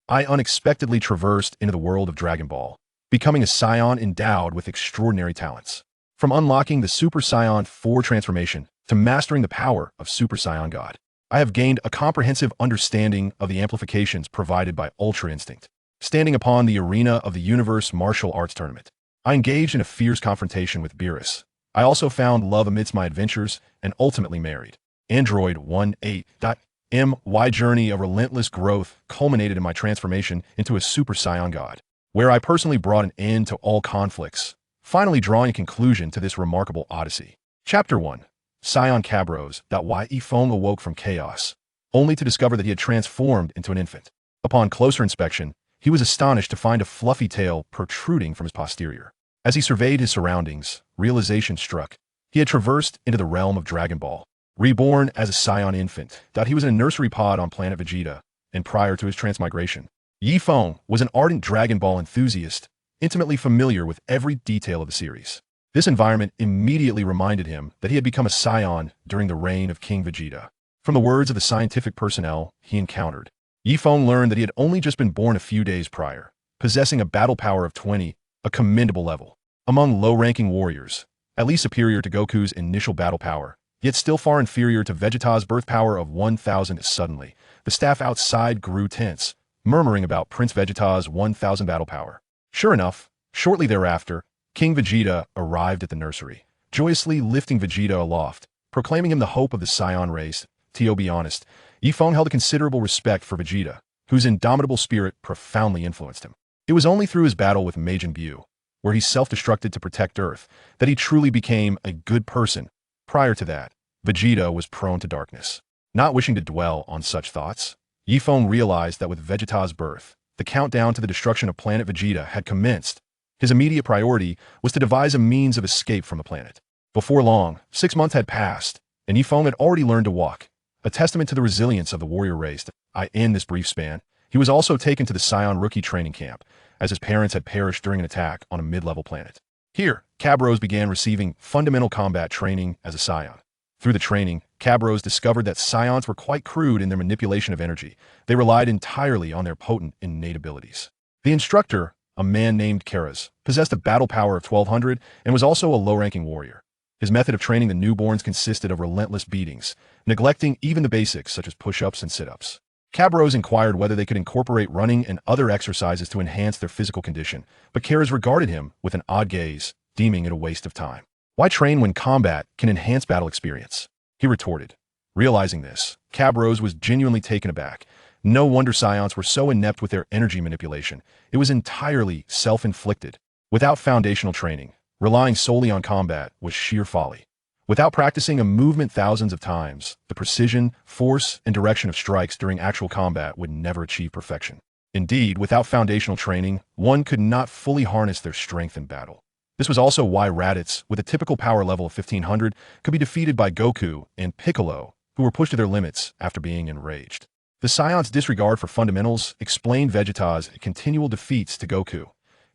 I unexpectedly traversed into the world of Dragon Ball, becoming a Saiyan endowed with extraordinary talents. From unlocking the Super Saiyan 4 transformation to mastering the power of Super Saiyan God, I have gained a comprehensive understanding of the amplifications provided by Ultra Instinct. Standing upon the arena of the Universe Martial Arts Tournament, I engaged in a fierce confrontation with Beerus. I also found love amidst my adventures and ultimately married. Android 18.my journey of relentless growth culminated in my transformation into a Super Saiyan God, where I personally brought an end to all conflicts, finally drawing a conclusion to this remarkable odyssey. Chapter 1. Saiyan Cabros. Ye Feng awoke from chaos, only to discover that he had transformed into an infant. Upon closer inspection, he was astonished to find a fluffy tail protruding from his posterior. As he surveyed his surroundings, realization struck. He had traversed into the realm of Dragon Ball. Reborn as a Saiyan infant, he was in a nursery pod on planet Vegeta, and prior to his transmigration, Yi Feng was an ardent Dragon Ball enthusiast, intimately familiar with every detail of the series. This environment immediately reminded him that he had become a Saiyan during the reign of King Vegeta. From the words of the scientific personnel he encountered, Yi Feng learned that he had only just been born a few days prior, possessing a battle power of 20, a commendable level. Among low-ranking warriors, at least superior to Goku's initial battle power, yet still far inferior to Vegeta's birth power of 1,000. Suddenly, the staff outside grew tense, murmuring about Prince Vegeta's 1,000 battle power. Sure enough, shortly thereafter, King Vegeta arrived at the nursery, joyously lifting Vegeta aloft, proclaiming him the hope of the Saiyan race. To be honest, Yi Feng held a considerable respect for Vegeta, whose indomitable spirit profoundly influenced him. It was only through his battle with Majin Buu, where he self-destructed to protect Earth, that he truly became a good person. Prior to that, Vegeta was prone to darkness. Not wishing to dwell on such thoughts, Yi Feng realized that with Vegeta's birth, the countdown to the destruction of planet Vegeta had commenced. His immediate priority was to devise a means of escape from the planet. Before long, 6 months had passed, and Yi Feng had already learned to walk, a testament to the resilience of the warrior race. In this brief span, he was also taken to the Saiyan rookie training camp, as his parents had perished during an attack on a mid-level planet. Here, Cabros began receiving fundamental combat training as a Saiyan. Through the training, Cabros discovered that Saiyans were quite crude in their manipulation of energy. They relied entirely on their potent innate abilities. The instructor, a man named Karas, possessed a battle power of 1,200 and was also a low-ranking warrior. His method of training the newborns consisted of relentless beatings, neglecting even the basics such as push-ups and sit-ups. Cabros inquired whether they could incorporate running and other exercises to enhance their physical condition, but Karas regarded him with an odd gaze, deeming it a waste of time. Why train when combat can enhance battle experience? He retorted. Realizing this, Cabros was genuinely taken aback. No wonder Saiyans were so inept with their energy manipulation. It was entirely self-inflicted. Without foundational training, relying solely on combat was sheer folly. Without practicing a movement thousands of times, the precision, force, and direction of strikes during actual combat would never achieve perfection. Indeed, without foundational training, one could not fully harness their strength in battle. This was also why Raditz, with a typical power level of 1,500, could be defeated by Goku and Piccolo, who were pushed to their limits after being enraged. The Saiyans' disregard for fundamentals explained Vegeta's continual defeats to Goku.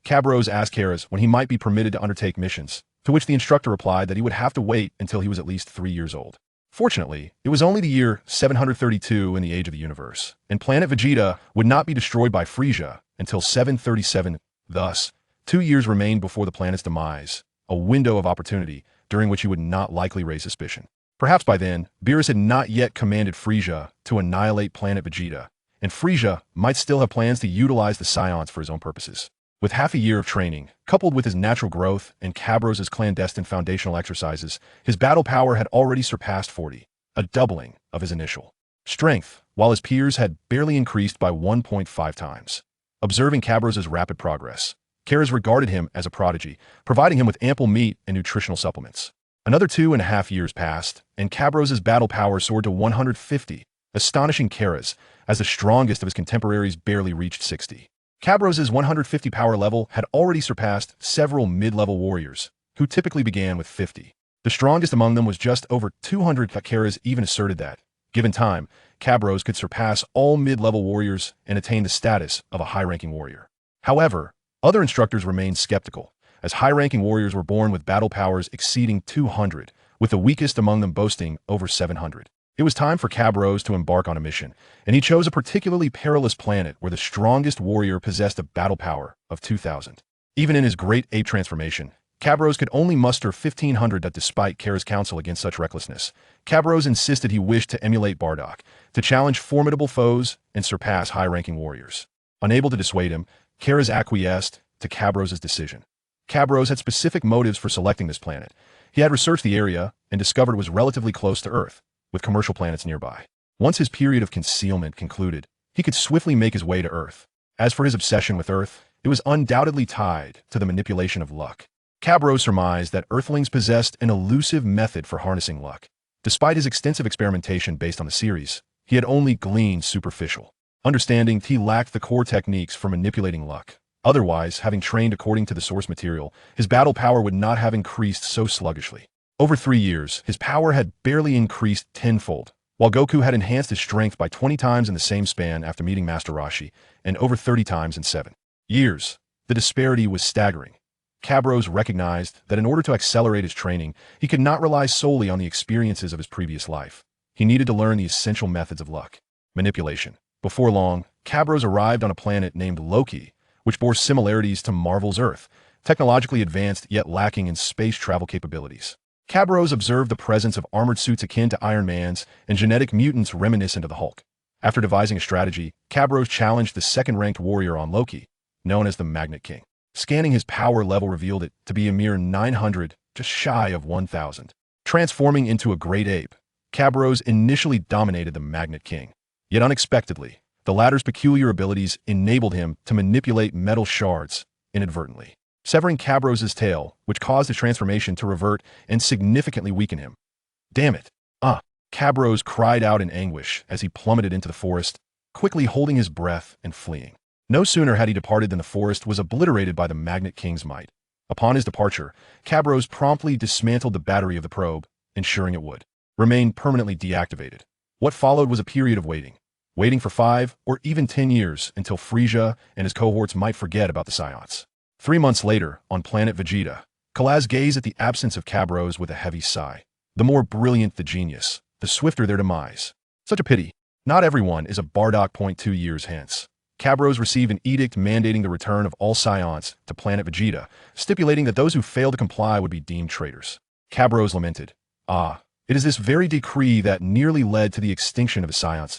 Cabros asked Karas when he might be permitted to undertake missions, to which the instructor replied that he would have to wait until he was at least 3 years old. Fortunately, it was only the year 732 in the Age of the Universe, and planet Vegeta would not be destroyed by Frieza until 737. Thus, 2 years remained before the planet's demise, a window of opportunity during which he would not likely raise suspicion. Perhaps by then, Beerus had not yet commanded Frieza to annihilate planet Vegeta, and Frieza might still have plans to utilize the Saiyans for his own purposes. With half a year of training, coupled with his natural growth and Cabros' clandestine foundational exercises, his battle power had already surpassed 40, a doubling of his initial strength, while his peers had barely increased by 1.5 times. Observing Cabros' rapid progress, Karas regarded him as a prodigy, providing him with ample meat and nutritional supplements. Another 2.5 years passed, and Cabros' battle power soared to 150, astonishing Karas, as the strongest of his contemporaries barely reached 60. Cabros' 150 power level had already surpassed several mid-level warriors, who typically began with 50. The strongest among them was just over 200. Karas even asserted that, given time, Cabros could surpass all mid-level warriors and attain the status of a high-ranking warrior. However, other instructors remained skeptical, as high-ranking warriors were born with battle powers exceeding 200, with the weakest among them boasting over 700. It was time for Cabros to embark on a mission, and he chose a particularly perilous planet where the strongest warrior possessed a battle power of 2,000. Even in his great ape transformation, Cabros could only muster 1,500 that despite Kara's counsel against such recklessness. Cabros insisted he wished to emulate Bardock, to challenge formidable foes and surpass high-ranking warriors. Unable to dissuade him, Kara's acquiesced to Cabros' decision. Cabros had specific motives for selecting this planet. He had researched the area and discovered it was relatively close to Earth, with commercial planets nearby. Once his period of concealment concluded, he could swiftly make his way to Earth. As for his obsession with Earth, it was undoubtedly tied to the manipulation of luck. Cabros surmised that Earthlings possessed an elusive method for harnessing luck. Despite his extensive experimentation based on the series, he had only gleaned superficial understanding. He lacked the core techniques for manipulating luck. Otherwise, having trained according to the source material, his battle power would not have increased so sluggishly. Over 3 years, his power had barely increased tenfold, while Goku had enhanced his strength by 20 times in the same span after meeting Master Roshi, and over 30 times in 7 years. The disparity was staggering. Cabros recognized that in order to accelerate his training, he could not rely solely on the experiences of his previous life. He needed to learn the essential methods of luck. Manipulation. Before long, Cabros arrived on a planet named Loki, which bore similarities to Marvel's Earth, technologically advanced yet lacking in space travel capabilities. Cabros observed the presence of armored suits akin to Iron Man's and genetic mutants reminiscent of the Hulk. After devising a strategy, Cabros challenged the second-ranked warrior on Loki, known as the Magnet King. Scanning his power level revealed it to be a mere 900, just shy of 1,000. Transforming into a great ape, Cabros initially dominated the Magnet King. Yet unexpectedly, the latter's peculiar abilities enabled him to manipulate metal shards inadvertently, severing Cabros' tail, which caused the transformation to revert and significantly weaken him. Damn it! Cabros cried out in anguish as he plummeted into the forest, quickly holding his breath and fleeing. No sooner had he departed than the forest was obliterated by the Magnet King's might. Upon his departure, Cabros promptly dismantled the battery of the probe, ensuring it would remain permanently deactivated. What followed was a period of waiting for 5 or even 10 years until Frieza and his cohorts might forget about the Saiyans. 3 months later, on planet Vegeta, Kalaz gazed at the absence of Cabros with a heavy sigh. The more brilliant the genius, the swifter their demise. Such a pity. Not everyone is a Bardock. 2 years hence, Cabros received an edict mandating the return of all Saiyans to planet Vegeta, stipulating that those who failed to comply would be deemed traitors. Cabros lamented, it is this very decree that nearly led to the extinction of the Saiyans.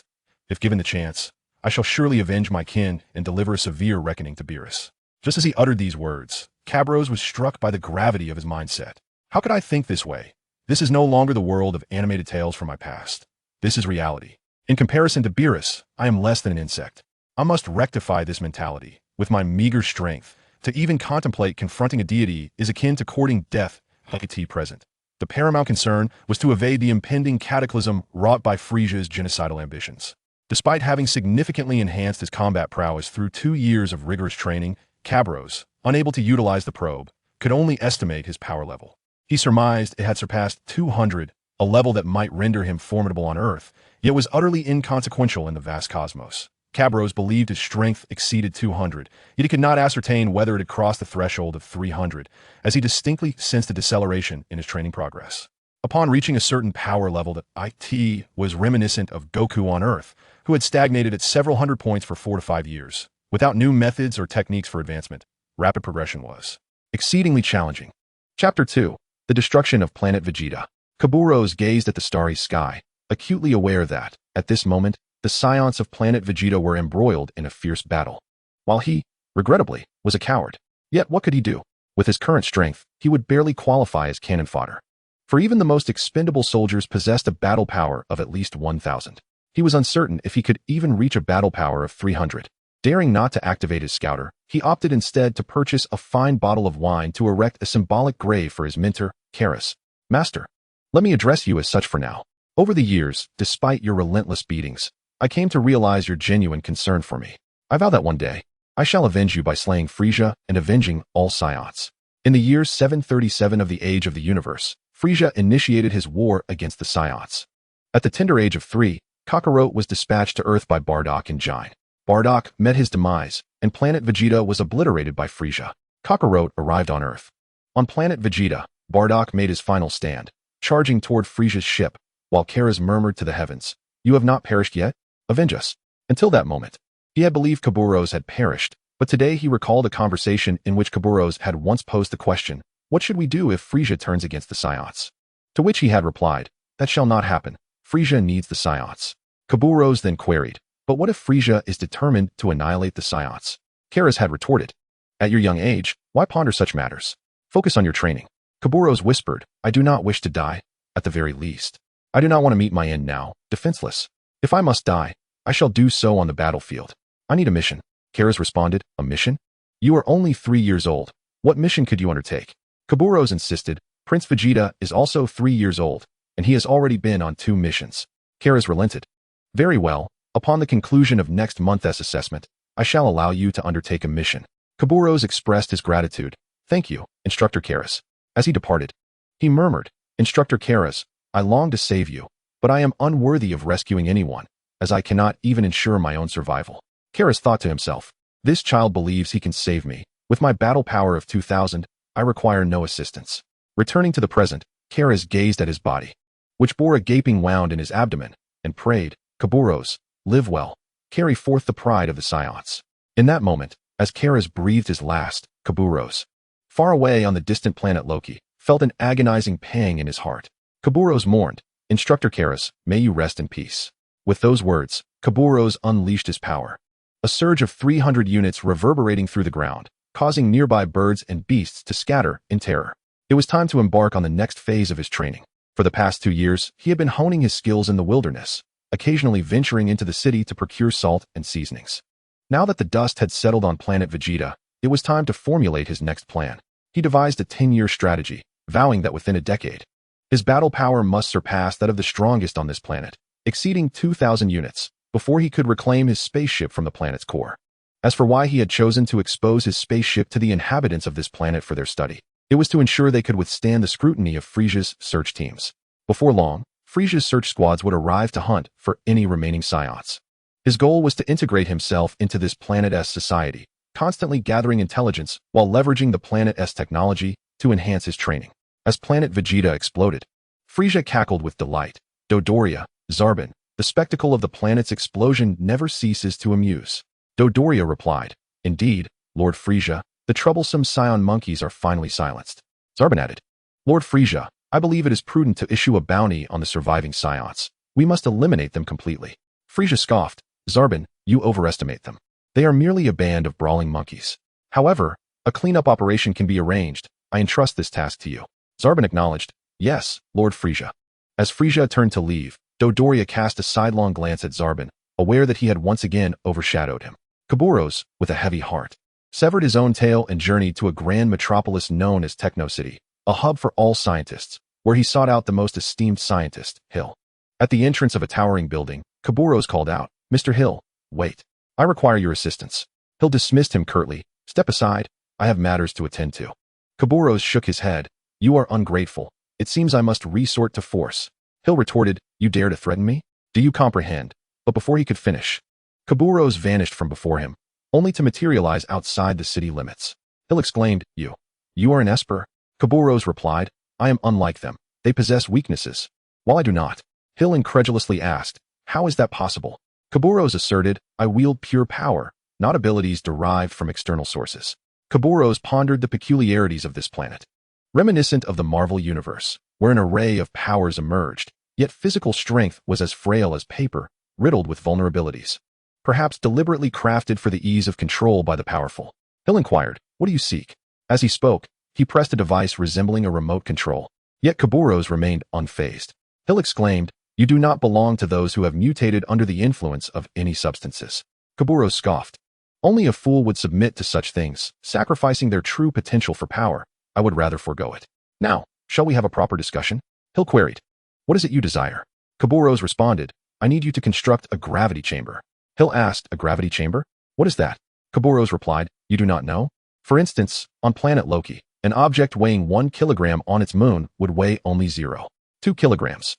If given the chance, I shall surely avenge my kin and deliver a severe reckoning to Beerus. Just as he uttered these words, Cabros was struck by the gravity of his mindset. How could I think this way? This is no longer the world of animated tales from my past. This is reality. In comparison to Beerus, I am less than an insect. I must rectify this mentality. With my meager strength, to even contemplate confronting a deity is akin to courting death like a tea present. The paramount concern was to evade the impending cataclysm wrought by Frieza's genocidal ambitions. Despite having significantly enhanced his combat prowess through 2 years of rigorous training, Cabros, unable to utilize the probe, could only estimate his power level. He surmised it had surpassed 200, a level that might render him formidable on Earth, yet was utterly inconsequential in the vast cosmos. Cabros believed his strength exceeded 200, yet he could not ascertain whether it had crossed the threshold of 300, as he distinctly sensed a deceleration in his training progress. Upon reaching a certain power level that IT was reminiscent of Goku on Earth, who had stagnated at several hundred points for 4 to 5 years, without new methods or techniques for advancement, rapid progression was exceedingly challenging. Chapter 2. The Destruction of Planet Vegeta. Kaburos gazed at the starry sky, acutely aware that, at this moment, the Saiyans of planet Vegeta were embroiled in a fierce battle. While he, regrettably, was a coward, yet what could he do? With his current strength, he would barely qualify as cannon fodder. For even the most expendable soldiers possessed a battle power of at least 1,000. He was uncertain if he could even reach a battle power of 300. Daring not to activate his scouter, he opted instead to purchase a fine bottle of wine to erect a symbolic grave for his mentor, Karis. Master, let me address you as such for now. Over the years, despite your relentless beatings, I came to realize your genuine concern for me. I vow that one day, I shall avenge you by slaying Frieza and avenging all Saiyans. In the year 737 of the Age of the Universe, Frieza initiated his war against the Saiyans. At the tender age of 3, Kakarot was dispatched to Earth by Bardock and Jine. Bardock met his demise, and planet Vegeta was obliterated by Frieza. Kakarot arrived on Earth. On planet Vegeta, Bardock made his final stand, charging toward Frieza's ship, while Kharas murmured to the heavens, "You have not perished yet? Avenge us." Until that moment, he had believed Kaburos had perished, but today he recalled a conversation in which Kaburos had once posed the question, "What should we do if Frisia turns against the Saiyans?" To which he had replied, "That shall not happen. Frisia needs the Saiyans." Kaburos then queried, "But what if Frisia is determined to annihilate the Saiyans?" Kharas had retorted, "At your young age, why ponder such matters? Focus on your training." Kaburos whispered, "I do not wish to die, at the very least. I do not want to meet my end now, defenseless. If I must die, I shall do so on the battlefield. I need a mission." Kharas responded, "A mission? You are only 3 years old. What mission could you undertake?" Kaburos insisted, "Prince Vegeta is also 3 years old, and he has already been on 2 missions. Kharas relented. "Very well, upon the conclusion of next month's assessment, I shall allow you to undertake a mission." Kaburos expressed his gratitude. "Thank you, Instructor Kharas." As he departed, he murmured, "Instructor Kharas, I long to save you, but I am unworthy of rescuing anyone, as I cannot even ensure my own survival." Kharas thought to himself, "This child believes he can save me. With my battle power of 2,000, I require no assistance." Returning to the present, Kharas gazed at his body, which bore a gaping wound in his abdomen, and prayed, "Kaburos, live well. Carry forth the pride of the Saiyans." In that moment, as Kharas breathed his last, Kaburos, far away on the distant planet Loki, felt an agonizing pang in his heart. Kaburos mourned, "Instructor Kharas, may you rest in peace." With those words, Kaburos unleashed his power. A surge of 300 units reverberating through the ground, causing nearby birds and beasts to scatter in terror. It was time to embark on the next phase of his training. For the past 2 years, he had been honing his skills in the wilderness, occasionally venturing into the city to procure salt and seasonings. Now that the dust had settled on planet Vegeta, it was time to formulate his next plan. He devised a 10-year strategy, vowing that within a decade, his battle power must surpass that of the strongest on this planet, exceeding 2,000 units, before he could reclaim his spaceship from the planet's core. As for why he had chosen to expose his spaceship to the inhabitants of this planet for their study, it was to ensure they could withstand the scrutiny of Frisia's search teams. Before long, Frisia's search squads would arrive to hunt for any remaining Saiyans. His goal was to integrate himself into this planet's society, constantly gathering intelligence while leveraging the planet's technology to enhance his training. As planet Vegeta exploded, Frisia cackled with delight. Dodoria, Zarbon, the spectacle of the planet's explosion never ceases to amuse. Dodoria replied, "Indeed, Lord Frisia, the troublesome Saiyan monkeys are finally silenced." Zarbon added, "Lord Frisia, I believe it is prudent to issue a bounty on the surviving Saiyans. We must eliminate them completely." Frisia scoffed, "Zarbon, you overestimate them. They are merely a band of brawling monkeys. However, a cleanup operation can be arranged. I entrust this task to you." Zarbon acknowledged, "Yes, Lord Frisia." As Frisia turned to leave, Dodoria cast a sidelong glance at Zarbon, aware that he had once again overshadowed him. Kaburos, with a heavy heart, severed his own tail and journeyed to a grand metropolis known as Techno City, a hub for all scientists, where he sought out the most esteemed scientist, Hill. At the entrance of a towering building, Kaburos called out, "Mr. Hill, wait. I require your assistance." Hill dismissed him curtly, "Step aside. I have matters to attend to." Kaburos shook his head. "You are ungrateful. It seems I must resort to force." Hill retorted, "You dare to threaten me? Do you comprehend?" But before he could finish, Kaburos vanished from before him, only to materialize outside the city limits. Hill exclaimed, You are an Esper?" Kaburos replied, "I am unlike them. They possess weaknesses, while I do not." Hill incredulously asked, "How is that possible?" Kaburos asserted, "I wield pure power, not abilities derived from external sources." Kaburos pondered the peculiarities of this planet. Reminiscent of the Marvel Universe, where an array of powers emerged, yet physical strength was as frail as paper, riddled with vulnerabilities. Perhaps deliberately crafted for the ease of control by the powerful. Hill inquired, "What do you seek?" As he spoke, he pressed a device resembling a remote control. Yet Kaburos remained unfazed. Hill exclaimed, "You do not belong to those who have mutated under the influence of any substances." Kaburos scoffed. "Only a fool would submit to such things, sacrificing their true potential for power. I would rather forego it. Now, shall we have a proper discussion?" Hill queried, "What is it you desire?" Kaburos responded, "I need you to construct a gravity chamber." Hill asked, "A gravity chamber? What is that?" Kaburos replied, "You do not know? For instance, on planet Loki, an object weighing 1 kilogram on its moon would weigh only 0.2 kilograms.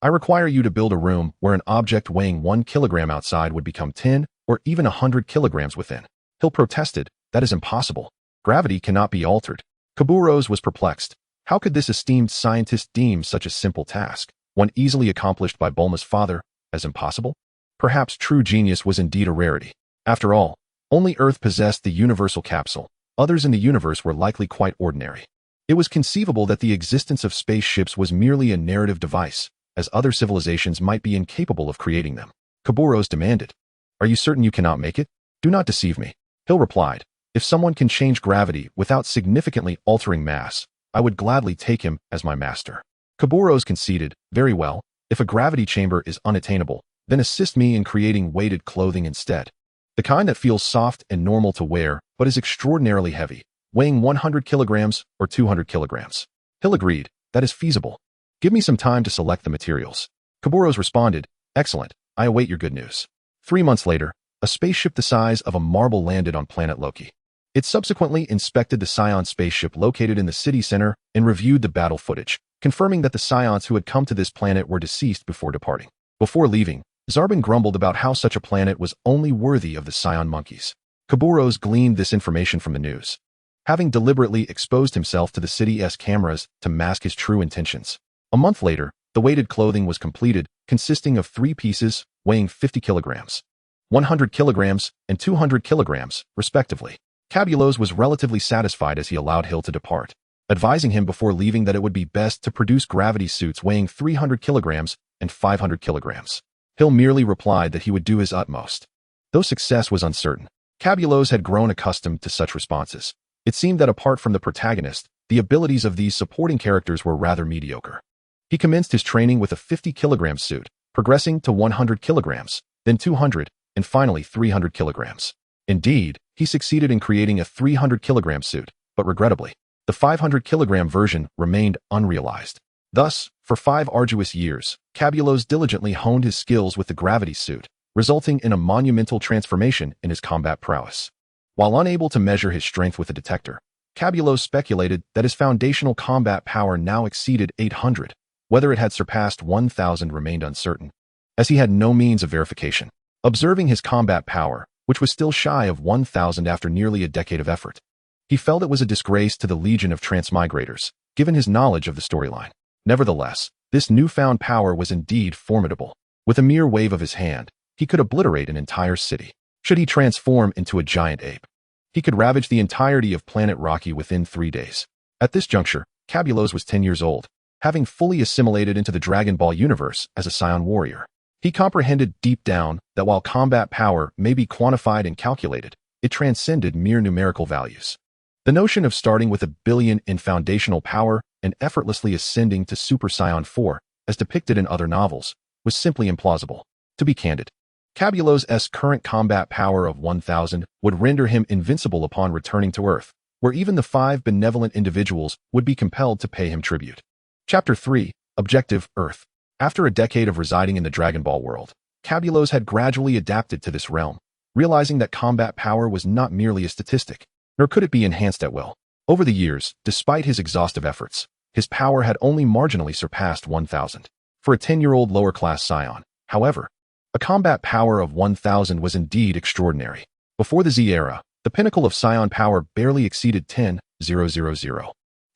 I require you to build a room where an object weighing 1 kilogram outside would become 10 or even 100 kilograms within." Hill protested, "That is impossible. Gravity cannot be altered." Kaburos was perplexed. How could this esteemed scientist deem such a simple task? one easily accomplished by Bulma's father, as impossible? Perhaps true genius was indeed a rarity. After all, only Earth possessed the universal capsule. Others in the universe were likely quite ordinary. It was conceivable that the existence of spaceships was merely a narrative device, as other civilizations might be incapable of creating them. Kaburos demanded, "Are you certain you cannot make it? Do not deceive me." Hill replied, "If someone can change gravity without significantly altering mass, I would gladly take him as my master." Kaburos conceded, "Very well, if a gravity chamber is unattainable, then assist me in creating weighted clothing instead. The kind that feels soft and normal to wear, but is extraordinarily heavy, weighing 100 kilograms or 200 kilograms. Hill agreed, "That is feasible. Give me some time to select the materials." Kaburos responded, "Excellent, I await your good news." 3 months later, a spaceship the size of a marble landed on planet Loki. It subsequently inspected the Saiyan spaceship located in the city center and reviewed the battle footage, confirming that the Saiyans who had come to this planet were deceased before departing. Before leaving, Zarbon grumbled about how such a planet was only worthy of the Saiyan monkeys. Kaburos gleaned this information from the news, having deliberately exposed himself to the city's cameras to mask his true intentions. A month later, the weighted clothing was completed, consisting of 3 pieces weighing 50 kilograms, 100 kilograms, and 200 kilograms, respectively. Kabulos was relatively satisfied as he allowed Hill to depart, advising him before leaving that it would be best to produce gravity suits weighing 300 kilograms and 500 kilograms. Hill merely replied that he would do his utmost. Though success was uncertain, Kabulos had grown accustomed to such responses. It seemed that apart from the protagonist, the abilities of these supporting characters were rather mediocre. He commenced his training with a 50-kilogram suit, progressing to 100 kilograms, then 200, and finally 300 kilograms. Indeed, he succeeded in creating a 300-kilogram suit, but regrettably, the 500-kilogram version remained unrealized. Thus, for 5 arduous years, Kabulos diligently honed his skills with the gravity suit, resulting in a monumental transformation in his combat prowess. While unable to measure his strength with a detector, Kabulos speculated that his foundational combat power now exceeded 800. Whether it had surpassed 1,000 remained uncertain, as he had no means of verification. Observing his combat power, which was still shy of 1,000 after nearly a decade of effort, he felt it was a disgrace to the legion of transmigrators, given his knowledge of the storyline. Nevertheless, this newfound power was indeed formidable. With a mere wave of his hand, he could obliterate an entire city. Should he transform into a giant ape, he could ravage the entirety of planet Rocky within 3 days. At this juncture, Kabulos was 10 years old, having fully assimilated into the Dragon Ball universe as a Saiyan warrior. He comprehended deep down that while combat power may be quantified and calculated, it transcended mere numerical values. The notion of starting with 1 billion in foundational power and effortlessly ascending to Super Saiyan 4, as depicted in other novels, was simply implausible. To be candid, Kabulos' current combat power of 1,000 would render him invincible upon returning to Earth, where even the 5 benevolent individuals would be compelled to pay him tribute. Chapter 3, Objective Earth. After a decade of residing in the Dragon Ball world, Kabulos had gradually adapted to this realm, realizing that combat power was not merely a statistic, nor could it be enhanced at will. Over the years, despite his exhaustive efforts, his power had only marginally surpassed 1,000. For a 10-year-old lower-class Saiyan, however, a combat power of 1,000 was indeed extraordinary. Before the Z era, the pinnacle of Saiyan power barely exceeded 10,000.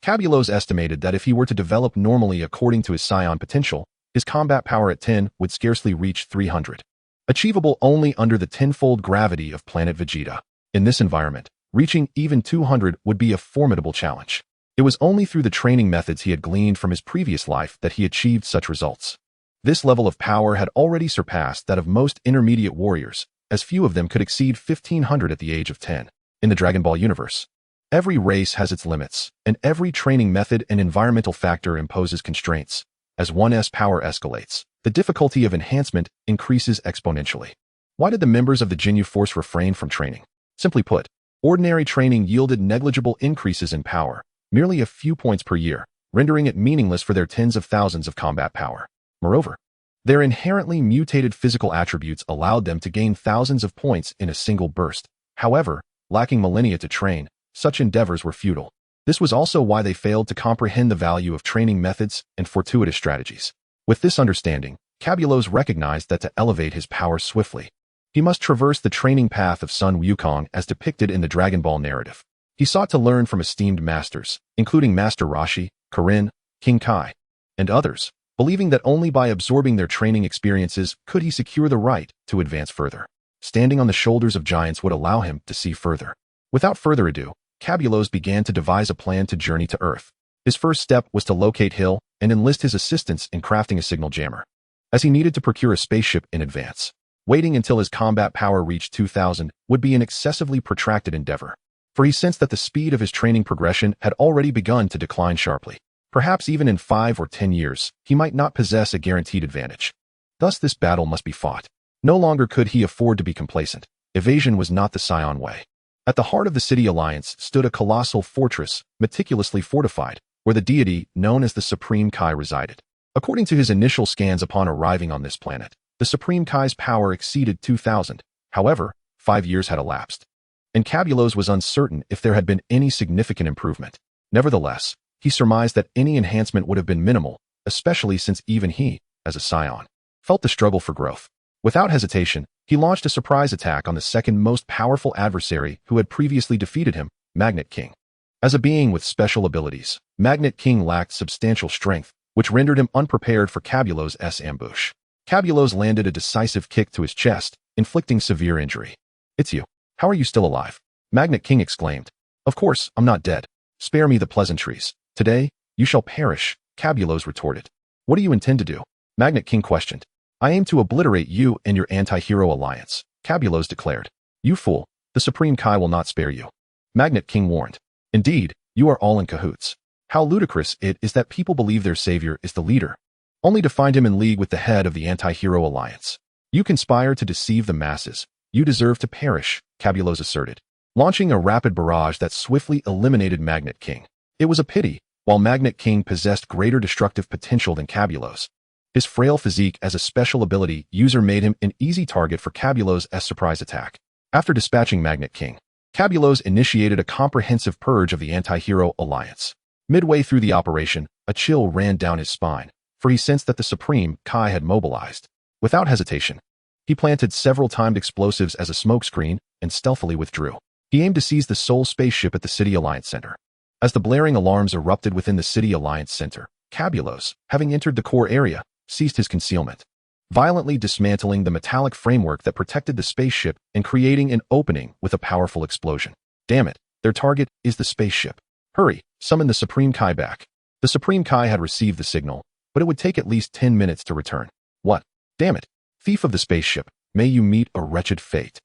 Kabulos estimated that if he were to develop normally according to his Saiyan potential, his combat power at 10 would scarcely reach 300. Achievable only under the tenfold gravity of planet Vegeta. In this environment, reaching even 200 would be a formidable challenge. It was only through the training methods he had gleaned from his previous life that he achieved such results. This level of power had already surpassed that of most intermediate warriors, as few of them could exceed 1,500 at the age of 10. In the Dragon Ball universe, every race has its limits, and every training method and environmental factor imposes constraints. As one's power escalates, the difficulty of enhancement increases exponentially. Why did the members of the Ginyu Force refrain from training? Simply put, ordinary training yielded negligible increases in power, merely a few points per year, rendering it meaningless for their tens of thousands of combat power. Moreover, their inherently mutated physical attributes allowed them to gain thousands of points in a single burst. However, lacking millennia to train, such endeavors were futile. This was also why they failed to comprehend the value of training methods and fortuitous strategies. With this understanding, Kabulos recognized that to elevate his power swiftly, he must traverse the training path of Sun Wukong as depicted in the Dragon Ball narrative. He sought to learn from esteemed masters, including Master Roshi, Kirin, King Kai, and others, believing that only by absorbing their training experiences could he secure the right to advance further. Standing on the shoulders of giants would allow him to see further. Without further ado, Cabulos began to devise a plan to journey to Earth. His first step was to locate Hill and enlist his assistance in crafting a signal jammer, as he needed to procure a spaceship in advance. Waiting until his combat power reached 2,000 would be an excessively protracted endeavor, for he sensed that the speed of his training progression had already begun to decline sharply. Perhaps even in 5 or 10 years, he might not possess a guaranteed advantage. Thus this battle must be fought. No longer could he afford to be complacent. Evasion was not the Saiyan way. At the heart of the City Alliance stood a colossal fortress, meticulously fortified, where the deity known as the Supreme Kai resided. According to his initial scans upon arriving on this planet, the Supreme Kai's power exceeded 2,000. However, 5 years had elapsed, and Cabulos was uncertain if there had been any significant improvement. Nevertheless, he surmised that any enhancement would have been minimal, especially since even he, as a Saiyan, felt the struggle for growth. Without hesitation, he launched a surprise attack on the second most powerful adversary who had previously defeated him, Magnet King. As a being with special abilities, Magnet King lacked substantial strength, which rendered him unprepared for Cabulos' ambush. Cabulos landed a decisive kick to his chest, inflicting severe injury. "It's you. How are you still alive?" Magnet King exclaimed. "Of course, I'm not dead. Spare me the pleasantries. Today, you shall perish," Cabulos retorted. "What do you intend to do?" Magnet King questioned. "I aim to obliterate you and your anti-hero alliance," Cabulos declared. "You fool, the Supreme Kai will not spare you," Magnet King warned. "Indeed, you are all in cahoots. How ludicrous it is that people believe their savior is the leader, only to find him in league with the head of the anti-hero alliance. You conspire to deceive the masses. You deserve to perish," Cabulos asserted, launching a rapid barrage that swiftly eliminated Magnet King. It was a pity, while Magnet King possessed greater destructive potential than Cabulos. His frail physique as a special ability user made him an easy target for Cabulos' surprise attack. After dispatching Magnet King, Cabulos initiated a comprehensive purge of the anti-hero alliance. Midway through the operation, a chill ran down his spine, for he sensed that the Supreme Kai had mobilized. Without hesitation, he planted several timed explosives as a smokescreen and stealthily withdrew. He aimed to seize the Sol spaceship at the City Alliance Center. As the blaring alarms erupted within the City Alliance Center, Cabulos, having entered the core area, ceased his concealment, violently dismantling the metallic framework that protected the spaceship and creating an opening with a powerful explosion. "Damn it, their target is the spaceship. Hurry, summon the Supreme Kai back." The Supreme Kai had received the signal, but it would take at least 10 minutes to return. "What? Damn it, thief of the spaceship, may you meet a wretched fate.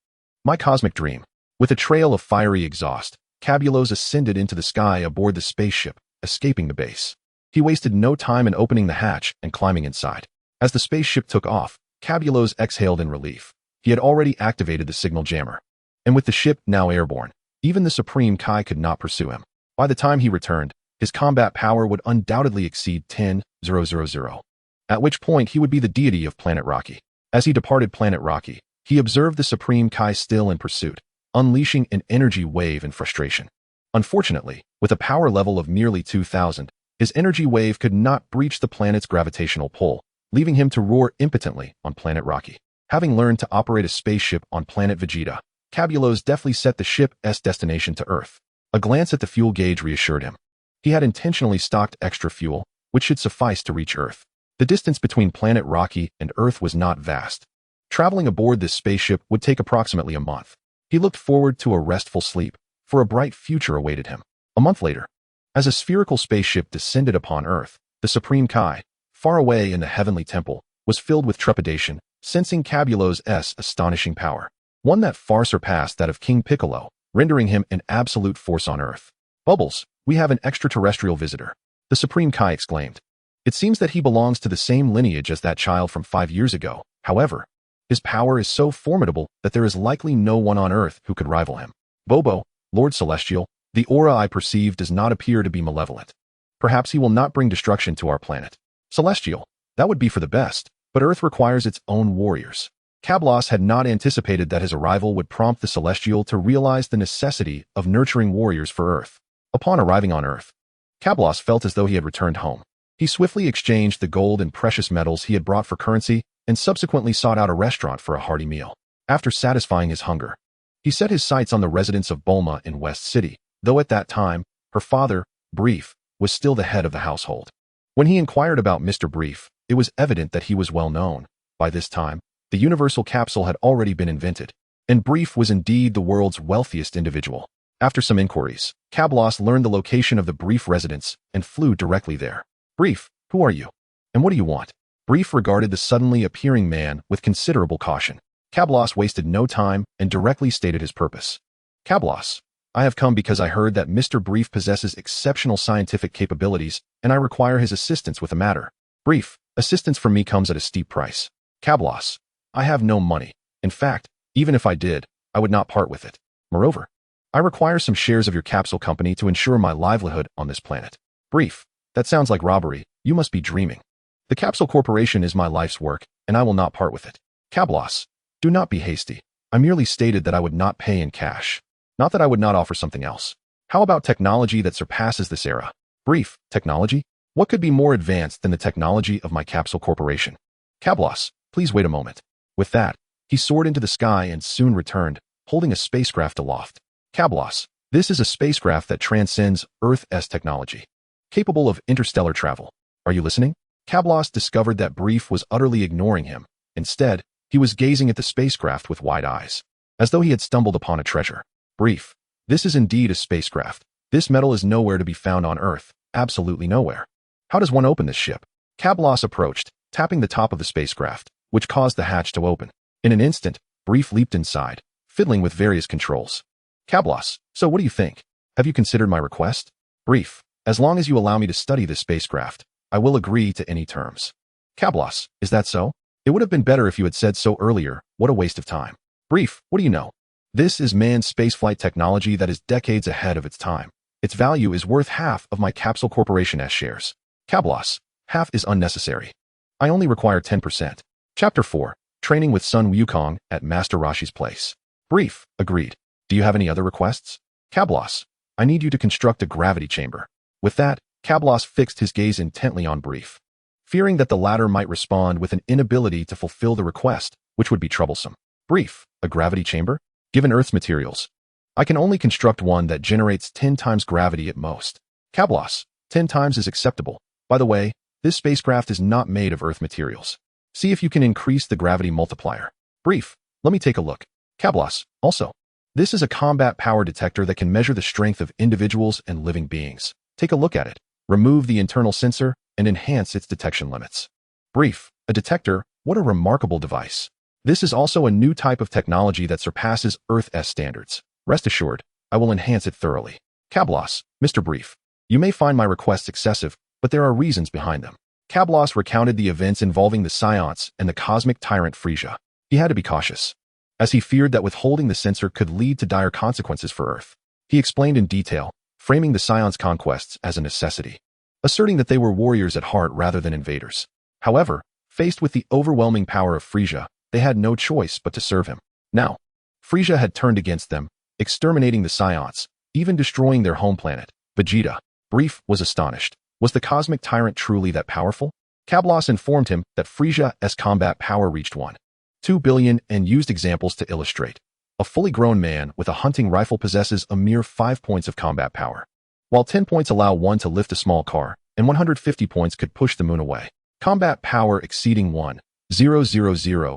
My cosmic dream." With a trail of fiery exhaust, Cabulos ascended into the sky aboard the spaceship, escaping the base. He wasted no time in opening the hatch and climbing inside. As the spaceship took off, Cabulos exhaled in relief. He had already activated the signal jammer, and with the ship now airborne, even the Supreme Kai could not pursue him. By the time he returned, his combat power would undoubtedly exceed 10,000, at which point he would be the deity of Planet Rocky. As he departed Planet Rocky, he observed the Supreme Kai still in pursuit, unleashing an energy wave in frustration. Unfortunately, with a power level of nearly 2,000, his energy wave could not breach the planet's gravitational pull, leaving him to roar impotently on Planet Rocky. Having learned to operate a spaceship on planet Vegeta, Cabulos deftly set the ship's destination to Earth. A glance at the fuel gauge reassured him. He had intentionally stocked extra fuel, which should suffice to reach Earth. The distance between Planet Rocky and Earth was not vast. Traveling aboard this spaceship would take approximately a month. He looked forward to a restful sleep, for a bright future awaited him. A month later, as a spherical spaceship descended upon Earth, the Supreme Kai, far away in the heavenly temple, was filled with trepidation, sensing Cabulos' astonishing power, one that far surpassed that of King Piccolo, rendering him an absolute force on Earth. "Bubbles, we have an extraterrestrial visitor," the Supreme Kai exclaimed. "It seems that he belongs to the same lineage as that child from 5 years ago. However, his power is so formidable that there is likely no one on Earth who could rival him. Bobo, Lord Celestial, the aura I perceive does not appear to be malevolent. Perhaps he will not bring destruction to our planet." "Celestial, that would be for the best, but Earth requires its own warriors." Cabulos had not anticipated that his arrival would prompt the Celestial to realize the necessity of nurturing warriors for Earth. Upon arriving on Earth, Cabulos felt as though he had returned home. He swiftly exchanged the gold and precious metals he had brought for currency and subsequently sought out a restaurant for a hearty meal. After satisfying his hunger, he set his sights on the residence of Bulma in West City, though at that time, her father, Brief, was still the head of the household. When he inquired about Mr. Brief, It was evident that he was well known. By this time, the universal capsule had already been invented, and Brief was indeed the world's wealthiest individual. After some inquiries, Cablos learned the location of the Brief residence and flew directly there. Brief, who are you? And what do you want? Brief regarded the suddenly appearing man with considerable caution. Cablos wasted no time and directly stated his purpose. Cablos, I have come because I heard that Mr. Brief possesses exceptional scientific capabilities, and I require his assistance with a matter. Brief, assistance from me comes at a steep price. Cablos, I have no money. In fact, even if I did, I would not part with it. Moreover, I require some shares of your capsule company to ensure my livelihood on this planet. Brief, that sounds like robbery. You must be dreaming. The Capsule Corporation is my life's work, and I will not part with it. Cablos, do not be hasty. I merely stated that I would not pay in cash. Not that I would not offer something else. How about technology that surpasses this era? Brief, technology? What could be more advanced than the technology of my Capsule Corporation? Cablos, please wait a moment. With that, he soared into the sky and soon returned, holding a spacecraft aloft. Cablos, this is a spacecraft that transcends Earth's technology, capable of interstellar travel. Are you listening? Cablos discovered that Brief was utterly ignoring him. Instead, he was gazing at the spacecraft with wide eyes, as though he had stumbled upon a treasure. Brief, this is indeed a spacecraft. This metal is nowhere to be found on Earth, absolutely nowhere. How does one open this ship? Cablos approached, tapping the top of the spacecraft, which caused the hatch to open. In an instant, Brief leaped inside, fiddling with various controls. Cablos, so what do you think? Have you considered my request? Brief, as long as you allow me to study this spacecraft, I will agree to any terms. Cablos, is that so? It would have been better if you had said so earlier. What a waste of time. Brief, what do you know? This is manned spaceflight technology that is decades ahead of its time. Its value is worth half of my Capsule Corporation's shares. Cablos, half is unnecessary. I only require 10%. Chapter 4, Training with Sun Wukong at Master Roshi's place. Brief, agreed. Do you have any other requests? Cablos, I need you to construct a gravity chamber. With that, Cablos fixed his gaze intently on Brief, fearing that the latter might respond with an inability to fulfill the request, which would be troublesome. Brief, a gravity chamber? Given Earth's materials, I can only construct one that generates 10 times gravity at most. Cablos, 10 times is acceptable. By the way, this spacecraft is not made of Earth materials. See if you can increase the gravity multiplier. Brief, let me take a look. Cablos, also, this is a combat power detector that can measure the strength of individuals and living beings. Take a look at it. Remove the internal sensor and enhance its detection limits. Brief, a detector? What a remarkable device. This is also a new type of technology that surpasses Earth's standards. Rest assured, I will enhance it thoroughly. Cablos, Mr. Brief, you may find my requests excessive, but there are reasons behind them. Cablos recounted the events involving the Saiyans and the cosmic tyrant Frisia. He had to be cautious, as he feared that withholding the sensor could lead to dire consequences for Earth. He explained in detail, framing the Saiyans' conquests as a necessity, asserting that they were warriors at heart rather than invaders. However, faced with the overwhelming power of Frisia, they had no choice but to serve him. Now, Frisia had turned against them, exterminating the Saiyans, even destroying their home planet. Vegeta, Brief, was astonished. Was the cosmic tyrant truly that powerful? Cablos informed him that Frisia's combat power reached 1.2 billion and used examples to illustrate. A fully grown man with a hunting rifle possesses a mere 5 points of combat power, while 10 points allow one to lift a small car, and 150 points could push the moon away. Combat power exceeding 1,000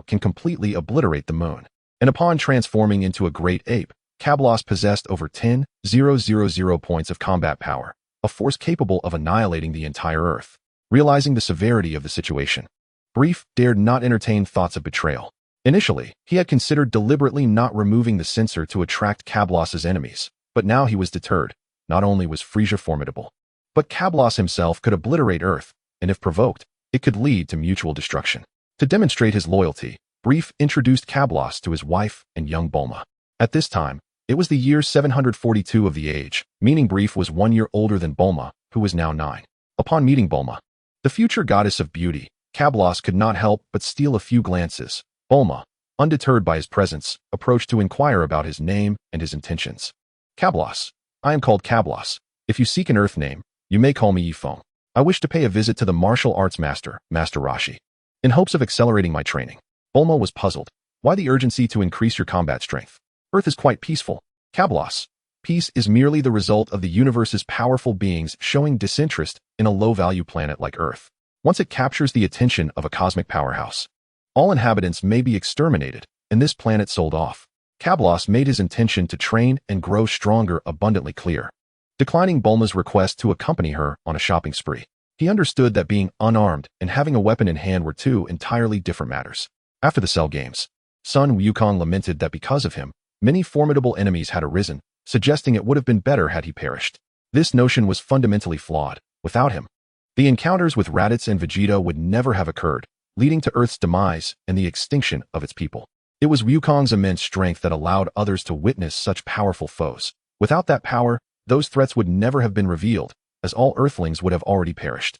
can completely obliterate the moon. And upon transforming into a great ape, Cablos possessed over 10,000 points of combat power, a force capable of annihilating the entire Earth. Realizing the severity of the situation, Brief dared not entertain thoughts of betrayal. Initially, he had considered deliberately not removing the sensor to attract Cablos's enemies, but now he was deterred. Not only was Frisia formidable, but Cablos himself could obliterate Earth, and if provoked, it could lead to mutual destruction. To demonstrate his loyalty, Brief introduced Cablos to his wife and young Bulma. At this time, it was the year 742 of the age, meaning Brief was 1 year older than Bulma, who was now 9. Upon meeting Bulma, the future goddess of beauty, Cablos could not help but steal a few glances. Bulma, undeterred by his presence, approached to inquire about his name and his intentions. Cablos, I am called Cablos. If you seek an Earth name, you may call me Yifeng. I wish to pay a visit to the martial arts master, Master Roshi, in hopes of accelerating my training. Bulma was puzzled. Why the urgency to increase your combat strength? Earth is quite peaceful. Cablos, peace is merely the result of the universe's powerful beings showing disinterest in a low-value planet like Earth. Once it captures the attention of a cosmic powerhouse, all inhabitants may be exterminated, and this planet sold off. Kablos made his intention to train and grow stronger abundantly clear, declining Bulma's request to accompany her on a shopping spree. He understood that being unarmed and having a weapon in hand were two entirely different matters. After the Cell Games, Sun Wukong lamented that because of him, many formidable enemies had arisen, suggesting it would have been better had he perished. This notion was fundamentally flawed. Without him, the encounters with Raditz and Vegeta would never have occurred, leading to Earth's demise and the extinction of its people. It was Wukong's immense strength that allowed others to witness such powerful foes. Without that power, those threats would never have been revealed, as all Earthlings would have already perished.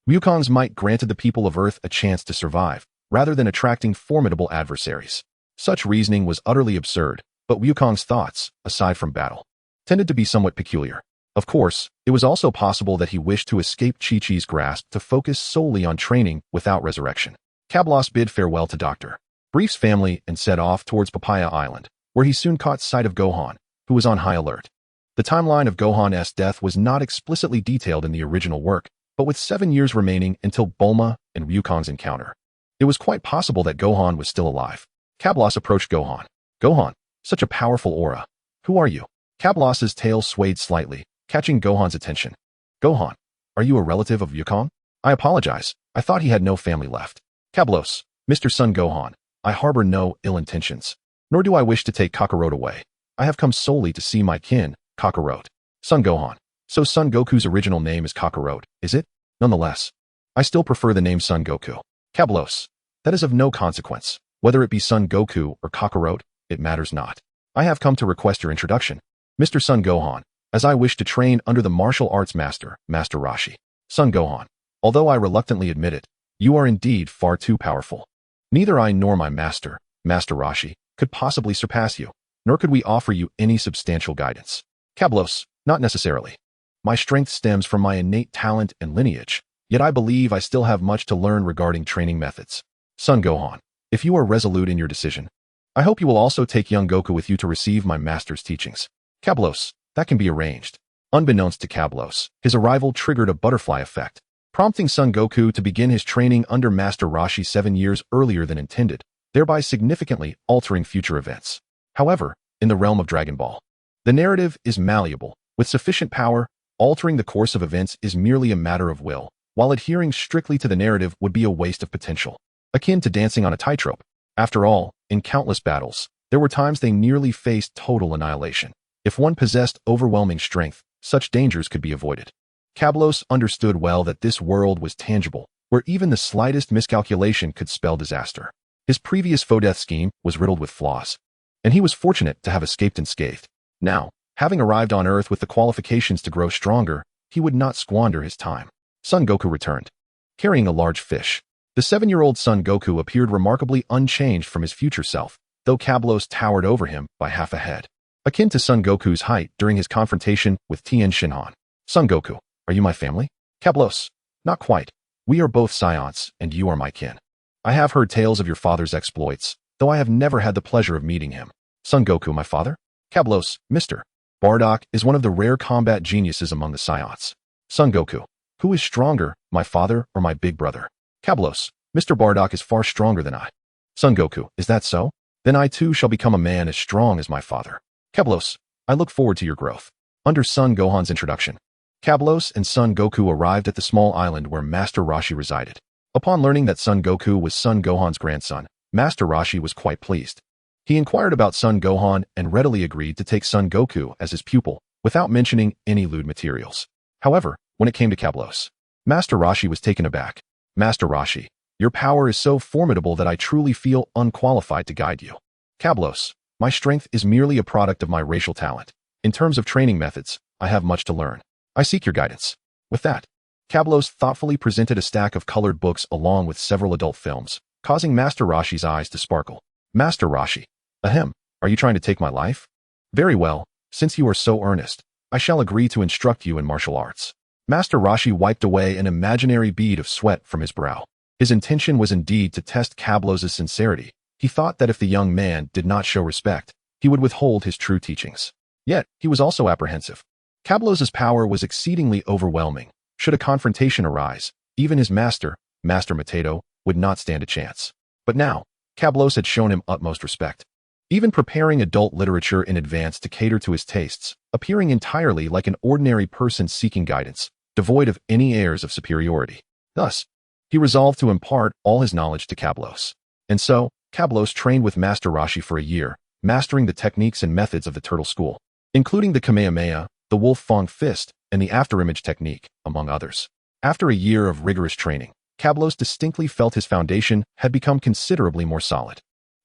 Wukong's might granted the people of Earth a chance to survive, rather than attracting formidable adversaries. Such reasoning was utterly absurd, but Wukong's thoughts, aside from battle, tended to be somewhat peculiar. Of course, it was also possible that he wished to escape Chi-Chi's grasp to focus solely on training without resurrection. Kablos bid farewell to Dr. Brief's family and set off towards Papaya Island, where he soon caught sight of Gohan, who was on high alert. The timeline of Gohan's death was not explicitly detailed in the original work, but with 7 years remaining until Bulma and Wukong's encounter, it was quite possible that Gohan was still alive. Kablos approached Gohan. Gohan, such a powerful aura. Who are you? Kablos's tail swayed slightly, catching Gohan's attention. Gohan, are you a relative of Wukong? I apologize. I thought he had no family left. Kablos, Mr. Son Gohan, I harbor no ill intentions, nor do I wish to take Kakarot away. I have come solely to see my kin, Kakarot. Son Gohan. So Son Goku's original name is Kakarot, is it? Nonetheless, I still prefer the name Son Goku. Kablos. That is of no consequence. Whether it be Son Goku or Kakarot, it matters not. I have come to request your introduction, Mr. Son Gohan, as I wish to train under the martial arts master, Master Roshi. Son Gohan. Although I reluctantly admit it, you are indeed far too powerful. Neither I nor my master, Master Roshi, could possibly surpass you, nor could we offer you any substantial guidance. Kablos, not necessarily. My strength stems from my innate talent and lineage, yet I believe I still have much to learn regarding training methods. Son Gohan, if you are resolute in your decision, I hope you will also take young Goku with you to receive my master's teachings. Kablos, that can be arranged. Unbeknownst to Kablos, his arrival triggered a butterfly effect, prompting Son Goku to begin his training under Master Roshi 7 years earlier than intended, thereby significantly altering future events. However, in the realm of Dragon Ball, the narrative is malleable. With sufficient power, altering the course of events is merely a matter of will, while adhering strictly to the narrative would be a waste of potential, akin to dancing on a tightrope. After all, in countless battles, there were times they nearly faced total annihilation. If one possessed overwhelming strength, such dangers could be avoided. Kablos understood well that this world was tangible, where even the slightest miscalculation could spell disaster. His previous faux-death scheme was riddled with flaws, and he was fortunate to have escaped unscathed. Now, having arrived on Earth with the qualifications to grow stronger, he would not squander his time. Son Goku returned, carrying a large fish. The 7-year-old Son Goku appeared remarkably unchanged from his future self, though Kablos towered over him by half a head, akin to Son Goku's height during his confrontation with Tien Shinhan. Son Goku, are you my family? Kablos, not quite. We are both Saiyans, and you are my kin. I have heard tales of your father's exploits, though I have never had the pleasure of meeting him. Son Goku, my father? Kablos, Mr. Bardock is one of the rare combat geniuses among the Saiyans. Son Goku, who is stronger, my father or my big brother? Kablos, Mr. Bardock is far stronger than I. Son Goku, is that so? Then I too shall become a man as strong as my father. Kablos, I look forward to your growth. Under Son Gohan's introduction, Kablos and Son Goku arrived at the small island where Master Roshi resided. Upon learning that Son Goku was Son Gohan's grandson, Master Roshi was quite pleased. He inquired about Son Gohan and readily agreed to take Son Goku as his pupil, without mentioning any lewd materials. However, when it came to Kablos, Master Roshi was taken aback. Master Roshi, your power is so formidable that I truly feel unqualified to guide you. Kablos, my strength is merely a product of my racial talent. In terms of training methods, I have much to learn. I seek your guidance. With that, Kablos thoughtfully presented a stack of colored books along with several adult films, causing Master Roshi's eyes to sparkle. Master Roshi, ahem, are you trying to take my life? Very well, since you are so earnest, I shall agree to instruct you in martial arts. Master Roshi wiped away an imaginary bead of sweat from his brow. His intention was indeed to test Kablos's sincerity. He thought that if the young man did not show respect, he would withhold his true teachings. Yet, he was also apprehensive. Kablos's power was exceedingly overwhelming. Should a confrontation arise, even his master, Master Mateto, would not stand a chance. But now, Cablos had shown him utmost respect. Even preparing adult literature in advance to cater to his tastes, appearing entirely like an ordinary person seeking guidance, devoid of any airs of superiority. Thus, he resolved to impart all his knowledge to Cablos. And so, Cablos trained with Master Roshi for a year, mastering the techniques and methods of the Turtle School, including the Kamehameha, the Wolf Fang Fist, and the afterimage technique, among others. After a year of rigorous training, Cablos distinctly felt his foundation had become considerably more solid.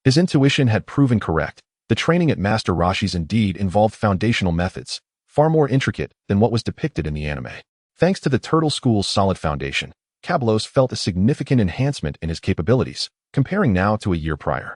His intuition had proven correct. The training at Master Roshi's indeed involved foundational methods, far more intricate than what was depicted in the anime. Thanks to the Turtle School's solid foundation, Cablos felt a significant enhancement in his capabilities, comparing now to a year prior.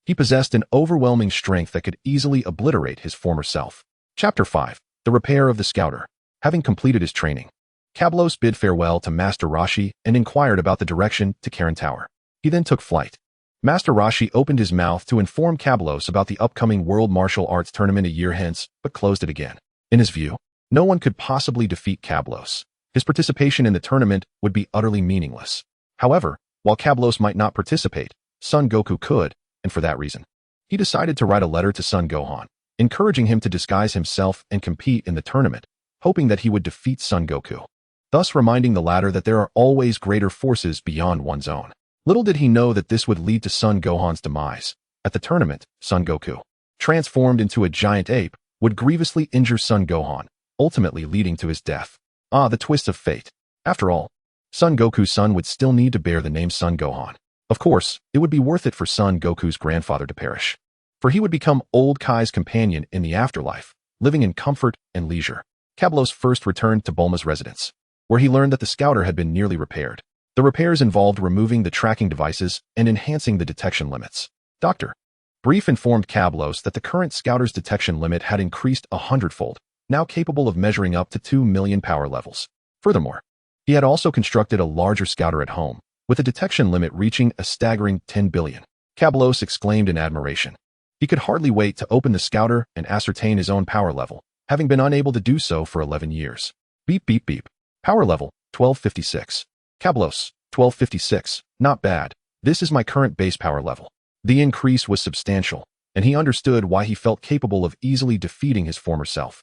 He possessed an overwhelming strength that could easily obliterate his former self. Chapter 5. The Repair of the Scouter. Having completed his training, Cablos bid farewell to Master Roshi and inquired about the direction to Karen Tower. He then took flight. Master Roshi opened his mouth to inform Cablos about the upcoming World Martial Arts Tournament a year hence, but closed it again. In his view, no one could possibly defeat Cablos. His participation in the tournament would be utterly meaningless. However, while Cablos might not participate, Son Goku could, and for that reason, he decided to write a letter to Son Gohan, encouraging him to disguise himself and compete in the tournament, hoping that he would defeat Son Goku, thus reminding the latter that there are always greater forces beyond one's own. Little did he know that this would lead to Son Gohan's demise. At the tournament, Son Goku, transformed into a giant ape, would grievously injure Son Gohan, ultimately leading to his death. Ah, the twist of fate. After all, Son Goku's son would still need to bear the name Son Gohan. Of course, it would be worth it for Son Goku's grandfather to perish, for he would become Old Kai's companion in the afterlife, living in comfort and leisure. Cablos first returned to Bulma's residence, where he learned that the scouter had been nearly repaired. The repairs involved removing the tracking devices and enhancing the detection limits. Dr. Brief informed Cablos that the current scouter's detection limit had increased 100-fold, now capable of measuring up to 2 million power levels. Furthermore, he had also constructed a larger scouter at home, with a detection limit reaching a staggering 10 billion. Cablos exclaimed in admiration. He could hardly wait to open the scouter and ascertain his own power level, having been unable to do so for 11 years. Beep beep beep. Power level, 1256. Cablos, 1256, not bad. This is my current base power level. The increase was substantial, and he understood why he felt capable of easily defeating his former self.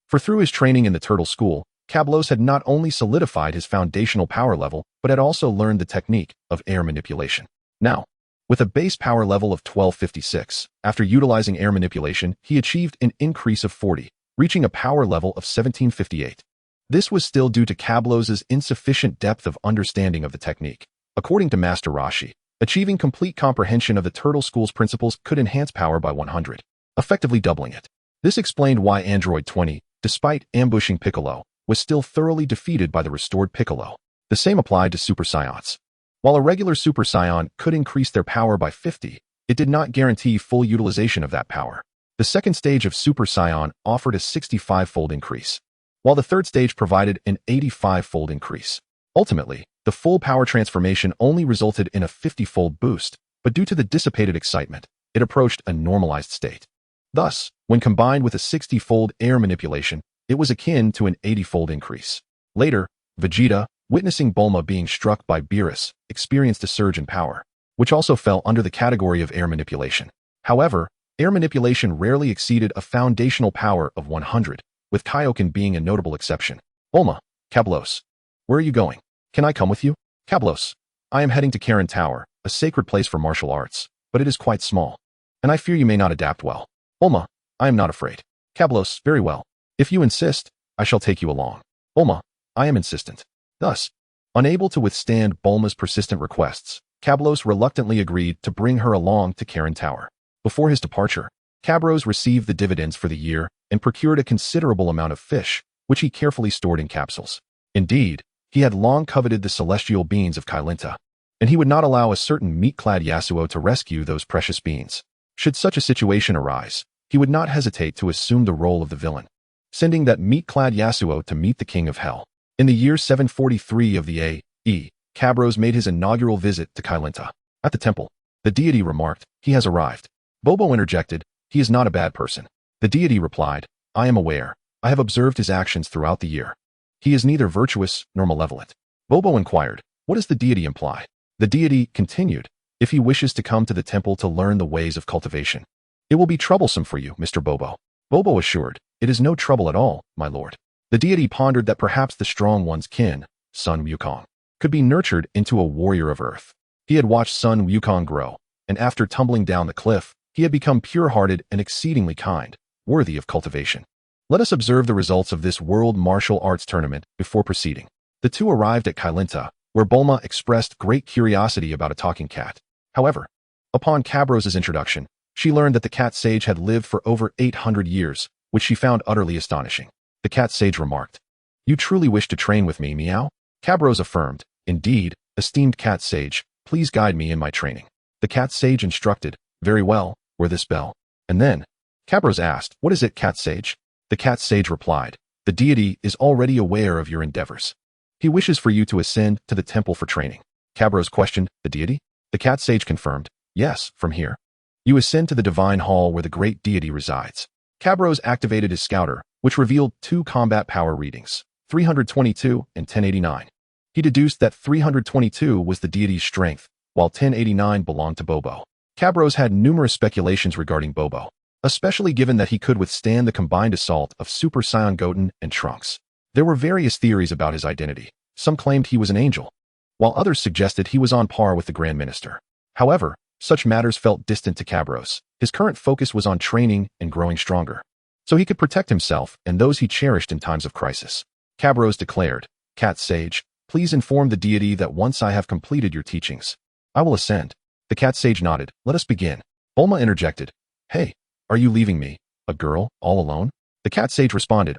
For through his training in the Turtle School, Cablos had not only solidified his foundational power level, but had also learned the technique of air manipulation. Now, with a base power level of 1256, after utilizing air manipulation, he achieved an increase of 40, reaching a power level of 1758. This was still due to Cablos's insufficient depth of understanding of the technique. According to Master Roshi, achieving complete comprehension of the Turtle School's principles could enhance power by 100, effectively doubling it. This explained why Android 20, despite ambushing Piccolo, was still thoroughly defeated by the restored Piccolo. The same applied to Super Saiyans. While a regular Super Saiyan could increase their power by 50, it did not guarantee full utilization of that power. The second stage of Super Saiyan offered a 65-fold increase, while the third stage provided an 85-fold increase. Ultimately, the full power transformation only resulted in a 50-fold boost, but due to the dissipated excitement, it approached a normalized state. Thus, when combined with a 60-fold air manipulation, it was akin to an 80-fold increase. Later, Vegeta, witnessing Bulma being struck by Beerus, experienced a surge in power, which also fell under the category of air manipulation. However, air manipulation rarely exceeded a foundational power of 100, with Kaioken being a notable exception. Bulma, Cablos, where are you going? Can I come with you? Cablos, I am heading to Karen Tower, a sacred place for martial arts, but it is quite small, and I fear you may not adapt well. Bulma, I am not afraid. Cablos, very well. If you insist, I shall take you along. Bulma, I am insistent. Thus, unable to withstand Bulma's persistent requests, Cablos reluctantly agreed to bring her along to Karen Tower. Before his departure, Cabros received the dividends for the year and procured a considerable amount of fish, which he carefully stored in capsules. Indeed, he had long coveted the celestial beans of Kailinta, and he would not allow a certain meat-clad Yasuo to rescue those precious beans. Should such a situation arise, he would not hesitate to assume the role of the villain, sending that meat-clad Yasuo to meet the King of Hell. In the year 743 of the A.E., Cabros made his inaugural visit to Kailinta. At the temple, the deity remarked, "He has arrived." Bobo interjected, "He is not a bad person." The deity replied, "I am aware. I have observed his actions throughout the year. He is neither virtuous nor malevolent." Bobo inquired, What does the deity imply? The deity continued, if he wishes to come to the temple to learn the ways of cultivation. It will be troublesome for you, Mr. Bobo. Bobo assured, it is no trouble at all, my lord. The deity pondered that perhaps the strong one's kin, Sun Wukong, could be nurtured into a warrior of earth. He had watched Sun Wukong grow, and after tumbling down the cliff, he had become pure-hearted and exceedingly kind, worthy of cultivation. Let us observe the results of this World Martial Arts Tournament before proceeding. The two arrived at Kailinta, where Bulma expressed great curiosity about a talking cat. However, upon Cabros's introduction, she learned that the cat sage had lived for over 800 years, which she found utterly astonishing. The cat sage remarked, "You truly wish to train with me, Meow?" Cabros affirmed, "Indeed, esteemed cat sage, please guide me in my training." The cat sage instructed, "Very well, wear this bell." And then, Cabros asked, "What is it, cat sage?" The cat sage replied, "The deity is already aware of your endeavors. He wishes for you to ascend to the temple for training." Cabros questioned, "The deity?" The cat sage confirmed, "Yes, from here. You ascend to the divine hall where the great deity resides." Cabros activated his scouter, which revealed two combat power readings, 322 and 1089. He deduced that 322 was the deity's strength, while 1089 belonged to Bobo. Cabros had numerous speculations regarding Bobo, especially given that he could withstand the combined assault of Super Saiyan Goten and Trunks. There were various theories about his identity. Some claimed he was an angel, while others suggested he was on par with the Grand Minister. However, such matters felt distant to Cabros. His current focus was on training and growing stronger, so he could protect himself and those he cherished in times of crisis. Cabros declared, "Cat Sage, please inform the deity that once I have completed your teachings, I will ascend." The cat sage nodded. "Let us begin." Bulma interjected, "Hey, are you leaving me, a girl, all alone?" The cat sage responded,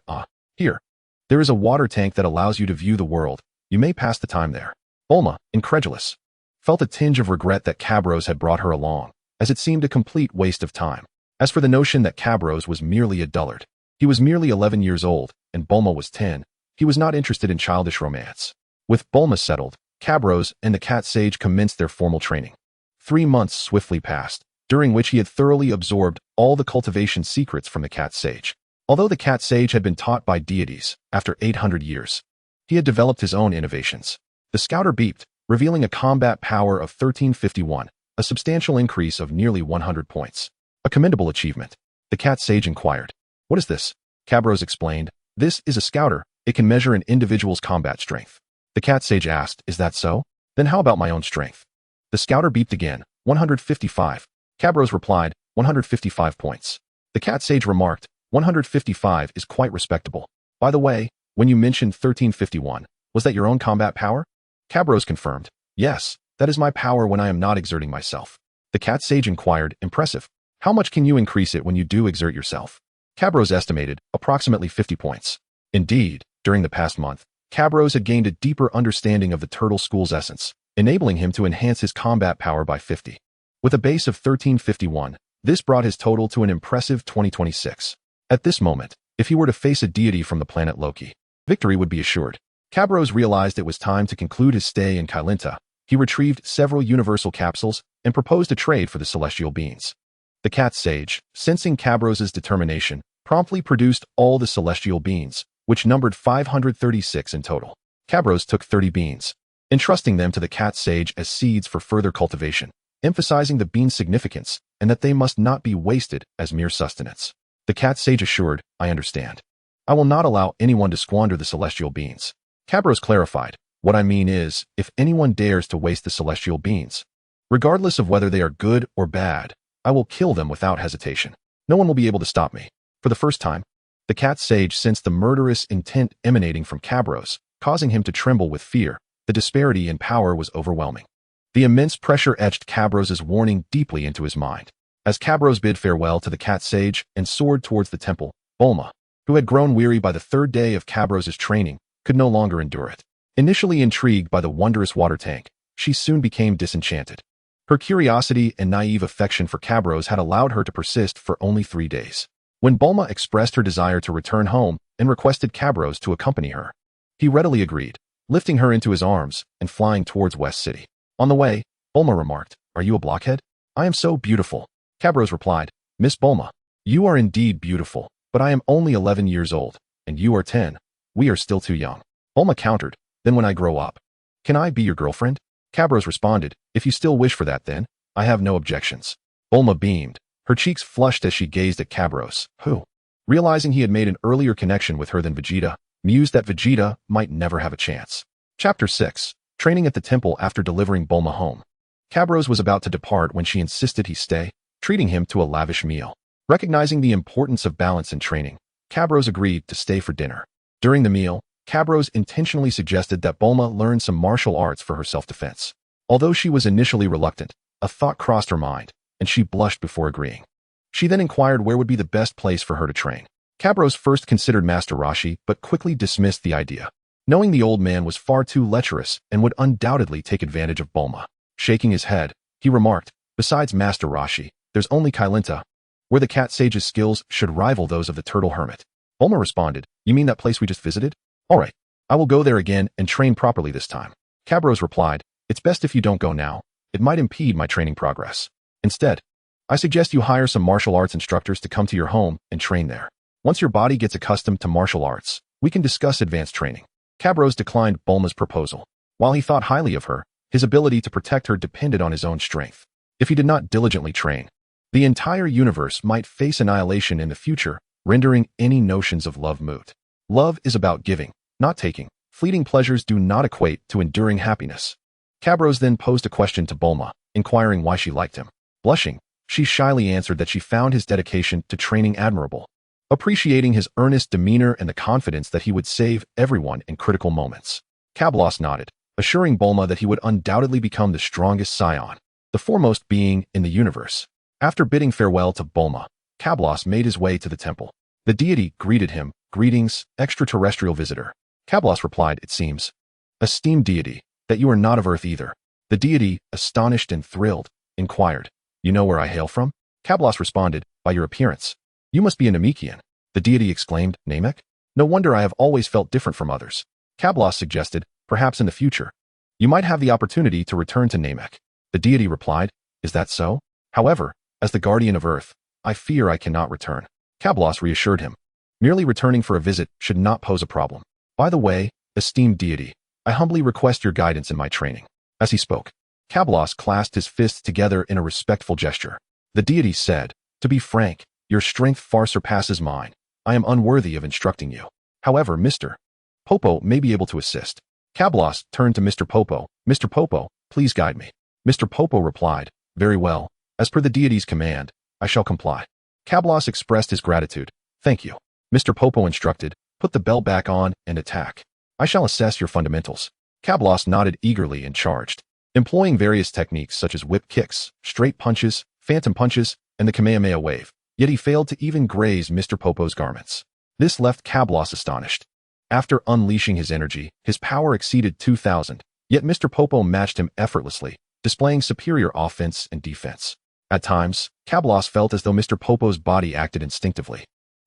Here. There is a water tank that allows you to view the world. You may pass the time there." Bulma, incredulous, felt a tinge of regret that Cabros had brought her along, as it seemed a complete waste of time. As for the notion that Cabros was merely a dullard, he was merely 11 years old, and Bulma was 10, he was not interested in childish romance. With Bulma settled, Cabros and the cat sage commenced their formal training. 3 months swiftly passed, during which he had thoroughly absorbed all the cultivation secrets from the cat sage. Although the cat sage had been taught by deities, after 800 years, he had developed his own innovations. The scouter beeped, revealing a combat power of 1351, a substantial increase of nearly 100 points. A commendable achievement. The cat sage inquired, "What is this?" Cabros explained, "This is a scouter. It can measure an individual's combat strength." The cat sage asked, "Is that so? Then how about my own strength?" The scouter beeped again, 155. Cabros replied, 155 points. The cat sage remarked, 155 is quite respectable. By the way, when you mentioned 1351, was that your own combat power? Cabros confirmed, "Yes, that is my power when I am not exerting myself." The cat sage inquired, "Impressive. How much can you increase it when you do exert yourself?" Cabros estimated, approximately 50 points. Indeed, during the past month, Cabros had gained a deeper understanding of the Turtle School's essence, enabling him to enhance his combat power by 50. With a base of 1351, this brought his total to an impressive 2026. At this moment, if he were to face a deity from the planet Loki, victory would be assured. Cabros realized it was time to conclude his stay in Kailinta. He retrieved several universal capsules and proposed a trade for the celestial beings. The cat sage, sensing Cabros's determination, promptly produced all the celestial beans, which numbered 536 in total. Cabros took 30 beans, entrusting them to the cat sage as seeds for further cultivation, emphasizing the beans' significance and that they must not be wasted as mere sustenance. The cat sage assured, "I understand. I will not allow anyone to squander the celestial beans." Cabros clarified, "What I mean is, if anyone dares to waste the celestial beans, regardless of whether they are good or bad, I will kill them without hesitation. No one will be able to stop me." For the first time, the cat sage sensed the murderous intent emanating from Cabros, causing him to tremble with fear. The disparity in power was overwhelming. The immense pressure etched Cabros's warning deeply into his mind. As Cabros bid farewell to the cat sage and soared towards the temple, Bulma, who had grown weary by the 3rd day of Cabros's training, could no longer endure it. Initially intrigued by the wondrous water tank, she soon became disenchanted. Her curiosity and naive affection for Cabros had allowed her to persist for only 3 days. When Bulma expressed her desire to return home and requested Cabros to accompany her, he readily agreed, lifting her into his arms and flying towards West City. On the way, Bulma remarked, "Are you a blockhead?" "I am so beautiful." Cabros replied, "Miss Bulma, you are indeed beautiful, but I am only 11 years old, and you are 10. We are still too young." Bulma countered, "Then when I grow up." Can I be your girlfriend? Cabros responded, if you still wish for that then, I have no objections. Bulma beamed. Her cheeks flushed as she gazed at Cabros, who, realizing he had made an earlier connection with her than Vegeta, mused that Vegeta might never have a chance. Chapter 6. Training at the temple after delivering Bulma home. Cabros was about to depart when she insisted he stay, treating him to a lavish meal. Recognizing the importance of balance in training, Cabros agreed to stay for dinner. During the meal, Cabros intentionally suggested that Bulma learn some martial arts for her self-defense. Although she was initially reluctant, a thought crossed her mind, and she blushed before agreeing. She then inquired where would be the best place for her to train. Cabros first considered Master Roshi, but quickly dismissed the idea, knowing the old man was far too lecherous and would undoubtedly take advantage of Bulma. Shaking his head, he remarked, besides Master Roshi, there's only Kailinta, where the cat sage's skills should rival those of the turtle hermit. Bulma responded, you mean that place we just visited? All right, I will go there again and train properly this time. Cabros replied, it's best if you don't go now. It might impede my training progress. Instead, I suggest you hire some martial arts instructors to come to your home and train there. Once your body gets accustomed to martial arts, we can discuss advanced training. Cabros declined Bulma's proposal. While he thought highly of her, his ability to protect her depended on his own strength. If he did not diligently train, the entire universe might face annihilation in the future, rendering any notions of love moot. Love is about giving, not taking. Fleeting pleasures do not equate to enduring happiness. Cabros then posed a question to Bulma, inquiring why she liked him. Blushing, she shyly answered that she found his dedication to training admirable, appreciating his earnest demeanor and the confidence that he would save everyone in critical moments. Cablos nodded, assuring Bulma that he would undoubtedly become the strongest Saiyan, the foremost being in the universe. After bidding farewell to Bulma, Cablos made his way to the temple. The deity greeted him, greetings, extraterrestrial visitor. Cablos replied, it seems, esteemed deity, that you are not of Earth either. The deity, astonished and thrilled, inquired, you know where I hail from? Cablos responded, by your appearance. You must be a Namekian. The deity exclaimed, Namek? No wonder I have always felt different from others. Cablos suggested, perhaps in the future, you might have the opportunity to return to Namek. The deity replied, is that so? However, as the guardian of Earth, I fear I cannot return. Cablos reassured him. Merely returning for a visit should not pose a problem. By the way, esteemed deity, I humbly request your guidance in my training. As he spoke, Cablos clasped his fists together in a respectful gesture. The deity said, to be frank, your strength far surpasses mine. I am unworthy of instructing you. However, Mr. Popo may be able to assist. Cablos turned to Mr. Popo. Mr. Popo, please guide me. Mr. Popo replied, very well. As per the deity's command, I shall comply. Cablos expressed his gratitude. Thank you. Mr. Popo instructed, put the belt back on and attack. I shall assess your fundamentals. Cablos nodded eagerly and charged, employing various techniques such as whip kicks, straight punches, phantom punches, and the Kamehameha wave. Yet he failed to even graze Mr. Popo's garments. This left Cablos astonished. After unleashing his energy, his power exceeded 2,000, yet Mr. Popo matched him effortlessly, displaying superior offense and defense. At times, Cablos felt as though Mr. Popo's body acted instinctively.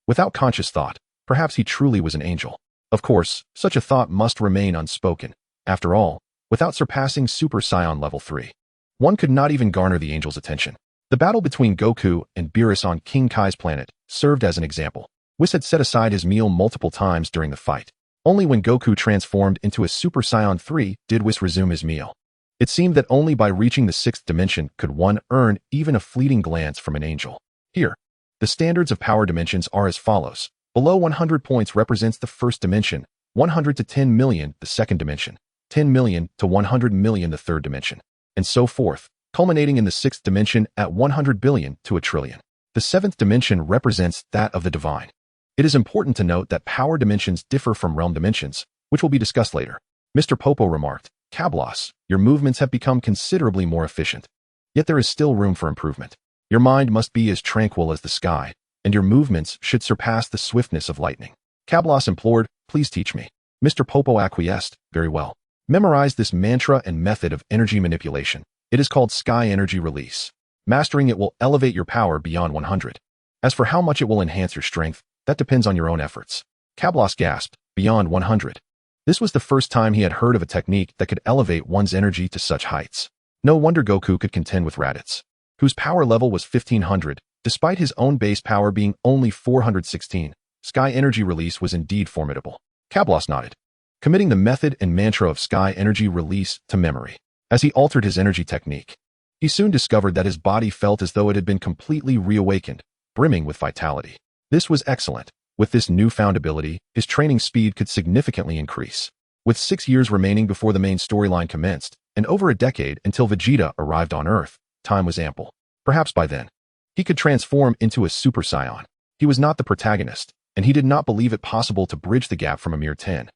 Without conscious thought, perhaps he truly was an angel. Of course, such a thought must remain unspoken. After all, without surpassing Super Saiyan Level 3, one could not even garner the angel's attention. The battle between Goku and Beerus on King Kai's planet served as an example. Whis had set aside his meal multiple times during the fight. Only when Goku transformed into a Super Saiyan 3 did Whis resume his meal. It seemed that only by reaching the 6th dimension could one earn even a fleeting glance from an angel. Here, the standards of power dimensions are as follows. Below 100 points represents the first dimension, 100 to 10 million the second dimension, 10 million to 100 million the third dimension, and so forth, culminating in the 6th dimension at 100 billion to a trillion. The 7th dimension represents that of the divine. It is important to note that power dimensions differ from realm dimensions, which will be discussed later. Mr. Popo remarked, Cablos, your movements have become considerably more efficient. Yet there is still room for improvement. Your mind must be as tranquil as the sky, and your movements should surpass the swiftness of lightning. Cablos implored, please teach me. Mr. Popo acquiesced, very well. Memorize this mantra and method of energy manipulation. It is called Sky Energy Release. Mastering it will elevate your power beyond 100. As for how much it will enhance your strength, that depends on your own efforts. Cablos gasped, beyond 100. This was the first time he had heard of a technique that could elevate one's energy to such heights. No wonder Goku could contend with Raditz, whose power level was 1500, despite his own base power being only 416. Sky Energy Release was indeed formidable. Cablos nodded. committing the method and mantra of sky energy release to memory. As he altered his energy technique, he soon discovered that his body felt as though it had been completely reawakened, brimming with vitality. This was excellent. With this newfound ability, his training speed could significantly increase. With 6 years remaining before the main storyline commenced, and over a decade until Vegeta arrived on Earth, time was ample. Perhaps by then, he could transform into a Super Saiyan. He was not the protagonist, and he did not believe it possible to bridge the gap from a mere 10,000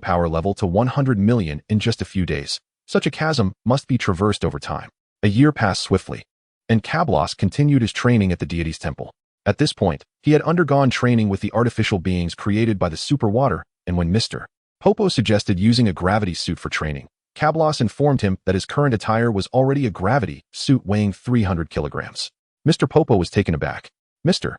power level to 100 million in just a few days. Such a chasm must be traversed over time. A year passed swiftly, and Cablos continued his training at the deity's temple. At this point, he had undergone training with the artificial beings created by the super water, and when Mr. Popo suggested using a gravity suit for training, Cablos informed him that his current attire was already a gravity suit weighing 300 kilograms. Mr. Popo was taken aback. Mr.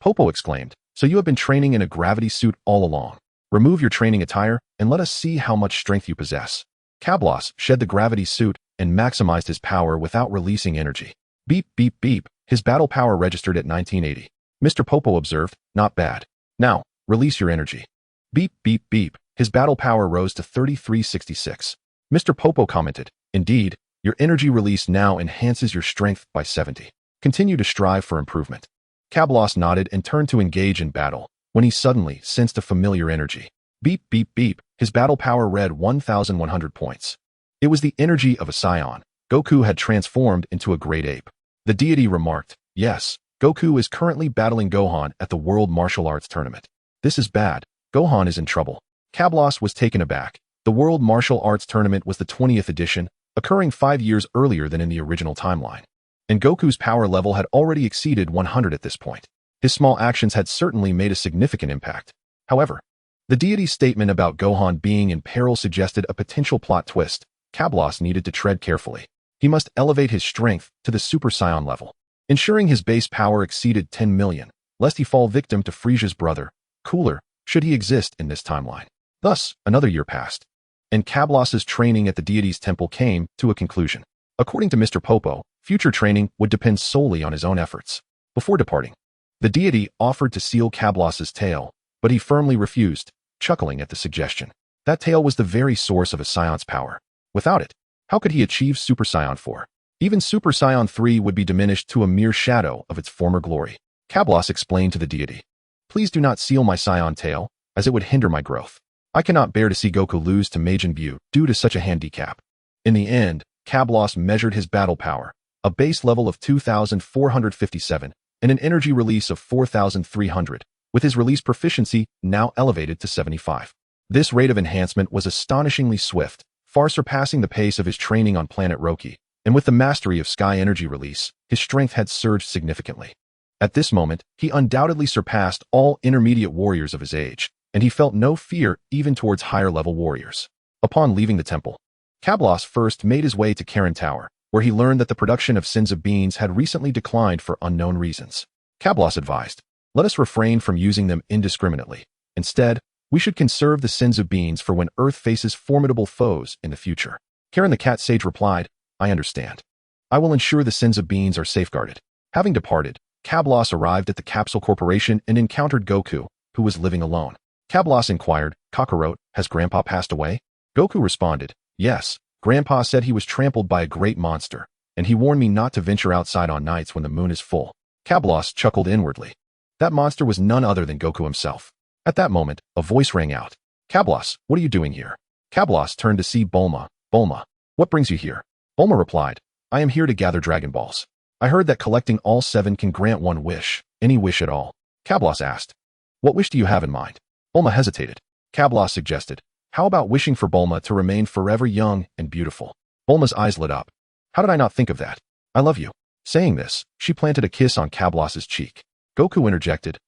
Popo exclaimed, "So you have been training in a gravity suit all along? Remove your training attire and let us see how much strength you possess." Cablos shed the gravity suit and maximized his power without releasing energy. Beep, beep, beep. His battle power registered at 1980. Mr. Popo observed, "Not bad. Now, release your energy." Beep, beep, beep. His battle power rose to 3366. Mr. Popo commented, "Indeed, your energy release now enhances your strength by 70. Continue to strive for improvement." Cablos nodded and turned to engage in battle, when he suddenly sensed a familiar energy. Beep, beep, beep. His battle power read 1,100 points. It was the energy of a Saiyan. Goku had transformed into a great ape. The deity remarked, "Yes, Goku is currently battling Gohan at the World Martial Arts Tournament. This is bad. Gohan is in trouble." Cablos was taken aback. The World Martial Arts Tournament was the 20th edition, occurring 5 years earlier than in the original timeline. And Goku's power level had already exceeded 100 at this point. His small actions had certainly made a significant impact. However, the deity's statement about Gohan being in peril suggested a potential plot twist. Cablos needed to tread carefully. He must elevate his strength to the Super Saiyan level, ensuring his base power exceeded 10 million, lest he fall victim to Frieza's brother, Cooler, should he exist in this timeline. Thus, another year passed, and Cablos's training at the deity's temple came to a conclusion. According to Mr. Popo, future training would depend solely on his own efforts. Before departing, the deity offered to seal Cablos's tail, but he firmly refused, chuckling at the suggestion. That tail was the very source of a Saiyon's power. Without it, how could he achieve Super Saiyan 4? Even Super Saiyan 3 would be diminished to a mere shadow of its former glory. Cablos explained to the deity, "Please do not seal my Saiyan tail, as it would hinder my growth. I cannot bear to see Goku lose to Majin Buu due to such a handicap." In the end, Cablos measured his battle power, a base level of 2,457, and an energy release of 4,300, with his release proficiency now elevated to 75. This rate of enhancement was astonishingly swift, far surpassing the pace of his training on planet Roki, and with the mastery of sky energy release, his strength had surged significantly. At this moment, he undoubtedly surpassed all intermediate warriors of his age, and he felt no fear even towards higher-level warriors. Upon leaving the temple, Cablos first made his way to Karen Tower, where he learned that the production of Sins of Beans had recently declined for unknown reasons. Cablos advised, "Let us refrain from using them indiscriminately. Instead, we should conserve the Sins of Beans for when Earth faces formidable foes in the future." Karen the Cat Sage replied, "I understand. I will ensure the Sins of Beans are safeguarded." Having departed, Cablos arrived at the Capsule Corporation and encountered Goku, who was living alone. Cablos inquired, "Kakarot, has Grandpa passed away?" Goku responded, "Yes, Grandpa said he was trampled by a great monster, and he warned me not to venture outside on nights when the moon is full." Cablos chuckled inwardly. That monster was none other than Goku himself. At that moment, a voice rang out. "Cablos, what are you doing here?" Cablos turned to see Bulma. "Bulma, what brings you here?" Bulma replied, "I am here to gather Dragon Balls. I heard that collecting all 7 can grant one wish, any wish at all." Cablos asked, "What wish do you have in mind?" Bulma hesitated. Cablos suggested, "How about wishing for Bulma to remain forever young and beautiful?" Bulma's eyes lit up. "How did I not think of that? I love you." Saying this, she planted a kiss on Cablos's cheek. Goku interjected,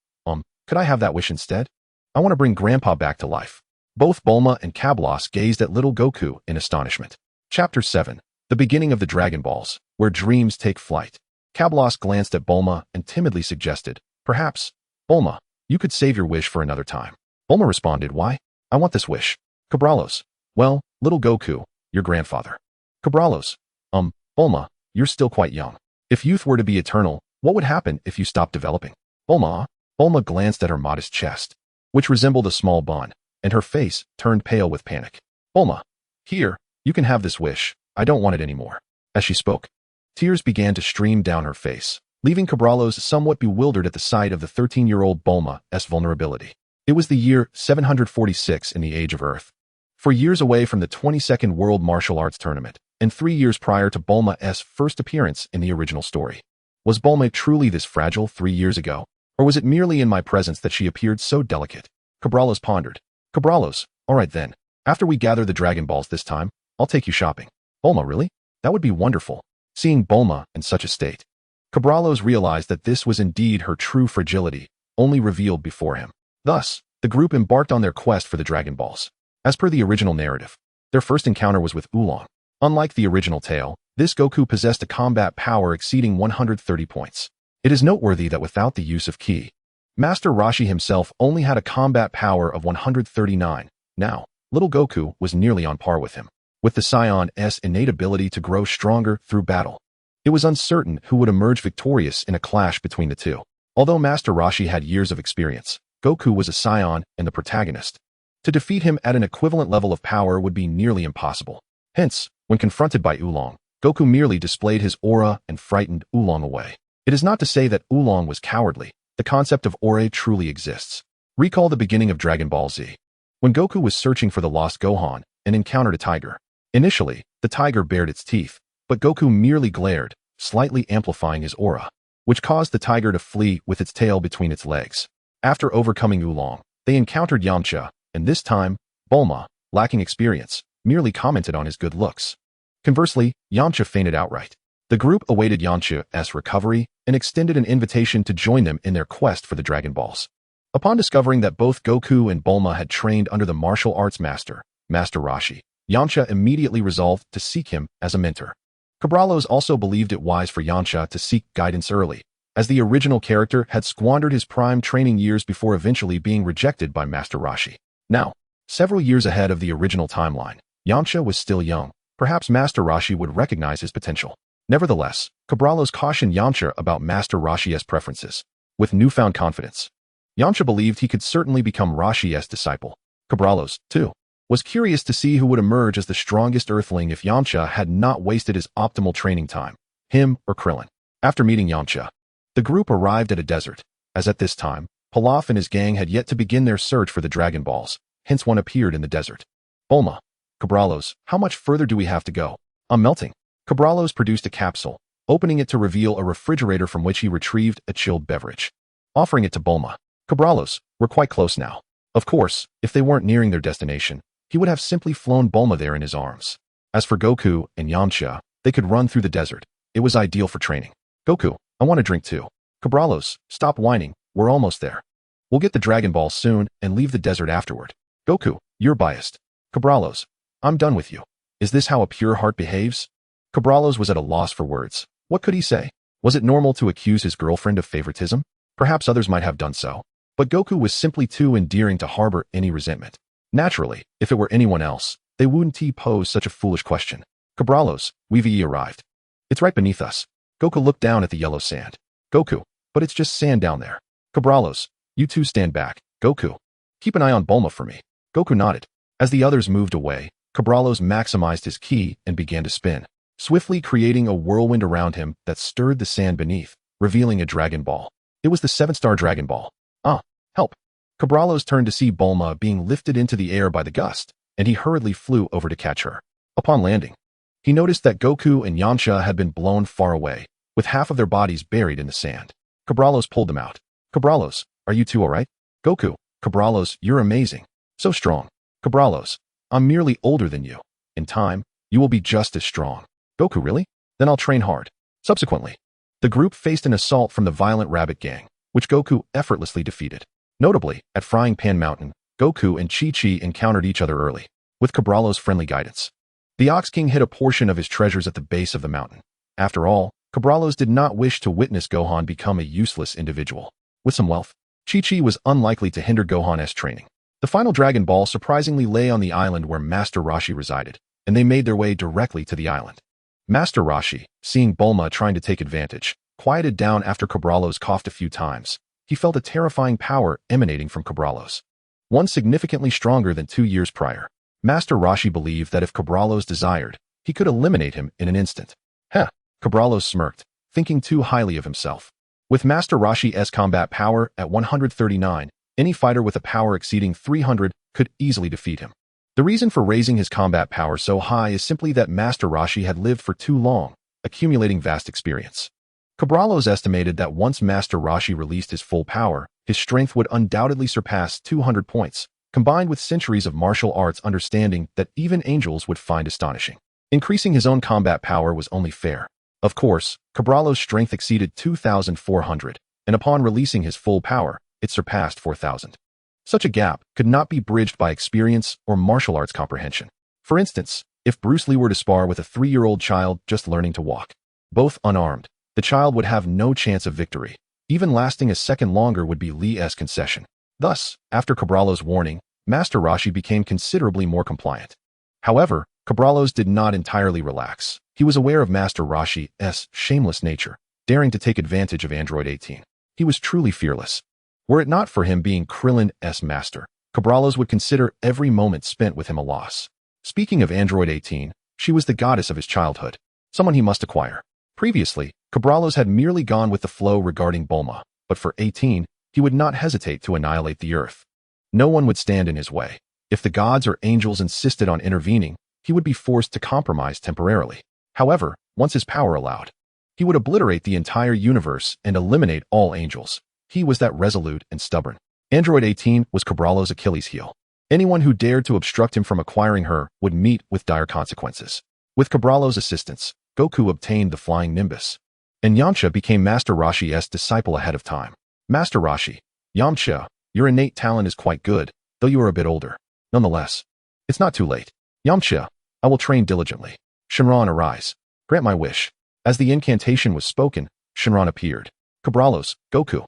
Could I have that wish instead? I want to bring Grandpa back to life." Both Bulma and Cablos gazed at little Goku in astonishment. Chapter 7. The Beginning of the Dragon Balls, Where Dreams Take Flight. Cablos glanced at Bulma and timidly suggested, "Perhaps, Bulma, you could save your wish for another time." Bulma responded, "Why? I want this wish." Cabralos, "Well, little Goku, your grandfather." Cabralos, Bulma, you're still quite young. If youth were to be eternal, what would happen if you stopped developing?" Bulma glanced at her modest chest, which resembled a small bun, and her face turned pale with panic. Bulma, here, you can have this wish. I don't want it anymore. As she spoke, tears began to stream down her face, leaving Cabrallos somewhat bewildered at the sight of the 13-year-old Bulma's vulnerability. It was the year 746 in the Age of Earth. 4 years away from the 22nd World Martial Arts Tournament, and 3 years prior to Bulma's first appearance in the original story. Was Bulma truly this fragile 3 years ago? Or was it merely in my presence that she appeared so delicate? Cabrallos pondered. Cabrallos, all right then. After we gather the Dragon Balls this time, I'll take you shopping. Bulma, really? That would be wonderful. Seeing Bulma in such a state, Cabrallos realized that this was indeed her true fragility, only revealed before him. Thus, the group embarked on their quest for the Dragon Balls. As per the original narrative, their first encounter was with Oolong. Unlike the original tale, this Goku possessed a combat power exceeding 130 points. It is noteworthy that without the use of ki, Master Roshi himself only had a combat power of 139. Now, little Goku was nearly on par with him, with the Saiyans' innate ability to grow stronger through battle. It was uncertain who would emerge victorious in a clash between the two. Although Master Roshi had years of experience, Goku was a Saiyan and the protagonist. To defeat him at an equivalent level of power would be nearly impossible. Hence, when confronted by Oolong, Goku merely displayed his aura and frightened Oolong away. It is not to say that Oolong was cowardly. The concept of aura truly exists. Recall the beginning of Dragon Ball Z, when Goku was searching for the lost Gohan and encountered a tiger. Initially, the tiger bared its teeth, but Goku merely glared, slightly amplifying his aura, which caused the tiger to flee with its tail between its legs. After overcoming Oolong, they encountered Yamcha, and this time, Bulma, lacking experience, merely commented on his good looks. Conversely, Yamcha fainted outright. The group awaited Yamcha's recovery and extended an invitation to join them in their quest for the Dragon Balls. Upon discovering that both Goku and Bulma had trained under the martial arts master, Master Roshi, Yamcha immediately resolved to seek him as a mentor. Cabrallos also believed it wise for Yamcha to seek guidance early, as the original character had squandered his prime training years before eventually being rejected by Master Roshi. Now, several years ahead of the original timeline, Yamcha was still young. Perhaps Master Roshi would recognize his potential. Nevertheless, Cabrallos cautioned Yamcha about Master Roshi's preferences. With newfound confidence, Yamcha believed he could certainly become Roshi's disciple. Cabrallos, too, was curious to see who would emerge as the strongest Earthling if Yamcha had not wasted his optimal training time, him or Krillin. After meeting Yamcha, the group arrived at a desert, as at this time, Pilaf and his gang had yet to begin their search for the Dragon Balls, hence one appeared in the desert. Bulma, Cabrallos, how much further do we have to go? I'm melting. Cabrallos produced a capsule, opening it to reveal a refrigerator from which he retrieved a chilled beverage. Offering it to Bulma. Cabrallos, we're quite close now. Of course, if they weren't nearing their destination, he would have simply flown Bulma there in his arms. As for Goku and Yamcha, they could run through the desert. It was ideal for training. Goku, I want a drink too. Cabrallos, stop whining. We're almost there. We'll get the Dragon Ball soon and leave the desert afterward. Goku, you're biased. Cabrallos, I'm done with you. Is this how a pure heart behaves? Cabrallos was at a loss for words. What could he say? Was it normal to accuse his girlfriend of favoritism? Perhaps others might have done so. But Goku was simply too endearing to harbor any resentment. Naturally, if it were anyone else, they wouldn't pose such a foolish question. Cabrallos, we've arrived. It's right beneath us. Goku looked down at the yellow sand. Goku, but it's just sand down there. Cabrallos, you two stand back. Goku, keep an eye on Bulma for me. Goku nodded. As the others moved away, Cabrallos maximized his ki and began to spin, swiftly creating a whirlwind around him that stirred the sand beneath, revealing a Dragon Ball. It was the 7-star Dragon Ball. Ah, help. Cabrallos turned to see Bulma being lifted into the air by the gust, and he hurriedly flew over to catch her. Upon landing, he noticed that Goku and Yamcha had been blown far away, with half of their bodies buried in the sand. Cabrallos pulled them out. Cabrallos, are you two alright? Goku, Cabrallos, you're amazing. So strong. Cabrallos, I'm merely older than you. In time, you will be just as strong. Goku, really? Then I'll train hard. Subsequently, the group faced an assault from the violent Rabbit Gang, which Goku effortlessly defeated. Notably, at Frying Pan Mountain, Goku and Chi-Chi encountered each other early, with Cabrallos' friendly guidance. The Ox King hid a portion of his treasures at the base of the mountain. After all, Cabrallos did not wish to witness Gohan become a useless individual. With some wealth, Chi-Chi was unlikely to hinder Gohan's training. The final Dragon Ball surprisingly lay on the island where Master Roshi resided, and they made their way directly to the island. Master Roshi, seeing Bulma trying to take advantage, quieted down after Cabrallos coughed a few times. He felt a terrifying power emanating from Cabrallos. one significantly stronger than 2 years prior. Master Rashi believed that if Cabrallos desired, he could eliminate him in an instant. Heh, Cabrallos smirked, thinking too highly of himself. With Master Rashi's combat power at 139, any fighter with a power exceeding 300 could easily defeat him. The reason for raising his combat power so high is simply that Master Rashi had lived for too long, accumulating vast experience. Cabrallos estimated that once Master Rashi released his full power, his strength would undoubtedly surpass 200 points, combined with centuries of martial arts understanding that even angels would find astonishing. Increasing his own combat power was only fair. Of course, Cabrallos' strength exceeded 2,400, and upon releasing his full power, it surpassed 4,000. Such a gap could not be bridged by experience or martial arts comprehension. For instance, if Bruce Lee were to spar with a 3-year-old child just learning to walk, both unarmed, the child would have no chance of victory. Even lasting a second longer would be Lee's concession. Thus, after Cabrallos' warning, Master Rashi became considerably more compliant. However, Cabrallos did not entirely relax. He was aware of Master Rashi's shameless nature, daring to take advantage of Android 18. He was truly fearless. Were it not for him being Krillin's master, Cabrallos would consider every moment spent with him a loss. Speaking of Android 18, she was the goddess of his childhood, someone he must acquire. Previously, Cabrallos had merely gone with the flow regarding Bulma, but for 18, he would not hesitate to annihilate the earth. No one would stand in his way. If the gods or angels insisted on intervening, he would be forced to compromise temporarily. However, once his power allowed, he would obliterate the entire universe and eliminate all angels. He was that resolute and stubborn. Android 18 was Cabrallos' Achilles heel. Anyone who dared to obstruct him from acquiring her would meet with dire consequences. With Cabrallos' assistance, Goku obtained the flying Nimbus, and Yamcha became Master Rashi's disciple ahead of time. Master Rashi, Yamcha, your innate talent is quite good, though you are a bit older. Nonetheless, it's not too late. Yamcha, I will train diligently. Shenron, arise. Grant my wish. As the incantation was spoken, Shenron appeared. Cabrallos, Goku,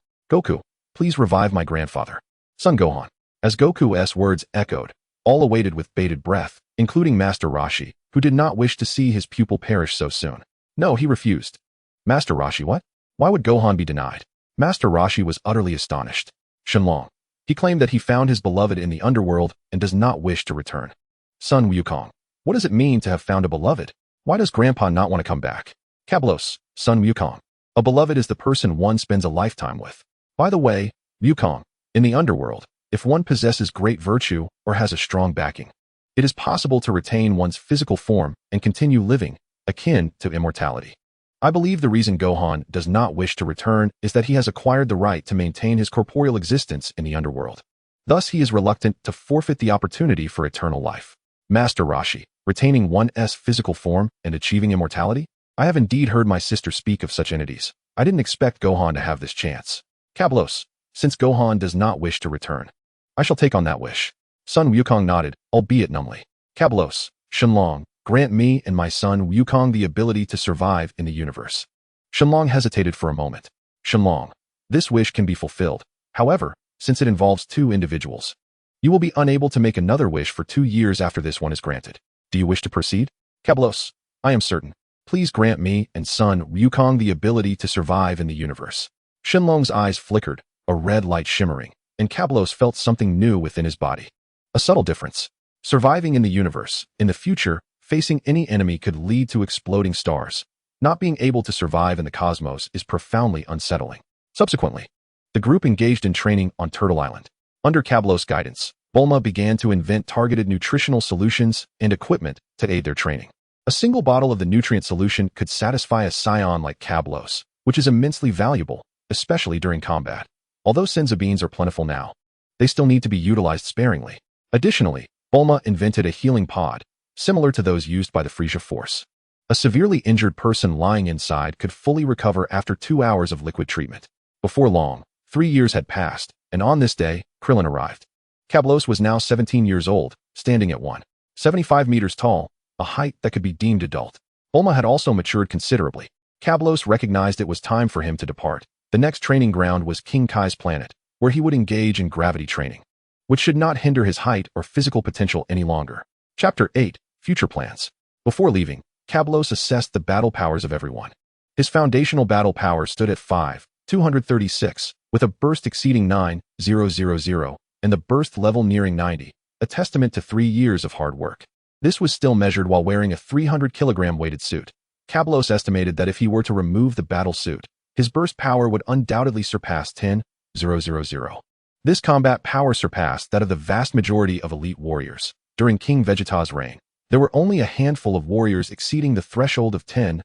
please revive my grandfather. Son Gohan. As Goku's words echoed, all awaited with bated breath, including Master Rashi, who did not wish to see his pupil perish so soon. No, he refused. Master Rashi, what? Why would Gohan be denied? Master Rashi was utterly astonished. Shenlong. He claimed that he found his beloved in the underworld and does not wish to return. Son Wukong. What does it mean to have found a beloved? Why does Grandpa not want to come back? Kablos, Son Wukong. A beloved is the person one spends a lifetime with. By the way, Wukong, in the underworld, if one possesses great virtue or has a strong backing, it is possible to retain one's physical form and continue living, akin to immortality. I believe the reason Gohan does not wish to return is that he has acquired the right to maintain his corporeal existence in the underworld. Thus, he is reluctant to forfeit the opportunity for eternal life. Master Rashi, retaining one's physical form and achieving immortality? I have indeed heard my sister speak of such entities. I didn't expect Gohan to have this chance. Kablos, since Gohan does not wish to return, I shall take on that wish. Son Wukong nodded, albeit numbly. Kablos, Shenlong, grant me and my son Wukong the ability to survive in the universe. Shenlong hesitated for a moment. Shenlong, this wish can be fulfilled. However, since it involves 2 individuals, you will be unable to make another wish for 2 years after this one is granted. Do you wish to proceed? Kablos, I am certain. Please grant me and son Wukong the ability to survive in the universe. Shenlong's eyes flickered, a red light shimmering, and Kablos felt something new within his body. A subtle difference. Surviving in the universe, in the future, facing any enemy could lead to exploding stars. Not being able to survive in the cosmos is profoundly unsettling. Subsequently, the group engaged in training on Turtle Island. Under Kablos' guidance, Bulma began to invent targeted nutritional solutions and equipment to aid their training. A single bottle of the nutrient solution could satisfy a Saiyan like Kablos, which is immensely valuable, especially during combat. Although senza beans are plentiful now, they still need to be utilized sparingly. Additionally, Bulma invented a healing pod, similar to those used by the Frisia Force. A severely injured person lying inside could fully recover after 2 hours of liquid treatment. Before long, 3 years had passed, and on this day, Krillin arrived. Kablos was now 17 years old, standing at 175 meters tall, a height that could be deemed adult. Bulma had also matured considerably. Kablos recognized it was time for him to depart. The next training ground was King Kai's planet, where he would engage in gravity training, which should not hinder his height or physical potential any longer. Chapter 8, Future Plans. Before leaving, Kablos assessed the battle powers of everyone. His foundational battle power stood at 5,236, with a burst exceeding 9,000, and the burst level nearing 90, a testament to 3 years of hard work. This was still measured while wearing a 300-kilogram weighted suit. Kablos estimated that if he were to remove the battle suit, his burst power would undoubtedly surpass 10,000. This combat power surpassed that of the vast majority of elite warriors. During King Vegeta's reign, there were only a handful of warriors exceeding the threshold of 10,000.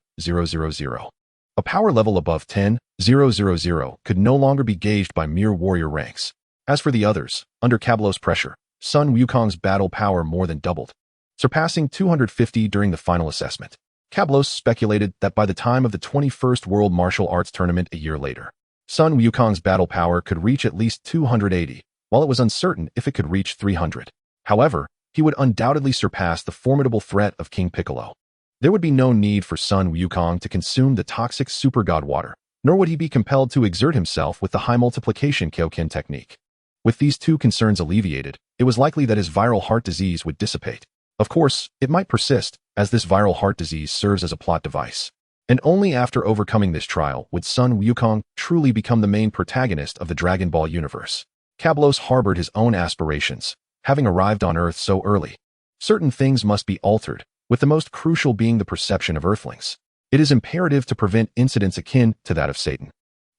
A power level above 10,000 could no longer be gauged by mere warrior ranks. As for the others, under Kablos' pressure, Sun Wukong's battle power more than doubled, surpassing 250 during the final assessment. Kablos speculated that by the time of the 21st World Martial Arts Tournament a year later, Sun Wukong's battle power could reach at least 280, while it was uncertain if it could reach 300. However, he would undoubtedly surpass the formidable threat of King Piccolo. There would be no need for Sun Wukong to consume the toxic super god water, nor would he be compelled to exert himself with the high multiplication Kyokin technique. With these two concerns alleviated, it was likely that his viral heart disease would dissipate. Of course, it might persist, as this viral heart disease serves as a plot device. And only after overcoming this trial would Sun Wukong truly become the main protagonist of the Dragon Ball universe. Kablos harbored his own aspirations, having arrived on Earth so early. Certain things must be altered, with the most crucial being the perception of Earthlings. It is imperative to prevent incidents akin to that of Satan,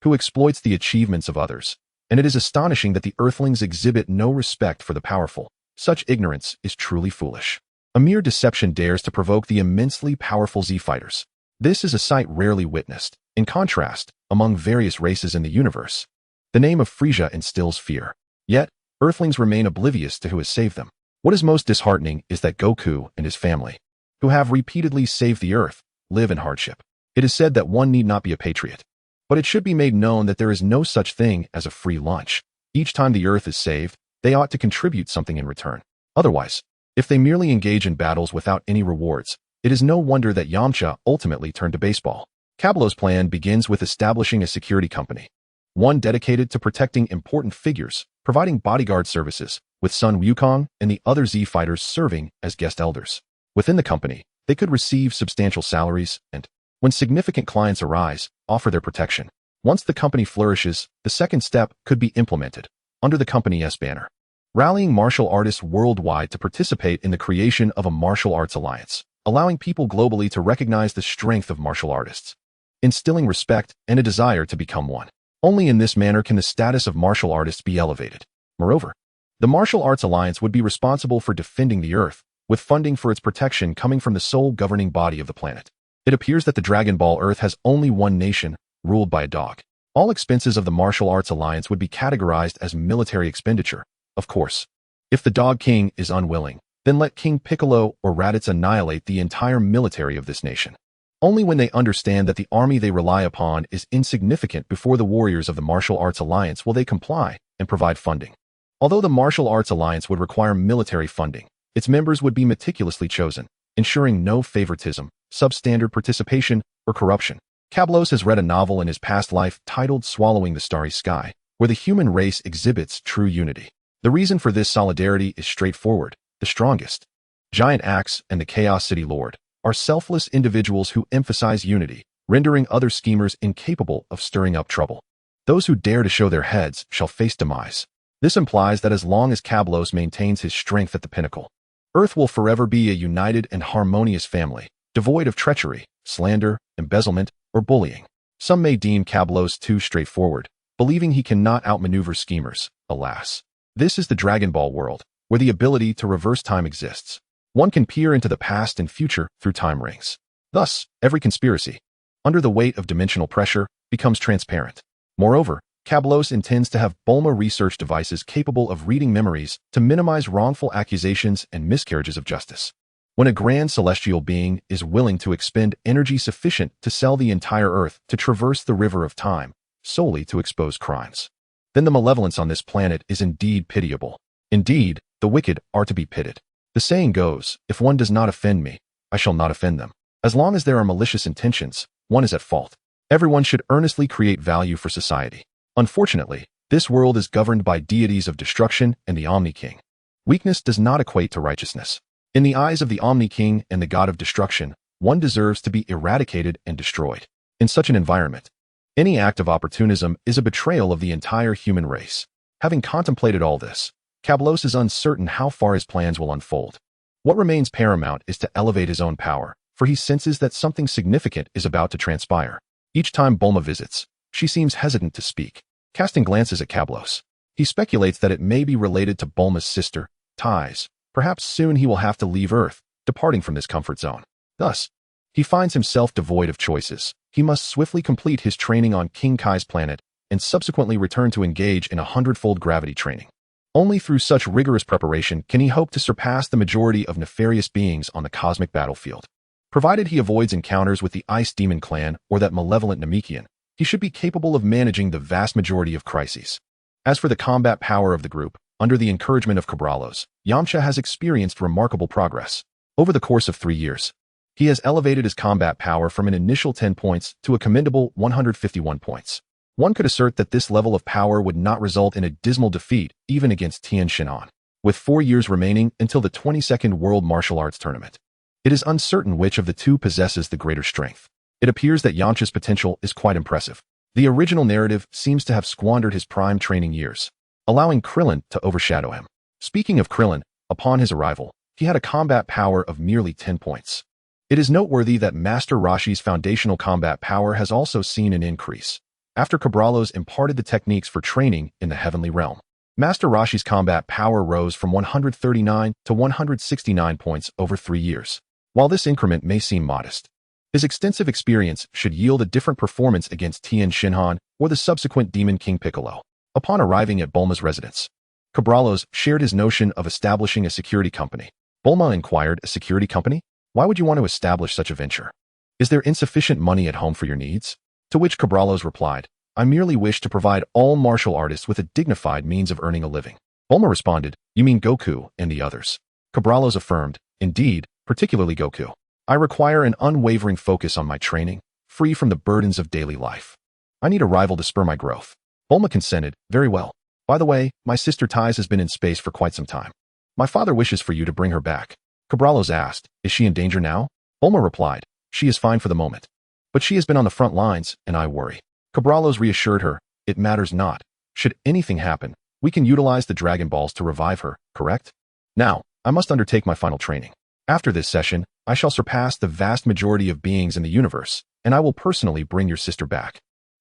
who exploits the achievements of others, and it is astonishing that the Earthlings exhibit no respect for the powerful. Such ignorance is truly foolish. A mere deception dares to provoke the immensely powerful Z-fighters. This is a sight rarely witnessed. In contrast, among various races in the universe, the name of Frisia instills fear. Yet, Earthlings remain oblivious to who has saved them. What is most disheartening is that Goku and his family, who have repeatedly saved the Earth, live in hardship. It is said that one need not be a patriot, but it should be made known that there is no such thing as a free lunch. Each time the Earth is saved, they ought to contribute something in return. Otherwise, if they merely engage in battles without any rewards, it is no wonder that Yamcha ultimately turned to baseball. Kablos' plan begins with establishing a security company, one dedicated to protecting important figures, providing bodyguard services, with Sun Wukong and the other Z-fighters serving as guest elders. Within the company, they could receive substantial salaries and, when significant clients arise, offer their protection. Once the company flourishes, the second step could be implemented, under the company's banner, rallying martial artists worldwide to participate in the creation of a martial arts alliance, allowing people globally to recognize the strength of martial artists, instilling respect and a desire to become one. Only in this manner can the status of martial artists be elevated. Moreover, the Martial Arts Alliance would be responsible for defending the Earth, with funding for its protection coming from the sole governing body of the planet. It appears that the Dragon Ball Earth has only one nation, ruled by a dog. All expenses of the Martial Arts Alliance would be categorized as military expenditure. Of course, if the Dog King is unwilling, then let King Piccolo or Raditz annihilate the entire military of this nation. Only when they understand that the army they rely upon is insignificant before the warriors of the Martial Arts Alliance will they comply and provide funding. Although the Martial Arts Alliance would require military funding, its members would be meticulously chosen, ensuring no favoritism, substandard participation, or corruption. Kablos has read a novel in his past life titled Swallowing the Starry Sky, where the human race exhibits true unity. The reason for this solidarity is straightforward. The strongest, Giant Axe and the Chaos City Lord, are selfless individuals who emphasize unity, rendering other schemers incapable of stirring up trouble. Those who dare to show their heads shall face demise. This implies that as long as Kablos maintains his strength at the pinnacle, Earth will forever be a united and harmonious family, devoid of treachery, slander, embezzlement, or bullying. Some may deem Kablos too straightforward, believing he cannot outmaneuver schemers. Alas, this is the Dragon Ball world, where the ability to reverse time exists. One can peer into the past and future through time rings. Thus, every conspiracy, under the weight of dimensional pressure, becomes transparent. Moreover, Kablos intends to have Bulma research devices capable of reading memories to minimize wrongful accusations and miscarriages of justice. When a grand celestial being is willing to expend energy sufficient to sell the entire Earth to traverse the river of time, solely to expose crimes, then the malevolence on this planet is indeed pitiable. Indeed, the wicked are to be pitied. The saying goes, if one does not offend me, I shall not offend them. As long as there are malicious intentions, one is at fault. Everyone should earnestly create value for society. Unfortunately, this world is governed by deities of destruction and the Omni King. Weakness does not equate to righteousness. In the eyes of the Omni King and the God of destruction, one deserves to be eradicated and destroyed. In such an environment, any act of opportunism is a betrayal of the entire human race. Having contemplated all this, Cablos is uncertain how far his plans will unfold. What remains paramount is to elevate his own power, for he senses that something significant is about to transpire. Each time Bulma visits, she seems hesitant to speak, casting glances at Cablos. He speculates that it may be related to Bulma's sister, ties. Perhaps soon he will have to leave Earth, departing from this comfort zone. Thus, he finds himself devoid of choices. He must swiftly complete his training on King Kai's planet and subsequently return to engage in 100-fold gravity training. Only through such rigorous preparation can he hope to surpass the majority of nefarious beings on the cosmic battlefield. Provided he avoids encounters with the Ice Demon Clan or that malevolent Namekian, he should be capable of managing the vast majority of crises. As for the combat power of the group, under the encouragement of Cabralos, Yamcha has experienced remarkable progress. Over the course of 3 years, he has elevated his combat power from an initial 10 points to a commendable 151 points. One could assert that this level of power would not result in a dismal defeat even against Tien Shinhan. With 4 years remaining until the 22nd World Martial Arts Tournament, it is uncertain which of the two possesses the greater strength. It appears that Yamcha's potential is quite impressive. The original narrative seems to have squandered his prime training years, allowing Krillin to overshadow him. Speaking of Krillin, upon his arrival, he had a combat power of merely 10 points. It is noteworthy that Master Roshi's foundational combat power has also seen an increase. After Cabralos imparted the techniques for training in the heavenly realm, Master Roshi's combat power rose from 139 to 169 points over 3 years. While this increment may seem modest, his extensive experience should yield a different performance against Tien Shinhan or the subsequent Demon King Piccolo. Upon arriving at Bulma's residence, Cabralos shared his notion of establishing a security company. Bulma inquired, "A security company? Why would you want to establish such a venture? Is there insufficient money at home for your needs?" To which Cabralos replied, "I merely wish to provide all martial artists with a dignified means of earning a living." Bulma responded, "You mean Goku and the others?" Cabralos affirmed, "Indeed, particularly Goku. I require an unwavering focus on my training, free from the burdens of daily life. I need a rival to spur my growth." Bulma consented, "Very well. By the way, my sister Tais has been in space for quite some time. My father wishes for you to bring her back." Cabralos asked, "Is she in danger now?" Bulma replied, "She is fine for the moment. But she has been on the front lines, and I worry." Cabralos reassured her, "It matters not. Should anything happen, we can utilize the Dragon Balls to revive her, correct? Now, I must undertake my final training. After this session, I shall surpass the vast majority of beings in the universe, and I will personally bring your sister back."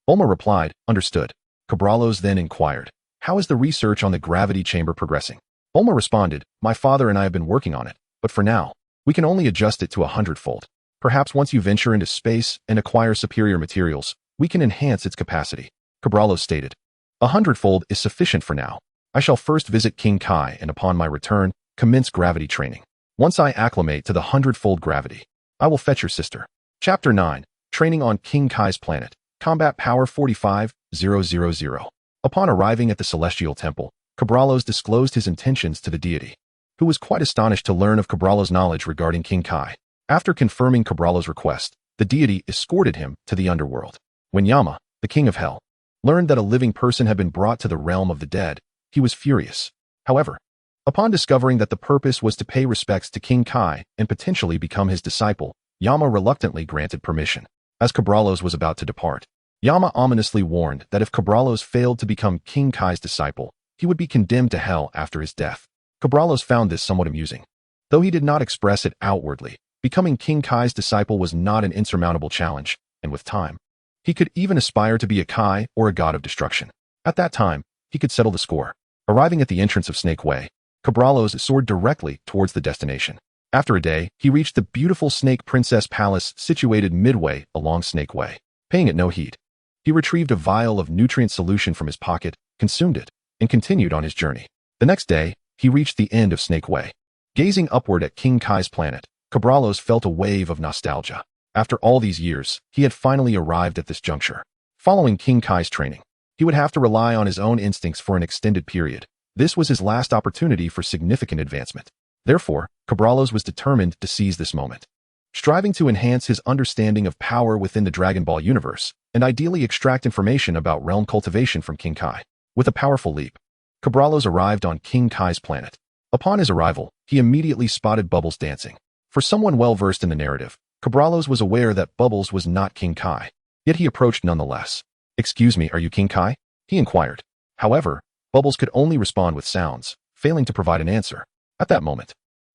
Bulma replied, "Understood." Cabralos then inquired, "How is the research on the gravity chamber progressing?" Bulma responded, "My father and I have been working on it, but for now, we can only adjust it to 100-fold. Perhaps once you venture into space and acquire superior materials, we can enhance its capacity." Cabralos stated, 100-fold is sufficient for now. I shall first visit King Kai and upon my return, commence gravity training. Once I acclimate to the 100-fold gravity, I will fetch your sister. Chapter 9, Training on King Kai's Planet, Combat Power 45,000. Upon arriving at the Celestial Temple, Cabralos disclosed his intentions to the deity, who was quite astonished to learn of Cabralos' knowledge regarding King Kai. After confirming Cabralos' request, the deity escorted him to the underworld. When Yama, the king of hell, learned that a living person had been brought to the realm of the dead, he was furious. However, upon discovering that the purpose was to pay respects to King Kai and potentially become his disciple, Yama reluctantly granted permission. As Cabralos was about to depart, Yama ominously warned that if Cabralos failed to become King Kai's disciple, he would be condemned to hell after his death. Cabralos found this somewhat amusing. Though he did not express it outwardly, becoming King Kai's disciple was not an insurmountable challenge, and with time, he could even aspire to be a Kai or a god of destruction. At that time, he could settle the score. Arriving at the entrance of Snake Way, Cabralos soared directly towards the destination. After a day, he reached the beautiful Snake Princess Palace situated midway along Snake Way. Paying it no heed, he retrieved a vial of nutrient solution from his pocket, consumed it, and continued on his journey. The next day, he reached the end of Snake Way. Gazing upward at King Kai's planet, Cabralos felt a wave of nostalgia. After all these years, he had finally arrived at this juncture. Following King Kai's training, he would have to rely on his own instincts for an extended period. This was his last opportunity for significant advancement. Therefore, Cabralos was determined to seize this moment. Striving to enhance his understanding of power within the Dragon Ball universe, and ideally extract information about realm cultivation from King Kai. With a powerful leap, Cabralos arrived on King Kai's planet. Upon his arrival, he immediately spotted Bubbles dancing. For someone well-versed in the narrative, Cabralos was aware that Bubbles was not King Kai, yet he approached nonetheless. "Excuse me, are you King Kai?" he inquired. However, Bubbles could only respond with sounds, failing to provide an answer. At that moment,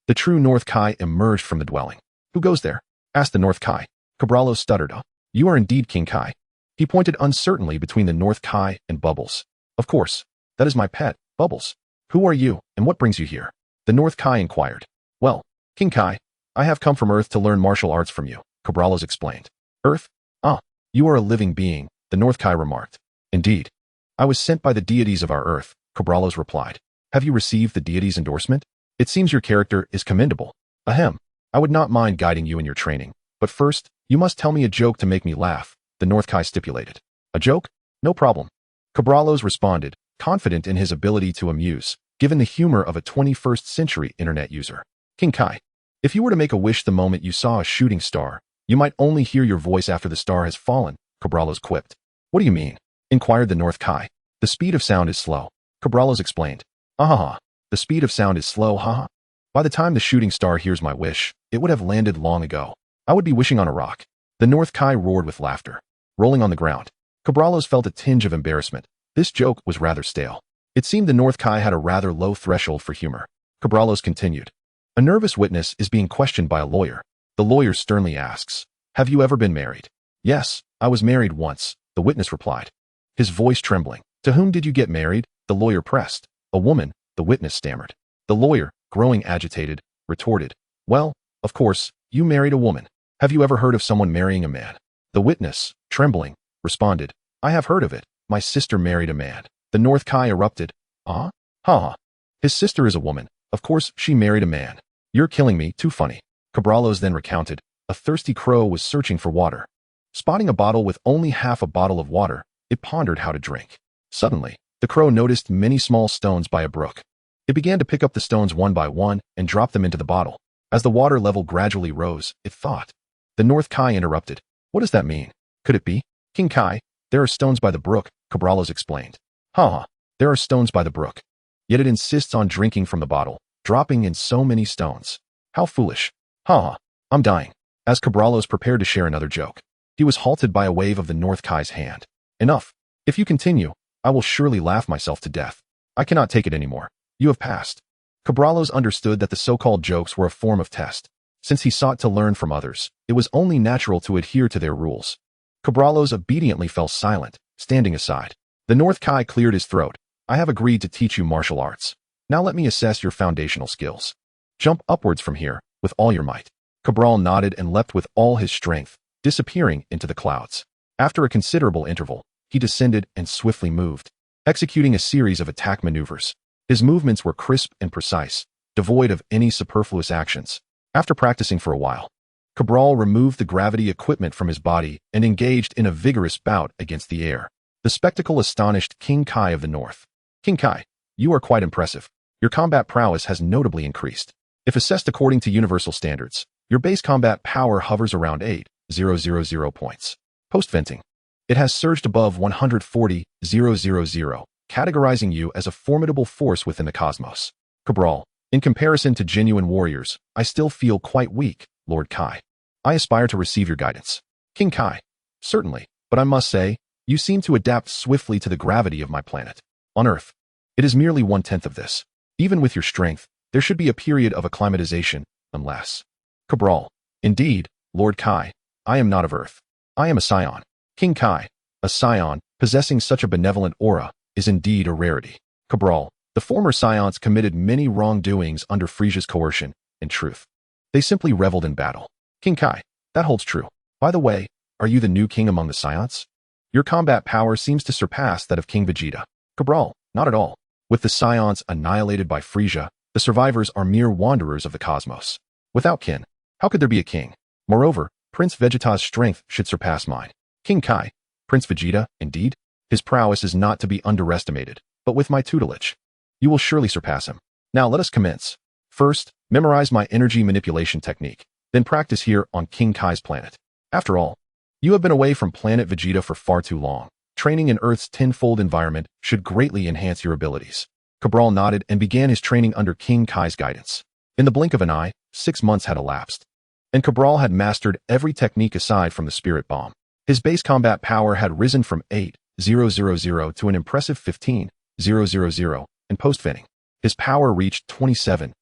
the true North Kai emerged from the dwelling. "Who goes there?" asked the North Kai. Cabralo stuttered. "You are indeed King Kai." He pointed uncertainly between the North Kai and Bubbles. "Of course, that is my pet, Bubbles. Who are you, and what brings you here?" The North Kai inquired. "Well, King Kai, I have come from Earth to learn martial arts from you," Cabrales explained. "Earth? Ah, you are a living being," the North Kai remarked. "Indeed. I was sent by the deities of our Earth," Cabrales replied. "Have you received the deities' endorsement? It seems your character is commendable. Ahem. I would not mind guiding you in your training, but first, you must tell me a joke to make me laugh," the North Kai stipulated. "A joke? No problem." Cabrales responded, confident in his ability to amuse, given the humor of a 21st century internet user. "King Kai, if you were to make a wish the moment you saw a shooting star, you might only hear your voice after the star has fallen," Cabrales quipped. "What do you mean?" inquired the North Kai. "The speed of sound is slow," Cabrales explained. "Ahaha, the speed of sound is slow, haha. By the time the shooting star hears my wish, it would have landed long ago. I would be wishing on a rock." The North Kai roared with laughter. Rolling on the ground, Cabrales felt a tinge of embarrassment. This joke was rather stale. It seemed the North Kai had a rather low threshold for humor. Cabrales continued. "A nervous witness is being questioned by a lawyer. The lawyer sternly asks, 'Have you ever been married?' 'Yes, I was married once,' the witness replied, his voice trembling. 'To whom did you get married?' the lawyer pressed. 'A woman,' the witness stammered. The lawyer, growing agitated, retorted, 'Well, of course, you married a woman. Have you ever heard of someone marrying a man?' The witness, trembling, responded, 'I have heard of it. My sister married a man.' The North Kai erupted. "Ah? Ha. His sister is a woman. Of course she married a man. You're killing me, too funny." Cabrales then recounted. A thirsty crow was searching for water. Spotting a bottle with only half a bottle of water, it pondered how to drink. Suddenly, the crow noticed many small stones by a brook. It began to pick up the stones one by one and drop them into the bottle. As the water level gradually rose, it thought. The North Kai interrupted. "What does that mean? Could it be?" "King Kai, there are stones by the brook," Cabrales explained. "Ha, there are stones by the brook. Yet it insists on drinking from the bottle, dropping in so many stones. How foolish. Ha, I'm dying." As Cabrales prepared to share another joke, he was halted by a wave of the North Kai's hand. "Enough. If you continue, I will surely laugh myself to death. I cannot take it anymore. You have passed." Cabrales understood that the so-called jokes were a form of test. Since he sought to learn from others, it was only natural to adhere to their rules. Cabrales obediently fell silent, standing aside. The North Kai cleared his throat. "I have agreed to teach you martial arts. Now let me assess your foundational skills. Jump upwards from here, with all your might." Cabral nodded and leapt with all his strength, disappearing into the clouds. After a considerable interval, he descended and swiftly moved, executing a series of attack maneuvers. His movements were crisp and precise, devoid of any superfluous actions. After practicing for a while, Cabral removed the gravity equipment from his body and engaged in a vigorous bout against the air. The spectacle astonished King Kai of the North. "King Kai, you are quite impressive. Your combat prowess has notably increased. If assessed according to universal standards, your base combat power hovers around 8,000 points. Post-venting, it has surged above 140,000, categorizing you as a formidable force within the cosmos. Cabral, in comparison to genuine warriors, I still feel quite weak, Lord Kai. I aspire to receive your guidance." "King Kai, certainly, but I must say, you seem to adapt swiftly to the gravity of my planet. On Earth, it is merely 1/10 of this. Even with your strength, there should be a period of acclimatization, unless..." Cabral, "Indeed, Lord Kai, I am not of Earth. I am a Saiyan." "King Kai, a Saiyan, possessing such a benevolent aura, is indeed a rarity." Cabral, "The former Saiyans committed many wrongdoings under Frisia's coercion. In truth, they simply reveled in battle." "King Kai, that holds true. By the way, are you the new king among the Saiyans? Your combat power seems to surpass that of King Vegeta." Cabral, "Not at all. With the Saiyans annihilated by Frisia, the survivors are mere wanderers of the cosmos. Without kin, how could there be a king? Moreover, Prince Vegeta's strength should surpass mine." "King Kai, Prince Vegeta, indeed? His prowess is not to be underestimated, but with my tutelage, you will surely surpass him. Now let us commence. First, memorize my energy manipulation technique, then practice here on King Kai's planet. After all, you have been away from planet Vegeta for far too long. Training in Earth's tenfold environment should greatly enhance your abilities." Cabral nodded and began his training under King Kai's guidance. In the blink of an eye, 6 months had elapsed, and Cabral had mastered every technique aside from the Spirit Bomb. His base combat power had risen from 8,000 to an impressive 15,000, and post-venting, His power reached 27,000,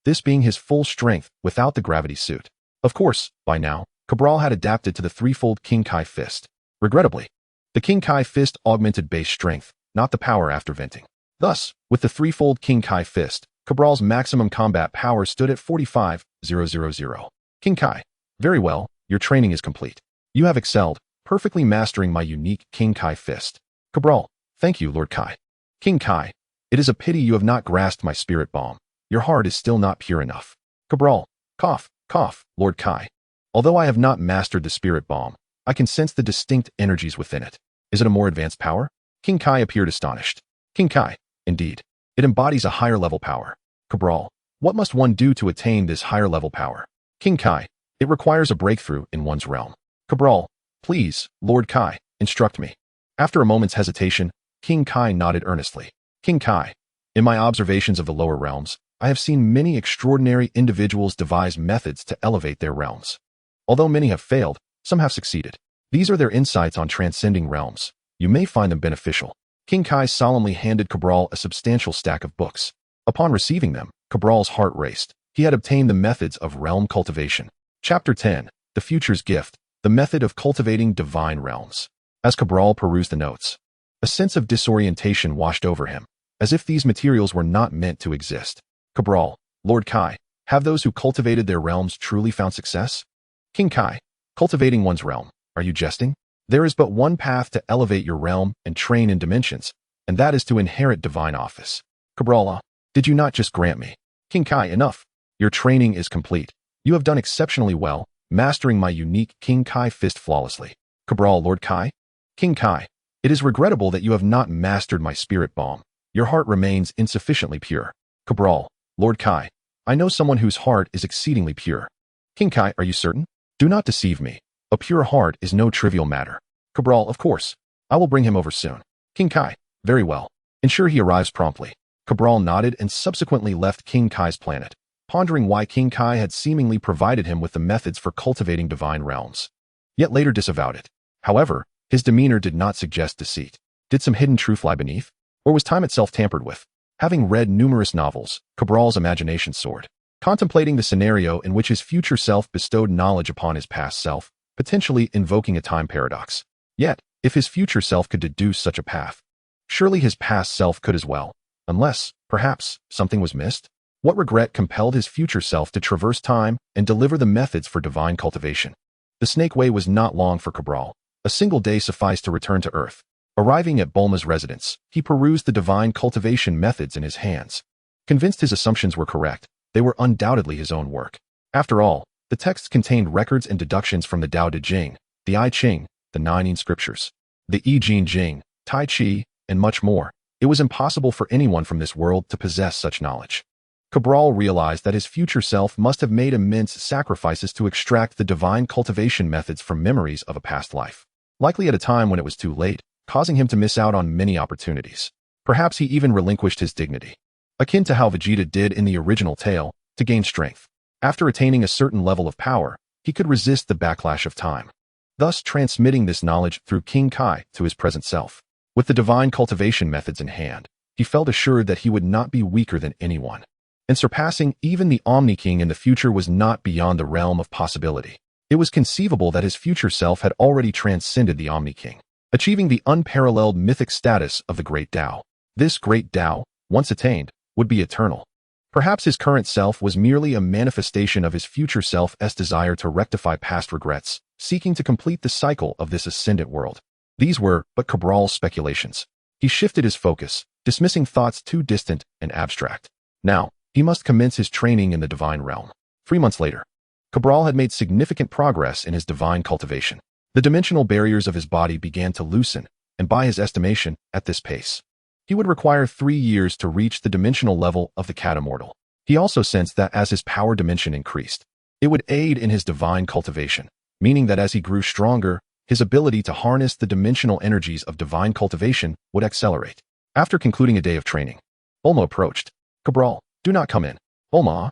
this being his full strength without the gravity suit. Of course, by now, Cabral had adapted to the threefold King Kai fist. Regrettably, the King Kai fist augmented base strength, not the power after venting. Thus, with the threefold King Kai fist, Cabral's maximum combat power stood at 45,000. King Kai. Very well, your training is complete. You have excelled, perfectly mastering my unique King Kai fist. Cabral. Thank you, Lord Kai. King Kai. It is a pity you have not grasped my spirit bomb. Your heart is still not pure enough. Cabral. Cough, cough, Lord Kai. Although I have not mastered the spirit bomb, I can sense the distinct energies within it. Is it a more advanced power? King Kai appeared astonished. King Kai. Indeed. It embodies a higher level power. Cabral. What must one do to attain this higher level power? King Kai. It requires a breakthrough in one's realm. Cabral. Please, Lord Kai, instruct me. After a moment's hesitation, King Kai nodded earnestly. King Kai. In my observations of the lower realms, I have seen many extraordinary individuals devise methods to elevate their realms. Although many have failed, some have succeeded. These are their insights on transcending realms. You may find them beneficial. King Kai solemnly handed Cabral a substantial stack of books. Upon receiving them, Cabral's heart raced. He had obtained the methods of realm cultivation. Chapter 10. The Future's Gift. The Method of Cultivating Divine Realms. As Cabral perused the notes, a sense of disorientation washed over him, as if these materials were not meant to exist. Cabral. Lord Kai. Have those who cultivated their realms truly found success? King Kai. Cultivating one's realm. Are you jesting? There is but one path to elevate your realm and train in dimensions, and that is to inherit divine office. Cabral. Did you not just grant me? King Kai. Enough. Your training is complete. You have done exceptionally well, mastering my unique King Kai fist flawlessly. Cabral. Lord Kai? King Kai. It is regrettable that you have not mastered my spirit bomb. Your heart remains insufficiently pure. Cabral. Lord Kai. I know someone whose heart is exceedingly pure. King Kai. Are you certain? Do not deceive me. A pure heart is no trivial matter. Cabral. Of course. I will bring him over soon. King Kai. Very well. Ensure he arrives promptly. Cabral nodded and subsequently left King Kai's planet, pondering why King Kai had seemingly provided him with the methods for cultivating divine realms, yet later disavowed it. However, his demeanor did not suggest deceit. Did some hidden truth lie beneath? Or was time itself tampered with? Having read numerous novels, Cabral's imagination soared, contemplating the scenario in which his future self bestowed knowledge upon his past self, potentially invoking a time paradox. Yet, if his future self could deduce such a path, surely his past self could as well, unless, perhaps, something was missed? What regret compelled his future self to traverse time and deliver the methods for divine cultivation? The Snake Way was not long for Cabral. A single day sufficed to return to Earth. Arriving at Bulma's residence, he perused the divine cultivation methods in his hands. Convinced his assumptions were correct, they were undoubtedly his own work. After all, the texts contained records and deductions from the Tao Te Ching, the I Ching, the Nine Scriptures, the I Ching Jing, Tai Chi, and much more. It was impossible for anyone from this world to possess such knowledge. Cabral realized that his future self must have made immense sacrifices to extract the divine cultivation methods from memories of a past life, likely at a time when it was too late, causing him to miss out on many opportunities. Perhaps he even relinquished his dignity, akin to how Vegeta did in the original tale, to gain strength. After attaining a certain level of power, he could resist the backlash of time, thus transmitting this knowledge through King Kai to his present self. With the divine cultivation methods in hand, he felt assured that he would not be weaker than anyone, and surpassing even the Omni King in the future was not beyond the realm of possibility. It was conceivable that his future self had already transcended the Omni King, achieving the unparalleled mythic status of the Great Tao. This Great Tao, once attained, would be eternal. Perhaps his current self was merely a manifestation of his future self's desire to rectify past regrets, seeking to complete the cycle of this ascendant world. These were but Cabral's speculations. He shifted his focus, dismissing thoughts too distant and abstract. Now, he must commence his training in the divine realm. 3 months later, Cabral had made significant progress in his divine cultivation. The dimensional barriers of his body began to loosen, and by his estimation, at this pace, he would require 3 years to reach the dimensional level of the Cat Immortal. He also sensed that as his power dimension increased, it would aid in his divine cultivation, meaning that as he grew stronger, his ability to harness the dimensional energies of divine cultivation would accelerate. After concluding a day of training, Bulma approached. Cabral, do not come in. Bulma,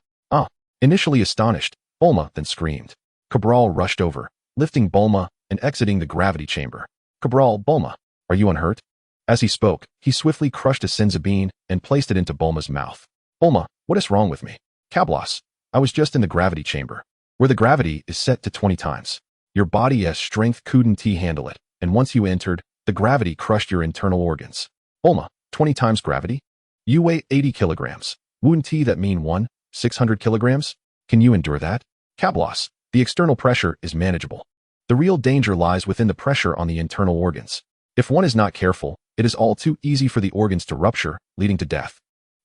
Initially astonished, Bulma then screamed. Cabral rushed over, lifting Bulma and exiting the gravity chamber. Cabral, Bulma, are you unhurt? As he spoke, he swiftly crushed a senza bean and placed it into Bulma's mouth. Bulma, what is wrong with me? Cablas, I was just in the gravity chamber, where the gravity is set to 20 times. Your body has strength couldn't handle it, and once you entered, the gravity crushed your internal organs. Bulma, 20 times gravity? You weigh 80 kilograms. Wouldn't that mean 600 kilograms? Can you endure that? Cablas, the external pressure is manageable. The real danger lies within the pressure on the internal organs. If one is not careful, it is all too easy for the organs to rupture, leading to death.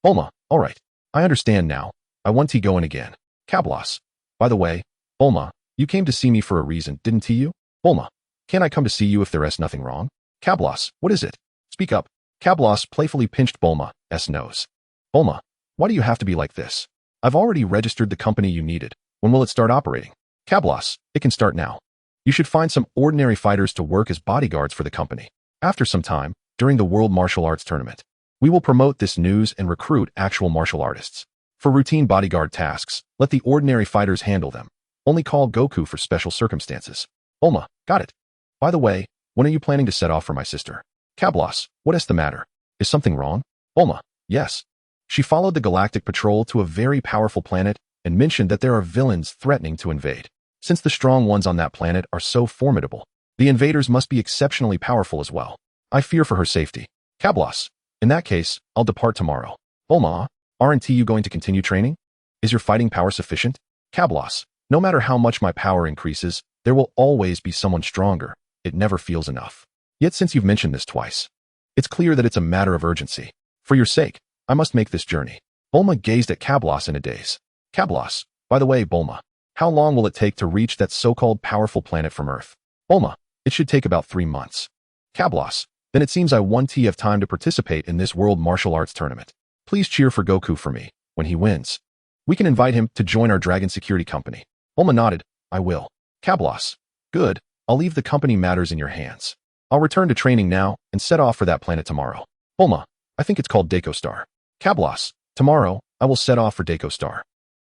Bulma, all right. I understand now. I want to go in again. Cablas. By the way, Bulma, you came to see me for a reason, didn't you? Bulma, can I come to see you if there is nothing wrong? Cablas, what is it? Speak up. Cablas playfully pinched Bulma's nose. Bulma, why do you have to be like this? I've already registered the company you needed. When will it start operating? Cablas, it can start now. You should find some ordinary fighters to work as bodyguards for the company. After some time, during the World Martial Arts Tournament, we will promote this news and recruit actual martial artists. For routine bodyguard tasks, let the ordinary fighters handle them. Only call Goku for special circumstances. Bulma, got it. By the way, when are you planning to set off for my sister? Cablas, what is the matter? Is something wrong? Bulma, yes. She followed the Galactic Patrol to a very powerful planet and mentioned that there are villains threatening to invade. Since the strong ones on that planet are so formidable, the invaders must be exceptionally powerful as well. I fear for her safety. Cablas, in that case, I'll depart tomorrow. Bulma, aren't you going to continue training? Is your fighting power sufficient? Cablas, no matter how much my power increases, there will always be someone stronger. It never feels enough. Yet since you've mentioned this twice, it's clear that it's a matter of urgency. For your sake, I must make this journey. Bulma gazed at Cablas in a daze. Cablas, by the way, Bulma, how long will it take to reach that so-called powerful planet from Earth? Bulma, it should take about 3 months. Cablas, then it seems I won't have time to participate in this World Martial Arts Tournament. Please cheer for Goku for me, when he wins. We can invite him to join our Dragon Security Company. Bulma nodded, I will. Cablas, good, I'll leave the company matters in your hands. I'll return to training now and set off for that planet tomorrow. Bulma, I think it's called Dako Star. Cablas, tomorrow, I will set off for Dako Star.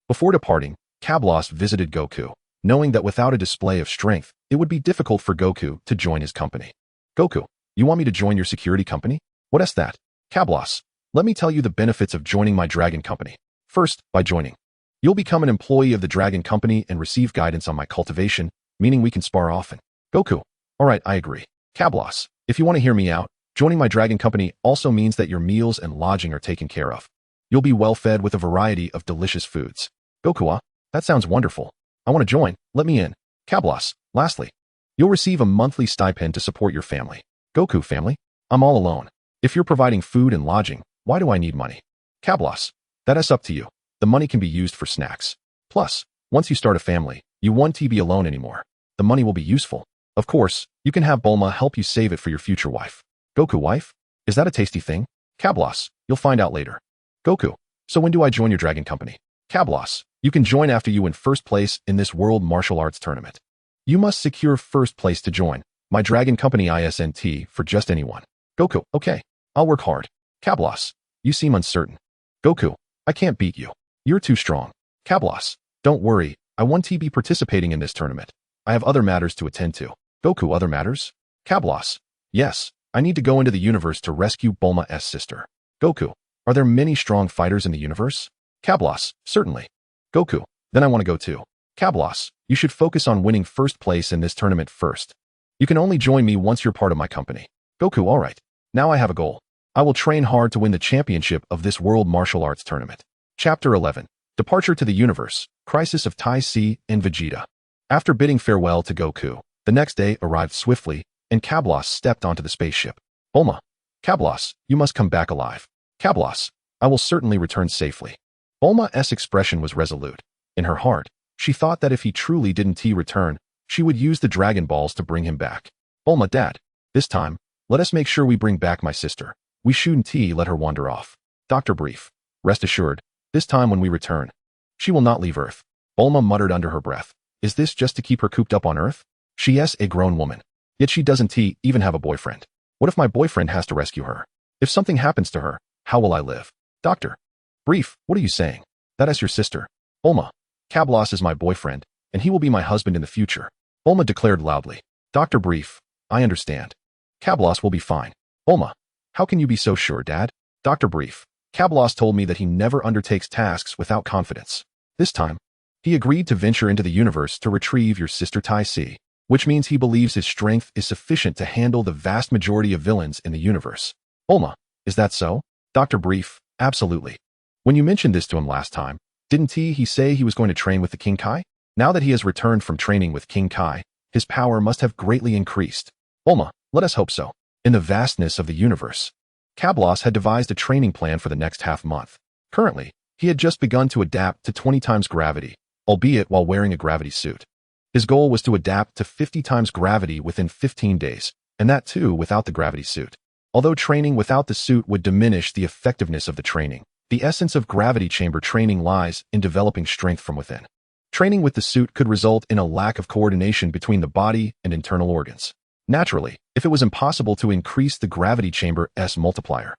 Before departing, Cablas visited Goku, knowing that without a display of strength, it would be difficult for Goku to join his company. Goku, you want me to join your security company? What is that? Cablas, let me tell you the benefits of joining my Dragon Company. First, by joining, you'll become an employee of the Dragon Company and receive guidance on my cultivation, meaning we can spar often. Goku, alright, I agree. Cablas, if you want to hear me out, joining my Dragon Company also means that your meals and lodging are taken care of. You'll be well fed with a variety of delicious foods. Goku, that sounds wonderful. I want to join, let me in. Cablas, lastly, you'll receive a monthly stipend to support your family. Goku family, I'm all alone. If you're providing food and lodging, why do I need money? Cablas, that is up to you. The money can be used for snacks. Plus, once you start a family, you won't be alone anymore. The money will be useful. Of course, you can have Bulma help you save it for your future wife. Goku wife? Is that a tasty thing? Cablas, you'll find out later. Goku, so when do I join your Dragon Company? Cablas, you can join after you win first place in this World Martial Arts Tournament. You must secure first place to join my Dragon Company ISNT for just anyone. Goku, okay, I'll work hard. Cablas, you seem uncertain. Goku, I can't beat you. You're too strong. Cablas, don't worry, I want to be participating in this tournament. I have other matters to attend to. Goku, other matters? Cablas, yes, I need to go into the universe to rescue Bulma's sister. Goku, are there many strong fighters in the universe? Cablas, certainly. Goku, then I want to go too. Cablas, you should focus on winning first place in this tournament first. You can only join me once you're part of my company. Goku, alright. Now I have a goal. I will train hard to win the championship of this World Martial Arts Tournament. Chapter 11. Departure to the Universe, Crisis of Tai Si and Vegeta. After bidding farewell to Goku, the next day arrived swiftly, and Cablas stepped onto the spaceship. Bulma, Cablas, you must come back alive. Cablas, I will certainly return safely. Bulma's expression was resolute. In her heart, she thought that if he truly didn't return, she would use the Dragon Balls to bring him back. Bulma, Dad, this time, let us make sure we bring back my sister. We shouldn't let her wander off. Dr. Brief, rest assured, this time when we return, she will not leave Earth. Bulma muttered under her breath. Is this just to keep her cooped up on Earth? She is a grown woman. Yet she doesn't even have a boyfriend. What if my boyfriend has to rescue her? If something happens to her, how will I live? Doctor Brief, what are you saying? That is your sister. Bulma, Cablas is my boyfriend, and he will be my husband in the future. Bulma declared loudly. Dr. Brief, I understand. Cablas will be fine. Bulma, How can you be so sure, Dad? Dr. Brief. Cablos told me that he never undertakes tasks without confidence. This time, he agreed to venture into the universe to retrieve your sister Tai Si, which means he believes his strength is sufficient to handle the vast majority of villains in the universe. Bulma, is that so? Dr. Brief, absolutely. When you mentioned this to him last time, didn't he say he was going to train with the King Kai? Now that he has returned from training with King Kai, his power must have greatly increased. Bulma, let us hope so. In the vastness of the universe, Cablos had devised a training plan for the next half-month. Currently, he had just begun to adapt to 20 times gravity, albeit while wearing a gravity suit. His goal was to adapt to 50 times gravity within 15 days, and that too without the gravity suit. Although training without the suit would diminish the effectiveness of the training, the essence of gravity chamber training lies in developing strength from within. Training with the suit could result in a lack of coordination between the body and internal organs. Naturally, if it was impossible to increase the gravity chamber's multiplier,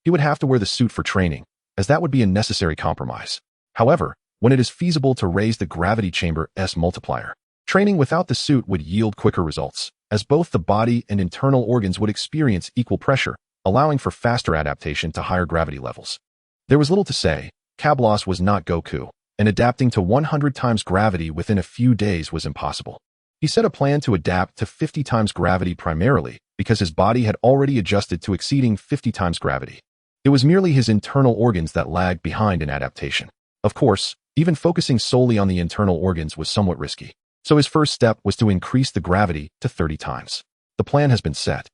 he would have to wear the suit for training, as that would be a necessary compromise. However, when it is feasible to raise the gravity chamber's multiplier, training without the suit would yield quicker results, as both the body and internal organs would experience equal pressure, allowing for faster adaptation to higher gravity levels. There was little to say. Cablos was not Goku, and adapting to 100 times gravity within a few days was impossible. He set a plan to adapt to 50 times gravity primarily because his body had already adjusted to exceeding 50 times gravity. It was merely his internal organs that lagged behind in adaptation. Of course, even focusing solely on the internal organs was somewhat risky, so his first step was to increase the gravity to 30 times. The plan has been set.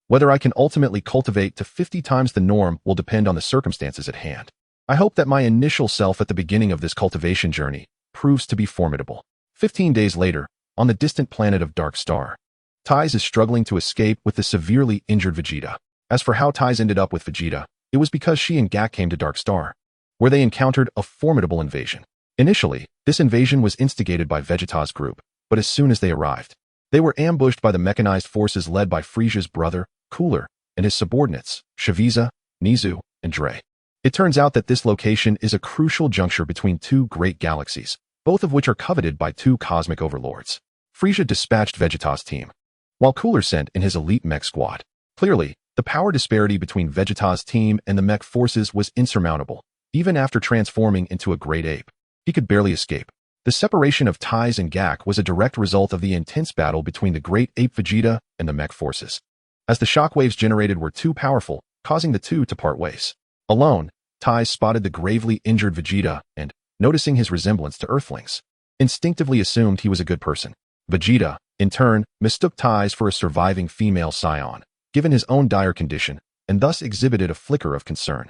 Whether I can ultimately cultivate to 50 times the norm will depend on the circumstances at hand. I hope that my initial self at the beginning of this cultivation journey proves to be formidable. 15 days later, on the distant planet of Dark Star, Ties is struggling to escape with the severely injured Vegeta. As for how Ties ended up with Vegeta, it was because she and Gak came to Dark Star, where they encountered a formidable invasion. Initially, this invasion was instigated by Vegeta's group, but as soon as they arrived, they were ambushed by the mechanized forces led by Frisia's brother, Cooler, and his subordinates, Shaviza, Nizu, and Dre. It turns out that this location is a crucial juncture between two great galaxies, both of which are coveted by two cosmic overlords. Frisia dispatched Vegeta's team, while Cooler sent in his elite mech squad. Clearly, the power disparity between Vegeta's team and the mech forces was insurmountable. Even after transforming into a great ape, he could barely escape. The separation of Ties and Gak was a direct result of the intense battle between the great ape Vegeta and the mech forces, as the shockwaves generated were too powerful, causing the two to part ways. Alone, Ties spotted the gravely injured Vegeta and, noticing his resemblance to Earthlings, instinctively assumed he was a good person. Vegeta, in turn, mistook Ties for a surviving female Saiyan, given his own dire condition, and thus exhibited a flicker of concern.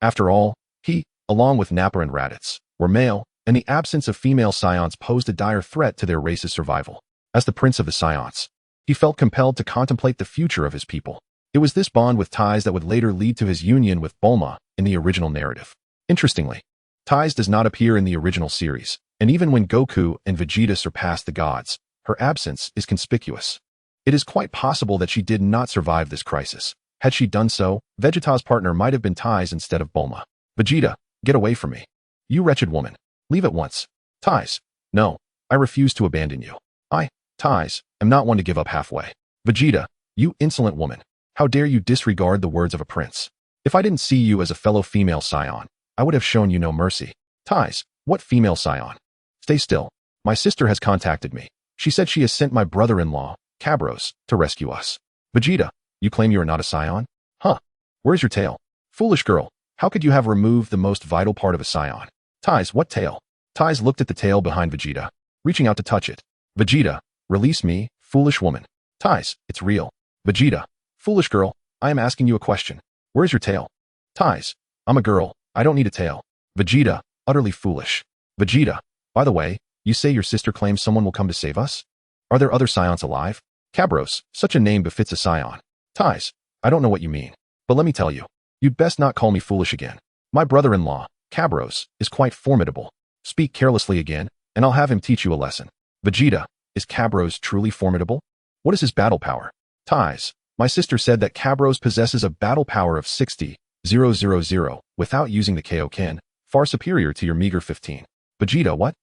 After all, he, along with Nappa and Raditz, were male, and the absence of female Saions posed a dire threat to their race's survival. As the prince of the Saions, he felt compelled to contemplate the future of his people. It was this bond with Ties that would later lead to his union with Bulma in the original narrative. Interestingly, Ties does not appear in the original series, and even when Goku and Vegeta surpass the gods, her absence is conspicuous. It is quite possible that she did not survive this crisis. Had she done so, Vegeta's partner might have been Ties instead of Bulma. Vegeta, get away from me. You wretched woman. Leave at once. Ties. No, I refuse to abandon you. I, Ties, am not one to give up halfway. Vegeta, you insolent woman. How dare you disregard the words of a prince? If I didn't see you as a fellow female Saiyan, I would have shown you no mercy. Ties, what female Saiyan? Stay still. My sister has contacted me. She said she has sent my brother-in-law, Cabros, to rescue us. Vegeta, you claim you are not a Saiyan? Huh. Where's your tail? Foolish girl, how could you have removed the most vital part of a Saiyan? Ties, what tail? Ties looked at the tail behind Vegeta, reaching out to touch it. Vegeta, release me, foolish woman. Ties, it's real. Vegeta, foolish girl, I am asking you a question. Where's your tail? Ties, I'm a girl, I don't need a tail. Vegeta, utterly foolish. Vegeta, by the way, you say your sister claims someone will come to save us? Are there other Saions alive? Cabros, such a name befits a Saiyan. Ties, I don't know what you mean, but let me tell you, you'd best not call me foolish again. My brother-in-law, Cabros, is quite formidable. Speak carelessly again, and I'll have him teach you a lesson. Vegeta, is Cabros truly formidable? What is his battle power? Ties, my sister said that Cabros possesses a battle power of 60,000 without using the Kaioken, far superior to your meager 15. Vegeta, what?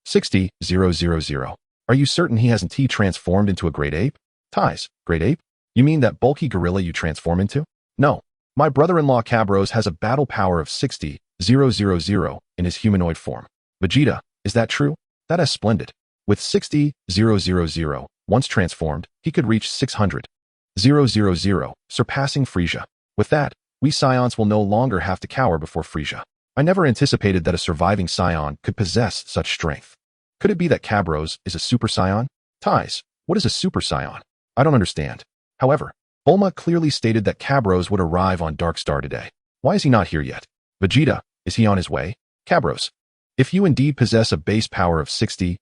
60,000. Are you certain he hasn't transformed into a great ape? Ties, great ape? You mean that bulky gorilla you transform into? No, My brother-in-law Cabros has a battle power of 60,000 in his humanoid form. Vegeta, is that true? That is splendid. With 60,000, once transformed, he could reach 600,000, surpassing Frieza. With that, we Saiyans will no longer have to cower before Frieza. I never anticipated that a surviving Saiyan could possess such strength. Could it be that Cabros is a Super Saiyan? Ties, what is a Super Saiyan? I don't understand. However, Bulma clearly stated that Cabros would arrive on Dark Star today. Why is he not here yet? Vegeta, is he on his way? Cabros, if you indeed possess a base power of 60,000,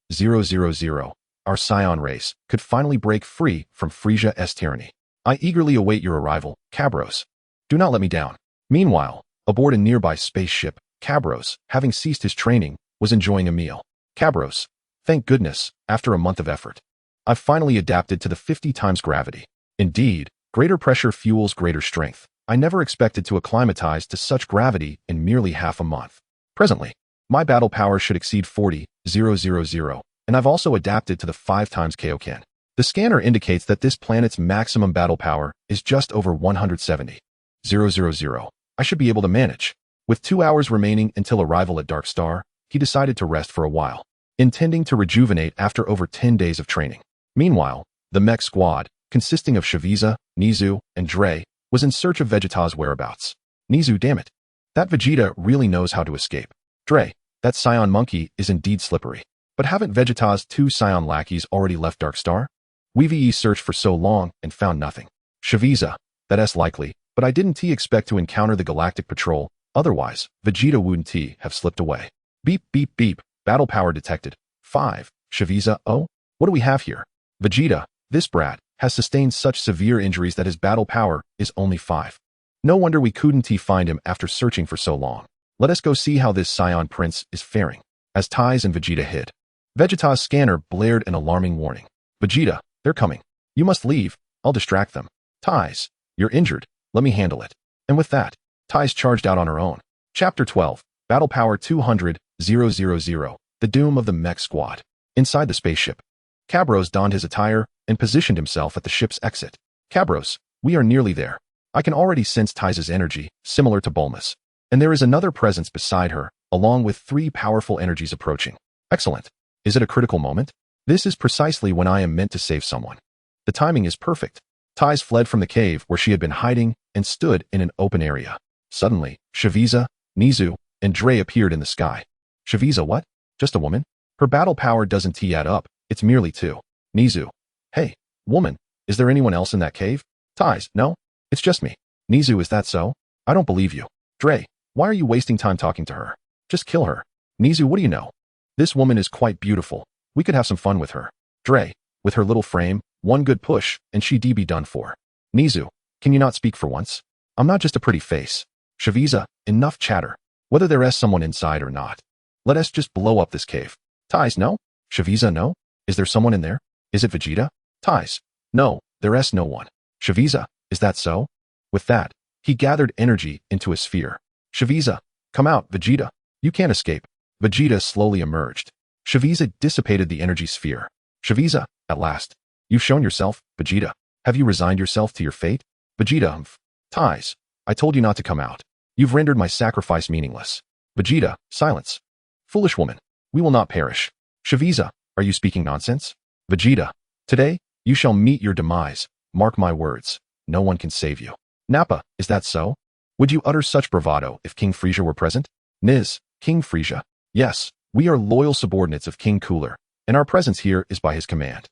our Saiyan race could finally break free from Frieza's tyranny. I eagerly await your arrival, Cabros. Do not let me down. Meanwhile, aboard a nearby spaceship, Cabros, having ceased his training, was enjoying a meal. Cabros, thank goodness, after a month of effort, I've finally adapted to the 50 times gravity. Indeed, greater pressure fuels greater strength. I never expected to acclimatize to such gravity in merely half a month. Presently, my battle power should exceed 40,000, and I've also adapted to the 5 times Kaioken. The scanner indicates that this planet's maximum battle power is just over 170,000. I should be able to manage. With 2 hours remaining until arrival at Dark Star, he decided to rest for a while, intending to rejuvenate after over 10 days of training. Meanwhile, the mech squad, consisting of Shaviza, Nizu, and Dre, was in search of Vegeta's whereabouts. Nizu, damn it. That Vegeta really knows how to escape. Dre, that Saiyan monkey is indeed slippery. But haven't Vegeta's 2 Saiyan lackeys already left Dark Star? We searched for so long and found nothing. Shaviza, that's likely, but I didn't expect to encounter the Galactic Patrol, otherwise, Vegeta wouldn't have slipped away. Beep, beep, beep, battle power detected. 5. Shaviza, oh? What do we have here? Vegeta, this brat, has sustained such severe injuries that his battle power is only 5. No wonder we couldn't find him after searching for so long. Let us go see how this Saiyan prince is faring. As Ties and Vegeta hid, Vegeta's scanner blared an alarming warning. Vegeta, they're coming. You must leave. I'll distract them. Ties, you're injured. Let me handle it. And with that, Ties charged out on her own. Chapter 12, Battle Power 200,000, The Doom of the Mech Squad. Inside the spaceship, Cabros donned his attire and positioned himself at the ship's exit. Cabros, we are nearly there. I can already sense Ties' energy, similar to Bulma's. And there is another presence beside her, along with 3 powerful energies approaching. Excellent. Is it a critical moment? This is precisely when I am meant to save someone. The timing is perfect. Ties fled from the cave where she had been hiding and stood in an open area. Suddenly, Shaviza, Nizu, and Dre appeared in the sky. Shaviza, what? Just a woman? Her battle power doesn't add up, it's merely 2. Nizu, hey, woman, is there anyone else in that cave? Ties, no, it's just me. Nizu, is that so? I don't believe you. Dre, why are you wasting time talking to her? Just kill her. Nizu, what do you know? This woman is quite beautiful. We could have some fun with her. Dre, with her little frame, one good push, and she'd be done for. Nizu, can you not speak for once? I'm not just a pretty face. Shaviza, enough chatter. Whether there is someone inside or not. Let us just blow up this cave. Ties, no? Shaviza, no? Is there someone in there? Is it Vegeta? Ties, no, there is no one. Shaviza, is that so? With that, he gathered energy into a sphere. Shaviza, come out, Vegeta. You can't escape. Vegeta slowly emerged. Shaviza dissipated the energy sphere. Shaviza, at last. You've shown yourself, Vegeta. Have you resigned yourself to your fate? Vegeta, Ties, I told you not to come out. You've rendered my sacrifice meaningless. Vegeta, silence. Foolish woman, we will not perish. Shaviza, are you speaking nonsense? Vegeta, today, you shall meet your demise. Mark my words. No one can save you. Nappa, is that so? Would you utter such bravado if King Frieza were present? Niz, King Frieza. Yes, we are loyal subordinates of King Cooler, and our presence here is by his command.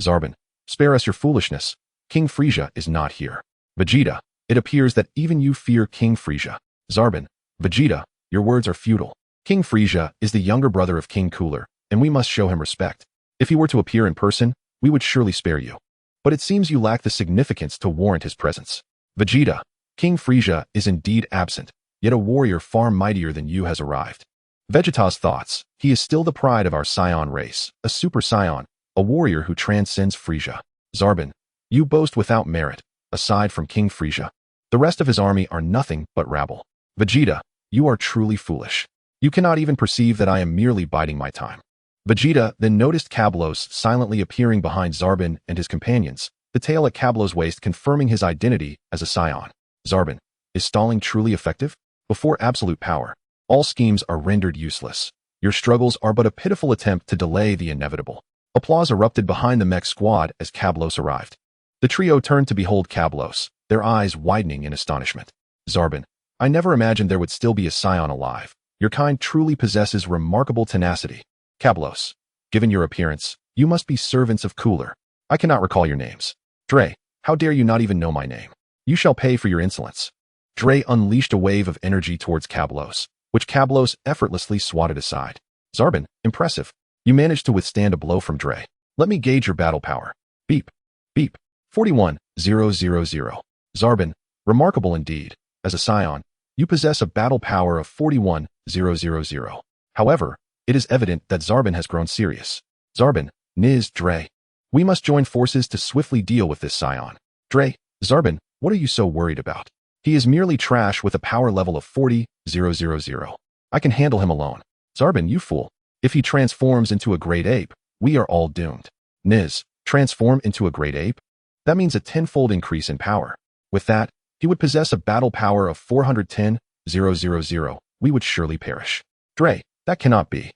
Zarbon, spare us your foolishness. King Frieza is not here. Vegeta, it appears that even you fear King Frieza. Zarbon, Vegeta, your words are futile. King Frieza is the younger brother of King Cooler, and we must show him respect. If he were to appear in person, we would surely spare you. But it seems you lack the significance to warrant his presence. Vegeta, King Frieza is indeed absent, yet a warrior far mightier than you has arrived. Vegeta's thoughts, he is still the pride of our Saiyan race, a Super Saiyan, a warrior who transcends Frieza. Zarbon, you boast without merit, aside from King Frieza. The rest of his army are nothing but rabble. Vegeta, you are truly foolish. You cannot even perceive that I am merely biding my time. Vegeta then noticed Cablos silently appearing behind Zarbon and his companions, the tail at Cablos' waist confirming his identity as a Saiyan. Zarbon, Is stalling truly effective? Before absolute power, all schemes are rendered useless. Your struggles are but a pitiful attempt to delay the inevitable. Applause erupted behind the mech squad as Kablos arrived. The trio turned to behold Kablos, their eyes widening in astonishment. Zarbin, I never imagined there would still be a Scion alive. Your kind truly possesses remarkable tenacity. Kablos, given your appearance, you must be servants of Cooler. I cannot recall your names. Dre, how dare you not even know my name? You shall pay for your insolence. Dre unleashed a wave of energy towards Kablos, which Kablos effortlessly swatted aside. Zarbin, impressive. You managed to withstand a blow from Dre. Let me gauge your battle power. Beep. Beep. 41,000. Zarbin, remarkable indeed. As a Scion, you possess a battle power of 41,000. However, it is evident that Zarbin has grown serious. Zarbin, Niz, Dre. We must join forces to swiftly deal with this Scion. Dre, Zarbin, what are you so worried about? He is merely trash with a power level of 40,000. I can handle him alone. Zarbin, you fool. If he transforms into a great ape, we are all doomed. Niz, transform into a great ape? That means a tenfold increase in power. With that, he would possess a battle power of 410,000. We would surely perish. Dre, that cannot be.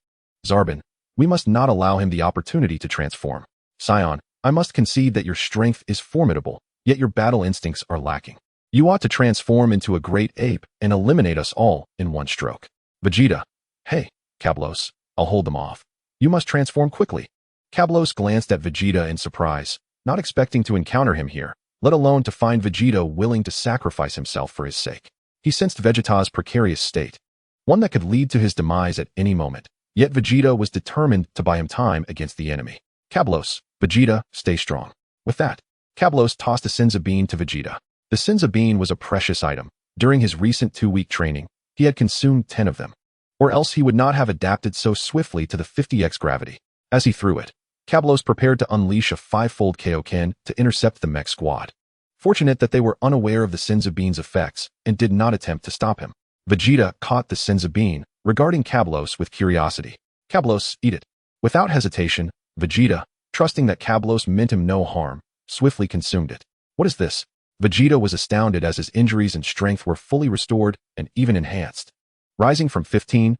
Zarbin, we must not allow him the opportunity to transform. Scion, I must concede that your strength is formidable, yet your battle instincts are lacking. You ought to transform into a great ape and eliminate us all in one stroke. Vegeta, hey, Kablos, I'll hold them off. You must transform quickly. Kablos glanced at Vegeta in surprise, not expecting to encounter him here, let alone to find Vegeta willing to sacrifice himself for his sake. He sensed Vegeta's precarious state, one that could lead to his demise at any moment, yet Vegeta was determined to buy him time against the enemy. Kablos, Vegeta, stay strong. With that, Kablos tossed a Senzu bean to Vegeta. The Senzu bean was a precious item. During his recent 2-week training, he had consumed 10 of them, or else he would not have adapted so swiftly to the 50x gravity. As he threw it, Kablos prepared to unleash a 5-fold Kaioken to intercept the mech squad. Fortunate that they were unaware of the Senzu bean's effects and did not attempt to stop him. Vegeta caught the Senzu bean, regarding Kablos with curiosity. Kablos, eat it. Without hesitation, Vegeta, trusting that Kablos meant him no harm, swiftly consumed it. What is this? Vegeta was astounded as his injuries and strength were fully restored and even enhanced, rising from 15,000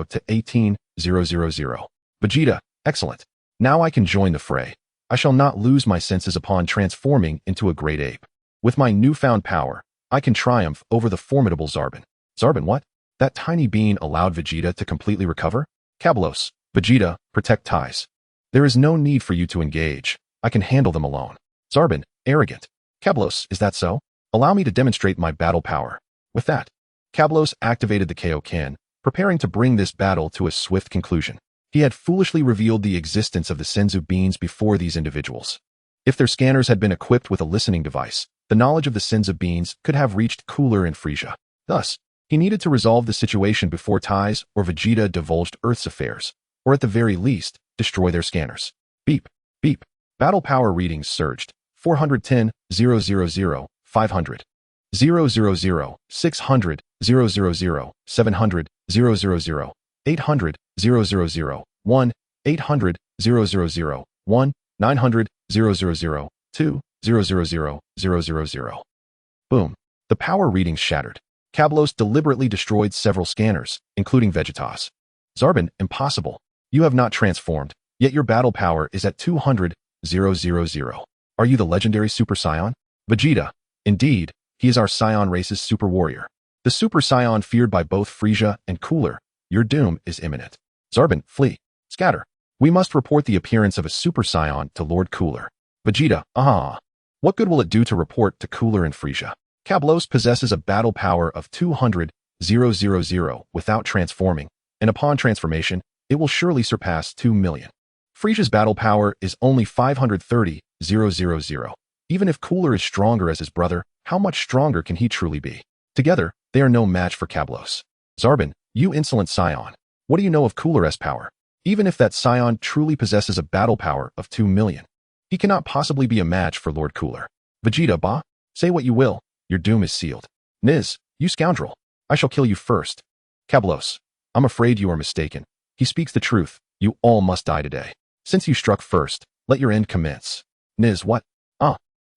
to 18,000. Vegeta, excellent. Now I can join the fray. I shall not lose my senses upon transforming into a great ape. With my newfound power, I can triumph over the formidable Zarbin. Zarbin, what? That tiny bean allowed Vegeta to completely recover? Kablos, Vegeta, protect ties. There is no need for you to engage. I can handle them alone. Zarbin, arrogant. Kablos, is that so? Allow me to demonstrate my battle power. With that, Kablos activated the Kaioken, preparing to bring this battle to a swift conclusion. He had foolishly revealed the existence of the Senzu beans before these individuals. If their scanners had been equipped with a listening device, the knowledge of the Senzu beans could have reached Cooler and Frieza. Thus, he needed to resolve the situation before Ties or Vegeta divulged Earth's affairs, or at the very least, destroy their scanners. Beep, beep. Battle power readings surged. 410,000, 500, 000, 600, 000, 700, 000, 800, 000, 1, 800, 000, 1, 900, 000, 2, 000. Boom. The power readings shattered. Kablos deliberately destroyed several scanners, including Vegeta's. Zarbin, impossible. You have not transformed, yet your battle power is at 200,000. Are you the legendary Super Saiyan? Vegeta. Indeed, he is our Saiyan race's super warrior. The Super Saiyan feared by both Frieza and Cooler. Your doom is imminent. Zarbin, flee. Scatter. We must report the appearance of a Super Saiyan to Lord Cooler. Vegeta, what good will it do to report to Cooler and Frieza? Kablos possesses a battle power of 200,000 without transforming, and upon transformation, it will surely surpass 2 million. Frieza's battle power is only 530,000. Even if Cooler is stronger as his brother, how much stronger can he truly be? Together, they are no match for Kablos. Zarbin, you insolent Scion. What do you know of Cooler's power? Even if that Scion truly possesses a battle power of 2 million, he cannot possibly be a match for Lord Cooler. Vegeta, bah? Say what you will, your doom is sealed. Niz, you scoundrel. I shall kill you first. Kablos, I'm afraid you are mistaken. He speaks the truth. You all must die today. Since you struck first, let your end commence. Niz, what?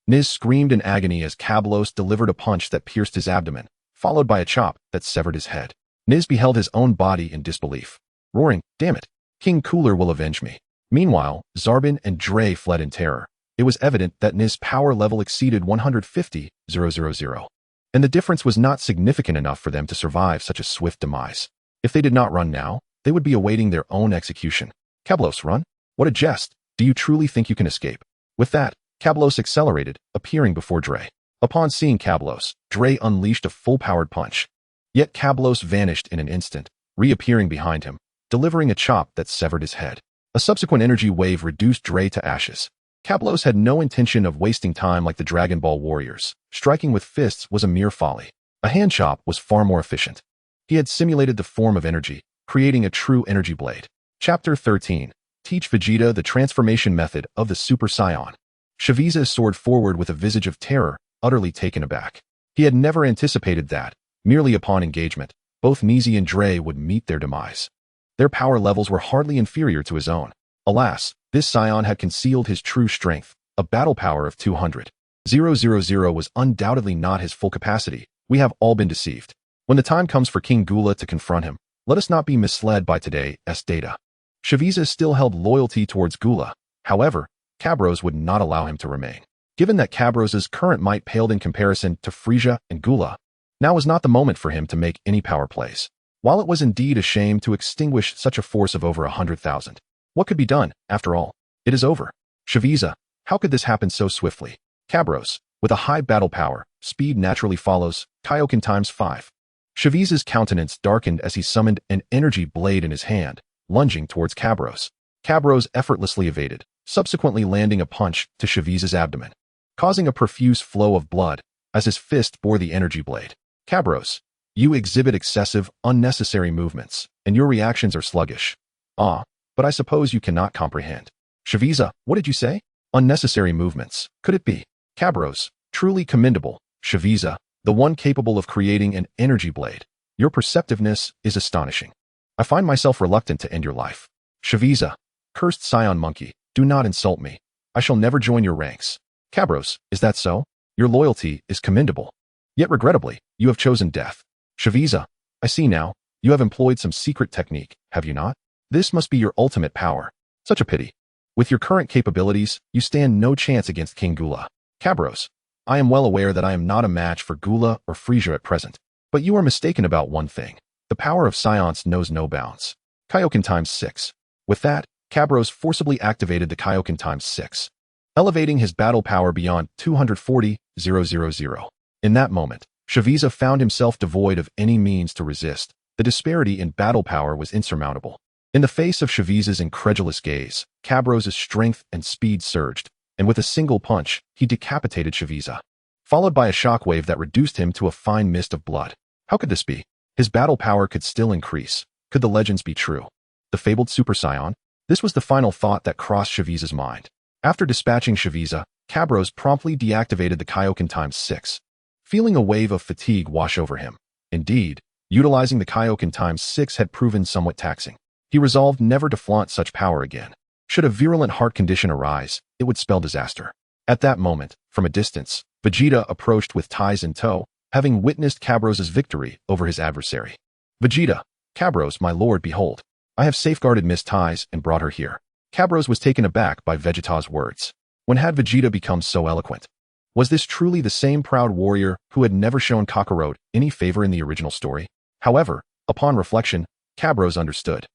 Niz screamed in agony as Kablos delivered a punch that pierced his abdomen, followed by a chop that severed his head. Niz beheld his own body in disbelief, roaring, "Damn it! King Cooler will avenge me." Meanwhile, Zarbin and Dre fled in terror. It was evident that Niz's power level exceeded 150,000, and the difference was not significant enough for them to survive such a swift demise. If they did not run now, they would be awaiting their own execution. Kablos, run? What a jest! Do you truly think you can escape? With that, Kablos accelerated, appearing before Dre. Upon seeing Kablos, Dre unleashed a full-powered punch. Yet Kablos vanished in an instant, reappearing behind him, delivering a chop that severed his head. A subsequent energy wave reduced Dre to ashes. Kablos had no intention of wasting time like the Dragon Ball warriors. Striking with fists was a mere folly. A hand chop was far more efficient. He had simulated the form of energy, creating a true energy blade. Chapter 13. Teach Vegeta the transformation method of the Super Saiyan. Shaviza soared forward with a visage of terror, utterly taken aback. He had never anticipated that, merely upon engagement, both Nizi and Dre would meet their demise. Their power levels were hardly inferior to his own. Alas, this Saiyan had concealed his true strength, a battle power of 200,000 was undoubtedly not his full capacity. We have all been deceived. When the time comes for King Gula to confront him, let us not be misled by today's data. Shaviza still held loyalty towards Gula. However, Kabros would not allow him to remain. Given that Kabros's current might paled in comparison to Frieza and Gula, now was not the moment for him to make any power plays. While it was indeed a shame to extinguish such a force of over 100,000, what could be done, after all? It is over. Shaviza, how could this happen so swiftly? Kabros, with a high battle power, speed naturally follows, Kaioken times 5. Shaviza's countenance darkened as he summoned an energy blade in his hand, lunging towards Kabros. Kabros effortlessly evaded, subsequently landing a punch to Shaviza's abdomen, causing a profuse flow of blood as his fist bore the energy blade. Kabros, you exhibit excessive, unnecessary movements, and your reactions are sluggish. Ah, but I suppose you cannot comprehend. Shaviza, what did you say? Unnecessary movements. Could it be? Kabros, truly commendable. Shaviza, the one capable of creating an energy blade. Your perceptiveness is astonishing. I find myself reluctant to end your life. Shaviza, cursed Saiyan monkey, do not insult me. I shall never join your ranks. Kabros, is that so? Your loyalty is commendable. Yet regrettably, you have chosen death. Shaviza, I see now, you have employed some secret technique, have you not? This must be your ultimate power. Such a pity. With your current capabilities, you stand no chance against King Gula. Kabros, I am well aware that I am not a match for Gula or Frieza at present, but you are mistaken about one thing. The power of Science knows no bounds. Kaioken times 6. With that, Kabros forcibly activated the Kaioken times 6, elevating his battle power beyond 240,000. In that moment, Shaviza found himself devoid of any means to resist. The disparity in battle power was insurmountable. In the face of Shaviza's incredulous gaze, Kabros's strength and speed surged, and with a single punch, he decapitated Shaviza, followed by a shockwave that reduced him to a fine mist of blood. How could this be? His battle power could still increase. Could the legends be true? The fabled Super Saiyan? This was the final thought that crossed Shaviza's mind. After dispatching Shaviza, Kabros promptly deactivated the Kaioken times 6, feeling a wave of fatigue wash over him. Indeed, utilizing the Kaioken times 6 had proven somewhat taxing. He resolved never to flaunt such power again. Should a virulent heart condition arise, it would spell disaster. At that moment, from a distance, Vegeta approached with ties in tow, having witnessed Kabros's victory over his adversary. Vegeta, Kabros, my lord, behold. I have safeguarded Miss Ties and brought her here. Kabros was taken aback by Vegeta's words. When had Vegeta become so eloquent? Was this truly the same proud warrior who had never shown Kakarot any favor in the original story? However, upon reflection, Kabros understood.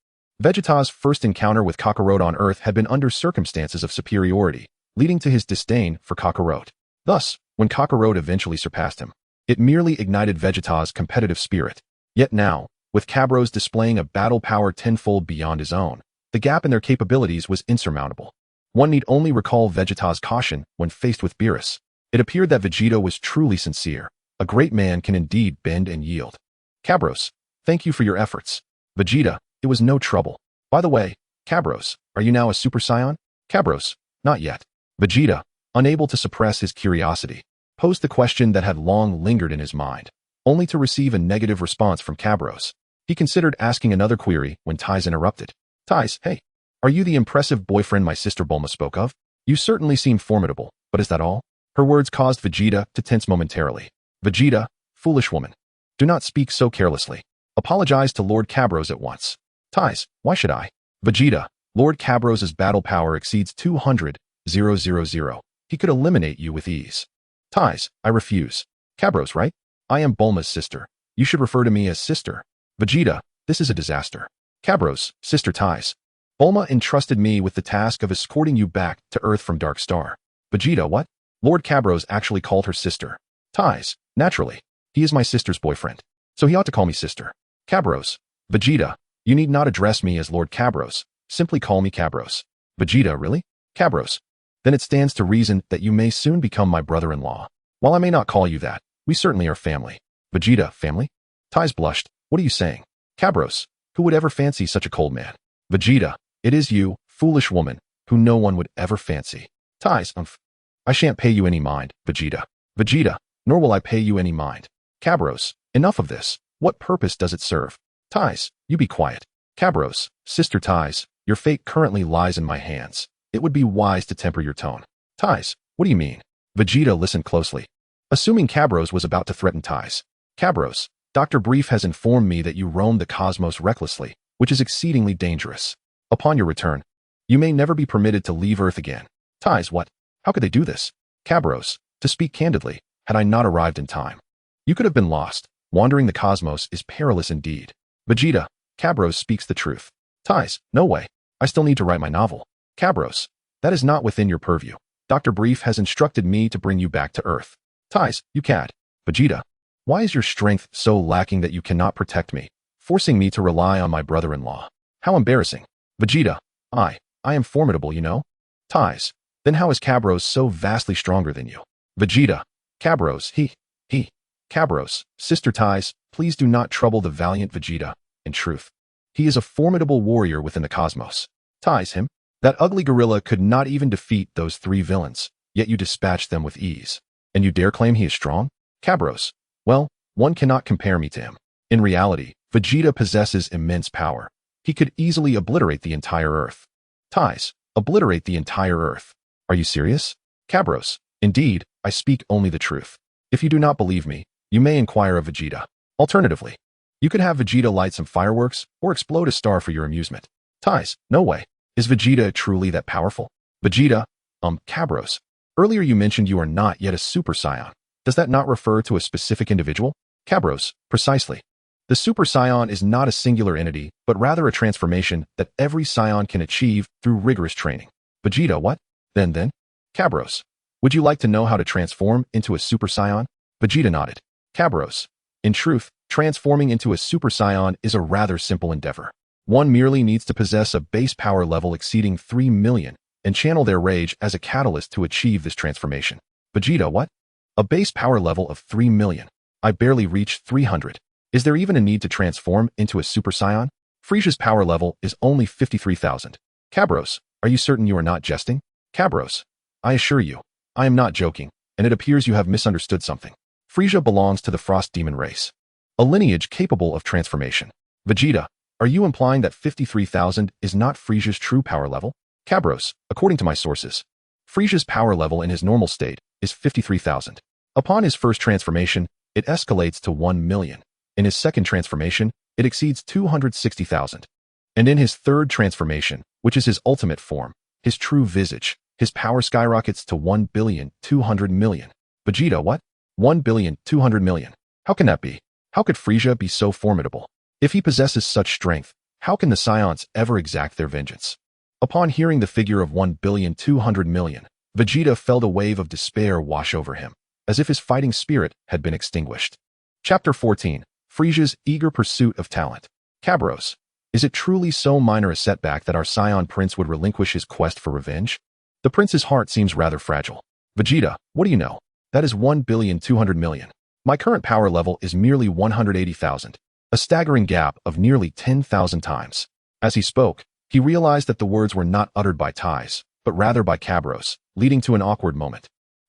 Vegeta's first encounter with Kakarot on Earth had been under circumstances of superiority, leading to his disdain for Kakarot. Thus, when Kakarot eventually surpassed him, it merely ignited Vegeta's competitive spirit. Yet now, with Kabros displaying a battle power tenfold beyond his own, the gap in their capabilities was insurmountable. One need only recall Vegeta's caution when faced with Beerus. It appeared that Vegeta was truly sincere. A great man can indeed bend and yield. Kabros, thank you for your efforts. Vegeta, it was no trouble. By the way, Kabros, are you now a Super Saiyan? Kabros, not yet. Vegeta, unable to suppress his curiosity, posed the question that had long lingered in his mind, only to receive a negative response from Kabros. He considered asking another query when Ties interrupted. Ties, hey, are you the impressive boyfriend my sister Bulma spoke of? You certainly seem formidable, but is that all? Her words caused Vegeta to tense momentarily. Vegeta, foolish woman. Do not speak so carelessly. Apologize to Lord Cabros at once. Ties, why should I? Vegeta, Lord Cabros' battle power exceeds 200,000. He could eliminate you with ease. Ties, I refuse. Cabros, right? I am Bulma's sister. You should refer to me as sister. Vegeta, this is a disaster. Cabros, sister Ties. Bulma entrusted me with the task of escorting you back to Earth from Dark Star. Vegeta, what? Lord Cabros actually called her sister. Ties, naturally. He is my sister's boyfriend, so he ought to call me sister. Cabros. Vegeta, you need not address me as Lord Cabros. Simply call me Cabros. Vegeta, really? Cabros. Then it stands to reason that you may soon become my brother-in-law. While I may not call you that, we certainly are family. Vegeta, family? Ties blushed. What are you saying? Cabros, who would ever fancy such a cold man? Vegeta, it is you, foolish woman, who no one would ever fancy. Ties, I shan't pay you any mind, Vegeta. Vegeta, nor will I pay you any mind. Cabros, enough of this. What purpose does it serve? Ties, you be quiet. Cabros, sister Ties, your fate currently lies in my hands. It would be wise to temper your tone. Ties, what do you mean? Vegeta listened closely. Assuming Cabros was about to threaten Ties. Cabros, Dr. Brief has informed me that you roam the cosmos recklessly, which is exceedingly dangerous. Upon your return, you may never be permitted to leave Earth again. Ties, what? How could they do this? Cabros, to speak candidly, had I not arrived in time, you could have been lost. Wandering the cosmos is perilous indeed. Vegeta, Cabros speaks the truth. Ties, no way. I still need to write my novel. Cabros, that is not within your purview. Dr. Brief has instructed me to bring you back to Earth. Ties, you cad. Vegeta, why is your strength so lacking that you cannot protect me, forcing me to rely on my brother-in-law? How embarrassing. Vegeta, I am formidable, you know? Ties, then how is Cabros so vastly stronger than you? Vegeta, Cabros, he. Cabros, sister Ties, please do not trouble the valiant Vegeta. In truth, he is a formidable warrior within the cosmos. Ties, him? That ugly gorilla could not even defeat those 3 villains, yet you dispatched them with ease. And you dare claim he is strong? Cabros, well, one cannot compare me to him. In reality, Vegeta possesses immense power. He could easily obliterate the entire Earth. Ties, obliterate the entire Earth. Are you serious? Cabros, indeed, I speak only the truth. If you do not believe me, you may inquire of Vegeta. Alternatively, you could have Vegeta light some fireworks or explode a star for your amusement. Ties, no way. Is Vegeta truly that powerful? Vegeta, Cabros. Earlier you mentioned you are not yet a Super Saiyan. Does that not refer to a specific individual? Cabros, precisely. The Super Saiyan is not a singular entity, but rather a transformation that every Saiyan can achieve through rigorous training. Vegeta, what? Then? Cabros, would you like to know how to transform into a Super Saiyan? Vegeta nodded. Cabros, in truth, transforming into a Super Saiyan is a rather simple endeavor. One merely needs to possess a base power level exceeding 3 million and channel their rage as a catalyst to achieve this transformation. Vegeta, what? A base power level of 3 million. I barely reached 300. Is there even a need to transform into a Super Saiyan? Frieza's power level is only 53,000. Cabros, are you certain you are not jesting? Cabros, I assure you, I am not joking, and it appears you have misunderstood something. Frieza belongs to the Frost Demon race, a lineage capable of transformation. Vegeta, are you implying that 53,000 is not Frieza's true power level? Cabros, according to my sources, Frieza's power level in his normal state is 53,000. Upon his first transformation, it escalates to 1 million. In his second transformation, it exceeds 260,000. And in his third transformation, which is his ultimate form, his true visage, his power skyrockets to 1,200,000,000. Vegeta, what? 1,200,000,000. How can that be? How could Frieza be so formidable? If he possesses such strength, how can the Saiyans ever exact their vengeance? Upon hearing the figure of 1,200,000,000, Vegeta felt a wave of despair wash over him, as if his fighting spirit had been extinguished. Chapter 14. Frieza's eager pursuit of talent. Cabros, is it truly so minor a setback that our Saiyan prince would relinquish his quest for revenge? The prince's heart seems rather fragile. Vegeta, what do you know? That is 1,200,000,000. My current power level is merely 180,000, a staggering gap of nearly 10,000 times. As he spoke, he realized that the words were not uttered by Ties, but rather by Cabros, leading to an awkward moment.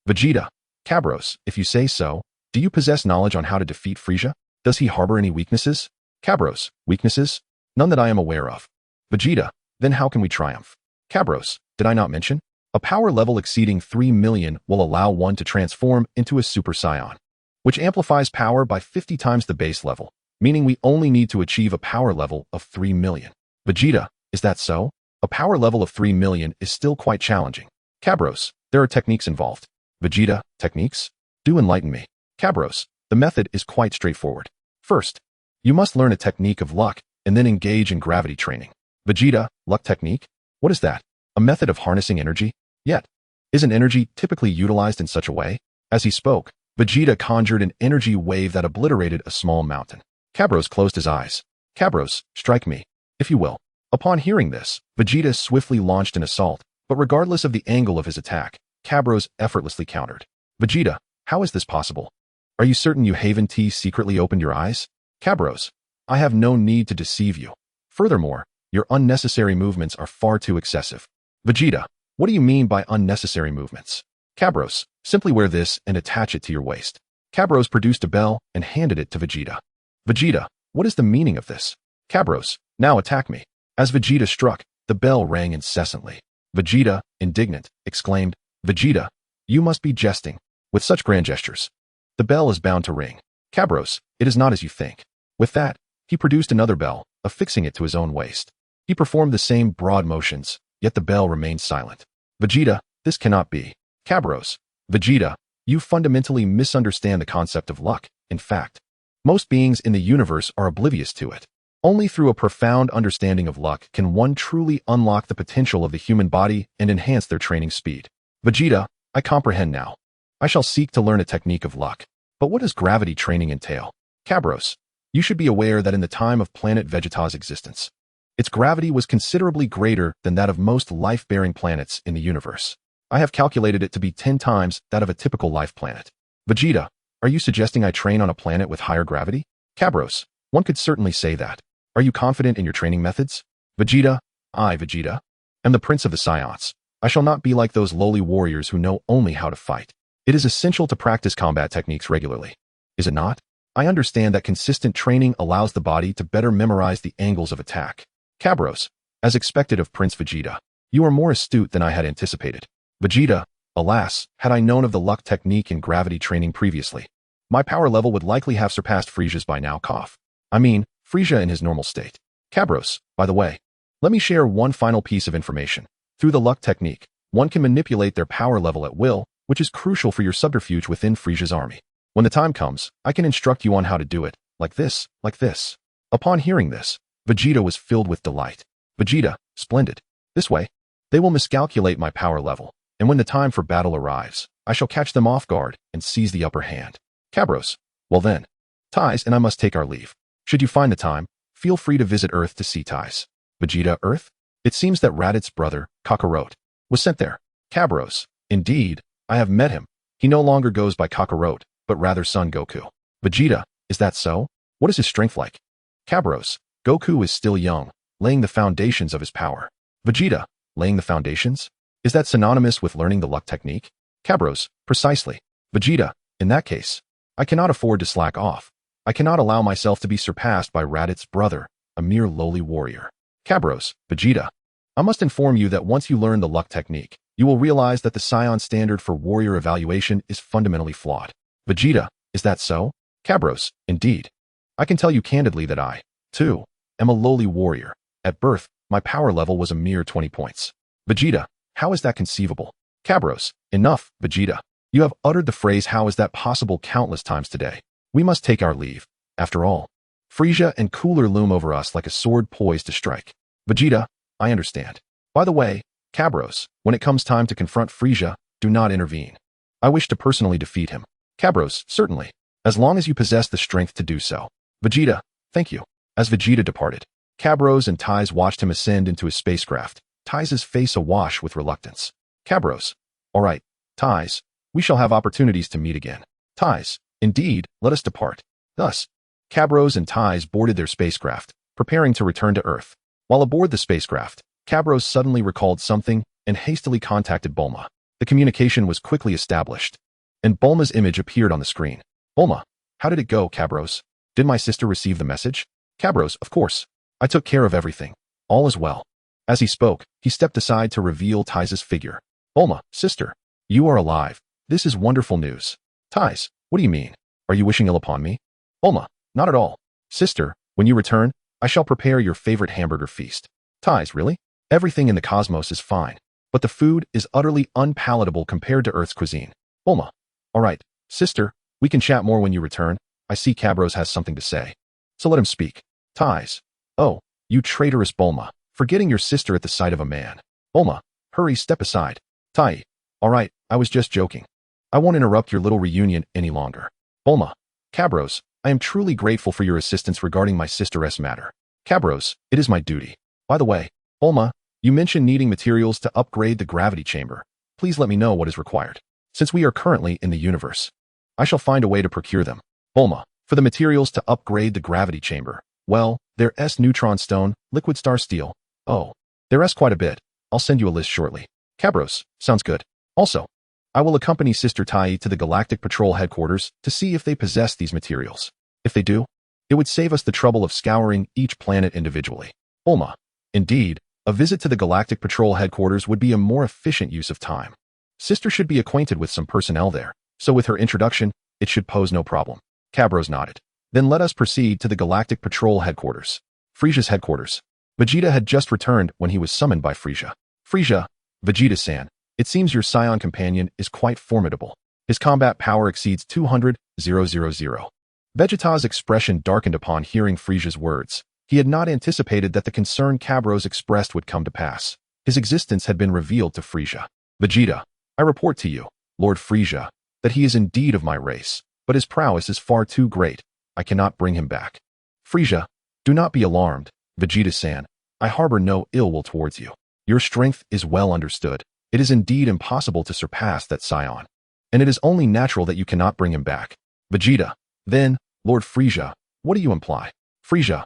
Vegeta, Cabros, if you say so, do you possess knowledge on how to defeat Frieza? Does he harbor any weaknesses? Cabros, weaknesses? None that I am aware of. Vegeta, then how can we triumph? Cabros, did I not mention? A power level exceeding 3 million will allow one to transform into a Super Saiyan, which amplifies power by 50 times the base level, meaning we only need to achieve a power level of 3 million. Vegeta, is that so? A power level of 3 million is still quite challenging. Cabros, there are techniques involved. Vegeta, techniques? Do enlighten me. Cabros, the method is quite straightforward. First, you must learn a technique of luck and then engage in gravity training. Vegeta, luck technique? What is that? A method of harnessing energy? Yet, isn't energy typically utilized in such a way? As he spoke, Vegeta conjured an energy wave that obliterated a small mountain. Cabros closed his eyes. Cabros, strike me, if you will. Upon hearing this, Vegeta swiftly launched an assault, but regardless of the angle of his attack, Cabros effortlessly countered. Vegeta, how is this possible? Are you certain you Haven T secretly opened your eyes? Cabros, I have no need to deceive you. Furthermore, your unnecessary movements are far too excessive. Vegeta, what do you mean by unnecessary movements? Cabros, simply wear this and attach it to your waist. Cabros produced a bell and handed it to Vegeta. Vegeta, what is the meaning of this? Cabros, now attack me. As Vegeta struck, the bell rang incessantly. Vegeta, indignant, exclaimed, Vegeta, you must be jesting. With such grand gestures, the bell is bound to ring. Cabros, it is not as you think. With that, he produced another bell, affixing it to his own waist. He performed the same broad motions, yet the bell remained silent. Vegeta, this cannot be. Cabros, Vegeta, you fundamentally misunderstand the concept of luck. In fact, most beings in the universe are oblivious to it. Only through a profound understanding of luck can one truly unlock the potential of the human body and enhance their training speed. Vegeta, I comprehend now. I shall seek to learn a technique of luck. But what does gravity training entail? Cabros, you should be aware that in the time of planet Vegeta's existence, its gravity was considerably greater than that of most life-bearing planets in the universe. I have calculated it to be 10 times that of a typical life planet. Vegeta, are you suggesting I train on a planet with higher gravity? Cabros, one could certainly say that. Are you confident in your training methods? Vegeta, I, Vegeta, am the Prince of the Saiyans. I shall not be like those lowly warriors who know only how to fight. It is essential to practice combat techniques regularly. Is it not? I understand that consistent training allows the body to better memorize the angles of attack. Cabros, as expected of Prince Vegeta, you are more astute than I had anticipated. Vegeta, alas, had I known of the luck technique in gravity training previously, my power level would likely have surpassed Frieza's by now. I mean, Frieza in his normal state. Cabros, by the way, let me share one final piece of information. Through the luck technique, one can manipulate their power level at will, which is crucial for your subterfuge within Frieza's army. When the time comes, I can instruct you on how to do it, like this, like this. Upon hearing this, Vegeta was filled with delight. Vegeta, splendid. This way, they will miscalculate my power level, and when the time for battle arrives, I shall catch them off guard and seize the upper hand. Cabros, well then, Tais and I must take our leave. Should you find the time, feel free to visit Earth to see Tais. Vegeta, Earth? It seems that Raditz' brother, Kakarot, was sent there. Cabros, indeed, I have met him. He no longer goes by Kakarot, but rather Son Goku. Vegeta, is that so? What is his strength like? Cabros, Goku is still young, laying the foundations of his power. Vegeta, laying the foundations? Is that synonymous with learning the luck technique? Cabros, precisely. Vegeta, in that case, I cannot afford to slack off. I cannot allow myself to be surpassed by Raditz's brother, a mere lowly warrior. Cabros, Vegeta, I must inform you that once you learn the luck technique, you will realize that the Saiyan standard for warrior evaluation is fundamentally flawed. Vegeta, is that so? Cabros, indeed. I can tell you candidly that I, too, am a lowly warrior. At birth, my power level was a mere 20 points. Vegeta, how is that conceivable? Cabros, enough, Vegeta. You have uttered the phrase how is that possible countless times today. We must take our leave. After all, Frieza and Cooler loom over us like a sword poised to strike. Vegeta, I understand. By the way, Cabros, when it comes time to confront Frieza, do not intervene. I wish to personally defeat him. Cabros, certainly, as long as you possess the strength to do so. Vegeta, thank you. As Vegeta departed, Cabros and Tais watched him ascend into his spacecraft, Tais' face awash with reluctance. Cabros, all right, Tais, we shall have opportunities to meet again. Tais, indeed, let us depart. Thus, Cabros and Tais boarded their spacecraft, preparing to return to Earth. While aboard the spacecraft, Cabros suddenly recalled something and hastily contacted Bulma. The communication was quickly established, and Bulma's image appeared on the screen. Bulma, how did it go, Cabros? Did my sister receive the message? Cabros, of course. I took care of everything. All is well. As he spoke, he stepped aside to reveal Tais' figure. Bulma, sister, you are alive. This is wonderful news. Ties, what do you mean? Are you wishing ill upon me? Bulma, not at all. Sister, when you return, I shall prepare your favorite hamburger feast. Ties, really? Everything in the cosmos is fine, but the food is utterly unpalatable compared to Earth's cuisine. Bulma, all right, sister, we can chat more when you return. I see Cabros has something to say. So let him speak. Ties. Oh, you traitorous Bulma, forgetting your sister at the sight of a man. Bulma, hurry, step aside. Tai. All right, I was just joking. I won't interrupt your little reunion any longer. Bulma. Cabros, I am truly grateful for your assistance regarding my sister's matter. Cabros, it is my duty. By the way, Bulma, you mentioned needing materials to upgrade the gravity chamber. Please let me know what is required. Since we are currently in the universe, I shall find a way to procure them. Bulma, for the materials to upgrade the gravity chamber, well, there S neutron stone, liquid star steel. Oh, there S quite a bit. I'll send you a list shortly. Cabros, sounds good. Also, I will accompany Sister Tai to the Galactic Patrol headquarters to see if they possess these materials. If they do, it would save us the trouble of scouring each planet individually. Bulma, indeed, a visit to the Galactic Patrol headquarters would be a more efficient use of time. Sister should be acquainted with some personnel there, so with her introduction, it should pose no problem. Cabros nodded. Then let us proceed to the Galactic Patrol headquarters. Frisia's headquarters. Vegeta had just returned when he was summoned by Frisia. Frisia, Vegeta-san, it seems your Saiyan companion is quite formidable. His combat power exceeds 200,000. Vegeta's expression darkened upon hearing Frisia's words. He had not anticipated that the concern Cabros expressed would come to pass. His existence had been revealed to Frisia. Vegeta, I report to you, Lord Frisia, that he is indeed of my race, but his prowess is far too great. I cannot bring him back. Frisia, do not be alarmed, Vegeta-san. I harbor no ill will towards you. Your strength is well understood. It is indeed impossible to surpass that Saiyan, and it is only natural that you cannot bring him back. Vegeta, then, Lord Frisia, what do you imply? Frisia,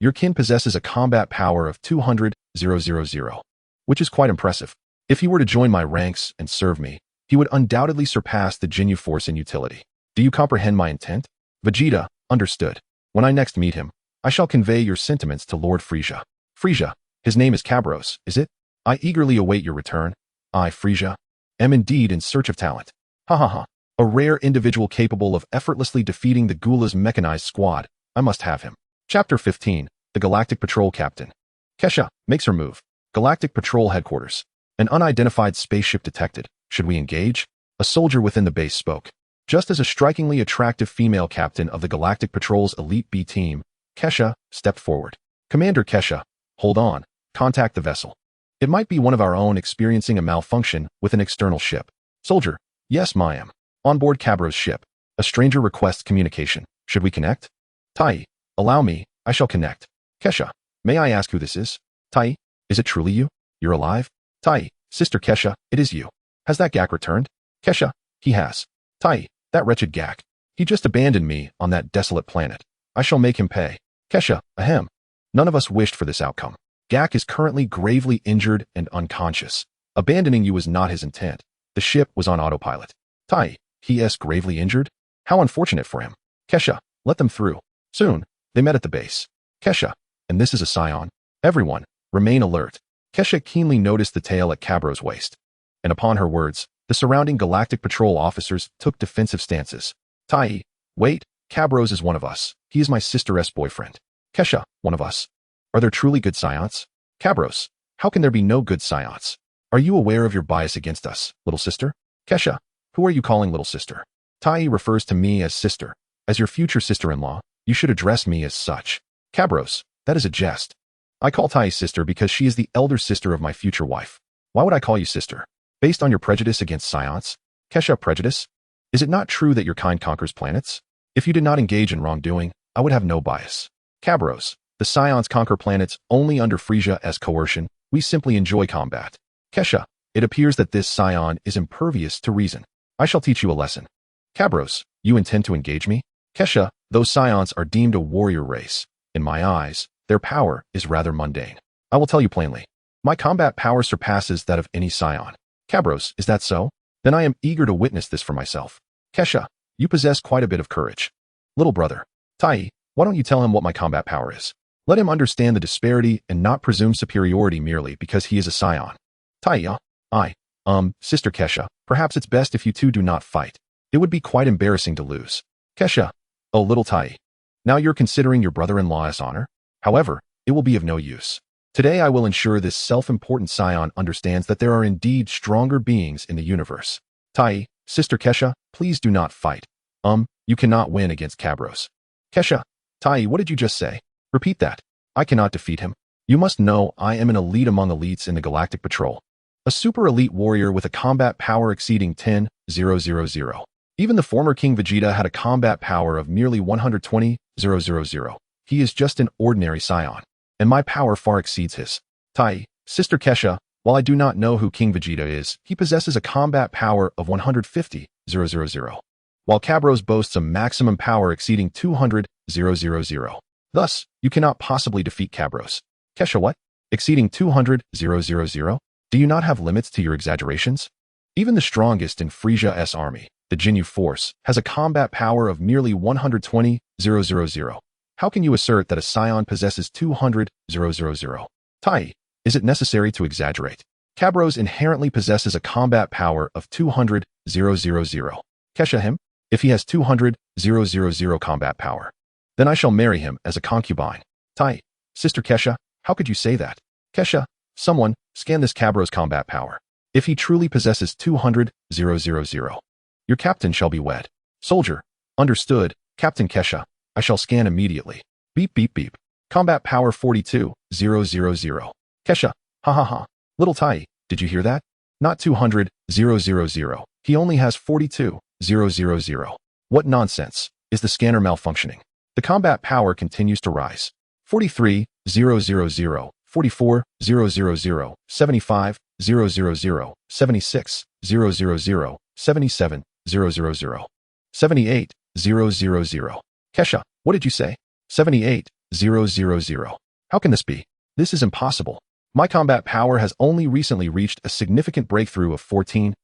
your kin possesses a combat power of 200,000, which is quite impressive. If he were to join my ranks and serve me, he would undoubtedly surpass the Ginyu Force in utility. Do you comprehend my intent? Vegeta, understood. When I next meet him, I shall convey your sentiments to Lord Frisia. Frisia, his name is Cabros, is it? I eagerly await your return. I, Frisia, am indeed in search of talent. Ha ha ha. A rare individual capable of effortlessly defeating the Gula's mechanized squad. I must have him. Chapter 15, The Galactic Patrol Captain. Kesha makes her move. Galactic Patrol Headquarters. An unidentified spaceship detected. Should we engage? A soldier within the base spoke. Just as a strikingly attractive female captain of the Galactic Patrol's Elite B team, Kesha stepped forward. Commander Kesha, hold on. Contact the vessel. It might be one of our own experiencing a malfunction with an external ship. Soldier, yes, Mayam. On board Cabro's ship. A stranger requests communication. Should we connect? Tai, allow me, I shall connect. Kesha, may I ask who this is? Tai, is it truly you? You're alive? Tai, Sister Kesha, it is you. Has that Gak returned? Kesha, he has. Tai, that wretched Gak. He just abandoned me on that desolate planet. I shall make him pay. Kesha, ahem. None of us wished for this outcome. Gak is currently gravely injured and unconscious. Abandoning you was not his intent. The ship was on autopilot. Tai, he is gravely injured? How unfortunate for him. Kesha, let them through. Soon, they met at the base. Kesha, and this is a Saiyan. Everyone, remain alert. Kesha keenly noticed the tail at Cabro's waist. And upon her words, the surrounding Galactic Patrol officers took defensive stances. Tai, wait, Cabros is one of us. He is my sister's boyfriend. Kesha, one of us. Are there truly good Saiyans? Cabros, how can there be no good Saiyans? Are you aware of your bias against us, little sister? Kesha, who are you calling little sister? Tai refers to me as sister. As your future sister-in-law, you should address me as such. Cabros, that is a jest. I call Tai sister because she is the elder sister of my future wife. Why would I call you sister? Based on your prejudice against Saiyans? Kesha, prejudice? Is it not true that your kind conquers planets? If you did not engage in wrongdoing, I would have no bias. Cabros, the Saiyans conquer planets only under Frisia as coercion. We simply enjoy combat. Kesha, it appears that this Saiyan is impervious to reason. I shall teach you a lesson. Cabros, you intend to engage me? Kesha, those Saiyans are deemed a warrior race. In my eyes, their power is rather mundane. I will tell you plainly. My combat power surpasses that of any Saiyan. Cabros, is that so? Then I am eager to witness this for myself. Kesha, you possess quite a bit of courage. Little brother, Tai, why don't you tell him what my combat power is? Let him understand the disparity and not presume superiority merely because he is a Saiyan. Tai, Sister Kesha, perhaps it's best if you two do not fight. It would be quite embarrassing to lose. Kesha. Oh, little Tai. Now you're considering your brother-in-law as honor? However, it will be of no use. Today I will ensure this self-important Saiyan understands that there are indeed stronger beings in the universe. Tai, Sister Kesha, please do not fight. You cannot win against Cabros. Kesha. Tai, what did you just say? Repeat that. I cannot defeat him. You must know I am an elite among elites in the Galactic Patrol. A super elite warrior with a combat power exceeding 10,000. Even the former King Vegeta had a combat power of merely 120,000. He is just an ordinary Saiyan, and my power far exceeds his. Tai, Sister Kesha, while I do not know who King Vegeta is, he possesses a combat power of 150,000. While Cabros boasts a maximum power exceeding 200,000. Thus, you cannot possibly defeat Cabros. Kesha, what? Exceeding 200,000? Do you not have limits to your exaggerations? Even the strongest in Frisia's army, the Jinyu Force, has a combat power of merely 120,000. How can you assert that a Saiyan possesses 200,000? Tai, is it necessary to exaggerate? Cabros inherently possesses a combat power of 200,000. Kesha, him? If he has 200,000 combat power, then I shall marry him as a concubine. Tai, Sister Kesha, how could you say that? Kesha, someone, scan this Cabros combat power. If he truly possesses 200,000, your captain shall be wed. Soldier, understood, Captain Kesha, I shall scan immediately. Beep beep beep. Combat power 42,000. Kesha, ha ha ha. Little Tai, did you hear that? Not 200,000. He only has 42,000. What nonsense. Is the scanner malfunctioning? The combat power continues to rise. 43,000, 44,000, 75,000, 76,000, 77,000, 78,000. Kesha, what did you say? 78,000. How can this be? This is impossible. My combat power has only recently reached a significant breakthrough of 14,000.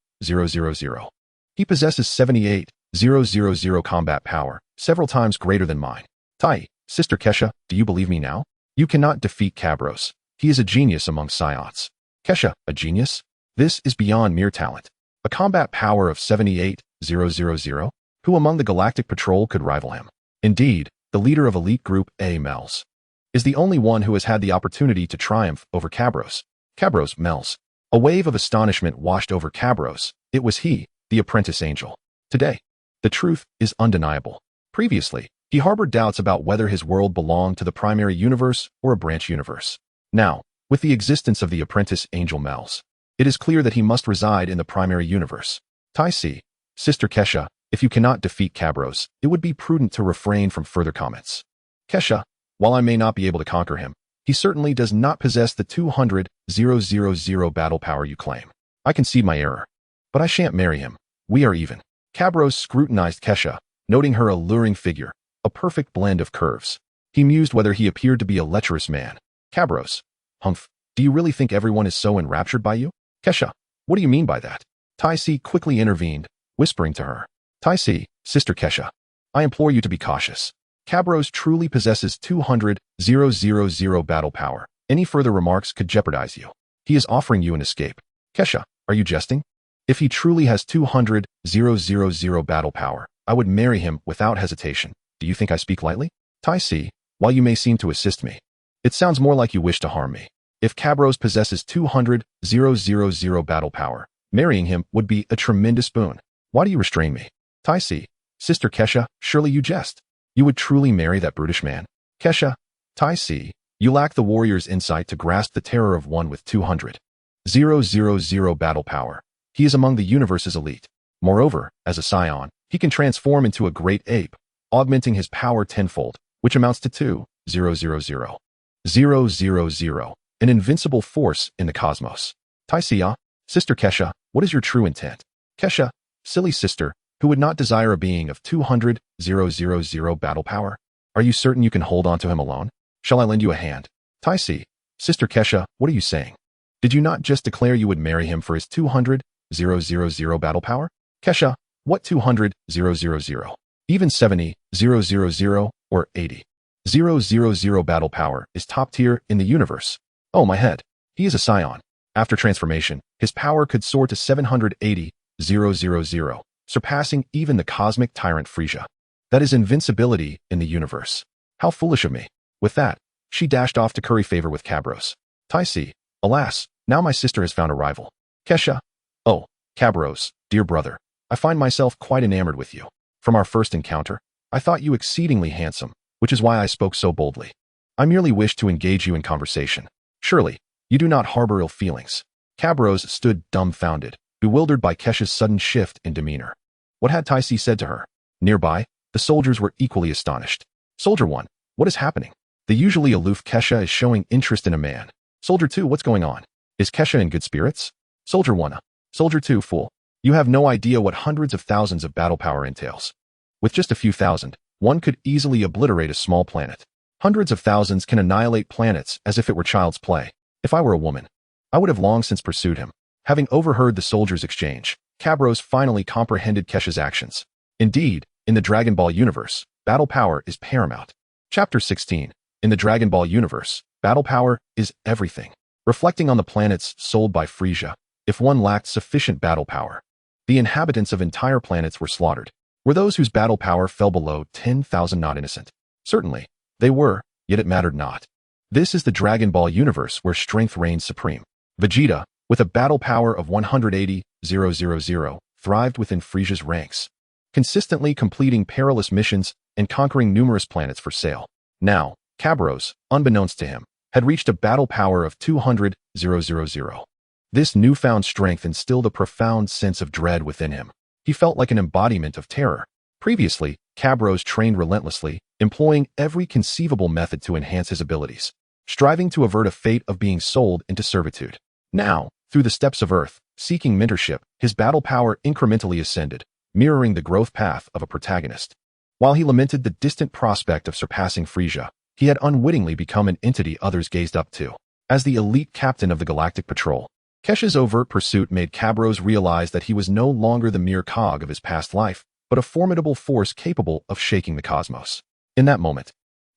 He possesses 78,000 combat power, several times greater than mine. Tai, Sister Kesha, do you believe me now? You cannot defeat Cabros. He is a genius among Saiyans. Kesha, a genius? This is beyond mere talent. A combat power of 78,000? Who among the Galactic Patrol could rival him? Indeed, the leader of Elite Group A, Mels, is the only one who has had the opportunity to triumph over Cabros. Cabros, Mels. A wave of astonishment washed over Cabros. It was he, the apprentice angel. Today, the truth is undeniable. Previously, he harbored doubts about whether his world belonged to the primary universe or a branch universe. Now, with the existence of the apprentice angel Mels, it is clear that he must reside in the primary universe. Tai Si, Sister Kesha, if you cannot defeat Cabros, it would be prudent to refrain from further comments. Kesha, while I may not be able to conquer him, he certainly does not possess the 200,000 battle power you claim. I concede my error. But I shan't marry him. We are even. Cabros scrutinized Kesha, noting her alluring figure, a perfect blend of curves. He mused whether he appeared to be a lecherous man. Cabros, humph, do you really think everyone is so enraptured by you? Kesha, what do you mean by that? Tai Si quickly intervened, whispering to her. Tai Si, Sister Kesha, I implore you to be cautious. Cabros truly possesses 200,000 battle power. Any further remarks could jeopardize you. He is offering you an escape. Kesha, are you jesting? If he truly has 200,000 battle power, I would marry him without hesitation. Do you think I speak lightly? Tai Si, while you may seem to assist me, it sounds more like you wish to harm me. If Cabros possesses 200,000 battle power, marrying him would be a tremendous boon. Why do you restrain me? Tai Si, Sister Kesha, surely you jest. You would truly marry that brutish man? Kesha, Tai Si, you lack the warrior's insight to grasp the terror of one with 200,000 battle power. He is among the universe's elite. Moreover, as a Saiyan, he can transform into a great ape, augmenting his power tenfold, which amounts to 2,000,000. An invincible force in the cosmos. Tai Si, Sister Kesha, what is your true intent? Kesha, silly sister, who would not desire a being of 200,000 battle power? Are you certain you can hold on to him alone? Shall I lend you a hand? Tai Si, Sister Kesha, what are you saying? Did you not just declare you would marry him for his 200,000 battle power? Kesha, what 200,000? Even 70,000 or 80,000 battle power is top tier in the universe. Oh my head. He is a Saiyan. After transformation, his power could soar to 780,000, surpassing even the cosmic tyrant Frisia. That is invincibility in the universe. How foolish of me. With that, she dashed off to curry favor with Cabros. Taisi, alas, now my sister has found a rival. Kesha. Oh, Cabros, dear brother, I find myself quite enamored with you. From our first encounter, I thought you exceedingly handsome, which is why I spoke so boldly. I merely wished to engage you in conversation. Surely, you do not harbor ill feelings. Cabros stood dumbfounded, bewildered by Kesha's sudden shift in demeanor. What had Taisi said to her? Nearby, the soldiers were equally astonished. Soldier 1, what is happening? The usually aloof Kesha is showing interest in a man. Soldier 2, what's going on? Is Kesha in good spirits? Soldier 1, Soldier 2, fool. You have no idea what hundreds of thousands of battle power entails. With just a few thousand, one could easily obliterate a small planet. Hundreds of thousands can annihilate planets as if it were child's play. If I were a woman, I would have long since pursued him. Having overheard the soldiers' exchange, Cabros finally comprehended Kesha's actions. Indeed, in the Dragon Ball universe, battle power is paramount. Chapter 16. In the Dragon Ball universe, battle power is everything. Reflecting on the planets sold by Frisia, if one lacked sufficient battle power, the inhabitants of entire planets were slaughtered. Were those whose battle power fell below 10,000 not innocent? Certainly, they were, yet it mattered not. This is the Dragon Ball universe where strength reigns supreme. Vegeta, with a battle power of 180,000, thrived within Frisia's ranks, consistently completing perilous missions and conquering numerous planets for sale. Now, Cabros, unbeknownst to him, had reached a battle power of 200,000. This newfound strength instilled a profound sense of dread within him. He felt like an embodiment of terror. Previously, Cabros trained relentlessly, employing every conceivable method to enhance his abilities, striving to avert a fate of being sold into servitude. Now, through the steps of Earth, seeking mentorship, his battle power incrementally ascended, mirroring the growth path of a protagonist. While he lamented the distant prospect of surpassing Frisia, he had unwittingly become an entity others gazed up to. As the elite captain of the Galactic Patrol, Kesha's overt pursuit made Cabros realize that he was no longer the mere cog of his past life, but a formidable force capable of shaking the cosmos. In that moment,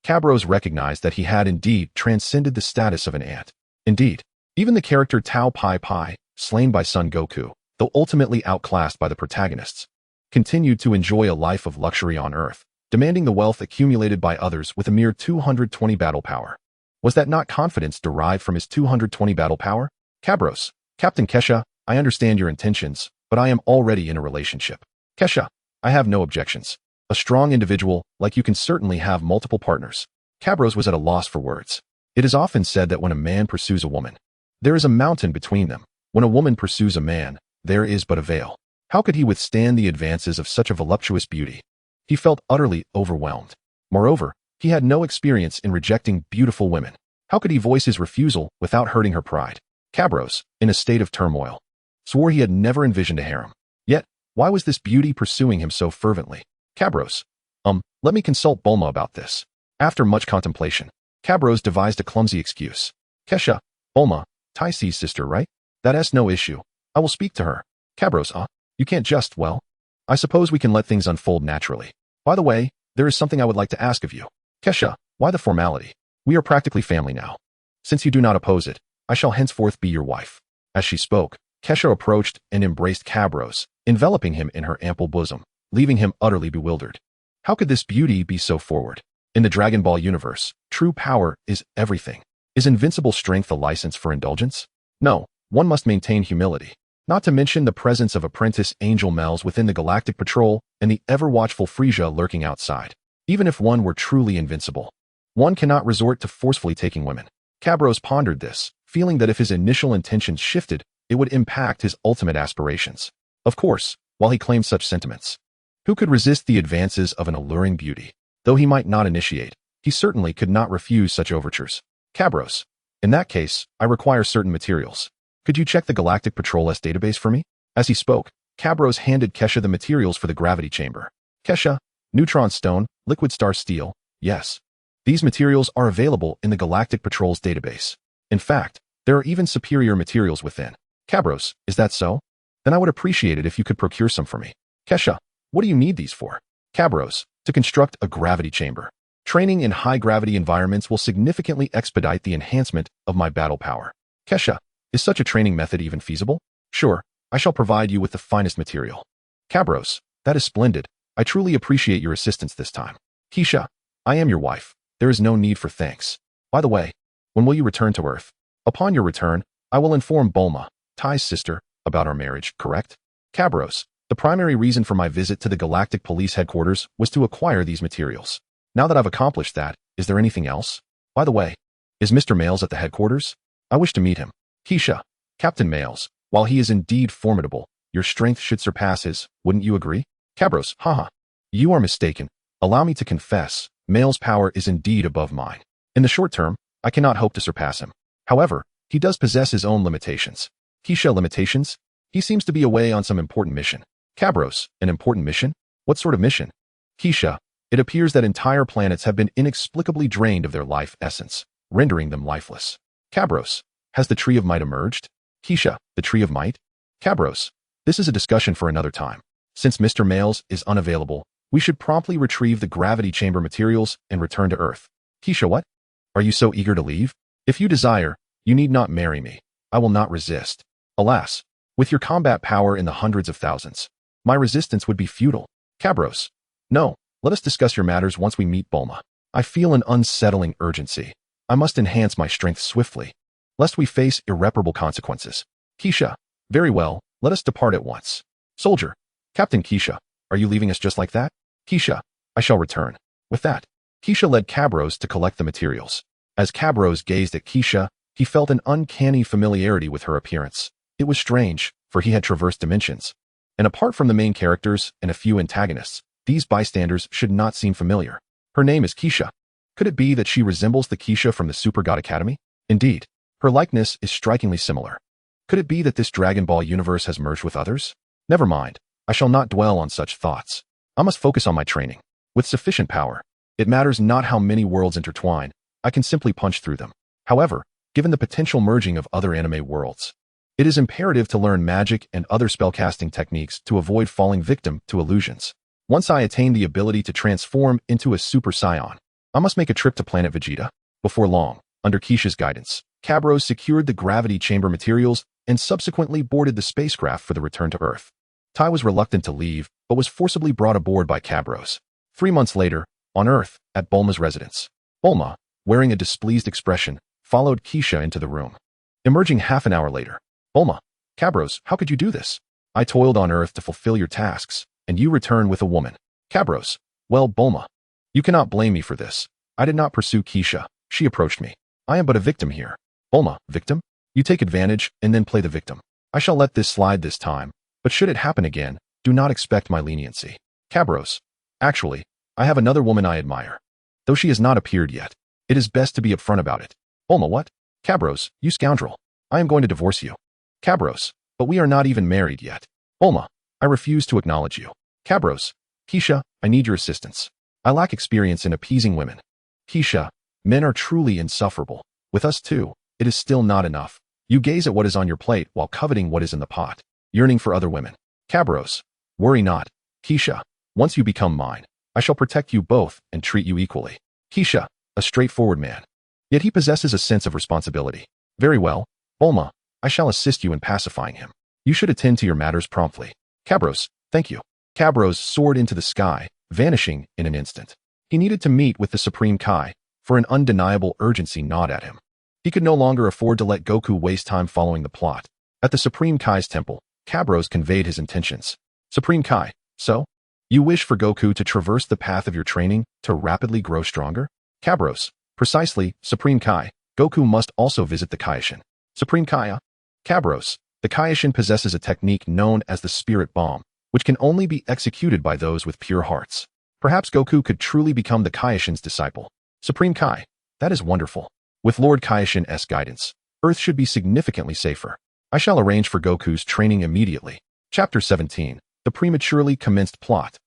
Cabros recognized that he had indeed transcended the status of an ant. Indeed, even the character Tao Pai Pai, slain by Son Goku, though ultimately outclassed by the protagonists, continued to enjoy a life of luxury on Earth, demanding the wealth accumulated by others with a mere 220 battle power. Was that not confidence derived from his 220 battle power? Cabros, Captain Kesha, I understand your intentions, but I am already in a relationship. Kesha, I have no objections. A strong individual like you can certainly have multiple partners. Cabros was at a loss for words. It is often said that when a man pursues a woman, there is a mountain between them. When a woman pursues a man, there is but a veil. How could he withstand the advances of such a voluptuous beauty? He felt utterly overwhelmed. Moreover, he had no experience in rejecting beautiful women. How could he voice his refusal without hurting her pride? Cabros, in a state of turmoil, swore he had never envisioned a harem. Yet, why was this beauty pursuing him so fervently? Cabros, let me consult Bulma about this. After much contemplation, Cabros devised a clumsy excuse. Kesha, Bulma, Taisi's sister, right? That's no issue. I will speak to her. Cabros, you can't just, well, I suppose we can let things unfold naturally. By the way, there is something I would like to ask of you. Kesha, why the formality? We are practically family now. Since you do not oppose it, I shall henceforth be your wife. As she spoke, Kesha approached and embraced Cabros, enveloping him in her ample bosom, leaving him utterly bewildered. How could this beauty be so forward? In the Dragon Ball universe, true power is everything. Is invincible strength a license for indulgence? No, one must maintain humility. Not to mention the presence of apprentice angel males within the Galactic Patrol and the ever-watchful Frisia lurking outside. Even if one were truly invincible, one cannot resort to forcefully taking women. Cabros pondered this, feeling that if his initial intentions shifted, it would impact his ultimate aspirations. Of course, while he claimed such sentiments, who could resist the advances of an alluring beauty? Though he might not initiate, he certainly could not refuse such overtures. Cabros, in that case, I require certain materials. Could you check the Galactic Patrol's database for me? As he spoke, Cabros handed Kesha the materials for the gravity chamber. Kesha, neutron stone, liquid star steel, yes. These materials are available in the Galactic Patrol's database. In fact, there are even superior materials within. Cabros, is that so? Then I would appreciate it if you could procure some for me. Kesha, what do you need these for? Cabros, to construct a gravity chamber. Training in high-gravity environments will significantly expedite the enhancement of my battle power. Kesha, Is such a training method even feasible? Sure, I shall provide you with the finest material. Cabros, that is splendid. I truly appreciate your assistance this time. Keisha, I am your wife. There is no need for thanks. By the way, when will you return to Earth? Upon your return, I will inform Bulma, Ty's sister, about our marriage, correct? Cabros, the primary reason for my visit to the Galactic Police Headquarters was to acquire these materials. Now that I've accomplished that, is there anything else? By the way, is Mr. Males at the headquarters? I wish to meet him. Keisha, Captain Males, while he is indeed formidable, your strength should surpass his, wouldn't you agree? Cabros, haha. You are mistaken. Allow me to confess, Males' power is indeed above mine. In the short term, I cannot hope to surpass him. However, he does possess his own limitations. Keisha, limitations? He seems to be away on some important mission. Cabros, an important mission? What sort of mission? Keisha, it appears that entire planets have been inexplicably drained of their life essence, rendering them lifeless. Cabros, has the Tree of Might emerged? Keisha, the Tree of Might? Cabros, this is a discussion for another time. Since Mr. Males is unavailable, we should promptly retrieve the gravity chamber materials and return to Earth. Keisha, what? Are you so eager to leave? If you desire, you need not marry me. I will not resist. Alas, with your combat power in the hundreds of thousands, my resistance would be futile. Cabros, no, let us discuss your matters once we meet Bulma. I feel an unsettling urgency. I must enhance my strength swiftly, lest we face irreparable consequences. Keisha, very well, let us depart at once. Soldier, Captain Keisha, are you leaving us just like that? Keisha, I shall return. With that, Keisha led Cabros to collect the materials. As Cabros gazed at Keisha, he felt an uncanny familiarity with her appearance. It was strange, for he had traversed dimensions. And apart from the main characters and a few antagonists, these bystanders should not seem familiar. Her name is Keisha. Could it be that she resembles the Keisha from the Super God Academy? Indeed, her likeness is strikingly similar. Could it be that this Dragon Ball universe has merged with others? Never mind, I shall not dwell on such thoughts. I must focus on my training. With sufficient power, it matters not how many worlds intertwine, I can simply punch through them. However, given the potential merging of other anime worlds, it is imperative to learn magic and other spellcasting techniques to avoid falling victim to illusions. Once I attain the ability to transform into a Super Saiyan, I must make a trip to planet Vegeta. Before long, under Keisha's guidance, Cabros secured the gravity chamber materials and subsequently boarded the spacecraft for the return to Earth. Tai was reluctant to leave, but was forcibly brought aboard by Cabros. 3 months later, on Earth, at Bulma's residence, Bulma, wearing a displeased expression, followed Keisha into the room. Emerging half an hour later, Bulma, Cabros, how could you do this? I toiled on Earth to fulfill your tasks, and you return with a woman. Cabros, well, Bulma, you cannot blame me for this. I did not pursue Keisha. She approached me. I am but a victim here. Bulma, victim? You take advantage and then play the victim. I shall let this slide this time, but should it happen again, do not expect my leniency. Cabros, actually, I have another woman I admire. Though she has not appeared yet, it is best to be upfront about it. Bulma, what? Cabros, you scoundrel. I am going to divorce you. Cabros, but we are not even married yet. Bulma, I refuse to acknowledge you. Cabros, Keisha, I need your assistance. I lack experience in appeasing women. Keisha, men are truly insufferable. With us too, it is still not enough. You gaze at what is on your plate while coveting what is in the pot, yearning for other women. Cabros, worry not. Keisha, once you become mine, I shall protect you both and treat you equally. Keisha, a straightforward man. Yet he possesses a sense of responsibility. Very well, Bulma, I shall assist you in pacifying him. You should attend to your matters promptly. Cabros, thank you. Cabros soared into the sky, vanishing in an instant. He needed to meet with the Supreme Kai, for an undeniable urgency gnawed at him. He could no longer afford to let Goku waste time following the plot. At the Supreme Kai's temple, Cabros conveyed his intentions. Supreme Kai, so? You wish for Goku to traverse the path of your training to rapidly grow stronger? Cabros, precisely, Supreme Kai. Goku must also visit the Kaioshin. Supreme Kai, Cabros, the Kaioshin possesses a technique known as the Spirit Bomb, which can only be executed by those with pure hearts. Perhaps Goku could truly become the Kaioshin's disciple. Supreme Kai, that is wonderful. With Lord Kaioshin's guidance, Earth should be significantly safer. I shall arrange for Goku's training immediately. Chapter 17, The Prematurely Commenced Plot.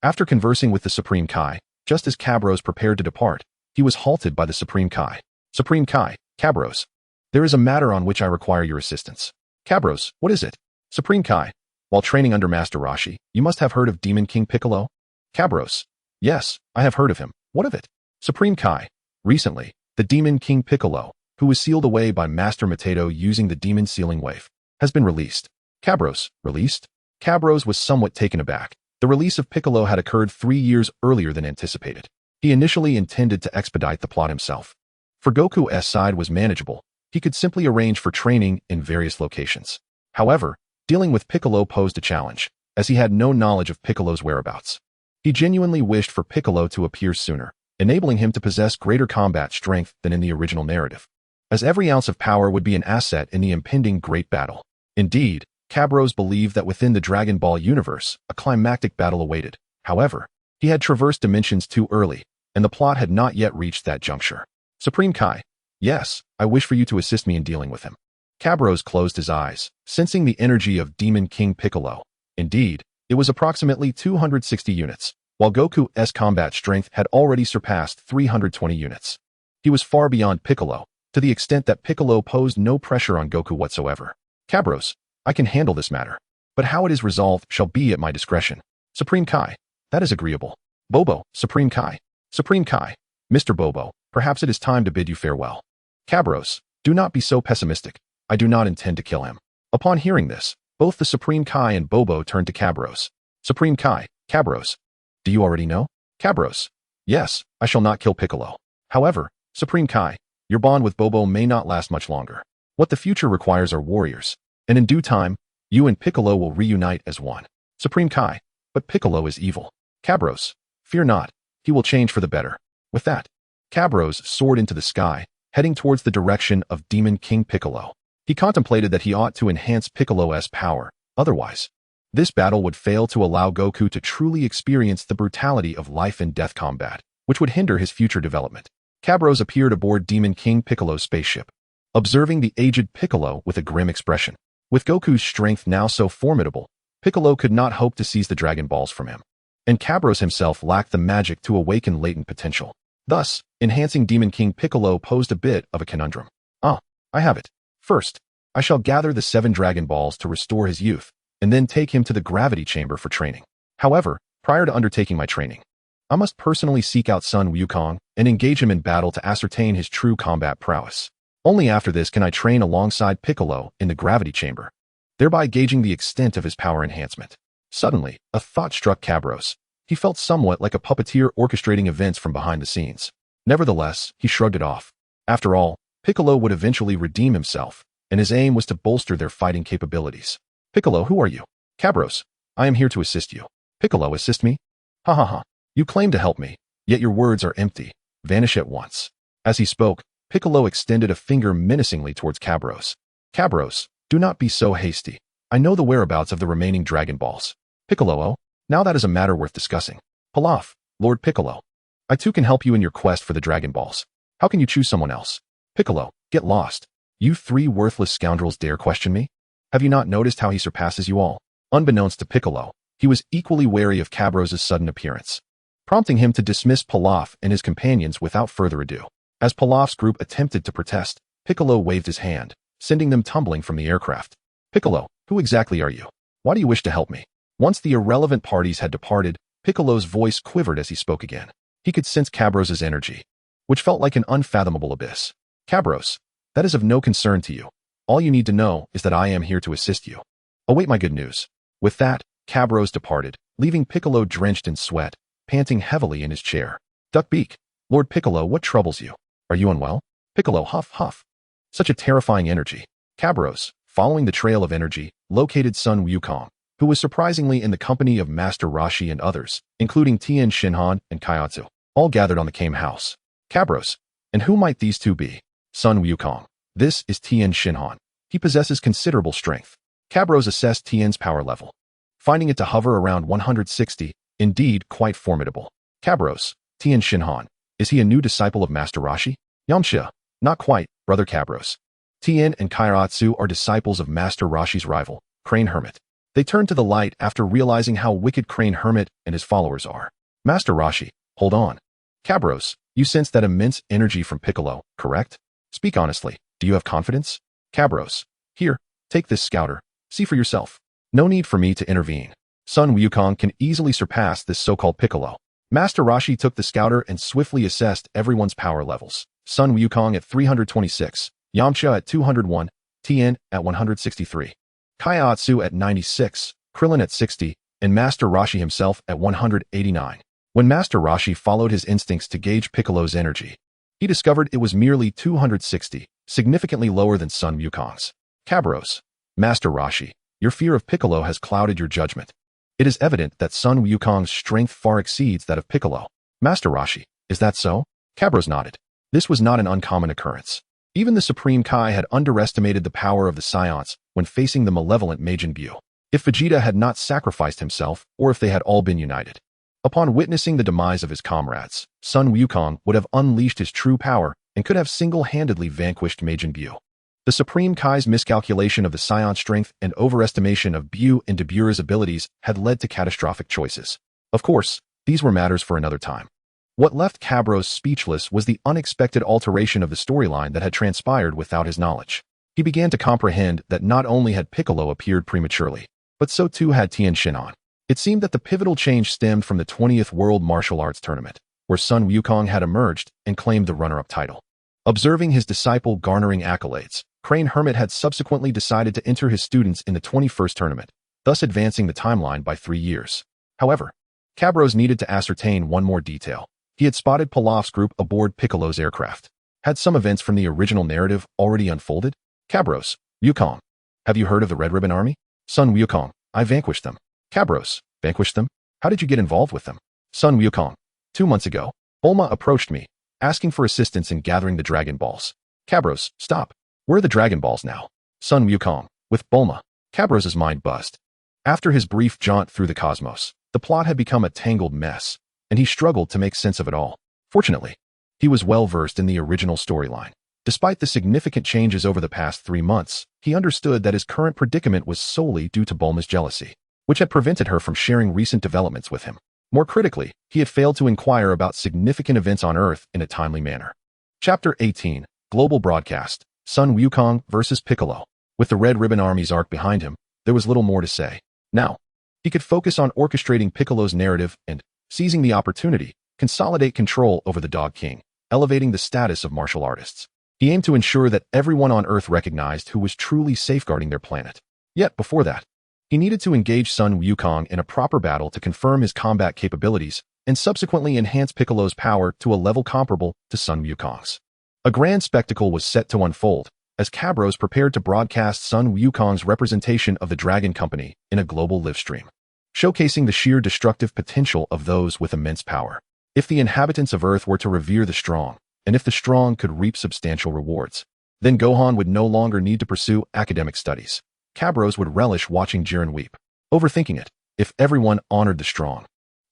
After conversing with the Supreme Kai, just as Cabros prepared to depart, he was halted by the Supreme Kai. Supreme Kai, Cabros, there is a matter on which I require your assistance. Cabros, what is it? Supreme Kai, while training under Master Roshi, you must have heard of Demon King Piccolo? Cabros, yes, I have heard of him. What of it? Supreme Kai, recently, the Demon King Piccolo, who was sealed away by Master Mateto using the demon sealing wave, has been released. Cabros, released? Cabros was somewhat taken aback. The release of Piccolo had occurred 3 years earlier than anticipated. He initially intended to expedite the plot himself. For Goku's side was manageable. He could simply arrange for training in various locations. However, dealing with Piccolo posed a challenge, as he had no knowledge of Piccolo's whereabouts. He genuinely wished for Piccolo to appear sooner, enabling him to possess greater combat strength than in the original narrative, as every ounce of power would be an asset in the impending great battle. Indeed, Cabros believed that within the Dragon Ball universe, a climactic battle awaited. However, he had traversed dimensions too early, and the plot had not yet reached that juncture. Supreme Kai, yes, I wish for you to assist me in dealing with him. Cabros closed his eyes, sensing the energy of Demon King Piccolo. Indeed, it was approximately 260 units, while Goku's combat strength had already surpassed 320 units. He was far beyond Piccolo, to the extent that Piccolo posed no pressure on Goku whatsoever. Cabros, I can handle this matter, but how it is resolved shall be at my discretion. Supreme Kai, that is agreeable. Bobo, Supreme Kai, Mr. Bobo, perhaps it is time to bid you farewell. Cabros, do not be so pessimistic. I do not intend to kill him. Upon hearing this, both the Supreme Kai and Bobo turned to Cabros. Supreme Kai, Cabros, do you already know? Cabros, yes, I shall not kill Piccolo. However, Supreme Kai, your bond with Bobo may not last much longer. What the future requires are warriors, and in due time, you and Piccolo will reunite as one. Supreme Kai, but Piccolo is evil. Cabros, fear not, he will change for the better. With that, Cabros soared into the sky, heading towards the direction of Demon King Piccolo. He contemplated that he ought to enhance Piccolo's power, otherwise, this battle would fail to allow Goku to truly experience the brutality of life and death combat, which would hinder his future development. Cabros appeared aboard Demon King Piccolo's spaceship, observing the aged Piccolo with a grim expression. With Goku's strength now so formidable, Piccolo could not hope to seize the Dragon Balls from him, and Cabros himself lacked the magic to awaken latent potential. Thus, enhancing Demon King Piccolo posed a bit of a conundrum. I have it. First, I shall gather the 7 Dragon Balls to restore his youth, and then take him to the gravity chamber for training. However, prior to undertaking my training, I must personally seek out Sun Wukong and engage him in battle to ascertain his true combat prowess. Only after this can I train alongside Piccolo in the gravity chamber, thereby gauging the extent of his power enhancement. Suddenly, a thought struck Cabros. He felt somewhat like a puppeteer orchestrating events from behind the scenes. Nevertheless, he shrugged it off. After all, Piccolo would eventually redeem himself, and his aim was to bolster their fighting capabilities. Piccolo, who are you? Cabros, I am here to assist you. Piccolo, assist me? Ha ha ha. You claim to help me, yet your words are empty. Vanish at once. As he spoke, Piccolo extended a finger menacingly towards Cabros. Cabros, do not be so hasty. I know the whereabouts of the remaining Dragon Balls. Piccolo, oh, now that is a matter worth discussing. Pilaf, Lord Piccolo. I too can help you in your quest for the Dragon Balls. How can you choose someone else? Piccolo, get lost. You 3 worthless scoundrels dare question me? Have you not noticed how he surpasses you all? Unbeknownst to Piccolo, he was equally wary of Cabros' sudden appearance, prompting him to dismiss Pilaf and his companions without further ado. As Pilaf's group attempted to protest, Piccolo waved his hand, sending them tumbling from the aircraft. Piccolo, who exactly are you? Why do you wish to help me? Once the irrelevant parties had departed, Piccolo's voice quivered as he spoke again. He could sense Cabros' energy, which felt like an unfathomable abyss. Cabros, that is of no concern to you. All you need to know is that I am here to assist you. Await my good news. With that, Cabros departed, leaving Piccolo drenched in sweat, panting heavily in his chair. Duckbeak, Lord Piccolo, what troubles you? Are you unwell? Piccolo, huff, huff. Such a terrifying energy. Cabros, following the trail of energy, located Sun Wukong, who was surprisingly in the company of Master Roshi and others, including Tien Shinhan and Kaiatsu, all gathered on the Kame house. Cabros, and who might these two be? Sun Wukong. This is Tien Shinhan. He possesses considerable strength. Cabros assessed Tien's power level, finding it to hover around 160, indeed quite formidable. Cabros, Tien Shinhan. Is he a new disciple of Master Roshi? Yamcha. Not quite, brother Cabros. Tien and Kairatsu are disciples of Master Roshi's rival, Crane Hermit. They turn to the light after realizing how wicked Crane Hermit and his followers are. Master Roshi, hold on. Cabros, you sense that immense energy from Piccolo, correct? Speak honestly, do you have confidence? Cabros, here, take this scouter, see for yourself. No need for me to intervene. Sun Wukong can easily surpass this so-called Piccolo. Master Roshi took the scouter and swiftly assessed everyone's power levels. Sun Wukong at 326, Yamcha at 201, Tien at 163, Kaiatsu at 96, Krillin at 60, and Master Roshi himself at 189. When Master Roshi followed his instincts to gauge Piccolo's energy, he discovered it was merely 260, significantly lower than Sun Wukong's. Cabros, Master Roshi, your fear of Piccolo has clouded your judgment. It is evident that Sun Wukong's strength far exceeds that of Piccolo. Master Roshi, is that so? Cabros nodded. This was not an uncommon occurrence. Even the Supreme Kai had underestimated the power of the Saiyans when facing the malevolent Majin Buu. If Vegeta had not sacrificed himself, or if they had all been united. Upon witnessing the demise of his comrades, Sun Wukong would have unleashed his true power and could have single-handedly vanquished Majin Buu. The Supreme Kai's miscalculation of the Saiyan strength and overestimation of Buu and Beerus' abilities had led to catastrophic choices. Of course, these were matters for another time. What left Cabros speechless was the unexpected alteration of the storyline that had transpired without his knowledge. He began to comprehend that not only had Piccolo appeared prematurely, but so too had Tien Shinhan. It seemed that the pivotal change stemmed from the 20th World Martial Arts Tournament, where Sun Wukong had emerged and claimed the runner-up title. Observing his disciple garnering accolades, Crane Hermit had subsequently decided to enter his students in the 21st tournament, thus advancing the timeline by 3 years. However, Cabros needed to ascertain one more detail. He had spotted Pilaf's group aboard Piccolo's aircraft. Had some events from the original narrative already unfolded? Cabros, Wukong, have you heard of the Red Ribbon Army? Sun Wukong, I vanquished them. Cabros, vanquished them? How did you get involved with them? Sun Wukong, 2 months ago, Bulma approached me, asking for assistance in gathering the Dragon Balls. Cabros, stop. Where are the Dragon Balls now? Sun Wukong, with Bulma. Cabros' mind buzzed. After his brief jaunt through the cosmos, the plot had become a tangled mess, and he struggled to make sense of it all. Fortunately, he was well versed in the original storyline. Despite the significant changes over the past 3 months, he understood that his current predicament was solely due to Bulma's jealousy, which had prevented her from sharing recent developments with him. More critically, he had failed to inquire about significant events on Earth in a timely manner. Chapter 18, Global Broadcast, Sun Wukong vs. Piccolo. With the Red Ribbon Army's arc behind him, there was little more to say. Now, he could focus on orchestrating Piccolo's narrative and, seizing the opportunity, consolidate control over the Dog King, elevating the status of martial artists. He aimed to ensure that everyone on Earth recognized who was truly safeguarding their planet. Yet, before that, he needed to engage Sun Wukong in a proper battle to confirm his combat capabilities and subsequently enhance Piccolo's power to a level comparable to Sun Wukong's. A grand spectacle was set to unfold as Cabros prepared to broadcast Sun Wukong's representation of the Dragon Company in a global livestream, showcasing the sheer destructive potential of those with immense power. If the inhabitants of Earth were to revere the strong, and if the strong could reap substantial rewards, then Gohan would no longer need to pursue academic studies. Cabros would relish watching Jiren weep, overthinking it. If everyone honored the strong,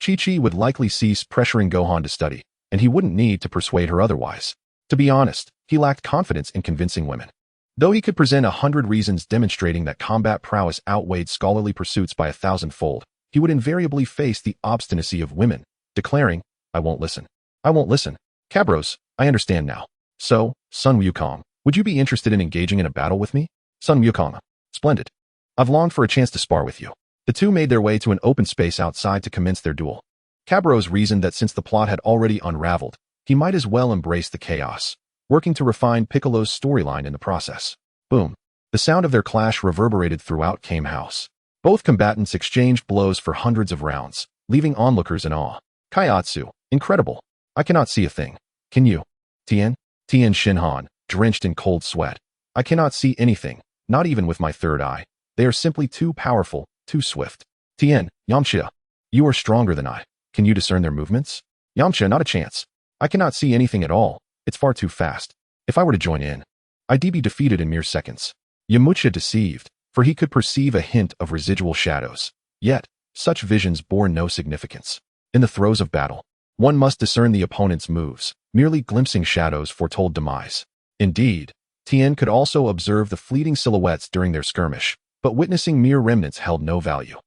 Chi-Chi would likely cease pressuring Gohan to study, and he wouldn't need to persuade her otherwise. To be honest, he lacked confidence in convincing women. Though he could present 100 reasons demonstrating that combat prowess outweighed scholarly pursuits by 1,000-fold, he would invariably face the obstinacy of women, declaring, I won't listen. I won't listen. Cabros, I understand now. So, Sun Wukong, would you be interested in engaging in a battle with me? Sun Wukong, splendid. I've longed for a chance to spar with you. The two made their way to an open space outside to commence their duel. Cabros reasoned that since the plot had already unraveled, he might as well embrace the chaos, working to refine Piccolo's storyline in the process. Boom. The sound of their clash reverberated throughout Kame House. Both combatants exchanged blows for hundreds of rounds, leaving onlookers in awe. Kaiatsu, incredible. I cannot see a thing. Can you? Tien Shinhan, drenched in cold sweat. I cannot see anything, not even with my third eye. They are simply too powerful, too swift. Tien, Yamcha, you are stronger than I. Can you discern their movements? Yamcha, not a chance. I cannot see anything at all. It's far too fast. If I were to join in, I'd be defeated in mere seconds. Yamcha deceived, for he could perceive a hint of residual shadows. Yet, such visions bore no significance. In the throes of battle, one must discern the opponent's moves. Merely glimpsing shadows foretold demise. Indeed, Tien could also observe the fleeting silhouettes during their skirmish, but witnessing mere remnants held no value.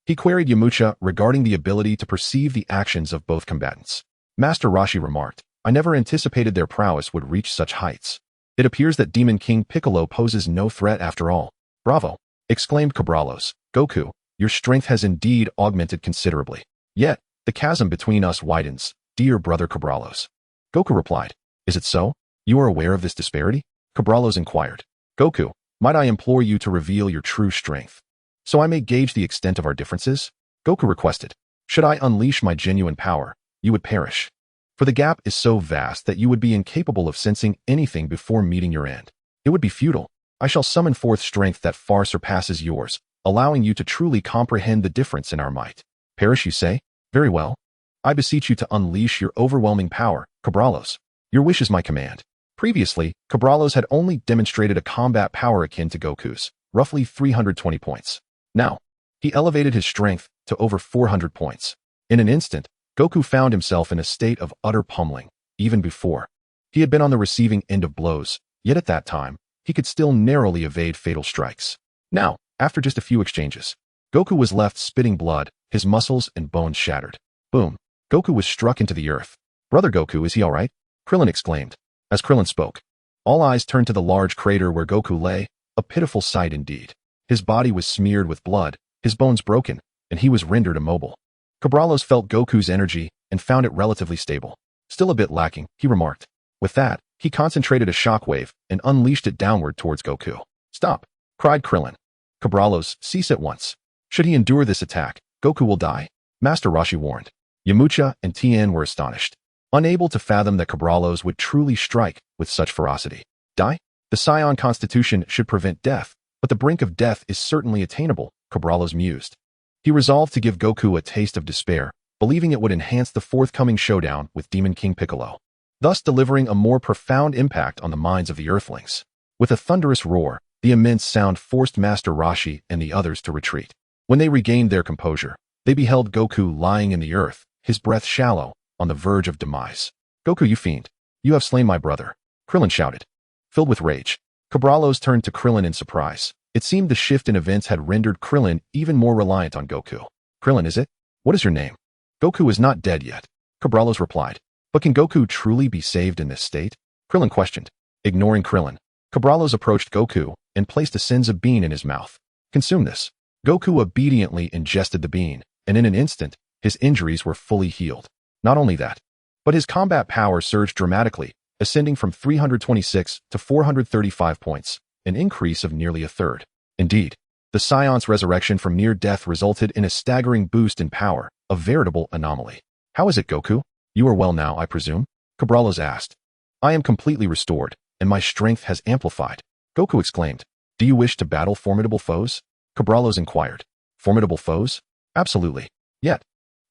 He queried Yamcha regarding the ability to perceive the actions of both combatants. Master Roshi remarked, I never anticipated their prowess would reach such heights. It appears that Demon King Piccolo poses no threat after all. Bravo! Exclaimed Cabralos. Goku, your strength has indeed augmented considerably. Yet, the chasm between us widens, dear brother Cabralos. Goku replied, Is it so? You are aware of this disparity? Cabrallos inquired. Goku, might I implore you to reveal your true strength, so I may gauge the extent of our differences? Goku requested. Should I unleash my genuine power, you would perish. For the gap is so vast that you would be incapable of sensing anything before meeting your end. It would be futile. I shall summon forth strength that far surpasses yours, allowing you to truly comprehend the difference in our might. Perish, you say? Very well. I beseech you to unleash your overwhelming power, Cabrallos. Your wish is my command. Previously, Cabrallos had only demonstrated a combat power akin to Goku's, roughly 320 points. Now, he elevated his strength to over 400 points. In an instant, Goku found himself in a state of utter pummeling. Even before, he had been on the receiving end of blows, yet at that time, he could still narrowly evade fatal strikes. Now, after just a few exchanges, Goku was left spitting blood, his muscles and bones shattered. Boom. Goku was struck into the earth. Brother Goku, is he all right? Krillin exclaimed. As Krillin spoke, all eyes turned to the large crater where Goku lay, a pitiful sight indeed. His body was smeared with blood, his bones broken, and he was rendered immobile. Cabrallos felt Goku's energy and found it relatively stable. Still a bit lacking, he remarked. With that, he concentrated a shockwave and unleashed it downward towards Goku. Stop! Cried Krillin. Cabrallos, cease at once. Should he endure this attack, Goku will die, Master Roshi warned. Yamcha and Tien were astonished, unable to fathom that Cabrallos would truly strike with such ferocity. Die? The Saiyan constitution should prevent death, but the brink of death is certainly attainable, Cabrallos mused. He resolved to give Goku a taste of despair, believing it would enhance the forthcoming showdown with Demon King Piccolo, thus delivering a more profound impact on the minds of the Earthlings. With a thunderous roar, the immense sound forced Master Roshi and the others to retreat. When they regained their composure, they beheld Goku lying in the earth, his breath shallow, on the verge of demise. Goku, you fiend! You have slain my brother! Krillin shouted. Filled with rage, Cabrallos turned to Krillin in surprise. It seemed the shift in events had rendered Krillin even more reliant on Goku. Krillin, is it? What is your name? Goku is not dead yet, Cabrallos replied. But can Goku truly be saved in this state? Krillin questioned. Ignoring Krillin, Cabrallos approached Goku and placed a senzu bean in his mouth. Consume this. Goku obediently ingested the bean, and in an instant, his injuries were fully healed. Not only that, but his combat power surged dramatically, ascending from 326 to 435 points, an increase of nearly a third. Indeed, the Saiyans' resurrection from near death resulted in a staggering boost in power, a veritable anomaly. How is it, Goku? You are well now, I presume? Cabrallos asked. I am completely restored, and my strength has amplified, Goku exclaimed. Do you wish to battle formidable foes? Cabrallos inquired. Formidable foes? Absolutely. Yet,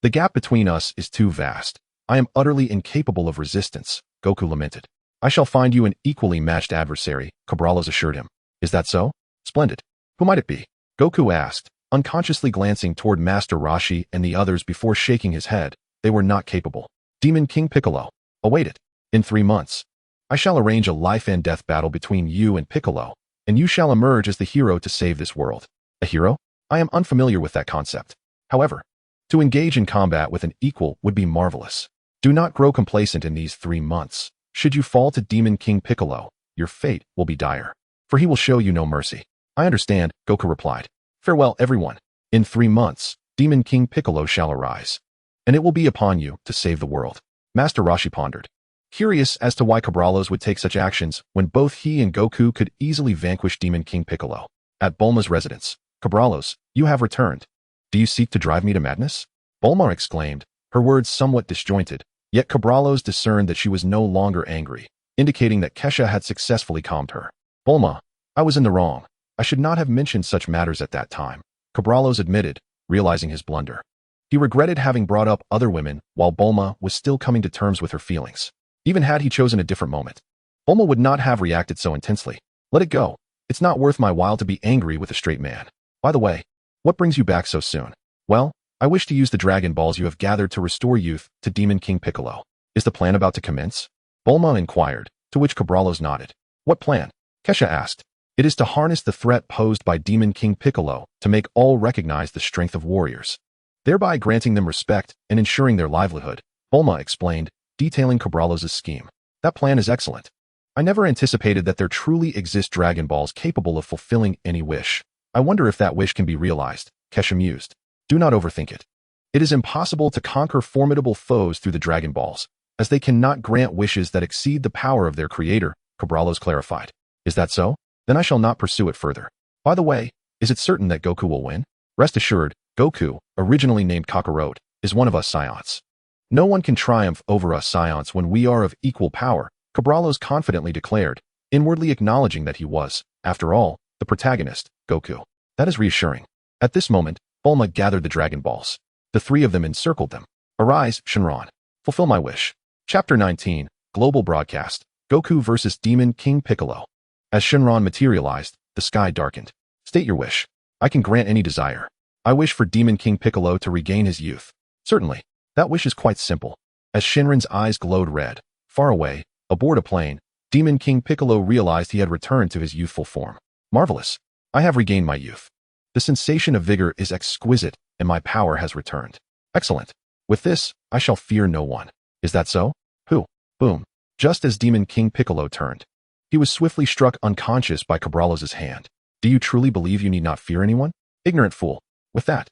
the gap between us is too vast. I am utterly incapable of resistance, Goku lamented. I shall find you an equally matched adversary, Cabrallos assured him. Is that so? Splendid. Who might it be? Goku asked, unconsciously glancing toward Master Roshi and the others before shaking his head. They were not capable. Demon King Piccolo. Await it. In 3 months, I shall arrange a life and death battle between you and Piccolo, and you shall emerge as the hero to save this world. A hero? I am unfamiliar with that concept. However, to engage in combat with an equal would be marvelous. Do not grow complacent in these 3 months. Should you fall to Demon King Piccolo, your fate will be dire, for he will show you no mercy. I understand, Goku replied. Farewell, everyone. In 3 months, Demon King Piccolo shall arise, and it will be upon you to save the world. Master Roshi pondered, curious as to why Cabrallos would take such actions when both he and Goku could easily vanquish Demon King Piccolo. At Bulma's residence, Cabrallos, you have returned. Do you seek to drive me to madness? Bulma exclaimed, her words somewhat disjointed, yet Cabrallos discerned that she was no longer angry, indicating that Kesha had successfully calmed her. Bulma, I was in the wrong. I should not have mentioned such matters at that time, Cabrallos admitted, realizing his blunder. He regretted having brought up other women while Bulma was still coming to terms with her feelings. Even had he chosen a different moment, Bulma would not have reacted so intensely. Let it go. It's not worth my while to be angry with a straight man. By the way, what brings you back so soon? Well, I wish to use the Dragon Balls you have gathered to restore youth to Demon King Piccolo. Is the plan about to commence? Bulma inquired, to which Cabrallos nodded. What plan? Kesha asked. It is to harness the threat posed by Demon King Piccolo to make all recognize the strength of warriors, thereby granting them respect and ensuring their livelihood. Bulma explained, detailing Cabrallos' scheme. That plan is excellent. I never anticipated that there truly exist Dragon Balls capable of fulfilling any wish. I wonder if that wish can be realized, Kesha mused. Do not overthink it. It is impossible to conquer formidable foes through the Dragon Balls, as they cannot grant wishes that exceed the power of their creator, Cabrallos clarified. Is that so? Then I shall not pursue it further. By the way, is it certain that Goku will win? Rest assured, Goku, originally named Kakarot, is one of us Saiyans. No one can triumph over us Saiyans when we are of equal power, Cabrallos confidently declared, inwardly acknowledging that he was, after all, the protagonist, Goku. That is reassuring. At this moment, Bulma gathered the Dragon Balls. The three of them encircled them. Arise, Shenron. Fulfill my wish. Chapter 19, Global Broadcast, Goku vs. Demon King Piccolo. As Shenron materialized, the sky darkened. State your wish. I can grant any desire. I wish for Demon King Piccolo to regain his youth. Certainly. That wish is quite simple. As Shenron's eyes glowed red, far away, aboard a plane, Demon King Piccolo realized he had returned to his youthful form. Marvelous. I have regained my youth. The sensation of vigor is exquisite, and my power has returned. Excellent. With this, I shall fear no one. Is that so? Who? Boom. Just as Demon King Piccolo turned, he was swiftly struck unconscious by Cabrallos' hand. Do you truly believe you need not fear anyone? Ignorant fool. With that,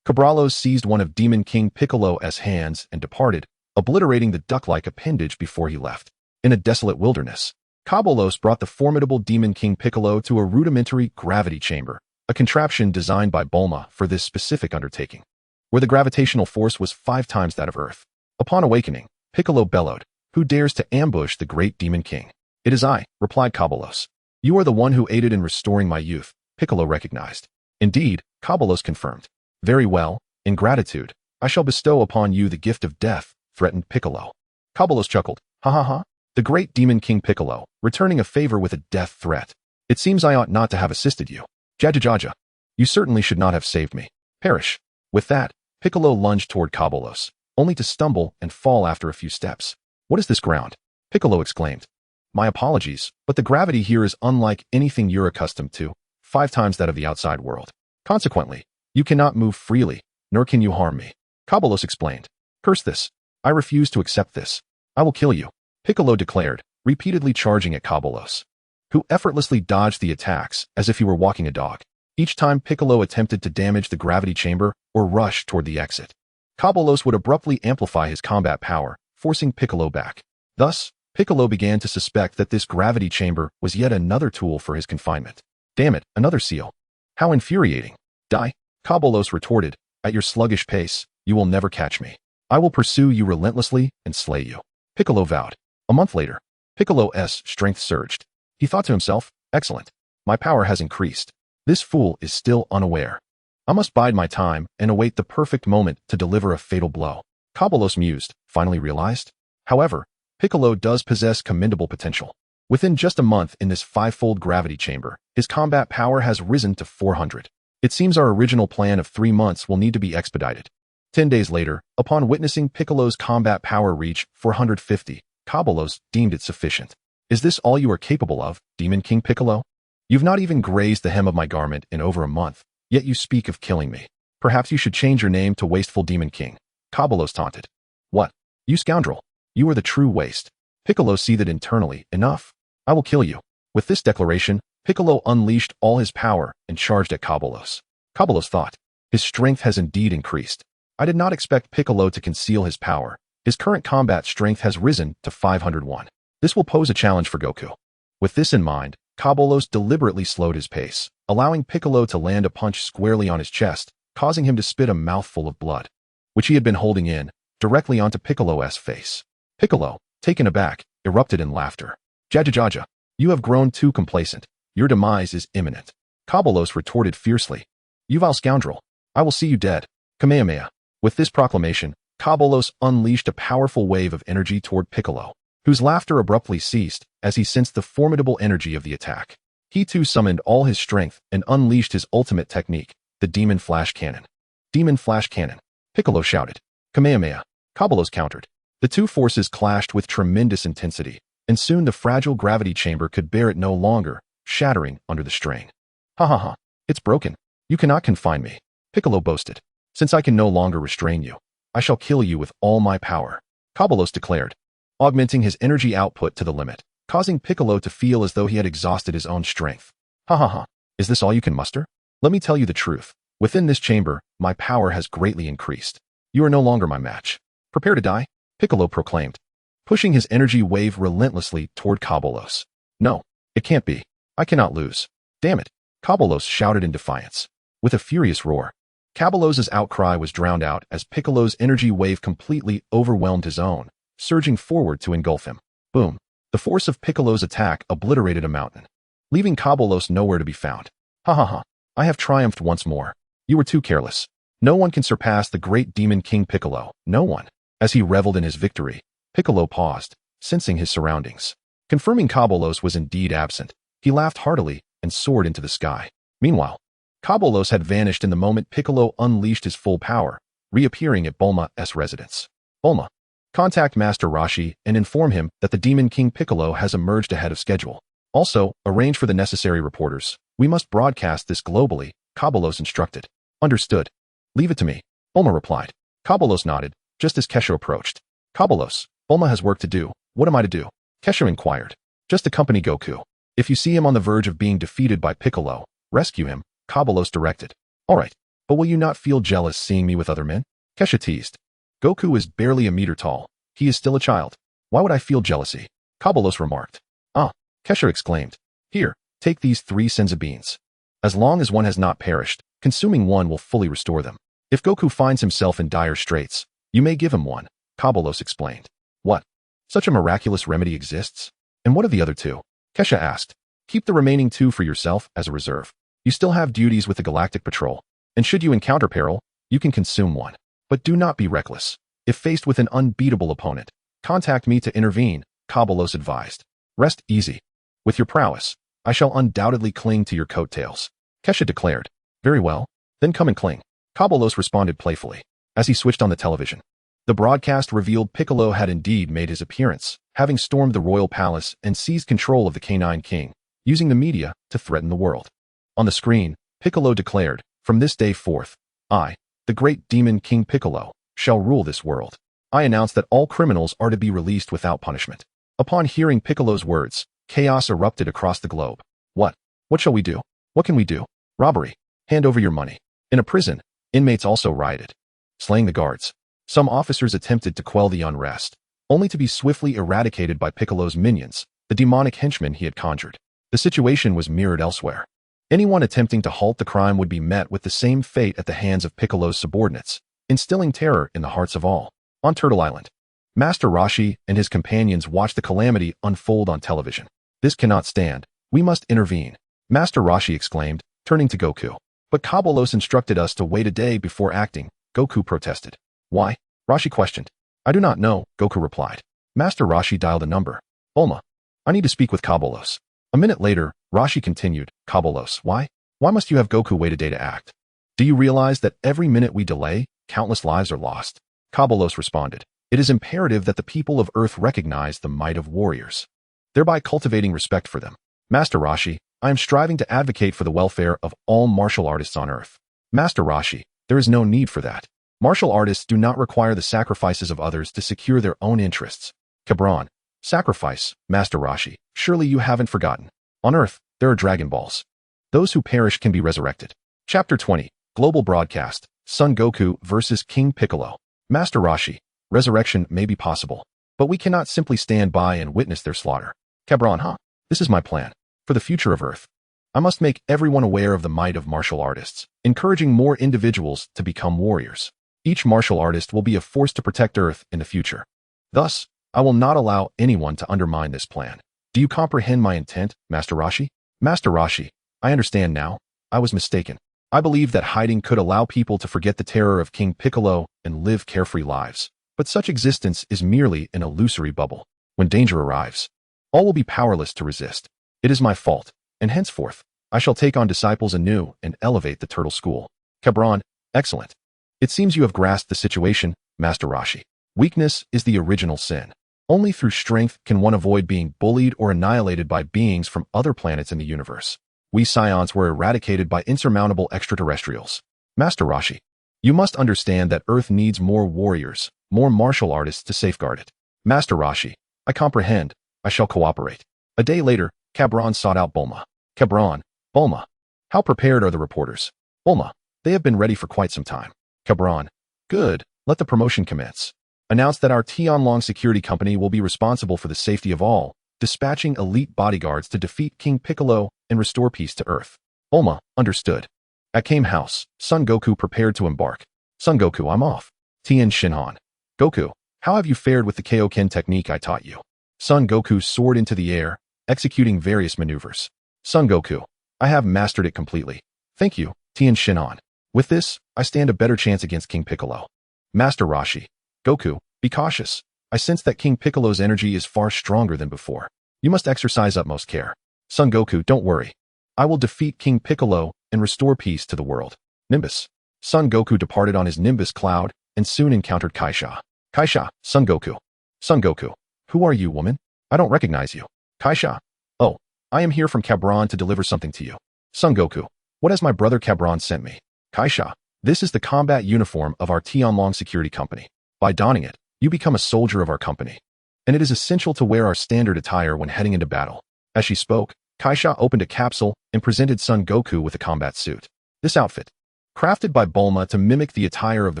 Cabrallos seized one of Demon King Piccolo's hands and departed, obliterating the duck-like appendage before he left. In a desolate wilderness, Cabrallos brought the formidable Demon King Piccolo to a rudimentary gravity chamber, a contraption designed by Bulma for this specific undertaking, where the gravitational force was 5 times that of Earth. Upon awakening, Piccolo bellowed, "Who dares to ambush the great Demon King?" "It is I," replied Cabrallos. "You are the one who aided in restoring my youth," Piccolo recognized. "Indeed," Cabrallos confirmed. "Very well, in gratitude, I shall bestow upon you the gift of death," threatened Piccolo. Cabrallos chuckled. "Ha ha ha. The great Demon King Piccolo, returning a favor with a death threat. It seems I ought not to have assisted you. Jajajaja. You certainly should not have saved me. Perish." With that, Piccolo lunged toward Cabrallos, only to stumble and fall after a few steps. "What is this ground?" Piccolo exclaimed. "My apologies, but the gravity here is unlike anything you're accustomed to, 5 times that of the outside world. Consequently, you cannot move freely, nor can you harm me." Cabrallos explained. "Curse this. I refuse to accept this. I will kill you," Piccolo declared, repeatedly charging at Cabrallos, who effortlessly dodged the attacks as if he were walking a dog. Each time Piccolo attempted to damage the gravity chamber or rush toward the exit, Cabrallos would abruptly amplify his combat power, forcing Piccolo back. Thus, Piccolo began to suspect that this gravity chamber was yet another tool for his confinement. "Damn it, another seal. How infuriating." "Die," Cabrallos retorted, "at your sluggish pace, you will never catch me. I will pursue you relentlessly and slay you," Piccolo vowed. A month later, Piccolo's strength surged. He thought to himself, "Excellent. My power has increased. This fool is still unaware. I must bide my time and await the perfect moment to deliver a fatal blow." Cabrallos mused, finally realized. However, Piccolo does possess commendable potential. Within just a month in this 5-fold gravity chamber, his combat power has risen to 400. It seems our original plan of 3 months will need to be expedited. 10 days later, upon witnessing Piccolo's combat power reach 450, Cabrallos deemed it sufficient. "Is this all you are capable of, Demon King Piccolo? You've not even grazed the hem of my garment in over a month, yet you speak of killing me. Perhaps you should change your name to Wasteful Demon King," Cabrallos taunted. "What? You scoundrel. You are the true waste." Piccolo seethed internally. "Enough. I will kill you." With this declaration, Piccolo unleashed all his power and charged at Cabrallos. Cabrallos thought, "His strength has indeed increased. I did not expect Piccolo to conceal his power. His current combat strength has risen to 501. This will pose a challenge for Goku." With this in mind, Cabrallos deliberately slowed his pace, allowing Piccolo to land a punch squarely on his chest, causing him to spit a mouthful of blood, which he had been holding in, directly onto Piccolo's face. Piccolo, taken aback, erupted in laughter. "Jajajaja, you have grown too complacent. Your demise is imminent." Cabrallos retorted fiercely. "You vile scoundrel, I will see you dead." Kamehameha. With this proclamation, Cabrallos unleashed a powerful wave of energy toward Piccolo, whose laughter abruptly ceased as he sensed the formidable energy of the attack. He too summoned all his strength and unleashed his ultimate technique, the Demon Flash Cannon. "Demon Flash Cannon," Piccolo shouted. Kamehameha. Cabrallos countered. The two forces clashed with tremendous intensity, and soon the fragile gravity chamber could bear it no longer, shattering under the strain. "Ha ha ha. It's broken. You cannot confine me," Piccolo boasted. "Since I can no longer restrain you, I shall kill you with all my power," Cabrallos declared, augmenting his energy output to the limit, causing Piccolo to feel as though he had exhausted his own strength. "Ha ha ha. Is this all you can muster? Let me tell you the truth. Within this chamber, my power has greatly increased. You are no longer my match. Prepare to die," Piccolo proclaimed. pushing his energy wave relentlessly toward Kabolos. No, it can't be. I cannot lose. Damn it, Kabolos shouted in defiance. With a furious roar, Kabolos's outcry was drowned out as Piccolo's energy wave completely overwhelmed his own, surging forward to engulf him. Boom. The force of Piccolo's attack obliterated a mountain, leaving Kabolos nowhere to be found. Ha ha ha. I have triumphed once more. You were too careless. No one can surpass the great demon King Piccolo. No one. As he reveled in his victory, Piccolo paused, sensing his surroundings. Confirming Kabolos was indeed absent, he laughed heartily and soared into the sky. Meanwhile, Kabolos had vanished in the moment Piccolo unleashed his full power, reappearing at Bulma's residence. Bulma, contact Master Roshi and inform him that the Demon King Piccolo has emerged ahead of schedule. Also, arrange for the necessary reporters. We must broadcast this globally, Kabolos instructed. Understood. Leave it to me, Bulma replied. Kabolos nodded, just as Kesha approached. Kabolos, Bulma has work to do. What am I to do? Kesha inquired. Just accompany Goku. If you see him on the verge of being defeated by Piccolo, rescue him, Kabolos directed. All right, but will you not feel jealous seeing me with other men? Kesha teased. Goku is barely a meter tall. He is still a child. Why would I feel jealousy? Kabolos remarked. Ah, Kesha exclaimed. Here, take these 3 senzu beans. As long as one has not perished, consuming one will fully restore them. If Goku finds himself in dire straits, you may give him one, Kabolos explained. What? Such a miraculous remedy exists? And what of the other 2? Kesha asked. Keep the remaining 2 for yourself as a reserve. You still have duties with the Galactic Patrol, and should you encounter peril, you can consume one. But do not be reckless. If faced with an unbeatable opponent, contact me to intervene, Kabolos advised. Rest easy. With your prowess, I shall undoubtedly cling to your coattails, Kesha declared. Very well, then come and cling, Kabolos responded playfully. As he switched on the television, the broadcast revealed Piccolo had indeed made his appearance, having stormed the royal palace and seized control of the Canine King, using the media to threaten the world. On the screen, Piccolo declared, from this day forth, I, the great demon King Piccolo, shall rule this world. I announce that all criminals are to be released without punishment. Upon hearing Piccolo's words, chaos erupted across the globe. What? What shall we do? What can we do? Robbery. Hand over your money. In a prison, inmates also rioted, slaying the guards. Some officers attempted to quell the unrest, only to be swiftly eradicated by Piccolo's minions, the demonic henchmen he had conjured. The situation was mirrored elsewhere. Anyone attempting to halt the crime would be met with the same fate at the hands of Piccolo's subordinates, instilling terror in the hearts of all. On Turtle Island, Master Roshi and his companions watched the calamity unfold on television. This cannot stand. We must intervene, Master Roshi exclaimed, turning to Goku. But Kabolos instructed us to wait a day before acting, Goku protested. Why? Roshi questioned. I do not know, Goku replied. Master Roshi dialed a number. Bulma, I need to speak with Kabolos. A minute later, Roshi continued, Kabolos, why? Why must you have Goku wait a day to act? Do you realize that every minute we delay, countless lives are lost? Kabolos responded. It is imperative that the people of Earth recognize the might of warriors, thereby cultivating respect for them. Master Roshi, I am striving to advocate for the welfare of all martial artists on Earth. Master Roshi, there is no need for that. Martial artists do not require the sacrifices of others to secure their own interests. Cabron, sacrifice, Master Roshi, surely you haven't forgotten. On Earth, there are Dragon Balls. Those who perish can be resurrected. Chapter 20, Global Broadcast, Son Goku versus King Piccolo. Master Roshi, resurrection may be possible, but we cannot simply stand by and witness their slaughter. Cabron, this is my plan. For the future of Earth, I must make everyone aware of the might of martial artists, encouraging more individuals to become warriors. Each martial artist will be a force to protect Earth in the future. Thus, I will not allow anyone to undermine this plan. Do you comprehend my intent, Master Roshi? Master Roshi, I understand now. I was mistaken. I believed that hiding could allow people to forget the terror of King Piccolo and live carefree lives. But such existence is merely an illusory bubble. When danger arrives, all will be powerless to resist. It is my fault, and henceforth, I shall take on disciples anew and elevate the Turtle School. Cabron, excellent. It seems you have grasped the situation, Master Roshi. Weakness is the original sin. Only through strength can one avoid being bullied or annihilated by beings from other planets in the universe. We Saiyans were eradicated by insurmountable extraterrestrials. Master Roshi, you must understand that Earth needs more warriors, more martial artists to safeguard it. Master Roshi, I comprehend. I shall cooperate. A day later, Cabron sought out Bulma. Cabron, Bulma, how prepared are the reporters? Bulma, they have been ready for quite some time. Cabron, good, let the promotion commence. announced that our Tianlong security company will be responsible for the safety of all, dispatching elite bodyguards to defeat King Piccolo and restore peace to Earth. Bulma understood. At Kame House, Son Goku prepared to embark. Son Goku, I'm off. Tien Shinhan. Goku, how have you fared with the Kaioken technique I taught you? Son Goku soared into the air, executing various maneuvers. Son Goku, I have mastered it completely. Thank you, Tien Shinhan. With this, I stand a better chance against King Piccolo. Master Roshi. Goku, be cautious. I sense that King Piccolo's energy is far stronger than before. You must exercise utmost care. Son Goku, don't worry. I will defeat King Piccolo and restore peace to the world. Nimbus. Son Goku departed on his Nimbus cloud and soon encountered Kaisha. Kaisha, Son Goku. Son Goku, who are you, woman? I don't recognize you. Kaisha. Oh, I am here from Cabron to deliver something to you. Son Goku, what has my brother Cabron sent me? Kaisha, this is the combat uniform of our Tianlong security company. By donning it, you become a soldier of our company. And it is essential to wear our standard attire when heading into battle. As she spoke, Kaisha opened a capsule and presented Son Goku with a combat suit. This outfit, crafted by Bulma to mimic the attire of the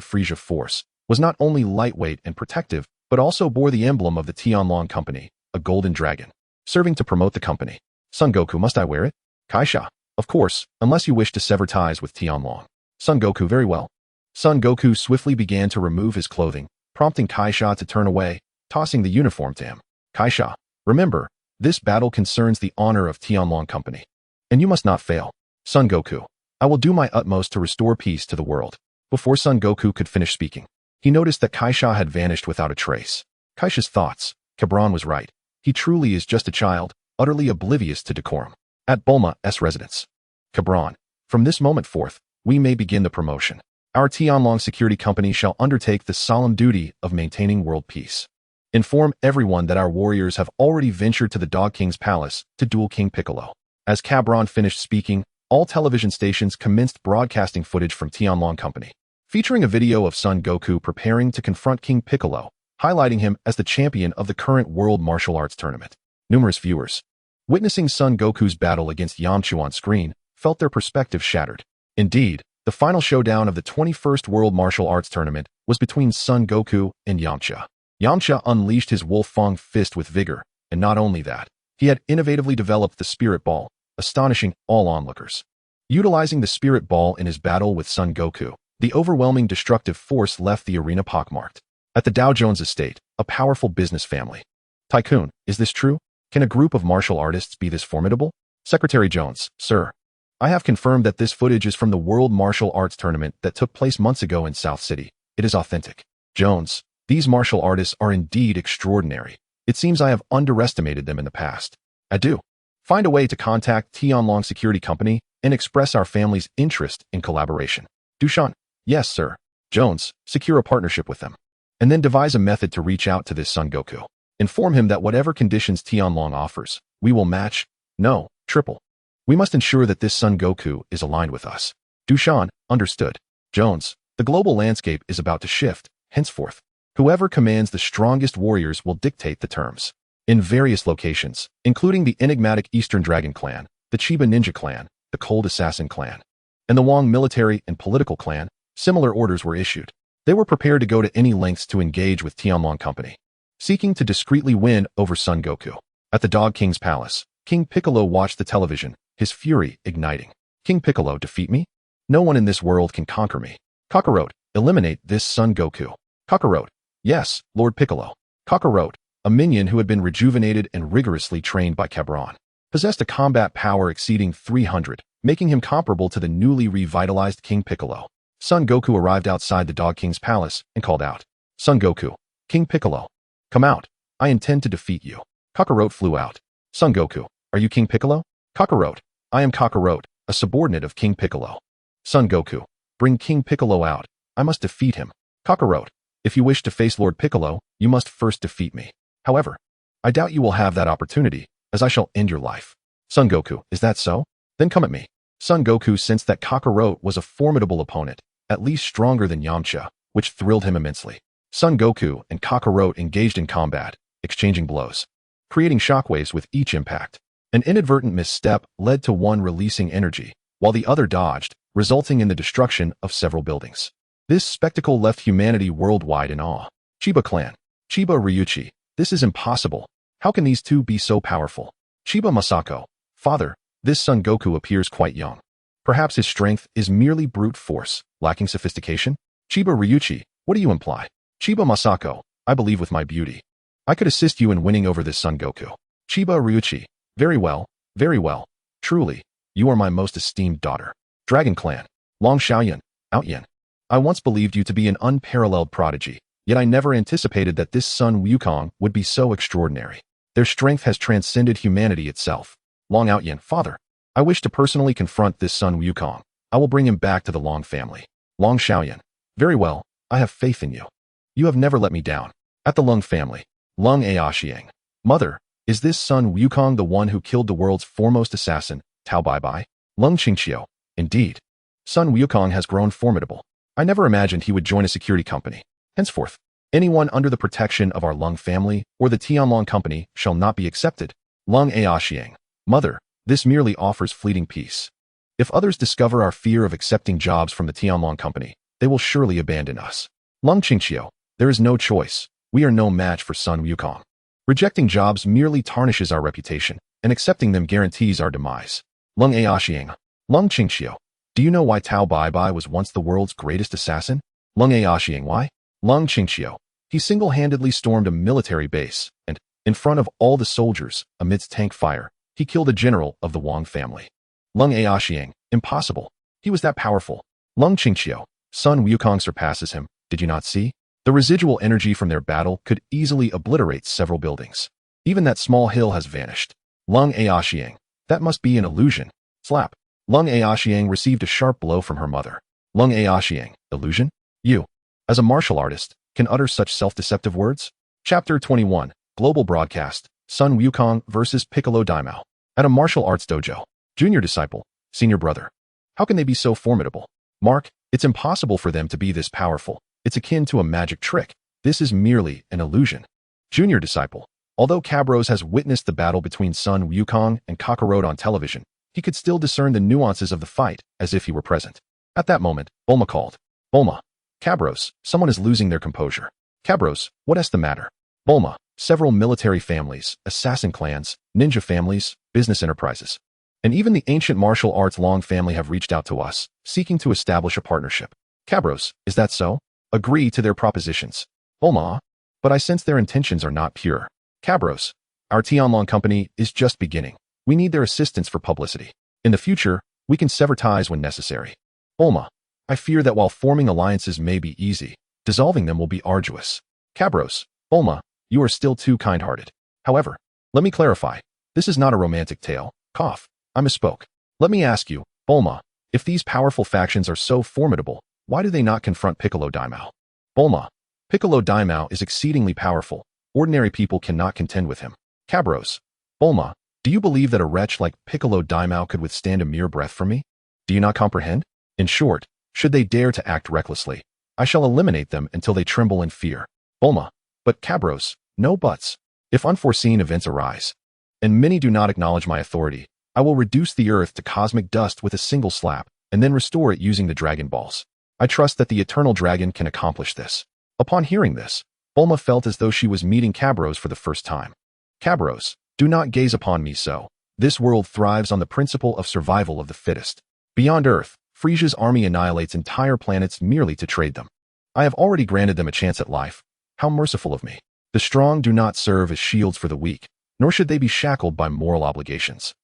Frisia Force, was not only lightweight and protective, but also bore the emblem of the Tianlong company, a golden dragon, serving to promote the company. Son Goku, must I wear it? Kaisha, of course, unless you wish to sever ties with Tianlong. Son Goku, very well. Son Goku swiftly began to remove his clothing, prompting Kaisha to turn away, tossing the uniform to him. Kaisha, remember, this battle concerns the honor of Tianlong company. And you must not fail. Son Goku, I will do my utmost to restore peace to the world. Before Son Goku could finish speaking, he noticed that Kaisha had vanished without a trace. Kaisha's thoughts. Cabron was right. He truly is just a child, utterly oblivious to decorum. At Bulma's residence. Cabron, from this moment forth, we may begin the promotion. Our Tianlong security company shall undertake the solemn duty of maintaining world peace. Inform everyone that our warriors have already ventured to the Dog King's palace to duel King Piccolo. As Cabron finished speaking, all television stations commenced broadcasting footage from Tianlong company, featuring a video of Son Goku preparing to confront King Piccolo, highlighting him as the champion of the current World Martial Arts Tournament. Numerous viewers, witnessing Son Goku's battle against Yamcha on screen, felt their perspective shattered. Indeed, the final showdown of the 21st World Martial Arts Tournament was between Son Goku and Yamcha. Yamcha unleashed his Wolf-Fang fist with vigor, and not only that, he had innovatively developed the Spirit Ball, astonishing all onlookers. Utilizing the Spirit Ball in his battle with Son Goku, the overwhelming destructive force left the arena pockmarked. At the Dow Jones estate, a powerful business family. Tycoon, is this true? Can a group of martial artists be this formidable? Secretary Jones, sir. I have confirmed that this footage is from the World Martial Arts Tournament that took place months ago in South City. It is authentic. Jones, these martial artists are indeed extraordinary. It seems I have underestimated them in the past. I do. Find a way to contact Tianlong Security Company and express our family's interest in collaboration. Dushan, yes, sir. Jones, secure a partnership with them. And then devise a method to reach out to this Son Goku. Inform him that whatever conditions Tianlong offers, we will match, no, triple. We must ensure that this Son Goku is aligned with us. Dushan, understood. Jones, the global landscape is about to shift, henceforth. Whoever commands the strongest warriors will dictate the terms. In various locations, including the enigmatic Eastern Dragon Clan, the Chiba Ninja Clan, the Cold Assassin Clan, and the Wong military and political clan, similar orders were issued. They were prepared to go to any lengths to engage with Tianlong Company, seeking to discreetly win over Son Goku. At the Dog King's palace, King Piccolo watched the television, his fury igniting. King Piccolo, defeat me? No one in this world can conquer me. Kakarot, eliminate this Son Goku. Kakarot, yes, Lord Piccolo. Kakarot, a minion who had been rejuvenated and rigorously trained by Cabron, possessed a combat power exceeding 300, making him comparable to the newly revitalized King Piccolo. Son Goku arrived outside the Dog King's palace and called out, Son Goku, King Piccolo, come out. I intend to defeat you. Kakarot flew out. Son Goku, are you King Piccolo? Kakarot, I am Kakarot, a subordinate of King Piccolo. Son Goku, bring King Piccolo out. I must defeat him. Kakarot, if you wish to face Lord Piccolo, you must first defeat me. However, I doubt you will have that opportunity, as I shall end your life. Son Goku, is that so? Then come at me. Son Goku sensed that Kakarot was a formidable opponent, at least stronger than Yamcha, which thrilled him immensely. Son Goku and Kakarot engaged in combat, exchanging blows, creating shockwaves with each impact. An inadvertent misstep led to one releasing energy, while the other dodged, resulting in the destruction of several buildings. This spectacle left humanity worldwide in awe. Chiba clan. Chiba Ryuchi. This is impossible. How can these two be so powerful? Chiba Masako. Father, this Son Goku appears quite young. Perhaps his strength is merely brute force, lacking sophistication? Chiba Ryuchi. What do you imply? Chiba Masako. I believe with my beauty. I could assist you in winning over this Son Goku. Chiba Ryuchi. Very well, very well. Truly, you are my most esteemed daughter. Dragon Clan. Long Xiaoyan. Outyan. I once believed you to be an unparalleled prodigy, yet I never anticipated that this Sun Wukong would be so extraordinary. Their strength has transcended humanity itself. Long Outyan. Father, I wish to personally confront this Sun Wukong. I will bring him back to the Long family. Long Xiaoyan. Very well, I have faith in you. You have never let me down. At the Lung family. Lung Aoxiang. Mother, is this Sun Wukong the one who killed the world's foremost assassin, Tao Baibai? Lung Qingqiu. Indeed. Sun Wukong has grown formidable. I never imagined he would join a security company. Henceforth, anyone under the protection of our Lung family or the Tianlong company shall not be accepted. Lung Aoxiang. Mother, this merely offers fleeting peace. If others discover our fear of accepting jobs from the Tianlong company, they will surely abandon us. Lung Qingqiu. There is no choice. We are no match for Sun Wukong. Rejecting jobs merely tarnishes our reputation, and accepting them guarantees our demise. Lung Aoxiang. Lung Qingqiu. Do you know why Tao Baibai was once the world's greatest assassin? Lung Aoxiang. Why? Lung Qingqiu. He single-handedly stormed a military base, and, in front of all the soldiers, amidst tank fire, he killed a general of the Wang family. Lung Aoxiang. Impossible. He was that powerful. Lung Qingqiu. Sun Wukong surpasses him. Did you not see? The residual energy from their battle could easily obliterate several buildings. Even that small hill has vanished. Lung Aoxiang. That must be an illusion. Slap. Lung Aoxiang received a sharp blow from her mother. Lung Aoxiang. Illusion? You, as a martial artist, can utter such self-deceptive words? Chapter 21. Global Broadcast. Sun Wukong versus Piccolo Daimao. At a martial arts dojo. Junior disciple. Senior brother. How can they be so formidable? Mark, it's impossible for them to be this powerful. It's akin to a magic trick. This is merely an illusion. Junior disciple. Although Cabros has witnessed the battle between Sun Wukong and Kakarot on television, he could still discern the nuances of the fight as if he were present. At that moment, Bulma called. Bulma. Cabros, someone is losing their composure. Cabros, what is the matter? Bulma. Several military families, assassin clans, ninja families, business enterprises, and even the ancient martial arts Long family have reached out to us, seeking to establish a partnership. Cabros, is that so? Agree to their propositions. Bulma. But I sense their intentions are not pure. Cabros. Our Tianlong company is just beginning. We need their assistance for publicity. In the future, we can sever ties when necessary. Bulma. I fear that while forming alliances may be easy, dissolving them will be arduous. Cabros. Bulma, you are still too kind-hearted. However, let me clarify. This is not a romantic tale. Cough. I misspoke. Let me ask you, Bulma, if these powerful factions are so formidable, why do they not confront Piccolo Daimao? Bulma. Piccolo Daimao is exceedingly powerful. Ordinary people cannot contend with him. Cabros. Bulma, do you believe that a wretch like Piccolo Daimao could withstand a mere breath from me? Do you not comprehend? In short, should they dare to act recklessly, I shall eliminate them until they tremble in fear. Bulma. But Cabros, no buts. If unforeseen events arise, and many do not acknowledge my authority, I will reduce the earth to cosmic dust with a single slap, and then restore it using the Dragon Balls. I trust that the Eternal Dragon can accomplish this. Upon hearing this, Bulma felt as though she was meeting Cabros for the first time. Cabros, do not gaze upon me so. This world thrives on the principle of survival of the fittest. Beyond Earth, Frisia's army annihilates entire planets merely to trade them. I have already granted them a chance at life. How merciful of me. The strong do not serve as shields for the weak, nor should they be shackled by moral obligations.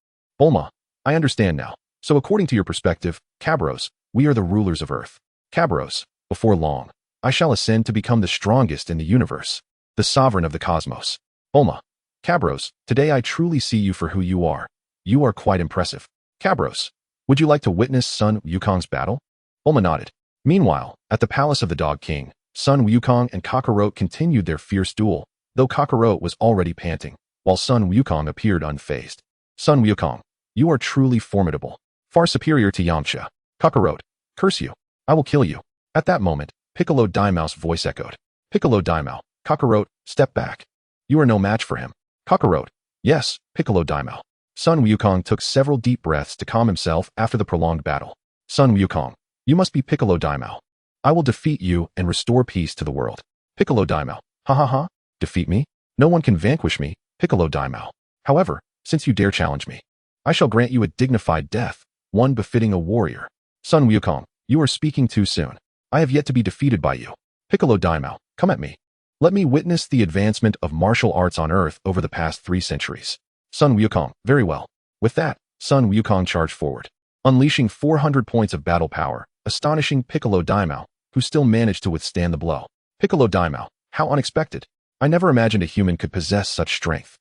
Bulma, I understand now. So according to your perspective, Cabros, we are the rulers of Earth. Cabros, before long, I shall ascend to become the strongest in the universe, the sovereign of the cosmos. Bulma. Cabros, today I truly see you for who you are. You are quite impressive. Cabros, would you like to witness Sun Wukong's battle? Bulma nodded. Meanwhile, at the palace of the Dog King, Sun Wukong and Kakarot continued their fierce duel, though Kakarot was already panting, while Sun Wukong appeared unfazed. Sun Wukong, you are truly formidable, far superior to Yamcha. Kakarot, curse you. I will kill you. At that moment, Piccolo Daimao's voice echoed. Piccolo Daimao, Kakarot, step back. You are no match for him. Kakarot, yes, Piccolo Daimao. Sun Wukong took several deep breaths to calm himself after the prolonged battle. Sun Wukong, you must be Piccolo Daimao. I will defeat you and restore peace to the world. Piccolo Daimao, Ha ha ha. Defeat me? No one can vanquish me, Piccolo Daimao. However, since you dare challenge me, I shall grant you a dignified death, one befitting a warrior. Sun Wukong, you are speaking too soon. I have yet to be defeated by you. Piccolo Daimao, come at me. Let me witness the advancement of martial arts on Earth over the past 3 centuries. Sun Wukong, very well. With that, Sun Wukong charged forward, unleashing 400 points of battle power, astonishing Piccolo Daimao, who still managed to withstand the blow. Piccolo Daimao, how unexpected. I never imagined a human could possess such strength.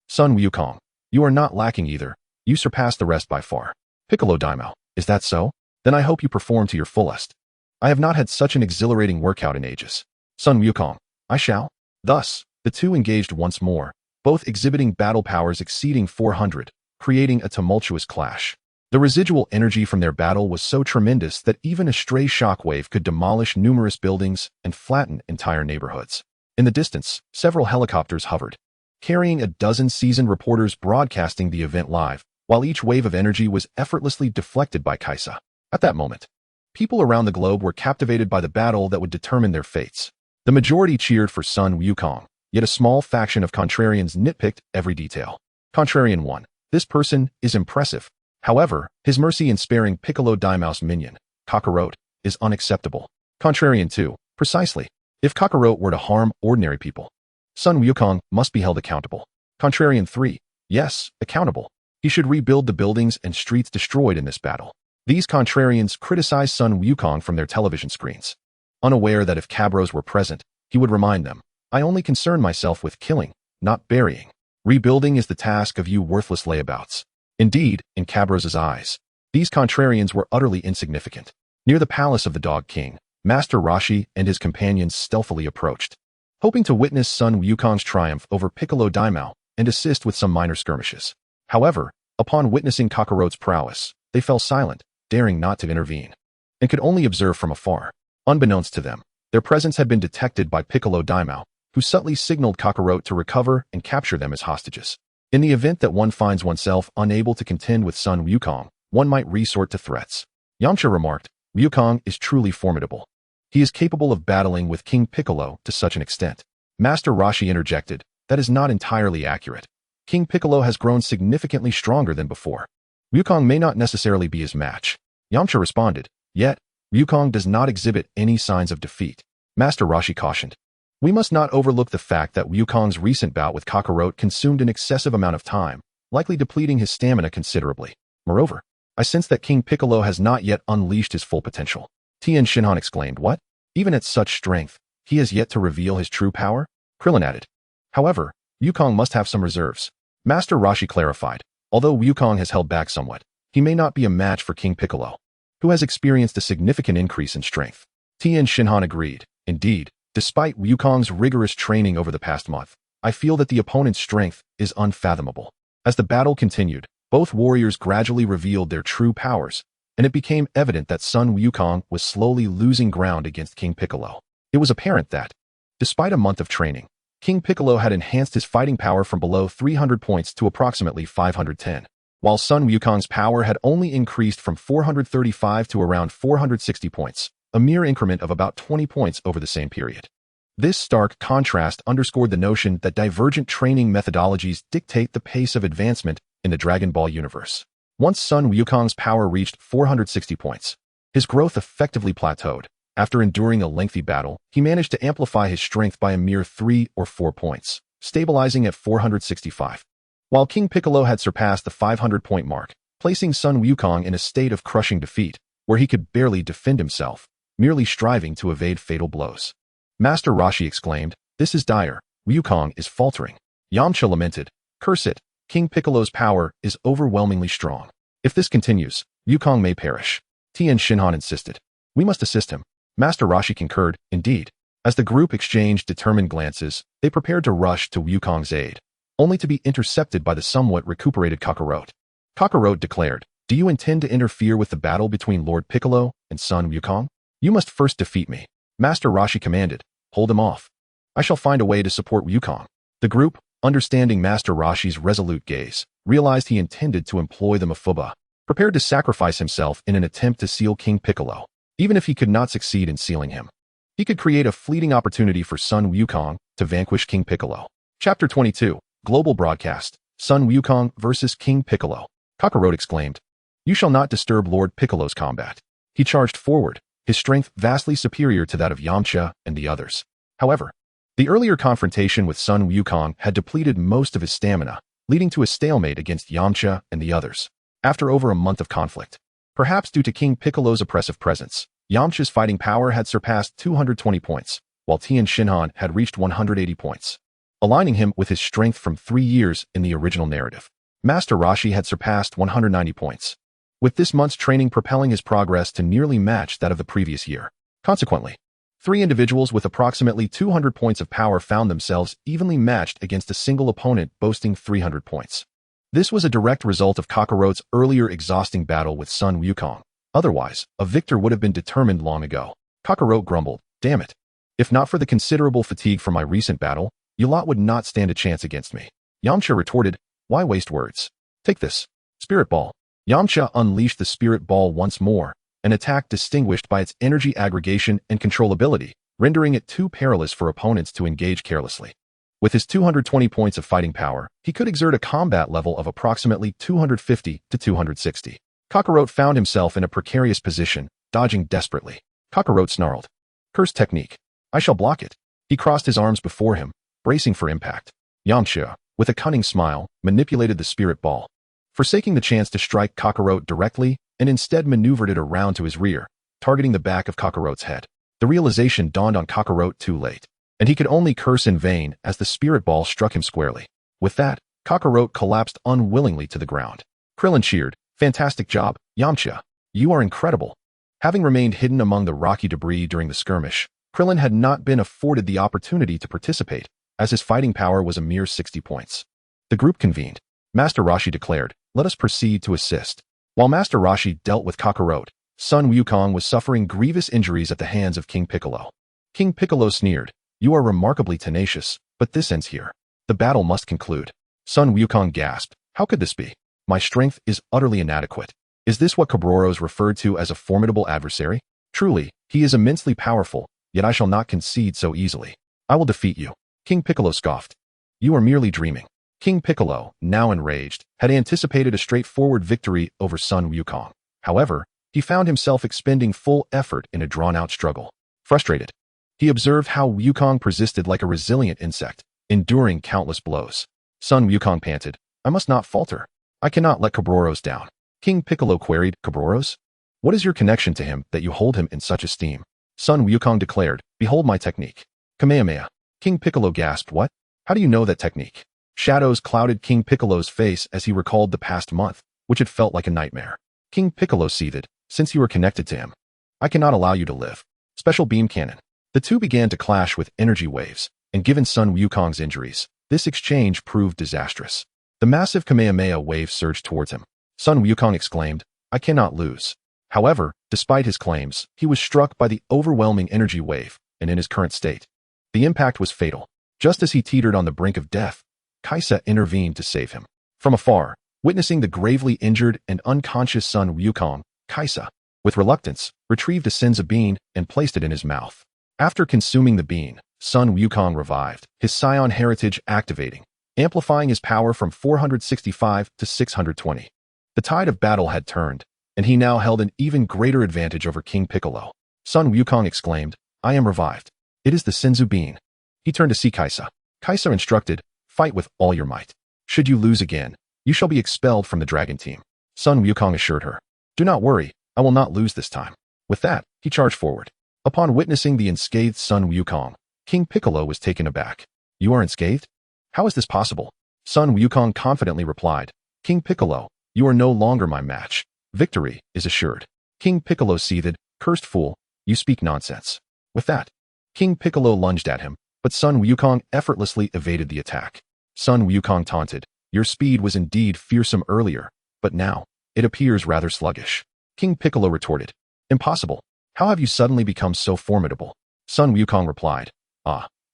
Sun Wukong, you are not lacking either. You surpass the rest by far. Piccolo Daimao, is that so? Then I hope you perform to your fullest. I have not had such an exhilarating workout in ages. Sun Wukong, I shall. Thus, the two engaged once more, both exhibiting battle powers exceeding 400, creating a tumultuous clash. The residual energy from their battle was so tremendous that even a stray shockwave could demolish numerous buildings and flatten entire neighborhoods. In the distance, several helicopters hovered, carrying a dozen seasoned reporters broadcasting the event live, while each wave of energy was effortlessly deflected by Kaisa. At that moment, people around the globe were captivated by the battle that would determine their fates. The majority cheered for Sun Wukong, yet a small faction of contrarians nitpicked every detail. Contrarian 1. This person is impressive. However, his mercy in sparing Piccolo Daimao's minion, Kakarot, is unacceptable. Contrarian 2. Precisely. If Kakarot were to harm ordinary people, Sun Wukong must be held accountable. Contrarian 3. Yes, accountable. He should rebuild the buildings and streets destroyed in this battle. These contrarians criticized Sun Wukong from their television screens, unaware that if Cabros were present, he would remind them, I only concern myself with killing, not burying. Rebuilding is the task of you worthless layabouts. Indeed, in Cabros' eyes, these contrarians were utterly insignificant. Near the palace of the Dog King, Master Roshi and his companions stealthily approached, hoping to witness Sun Wukong's triumph over Piccolo Daimao and assist with some minor skirmishes. However, upon witnessing Kakarot's prowess, they fell silent, daring not to intervene, and could only observe from afar. Unbeknownst to them, their presence had been detected by Piccolo Daimao, who subtly signaled Kakarot to recover and capture them as hostages. In the event that one finds oneself unable to contend with Sun Wukong, one might resort to threats. Yamcha remarked, Wukong is truly formidable. He is capable of battling with King Piccolo to such an extent. Master Roshi interjected, that is not entirely accurate. King Piccolo has grown significantly stronger than before. Wukong may not necessarily be his match. Yamcha responded, yet, Wukong does not exhibit any signs of defeat. Master Roshi cautioned, we must not overlook the fact that Wukong's recent bout with Kakarot consumed an excessive amount of time, likely depleting his stamina considerably. Moreover, I sense that King Piccolo has not yet unleashed his full potential. Tien Shinhan exclaimed, what? Even at such strength, he has yet to reveal his true power? Krillin added. However, Wukong must have some reserves. Master Roshi clarified, although Wukong has held back somewhat, he may not be a match for King Piccolo, who has experienced a significant increase in strength. Tien Shinhan agreed. Indeed, despite Wukong's rigorous training over the past month, I feel that the opponent's strength is unfathomable. As the battle continued, both warriors gradually revealed their true powers, and it became evident that Sun Wukong was slowly losing ground against King Piccolo. It was apparent that, despite a month of training, King Piccolo had enhanced his fighting power from below 300 points to approximately 510, while Sun Wukong's power had only increased from 435 to around 460 points, a mere increment of about 20 points over the same period. This stark contrast underscored the notion that divergent training methodologies dictate the pace of advancement in the Dragon Ball universe. Once Sun Wukong's power reached 460 points, his growth effectively plateaued. After enduring a lengthy battle, he managed to amplify his strength by a mere 3 or 4 points, stabilizing at 465. While King Piccolo had surpassed the 500-point mark, placing Sun Wukong in a state of crushing defeat, where he could barely defend himself, merely striving to evade fatal blows. Master Roshi exclaimed, this is dire. Wukong is faltering. Yamcha lamented, curse it, King Piccolo's power is overwhelmingly strong. If this continues, Wukong may perish. Tien Shinhan insisted. We must assist him. Master Roshi concurred, indeed. As the group exchanged determined glances, they prepared to rush to Wukong's aid, only to be intercepted by the somewhat recuperated Kakarot. Kakarot declared, do you intend to interfere with the battle between Lord Piccolo and Sun Wukong? You must first defeat me. Master Roshi commanded, hold him off. I shall find a way to support Wukong. The group, understanding Master Roshi's resolute gaze, realized he intended to employ the Mafuba, prepared to sacrifice himself in an attempt to seal King Piccolo, even if he could not succeed in sealing him. He could create a fleeting opportunity for Sun Wukong to vanquish King Piccolo. Chapter 22, Global Broadcast, Sun Wukong versus King Piccolo. Kakarot exclaimed, "You shall not disturb Lord Piccolo's combat." He charged forward, his strength vastly superior to that of Yamcha and the others. However, the earlier confrontation with Sun Wukong had depleted most of his stamina, leading to a stalemate against Yamcha and the others. After over a month of conflict, perhaps due to King Piccolo's oppressive presence, Yamcha's fighting power had surpassed 220 points, while Tien Shinhan had reached 180 points, aligning him with his strength from 3 years in the original narrative. Master Roshi had surpassed 190 points, with this month's training propelling his progress to nearly match that of the previous year. Consequently, 3 individuals with approximately 200 points of power found themselves evenly matched against a single opponent boasting 300 points. This was a direct result of Kakarot's earlier exhausting battle with Sun Wukong. Otherwise, a victor would have been determined long ago. Kakarot grumbled, "Damn it. If not for the considerable fatigue from my recent battle, you lot would not stand a chance against me." Yamcha retorted, "Why waste words? Take this. Spirit Ball." Yamcha unleashed the Spirit Ball once more, an attack distinguished by its energy aggregation and controllability, rendering it too perilous for opponents to engage carelessly. With his 220 points of fighting power, he could exert a combat level of approximately 250 to 260. Kakarot found himself in a precarious position, dodging desperately. Kakarot snarled, "Curse technique. I shall block it." He crossed his arms before him, bracing for impact. Yamcha, with a cunning smile, manipulated the Spirit Ball, forsaking the chance to strike Kakarot directly, and instead maneuvered it around to his rear, targeting the back of Kakarot's head. The realization dawned on Kakarot too late, and he could only curse in vain as the Spirit Ball struck him squarely. With that, Kakarot collapsed unwillingly to the ground. Krillin cheered, "Fantastic job, Yamcha. You are incredible." Having remained hidden among the rocky debris during the skirmish, Krillin had not been afforded the opportunity to participate, as his fighting power was a mere 60 points. The group convened. Master Roshi declared, "Let us proceed to assist." While Master Roshi dealt with Kakarot, Sun Wukong was suffering grievous injuries at the hands of King Piccolo. King Piccolo sneered, "You are remarkably tenacious, but this ends here. The battle must conclude." Sun Wukong gasped, "How could this be? My strength is utterly inadequate. Is this what Cabroros referred to as a formidable adversary? Truly, he is immensely powerful, yet I shall not concede so easily. I will defeat you." King Piccolo scoffed, "You are merely dreaming." King Piccolo, now enraged, had anticipated a straightforward victory over Sun Wukong. However, he found himself expending full effort in a drawn-out struggle. Frustrated, he observed how Wukong persisted like a resilient insect, enduring countless blows. Sun Wukong panted, "I must not falter. I cannot let Cabroros down." King Piccolo queried, "Cabroros? What is your connection to him that you hold him in such esteem?" Sun Wukong declared, "Behold my technique. Kamehameha." King Piccolo gasped, "What? How do you know that technique?" Shadows clouded King Piccolo's face as he recalled the past month, which had felt like a nightmare. King Piccolo seethed, "Since you are connected to him, I cannot allow you to live." Special Beam Cannon. The two began to clash with energy waves, and given Sun Wukong's injuries, this exchange proved disastrous. The massive Kamehameha wave surged towards him. Sun Wukong exclaimed, "I cannot lose." However, despite his claims, he was struck by the overwhelming energy wave, and in his current state, the impact was fatal. Just as he teetered on the brink of death, Kaisa intervened to save him. From afar, witnessing the gravely injured and unconscious Sun Wukong, Kaisa, with reluctance, retrieved a Senzu bean and placed it in his mouth. After consuming the bean, Sun Wukong revived, his Saiyan heritage activating, amplifying his power from 465 to 620. The tide of battle had turned, and he now held an even greater advantage over King Piccolo. Sun Wukong exclaimed, "I am revived. It is the Senzu bean." He turned to see Kaisa. Kaisa instructed, "Fight with all your might. Should you lose again, you shall be expelled from the dragon team." Sun Wukong assured her, "Do not worry, I will not lose this time." With that, he charged forward. Upon witnessing the unscathed Sun Wukong, King Piccolo was taken aback. "You are unscathed? How is this possible?" Sun Wukong confidently replied, "King Piccolo, you are no longer my match. Victory is assured." King Piccolo seethed, "Cursed fool, you speak nonsense." With that, King Piccolo lunged at him, but Sun Wukong effortlessly evaded the attack. Sun Wukong taunted, "Your speed was indeed fearsome earlier, but now, it appears rather sluggish." King Piccolo retorted, "Impossible. How have you suddenly become so formidable?" Sun Wukong replied,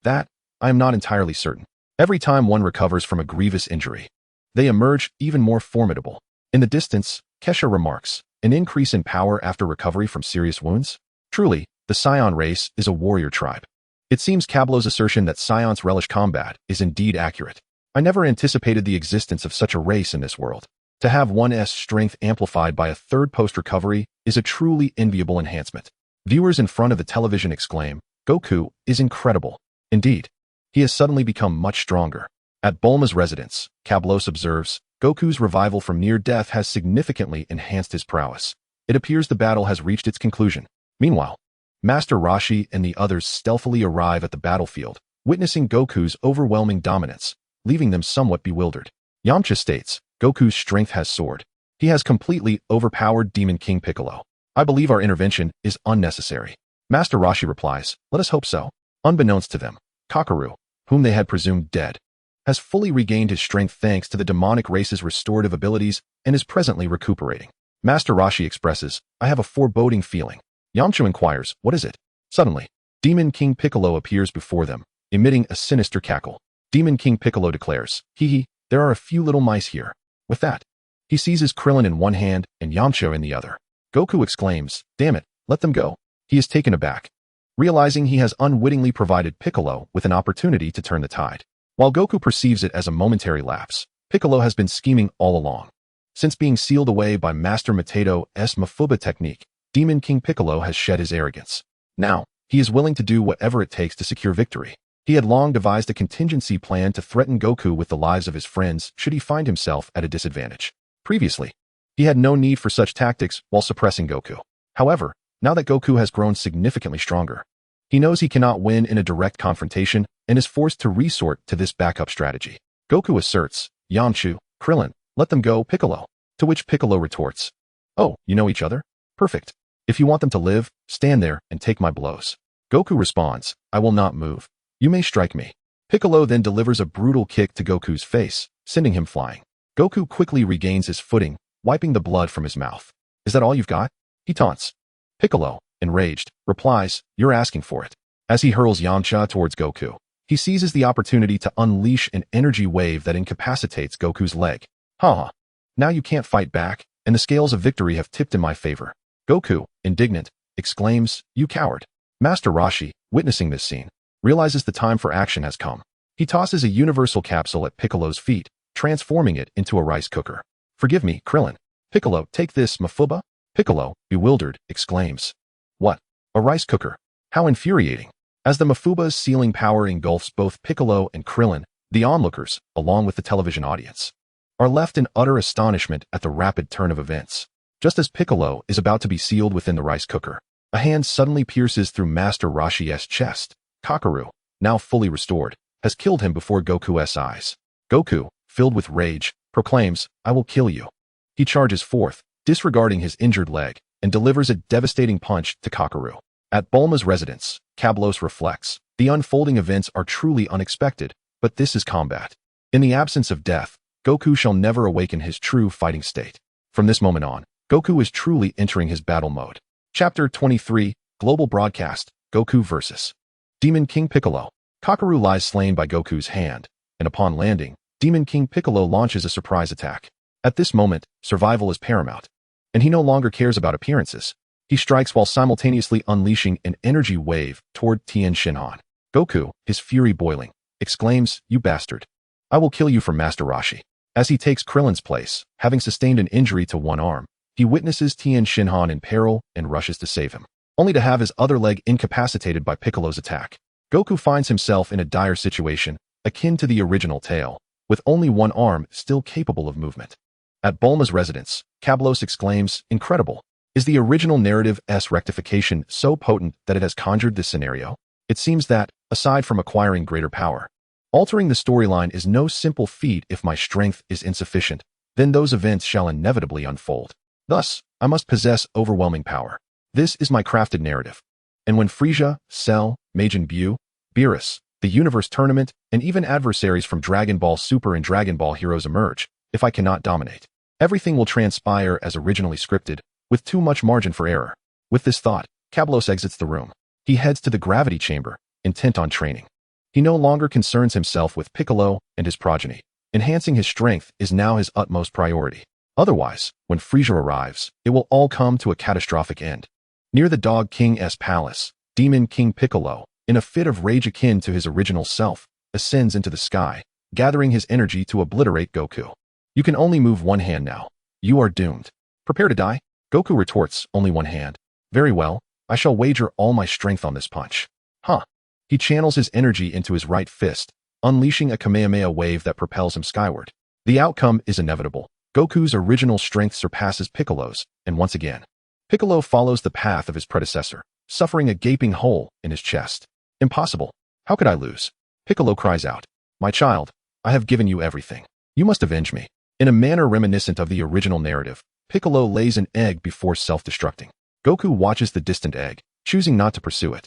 That, I am not entirely certain. Every time one recovers from a grievous injury, they emerge even more formidable." In the distance, Kesha remarks, "An increase in power after recovery from serious wounds? Truly, The Saiyan race is a warrior tribe. It seems Cablo's assertion that Saiyans relish combat is indeed accurate. I never anticipated the existence of such a race in this world. To have one's strength amplified by a third post-recovery is a truly enviable enhancement. Viewers in front of the television exclaim, Goku is incredible. Indeed, he has suddenly become much stronger. At Bulma's residence, Cablos observes, Goku's revival from near death has significantly enhanced his prowess. It appears the battle has reached its conclusion. Meanwhile, Master Roshi and the others stealthily arrive at the battlefield, witnessing Goku's overwhelming dominance, leaving them somewhat bewildered. Yamcha states, Goku's strength has soared. He has completely overpowered Demon King Piccolo. I believe our intervention is unnecessary. Master Roshi replies, let us hope so. Unbeknownst to them, Kakaroo, whom they had presumed dead, has fully regained his strength thanks to the demonic race's restorative abilities and is presently recuperating. Master Roshi expresses, I have a foreboding feeling. Yamcha inquires, what is it? Suddenly, Demon King Piccolo appears before them, emitting a sinister cackle. Demon King Piccolo declares, hee, there are a few little mice here. With that, he seizes Krillin in one hand and Yamcha in the other. Goku exclaims, damn it, let them go. He is taken aback, realizing he has unwittingly provided Piccolo with an opportunity to turn the tide. While Goku perceives it as a momentary lapse, Piccolo has been scheming all along. Since being sealed away by Master Mateto's Mafuba technique, Demon King Piccolo has shed his arrogance. Now, he is willing to do whatever it takes to secure victory. He had long devised a contingency plan to threaten Goku with the lives of his friends should he find himself at a disadvantage. Previously, he had no need for such tactics while suppressing Goku. However, now that Goku has grown significantly stronger, he knows he cannot win in a direct confrontation and is forced to resort to this backup strategy. Goku asserts, Yamcha, Krillin, let them go, Piccolo. To which Piccolo retorts, oh, you know each other? Perfect. If you want them to live, stand there and take my blows. Goku responds, I will not move. You may strike me. Piccolo then delivers a brutal kick to Goku's face, sending him flying. Goku quickly regains his footing, wiping the blood from his mouth. Is that all you've got? He taunts. Piccolo, enraged, replies, you're asking for it. As he hurls Yamcha towards Goku, he seizes the opportunity to unleash an energy wave that incapacitates Goku's leg. Haha. Now you can't fight back, and the scales of victory have tipped in my favor. Goku, indignant, exclaims, you coward. Master Roshi, witnessing this scene, realizes the time for action has come. He tosses a universal capsule at Piccolo's feet, transforming it into a rice cooker. Forgive me, Krillin. Piccolo, take this, Mafuba. Piccolo, bewildered, exclaims, what? A rice cooker? How infuriating. As the Mafuba's sealing power engulfs both Piccolo and Krillin, the onlookers, along with the television audience, are left in utter astonishment at the rapid turn of events. Just as Piccolo is about to be sealed within the rice cooker, a hand suddenly pierces through Master Roshi's chest. Kakaroo, now fully restored, has killed him before Goku's eyes. Goku, filled with rage, proclaims, I will kill you. He charges forth, disregarding his injured leg, and delivers a devastating punch to Kakaroo. At Bulma's residence, Cablos reflects, the unfolding events are truly unexpected, but this is combat. In the absence of death, Goku shall never awaken his true fighting state. From this moment on, Goku is truly entering his battle mode. Chapter 23, Global Broadcast, Goku vs. Demon King Piccolo. Kakaroo lies slain by Goku's hand, and upon landing, Demon King Piccolo launches a surprise attack. At this moment, survival is paramount, and he no longer cares about appearances. He strikes while simultaneously unleashing an energy wave toward Tien Shinhan. Goku, his fury boiling, exclaims, you bastard. I will kill you for Master Roshi. As he takes Krillin's place, having sustained an injury to one arm, he witnesses Tien Shinhan in peril and rushes to save him, only to have his other leg incapacitated by Piccolo's attack. Goku finds himself in a dire situation, akin to the original tale, with only one arm still capable of movement. At Bulma's residence, Cablos exclaims, incredible. Is the original narrative's rectification so potent that it has conjured this scenario? It seems that, aside from acquiring greater power, altering the storyline is no simple feat. If my strength is insufficient, then those events shall inevitably unfold. Thus, I must possess overwhelming power. This is my crafted narrative. And when Frieza, Cell, Majin Buu, Beerus, the Universe Tournament, and even adversaries from Dragon Ball Super and Dragon Ball Heroes emerge, if I cannot dominate, everything will transpire as originally scripted, with too much margin for error. With this thought, Cablos exits the room. He heads to the gravity chamber, intent on training. He no longer concerns himself with Piccolo and his progeny. Enhancing his strength is now his utmost priority. Otherwise, when Frieza arrives, it will all come to a catastrophic end. Near the Dog King's palace, Demon King Piccolo, in a fit of rage akin to his original self, ascends into the sky, gathering his energy to obliterate Goku. You can only move one hand now. You are doomed. Prepare to die? Goku retorts, only one hand. Very well, I shall wager all my strength on this punch. Huh. He channels his energy into his right fist, unleashing a Kamehameha wave that propels him skyward. The outcome is inevitable. Goku's original strength surpasses Piccolo's, and once again, Piccolo follows the path of his predecessor, suffering a gaping hole in his chest. Impossible. How could I lose? Piccolo cries out. My child, I have given you everything. You must avenge me. In a manner reminiscent of the original narrative, Piccolo lays an egg before self-destructing. Goku watches the distant egg, choosing not to pursue it,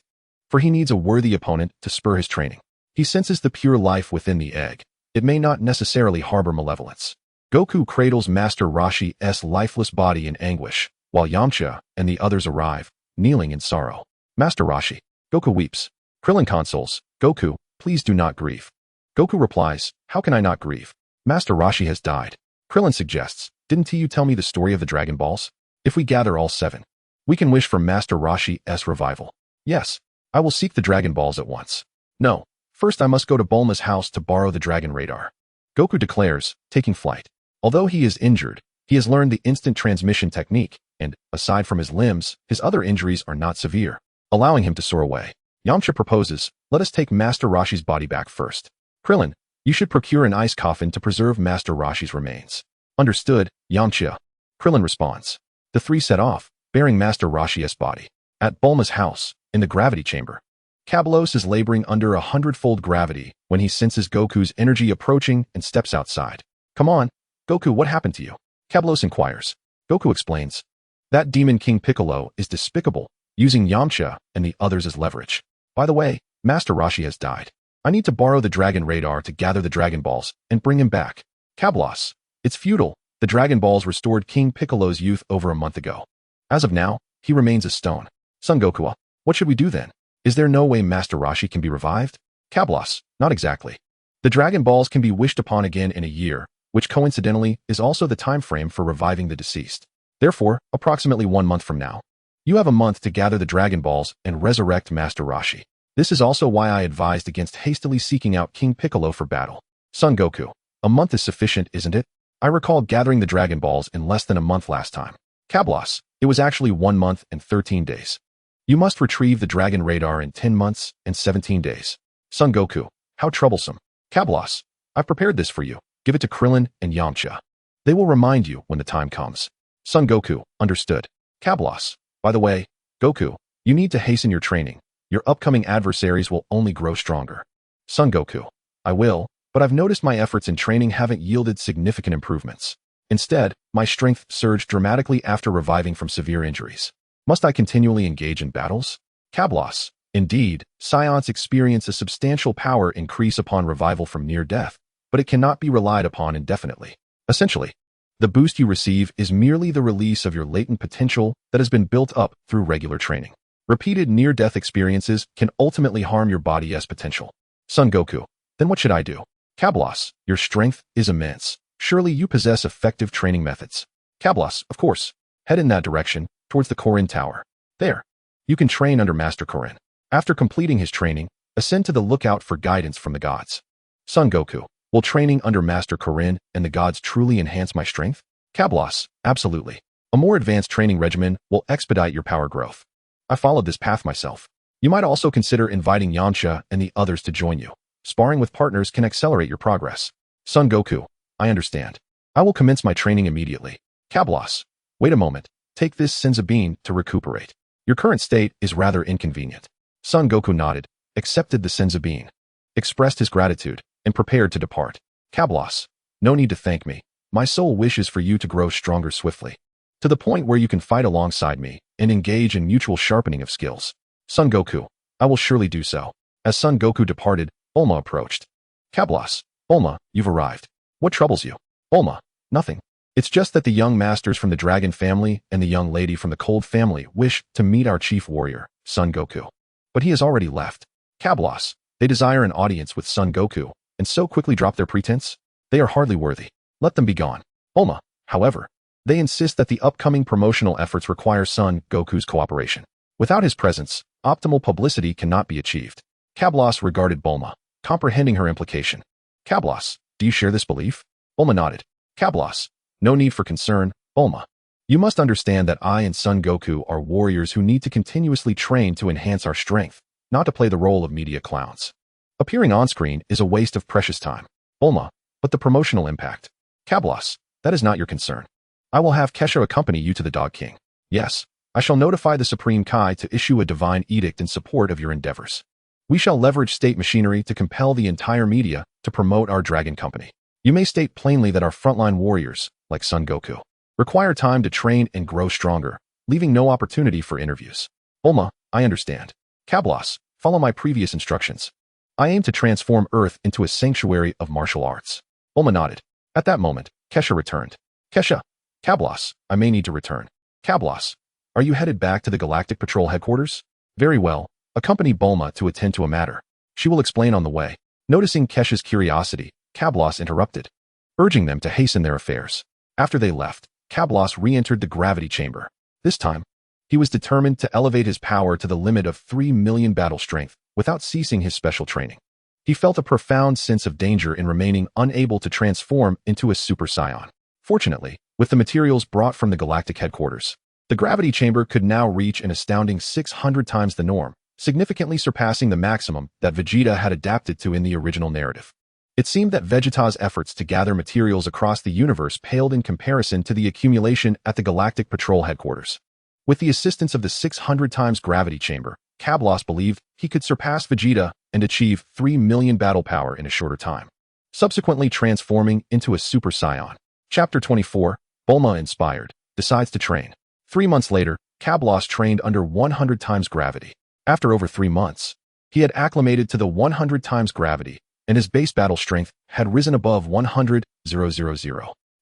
for he needs a worthy opponent to spur his training. He senses the pure life within the egg. It may not necessarily harbor malevolence. Goku cradles Master Roshi's lifeless body in anguish, while Yamcha and the others arrive, kneeling in sorrow. Master Roshi. Goku weeps. Krillin consoles. Goku, please do not grieve. Goku replies, how can I not grieve? Master Roshi has died. Krillin suggests, didn't you tell me the story of the Dragon Balls? If we gather all 7, we can wish for Master Roshi's revival. Yes, I will seek the Dragon Balls at once. No, first I must go to Bulma's house to borrow the Dragon Radar. Goku declares, taking flight. Although he is injured, he has learned the instant transmission technique, and, aside from his limbs, his other injuries are not severe, allowing him to soar away. Yamcha proposes, let us take Master Roshi's body back first. Krillin, you should procure an ice coffin to preserve Master Roshi's remains. Understood, Yamcha. Krillin responds. The three set off, bearing Master Roshi's body. At Bulma's house, in the gravity chamber, Kabalos is laboring under 100-fold gravity when he senses Goku's energy approaching and steps outside. Come on, Goku, what happened to you? Kabalos inquires. Goku explains. That Demon King Piccolo is despicable, using Yamcha and the others as leverage. By the way, Master Roshi has died. I need to borrow the Dragon Radar to gather the Dragon Balls and bring him back. Kabalos. It's futile. The Dragon Balls restored King Piccolo's youth over a month ago. As of now, he remains a stone. Son Goku, what should we do then? Is there no way Master Roshi can be revived? Kabalos. Not exactly. The Dragon Balls can be wished upon again in a year, which coincidentally is also the time frame for reviving the deceased. Therefore, approximately 1 month from now, you have a month to gather the Dragon Balls and resurrect Master Roshi. This is also why I advised against hastily seeking out King Piccolo for battle. Son Goku, a month is sufficient, isn't it? I recall gathering the Dragon Balls in less than a month last time. Kabalos, it was actually 1 month and 13 days. You must retrieve the Dragon Radar in 10 months and 17 days. Son Goku, how troublesome. Kabalos, I've prepared this for you. Give it to Krillin and Yamcha. They will remind you when the time comes. Son Goku, understood. Kabalos, by the way, Goku, you need to hasten your training. Your upcoming adversaries will only grow stronger. Son Goku, I will, but I've noticed my efforts in training haven't yielded significant improvements. Instead, my strength surged dramatically after reviving from severe injuries. Must I continually engage in battles? Kabalos, indeed, Saiyans experience a substantial power increase upon revival from near death, but it cannot be relied upon indefinitely. Essentially, the boost you receive is merely the release of your latent potential that has been built up through regular training. Repeated near-death experiences can ultimately harm your body's potential. Son Goku, then what should I do? Kabalos, your strength is immense. Surely you possess effective training methods. Kabalos, of course. Head in that direction, towards the Korin Tower. There. You can train under Master Korin. After completing his training, ascend to the lookout for guidance from the gods. Son Goku, will training under Master Korin and the gods truly enhance my strength? Kabalos, absolutely. A more advanced training regimen will expedite your power growth. I followed this path myself. You might also consider inviting Yamcha and the others to join you. Sparring with partners can accelerate your progress. Son Goku, I understand. I will commence my training immediately. Kabalos, wait a moment. Take this Senzu bean to recuperate. Your current state is rather inconvenient. Son Goku nodded, accepted the Senzu bean, expressed his gratitude, and prepared to depart. Kabalos, no need to thank me. My sole wish is for you to grow stronger swiftly, to the point where you can fight alongside me and engage in mutual sharpening of skills. Son Goku, I will surely do so. As Son Goku departed, Bulma approached. Kabalos, Bulma, you've arrived. What troubles you? Bulma, nothing. It's just that the young masters from the Dragon family and the young lady from the Cold family wish to meet our chief warrior, Son Goku. But he has already left. Kabalos, they desire an audience with Son Goku, and so quickly drop their pretense? They are hardly worthy. Let them be gone. Bulma, however, they insist that the upcoming promotional efforts require Son Goku's cooperation. Without his presence, optimal publicity cannot be achieved. Kablos regarded Bulma, comprehending her implication. Kablos, do you share this belief? Bulma nodded. Kablos, no need for concern, Bulma. You must understand that I and Son Goku are warriors who need to continuously train to enhance our strength, not to play the role of media clowns. Appearing on-screen is a waste of precious time. Bulma, but the promotional impact. Kablos, that is not your concern. I will have Kesha accompany you to the Dog King. Yes, I shall notify the Supreme Kai to issue a divine edict in support of your endeavors. We shall leverage state machinery to compel the entire media to promote our Dragon Company. You may state plainly that our frontline warriors, like Son Goku, require time to train and grow stronger, leaving no opportunity for interviews. Bulma, I understand. Kablos, follow my previous instructions. I aim to transform Earth into a sanctuary of martial arts. Bulma nodded. At that moment, Kesha returned. Kesha, Kablos, I may need to return. Kablos, are you headed back to the Galactic Patrol headquarters? Very well, accompany Bulma to attend to a matter. She will explain on the way. Noticing Kesha's curiosity, Kablos interrupted, urging them to hasten their affairs. After they left, Kablos re-entered the gravity chamber. This time, he was determined to elevate his power to the limit of 3 million battle strength without ceasing his special training. He felt a profound sense of danger in remaining unable to transform into a Super Saiyan. Fortunately, with the materials brought from the galactic headquarters, the gravity chamber could now reach an astounding 600 times the norm, significantly surpassing the maximum that Vegeta had adapted to in the original narrative. It seemed that Vegeta's efforts to gather materials across the universe paled in comparison to the accumulation at the Galactic Patrol headquarters. With the assistance of the 600 times gravity chamber, Kablos believed he could surpass Vegeta and achieve 3 million battle power in a shorter time, subsequently transforming into a Super Saiyan. Chapter 24, Bulma inspired, decides to train. 3 months later, Kablos trained under 100 times gravity. After over 3 months, he had acclimated to the 100 times gravity, and his base battle strength had risen above 100,000.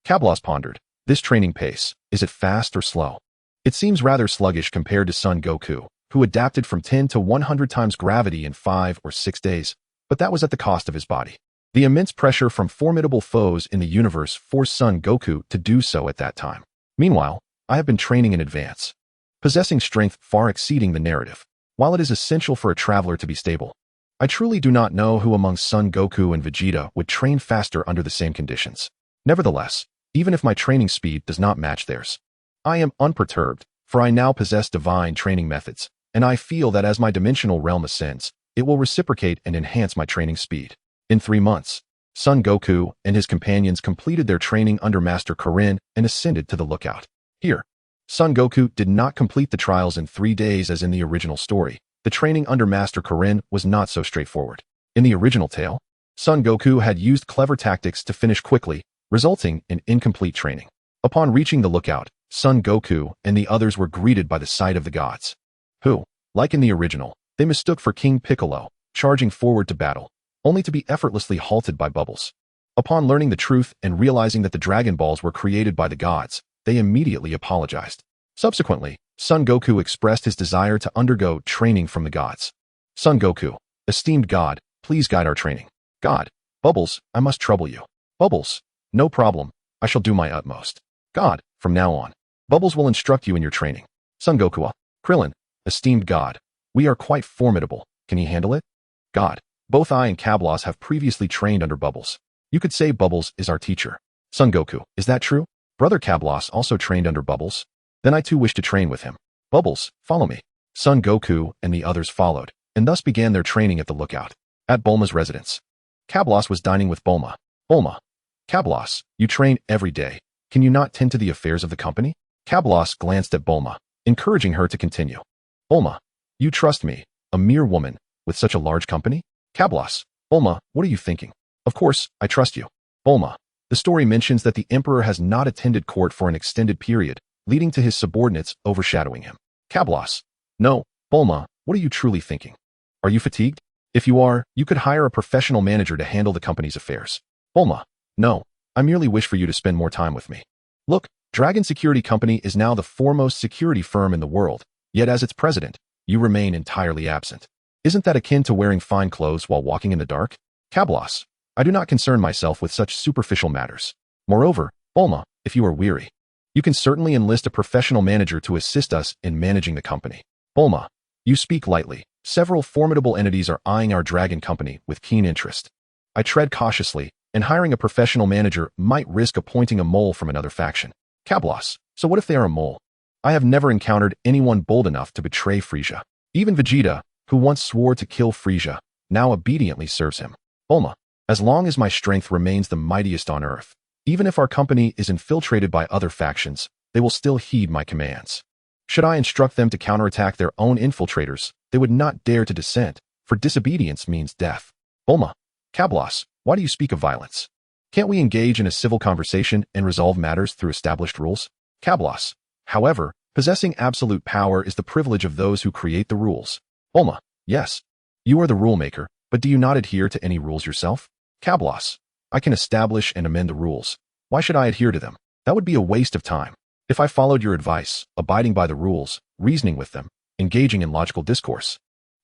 Kablos pondered, this training pace, is it fast or slow? It seems rather sluggish compared to Son Goku, who adapted from 10 to 100 times gravity in 5 or 6 days, but that was at the cost of his body. The immense pressure from formidable foes in the universe forced Son Goku to do so at that time. Meanwhile, I have been training in advance, possessing strength far exceeding the narrative. While it is essential for a traveler to be stable, I truly do not know who among Son Goku and Vegeta would train faster under the same conditions. Nevertheless, even if my training speed does not match theirs, I am unperturbed, for I now possess divine training methods, and I feel that as my dimensional realm ascends, it will reciprocate and enhance my training speed. In 3 months, Son Goku and his companions completed their training under Master Karin and ascended to the lookout. Here, Son Goku did not complete the trials in 3 days as in the original story. The training under Master Karin was not so straightforward. In the original tale, Son Goku had used clever tactics to finish quickly, resulting in incomplete training. Upon reaching the lookout, Son Goku and the others were greeted by the sight of the gods, who, like in the original, they mistook for King Piccolo, charging forward to battle, only to be effortlessly halted by Bubbles. Upon learning the truth and realizing that the Dragon Balls were created by the gods, they immediately apologized. Subsequently, Son Goku expressed his desire to undergo training from the gods. Son Goku, esteemed God, please guide our training. God, Bubbles, I must trouble you. Bubbles, no problem, I shall do my utmost. God, from now on, Bubbles will instruct you in your training. Son Goku, Krillin, esteemed God, we are quite formidable, can he handle it? God, both I and Kablos have previously trained under Bubbles. You could say Bubbles is our teacher. Son Goku, is that true? Brother Kablos also trained under Bubbles? Then I too wish to train with him. Bubbles, follow me. Son Goku and the others followed, and thus began their training at the lookout. At Bulma's residence, Kablos was dining with Bulma. Bulma, Kablos, you train every day. Can you not tend to the affairs of the company? Kablos glanced at Bulma, encouraging her to continue. Bulma, you trust me, a mere woman, with such a large company? Kablos, Bulma, what are you thinking? Of course, I trust you. Bulma, the story mentions that the emperor has not attended court for an extended period, leading to his subordinates overshadowing him. Kablos, no, Bulma, what are you truly thinking? Are you fatigued? If you are, you could hire a professional manager to handle the company's affairs. Bulma, no, I merely wish for you to spend more time with me. Look, Dragon Security Company is now the foremost security firm in the world, yet as its president, you remain entirely absent. Isn't that akin to wearing fine clothes while walking in the dark? Kablos, I do not concern myself with such superficial matters. Moreover, Bulma, if you are weary, you can certainly enlist a professional manager to assist us in managing the company. Bulma, you speak lightly. Several formidable entities are eyeing our dragon company with keen interest. I tread cautiously, and hiring a professional manager might risk appointing a mole from another faction. Cablos, so what if they are a mole? I have never encountered anyone bold enough to betray Frieza. Even Vegeta, who once swore to kill Frieza, now obediently serves him. Bulma, as long as my strength remains the mightiest on Earth, even if our company is infiltrated by other factions, they will still heed my commands. Should I instruct them to counterattack their own infiltrators, they would not dare to dissent, for disobedience means death. Bulma, Cablos, why do you speak of violence? Can't we engage in a civil conversation and resolve matters through established rules? Cablos, however, possessing absolute power is the privilege of those who create the rules. Bulma, yes, you are the rule maker, but do you not adhere to any rules yourself? Cablos, I can establish and amend the rules. Why should I adhere to them? That would be a waste of time. If I followed your advice, abiding by the rules, reasoning with them, engaging in logical discourse,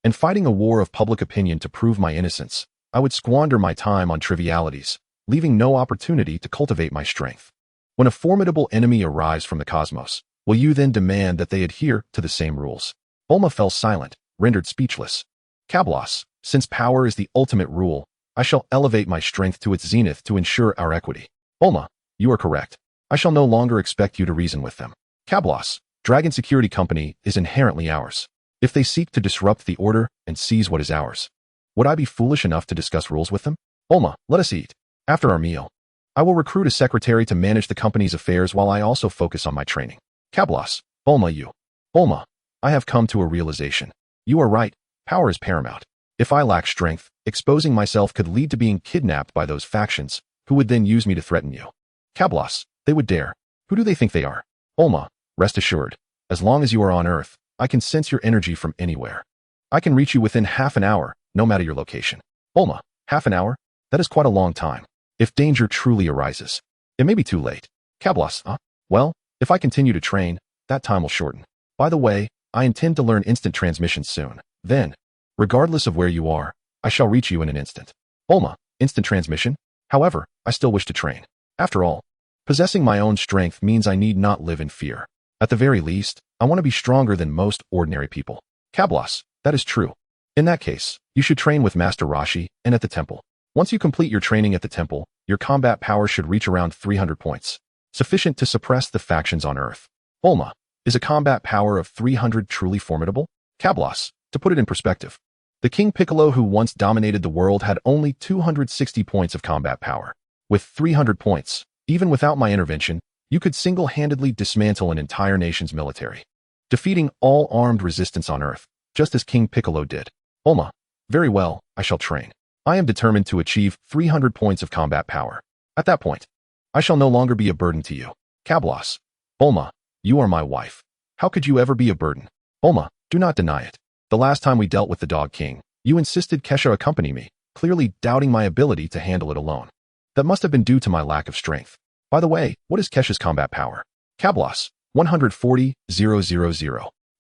and fighting a war of public opinion to prove my innocence, I would squander my time on trivialities, leaving no opportunity to cultivate my strength. When a formidable enemy arrives from the cosmos, will you then demand that they adhere to the same rules? Bulma fell silent, rendered speechless. Cablos, since power is the ultimate rule, I shall elevate my strength to its zenith to ensure our equity. Bulma, you are correct. I shall no longer expect you to reason with them. Cablos, Dragon Security Company is inherently ours. If they seek to disrupt the order and seize what is ours, would I be foolish enough to discuss rules with them? Bulma, let us eat. After our meal, I will recruit a secretary to manage the company's affairs while I also focus on my training. Cablos, Bulma, I have come to a realization. You are right, power is paramount. If I lack strength, exposing myself could lead to being kidnapped by those factions, who would then use me to threaten you. Cablos, they would dare. Who do they think they are? Bulma, rest assured, as long as you are on Earth, I can sense your energy from anywhere. I can reach you within half an hour, no matter your location. Bulma, half an hour? That is quite a long time. If danger truly arises, it may be too late. Cablos, well, if I continue to train, that time will shorten. By the way, I intend to learn instant transmission soon. Then, regardless of where you are, I shall reach you in an instant. Bulma, instant transmission? However, I still wish to train. After all, possessing my own strength means I need not live in fear. At the very least, I want to be stronger than most ordinary people. Cablos, that is true. In that case, you should train with Master Roshi and at the temple. Once you complete your training at the temple, your combat power should reach around 300 points, sufficient to suppress the factions on Earth. Bulma, is a combat power of 300 truly formidable? Cablos, to put it in perspective, the King Piccolo who once dominated the world had only 260 points of combat power. With 300 points, even without my intervention, you could single-handedly dismantle an entire nation's military, defeating all armed resistance on Earth, just as King Piccolo did. Bulma, very well, I shall train. I am determined to achieve 300 points of combat power. At that point, I shall no longer be a burden to you. Cablos, Bulma, you are my wife. How could you ever be a burden? Bulma, do not deny it. The last time we dealt with the Dog King, you insisted Kesha accompany me, clearly doubting my ability to handle it alone. That must have been due to my lack of strength. By the way, what is Kesha's combat power? Cablos, 140,000.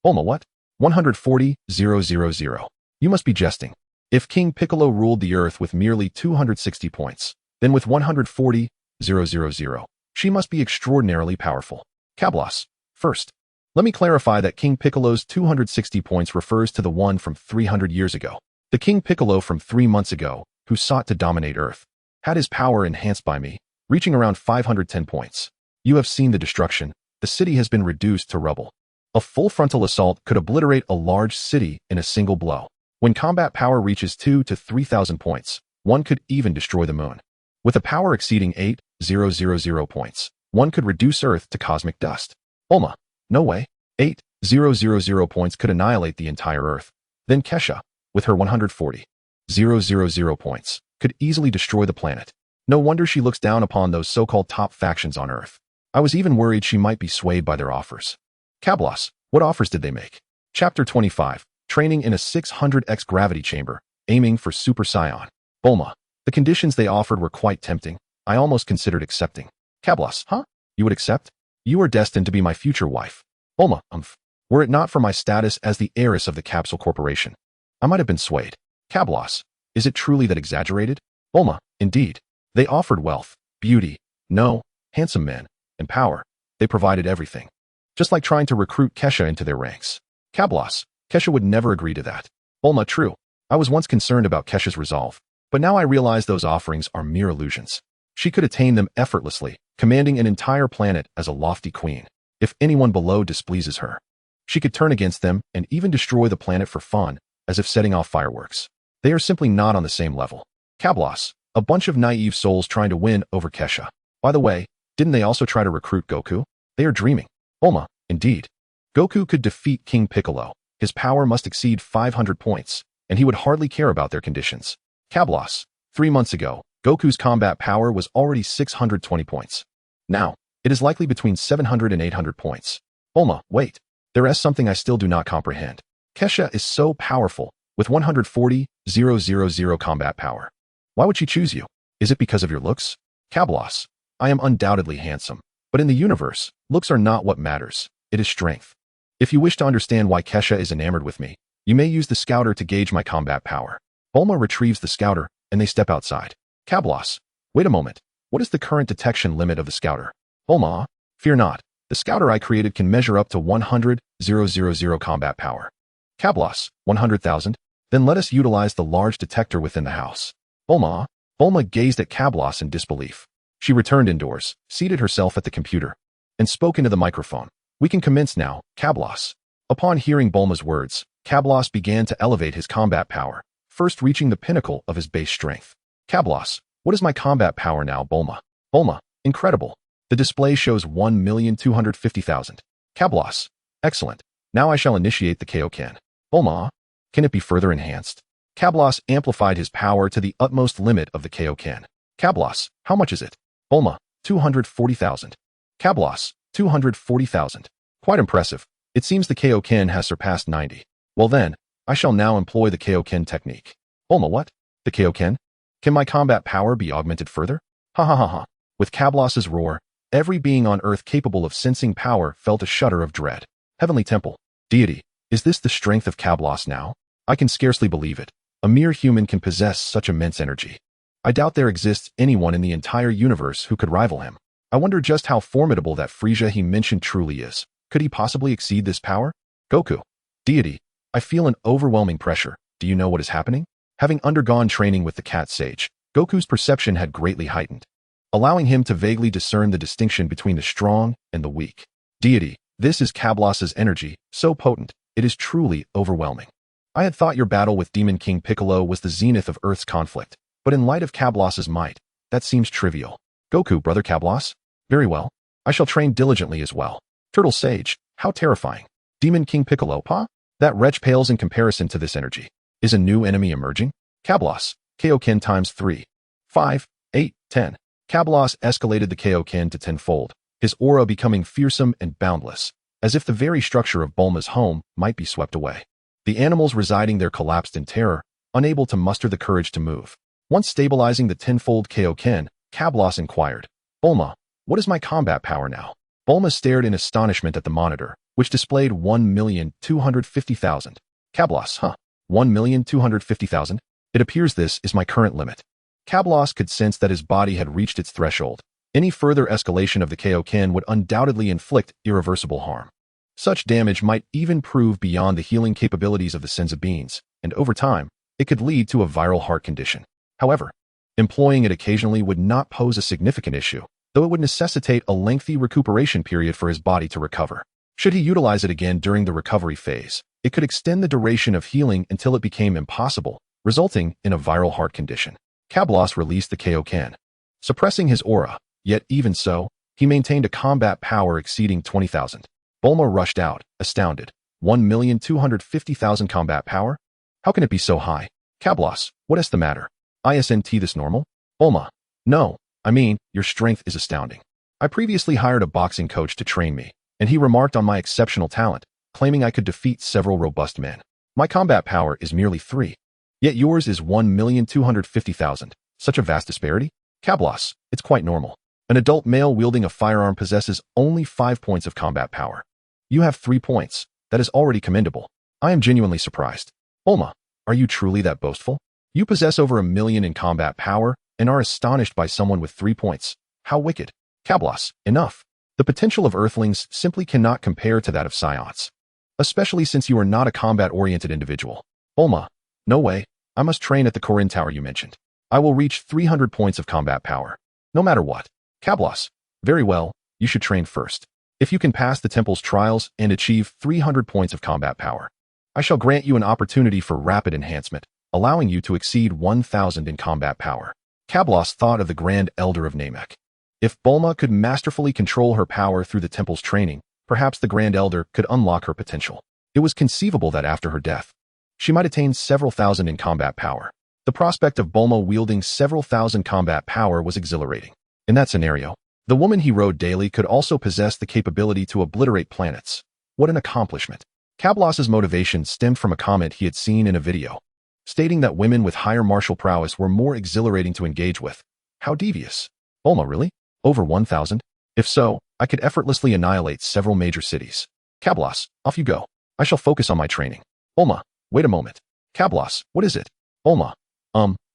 Bulma, what? 140,000. You must be jesting. If King Piccolo ruled the Earth with merely 260 points, then with 140,000, she must be extraordinarily powerful. Cablos, first, let me clarify that King Piccolo's 260 points refers to the one from 300 years ago. The King Piccolo from 3 months ago, who sought to dominate Earth, had his power enhanced by me, reaching around 510 points. You have seen the destruction. The city has been reduced to rubble. A full frontal assault could obliterate a large city in a single blow. When combat power reaches 2,000 to 3,000 points, one could even destroy the moon. With a power exceeding 8,000 points, one could reduce Earth to cosmic dust. Bulma, no way. 8,000 points could annihilate the entire Earth. Then Kesha, with her 140,000 points, could easily destroy the planet. No wonder she looks down upon those so-called top factions on Earth. I was even worried she might be swayed by their offers. Cablos, what offers did they make? Chapter 25, Training in a 600x gravity chamber, aiming for Super Saiyan. Bulma, the conditions they offered were quite tempting. I almost considered accepting. Cablos, you would accept? You are destined to be my future wife. Bulma, were it not for my status as the heiress of the Capsule Corporation, I might have been swayed. Cablos, is it truly that exaggerated? Bulma, indeed. They offered wealth, beauty, handsome men, and power. They provided everything. Just like trying to recruit Kesha into their ranks. Cablos, Kesha would never agree to that. Bulma, true. I was once concerned about Kesha's resolve, but now I realize those offerings are mere illusions. She could attain them effortlessly, commanding an entire planet as a lofty queen. If anyone below displeases her, she could turn against them and even destroy the planet for fun, as if setting off fireworks. They are simply not on the same level. Cablos, a bunch of naive souls trying to win over Kesha. By the way, didn't they also try to recruit Goku? They are dreaming. Bulma, indeed. Goku could defeat King Piccolo. His power must exceed 500 points, and he would hardly care about their conditions. Cablos, 3 months ago, Goku's combat power was already 620 points. Now, it is likely between 700 and 800 points. Bulma, wait. There is something I still do not comprehend. Kesha is so powerful, with 140,000 combat power. Why would she choose you? Is it because of your looks? Cablos, I am undoubtedly handsome, but in the universe, looks are not what matters. It is strength. If you wish to understand why Kesha is enamored with me, you may use the scouter to gauge my combat power. Bulma retrieves the scouter, and they step outside. Cablos, wait a moment. What is the current detection limit of the scouter? Bulma, fear not. The scouter I created can measure up to 100,000 combat power. Cablos, 100,000? Then let us utilize the large detector within the house. Bulma gazed at Cablos in disbelief. She returned indoors, seated herself at the computer, and spoke into the microphone. We can commence now, Cablos. Upon hearing Bulma's words, Cablos began to elevate his combat power, first reaching the pinnacle of his base strength. Cablos, what is my combat power now, Bulma? Bulma, incredible. The display shows 1,250,000. Cablos, excellent. Now I shall initiate the Kaioken. Bulma, can it be further enhanced? Cablos amplified his power to the utmost limit of the Kaioken. Cablos, how much is it? Bulma, 240,000. Cablos, 240,000. Quite impressive. It seems the Kaioken has surpassed 90. Well then, I shall now employ the Kaioken technique. Bulma, what? The Kaioken? Can my combat power be augmented further? Ha ha ha ha. With Cablos's roar, every being on Earth capable of sensing power felt a shudder of dread. Heavenly Temple. Deity, is this the strength of Cablos now? I can scarcely believe it. A mere human can possess such immense energy. I doubt there exists anyone in the entire universe who could rival him. I wonder just how formidable that Frieza he mentioned truly is. Could he possibly exceed this power? Goku. Deity, I feel an overwhelming pressure. Do you know what is happening? Having undergone training with the Cat Sage, Goku's perception had greatly heightened, allowing him to vaguely discern the distinction between the strong and the weak. Deity, this is Cablos's energy, so potent, it is truly overwhelming. I had thought your battle with Demon King Piccolo was the zenith of Earth's conflict, but in light of Cablos's might, that seems trivial. Goku, brother Cablos? Very well. I shall train diligently as well. Turtle Sage, how terrifying. Demon King Piccolo, pa? That wretch pales in comparison to this energy. Is a new enemy emerging? Cablos, Kaioken times 3, 5, 8, 10. Cablos escalated the Kaioken to tenfold, his aura becoming fearsome and boundless, as if the very structure of Bulma's home might be swept away. The animals residing there collapsed in terror, unable to muster the courage to move. Once stabilizing the tenfold Kaioken, Cablos inquired, Bulma, what is my combat power now? Bulma stared in astonishment at the monitor, which displayed 1,250,000. Cablos, 1,250,000? It appears this is my current limit. Cablos could sense that his body had reached its threshold. Any further escalation of the Kaioken would undoubtedly inflict irreversible harm. Such damage might even prove beyond the healing capabilities of the Senzu beans, and over time, it could lead to a viral heart condition. However, employing it occasionally would not pose a significant issue, though it would necessitate a lengthy recuperation period for his body to recover. Should he utilize it again during the recovery phase, it could extend the duration of healing until it became impossible, resulting in a viral heart condition. Cablos released the Kaioken, suppressing his aura, yet even so, he maintained a combat power exceeding 20,000. Bulma rushed out, astounded. 1,250,000 combat power? How can it be so high? Cablos, what is the matter? Isn't this normal? Bulma, no, I mean, your strength is astounding. I previously hired a boxing coach to train me, and he remarked on my exceptional talent, claiming I could defeat several robust men. My combat power is merely 3. Yet yours is 1,250,000. Such a vast disparity? Cablos, it's quite normal. An adult male wielding a firearm possesses only 5 points of combat power. You have 3 points. That is already commendable. I am genuinely surprised. Bulma, are you truly that boastful? You possess over 1 million in combat power and are astonished by someone with 3 points. How wicked. Cablos, enough. The potential of Earthlings simply cannot compare to that of Saiyans. especially since you are not a combat-oriented individual. Bulma, no way. I must train at the Corin Tower you mentioned. I will reach 300 points of combat power. No matter what. Kablos, very well, you should train first. If you can pass the temple's trials and achieve 300 points of combat power, I shall grant you an opportunity for rapid enhancement, allowing you to exceed 1,000 in combat power. Kablos thought of the Grand Elder of Namek. If Bulma could masterfully control her power through the temple's training, perhaps the Grand Elder could unlock her potential. It was conceivable that after her death, she might attain several thousand in combat power. The prospect of Bulma wielding several thousand combat power was exhilarating. In that scenario, the woman he rode daily could also possess the capability to obliterate planets. What an accomplishment. Kablos's motivation stemmed from a comment he had seen in a video, stating that women with higher martial prowess were more exhilarating to engage with. How devious. Bulma, really? Over 1,000? If so, I could effortlessly annihilate several major cities. Kablos, off you go. I shall focus on my training. Bulma, wait a moment. Kablos, what is it? Bulma,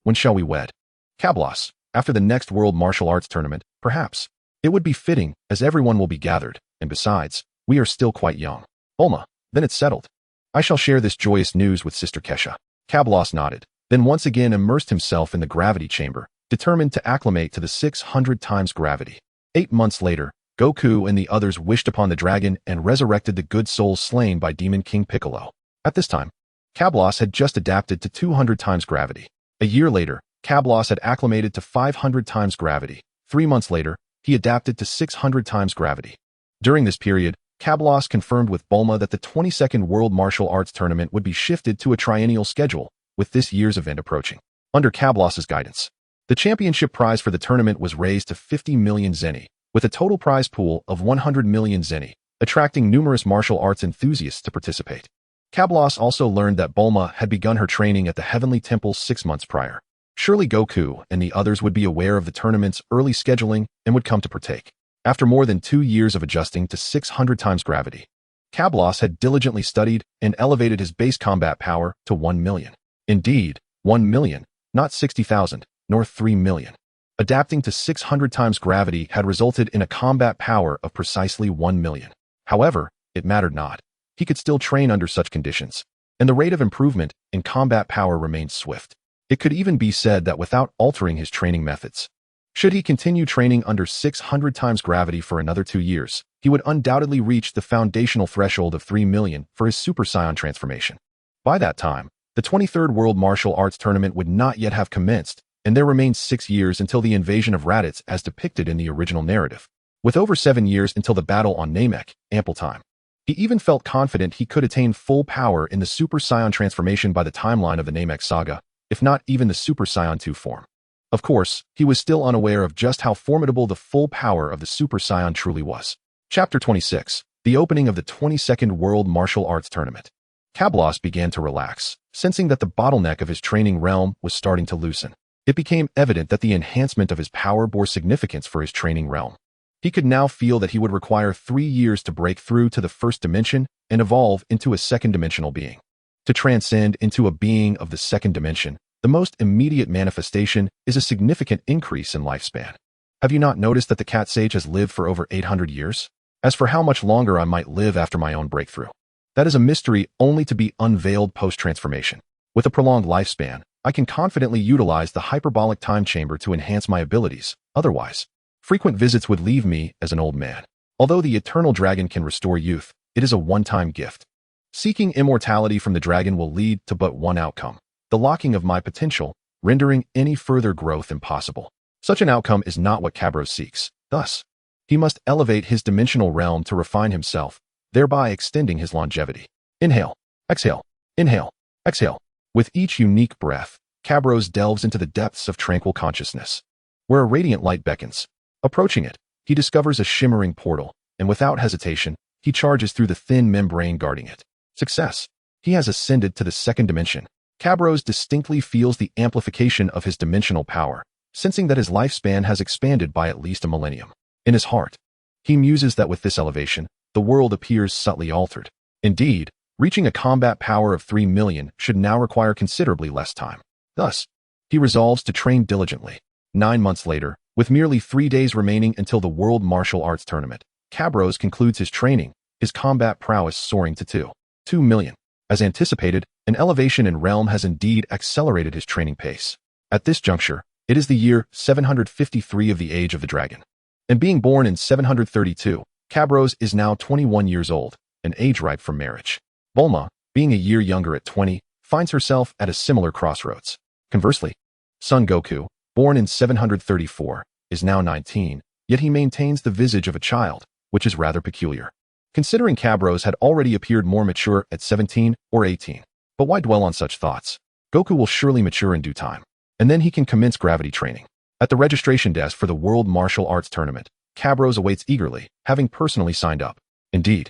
when shall we wed? Kablos, after the next World Martial Arts Tournament, perhaps. It would be fitting, as everyone will be gathered, and besides, we are still quite young. Bulma, then it's settled. I shall share this joyous news with Sister Kesha. Kablos nodded, then once again immersed himself in the gravity chamber, determined to acclimate to the 600 times gravity. 8 months later, Goku and the others wished upon the dragon and resurrected the good souls slain by Demon King Piccolo. At this time, Kablos had just adapted to 200 times gravity. A year later, Kablos had acclimated to 500 times gravity. 3 months later, he adapted to 600 times gravity. During this period, Kablos confirmed with Bulma that the 22nd World Martial Arts Tournament would be shifted to a triennial schedule, with this year's event approaching. Under Kablos's guidance, the championship prize for the tournament was raised to 50 million zeni, with a total prize pool of 100 million zeni, attracting numerous martial arts enthusiasts to participate. Kablos also learned that Bulma had begun her training at the Heavenly Temple 6 months prior. Surely Goku and the others would be aware of the tournament's early scheduling and would come to partake. After more than 2 years of adjusting to 600 times gravity, Kablos had diligently studied and elevated his base combat power to 1 million. Indeed, 1 million, not 60,000, nor 3 million. Adapting to 600 times gravity had resulted in a combat power of precisely 1 million. However, it mattered not. He could still train under such conditions, and the rate of improvement in combat power remained swift. It could even be said that without altering his training methods, should he continue training under 600 times gravity for another 2 years, he would undoubtedly reach the foundational threshold of 3 million for his Super Saiyan transformation. By that time, the 23rd World Martial Arts Tournament would not yet have commenced, and there remained 6 years until the invasion of Raditz as depicted in the original narrative. With over 7 years until the battle on Namek, ample time. He even felt confident he could attain full power in the Super Saiyan transformation by the timeline of the Namek saga, if not even the Super Saiyan 2 form. Of course, he was still unaware of just how formidable the full power of the Super Saiyan truly was. Chapter 26. The opening of the 22nd World Martial Arts Tournament. Kablos began to relax, sensing that the bottleneck of his training realm was starting to loosen. It became evident that the enhancement of his power bore significance for his training realm. He could now feel that he would require 3 years to break through to the first dimension and evolve into a second-dimensional being. To transcend into a being of the second dimension, the most immediate manifestation is a significant increase in lifespan. Have you not noticed that the cat sage has lived for over 800 years? As for how much longer I might live after my own breakthrough, that is a mystery only to be unveiled post-transformation. With a prolonged lifespan, I can confidently utilize the hyperbolic time chamber to enhance my abilities. Otherwise, frequent visits would leave me as an old man. Although the eternal dragon can restore youth, it is a one-time gift. Seeking immortality from the dragon will lead to but one outcome: the locking of my potential, rendering any further growth impossible. Such an outcome is not what Kabros seeks. Thus, he must elevate his dimensional realm to refine himself, thereby extending his longevity. Inhale, exhale, inhale, exhale. With each unique breath, Kabros delves into the depths of tranquil consciousness, where a radiant light beckons. Approaching it, he discovers a shimmering portal, and without hesitation, he charges through the thin membrane guarding it. Success! He has ascended to the second dimension. Kabros distinctly feels the amplification of his dimensional power, sensing that his lifespan has expanded by at least a millennium. In his heart, he muses that with this elevation, the world appears subtly altered. Indeed, reaching a combat power of 3 million should now require considerably less time. Thus, he resolves to train diligently. 9 months later, with merely 3 days remaining until the World Martial Arts Tournament, Kabros concludes his training, his combat prowess soaring to 2. 2 million. As anticipated, an elevation in realm has indeed accelerated his training pace. At this juncture, it is the year 753 of the Age of the Dragon. And being born in 732, Cabros is now 21 years old, an age ripe for marriage. Bulma, being a year younger at 20, finds herself at a similar crossroads. Conversely, Son Goku, born in 734, is now 19, yet he maintains the visage of a child, which is rather peculiar. Considering Cabros had already appeared more mature at 17 or 18. But why dwell on such thoughts? Goku will surely mature in due time, and then he can commence gravity training. At the registration desk for the World Martial Arts Tournament, Cabros awaits eagerly, having personally signed up. Indeed,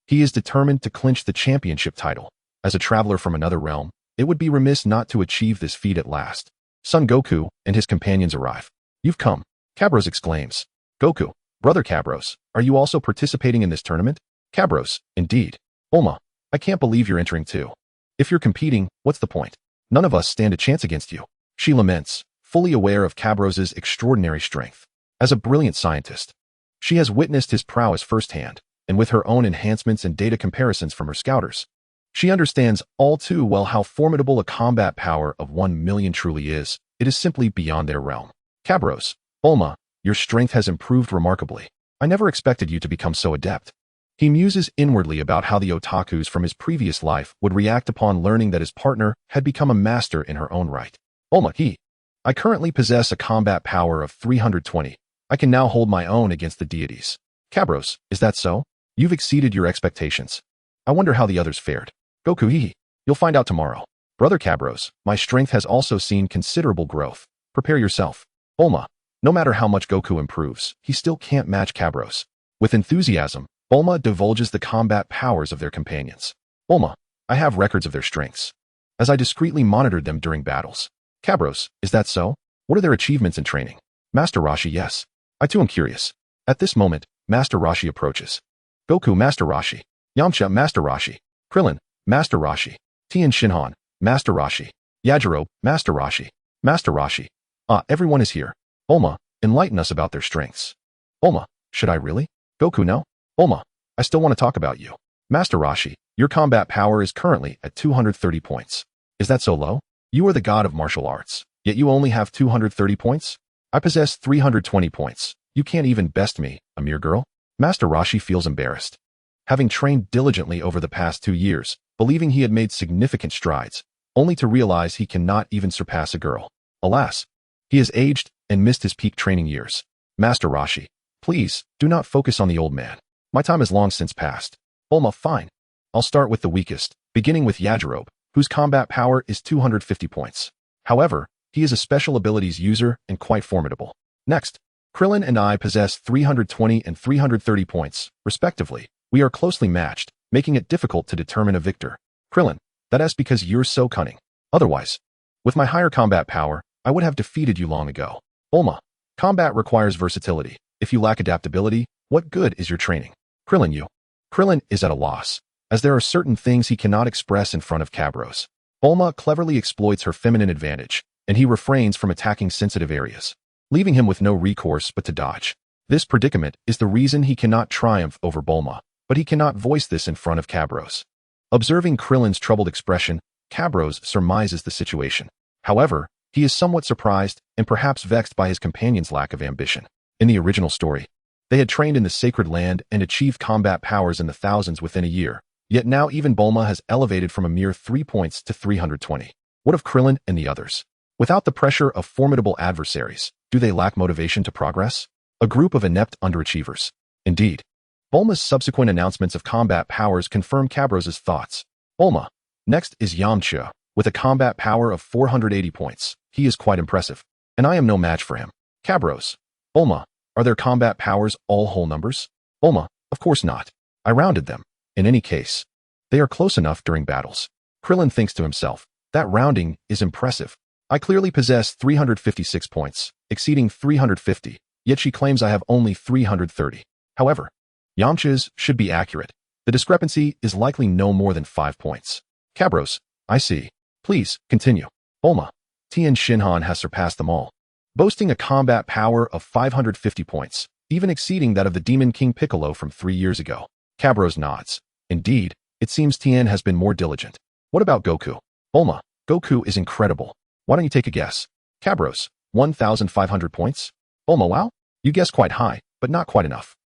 he is determined to clinch the championship title. As a traveler from another realm, it would be remiss not to achieve this feat at last. Son Goku and his companions arrive. "You've come," Cabros exclaims. "Goku, brother Cabros, are you also participating in this tournament?" Cabros, "Indeed. Bulma, I can't believe you're entering too. If you're competing, what's the point? None of us stand a chance against you," she laments, fully aware of Cabros's extraordinary strength. As a brilliant scientist, she has witnessed his prowess firsthand, and with her own enhancements and data comparisons from her scouters, she understands all too well how formidable a combat power of 1 million truly is. It is simply beyond their realm. "Cabros, Bulma, your strength has improved remarkably. I never expected you to become so adept." He muses inwardly about how the otakus from his previous life would react upon learning that his partner had become a master in her own right. "Bulma, I currently possess a combat power of 320. I can now hold my own against the deities." "Cabros, is that so? You've exceeded your expectations. I wonder how the others fared." "Goku, you'll find out tomorrow." "Brother Cabros, my strength has also seen considerable growth. Prepare yourself." Bulma, no matter how much Goku improves, he still can't match Cabros. With enthusiasm, Bulma divulges the combat powers of their companions. "Bulma, I have records of their strengths, as I discreetly monitored them during battles." "Cabros, is that so? What are their achievements in training?" "Master Roshi, yes. I too am curious." At this moment, Master Roshi approaches. "Goku, Master Roshi. Yamcha, Master Roshi. Krillin, Master Roshi. Tien Shinhan, Master Roshi. Yajirobe, Master Roshi. Master Roshi. Everyone is here. Bulma, enlighten us about their strengths." "Bulma, should I really?" "Goku, no." "Bulma, I still want to talk about you." "Master Roshi, your combat power is currently at 230 points. Is that so low? You are the god of martial arts, yet you only have 230 points? I possess 320 points. You can't even best me, a mere girl." Master Roshi feels embarrassed. Having trained diligently over the past 2 years, believing he had made significant strides, only to realize he cannot even surpass a girl. Alas, he has aged and missed his peak training years. "Master Roshi, please, do not focus on the old man. My time has long since passed." "Bulma, fine. I'll start with the weakest, beginning with Yajirobe, whose combat power is 250 points. However, he is a special abilities user and quite formidable. Next, Krillin and I possess 320 and 330 points, respectively. We are closely matched, making it difficult to determine a victor. Krillin, that is because you're so cunning. Otherwise, with my higher combat power, I would have defeated you long ago." "Bulma, combat requires versatility. If you lack adaptability, what good is your training?" Krillin is at a loss, as there are certain things he cannot express in front of Cabros. Bulma cleverly exploits her feminine advantage, and he refrains from attacking sensitive areas, leaving him with no recourse but to dodge. This predicament is the reason he cannot triumph over Bulma, but he cannot voice this in front of Cabros. Observing Krillin's troubled expression, Cabros surmises the situation. However, he is somewhat surprised and perhaps vexed by his companion's lack of ambition. In the original story, they had trained in the sacred land and achieved combat powers in the thousands within a year, yet now even Bulma has elevated from a mere 3 points to 320. What of Krillin and the others? Without the pressure of formidable adversaries, do they lack motivation to progress? A group of inept underachievers. Indeed, Bulma's subsequent announcements of combat powers confirm Cabros's thoughts. Bulma. Next is Yamcha, with a combat power of 480 points. He is quite impressive, and I am no match for him. Cabros. Bulma. Are their combat powers all whole numbers? Bulma, of course not. I rounded them. In any case, they are close enough during battles. Krillin thinks to himself, that rounding is impressive. I clearly possess 356 points, exceeding 350, yet she claims I have only 330. However, Yamcha's should be accurate. The discrepancy is likely no more than 5 points. Cabros, I see. Please, continue. Bulma. Tien Shinhan has surpassed them all, boasting a combat power of 550 points, even exceeding that of the Demon King Piccolo from 3 years ago. Cabros nods. Indeed, It seems Tien has been more diligent. What about Goku? Bulma, Goku is incredible. Why don't you take a guess? Cabros, 1,500 points? Bulma, wow? You guessed quite high, but not quite enough.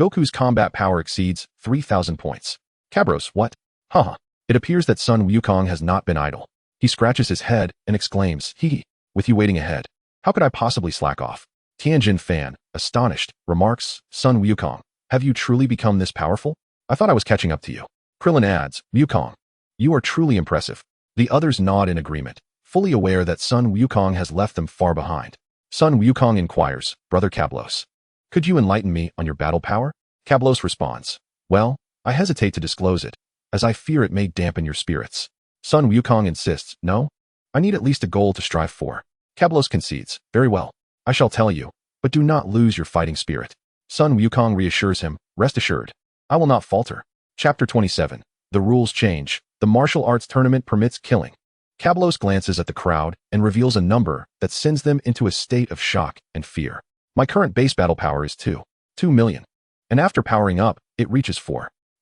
Goku's combat power exceeds 3,000 points. Cabros, what? Haha. It appears that Sun Wukong has not been idle. He scratches his head and exclaims, hee, with you waiting ahead. How could I possibly slack off? Tianjin Fan, astonished, remarks, Sun Wukong, have you truly become this powerful? I thought I was catching up to you. Krillin adds, Wukong, you are truly impressive. The others nod in agreement, fully aware that Sun Wukong has left them far behind. Sun Wukong inquires, Brother Kablos, could you enlighten me on your battle power? Kablos responds, well, I hesitate to disclose it, as I fear it may dampen your spirits. Sun Wukong insists, no, I need at least a goal to strive for. Kablos concedes, very well, I shall tell you, but do not lose your fighting spirit. Sun Wukong reassures him, rest assured, I will not falter. Chapter 27. The rules change. The martial arts tournament permits killing. Kablos glances at the crowd and reveals a number that sends them into a state of shock and fear. My current base battle power is 2 million. And after powering up, it reaches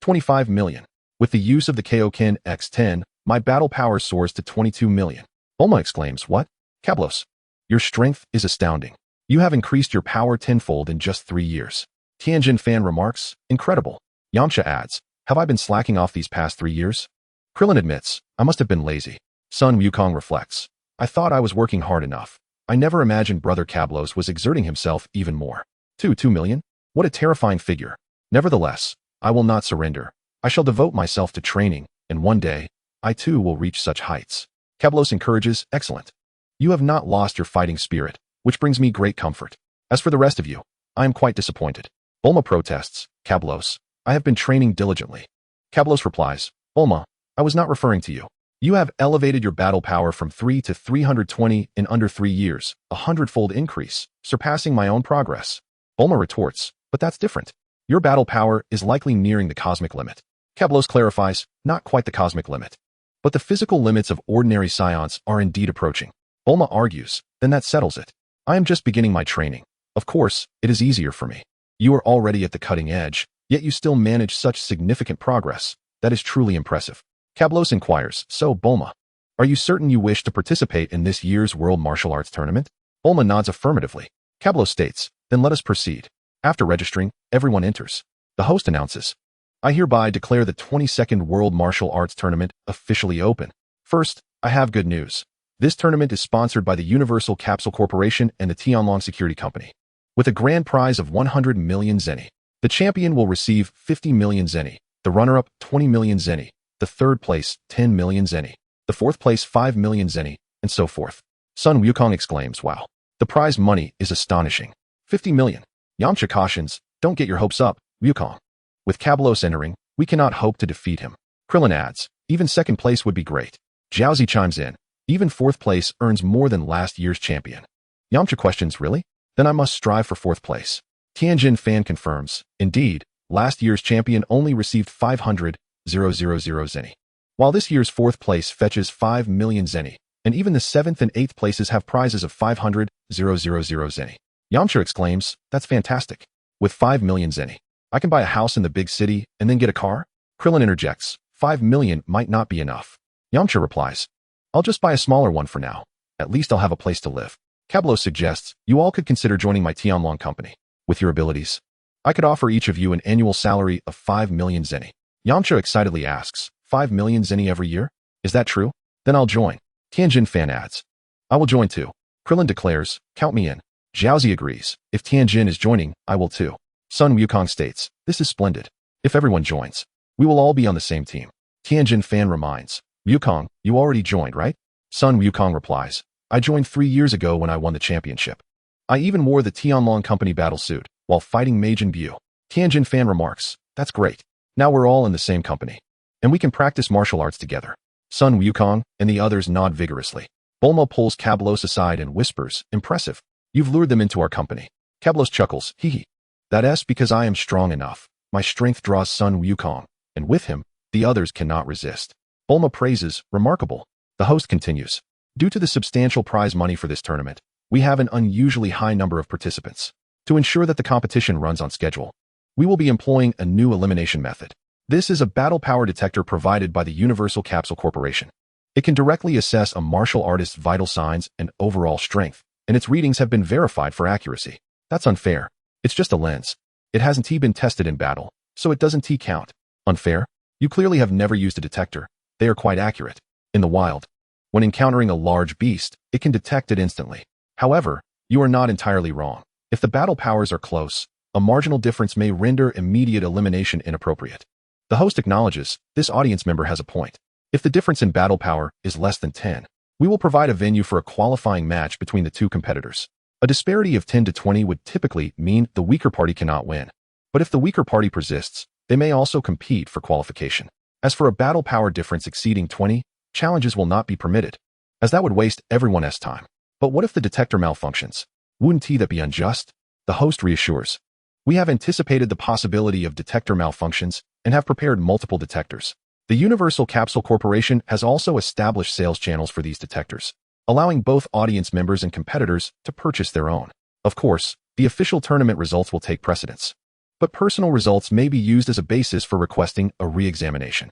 25 million. With the use of the Kaioken X10, my battle power soars to 22 million. Bulma exclaims, what? Kablos, your strength is astounding. You have increased your power tenfold in just 3 years. Tianjin Fan remarks, incredible. Yamcha adds, have I been slacking off these past 3 years? Krillin admits, I must have been lazy. Sun Wukong reflects, I thought I was working hard enough. I never imagined Brother Kablos was exerting himself even more. 2 million? What a terrifying figure. Nevertheless, I will not surrender. I shall devote myself to training, and one day, I too will reach such heights. Kablos encourages, excellent. You have not lost your fighting spirit, which brings me great comfort. As for the rest of you, I am quite disappointed. Bulma protests, Kablos, I have been training diligently. Kablos replies, Bulma, I was not referring to you. You have elevated your battle power from 3 to 320 in under 3 years, a 100-fold increase, surpassing my own progress. Bulma retorts, but that's different. Your battle power is likely nearing the cosmic limit. Kablos clarifies, not quite the cosmic limit. But the physical limits of ordinary Saiyans are indeed approaching. Bulma argues, then that settles it. I am just beginning my training. Of course, it is easier for me. You are already at the cutting edge, yet you still manage such significant progress. That is truly impressive. Kablos inquires, so Bulma, are you certain you wish to participate in this year's World Martial Arts Tournament? Bulma nods affirmatively. Kablos states, then let us proceed. After registering, everyone enters. The host announces, I hereby declare the 22nd World Martial Arts Tournament officially open. First, I have good news. This tournament is sponsored by the Universal Capsule Corporation and the Tianlong Security Company. With a grand prize of 100 million zeni. The champion will receive 50 million zeni, the runner-up 20 million zeni, the third place 10 million zeni, the fourth place 5 million zeni, and so forth. Sun Wukong exclaims, wow. The prize money is astonishing. 50 million. Yamcha cautions, don't get your hopes up, Wukong. With Kablos entering, we cannot hope to defeat him. Krillin adds, even second place would be great. Jiaozi chimes in, even fourth place earns more than last year's champion. Yamcha questions, really? Then I must strive for fourth place. Tianjin Fan confirms, indeed, last year's champion only received 500,000 zeni. While this year's fourth place fetches 5 million zeni, and even the seventh and eighth places have prizes of 500,000 zeni. Yamcha exclaims, that's fantastic. With 5 million zeni, I can buy a house in the big city and then get a car? Krillin interjects, 5 million might not be enough. Yamcha replies, I'll just buy a smaller one for now. At least I'll have a place to live. Kablos suggests, you all could consider joining my Tianlong company. With your abilities, I could offer each of you an annual salary of 5 million zeni. Yamcha excitedly asks, 5 million zeni every year? Is that true? Then I'll join. Tianjin Fan adds, I will join too. Krillin declares, count me in. Jiaozi agrees, if Tianjin is joining, I will too. Sun Wukong states, this is splendid. If everyone joins, we will all be on the same team. Tianjin Fan reminds, Wukong, you already joined, right? Sun Wukong replies, I joined 3 years ago when I won the championship. I even wore the Tianlong Company battle suit while fighting Majin Buu. Tianjin Fan remarks, that's great. Now we're all in the same company, and we can practice martial arts together. Sun Wukong and the others nod vigorously. Bulma pulls Kablos aside and whispers, impressive. You've lured them into our company. Kablos chuckles, hee hee. That's because I am strong enough. My strength draws Sun Wukong, and with him, the others cannot resist. Bulma praises, remarkable. The host continues, due to the substantial prize money for this tournament, we have an unusually high number of participants. To ensure that the competition runs on schedule, we will be employing a new elimination method. This is a battle power detector provided by the Universal Capsule Corporation. It can directly assess a martial artist's vital signs and overall strength, and its readings have been verified for accuracy. That's unfair. It's just a lens. It hasn't been tested in battle, so it doesn't count. Unfair? You clearly have never used a detector. They are quite accurate. In the wild, when encountering a large beast, it can detect it instantly. However, you are not entirely wrong. If the battle powers are close, a marginal difference may render immediate elimination inappropriate. The host acknowledges this audience member has a point. If the difference in battle power is less than 10, we will provide a venue for a qualifying match between the two competitors. A disparity of 10 to 20 would typically mean the weaker party cannot win. But if the weaker party persists, they may also compete for qualification. As for a battle power difference exceeding 20, challenges will not be permitted, as that would waste everyone's time. But what if the detector malfunctions? Wouldn't that be unjust? The host reassures. We have anticipated the possibility of detector malfunctions and have prepared multiple detectors. The Universal Capsule Corporation has also established sales channels for these detectors, allowing both audience members and competitors to purchase their own. Of course, the official tournament results will take precedence, but personal results may be used as a basis for requesting a re-examination.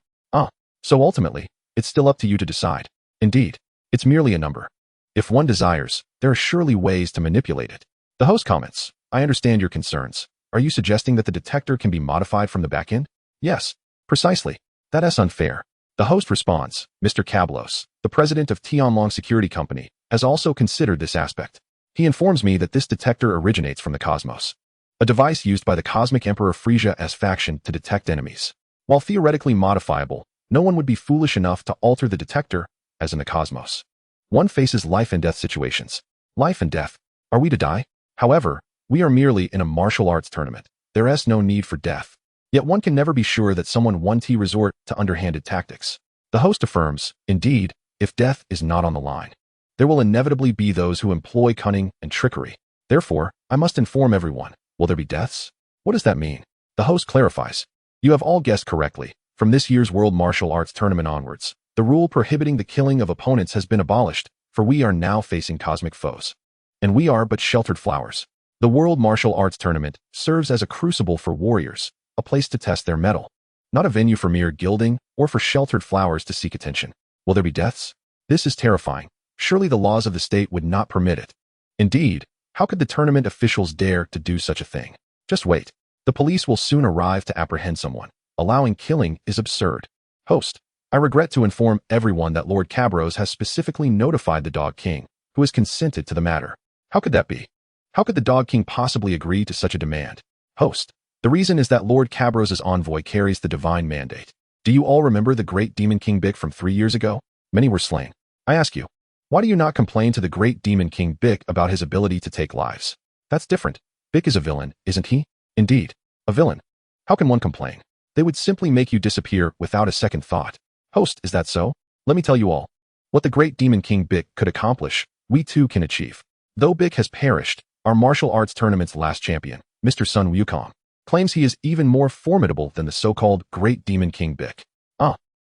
So ultimately, it's still up to you to decide. Indeed, it's merely a number. If one desires, there are surely ways to manipulate it. The host comments, I understand your concerns. Are you suggesting that the detector can be modified from the back end? Yes, precisely. That's unfair. The host responds, Mr. Cablos, the president of Tianlong Security Company, has also considered this aspect. He informs me that this detector originates from the cosmos, a device used by the Cosmic Emperor Frisia's faction to detect enemies. While theoretically modifiable, no one would be foolish enough to alter the detector, as in the cosmos. One faces life and death situations. Life and death. Are we to die? However, we are merely in a martial arts tournament. There is no need for death. Yet one can never be sure that someone won't resort to underhanded tactics. The host affirms, indeed, if death is not on the line, there will inevitably be those who employ cunning and trickery. Therefore, I must inform everyone. Will there be deaths? What does that mean? The host clarifies. You have all guessed correctly. From this year's World Martial Arts Tournament onwards, the rule prohibiting the killing of opponents has been abolished, for we are now facing cosmic foes. And we are but sheltered flowers. The World Martial Arts Tournament serves as a crucible for warriors, a place to test their mettle, not a venue for mere gilding or for sheltered flowers to seek attention. Will there be deaths? This is terrifying. Surely the laws of the state would not permit it. Indeed, how could the tournament officials dare to do such a thing? Just wait. The police will soon arrive to apprehend someone. Allowing killing is absurd. Host, I regret to inform everyone that Lord Cabros has specifically notified the Dog King, who has consented to the matter. How could that be? How could the Dog King possibly agree to such a demand? Host, the reason is that Lord Cabros's envoy carries the divine mandate. Do you all remember the great Demon King Bick from 3 years ago? Many were slain. I ask you, why do you not complain to the great Demon King Bick about his ability to take lives? That's different. Bick is a villain, isn't he? Indeed, a villain. How can one complain? They would simply make you disappear without a second thought. Host, is that so? Let me tell you all. What the great Demon King Bick could accomplish, we too can achieve. Though Bick has perished, our martial arts tournament's last champion, Mr. Sun Wukong, claims he is even more formidable than the so-called great Demon King Bick.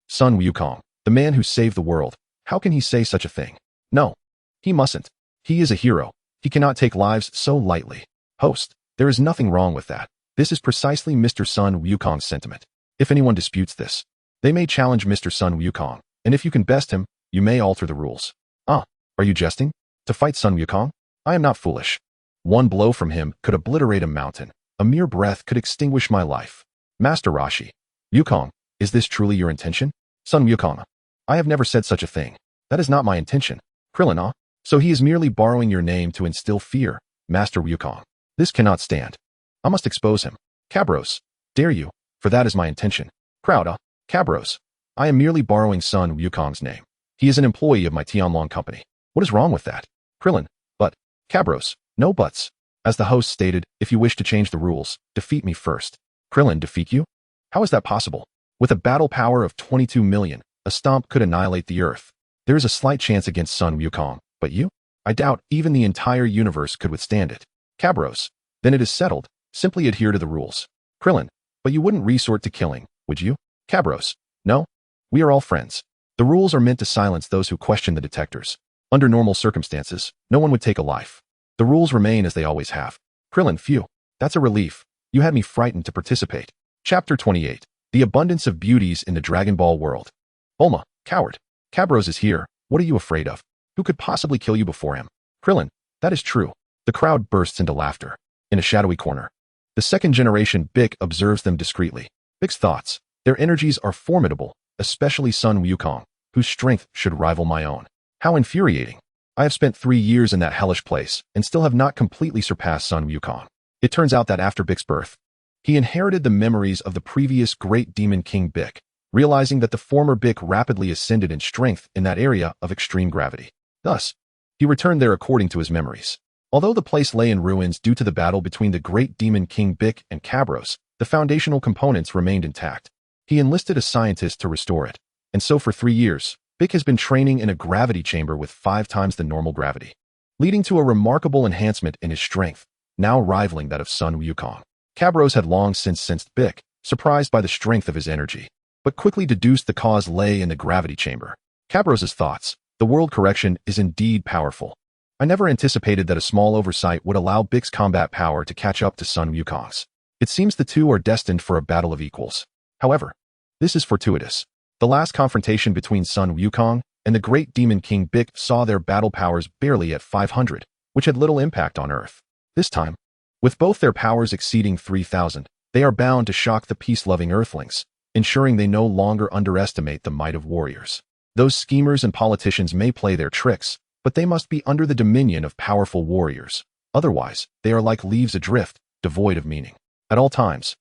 Sun Wukong, the man who saved the world. How can he say such a thing? No, he mustn't. He is a hero. He cannot take lives so lightly. Host, there is nothing wrong with that. This is precisely Mr. Sun Wukong's sentiment. If anyone disputes this, they may challenge Mr. Sun Wukong, and if you can best him, you may alter the rules. Are you jesting? To fight Sun Wukong? I am not foolish. One blow from him could obliterate a mountain. A mere breath could extinguish my life. Master Rashi. Wukong, is this truly your intention? Sun Wukong. I have never said such a thing. That is not my intention. Krillin, so he is merely borrowing your name to instill fear, Master Wukong. This cannot stand. I must expose him. Cabros, dare you, for that is my intention. Crowd, Cabros. I am merely borrowing Sun Wukong's name. He is an employee of my Tianlong company. What is wrong with that? Krillin, but, Cabros, no buts. As the host stated, if you wish to change the rules, defeat me first. Krillin, defeat you? How is that possible? With a battle power of 22 million, a stomp could annihilate the earth. There is a slight chance against Sun Wukong, but you? I doubt even the entire universe could withstand it. Cabros, then it is settled. Simply adhere to the rules. Krillin, but you wouldn't resort to killing, would you? Cabros, no. We are all friends. The rules are meant to silence those who question the detectors. Under normal circumstances, no one would take a life. The rules remain as they always have. Krillin, phew. That's a relief. You had me frightened to participate. Chapter 28. The abundance of beauties in the Dragon Ball world. Bulma, coward. Cabros is here. What are you afraid of? Who could possibly kill you before him? Krillin, that is true. The crowd bursts into laughter. In a shadowy corner, the second generation Bick observes them discreetly. Bick's thoughts. Their energies are formidable, especially Sun Wukong, whose strength should rival my own. How infuriating. I have spent 3 years in that hellish place and still have not completely surpassed Sun Wukong. It turns out that after Bick's birth, he inherited the memories of the previous great demon king Bick, realizing that the former Bick rapidly ascended in strength in that area of extreme gravity. Thus, he returned there according to his memories. Although the place lay in ruins due to the battle between the great demon king Bick and Cabros, the foundational components remained intact. He enlisted a scientist to restore it, and so for 3 years, Bick has been training in a gravity chamber with 5 times the normal gravity, leading to a remarkable enhancement in his strength, now rivaling that of Sun Wukong. Cabros had long since sensed Bick, surprised by the strength of his energy, but quickly deduced the cause lay in the gravity chamber. Cabros' thoughts. The world correction is indeed powerful. I never anticipated that a small oversight would allow Bick's combat power to catch up to Sun Wukong's. It seems the two are destined for a battle of equals. However, this is fortuitous. The last confrontation between Sun Wukong and the great demon king Bick saw their battle powers barely at 500, which had little impact on Earth. This time, with both their powers exceeding 3,000, they are bound to shock the peace-loving Earthlings, ensuring they no longer underestimate the might of warriors. Those schemers and politicians may play their tricks, but they must be under the dominion of powerful warriors. Otherwise, they are like leaves adrift, devoid of meaning. At all times,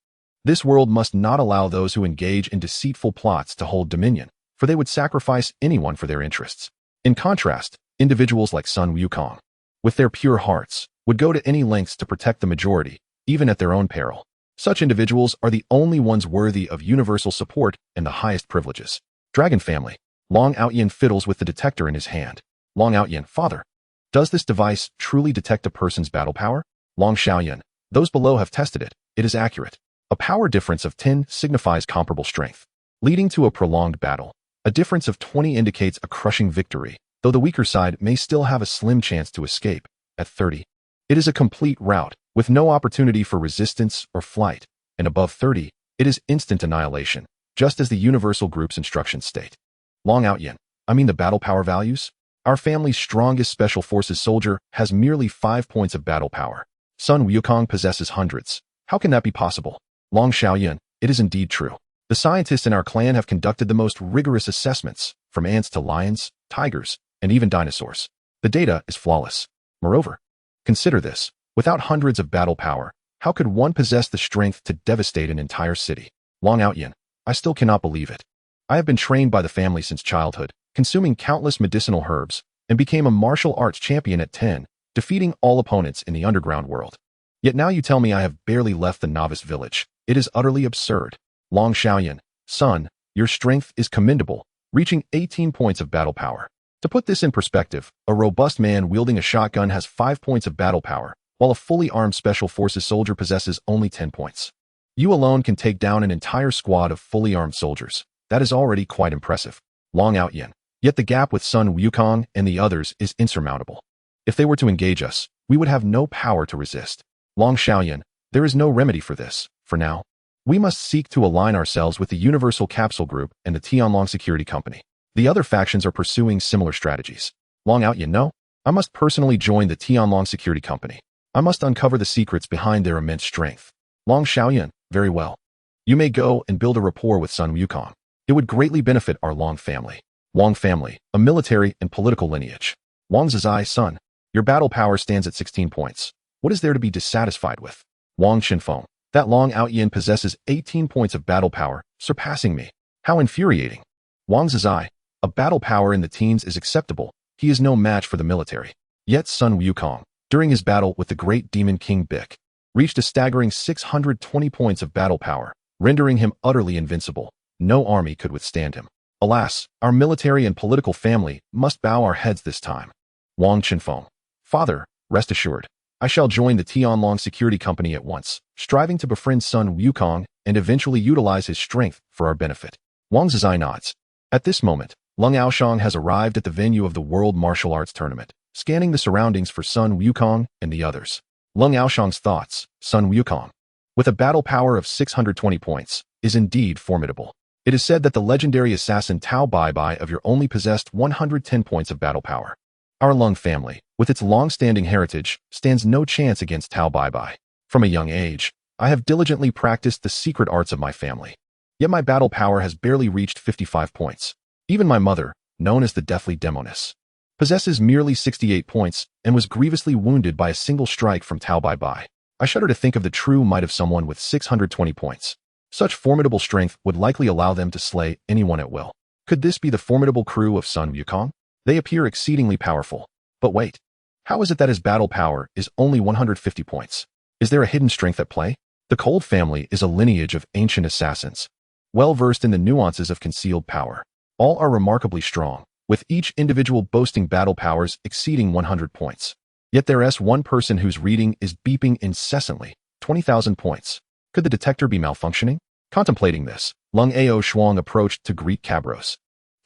this world must not allow those who engage in deceitful plots to hold dominion, for they would sacrifice anyone for their interests. In contrast, individuals like Sun Wukong, with their pure hearts, would go to any lengths to protect the majority, even at their own peril. Such individuals are the only ones worthy of universal support and the highest privileges. Dragon family. Long Outyin fiddles with the detector in his hand. Long Outyin, father. Does this device truly detect a person's battle power? Long Xiaoyan. Those below have tested it. It is accurate. A power difference of 10 signifies comparable strength, leading to a prolonged battle. A difference of 20 indicates a crushing victory, though the weaker side may still have a slim chance to escape. At 30, it is a complete rout, with no opportunity for resistance or flight, and above 30, it is instant annihilation, just as the universal group's instructions state. Long Outyin, I mean the battle power values? Our family's strongest special forces soldier has merely 5 points of battle power. Sun Wukong possesses hundreds. How can that be possible? Long Xiaoyan, it is indeed true. The scientists in our clan have conducted the most rigorous assessments, from ants to lions, tigers, and even dinosaurs. The data is flawless. Moreover, consider this. Without hundreds of battle power, how could one possess the strength to devastate an entire city? Long Outyin, I still cannot believe it. I have been trained by the family since childhood, consuming countless medicinal herbs, and became a martial arts champion at 10, defeating all opponents in the underground world. Yet now you tell me I have barely left the novice village. It is utterly absurd. Long Xiaoyan, son, your strength is commendable, reaching 18 points of battle power. To put this in perspective, a robust man wielding a shotgun has 5 points of battle power, while a fully armed special forces soldier possesses only 10 points. You alone can take down an entire squad of fully armed soldiers. That is already quite impressive. Long Outyin. Yet the gap with Sun Wukong and the others is insurmountable. If they were to engage us, we would have no power to resist. Long Xiaoyan, there is no remedy for this, for now. We must seek to align ourselves with the Universal Capsule Group and the Tianlong Security Company. The other factions are pursuing similar strategies. Long Outyin, no? I must personally join the Tianlong Security Company. I must uncover the secrets behind their immense strength. Long Xiaoyan, very well. You may go and build a rapport with Sun Wukong. It would greatly benefit our Long family. Wang family, a military and political lineage. Wang Zizai, son, your battle power stands at 16 points. What is there to be dissatisfied with? Wang Qinfeng, that Long Outyin possesses 18 points of battle power, surpassing me. How infuriating. Wang Zizai, a battle power in the teens is acceptable. He is no match for the military. Yet Sun Wukong, during his battle with the great demon king Bick, reached a staggering 620 points of battle power, rendering him utterly invincible. No army could withstand him. Alas, our military and political family must bow our heads this time. Wang Qinfeng, father, rest assured, I shall join the Tianlong Security Company at once, striving to befriend Sun Wukong and eventually utilize his strength for our benefit. Wang Zizai nods. At this moment, Lung Aoshang has arrived at the venue of the World Martial Arts Tournament, scanning the surroundings for Sun Wukong and the others. Lung Aoshang's thoughts, Sun Wukong. With a battle power of 620 points, is indeed formidable. It is said that the legendary assassin Tao Bai Bai of your only possessed 110 points of battle power. Our Lung family, with its long-standing heritage, stands no chance against Tao Bai Bai. From a young age, I have diligently practiced the secret arts of my family. Yet my battle power has barely reached 55 points. Even my mother, known as the Deathly Demoness, possesses merely 68 points and was grievously wounded by a single strike from Tao Bai Bai. I shudder to think of the true might of someone with 620 points. Such formidable strength would likely allow them to slay anyone at will. Could this be the formidable crew of Sun Wukong? They appear exceedingly powerful. But wait, how is it that his battle power is only 150 points? Is there a hidden strength at play? The Cold family is a lineage of ancient assassins, well versed in the nuances of concealed power. All are remarkably strong, with each individual boasting battle powers exceeding 100 points. Yet there is one person whose reading is beeping incessantly, 20,000 points. Could the detector be malfunctioning? Contemplating this, Lung Ao Shuang approached to greet Cabros.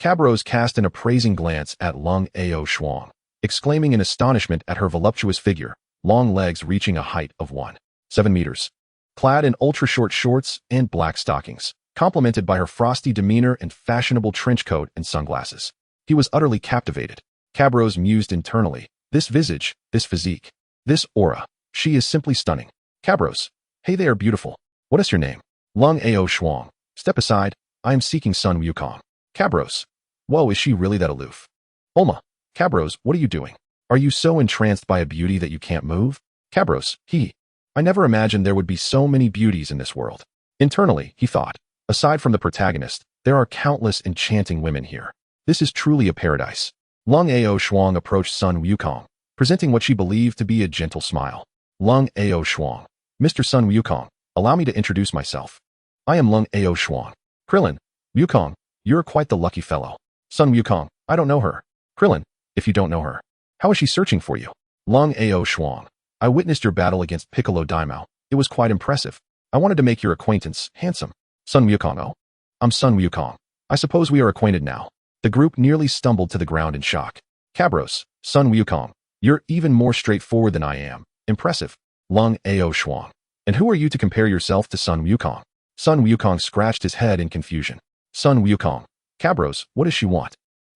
Cabros cast an appraising glance at Lung Ao Shuang, exclaiming in astonishment at her voluptuous figure, long legs reaching a height of 1.7 meters. Clad in ultra-short shorts and black stockings, complemented by her frosty demeanor and fashionable trench coat and sunglasses. He was utterly captivated. Cabros mused internally, this visage, this physique, this aura, she is simply stunning. Cabros, hey there, beautiful. What is your name? Lung Ao Shuang. Step aside, I am seeking Sun Wukong. Cabros. Whoa, is she really that aloof? Olma. Cabros, what are you doing? Are you so entranced by a beauty that you can't move? Cabros, I never imagined there would be so many beauties in this world. Internally, he thought, aside from the protagonist, there are countless enchanting women here. This is truly a paradise. Lung Ao Shuang approached Sun Wukong, presenting what she believed to be a gentle smile. Lung Ao Shuang. Mr. Sun Wukong, allow me to introduce myself. I am Lung Ao Shuang. Krillin. Wukong, you're quite the lucky fellow. Sun Wukong, I don't know her. Krillin, if you don't know her, how is she searching for you? Lung Ao Shuang. I witnessed your battle against Piccolo Daimao. It was quite impressive. I wanted to make your acquaintance, handsome. Sun Wukong. Oh, I'm Sun Wukong. I suppose we are acquainted now. The group nearly stumbled to the ground in shock. Cabros, Sun Wukong, you're even more straightforward than I am. Impressive. Lung Ao Shuang. And who are you to compare yourself to Sun Wukong? Sun Wukong scratched his head in confusion. Sun Wukong. Cabros, what does she want?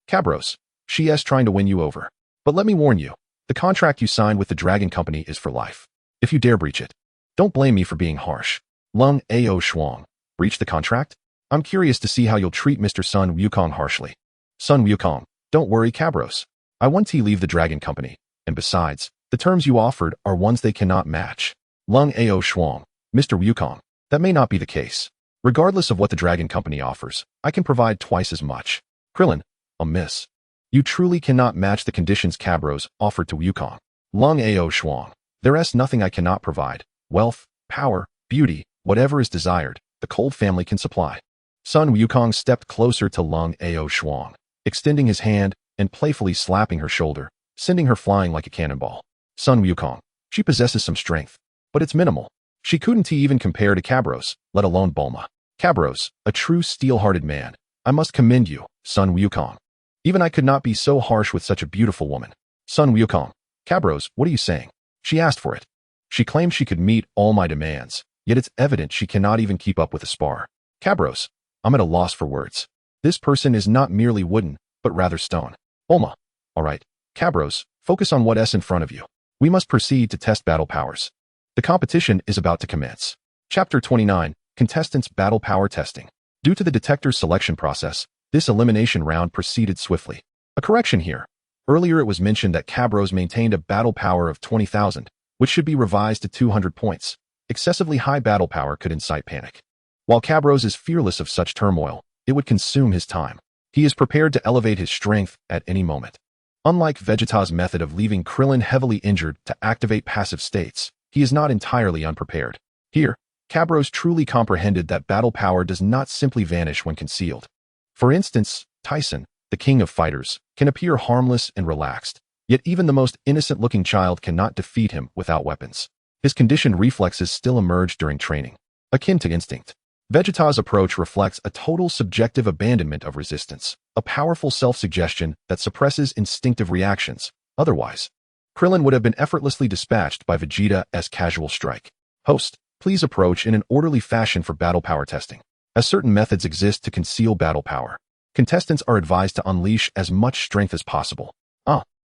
Cabros, she is trying to win you over. But let me warn you, the contract you signed with the Dragon Company is for life. If you dare breach it, don't blame me for being harsh. Lung Ao Shuang. Breach the contract? I'm curious to see how you'll treat Mr. Sun Wukong harshly. Sun Wukong, don't worry, Cabros. I want to leave the Dragon Company, and besides, the terms you offered are ones they cannot match. Lung Ao Shuang. Mr. Wukong, that may not be the case. Regardless of what the Dragon Company offers, I can provide twice as much. Krillin, miss. You truly cannot match the conditions Cabros offered to Wukong. Lung Ao Shuang. There is nothing I cannot provide. Wealth, power, beauty, whatever is desired, the Cold family can supply. Sun Wukong stepped closer to Lung Ao Shuang, extending his hand and playfully slapping her shoulder, sending her flying like a cannonball. Sun Wukong. She possesses some strength, but it's minimal. She couldn't even compare to Cabros, let alone Bulma. Cabros, a true steel-hearted man. I must commend you, Sun Wukong. Even I could not be so harsh with such a beautiful woman. Sun Wukong. Cabros, what are you saying? She asked for it. She claimed she could meet all my demands, yet it's evident she cannot even keep up with a spar. Cabros, I'm at a loss for words. This person is not merely wooden, but rather stone. Bulma. All right, Cabros, focus on what is in front of you. We must proceed to test battle powers. The competition is about to commence. Chapter 29, Contestants Battle Power Testing. Due to the detector's selection process, this elimination round proceeded swiftly. A correction here. Earlier it was mentioned that Cabros maintained a battle power of 20,000, which should be revised to 200 points. Excessively high battle power could incite panic. While Cabros is fearless of such turmoil, it would consume his time. He is prepared to elevate his strength at any moment. Unlike Vegeta's method of leaving Krillin heavily injured to activate passive states, he is not entirely unprepared. Here, Cabros truly comprehended that battle power does not simply vanish when concealed. For instance, Tyson, the king of fighters, can appear harmless and relaxed, yet even the most innocent-looking child cannot defeat him without weapons. His conditioned reflexes still emerge during training, akin to instinct. Vegeta's approach reflects a total subjective abandonment of resistance, a powerful self-suggestion that suppresses instinctive reactions. Otherwise, Krillin would have been effortlessly dispatched by Vegeta as casual strike. Host, please approach in an orderly fashion for battle power testing. as certain methods exist to conceal battle power. Contestants are advised to unleash as much strength as possible.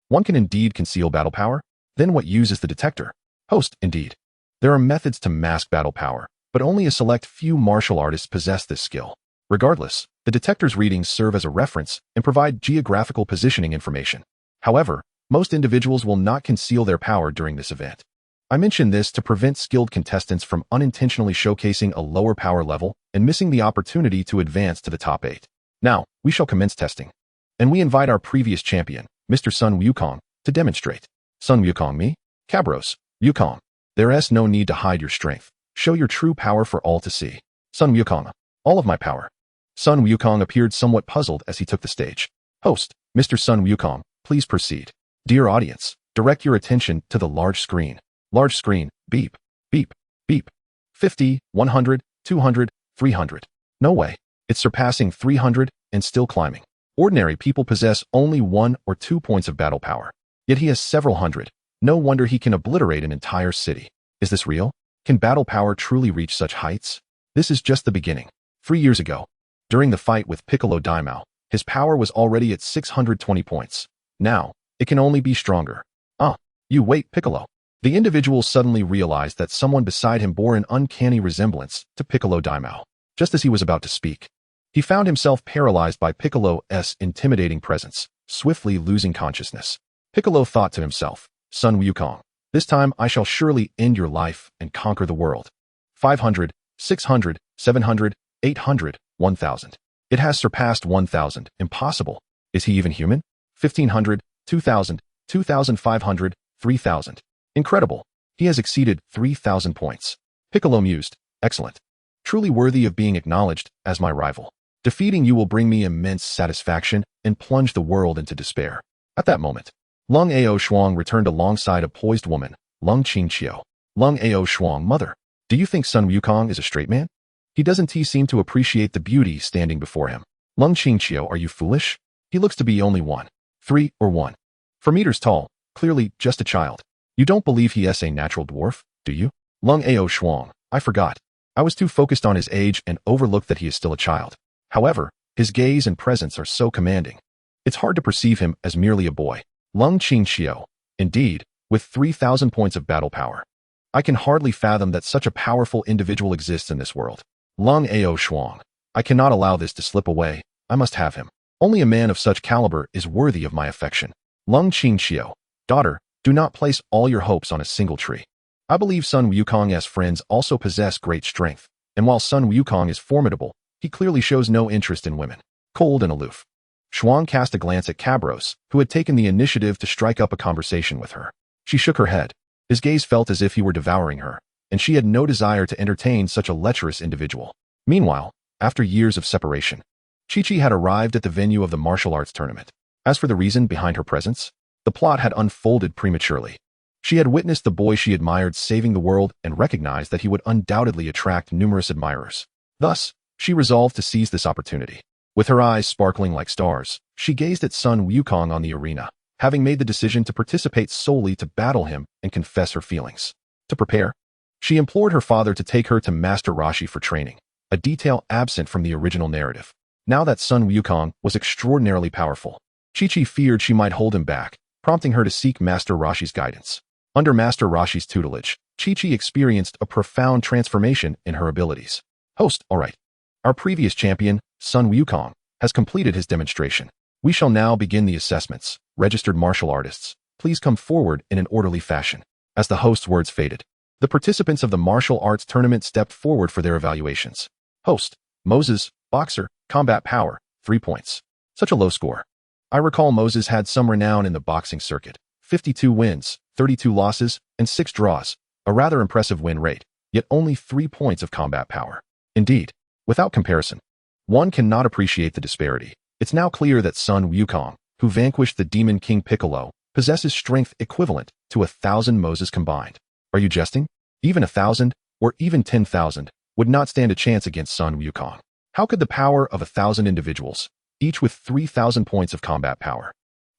One can indeed conceal battle power? Then what use is the detector? Host, indeed. There are methods to mask battle power, but only a select few martial artists possess this skill. Regardless, the detector's readings serve as a reference and provide geographical positioning information. However, most individuals will not conceal their power during this event. I mention this to prevent skilled contestants from unintentionally showcasing a lower power level and missing the opportunity to advance to the top 8. Now, we shall commence testing. And we invite our previous champion, Mr. Sun Wukong, to demonstrate. Sun Wukong me? Cabros, Wukong. There's no need to hide your strength. Show your true power for all to see. Sun Wukong. All of my power. Sun Wukong appeared somewhat puzzled as he took the stage. Host, Mr. Sun Wukong, please proceed. Dear audience, direct your attention to the large screen. Large screen, beep, beep, beep. 50, 100, 200, 300. No way. It's surpassing 300 and still climbing. Ordinary people possess only 1 or 2 points of battle power. Yet he has several hundred. No wonder he can obliterate an entire city. Is this real? Can battle power truly reach such heights? This is just the beginning. 3 years ago, during the fight with Piccolo Daimao, his power was already at 620 points. Now, it can only be stronger. You wait, Piccolo. The individual suddenly realized that someone beside him bore an uncanny resemblance to Piccolo Daimao. Just as he was about to speak, he found himself paralyzed by Piccolo's intimidating presence, swiftly losing consciousness. Piccolo thought to himself, Sun Wukong, this time I shall surely end your life and conquer the world. 500, 600, 700, 800, 1,000. It has surpassed 1,000. Impossible. Is he even human? 1,500, 2,000, 2,500, 3,000. Incredible. He has exceeded 3,000 points. Piccolo mused, excellent. Truly worthy of being acknowledged as my rival. Defeating you will bring me immense satisfaction and plunge the world into despair. At that moment, Lung Ao Shuang returned alongside a poised woman, Lung Qingqiu. Lung Ao Shuang, mother, do you think Sun Wukong is a straight man? He doesn't seem to appreciate the beauty standing before him. Lung Qingqiu, are you foolish? He looks to be only 1, 3, or 1. 4 meters tall, clearly just a child. You don't believe he is a natural dwarf, do you? Lung Ao Shuang, I forgot. I was too focused on his age and overlooked that he is still a child. However, his gaze and presence are so commanding. It's hard to perceive him as merely a boy. Lung Qingqiu, indeed, with 3,000 points of battle power. I can hardly fathom that such a powerful individual exists in this world. Lung Ao Shuang, I cannot allow this to slip away. I must have him. Only a man of such caliber is worthy of my affection. Lung Qingqiu, daughter, do not place all your hopes on a single tree. I believe Sun Wukong's friends also possess great strength, and while Sun Wukong is formidable, he clearly shows no interest in women. Cold and aloof. Shuang cast a glance at Cabros, who had taken the initiative to strike up a conversation with her. She shook her head. His gaze felt as if he were devouring her, and she had no desire to entertain such a lecherous individual. Meanwhile, after years of separation, Chi-Chi had arrived at the venue of the martial arts tournament. As for the reason behind her presence, the plot had unfolded prematurely. She had witnessed the boy she admired saving the world and recognized that he would undoubtedly attract numerous admirers. Thus, she resolved to seize this opportunity. With her eyes sparkling like stars, she gazed at Sun Wukong on the arena, having made the decision to participate solely to battle him and confess her feelings. To prepare, she implored her father to take her to Master Roshi for training, a detail absent from the original narrative. Now that Sun Wukong was extraordinarily powerful, Chi-Chi feared she might hold him back, prompting her to seek Master Roshi's guidance. Under Master Roshi's tutelage, Chi-Chi experienced a profound transformation in her abilities. Host, all right. Our previous champion, Sun Wukong, has completed his demonstration. We shall now begin the assessments. Registered martial artists, please come forward in an orderly fashion. As the host's words faded, the participants of the martial arts tournament stepped forward for their evaluations. Host, Moses, boxer, combat power, 3 points. Such a low score. I recall Moses had some renown in the boxing circuit. 52 wins, 32 losses, and 6 draws. A rather impressive win rate, yet only 3 points of combat power. Indeed, without comparison, one cannot appreciate the disparity. It's now clear that Sun Wukong, who vanquished the Demon King Piccolo, possesses strength equivalent to 1,000 Moses combined. Are you jesting? Even 1,000, or even 10,000, would not stand a chance against Sun Wukong. How could the power of 1,000 individuals, each with 3,000 points of combat power,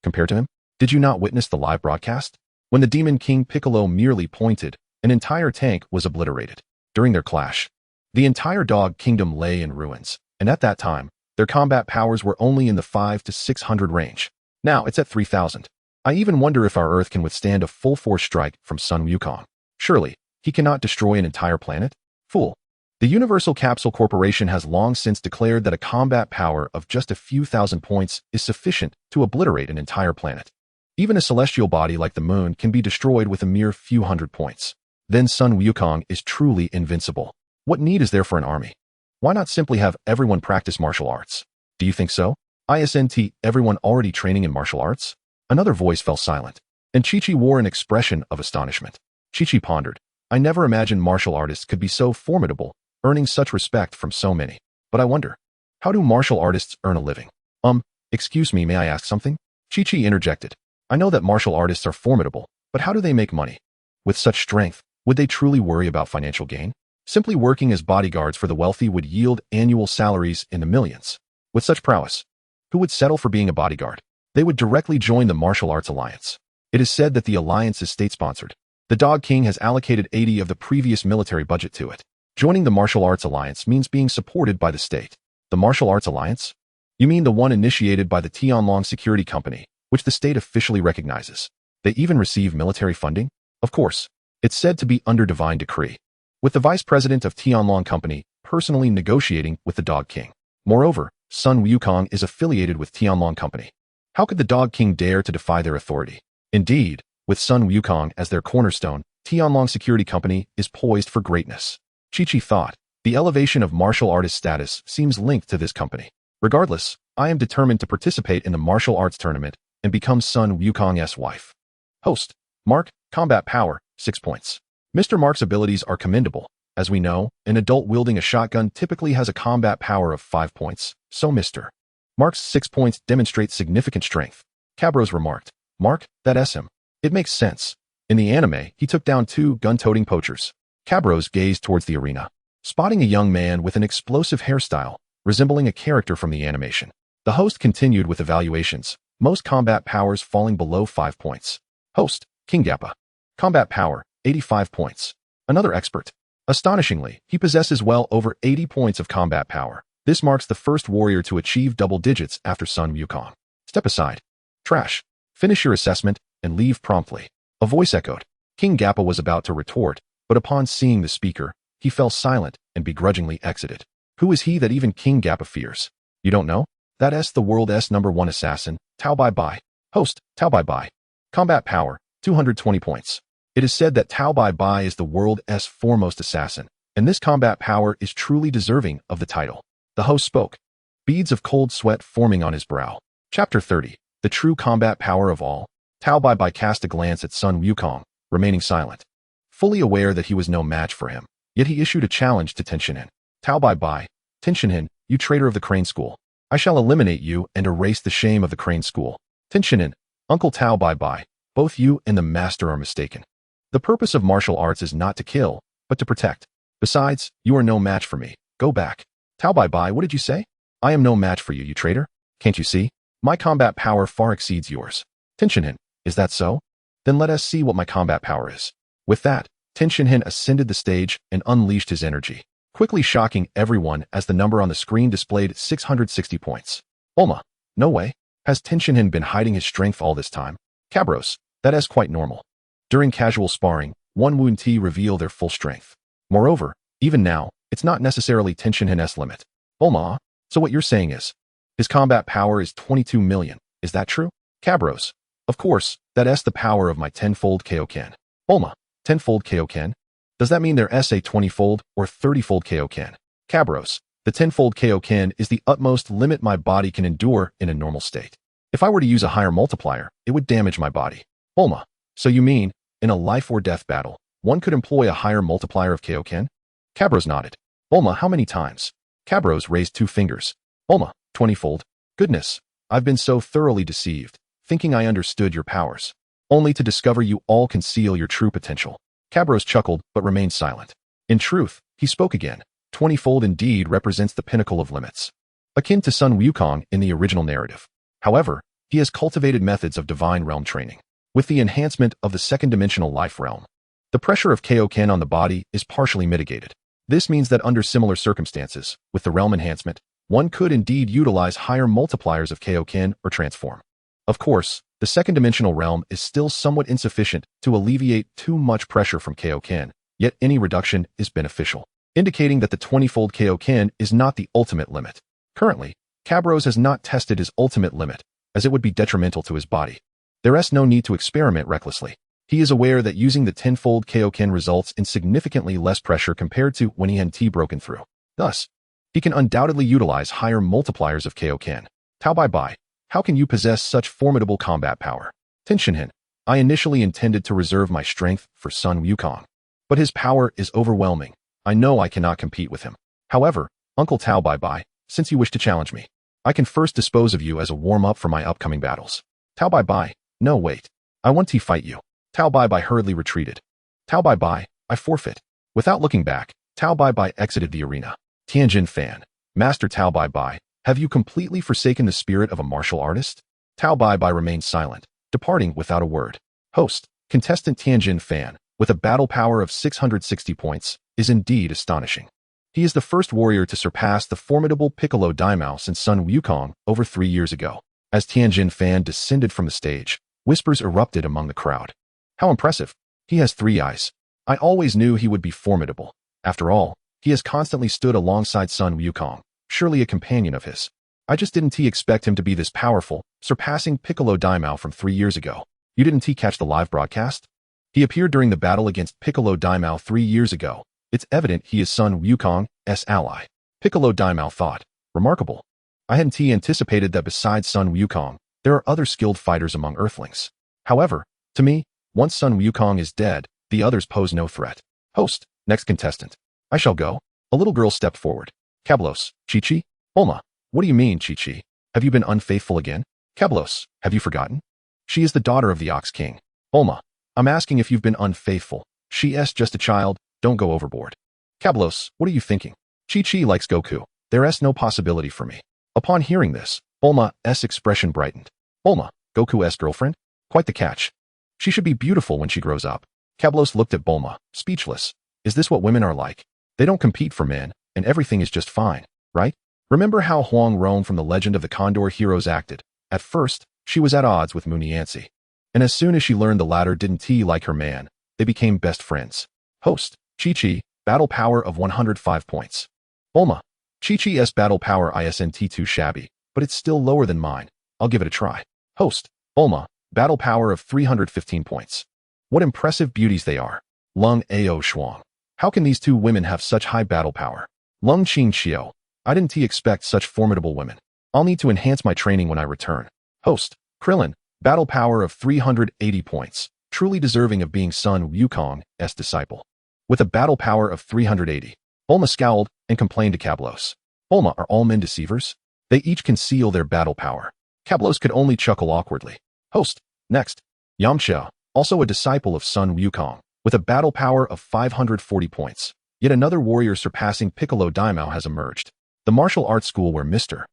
compare to him? Did you not witness the live broadcast? When the Demon King Piccolo merely pointed, an entire tank was obliterated. During their clash, The entire dog kingdom lay in ruins, and at that time, their combat powers were only in the 5 to 600 range. Now it's at 3,000. I even wonder if our Earth can withstand a full-force strike from Sun Wukong. Surely, he cannot destroy an entire planet? Fool. The Universal Capsule Corporation has long since declared that a combat power of just a few thousand points is sufficient to obliterate an entire planet. Even a celestial body like the moon can be destroyed with a mere few hundred points. Then Sun Wukong is truly invincible. What need is there for an army? Why not simply have everyone practice martial arts? Do you think so? Isn't everyone already training in martial arts? Another voice fell silent, and Chi-Chi wore an expression of astonishment. Chi-Chi pondered. I never imagined martial artists could be so formidable, earning such respect from so many. But I wonder, how do martial artists earn a living? Excuse me, may I ask something? Chi-Chi interjected. I know that martial artists are formidable, but how do they make money? With such strength, would they truly worry about financial gain? Simply working as bodyguards for the wealthy would yield annual salaries in the millions. With such prowess, who would settle for being a bodyguard? They would directly join the Martial Arts Alliance. It is said that the alliance is state-sponsored. The Dog King has allocated 80 of the previous military budget to it. Joining the Martial Arts Alliance means being supported by the state. The Martial Arts Alliance? You mean the one initiated by the Tianlong Security Company, which the state officially recognizes. They even receive military funding? Of course. It's said to be under divine decree, with the vice president of Tianlong Company personally negotiating with the Dog King. Moreover, Sun Wukong is affiliated with Tianlong Company. How could the Dog King dare to defy their authority? Indeed, with Sun Wukong as their cornerstone, Tianlong Security Company is poised for greatness. Chi-Chi thought, the elevation of martial artist status seems linked to this company. Regardless, I am determined to participate in the martial arts tournament and become Sun Wukong's wife. Host, Mark, combat power, 6 points. Mr. Mark's abilities are commendable. As we know, an adult wielding a shotgun typically has a combat power of 5 points, so Mr. Mark's 6 points demonstrates significant strength. Cabros remarked, Mark, that's him. It makes sense. In the anime, he took down 2 gun-toting poachers. Cabros gazed towards the arena, spotting a young man with an explosive hairstyle, resembling a character from the animation. The host continued with evaluations, most combat powers falling below 5 points. Host, King Gappa. Combat power, 85 points. Another expert. Astonishingly, he possesses well over 80 points of combat power. This marks the first warrior to achieve double digits after Sun Wukong. Step aside. Trash. Finish your assessment and leave promptly. A voice echoed. King Gappa was about to retort, but upon seeing the speaker, he fell silent and begrudgingly exited. Who is he that even King Gappa fears? You don't know? That's the world's #1 assassin, Tao Bai Bai. Host, Tao Bai Bai. Combat power, 220 points. It is said that Tao Bai Bai is the world's foremost assassin, and this combat power is truly deserving of the title. The host spoke, beads of cold sweat forming on his brow. Chapter 30. The true combat power of all. Tao Bai Bai cast a glance at Sun Wukong, remaining silent. Fully aware that he was no match for him, yet he issued a challenge to Tenshinhan. Tao Bai Bai, Tenshinhan, you traitor of the Crane School. I shall eliminate you and erase the shame of the Crane School. Tenshinhan, Uncle Tao Bai Bai, both you and the master are mistaken. The purpose of martial arts is not to kill, but to protect. Besides, you are no match for me. Go back. Tao Bai Bai, what did you say? I am no match for you, you traitor. Can't you see? My combat power far exceeds yours. Tenshinhan, is that so? Then let us see what my combat power is. With that, Tenshinhan ascended the stage and unleashed his energy, quickly shocking everyone as the number on the screen displayed 660 points. Olma, no way. Has Tenshinhan been hiding his strength all this time? Cabros, that is quite normal. During casual sparring, one wound T reveal their full strength. Moreover, even now, it's not necessarily Tenshinhan's limit. Olma, so what you're saying is, his combat power is 22 million, is that true? Cabros, of course, that's the power of my 10-fold Kaioken. Olma, 10-fold Kaioken? Does that mean there's a 20-fold or 30-fold Kaioken? Cabros, the 10-fold Kaioken is the utmost limit my body can endure in a normal state. If I were to use a higher multiplier, it would damage my body. Olma, so you mean, in a life or death battle, one could employ a higher multiplier of Kaioken? Cabros nodded. Olma, how many times? Cabros raised 2 fingers. Olma, 20-fold. Goodness, I've been so thoroughly deceived, thinking I understood your powers, only to discover you all conceal your true potential. Cabros chuckled but remained silent. In truth, he spoke again. 20-fold indeed represents the pinnacle of limits, akin to Sun Wukong in the original narrative. However, he has cultivated methods of divine realm training. With the enhancement of the second-dimensional life realm, the pressure of Kaioken on the body is partially mitigated. This means that under similar circumstances, with the realm enhancement, one could indeed utilize higher multipliers of Kaioken or transform. Of course, the second-dimensional realm is still somewhat insufficient to alleviate too much pressure from Kaioken, yet any reduction is beneficial, indicating that the 20-fold Kaioken is not the ultimate limit. Currently, Cabros has not tested his ultimate limit, as it would be detrimental to his body. There is no need to experiment recklessly. He is aware that using the 10-fold Kaioken results in significantly less pressure compared to when he had T broken through. Thus, he can undoubtedly utilize higher multipliers of Kaioken. Tao Bai Bai, how can you possess such formidable combat power? Tenshinhan, I initially intended to reserve my strength for Sun Wukong, but his power is overwhelming. I know I cannot compete with him. However, Uncle Tao Bai Bai, since you wish to challenge me, I can first dispose of you as a warm-up for my upcoming battles. Tao Bai Bai, no wait. I want to fight you. Tao Bai Bai hurriedly retreated. Tao Bai Bai, I forfeit. Without looking back, Tao Bai Bai exited the arena. Tianjin fan, Master Tao Bai Bai, have you completely forsaken the spirit of a martial artist? Tao Bai Bai remained silent, departing without a word. Host, contestant Tianjin fan, with a battle power of 660 points, is indeed astonishing. He is the first warrior to surpass the formidable Piccolo Daimao since Sun Wukong over 3 years ago. As Tianjin fan descended from the stage, whispers erupted among the crowd. How impressive. He has 3 eyes. I always knew he would be formidable. After all, he has constantly stood alongside Sun Wukong, surely a companion of his. I just didn't expect him to be this powerful, surpassing Piccolo Daimao from 3 years ago. You didn't catch the live broadcast? He appeared during the battle against Piccolo Daimao 3 years ago. It's evident he is Sun Wukong's ally. Piccolo Daimao thought. Remarkable. I hadn't anticipated that besides Sun Wukong, there are other skilled fighters among Earthlings. However, to me, once Sun Wukong is dead, the others pose no threat. Host, next contestant. I shall go. A little girl stepped forward. Cablos, Chi-Chi? Bulma, what do you mean, Chi-Chi? Have you been unfaithful again? Cablos, have you forgotten? She is the daughter of the Ox King. Bulma, I'm asking if you've been unfaithful. She is just a child, don't go overboard. Cablos, what are you thinking? Chi-Chi likes Goku. There is no possibility for me. Upon hearing this, Bulma's expression brightened. Bulma, Goku's girlfriend? Quite the catch. She should be beautiful when she grows up. Cablos looked at Bulma, speechless. Is this what women are like? They don't compete for men, and everything is just fine, right? Remember how Huang Rong from the Legend of the Condor Heroes acted? At first, she was at odds with Munianzi. And as soon as she learned the latter didn't like her man, they became best friends. Host, Chi-Chi, battle power of 105 points. Bulma, Chi-Chi's battle power isn't too shabby, but it's still lower than mine. I'll give it a try. Host, Bulma, battle power of 315 points. What impressive beauties they are. Lung Ao Shuang. How can these two women have such high battle power? Lung Qing Xiao. I didn't expect such formidable women. I'll need to enhance my training when I return. Host, Krillin, battle power of 380 points. Truly deserving of being Sun Wukong's disciple. With a battle power of 380. Bulma scowled and complained to Cablos. Bulma, are all men deceivers? They each conceal their battle power. Cablos could only chuckle awkwardly. Host, next. Yamcha, also a disciple of Sun Wukong, with a battle power of 540 points. Yet another warrior surpassing Piccolo Daimao has emerged. The martial arts school where Mr.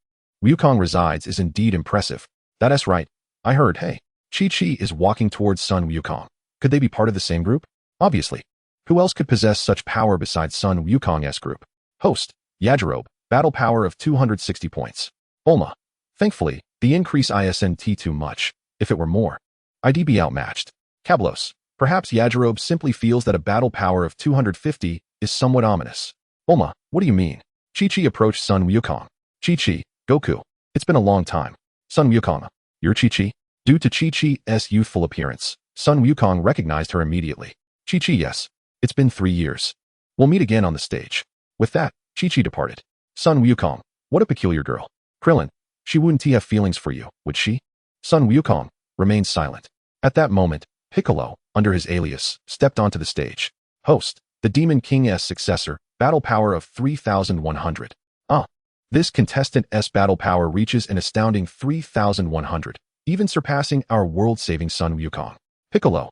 Wukong resides is indeed impressive. That is right. I heard, hey, Chi-Chi is walking towards Sun Wukong. Could they be part of the same group? Obviously. Who else could possess such power besides Sun Wukong's group? Host, Yajirobe, battle power of 260 points. Bulma, thankfully, the increase isn't too much. If it were more, I'd be outmatched. Cablos, perhaps Yajirobe simply feels that a battle power of 250 is somewhat ominous. Bulma, what do you mean? Chi-Chi approached Sun Wukong. Chi-Chi, Goku, it's been a long time. Sun Wukong, you're Chi-Chi? Due to Chi-Chi's youthful appearance, Sun Wukong recognized her immediately. Chi-Chi, yes. It's been 3 years. We'll meet again on the stage. With that, Chi-Chi departed. Sun Wukong, what a peculiar girl. Krillin, she wouldn't have feelings for you, would she? Sun Wukong remained silent. At that moment, Piccolo, under his alias, stepped onto the stage. Host, the Demon King's successor, battle power of 3,100. This contestant's battle power reaches an astounding 3,100, even surpassing our world-saving Sun Wukong. Piccolo,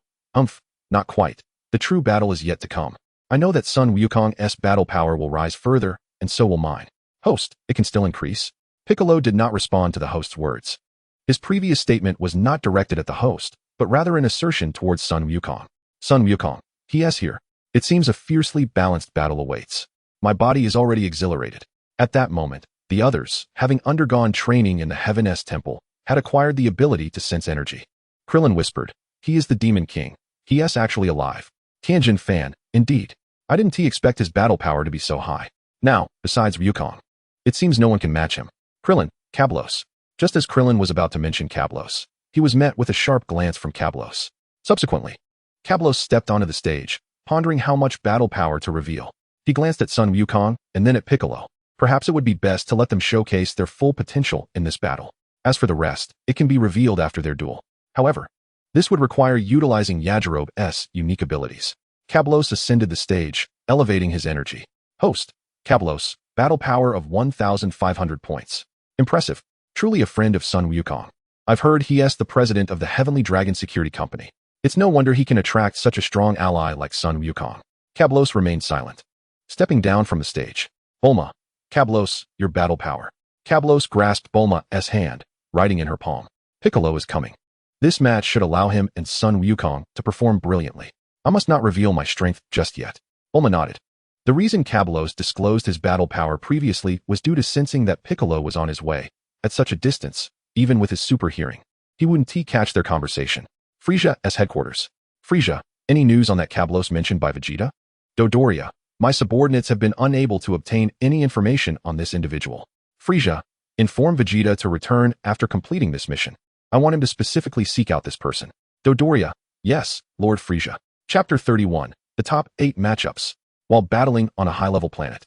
not quite. The true battle is yet to come. I know that Sun Wukong's battle power will rise further, and so will mine. Host, it can still increase? Piccolo did not respond to the host's words. His previous statement was not directed at the host, but rather an assertion towards Sun Wukong. Sun Wukong, he is here. It seems a fiercely balanced battle awaits. My body is already exhilarated. At that moment, the others, having undergone training in the Heaven's Temple, had acquired the ability to sense energy. Krillin whispered, "He is the Demon King. He is actually alive." Tianjin fan, indeed. I didn't expect his battle power to be so high. Now, besides Ryukong, it seems no one can match him. Krillin, Kablos. Just as Krillin was about to mention Kablos, he was met with a sharp glance from Kablos. Subsequently, Kablos stepped onto the stage, pondering how much battle power to reveal. He glanced at Sun Wukong and then at Piccolo. Perhaps it would be best to let them showcase their full potential in this battle. As for the rest, it can be revealed after their duel. However, this would require utilizing Yajirobe's unique abilities. Kablos ascended the stage, elevating his energy. Host, Kablos, battle power of 1,500 points. Impressive. Truly a friend of Sun Wukong. I've heard he is the president of the Heavenly Dragon Security Company. It's no wonder he can attract such a strong ally like Sun Wukong. Kablos remained silent. Stepping down from the stage. Bulma. Kablos, your battle power. Kablos grasped Bulma's hand, writing in her palm. Piccolo is coming. This match should allow him and Sun Wukong to perform brilliantly. I must not reveal my strength just yet. Bulma nodded. The reason Kablos disclosed his battle power previously was due to sensing that Piccolo was on his way. At such a distance, even with his super hearing, he wouldn't catch their conversation. Frisia's headquarters. Frisia, any news on that Kablos mentioned by Vegeta? Dodoria, my subordinates have been unable to obtain any information on this individual. Frisia, inform Vegeta to return after completing this mission. I want him to specifically seek out this person. Dodoria, yes, Lord Frisia. Chapter 31, the top 8 matchups. While battling on a high-level planet,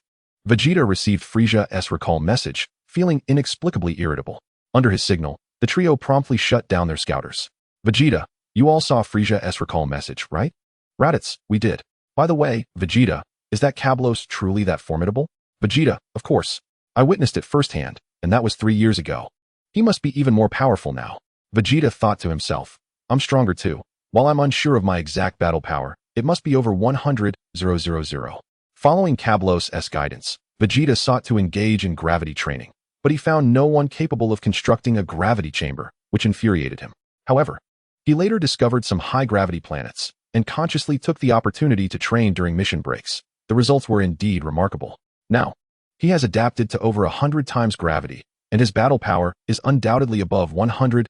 Vegeta received Frisia's recall message, feeling inexplicably irritable. Under his signal, the trio promptly shut down their scouters. Vegeta, you all saw Frisia's recall message, right? Raditz, we did. By the way, Vegeta, is that Kablos truly that formidable? Vegeta, of course. I witnessed it firsthand, and that was 3 years ago. He must be even more powerful now. Vegeta thought to himself, I'm stronger too. While I'm unsure of my exact battle power, it must be over 100,000. Following Kablos's guidance, Vegeta sought to engage in gravity training, but he found no one capable of constructing a gravity chamber, which infuriated him. However, he later discovered some high-gravity planets, and consciously took the opportunity to train during mission breaks. The results were indeed remarkable. Now, he has adapted to over 100 times gravity, and his battle power is undoubtedly above 100,000.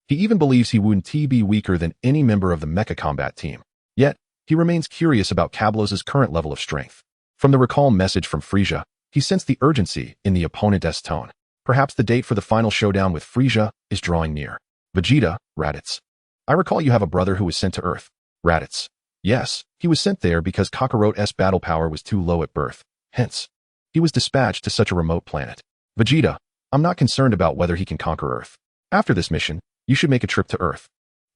He even believes he wouldn't be weaker than any member of the Mecha Combat team. Yet, he remains curious about Kablos's current level of strength. From the recall message from Frisia, he sensed the urgency in the opponent's tone. Perhaps the date for the final showdown with Frisia is drawing near. Vegeta, Raditz. I recall you have a brother who was sent to Earth. Raditz. Yes, he was sent there because Kakarot's battle power was too low at birth. Hence, he was dispatched to such a remote planet. Vegeta, I'm not concerned about whether he can conquer Earth. After this mission, you should make a trip to Earth.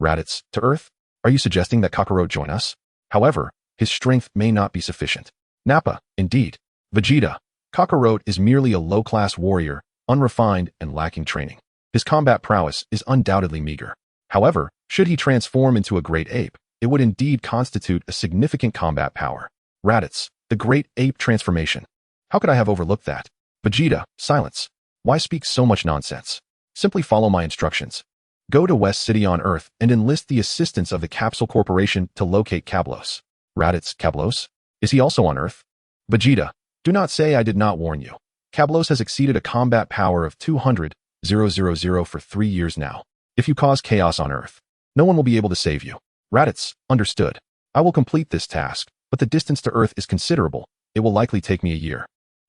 Raditz, to Earth? Are you suggesting that Kakarot join us? However, his strength may not be sufficient. Nappa, indeed. Vegeta, Kakarot is merely a low-class warrior, unrefined and lacking training. His combat prowess is undoubtedly meager. However, should he transform into a great ape, it would indeed constitute a significant combat power. Raditz, the great ape transformation. How could I have overlooked that? Vegeta, silence. Why speak so much nonsense? Simply follow my instructions. Go to West City on Earth and enlist the assistance of the Capsule Corporation to locate Kablos. Raditz, Kablos? Is he also on Earth? Vegeta, do not say I did not warn you. Kablos has exceeded a combat power of 200,000 for 3 years now. If you cause chaos on Earth, no one will be able to save you. Raditz, understood. I will complete this task, but the distance to Earth is considerable. It will likely take me a year.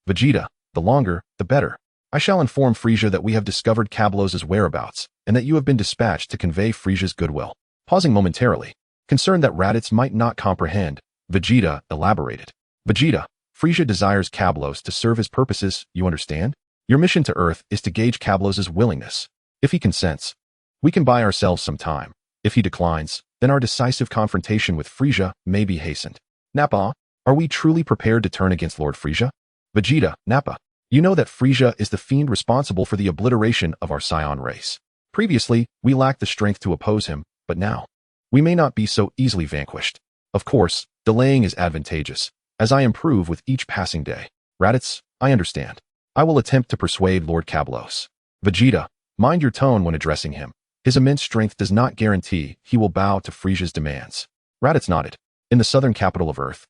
Vegeta, the longer, the better. I shall inform Frisia that we have discovered Kablos's whereabouts, and that you have been dispatched to convey Frisia's goodwill. Pausing momentarily, concerned that Raditz might not comprehend, Vegeta elaborated. Vegeta, Frisia desires Kablos to serve his purposes, you understand? Your mission to Earth is to gauge Kablos's willingness. If he consents, we can buy ourselves some time. If he declines, then our decisive confrontation with Frisia may be hastened. Nappa, are we truly prepared to turn against Lord Frisia? Vegeta, Nappa, you know that Frisia is the fiend responsible for the obliteration of our Saiyan race. Previously, we lacked the strength to oppose him, but now, we may not be so easily vanquished. Of course, delaying is advantageous, as I improve with each passing day. Raditz, I understand. I will attempt to persuade Lord Kablos. Vegeta, mind your tone when addressing him. His immense strength does not guarantee he will bow to Frisia's demands. Raditz nodded. In the southern capital of Earth,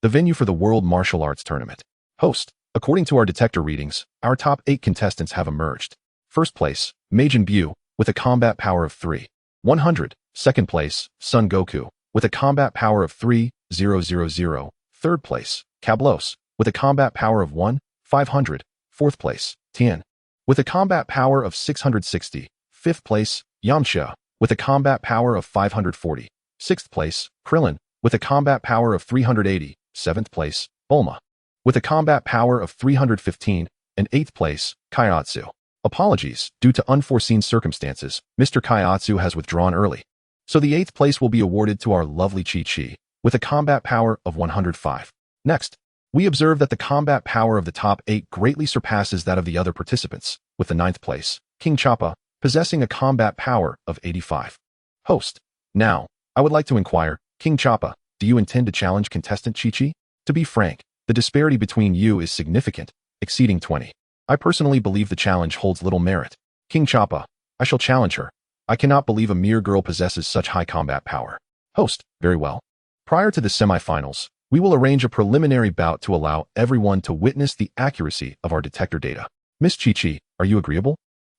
the venue for the World Martial Arts Tournament. Host. According to our detector readings, our top 8 contestants have emerged. First place, Majin Buu, with a combat power of 3,100. Second place, Son Goku, with a combat power of 3,000. Third place, Kablos, with a combat power of 1,500. Fourth place, Tien, with a combat power of 660. Fifth place, Yamcha, with a combat power of 540. Sixth place, Krillin, with a combat power of 380. Seventh place, Bulma, with a combat power of 315. And eighth place, Kaiatsu. Apologies, due to unforeseen circumstances, Mr. Kaiatsu has withdrawn early. So the 8th place will be awarded to our lovely Chi-Chi, with a combat power of 105. Next, we observe that the combat power of the top 8 greatly surpasses that of the other participants, with the 9th place, King Choppa, possessing a combat power of 85. Host. Now, I would like to inquire, King Choppa, do you intend to challenge contestant Chi-Chi? To be frank, the disparity between you is significant, exceeding 20. I personally believe the challenge holds little merit. King Choppa, I shall challenge her. I cannot believe a mere girl possesses such high combat power. Host. Very well. Prior to the semifinals, we will arrange a preliminary bout to allow everyone to witness the accuracy of our detector data. Miss Chi-Chi, are you agreeable?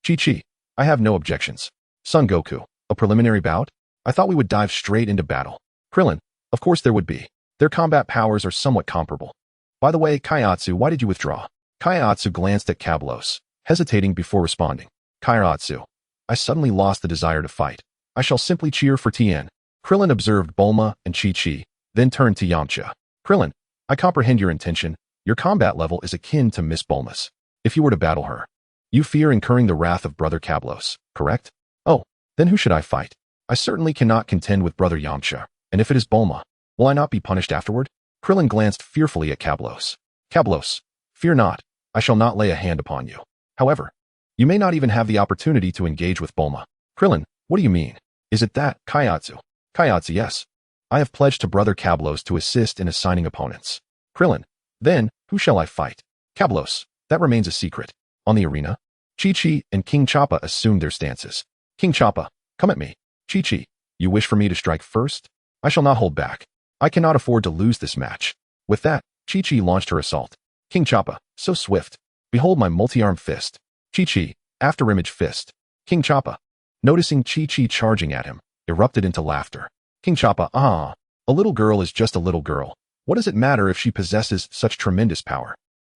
Chi-Chi, I have no objections. Son Goku, a preliminary bout? I thought we would dive straight into battle. Krillin, of course there would be. Their combat powers are somewhat comparable. By the way, Kaiatsu, why did you withdraw? Kaiatsu glanced at Kablos, hesitating before responding. Kaiatsu, I suddenly lost the desire to fight. I shall simply cheer for Tien. Krillin observed Bulma and Chi-Chi, then turned to Yamcha. Krillin, I comprehend your intention. Your combat level is akin to Miss Bulma's. If you were to battle her, you fear incurring the wrath of Brother Kablos, correct? Oh, then who should I fight? I certainly cannot contend with Brother Yamcha, and if it is Bulma, will I not be punished afterward? Krillin glanced fearfully at Kablos. Kablos, fear not. I shall not lay a hand upon you. However, you may not even have the opportunity to engage with Bulma. Krillin, what do you mean? Is it that, Kaiatsu? Kaiatsu, yes. I have pledged to Brother Kablos to assist in assigning opponents. Krillin, then, who shall I fight? Kablos, that remains a secret. On the arena, Chi-Chi and King Choppa assumed their stances. King Choppa, come at me. Chi-Chi, you wish for me to strike first? I shall not hold back. I cannot afford to lose this match. With that, Chi-Chi launched her assault. King Choppa, so swift. Behold my multi-arm fist. Chi-Chi, after-image fist. King Choppa, noticing Chi-Chi charging at him, erupted into laughter. King Choppa, a little girl is just a little girl. What does it matter if she possesses such tremendous power?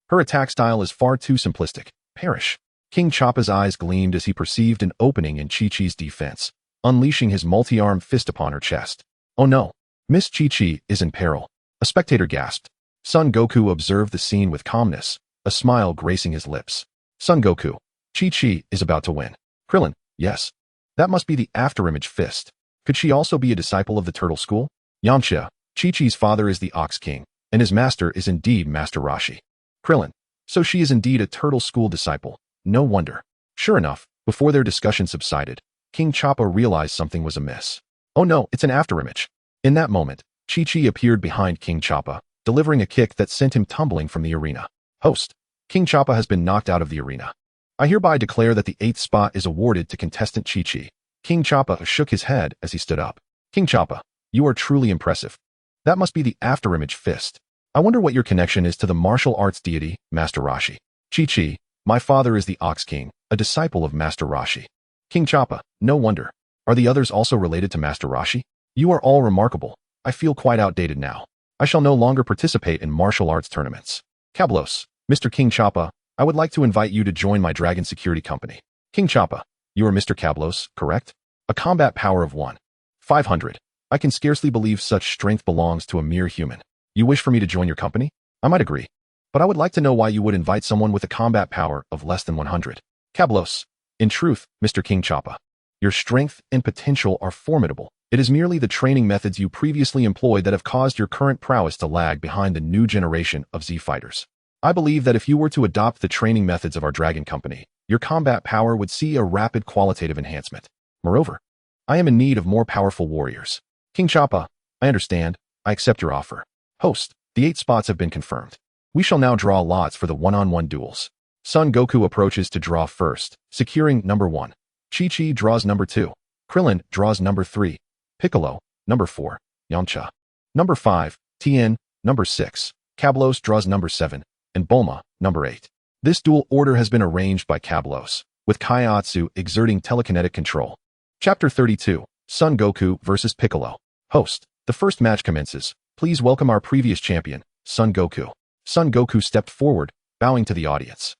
Her attack style is far too simplistic. Perish. King Choppa's eyes gleamed as he perceived an opening in Chi-Chi's defense, unleashing his multi-arm fist upon her chest. Oh no, Miss Chi-Chi is in peril. A spectator gasped. Son Goku observed the scene with calmness, a smile gracing his lips. Son Goku, Chi-Chi is about to win. Krillin, yes. That must be the after-image fist. Could she also be a disciple of the Turtle School? Yamcha, Chi-Chi's father is the Ox King, and his master is indeed Master Roshi. Krillin, so she is indeed a Turtle School disciple. No wonder. Sure enough, before their discussion subsided, King Choppa realized something was amiss. Oh no, it's an after-image. In that moment, Chi-Chi appeared behind King Choppa, delivering a kick that sent him tumbling from the arena. Host. King Choppa has been knocked out of the arena. I hereby declare that the 8th spot is awarded to contestant Chi-Chi. King Choppa shook his head as he stood up. King Choppa, you are truly impressive. That must be the after-image fist. I wonder what your connection is to the martial arts deity, Master Roshi. Chi-Chi, my father is the Ox King, a disciple of Master Roshi. King Choppa, no wonder. Are the others also related to Master Roshi? You are all remarkable. I feel quite outdated now. I shall no longer participate in martial arts tournaments. Kablos, Mr. King Choppa, I would like to invite you to join my dragon security company. King Choppa, you are Mr. Kablos, correct? A combat power of 1,500. I can scarcely believe such strength belongs to a mere human. You wish for me to join your company? I might agree. But I would like to know why you would invite someone with a combat power of less than 100. Kablos, in truth, Mr. King Choppa, your strength and potential are formidable. It is merely the training methods you previously employed that have caused your current prowess to lag behind the new generation of Z fighters. I believe that if you were to adopt the training methods of our Dragon Company, your combat power would see a rapid qualitative enhancement. Moreover, I am in need of more powerful warriors. King Choppa, I understand. I accept your offer. Host, the 8 spots have been confirmed. We shall now draw lots for the one-on-one duels. Son Goku approaches to draw first, securing number 1. Chi-Chi draws number 2. Krillin draws number 3. Piccolo, number 4. Yamcha, number 5. Tien, number 6, Kablos draws number 7, and Bulma, number 8. This dual order has been arranged by Kablos, with Kaiatsu exerting telekinetic control. Chapter 32, Son Goku vs. Piccolo. Host, the first match commences. Please welcome our previous champion, Son Goku. Son Goku stepped forward, bowing to the audience.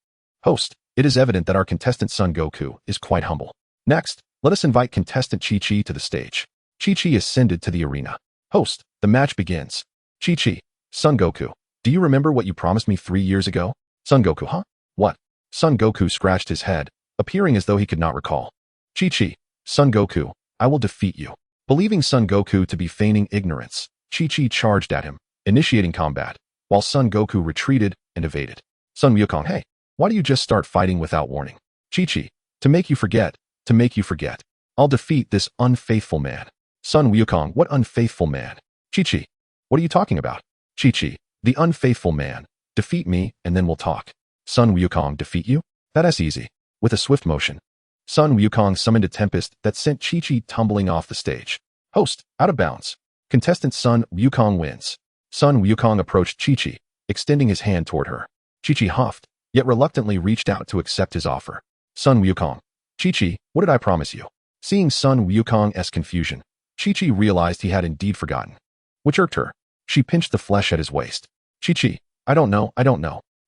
Host, it is evident that our contestant Son Goku is quite humble. Next, let us invite contestant Chi-Chi to the stage. Chi-Chi ascended to the arena. Host, the match begins. Chi-Chi, Son Goku, do you remember what you promised me 3 years ago? Son Goku, huh? What? Son Goku scratched his head, appearing as though he could not recall. Chi-Chi, Son Goku, I will defeat you. Believing Son Goku to be feigning ignorance, Chi-Chi charged at him, initiating combat, while Son Goku retreated and evaded. Son Wukong, hey, why do you just start fighting without warning? Chi-Chi, to make you forget, to make you forget. I'll defeat this unfaithful man. Son Wukong, what unfaithful man? Chi-Chi, what are you talking about? Chi-Chi, the unfaithful man. Defeat me and then we'll talk. Son Wukong, defeat you? That's easy. With a swift motion, Son Wukong summoned a tempest that sent Chi-Chi tumbling off the stage. Host, out of bounds. Contestant Son Wukong wins. Son Wukong approached Chi-Chi, extending his hand toward her. Chi-Chi huffed, yet reluctantly reached out to accept his offer. Son Wukong, Chi-Chi, what did I promise you? Seeing Son Wukong's confusion, Chi-Chi realized he had indeed forgotten, which irked her. She pinched the flesh at his waist. Chi-Chi, I don't know.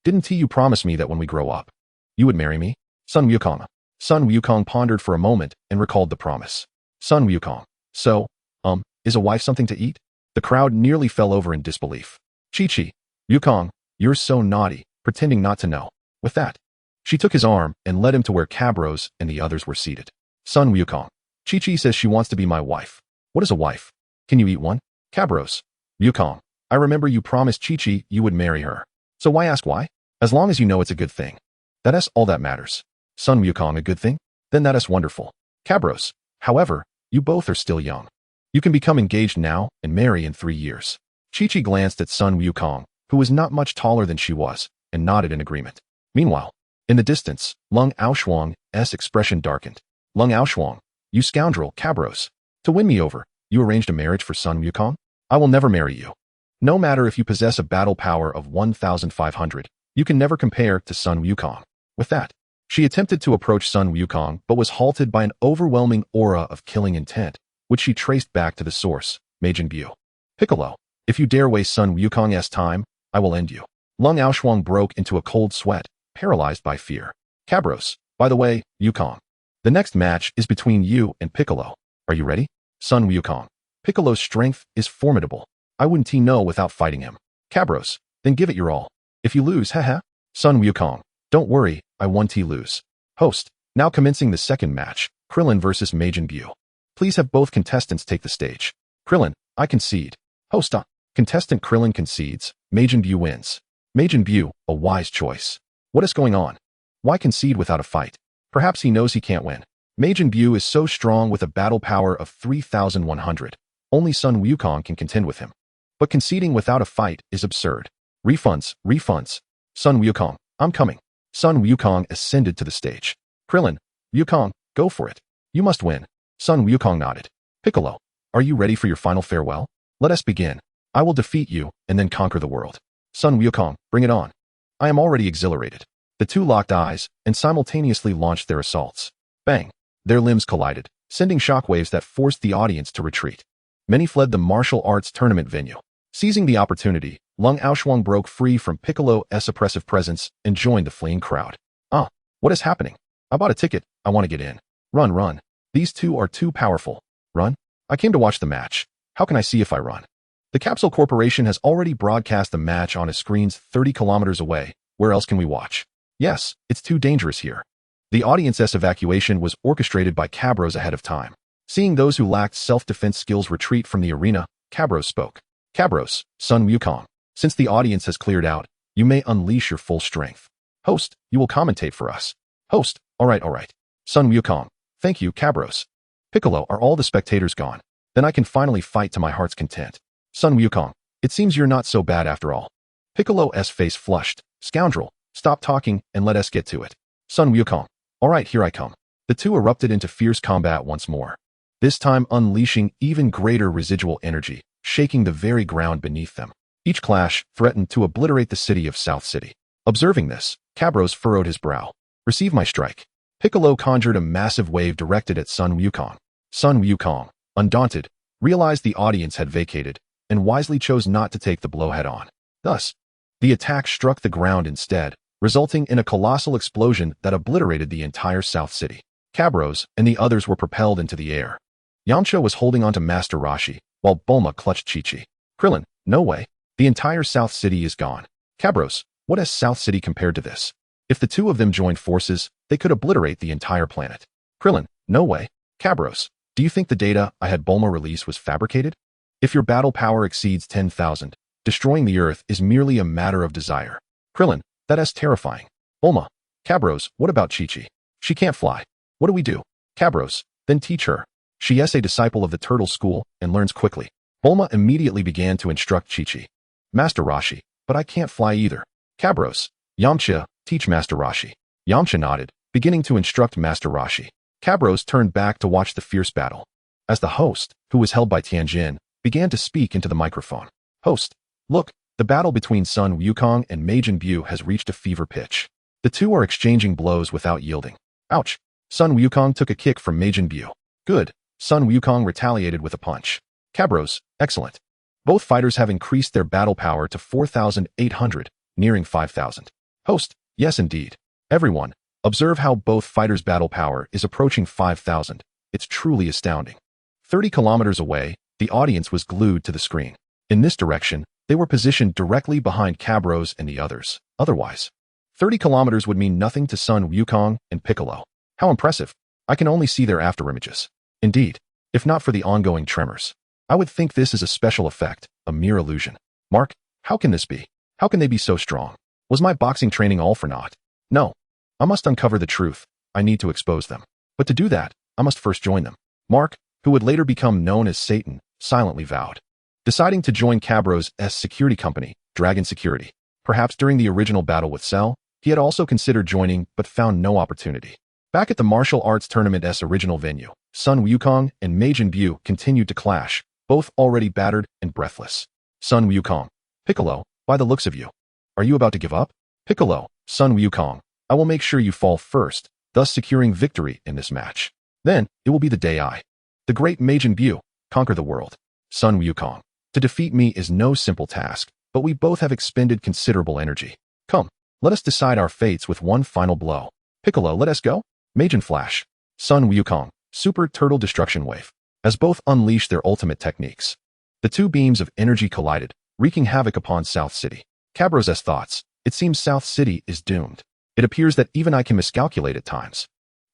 Didn't you promise me that when we grow up, you would marry me? Son Wukong. Son Wukong pondered for a moment and recalled the promise. Son Wukong. So, is a wife something to eat? The crowd nearly fell over in disbelief. Chi-Chi, Wukong, you're so naughty, pretending not to know. With that, she took his arm and led him to where Kabros and the others were seated. Son Wukong. Chi-Chi says she wants to be my wife. What is a wife? Can you eat one? Kabros. Wukong. I remember you promised Chi-Chi you would marry her. So why ask why? As long as you know it's a good thing. That's all that matters. Son Wukong, a good thing? Then that is wonderful. Kabros. However, you both are still young. You can become engaged now and marry in 3 years. Chi-Chi glanced at Son Wukong, who was not much taller than she was, and nodded in agreement. Meanwhile, in the distance, Lung Aoshuang's expression darkened. Lung Aoshuang, you scoundrel, Kabros. To win me over, you arranged a marriage for Son Wukong? I will never marry you. No matter if you possess a battle power of 1,500, you can never compare to Son Wukong. With that, she attempted to approach Son Wukong but was halted by an overwhelming aura of killing intent, which she traced back to the source, Majin Buu. Piccolo, if you dare waste Son Wukong's time, I will end you. Lung Aoshuang broke into a cold sweat, paralyzed by fear. Kabros, by the way, Wukong. The next match is between you and Piccolo. Are you ready? Son Wukong. Piccolo's strength is formidable. I wouldn't know without fighting him. Kabros, then give it your all. If you lose, haha. Son Wukong. Don't worry, I won't lose. Host, now commencing the second match, Krillin vs. Majin Buu. Please have both contestants take the stage. Krillin, I concede. Host, contestant Krillin concedes. Majin Buu wins. Majin Buu, a wise choice. What is going on? Why concede without a fight? Perhaps he knows he can't win. Majin Buu is so strong with a battle power of 3,100. Only Son Wukong can contend with him. But conceding without a fight is absurd. Refunds. Son Wukong, I'm coming. Son Wukong ascended to the stage. Krillin, Wukong, go for it. You must win. Son Wukong nodded. Piccolo, are you ready for your final farewell? Let us begin. I will defeat you and then conquer the world. Son Wukong, bring it on. I am already exhilarated. The two locked eyes and simultaneously launched their assaults. Bang! Their limbs collided, sending shockwaves that forced the audience to retreat. Many fled the martial arts tournament venue. Seizing the opportunity, Lung Aoshuang broke free from Piccolo's oppressive presence and joined the fleeing crowd. What is happening? I bought a ticket. I want to get in. Run. These two are too powerful. Run? I came to watch the match. How can I see if I run? The Capsule Corporation has already broadcast the match on a screens 30 kilometers away. Where else can we watch? Yes, it's too dangerous here. The audience's evacuation was orchestrated by Kabros ahead of time. Seeing those who lacked self-defense skills retreat from the arena, Kabros spoke. Kabros, Son Wukong, since the audience has cleared out, you may unleash your full strength. Host, you will commentate for us. Host, all right. Son Wukong, thank you, Kabros. Piccolo, are all the spectators gone? Then I can finally fight to my heart's content. Son Wukong, it seems you're not so bad after all. Piccolo's face flushed. Scoundrel, stop talking and let us get to it. Son Wukong, all right, here I come. The two erupted into fierce combat once more, this time unleashing even greater residual energy, shaking the very ground beneath them. Each clash threatened to obliterate the city of South City. Observing this, Cabros furrowed his brow. Receive my strike. Piccolo conjured a massive wave directed at Sun Wukong. Sun Wukong, undaunted, realized the audience had vacated and wisely chose not to take the blow head-on. Thus, the attack struck the ground instead, resulting in a colossal explosion that obliterated the entire South City. Cabros and the others were propelled into the air. Yamcha was holding onto Master Roshi, while Bulma clutched Chi-Chi. Krillin, no way. The entire South City is gone. Cabros, what is South City compared to this? If the two of them joined forces, they could obliterate the entire planet. Krillin, no way. Cabros, do you think the data I had Bulma release was fabricated? If your battle power exceeds 10,000, destroying the Earth is merely a matter of desire. Krillin, that is terrifying. Bulma, Cabros, what about Chi-Chi? She can't fly. What do we do? Cabros, then teach her. She is a disciple of the Turtle School and learns quickly. Bulma immediately began to instruct Chi-Chi. Master Roshi, but I can't fly either. Cabros, Yamcha, teach Master Roshi. Yamcha nodded, beginning to instruct Master Roshi. Cabros turned back to watch the fierce battle. As the host, who was held by Tianjin, began to speak into the microphone. Host, look, the battle between Sun Wukong and Majin Buu has reached a fever pitch. The two are exchanging blows without yielding. Ouch. Sun Wukong took a kick from Majin Buu. Good. Sun Wukong retaliated with a punch. Cabros, excellent. Both fighters have increased their battle power to 4,800, nearing 5,000. Host, yes indeed. Everyone, observe how both fighters' battle power is approaching 5,000. It's truly astounding. 30 kilometers away, the audience was glued to the screen. In this direction, they were positioned directly behind Cabros and the others. Otherwise, 30 kilometers would mean nothing to Sun Wukong and Piccolo. How impressive. I can only see their afterimages. Indeed, if not for the ongoing tremors, I would think this is a special effect, a mere illusion. Mark, how can this be? How can they be so strong? Was my boxing training all for naught? No. I must uncover the truth. I need to expose them. But to do that, I must first join them. Mark, who would later become known as Satan, silently vowed. Deciding to join Cabros' security company, Dragon Security. Perhaps during the original battle with Cell, he had also considered joining but found no opportunity. Back at the martial arts tournament's original venue, Sun Wukong and Majin Buu continued to clash, both already battered and breathless. Sun Wukong, Piccolo, by the looks of you. Are you about to give up? Piccolo, Sun Wukong, I will make sure you fall first, thus securing victory in this match. Then, it will be the day I, the great Majin Buu, conquer the world. Sun Wukong, to defeat me is no simple task, but we both have expended considerable energy. Come, let us decide our fates with one final blow. Piccolo, let us go? Majin Flash, Sun Wukong, Super Turtle Destruction Wave. As both unleashed their ultimate techniques, the two beams of energy collided, wreaking havoc upon South City. Cabros' thoughts, it seems South City is doomed. It appears that even I can miscalculate at times.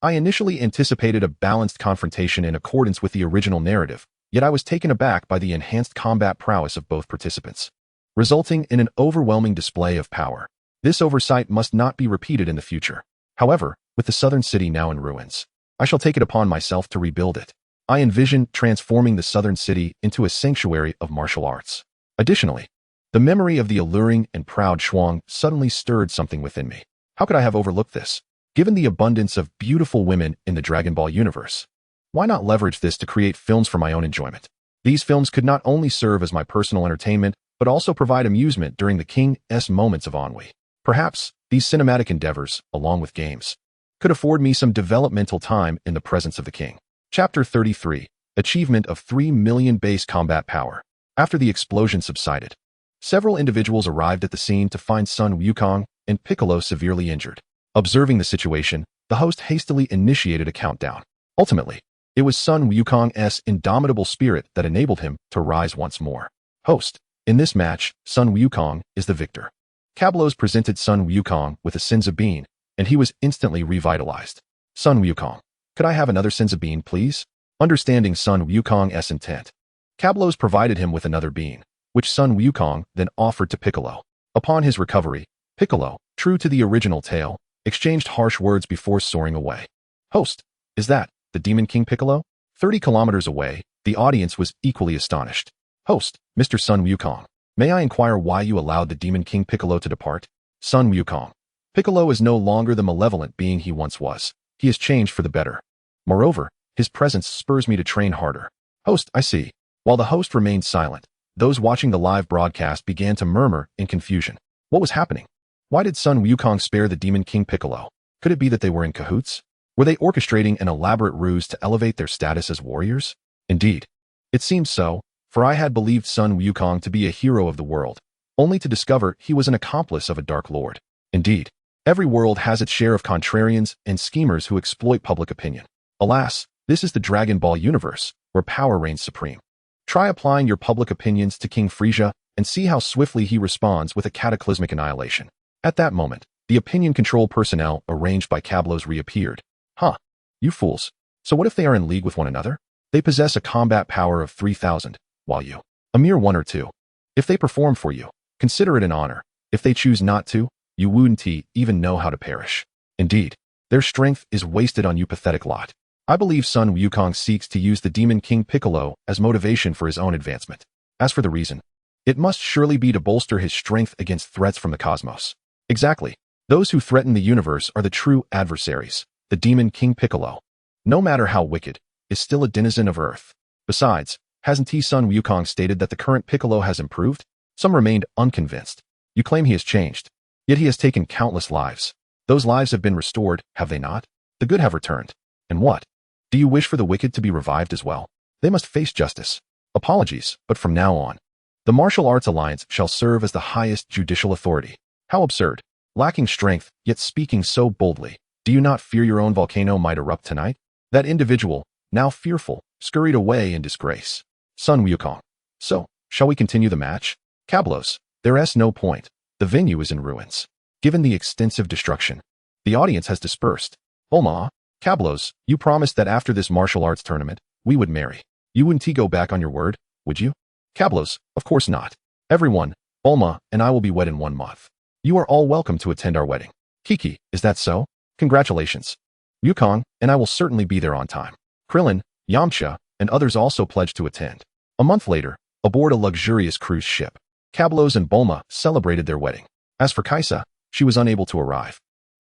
I initially anticipated a balanced confrontation in accordance with the original narrative, yet I was taken aback by the enhanced combat prowess of both participants, resulting in an overwhelming display of power. This oversight must not be repeated in the future. However, with the southern city now in ruins, I shall take it upon myself to rebuild it. I envision transforming the southern city into a sanctuary of martial arts. Additionally, the memory of the alluring and proud Shuang suddenly stirred something within me. How could I have overlooked this? Given the abundance of beautiful women in the Dragon Ball universe, why not leverage this to create films for my own enjoyment? These films could not only serve as my personal entertainment, but also provide amusement during the King's moments of ennui. Perhaps these cinematic endeavors, along with games, could afford me some developmental time in the presence of the king. Chapter 33, Achievement of 3 million Base Combat Power. After the explosion subsided, several individuals arrived at the scene to find Sun Wukong and Piccolo severely injured. Observing the situation, the host hastily initiated a countdown. Ultimately, it was Sun Wukong's indomitable spirit that enabled him to rise once more. Host, in this match, Sun Wukong is the victor. Cablos presented Sun Wukong with a Senzu Bean, and he was instantly revitalized. Sun Wukong, could I have another Senzu Bean, please? Understanding Sun Wukong's intent, Cablos provided him with another bean, which Sun Wukong then offered to Piccolo. Upon his recovery, Piccolo, true to the original tale, exchanged harsh words before soaring away. Host, is that the Demon King Piccolo? 30 kilometers away, the audience was equally astonished. Host, Mr. Sun Wukong, may I inquire why you allowed the Demon King Piccolo to depart? Sun Wukong, Piccolo is no longer the malevolent being he once was. He has changed for the better. Moreover, his presence spurs me to train harder. Host, I see. While the host remained silent, Those watching the live broadcast began to murmur in confusion. What was happening? Why did Sun Wukong spare the Demon King Piccolo? Could it be that they were in cahoots? Were they orchestrating an elaborate ruse to elevate their status as warriors? Indeed, it seemed so, for I had believed Sun Wukong to be a hero of the world, only to discover he was an accomplice of a Dark Lord. Indeed, every world has its share of contrarians and schemers who exploit public opinion. Alas, this is the Dragon Ball universe, where power reigns supreme. Try applying your public opinions to King Frieza and see how swiftly he responds with a cataclysmic annihilation. At that moment, the opinion control personnel arranged by Cablos reappeared. Huh, you fools. So what if they are in league with one another? They possess a combat power of 3,000, while you, a mere 1 or 2. If they perform for you, consider it an honor. If they choose not to, you wouldn't even know how to perish. Indeed, their strength is wasted on you pathetic lot. I believe Sun Wukong seeks to use the Demon King Piccolo as motivation for his own advancement. As for the reason, it must surely be to bolster his strength against threats from the cosmos. Exactly. Those who threaten the universe are the true adversaries. The Demon King Piccolo, no matter how wicked, is still a denizen of Earth. Besides, hasn't Sun Wukong stated that the current Piccolo has improved? Some remained unconvinced. You claim he has changed. Yet he has taken countless lives. Those lives have been restored, have they not? The good have returned. And what? Do you wish for the wicked to be revived as well? They must face justice. Apologies, but from now on, the Martial Arts Alliance shall serve as the highest judicial authority. How absurd. Lacking strength, yet speaking so boldly. Do you not fear your own volcano might erupt tonight? That individual, now fearful, scurried away in disgrace. Sun Wukong. So, shall we continue the match? Cablos, there's no point. The venue is in ruins. Given the extensive destruction, the audience has dispersed. Bulma, Cablos, you promised that after this martial arts tournament, we would marry. You wouldn't go back on your word, would you? Cablos, of course not. Everyone, Bulma and I will be wed in 1 month. You are all welcome to attend our wedding. Kiki, is that so? Congratulations. Wukong and I will certainly be there on time. Krillin, Yamcha, and others also pledged to attend. A month later, aboard a luxurious cruise ship, Cablos and Bulma celebrated their wedding. As for Kaisa, she was unable to arrive,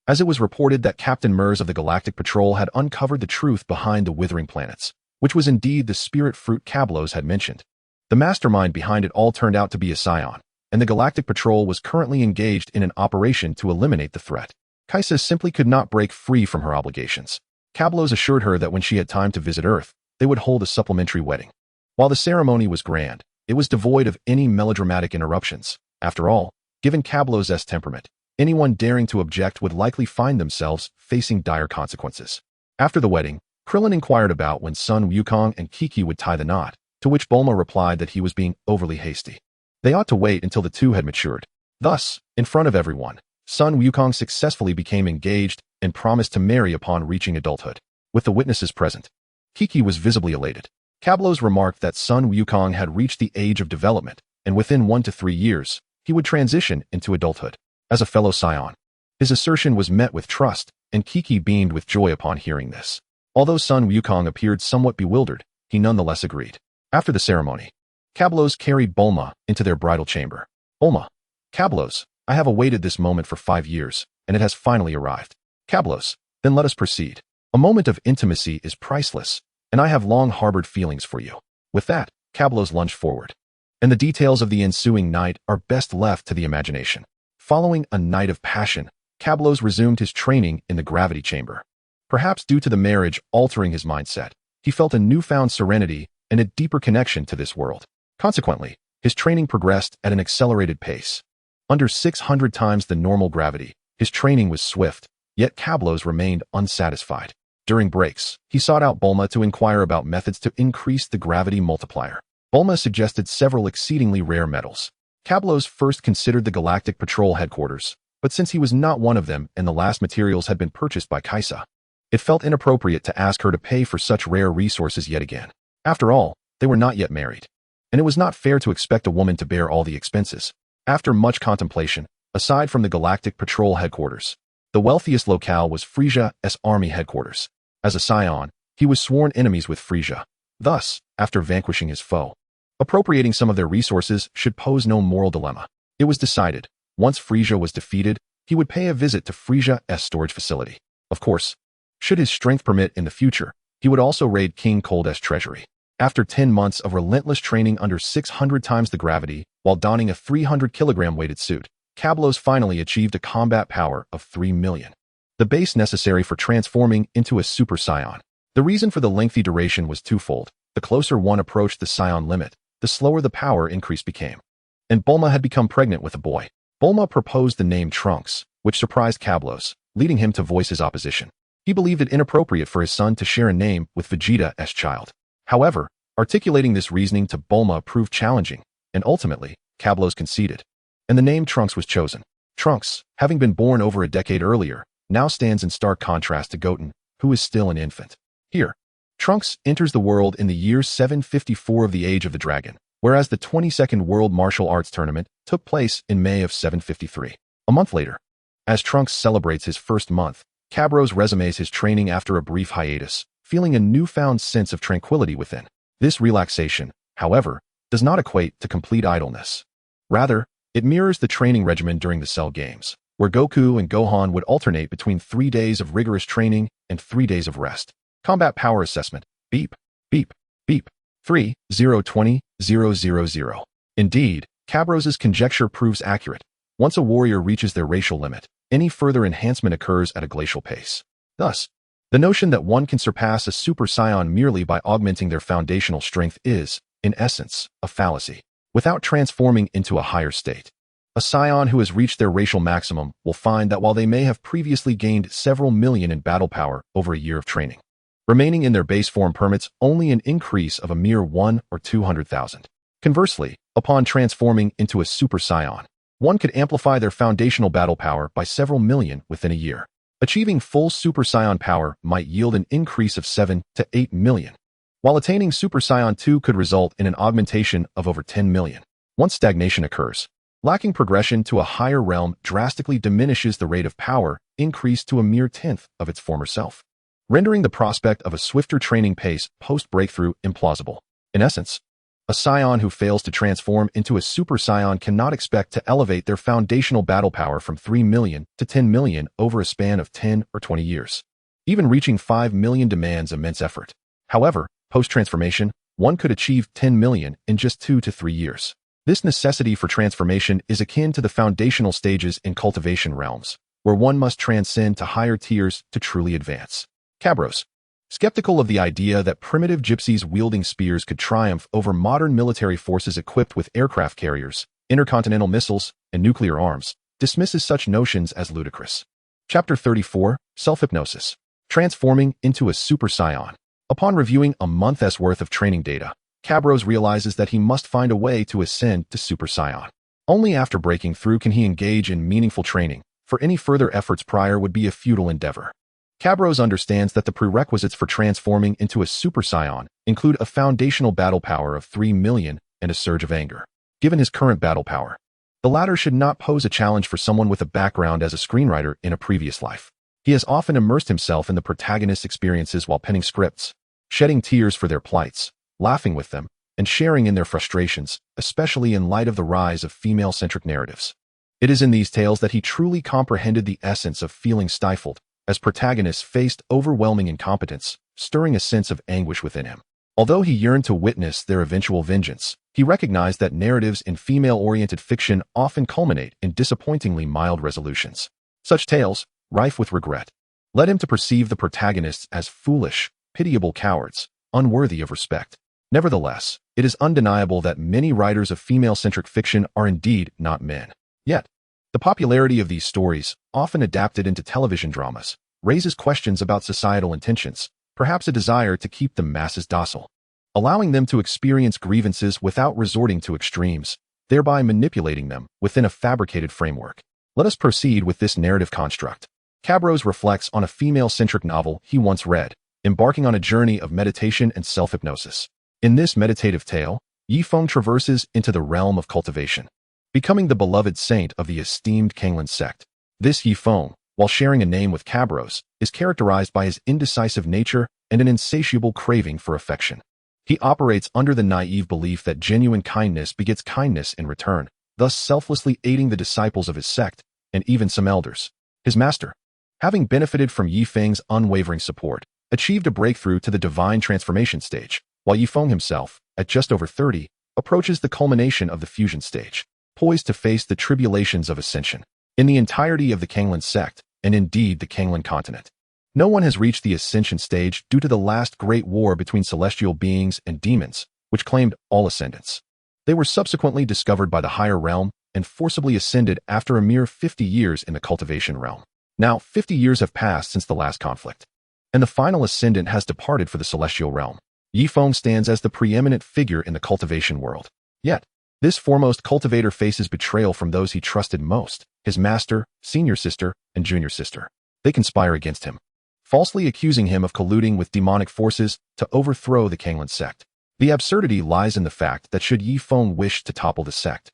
as it was reported that Captain Mers of the Galactic Patrol had uncovered the truth behind the withering planets, which was indeed the spirit fruit Cablos had mentioned. The mastermind behind it all turned out to be a Saiyan, and the Galactic Patrol was currently engaged in an operation to eliminate the threat. Kaisa simply could not break free from her obligations. Cablos assured her that when she had time to visit Earth, they would hold a supplementary wedding. While the ceremony was grand, it was devoid of any melodramatic interruptions. After all, given Cablos' temperament, anyone daring to object would likely find themselves facing dire consequences. After the wedding, Krillin inquired about when Sun Wukong and Kiki would tie the knot, to which Bulma replied that he was being overly hasty. They ought to wait until the two had matured. Thus, in front of everyone, Sun Wukong successfully became engaged and promised to marry upon reaching adulthood. With the witnesses present, Kiki was visibly elated. Cablos remarked that Sun Wukong had reached the age of development, and within 1 to 3 years, he would transition into adulthood. As a fellow Saiyan, his assertion was met with trust, and Kiki beamed with joy upon hearing this. Although Sun Wukong appeared somewhat bewildered, he nonetheless agreed. After the ceremony, Cablos carried Bulma into their bridal chamber. Bulma, Cablos, I have awaited this moment for 5 years, and it has finally arrived. Cablos, then let us proceed. A moment of intimacy is priceless, and I have long harbored feelings for you. With that, Cablos lunged forward, and the details of the ensuing night are best left to the imagination. Following a night of passion, Cablos resumed his training in the gravity chamber. Perhaps due to the marriage altering his mindset, he felt a newfound serenity and a deeper connection to this world. Consequently, his training progressed at an accelerated pace. Under 600 times the normal gravity, his training was swift, yet Cablos remained unsatisfied. During breaks, he sought out Bulma to inquire about methods to increase the gravity multiplier. Bulma suggested several exceedingly rare metals. Cablos first considered the Galactic Patrol headquarters, but since he was not one of them and the last materials had been purchased by Kaisa, it felt inappropriate to ask her to pay for such rare resources yet again. After all, they were not yet married, and it was not fair to expect a woman to bear all the expenses. After much contemplation, aside from the Galactic Patrol headquarters, the wealthiest locale was Frieza's army headquarters. As a Saiyan, he was sworn enemies with Frieza. Thus, after vanquishing his foe, appropriating some of their resources should pose no moral dilemma. It was decided, once Frieza was defeated, he would pay a visit to Frieza's storage facility. Of course, should his strength permit in the future, he would also raid King Cold's treasury. After 10 months of relentless training under 600 times the gravity, while donning a 300-kilogram weighted suit, Cablos finally achieved a combat power of 3 million. The base necessary for transforming into a Super Saiyan. The reason for the lengthy duration was twofold. The closer one approached the Saiyan limit, the slower the power increase became. And Bulma had become pregnant with a boy. Bulma proposed the name Trunks, which surprised Cablos, leading him to voice his opposition. He believed it inappropriate for his son to share a name with Vegeta's child. However, articulating this reasoning to Bulma proved challenging, and ultimately, Cablos conceded. And the name Trunks was chosen. Trunks, having been born over a decade earlier, now stands in stark contrast to Goten, who is still an infant. Here, Trunks enters the world in the year 754 of the Age of the Dragon, whereas the 22nd World Martial Arts Tournament took place in May of 753. A month later, as Trunks celebrates his first month, Cabros resumes his training after a brief hiatus, feeling a newfound sense of tranquility within. This relaxation, however, does not equate to complete idleness. Rather, it mirrors the training regimen during the Cell Games, where Goku and Gohan would alternate between 3 days of rigorous training and 3 days of rest. Combat Power Assessment. Beep, beep, beep. 3-0-20-0-0-0. Indeed, Cabros' conjecture proves accurate. Once a warrior reaches their racial limit, any further enhancement occurs at a glacial pace. Thus, the notion that one can surpass a Super Saiyan merely by augmenting their foundational strength is, in essence, a fallacy. Without transforming into a higher state, a Saiyan who has reached their racial maximum will find that while they may have previously gained several million in battle power over a year of training, remaining in their base form permits only an increase of a mere 1 or 200,000. Conversely, upon transforming into a Super Saiyan, one could amplify their foundational battle power by several million within a year. Achieving full Super Saiyan power might yield an increase of 7 to 8 million, while attaining Super Saiyan 2 could result in an augmentation of over 10 million. Once stagnation occurs, lacking progression to a higher realm drastically diminishes the rate of power increase to a mere tenth of its former self, rendering the prospect of a swifter training pace post-breakthrough implausible. In essence, a Saiyan who fails to transform into a Super Saiyan cannot expect to elevate their foundational battle power from 3 million to 10 million over a span of 10 or 20 years. Even reaching 5 million demands immense effort. However, post-transformation, one could achieve 10 million in just 2 to 3 years. This necessity for transformation is akin to the foundational stages in cultivation realms, where one must transcend to higher tiers to truly advance. Cabros, skeptical of the idea that primitive gypsies wielding spears could triumph over modern military forces equipped with aircraft carriers, intercontinental missiles, and nuclear arms, dismisses such notions as ludicrous. Chapter 34, Self-Hypnosis. Transforming into a Super Saiyan. Upon reviewing a month's worth of training data, Cabros realizes that he must find a way to ascend to Super Saiyan. Only after breaking through can he engage in meaningful training, for any further efforts prior would be a futile endeavor. Cabros understands that the prerequisites for transforming into a Super Saiyan include a foundational battle power of 3 million and a surge of anger. Given his current battle power, the latter should not pose a challenge for someone with a background as a screenwriter in a previous life. He has often immersed himself in the protagonist's experiences while penning scripts, shedding tears for their plights, laughing with them, and sharing in their frustrations, especially in light of the rise of female-centric narratives. It is in these tales that he truly comprehended the essence of feeling stifled, as protagonists faced overwhelming incompetence, stirring a sense of anguish within him. Although he yearned to witness their eventual vengeance, he recognized that narratives in female-oriented fiction often culminate in disappointingly mild resolutions. Such tales, rife with regret, led him to perceive the protagonists as foolish, pitiable cowards, unworthy of respect. Nevertheless, it is undeniable that many writers of female-centric fiction are indeed not men. Yet, the popularity of these stories, often adapted into television dramas, raises questions about societal intentions, perhaps a desire to keep the masses docile, allowing them to experience grievances without resorting to extremes, thereby manipulating them within a fabricated framework. Let us proceed with this narrative construct. Cabros reflects on a female-centric novel he once read, embarking on a journey of meditation and self-hypnosis. In this meditative tale, Yifeng traverses into the realm of cultivation, becoming the beloved saint of the esteemed Kanglan sect. This Yifeng, while sharing a name with Cabros, is characterized by his indecisive nature and an insatiable craving for affection. He operates under the naive belief that genuine kindness begets kindness in return, thus selflessly aiding the disciples of his sect, and even some elders. His master, having benefited from Yifeng's unwavering support, achieved a breakthrough to the divine transformation stage, while Yifeng himself, at just over 30, approaches the culmination of the fusion stage, poised to face the tribulations of ascension. In the entirety of the Kanglan sect, and indeed the Kanglan continent, no one has reached the ascension stage due to the last great war between celestial beings and demons, which claimed all ascendants. They were subsequently discovered by the higher realm and forcibly ascended after a mere 50 years in the cultivation realm. Now, 50 years have passed since the last conflict, and the final ascendant has departed for the celestial realm. Yifeng stands as the preeminent figure in the cultivation world. Yet, this foremost cultivator faces betrayal from those he trusted most, his master, senior sister, and junior sister. They conspire against him, falsely accusing him of colluding with demonic forces to overthrow the Kanglan sect. The absurdity lies in the fact that should Yifeng wish to topple the sect,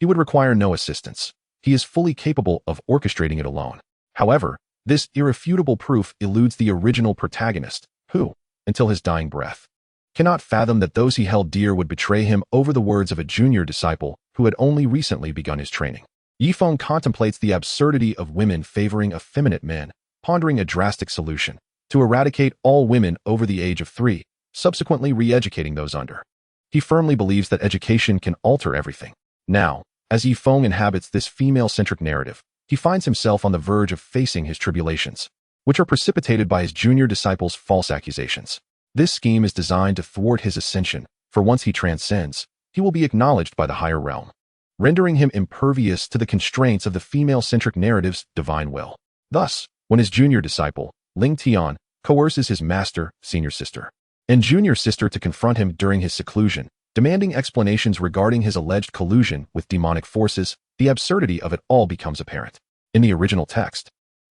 he would require no assistance. He is fully capable of orchestrating it alone. However, this irrefutable proof eludes the original protagonist, who, until his dying breath, cannot fathom that those he held dear would betray him over the words of a junior disciple who had only recently begun his training. Yifeng contemplates the absurdity of women favoring effeminate men, pondering a drastic solution to eradicate all women over the age of 3, subsequently re-educating those under. He firmly believes that education can alter everything. Now, as Yifeng inhabits this female-centric narrative, he finds himself on the verge of facing his tribulations, which are precipitated by his junior disciple's false accusations. This scheme is designed to thwart his ascension, for once he transcends, he will be acknowledged by the higher realm, rendering him impervious to the constraints of the female-centric narrative's divine will. Thus, when his junior disciple, Ling Tian, coerces his master, senior sister, and junior sister to confront him during his seclusion, demanding explanations regarding his alleged collusion with demonic forces, the absurdity of it all becomes apparent. In the original text,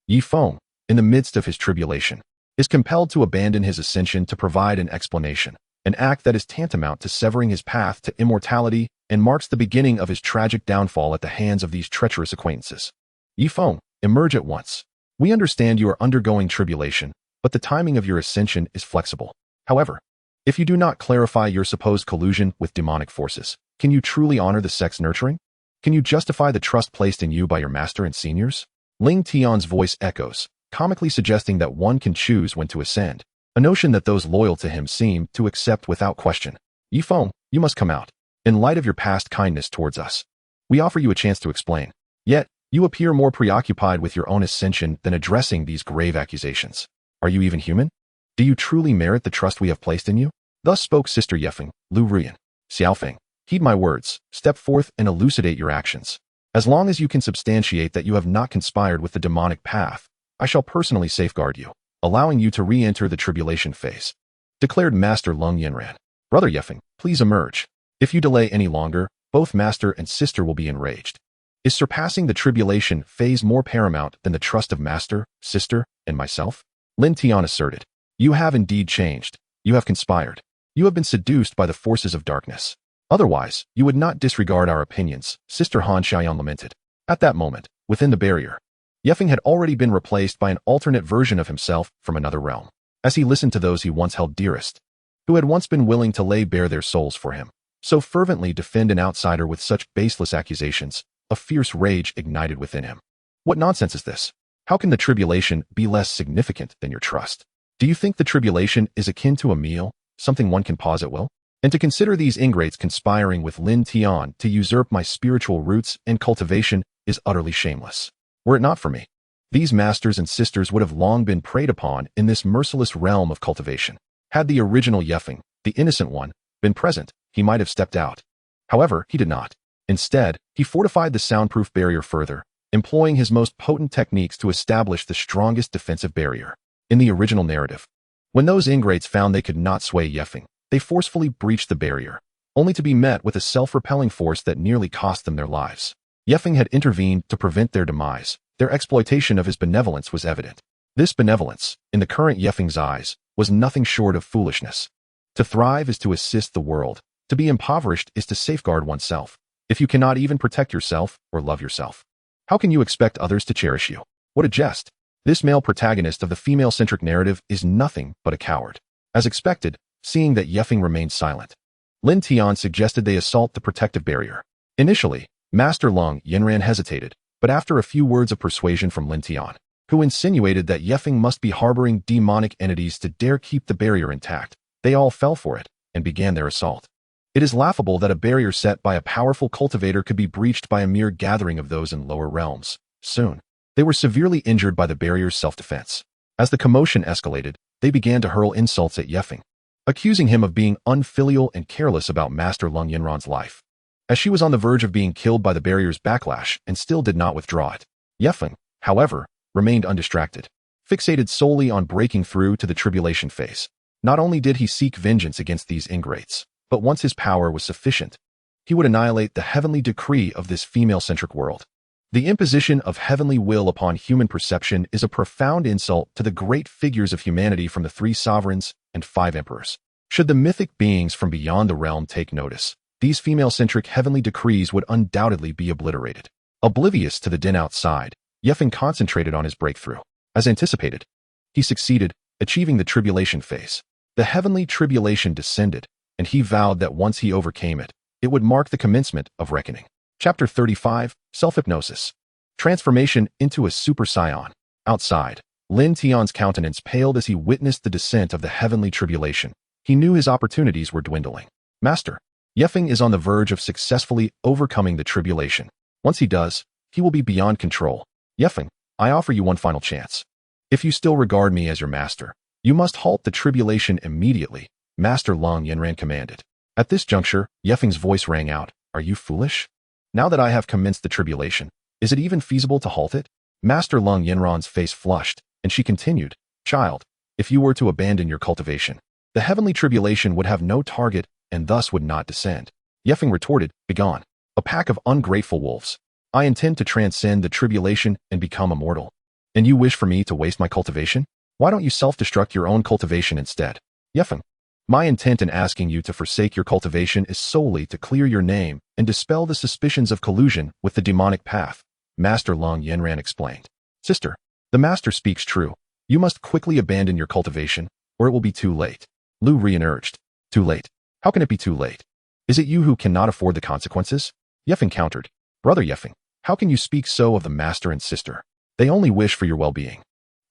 Yifeng, in the midst of his tribulation, is compelled to abandon his ascension to provide an explanation, an act that is tantamount to severing his path to immortality and marks the beginning of his tragic downfall at the hands of these treacherous acquaintances. Yifeng, emerge at once. We understand you are undergoing tribulation, but the timing of your ascension is flexible. However, if you do not clarify your supposed collusion with demonic forces, can you truly honor the sect's nurturing? Can you justify the trust placed in you by your master and seniors? Ling Tian's voice echoes, comically suggesting that one can choose when to ascend, a notion that those loyal to him seem to accept without question. Yifeng, you must come out. In light of your past kindness towards us, we offer you a chance to explain. Yet, you appear more preoccupied with your own ascension than addressing these grave accusations. Are you even human? Do you truly merit the trust we have placed in you? Thus spoke Sister Yifeng, Lu Ruyan. Xiaofeng, heed my words, step forth and elucidate your actions. As long as you can substantiate that you have not conspired with the demonic path, I shall personally safeguard you, allowing you to re-enter the tribulation phase, declared Master Lung Yinran. Brother Yifeng, please emerge. If you delay any longer, both master and sister will be enraged. Is surpassing the tribulation phase more paramount than the trust of master, sister, and myself? Lin Tian asserted. You have indeed changed. You have conspired. You have been seduced by the forces of darkness. Otherwise, you would not disregard our opinions, Sister Han Xiaoyan lamented. At that moment, within the barrier, Yifeng had already been replaced by an alternate version of himself from another realm. As he listened to those he once held dearest, who had once been willing to lay bare their souls for him, so fervently defend an outsider with such baseless accusations, a fierce rage ignited within him. What nonsense is this? How can the tribulation be less significant than your trust? Do you think the tribulation is akin to a meal, something one can pause at will? And to consider these ingrates conspiring with Lin Tian to usurp my spiritual roots and cultivation is utterly shameless. Were it not for me, these masters and sisters would have long been preyed upon in this merciless realm of cultivation. Had the original Yifeng, the innocent one, been present, he might have stepped out. However, he did not. Instead, he fortified the soundproof barrier further, employing his most potent techniques to establish the strongest defensive barrier. In the original narrative, when those ingrates found they could not sway Yifeng, they forcefully breached the barrier, only to be met with a self-repelling force that nearly cost them their lives. Yifeng had intervened to prevent their demise. Their exploitation of his benevolence was evident. This benevolence, in the current Yifeng's eyes, was nothing short of foolishness. To thrive is to assist the world. To be impoverished is to safeguard oneself. If you cannot even protect yourself or love yourself, how can you expect others to cherish you? What a jest. This male protagonist of the female-centric narrative is nothing but a coward. As expected, seeing that Yifeng remained silent, Lin Tian suggested they assault the protective barrier. Initially, Master Lung Yinran hesitated, but after a few words of persuasion from Lin Tian, who insinuated that Yifeng must be harboring demonic entities to dare keep the barrier intact, they all fell for it. and began their assault. It is laughable that a barrier set by a powerful cultivator could be breached by a mere gathering of those in lower realms. Soon, they were severely injured by the barrier's self-defense. As the commotion escalated, they began to hurl insults at Yefeng, accusing him of being unfilial and careless about Master Lung Yinran's life. As she was on the verge of being killed by the barrier's backlash and still did not withdraw it, Yefeng, however, remained undistracted, fixated solely on breaking through to the tribulation phase. Not only did he seek vengeance against these ingrates, but once his power was sufficient, he would annihilate the heavenly decree of this female-centric world. The imposition of heavenly will upon human perception is a profound insult to the great figures of humanity from the 3 sovereigns and 5 emperors. Should the mythic beings from beyond the realm take notice, these female-centric heavenly decrees would undoubtedly be obliterated. Oblivious to the din outside, Yefeng concentrated on his breakthrough. As anticipated, he succeeded, achieving the tribulation phase. The heavenly tribulation descended, and he vowed that once he overcame it, it would mark the commencement of reckoning. Chapter 35, Self-Hypnosis. Transformation into a Super Saiyan. Outside, Lin Tian's countenance paled as he witnessed the descent of the heavenly tribulation. He knew his opportunities were dwindling. Master, Yefeng is on the verge of successfully overcoming the tribulation. Once he does, he will be beyond control. Yefeng, I offer you one final chance. If you still regard me as your master, you must halt the tribulation immediately, Master Lung Yinran commanded. At this juncture, Yefeng's voice rang out, Are you foolish? Now that I have commenced the tribulation, is it even feasible to halt it? Master Lung Yinran's face flushed, and she continued, Child, if you were to abandon your cultivation, the heavenly tribulation would have no target and thus would not descend. Yefeng retorted, Begone, a pack of ungrateful wolves. I intend to transcend the tribulation and become immortal. And you wish for me to waste my cultivation? Why don't you self-destruct your own cultivation instead? Yefeng, my intent in asking you to forsake your cultivation is solely to clear your name and dispel the suspicions of collusion with the demonic path, Master Lung Yinran explained. Sister, the master speaks true. You must quickly abandon your cultivation, or it will be too late. Lu Rian urged. Too late? How can it be too late? Is it you who cannot afford the consequences? Yefeng countered. Brother Yefeng, how can you speak so of the master and sister? They only wish for your well-being.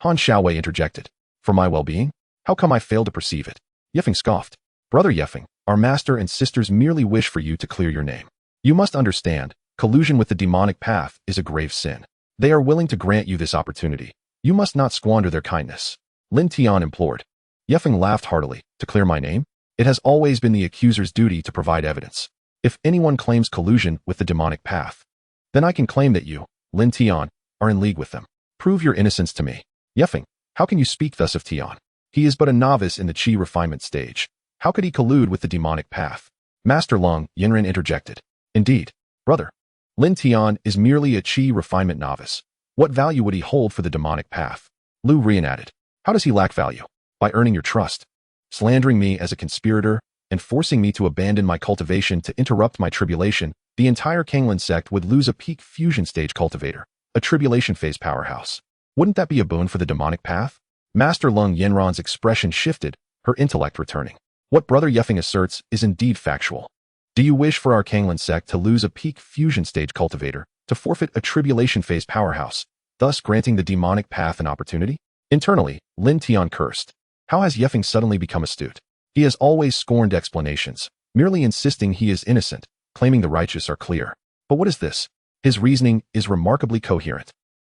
Han Xiaowei interjected. For my well-being? How come I fail to perceive it? Yefeng scoffed. Brother Yefeng, our master and sisters merely wish for you to clear your name. You must understand, collusion with the demonic path is a grave sin. They are willing to grant you this opportunity. You must not squander their kindness. Lin Tian implored. Yefeng laughed heartily. To clear my name? It has always been the accuser's duty to provide evidence. If anyone claims collusion with the demonic path, then I can claim that you, Lin Tian, are in league with them. Prove your innocence to me. Yefeng, how can you speak thus of Tian? He is but a novice in the Qi refinement stage. How could he collude with the demonic path? Master Lung Yinran interjected. Indeed, brother. Lin Tian is merely a Qi refinement novice. What value would he hold for the demonic path? Lu Rian added. How does he lack value? By earning your trust, slandering me as a conspirator, and forcing me to abandon my cultivation to interrupt my tribulation, the entire Kanglan sect would lose a peak fusion stage cultivator, a tribulation phase powerhouse. Wouldn't that be a boon for the demonic path? Master Lung Yinran's expression shifted, her intellect returning. What Brother Yefeng asserts is indeed factual. Do you wish for our Kanglan sect to lose a peak fusion stage cultivator, to forfeit a tribulation phase powerhouse, thus granting the demonic path an opportunity? Internally, Lin Tian cursed. How has Yefeng suddenly become astute? He has always scorned explanations, merely insisting he is innocent, claiming the righteous are clear. But what is this? His reasoning is remarkably coherent.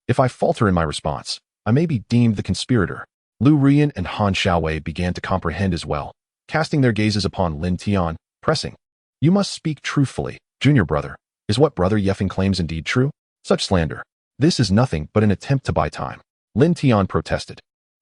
If I falter in my response, I may be deemed the conspirator. Lu Rian and Han Xiaowei began to comprehend as well, casting their gazes upon Lin Tian, pressing. You must speak truthfully, junior brother. Is what Brother Yefeng claims indeed true? Such slander. This is nothing but an attempt to buy time. Lin Tian protested.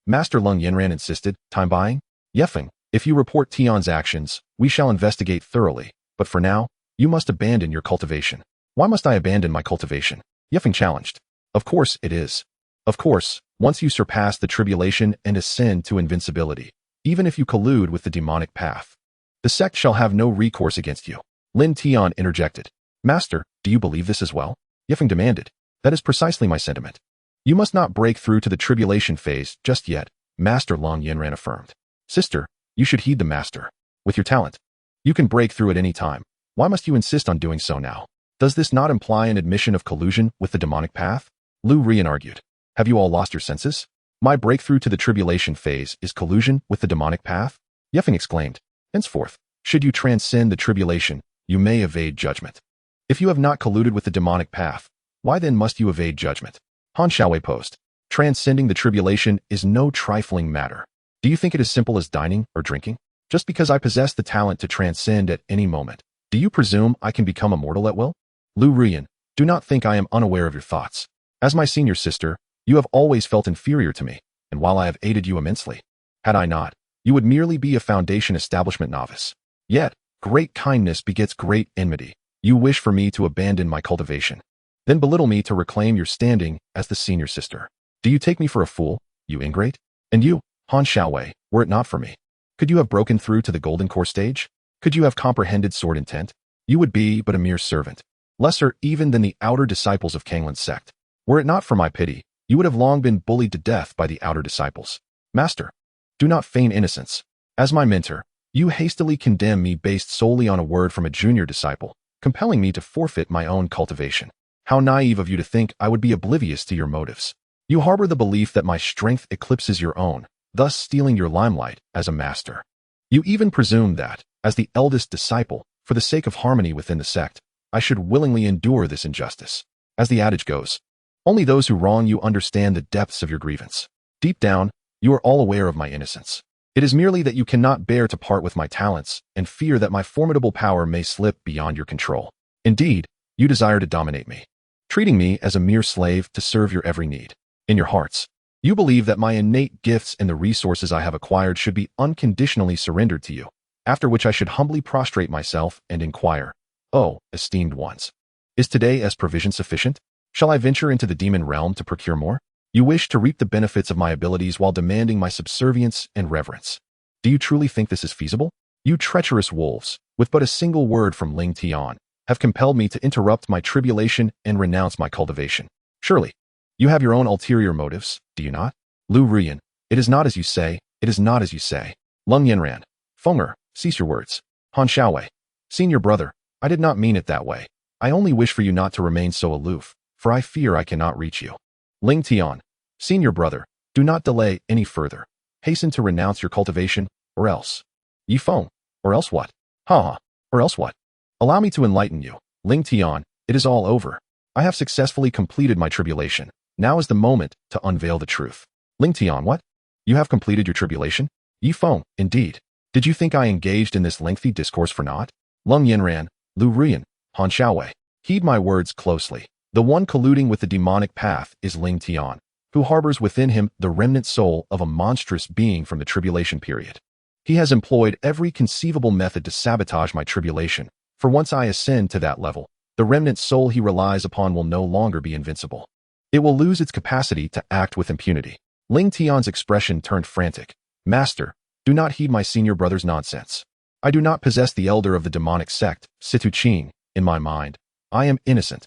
Master Lung Yinran insisted, time buying? Yefeng, if you report Tian's actions, we shall investigate thoroughly, but for now, you must abandon your cultivation. Why must I abandon my cultivation? Yefeng challenged. Of course it is. Of course, once you surpass the tribulation and ascend to invincibility, even if you collude with the demonic path, the sect shall have no recourse against you. Lin Tian interjected. Master, do you believe this as well? Yefeng demanded. That is precisely my sentiment. You must not break through to the tribulation phase just yet, Master Lung Yinran affirmed. Sister, you should heed the master. With your talent, you can break through at any time. Why must you insist on doing so now? Does this not imply an admission of collusion with the demonic path? Lu Rian argued. Have you all lost your senses? My breakthrough to the tribulation phase is collusion with the demonic path? Yefeng exclaimed. Henceforth, Should you transcend the tribulation, you may evade judgment. If you have not colluded with the demonic path, why then must you evade judgment? Han Xiaowei post. Transcending the tribulation is no trifling matter. Do you think it is simple as dining or drinking? Just because I possess the talent to transcend at any moment, do you presume I can become immortal at will? Lu Rian, do not think I am unaware of your thoughts. As my senior sister, you have always felt inferior to me, and while I have aided you immensely, had I not, you would merely be a foundation establishment novice. Yet, great kindness begets great enmity. You wish for me to abandon my cultivation, then belittle me to reclaim your standing as the senior sister. Do you take me for a fool, you ingrate? And you, Han Xiaowei, were it not for me, could you have broken through to the golden core stage? Could you have comprehended sword intent? You would be but a mere servant, lesser even than the outer disciples of Kanglin's sect. Were it not for my pity, you would have long been bullied to death by the outer disciples. Master, do not feign innocence. As my mentor, you hastily condemn me based solely on a word from a junior disciple, compelling me to forfeit my own cultivation. How naive of you to think I would be oblivious to your motives. You harbor the belief that my strength eclipses your own, thus stealing your limelight as a master. You even presume that, as the eldest disciple, for the sake of harmony within the sect, I should willingly endure this injustice. As the adage goes, only those who wrong you understand the depths of your grievance. Deep down, you are all aware of my innocence. It is merely that you cannot bear to part with my talents and fear that my formidable power may slip beyond your control. Indeed, you desire to dominate me, treating me as a mere slave to serve your every need. In your hearts, you believe that my innate gifts and the resources I have acquired should be unconditionally surrendered to you, after which I should humbly prostrate myself and inquire, "Oh, esteemed ones, is today as provision sufficient? Shall I venture into the demon realm to procure more?" You wish to reap the benefits of my abilities while demanding my subservience and reverence. Do you truly think this is feasible? You treacherous wolves, with but a single word from Ling Tian, have compelled me to interrupt my tribulation and renounce my cultivation. Surely, you have your own ulterior motives, do you not? Lu Rian, it is not as you say, it is not as you say. Lung Yanran, Fenger, cease your words. Han Xiaowei, senior brother, I did not mean it that way. I only wish for you not to remain so aloof, for I fear I cannot reach you. Ling Tian, senior brother, do not delay any further. Hasten to renounce your cultivation, or else. Yi Feng, or else what? Ha, or else what? Allow me to enlighten you. Ling Tian, it is all over. I have successfully completed my tribulation. Now is the moment to unveil the truth. Ling Tian, what? You have completed your tribulation? Yi Feng, indeed. Did you think I engaged in this lengthy discourse for naught? Lung Yanran, Lu Rian, Han Xiaowei, heed my words closely. The one colluding with the demonic path is Ling Tian, who harbors within him the remnant soul of a monstrous being from the tribulation period. He has employed every conceivable method to sabotage my tribulation, for once I ascend to that level, the remnant soul he relies upon will no longer be invincible. It will lose its capacity to act with impunity. Ling Tian's expression turned frantic. Master, do not heed my senior brother's nonsense. I do not possess the elder of the demonic sect, Situ Qing, in my mind. I am innocent.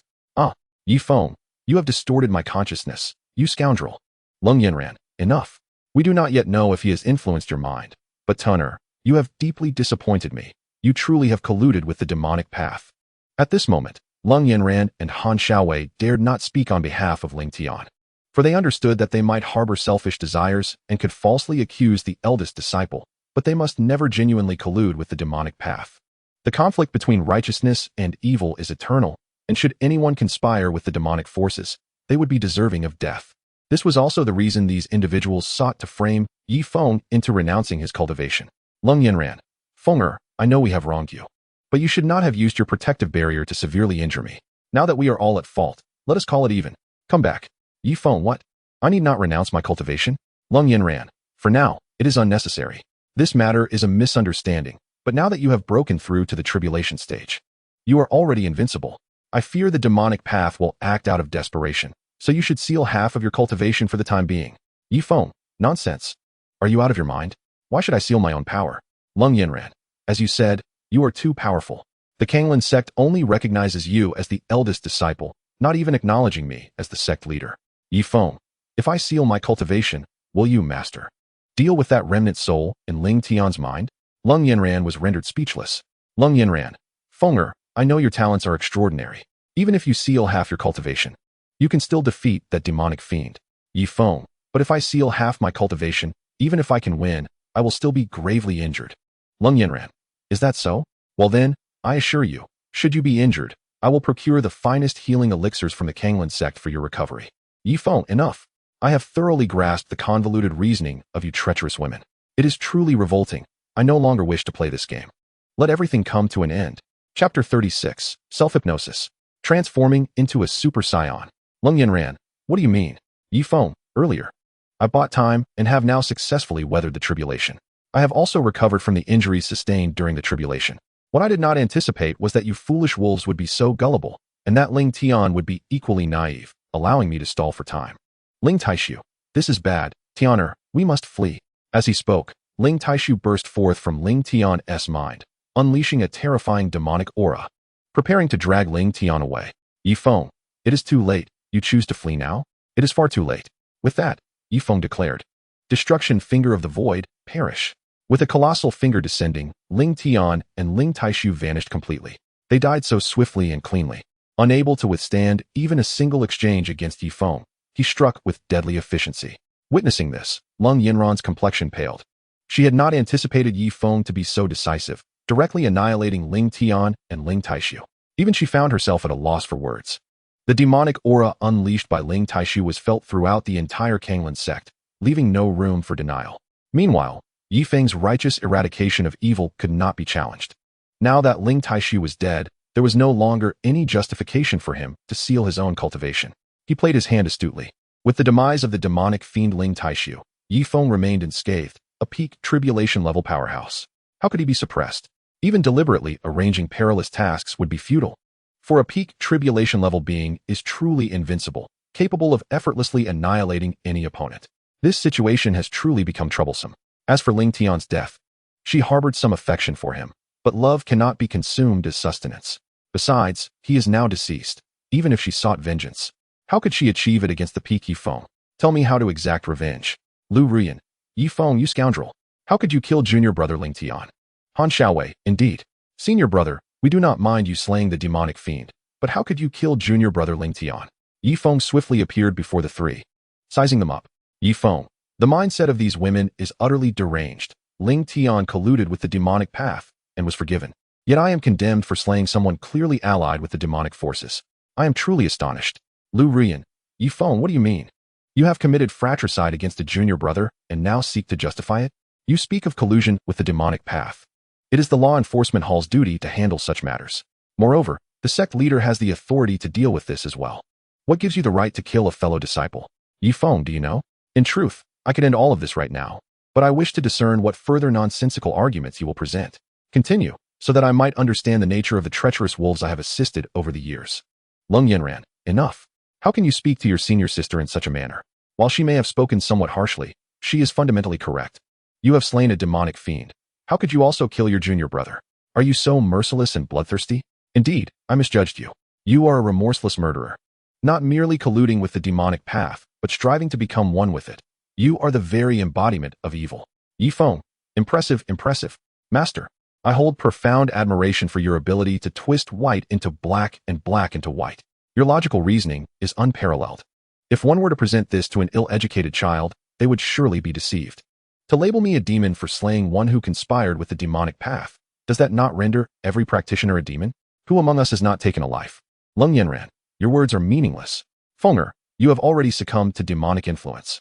Yi Feng, you have distorted my consciousness, you scoundrel. Lung Yanran, enough. We do not yet know if he has influenced your mind, but Tunner, you have deeply disappointed me. You truly have colluded with the demonic path. At this moment, Lung Yanran and Han Xiaowei dared not speak on behalf of Ling Tian, for they understood that they might harbor selfish desires and could falsely accuse the eldest disciple, but they must never genuinely collude with the demonic path. The conflict between righteousness and evil is eternal, and should anyone conspire with the demonic forces, they would be deserving of death. This was also the reason these individuals sought to frame Yi Feng into renouncing his cultivation. Lung Yanran, Fenger, I know we have wronged you, but you should not have used your protective barrier to severely injure me. Now that we are all at fault, let us call it even. Come back. Yi Feng, what? I need not renounce my cultivation? Lung Yanran, for now, it is unnecessary. This matter is a misunderstanding, but now that you have broken through to the tribulation stage, you are already invincible. I fear the demonic path will act out of desperation, so you should seal half of your cultivation for the time being. Yi Feng, nonsense. Are you out of your mind? Why should I seal my own power? Lung Yanran, as you said, you are too powerful. The Kanglin sect only recognizes you as the eldest disciple, not even acknowledging me as the sect leader. Yi Feng, if I seal my cultivation, will you, master, deal with that remnant soul in Ling Tian's mind? Lung Yanran was rendered speechless. Lung Yanran, Fenger, I know your talents are extraordinary. Even if you seal half your cultivation, you can still defeat that demonic fiend. Yi Feng, but if I seal half my cultivation, even if I can win, I will still be gravely injured. Lung Yanran, Is that so? Well then, I assure you, should you be injured, I will procure the finest healing elixirs from the Kanglan sect for your recovery. Yifeng, enough. I have thoroughly grasped the convoluted reasoning of you treacherous women. It is truly revolting. I no longer wish to play this game. Let everything come to an end. Chapter 36. Self-hypnosis. Transforming into a Super Saiyan. Lung Yanran, what do you mean? Yifeng, earlier. I bought time and have now successfully weathered the tribulation. I have also recovered from the injuries sustained during the tribulation. What I did not anticipate was that you foolish wolves would be so gullible, and that Ling Tian would be equally naive, allowing me to stall for time. Ling Taishu, this is bad. Tianer, we must flee. As he spoke, Ling Taishu burst forth from Ling Tian's mind, unleashing a terrifying demonic aura, preparing to drag Ling Tian away. Yifeng, it is too late. You choose to flee now? It is far too late. With that, Yifeng declared, Destruction Finger of the Void, perish. With a colossal finger descending, Ling Tian and Ling Taishu vanished completely. They died so swiftly and cleanly. Unable to withstand even a single exchange against Yifeng, he struck with deadly efficiency. Witnessing this, Lung Yinran's complexion paled. She had not anticipated Yifeng to be so decisive, directly annihilating Ling Tian and Ling Taishu. Even she found herself at a loss for words. The demonic aura unleashed by Ling Taishu was felt throughout the entire Kanglan sect, leaving no room for denial. Meanwhile, Yifeng's righteous eradication of evil could not be challenged. Now that Ling Taishu was dead, there was no longer any justification for him to seal his own cultivation. He played his hand astutely. With the demise of the demonic fiend Ling Taishu, Yifeng remained unscathed, a peak tribulation-level powerhouse. How could he be suppressed? Even deliberately arranging perilous tasks would be futile. For a peak tribulation-level being is truly invincible, capable of effortlessly annihilating any opponent. This situation has truly become troublesome. As for Ling Tian's death, she harbored some affection for him, but love cannot be consumed as sustenance. Besides, he is now deceased, even if she sought vengeance. How could she achieve it against the peak Yifeng? Tell me how to exact revenge. Lu Rian, Yifeng, you scoundrel. How could you kill junior brother Ling Tian? Han Xiaowei, indeed. Senior brother, we do not mind you slaying the demonic fiend, but how could you kill junior brother Ling Tian? Yifeng swiftly appeared before the three, sizing them up. Yifeng, the mindset of these women is utterly deranged. Ling Tian colluded with the demonic path and was forgiven. Yet I am condemned for slaying someone clearly allied with the demonic forces. I am truly astonished. Lu Rian, Yifeng, what do you mean? You have committed fratricide against a junior brother and now seek to justify it? You speak of collusion with the demonic path. It is the law enforcement hall's duty to handle such matters. Moreover, the sect leader has the authority to deal with this as well. What gives you the right to kill a fellow disciple? Yifeng, do you know? In truth, I could end all of this right now, but I wish to discern what further nonsensical arguments you will present. Continue, so that I might understand the nature of the treacherous wolves I have assisted over the years. Lung Yanran, enough. How can you speak to your senior sister in such a manner? While she may have spoken somewhat harshly, she is fundamentally correct. You have slain a demonic fiend. How could you also kill your junior brother? Are you so merciless and bloodthirsty? Indeed, I misjudged you. You are a remorseless murderer. Not merely colluding with the demonic path, but striving to become one with it. You are the very embodiment of evil. Yifeng, impressive, impressive. Master, I hold profound admiration for your ability to twist white into black and black into white. Your logical reasoning is unparalleled. If one were to present this to an ill-educated child, they would surely be deceived. To label me a demon for slaying one who conspired with the demonic path, does that not render every practitioner a demon? Who among us has not taken a life? Lung Yanran, your words are meaningless. Fenger, you have already succumbed to demonic influence.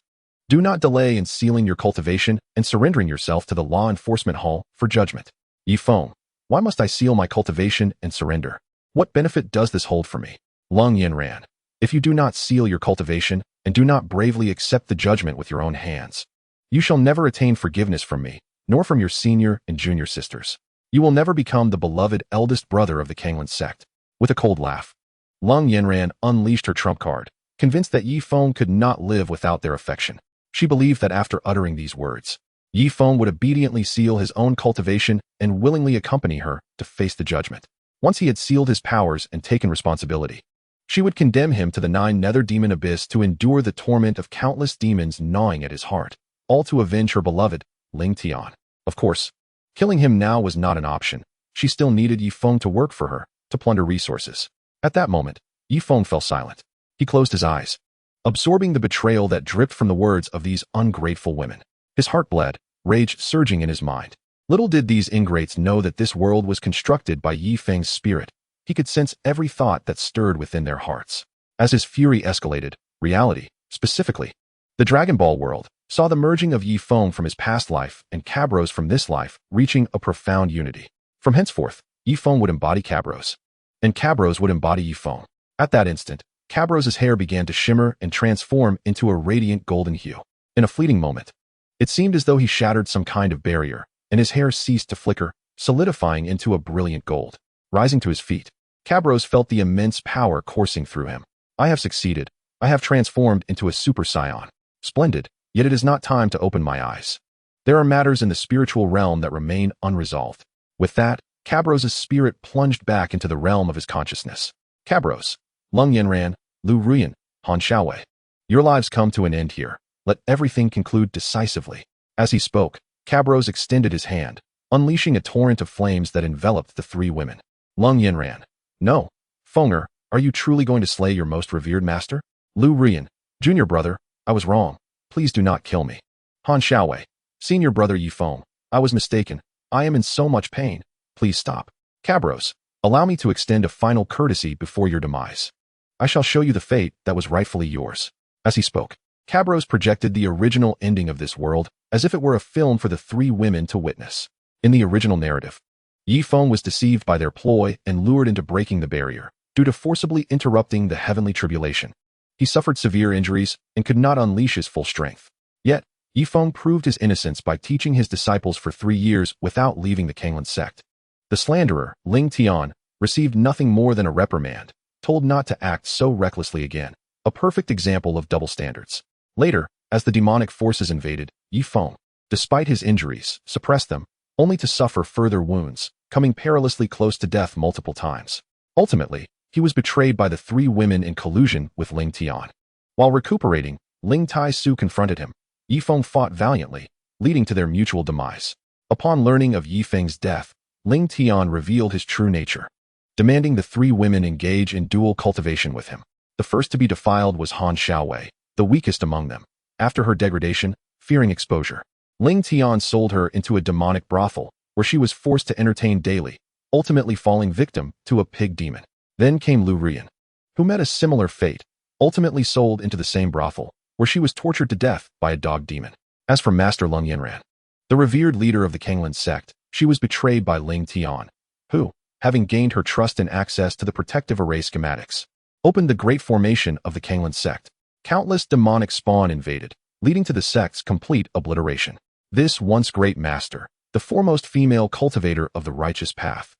Do not delay in sealing your cultivation and surrendering yourself to the law enforcement hall for judgment. Yifeng, why must I seal my cultivation and surrender? What benefit does this hold for me? Lung Yanran, if you do not seal your cultivation and do not bravely accept the judgment with your own hands, you shall never attain forgiveness from me, nor from your senior and junior sisters. You will never become the beloved eldest brother of the Kanglan sect. With a cold laugh, Lung Yanran unleashed her trump card, convinced that Yifeng could not live without their affection. She believed that after uttering these words, Yifeng would obediently seal his own cultivation and willingly accompany her to face the judgment. Once he had sealed his powers and taken responsibility, she would condemn him to the 9 nether demon abyss to endure the torment of countless demons gnawing at his heart, all to avenge her beloved, Ling Tian. Of course, killing him now was not an option. She still needed Yifeng to work for her, to plunder resources. At that moment, Yifeng fell silent. He closed his eyes, absorbing the betrayal that dripped from the words of these ungrateful women. His heart bled, rage surging in his mind. Little did these ingrates know that this world was constructed by Yi Feng's spirit. He could sense every thought that stirred within their hearts. As his fury escalated, reality, specifically, the Dragon Ball world, saw the merging of Yi Feng from his past life and Cabros from this life, reaching a profound unity. From henceforth, Yi Feng would embody Cabros, and Cabros would embody Yi Feng. At that instant, Cabros's hair began to shimmer and transform into a radiant golden hue. In a fleeting moment, it seemed as though he shattered some kind of barrier, and his hair ceased to flicker, solidifying into a brilliant gold. Rising to his feet, Cabros felt the immense power coursing through him. I have succeeded. I have transformed into a Super Saiyan. Splendid, yet it is not time to open my eyes. There are matters in the spiritual realm that remain unresolved. With that, Cabros's spirit plunged back into the realm of his consciousness. Cabros, Lung Yanran, Lu Ruyan, Han Xiaowei. Your lives come to an end here. Let everything conclude decisively. As he spoke, Cabros extended his hand, unleashing a torrent of flames that enveloped the three women. Lung Yanran. No. Fenger, are you truly going to slay your most revered master? Lu Ruyan. Junior brother, I was wrong. Please do not kill me. Han Xiaowei. Senior brother Yi Feng. I was mistaken. I am in so much pain. Please stop. Cabros, allow me to extend a final courtesy before your demise. I shall show you the fate that was rightfully yours. As he spoke, Cabros projected the original ending of this world, as if it were a film for the three women to witness. In the original narrative, Yi Feng was deceived by their ploy and lured into breaking the barrier, due to forcibly interrupting the heavenly tribulation. He suffered severe injuries and could not unleash his full strength. Yet, Yi Feng proved his innocence by teaching his disciples for 3 years without leaving the Kanglan sect. The slanderer, Ling Tian, received nothing more than a reprimand, told not to act so recklessly again, a perfect example of double standards. Later, as the demonic forces invaded, Yi Feng, despite his injuries, suppressed them, only to suffer further wounds, coming perilously close to death multiple times. Ultimately, he was betrayed by the three women in collusion with Ling Tian. While recuperating, Ling Tai Su confronted him. Yi Feng fought valiantly, leading to their mutual demise. Upon learning of Yi Feng's death, Ling Tian revealed his true nature, demanding the three women engage in dual cultivation with him. The first to be defiled was Han Xiaowei, the weakest among them. After her degradation, fearing exposure, Ling Tian sold her into a demonic brothel, where she was forced to entertain daily, ultimately falling victim to a pig demon. Then came Lu Ruyan, who met a similar fate, ultimately sold into the same brothel, where she was tortured to death by a dog demon. As for Master Lung Yanran, the revered leader of the Kanglan sect, she was betrayed by Ling Tian, who, having gained her trust and access to the protective array schematics, opened the great formation of the Kanglan sect. Countless demonic spawn invaded, leading to the sect's complete obliteration. This once great master, the foremost female cultivator of the righteous path,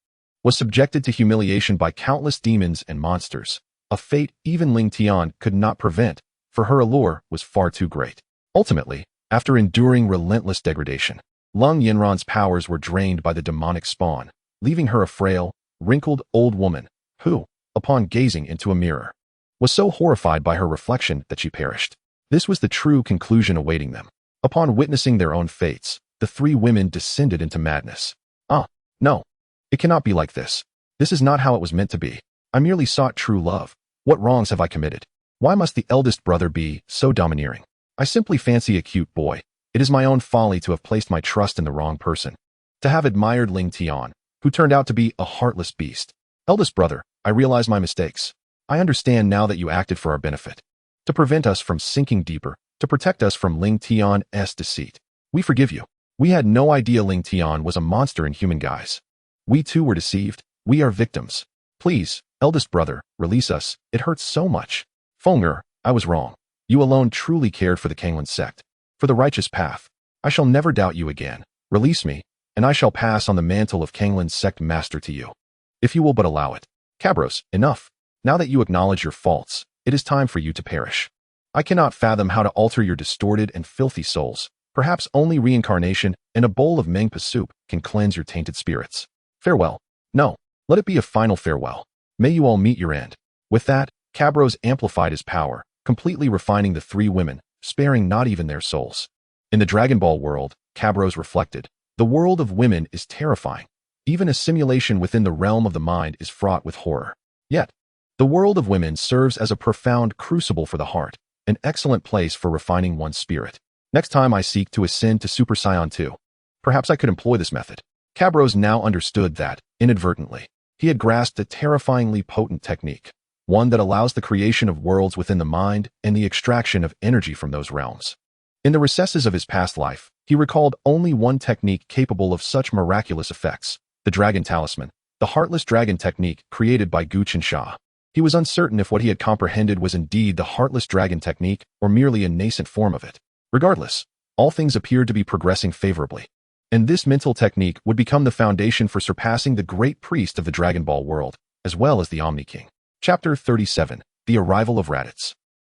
was subjected to humiliation by countless demons and monsters, a fate even Ling Tian could not prevent, for her allure was far too great. Ultimately, after enduring relentless degradation, Lung Yanran's powers were drained by the demonic spawn, leaving her a frail, wrinkled old woman who, upon gazing into a mirror, was so horrified by her reflection that she perished. This was the true conclusion awaiting them. Upon witnessing their own fates, the three women descended into madness. No. It cannot be like this. This is not how it was meant to be. I merely sought true love. What wrongs have I committed? Why must the eldest brother be so domineering? I simply fancy a cute boy. It is my own folly to have placed my trust in the wrong person. To have admired Ling Tian, who turned out to be a heartless beast. Eldest brother, I realize my mistakes. I understand now that you acted for our benefit. To prevent us from sinking deeper, to protect us from Ling Tian's deceit. We forgive you. We had no idea Ling Tian was a monster in human guise. We too were deceived. We are victims. Please, eldest brother, release us. It hurts so much. Fenger, I was wrong. You alone truly cared for the Kanglan sect, for the righteous path. I shall never doubt you again. Release me, and I shall pass on the mantle of Kanglan sect master to you, if you will but allow it. Cabros, enough. Now that you acknowledge your faults, it is time for you to perish. I cannot fathom how to alter your distorted and filthy souls. Perhaps only reincarnation and a bowl of mengpa soup can cleanse your tainted spirits. Farewell. No, let it be a final farewell. May you all meet your end. With that, Cabros amplified his power, completely refining the three women, sparing not even their souls. In the Dragon Ball world, Cabros reflected, the world of women is terrifying. Even a simulation within the realm of the mind is fraught with horror. Yet, the world of women serves as a profound crucible for the heart, an excellent place for refining one's spirit. Next time I seek to ascend to Super Saiyan 2. Perhaps I could employ this method. Cabros now understood that, inadvertently, he had grasped a terrifyingly potent technique, one that allows the creation of worlds within the mind and the extraction of energy from those realms. In the recesses of his past life, he recalled only one technique capable of such miraculous effects, the Dragon Talisman, the Heartless Dragon technique created by Guchen Shah. He was uncertain if what he had comprehended was indeed the Heartless Dragon technique or merely a nascent form of it. Regardless, all things appeared to be progressing favorably, and this mental technique would become the foundation for surpassing the great priest of the Dragon Ball world, as well as the Omni King. Chapter 37. The Arrival of Raditz.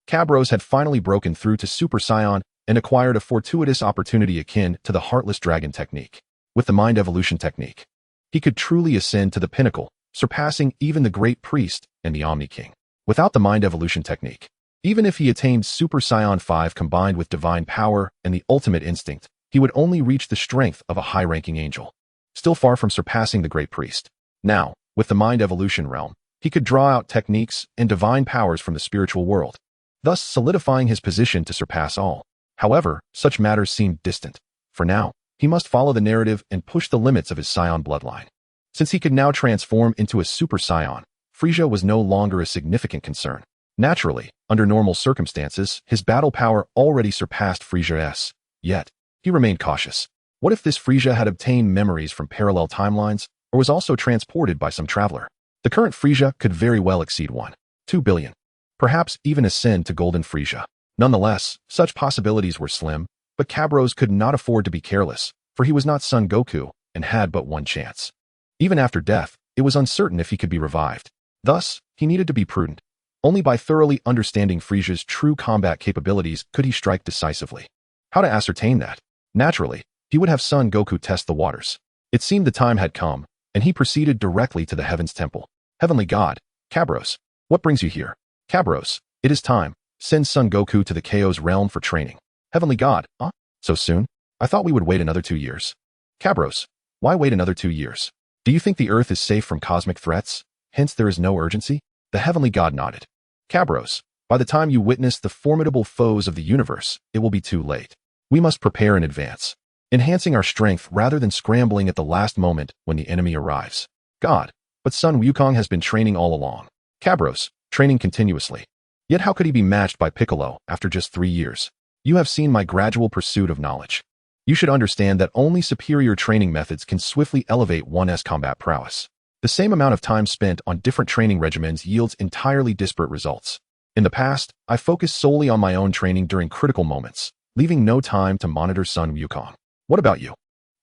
Cabros had finally broken through to Super Saiyan and acquired a fortuitous opportunity akin to the Heartless Dragon technique. With the Mind Evolution technique, he could truly ascend to the pinnacle, surpassing even the Great Priest and the Omni King. Without the Mind Evolution technique, even if he attained Super Saiyan 5 combined with divine power and the ultimate instinct, he would only reach the strength of a high-ranking angel, still far from surpassing the Great Priest. Now, with the Mind Evolution realm, he could draw out techniques and divine powers from the spiritual world, thus solidifying his position to surpass all. However, such matters seemed distant. For now, he must follow the narrative and push the limits of his Saiyan bloodline. Since he could now transform into a Super Saiyan, Frieza was no longer a significant concern. Naturally, under normal circumstances, his battle power already surpassed Frieza's. Yet, he remained cautious. What if this Frieza had obtained memories from parallel timelines, or was also transported by some traveler? The current Frieza could very well exceed 1.2 billion, perhaps even ascend to Golden Frieza. Nonetheless, such possibilities were slim, but Cabros could not afford to be careless, for he was not Son Goku and had but one chance. Even after death, it was uncertain if he could be revived. Thus, he needed to be prudent. Only by thoroughly understanding Frieza's true combat capabilities could he strike decisively. How to ascertain that? Naturally, he would have Son Goku test the waters. It seemed the time had come, and he proceeded directly to the Heaven's Temple. Heavenly God, Cabros, what brings you here? Cabros, it is time. Send Son Goku to the Chaos realm for training. Heavenly God, huh? So soon? I thought we would wait another 2 years. Cabros, why wait another 2 years? Do you think the Earth is safe from cosmic threats? Hence there is no urgency? The Heavenly God nodded. Cabros, by the time you witness the formidable foes of the universe, it will be too late. We must prepare in advance, enhancing our strength rather than scrambling at the last moment when the enemy arrives. God, but Son Wukong has been training all along. Cabros, training continuously. Yet how could he be matched by Piccolo after just 3 years? You have seen my gradual pursuit of knowledge. You should understand that only superior training methods can swiftly elevate one's combat prowess. The same amount of time spent on different training regimens yields entirely disparate results. In the past, I focused solely on my own training during critical moments, leaving no time to monitor Son Wukong. What about you?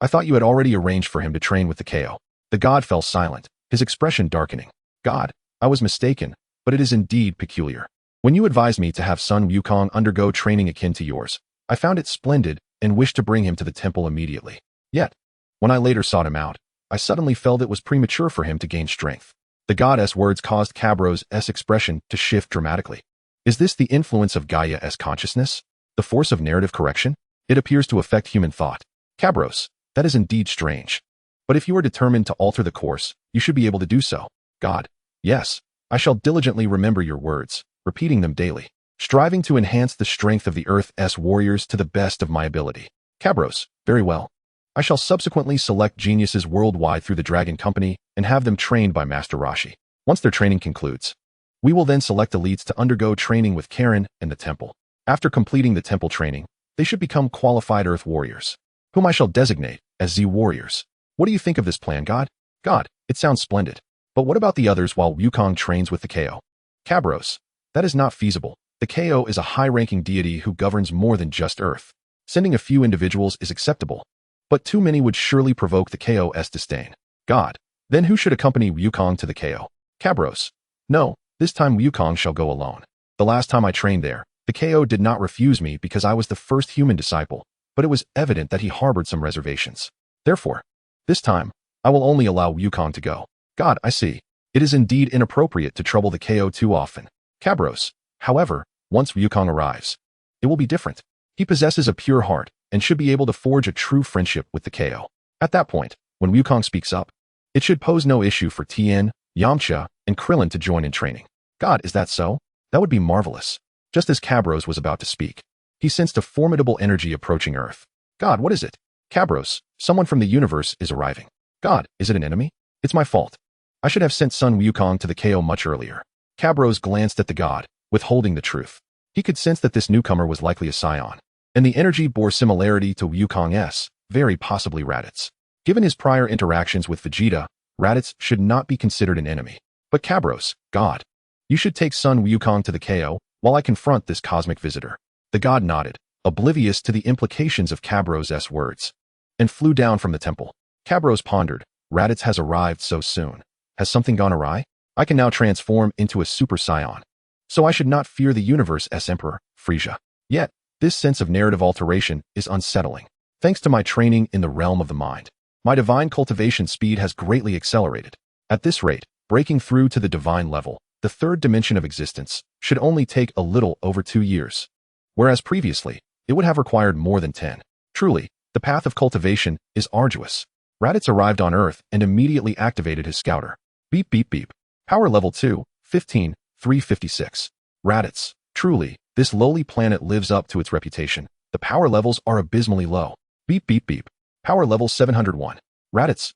I thought you had already arranged for him to train with the KO. The god fell silent, his expression darkening. God, I was mistaken, but it is indeed peculiar. When you advised me to have Son Wukong undergo training akin to yours, I found it splendid and wished to bring him to the temple immediately. Yet, when I later sought him out, I suddenly felt it was premature for him to gain strength. The goddess words caused Cabros' expression to shift dramatically. Is this the influence of Gaia's consciousness? The force of narrative correction? It appears to affect human thought. Cabros, that is indeed strange. But if you are determined to alter the course, you should be able to do so. God, yes, I shall diligently remember your words, repeating them daily, striving to enhance the strength of the Earth's warriors to the best of my ability. Cabros, very well. I shall subsequently select geniuses worldwide through the Dragon Company and have them trained by Master Roshi. Once their training concludes, we will then select elites to undergo training with Karen and the temple. After completing the temple training, they should become qualified Earth warriors, whom I shall designate as Z warriors. What do you think of this plan, God? God, it sounds splendid. But what about the others while Wukong trains with the KO? Cabros, that is not feasible. The KO is a high-ranking deity who governs more than just Earth. Sending a few individuals is acceptable, but too many would surely provoke the KO's disdain. God, then who should accompany Wukong to the KO? Cabros, no, this time Wukong shall go alone. The last time I trained there, the KO did not refuse me because I was the first human disciple, but it was evident that he harbored some reservations. Therefore, this time, I will only allow Wukong to go. God, I see. It is indeed inappropriate to trouble the KO too often. Cabros, however, once Wukong arrives, it will be different. He possesses a pure heart and should be able to forge a true friendship with the KO. At that point, when Wukong speaks up, it should pose no issue for Tien, Yamcha, and Krillin to join in training. God, is that so? That would be marvelous. Just as Cabros was about to speak, he sensed a formidable energy approaching Earth. God, what is it? Cabros, someone from the universe is arriving. God, is it an enemy? It's my fault. I should have sent Sun Wukong to the KO much earlier. Cabros glanced at the god, withholding the truth. He could sense that this newcomer was likely a Saiyan, and the energy bore similarity to Wukong's, very possibly Raditz. Given his prior interactions with Vegeta, Raditz should not be considered an enemy. But Cabros, god, you should take Sun Wukong to the KO while I confront this cosmic visitor. The god nodded, oblivious to the implications of Cabros' words, and flew down from the temple. Cabros pondered, Raditz has arrived so soon. Has something gone awry? I can now transform into a Super Saiyan. So I should not fear the universe's emperor, Frieza. Yet, this sense of narrative alteration is unsettling. Thanks to my training in the realm of the mind, my divine cultivation speed has greatly accelerated. At this rate, breaking through to the divine level, the third dimension of existence, should only take a little over 2 years. Whereas previously, it would have required more than 10. Truly, the path of cultivation is arduous. Raditz arrived on Earth and immediately activated his scouter. Beep beep beep. Power level 2, 15, 356. Raditz. Truly, this lowly planet lives up to its reputation. The power levels are abysmally low. Beep beep beep. Power level 701. Raditz.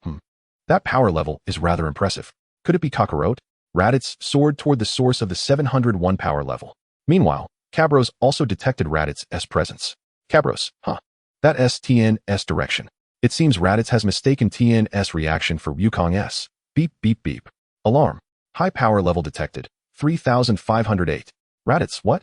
That power level is rather impressive. Could it be Kakarot? Raditz soared toward the source of the 701 power level. Meanwhile, Cabros also detected Raditz's presence. Cabros, that TN's direction. It seems Raditz has mistaken TN's reaction for Wukong's. Beep beep beep. Alarm. High power level detected. 3508. Raditz, what?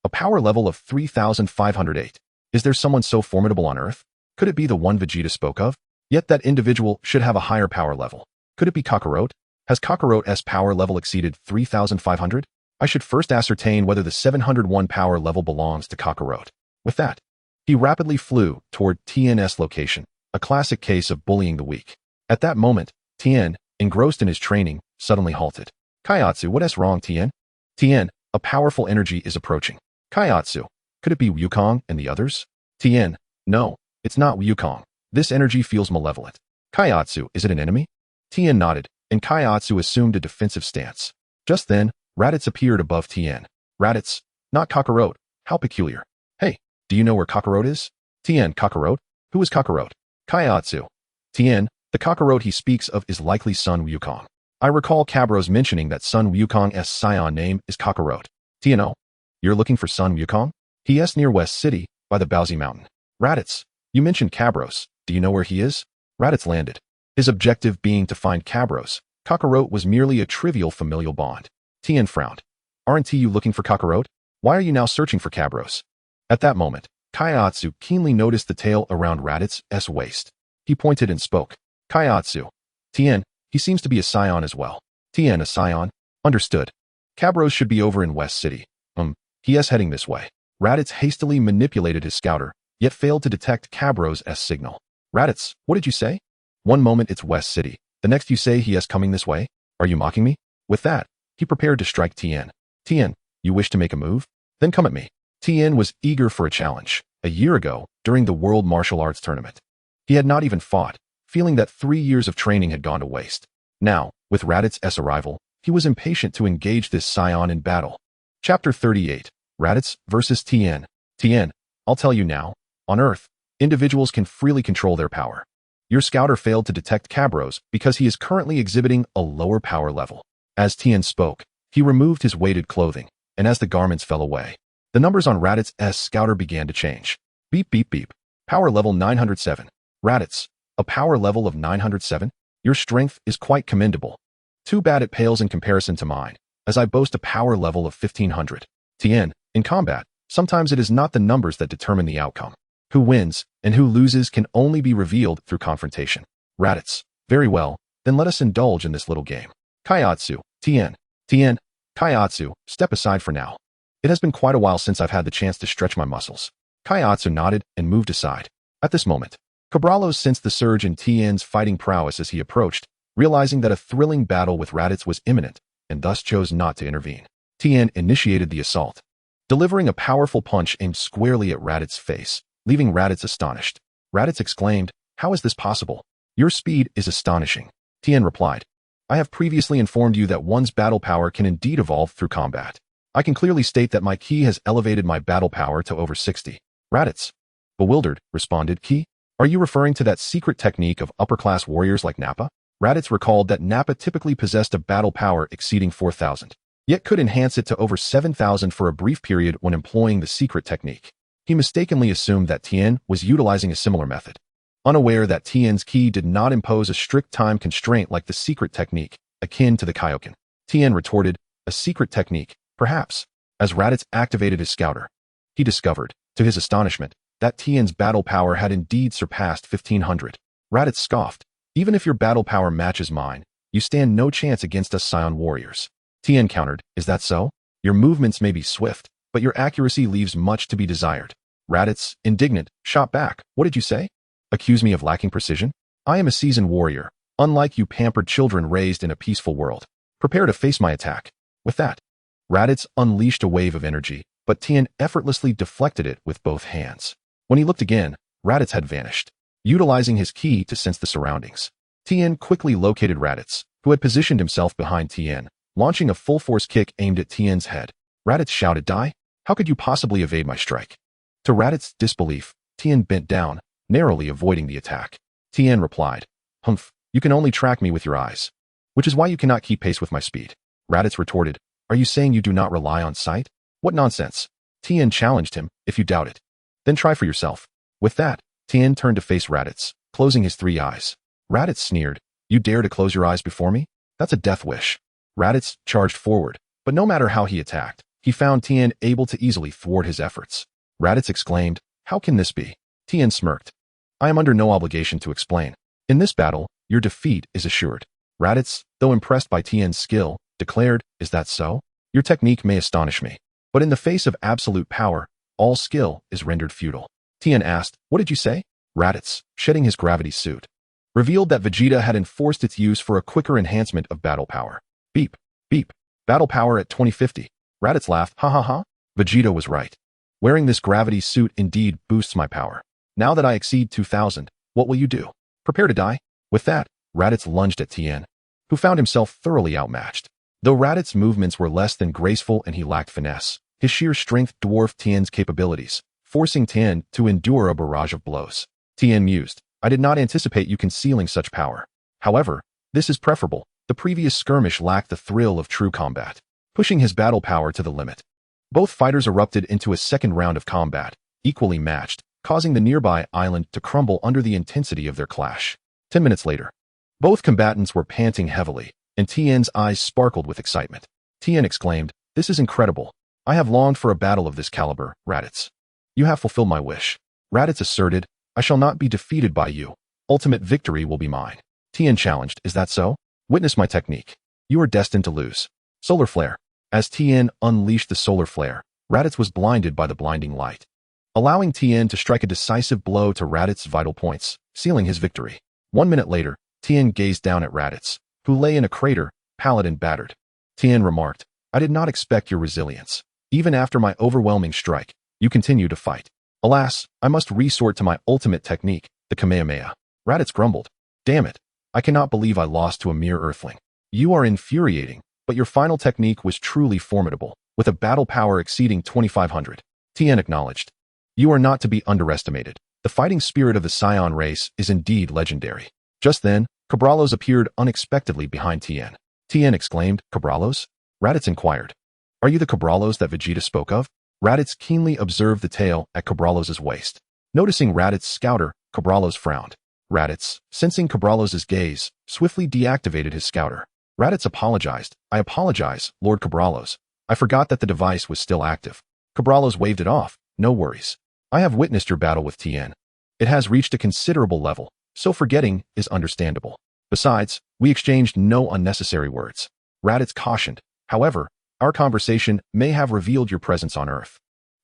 A power level of 3508. Is there someone so formidable on Earth? Could it be the one Vegeta spoke of? Yet that individual should have a higher power level. Could it be Kakarot? Has Kakarot's power level exceeded 3500? I should first ascertain whether the 701 power level belongs to Kakarot. With that, he rapidly flew toward TN's location, a classic case of bullying the weak. At that moment, Tien, engrossed in his training, suddenly halted. Kaiatsu, what's wrong, Tien? Tien, a powerful energy is approaching. Kaiatsu, could it be Wukong and the others? Tien, no, it's not Wukong. This energy feels malevolent. Kaiatsu, is it an enemy? Tien nodded, and Kaiatsu assumed a defensive stance. Just then, Raditz appeared above Tien. Raditz, not Kakarot, how peculiar. Hey, do you know where Kakarot is? Tien, Kakarot? Who is Kakarot? Kaiatsu. Tien, the Kakarot he speaks of is likely Sun Wukong. I recall Cabros mentioning that Sun Wukong's Saiyan name is Kakarot. Tien, you're looking for Sun Wukong? He is near West City, by the Baozi Mountain. Raditz, you mentioned Cabros. Do you know where he is? Raditz landed. His objective being to find Cabros. Kakarot was merely a trivial familial bond. Tien frowned. Aren't you looking for Kakarot? Why are you now searching for Cabros? At that moment, Kaiatsu keenly noticed the tail around Raditz's waist. He pointed and spoke. Kaiatsu. Tien, he seems to be a Saiyan as well. Tien, a Saiyan? Understood. Cabros should be over in West City. He is heading this way. Raditz hastily manipulated his scouter, yet failed to detect Cabros' signal. Raditz, what did you say? One moment it's West City. The next you say he is coming this way? Are you mocking me? With that, he prepared to strike Tien. Tien, you wish to make a move? Then come at me. Tien was eager for a challenge. A year ago, during the World Martial Arts Tournament, he had not even fought, feeling that 3 years of training had gone to waste. Now, with Raditz's arrival, he was impatient to engage this Saiyan in battle. Chapter 38. Raditz versus Tien. Tien, I'll tell you now. On Earth, individuals can freely control their power. Your scouter failed to detect Cabros because he is currently exhibiting a lower power level. As Tien spoke, he removed his weighted clothing, and as the garments fell away, the numbers on Raditz's scouter began to change. Beep beep beep. Power level 907. Raditz, a power level of 907? Your strength is quite commendable. Too bad it pales in comparison to mine, as I boast a power level of 1500. Tien, in combat, sometimes it is not the numbers that determine the outcome. Who wins and who loses can only be revealed through confrontation. Raditz, very well, then let us indulge in this little game. Kaiatsu, Tien, Kaiatsu, step aside for now. It has been quite a while since I've had the chance to stretch my muscles. Kaiatsu nodded and moved aside. At this moment, Cabralos sensed the surge in Tien's fighting prowess as he approached, realizing that a thrilling battle with Raditz was imminent, and thus chose not to intervene. Tien initiated the assault, delivering a powerful punch aimed squarely at Raditz's face, leaving Raditz astonished. Raditz exclaimed, "How is this possible? Your speed is astonishing." Tien replied, "I have previously informed you that one's battle power can indeed evolve through combat. I can clearly state that my ki has elevated my battle power to over 60. Raditz, bewildered, responded, "Ki? Are you referring to that secret technique of upper-class warriors like Nappa? Raditz recalled that Nappa typically possessed a battle power exceeding 4,000, yet could enhance it to over 7,000 for a brief period when employing the secret technique. He mistakenly assumed that Tien was utilizing a similar method, unaware that Tien's ki did not impose a strict time constraint like the secret technique, akin to the Kaioken. Tien retorted, a secret technique, perhaps. As Raditz activated his scouter, he discovered, to his astonishment, that Tien's battle power had indeed surpassed 1,500. Raditz scoffed, even if your battle power matches mine, you stand no chance against us Saiyan warriors. Tien countered, is that so? Your movements may be swift, but your accuracy leaves much to be desired. Raditz, indignant, shot back, what did you say? Accuse me of lacking precision? I am a seasoned warrior, unlike you pampered children raised in a peaceful world. Prepare to face my attack. With that, Raditz unleashed a wave of energy, but Tien effortlessly deflected it with both hands. When he looked again, Raditz had vanished. Utilizing his ki to sense the surroundings, Tien quickly located Raditz, who had positioned himself behind Tien, launching a full-force kick aimed at Tien's head. Raditz shouted, Die? How could you possibly evade my strike? To Raditz's disbelief, Tien bent down, narrowly avoiding the attack. Tien replied, Humph, you can only track me with your eyes, which is why you cannot keep pace with my speed. Raditz retorted, Are you saying you do not rely on sight? What nonsense. Tien challenged him, if you doubt it, then try for yourself. With that, Tien turned to face Raditz, closing his 3 eyes. Raditz sneered, You dare to close your eyes before me? That's a death wish. Raditz charged forward, but no matter how he attacked, he found Tien able to easily thwart his efforts. Raditz exclaimed, How can this be? Tien smirked. I am under no obligation to explain. In this battle, your defeat is assured. Raditz, though impressed by Tien's skill, declared, Is that so? Your technique may astonish me, but in the face of absolute power, all skill is rendered futile. Tien asked, What did you say? Raditz, shedding his gravity suit, revealed that Vegeta had enforced its use for a quicker enhancement of battle power. Beep, beep, battle power at 2050. Raditz laughed, Ha ha ha. Vegeta was right. Wearing this gravity suit indeed boosts my power. Now that I exceed 2,000, what will you do? Prepare to die? With that, Raditz lunged at Tien, who found himself thoroughly outmatched. Though Raditz's movements were less than graceful and he lacked finesse, his sheer strength dwarfed Tien's capabilities, forcing Tien to endure a barrage of blows. Tien mused, I did not anticipate you concealing such power. However, this is preferable. The previous skirmish lacked the thrill of true combat, pushing his battle power to the limit. Both fighters erupted into a second round of combat, equally matched, causing the nearby island to crumble under the intensity of their clash. 10 minutes later, both combatants were panting heavily, and Tien's eyes sparkled with excitement. Tien exclaimed, This is incredible. I have longed for a battle of this caliber, Raditz. You have fulfilled my wish. Raditz asserted, I shall not be defeated by you. Ultimate victory will be mine. Tien challenged, Is that so? Witness my technique. You are destined to lose. Solar Flare. As Tien unleashed the solar flare, Raditz was blinded by the blinding light, allowing Tien to strike a decisive blow to Raditz's vital points, sealing his victory. 1 minute later, Tien gazed down at Raditz, who lay in a crater, pallid and battered. Tien remarked, I did not expect your resilience. Even after my overwhelming strike, you continue to fight. Alas, I must resort to my ultimate technique, the Kamehameha. Raditz grumbled, Damn it, I cannot believe I lost to a mere earthling. You are infuriating, but your final technique was truly formidable, with a battle power exceeding 2,500. Tien acknowledged, You are not to be underestimated. The fighting spirit of the Saiyan race is indeed legendary. Just then, Cabrallos appeared unexpectedly behind Tien. Tien exclaimed, Cabrallos? Raditz inquired, Are you the Cabrallos that Vegeta spoke of? Raditz keenly observed the tail at Cabrallos' waist. Noticing Raditz's scouter, Cabrallos frowned. Raditz, sensing Cabrallos' gaze, swiftly deactivated his scouter. Raditz apologized, I apologize, Lord Cabrallos. I forgot that the device was still active. Cabrallos waved it off, No worries. I have witnessed your battle with Tien. It has reached a considerable level, so forgetting is understandable. Besides, we exchanged no unnecessary words. Raditz cautioned, However, our conversation may have revealed your presence on Earth.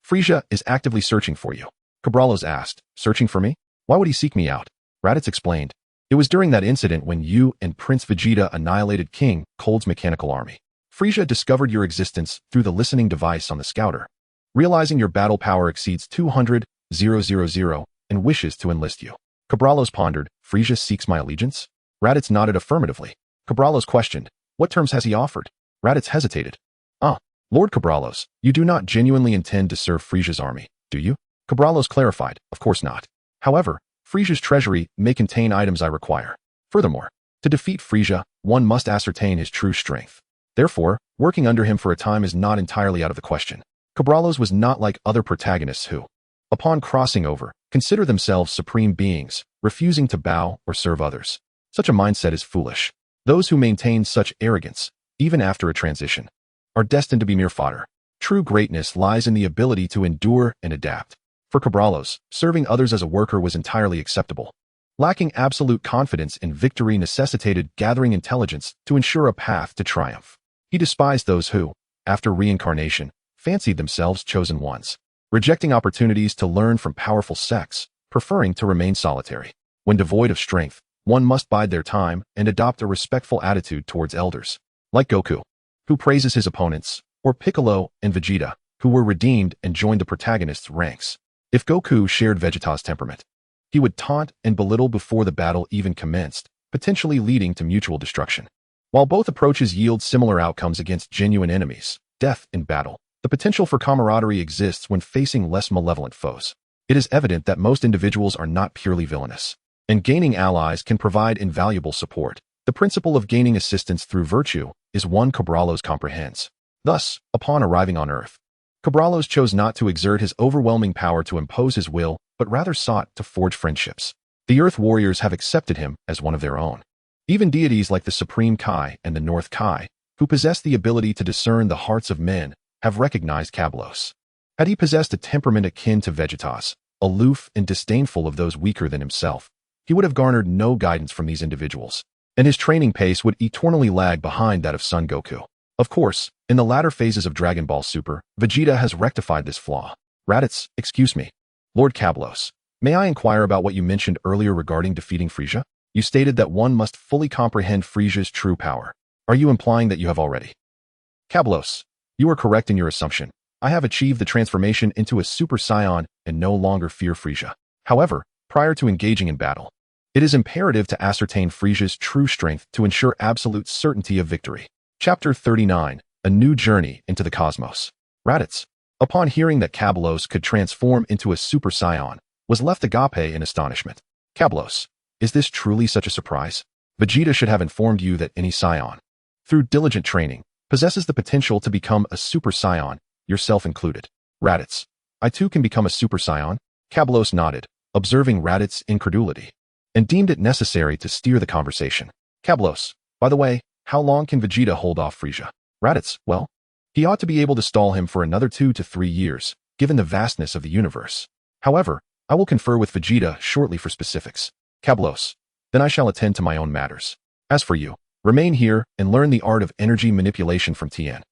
Frieza is actively searching for you. Cabrallos asked, Searching for me? Why would he seek me out? Raditz explained, It was during that incident when you and Prince Vegeta annihilated King Cold's mechanical army. Frieza discovered your existence through the listening device on the scouter. Realizing your battle power exceeds 200,000 and wishes to enlist you. Cabrallos pondered, Frieza seeks my allegiance? Raditz nodded affirmatively. Cabrallos questioned, What terms has he offered? Raditz hesitated. Lord Cabrallos, you do not genuinely intend to serve Frieza's army, do you? Cabrallos clarified, Of course not. However, Frisia's treasury may contain items I require. Furthermore, to defeat Frisia, one must ascertain his true strength. Therefore, working under him for a time is not entirely out of the question. Cabrallos was not like other protagonists who, upon crossing over, consider themselves supreme beings, refusing to bow or serve others. Such a mindset is foolish. Those who maintain such arrogance, even after a transition, are destined to be mere fodder. True greatness lies in the ability to endure and adapt. For Cabrallos, serving others as a worker was entirely acceptable. Lacking absolute confidence in victory necessitated gathering intelligence to ensure a path to triumph. He despised those who, after reincarnation, fancied themselves chosen ones, rejecting opportunities to learn from powerful sects, preferring to remain solitary. When devoid of strength, one must bide their time and adopt a respectful attitude towards elders, like Goku, who praises his opponents, or Piccolo and Vegeta, who were redeemed and joined the protagonist's ranks. If Goku shared Vegeta's temperament, he would taunt and belittle before the battle even commenced, potentially leading to mutual destruction. While both approaches yield similar outcomes against genuine enemies, death in battle, the potential for camaraderie exists when facing less malevolent foes. It is evident that most individuals are not purely villainous, and gaining allies can provide invaluable support. The principle of gaining assistance through virtue is one Cabrallos comprehends. Thus, upon arriving on Earth, Cabrallos chose not to exert his overwhelming power to impose his will, but rather sought to forge friendships. The Earth warriors have accepted him as one of their own. Even deities like the Supreme Kai and the North Kai, who possess the ability to discern the hearts of men, have recognized Cabrallos. Had he possessed a temperament akin to Vegeta's, aloof and disdainful of those weaker than himself, he would have garnered no guidance from these individuals, and his training pace would eternally lag behind that of Son Goku. Of course, in the latter phases of Dragon Ball Super, Vegeta has rectified this flaw. Raditz, excuse me. Lord Cabrallos, may I inquire about what you mentioned earlier regarding defeating Frisia? You stated that one must fully comprehend Frisia's true power. Are you implying that you have already? Cabrallos, you are correct in your assumption. I have achieved the transformation into a Super Saiyan and no longer fear Frisia. However, prior to engaging in battle, it is imperative to ascertain Frisia's true strength to ensure absolute certainty of victory. Chapter 39, A New Journey into the Cosmos. Raditz, upon hearing that Cabrallos could transform into a Super Saiyan, was left agape in astonishment. Cabrallos, is this truly such a surprise? Vegeta should have informed you that any Saiyan, through diligent training, possesses the potential to become a Super Saiyan, yourself included. Raditz, I too can become a Super Saiyan? Cabrallos nodded, observing Raditz's incredulity, and deemed it necessary to steer the conversation. Cabrallos, by the way, how long can Vegeta hold off Frisia? Raditz, well, he ought to be able to stall him for another 2 to 3 years, given the vastness of the universe. However, I will confer with Vegeta shortly for specifics. Cabrallos, then I shall attend to my own matters. As for you, remain here and learn the art of energy manipulation from Tien.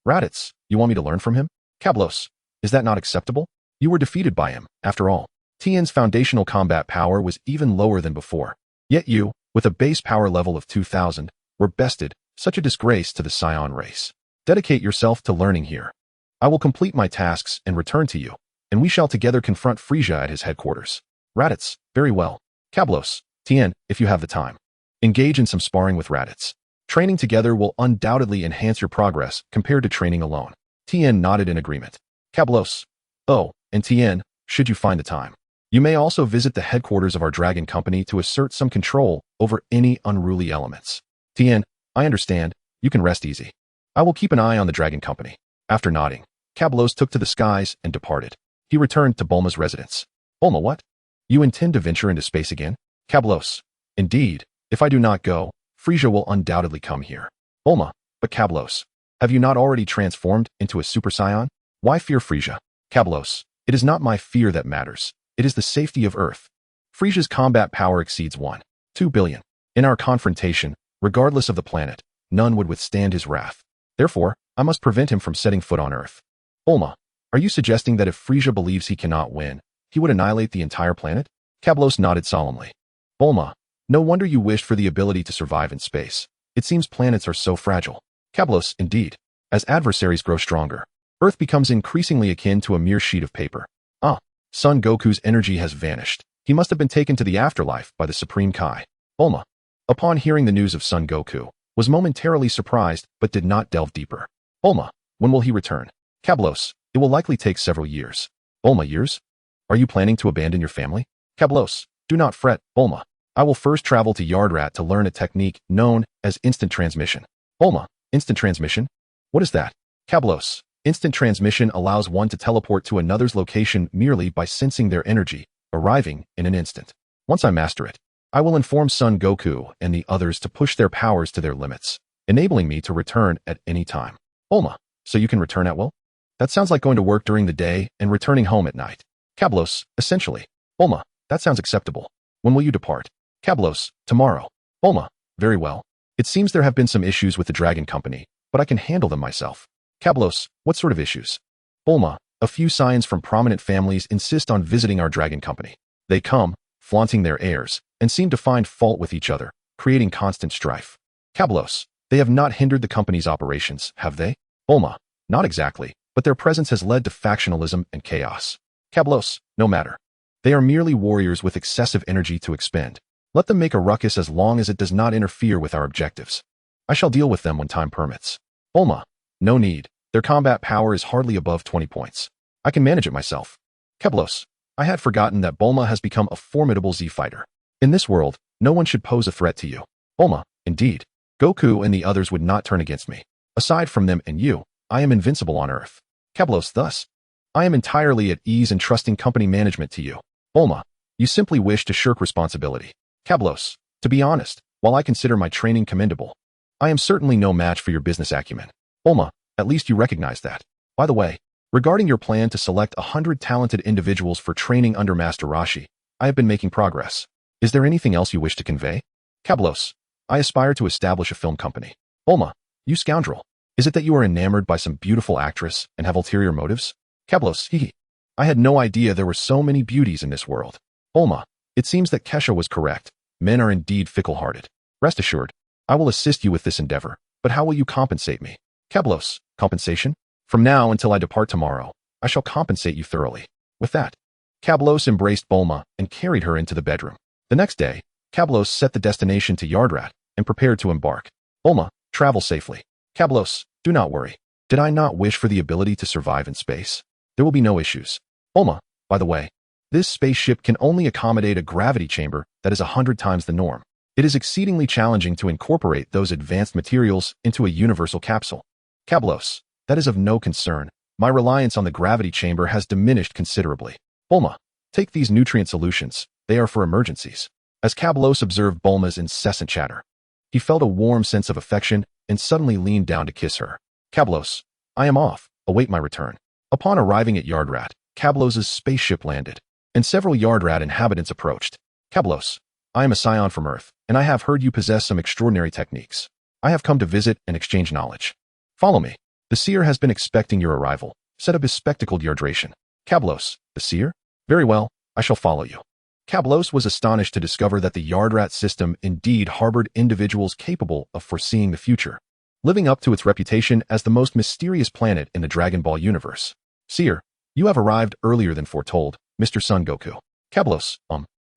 Raditz, you want me to learn from him? Cabrallos, is that not acceptable? You were defeated by him, after all. Tien's foundational combat power was even lower than before. Yet you, with a base power level of 2000, were bested, such a disgrace to the Saiyan race. Dedicate yourself to learning here. I will complete my tasks and return to you, and we shall together confront Frisia at his headquarters. Raditz, very well. Cabrallos, Tien, if you have the time, engage in some sparring with Raditz. Training together will undoubtedly enhance your progress compared to training alone. Tien nodded in agreement. Cabrallos, oh, and Tien, should you find the time, you may also visit the headquarters of our Dragon Company to assert some control over any unruly elements. Tien, I understand, you can rest easy. I will keep an eye on the Dragon Company. After nodding, Cabrallos took to the skies and departed. He returned to Bulma's residence. Bulma, what? You intend to venture into space again? Cabrallos, indeed, if I do not go, Frisia will undoubtedly come here. Bulma, but Cabrallos, have you not already transformed into a Super Saiyan? Why fear Frisia? Cabrallos, it is not my fear that matters. It is the safety of Earth. Frisia's combat power exceeds 1.2 billion. In our confrontation, regardless of the planet, none would withstand his wrath. Therefore, I must prevent him from setting foot on Earth. Bulma, are you suggesting that if Frisia believes he cannot win, he would annihilate the entire planet? Cabrallos nodded solemnly. Bulma, no wonder you wished for the ability to survive in space. It seems planets are so fragile. Cabrallos, indeed. As adversaries grow stronger, Earth becomes increasingly akin to a mere sheet of paper. Ah, Son Goku's energy has vanished. He must have been taken to the afterlife by the Supreme Kai. Bulma, upon hearing the news of Son Goku, was momentarily surprised but did not delve deeper. Bulma, when will he return? Cabrallos, it will likely take several years. Bulma, years? Are you planning to abandon your family? Cabrallos, Do not fret, Bulma. I will first travel to Yardrat to learn a technique known as instant transmission. Bulma, instant transmission? What is that? Cablos, instant transmission allows one to teleport to another's location merely by sensing their energy, arriving in an instant. Once I master it, I will inform Son Goku and the others to push their powers to their limits, enabling me to return at any time. Bulma, so you can return at will? That sounds like going to work during the day and returning home at night. Cablos, essentially. Bulma, that sounds acceptable. When will you depart? Cablos, tomorrow. Bulma, very well. It seems there have been some issues with the Dragon Company, but I can handle them myself. Cablos, what sort of issues? Bulma, a few Saiyans from prominent families insist on visiting our Dragon Company. They come, flaunting their airs, and seem to find fault with each other, creating constant strife. Cablos, they have not hindered the company's operations, have they? Bulma, not exactly, but their presence has led to factionalism and chaos. Cablos, no matter. They are merely warriors with excessive energy to expend. Let them make a ruckus as long as it does not interfere with our objectives. I shall deal with them when time permits. Bulma, no need. Their combat power is hardly above 20 points. I can manage it myself. Cablos, I had forgotten that Bulma has become a formidable Z-fighter. In this world, no one should pose a threat to you. Bulma, indeed. Goku and the others would not turn against me. Aside from them and you, I am invincible on Earth. Cablos, thus, I am entirely at ease in trusting company management to you. Bulma, you simply wish to shirk responsibility. Cablos, to be honest, while I consider my training commendable, I am certainly no match for your business acumen. Bulma, at least you recognize that. By the way, regarding your plan to select 100 talented individuals for training under Master Roshi, I have been making progress. Is there anything else you wish to convey? Cablos, I aspire to establish a film company. Bulma, you scoundrel. Is it that you are enamored by some beautiful actress and have ulterior motives? Cablos, hee. I had no idea there were so many beauties in this world. Bulma, it seems that Kesha was correct. Men are indeed fickle-hearted. Rest assured, I will assist you with this endeavor, but how will you compensate me? Cablos, compensation? From now until I depart tomorrow, I shall compensate you thoroughly. With that, Cablos embraced Bulma and carried her into the bedroom. The next day, Cablos set the destination to Yardrat and prepared to embark. Bulma, travel safely. Cablos, do not worry. Did I not wish for the ability to survive in space? There will be no issues. Bulma, by the way, this spaceship can only accommodate a gravity chamber that is 100 times the norm. It is exceedingly challenging to incorporate those advanced materials into a universal capsule. Cablos, that is of no concern. My reliance on the gravity chamber has diminished considerably. Bulma, take these nutrient solutions. They are for emergencies. As Cablos observed Bulma's incessant chatter, he felt a warm sense of affection and suddenly leaned down to kiss her. Cablos, I am off. Await my return. Upon arriving at Yardrat, Cablos's spaceship landed, and several Yardrat inhabitants approached. Cablos, I am a Saiyan from Earth, and I have heard you possess some extraordinary techniques. I have come to visit and exchange knowledge. Follow me. The seer has been expecting your arrival. Set up his spectacled Yardration. Cablos, the seer? Very well, I shall follow you. Cablos was astonished to discover that the Yardrat system indeed harbored individuals capable of foreseeing the future, living up to its reputation as the most mysterious planet in the Dragon Ball universe. Seer, you have arrived earlier than foretold, Mr. Son Goku. Cablos,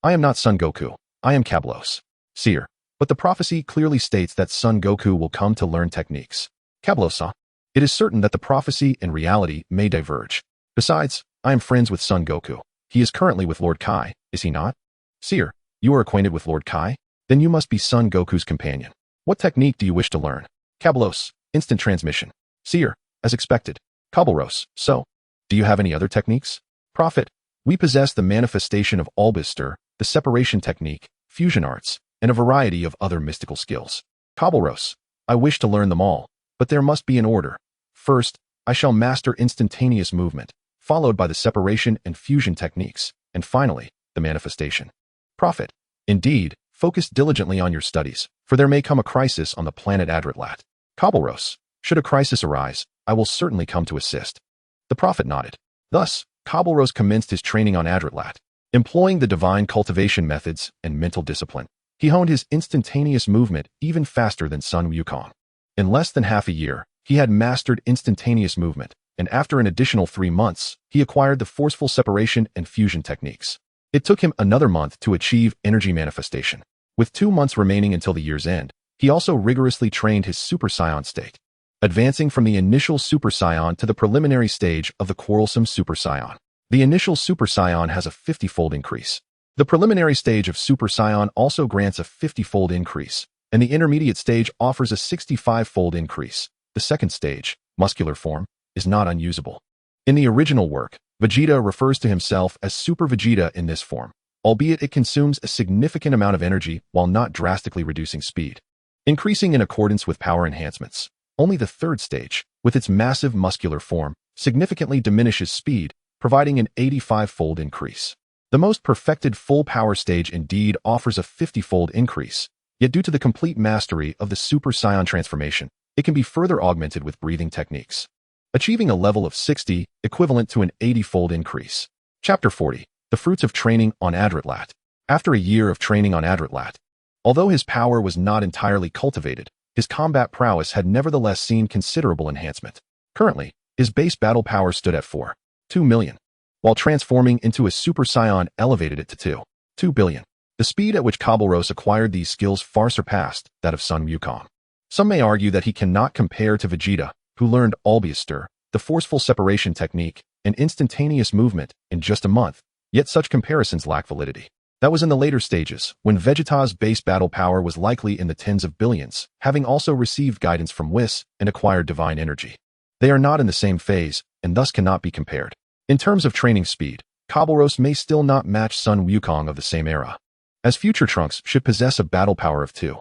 I am not Son Goku. I am Cablos. Seer, but the prophecy clearly states that Son Goku will come to learn techniques. Cablos, it is certain that the prophecy and reality may diverge. Besides, I am friends with Son Goku. He is currently with Lord Kai, is he not? Seer, you are acquainted with Lord Kai? Then you must be Son Goku's companion. What technique do you wish to learn? Cablos, instant transmission. Seer, as expected. Cablos, so, do you have any other techniques? Prophet, we possess the manifestation of Albistor, the separation technique, fusion arts, and a variety of other mystical skills. Cablos, I wish to learn them all, but there must be an order. First, I shall master instantaneous movement, followed by the separation and fusion techniques, and finally, the manifestation. Prophet, indeed, focus diligently on your studies, for there may come a crisis on the planet Adratlat. Cablos, should a crisis arise, I will certainly come to assist. The prophet nodded. Thus, Cablos commenced his training on Adratlat. Employing the divine cultivation methods and mental discipline, he honed his instantaneous movement even faster than Sun Wukong. In less than half a year, he had mastered instantaneous movement, and after an additional 3 months, he acquired the forceful separation and fusion techniques. It took him another month to achieve energy manifestation. With 2 months remaining until the year's end, he also rigorously trained his Super Saiyan state, advancing from the initial Super Saiyan to the preliminary stage of the quarrelsome Super Saiyan. The initial Super Saiyan has a 50-fold increase. The preliminary stage of Super Saiyan also grants a 50-fold increase, and the intermediate stage offers a 65-fold increase. The second stage, muscular form, is not unusable. In the original work, Vegeta refers to himself as Super Vegeta in this form, albeit it consumes a significant amount of energy while not drastically reducing speed, increasing in accordance with power enhancements. Only the third stage, with its massive muscular form, significantly diminishes speed, providing an 85-fold increase. The most perfected full power stage indeed offers a 50-fold increase, yet due to the complete mastery of the Super Saiyan transformation, it can be further augmented with breathing techniques, achieving a level of 60, equivalent to an 80-fold increase. Chapter 40. The Fruits of Training on Adratlat. After a year of training on Adratlat, although his power was not entirely cultivated, his combat prowess had nevertheless seen considerable enhancement. Currently, his base battle power stood at 4.2 million, while transforming into a Super Saiyan elevated it to 2 billion. The speed at which Kabalros acquired these skills far surpassed that of Sun Wukong. Some may argue that he cannot compare to Vegeta, who learned Albiaster, the forceful separation technique, and instantaneous movement in just a month, yet such comparisons lack validity. That was in the later stages, when Vegeta's base battle power was likely in the tens of billions, having also received guidance from Whis and acquired divine energy. They are not in the same phase, and thus cannot be compared. In terms of training speed, Kabalros may still not match Sun Wukong of the same era, as future Trunks should possess a battle power of 2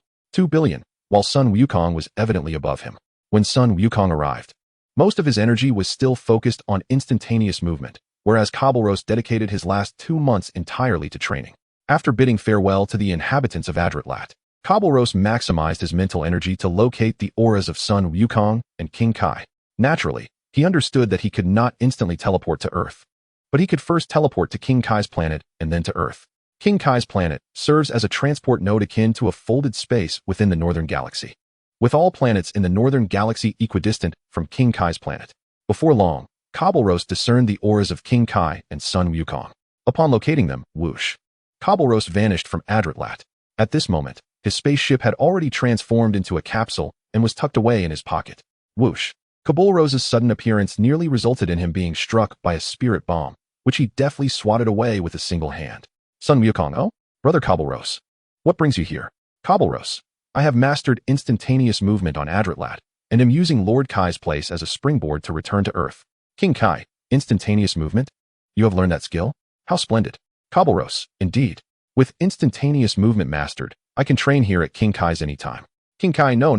billion, while Sun Wukong was evidently above him. When Sun Wukong arrived, most of his energy was still focused on instantaneous movement, whereas Kabalros dedicated his last 2 months entirely to training. After bidding farewell to the inhabitants of Adratlat, Kabalros maximized his mental energy to locate the auras of Sun Wukong and King Kai. Naturally, he understood that he could not instantly teleport to Earth, but he could first teleport to King Kai's planet and then to Earth. King Kai's planet serves as a transport node akin to a folded space within the Northern Galaxy, with all planets in the Northern Galaxy equidistant from King Kai's planet. Before long, Kabalros discerned the auras of King Kai and Sun Wukong. Upon locating them, whoosh, Kabalros vanished from Adratlat. At this moment, his spaceship had already transformed into a capsule and was tucked away in his pocket. Whoosh. Kabalros's sudden appearance nearly resulted in him being struck by a spirit bomb, which he deftly swatted away with a single hand. Sun Wukong, oh? Brother Kabalros. What brings you here? Kabalros. I have mastered instantaneous movement on Adratlat, and am using Lord Kai's place as a springboard to return to Earth. King Kai, instantaneous movement? You have learned that skill? How splendid. Kabalros, indeed. With instantaneous movement mastered, I can train here at King Kai's anytime. King Kai, no.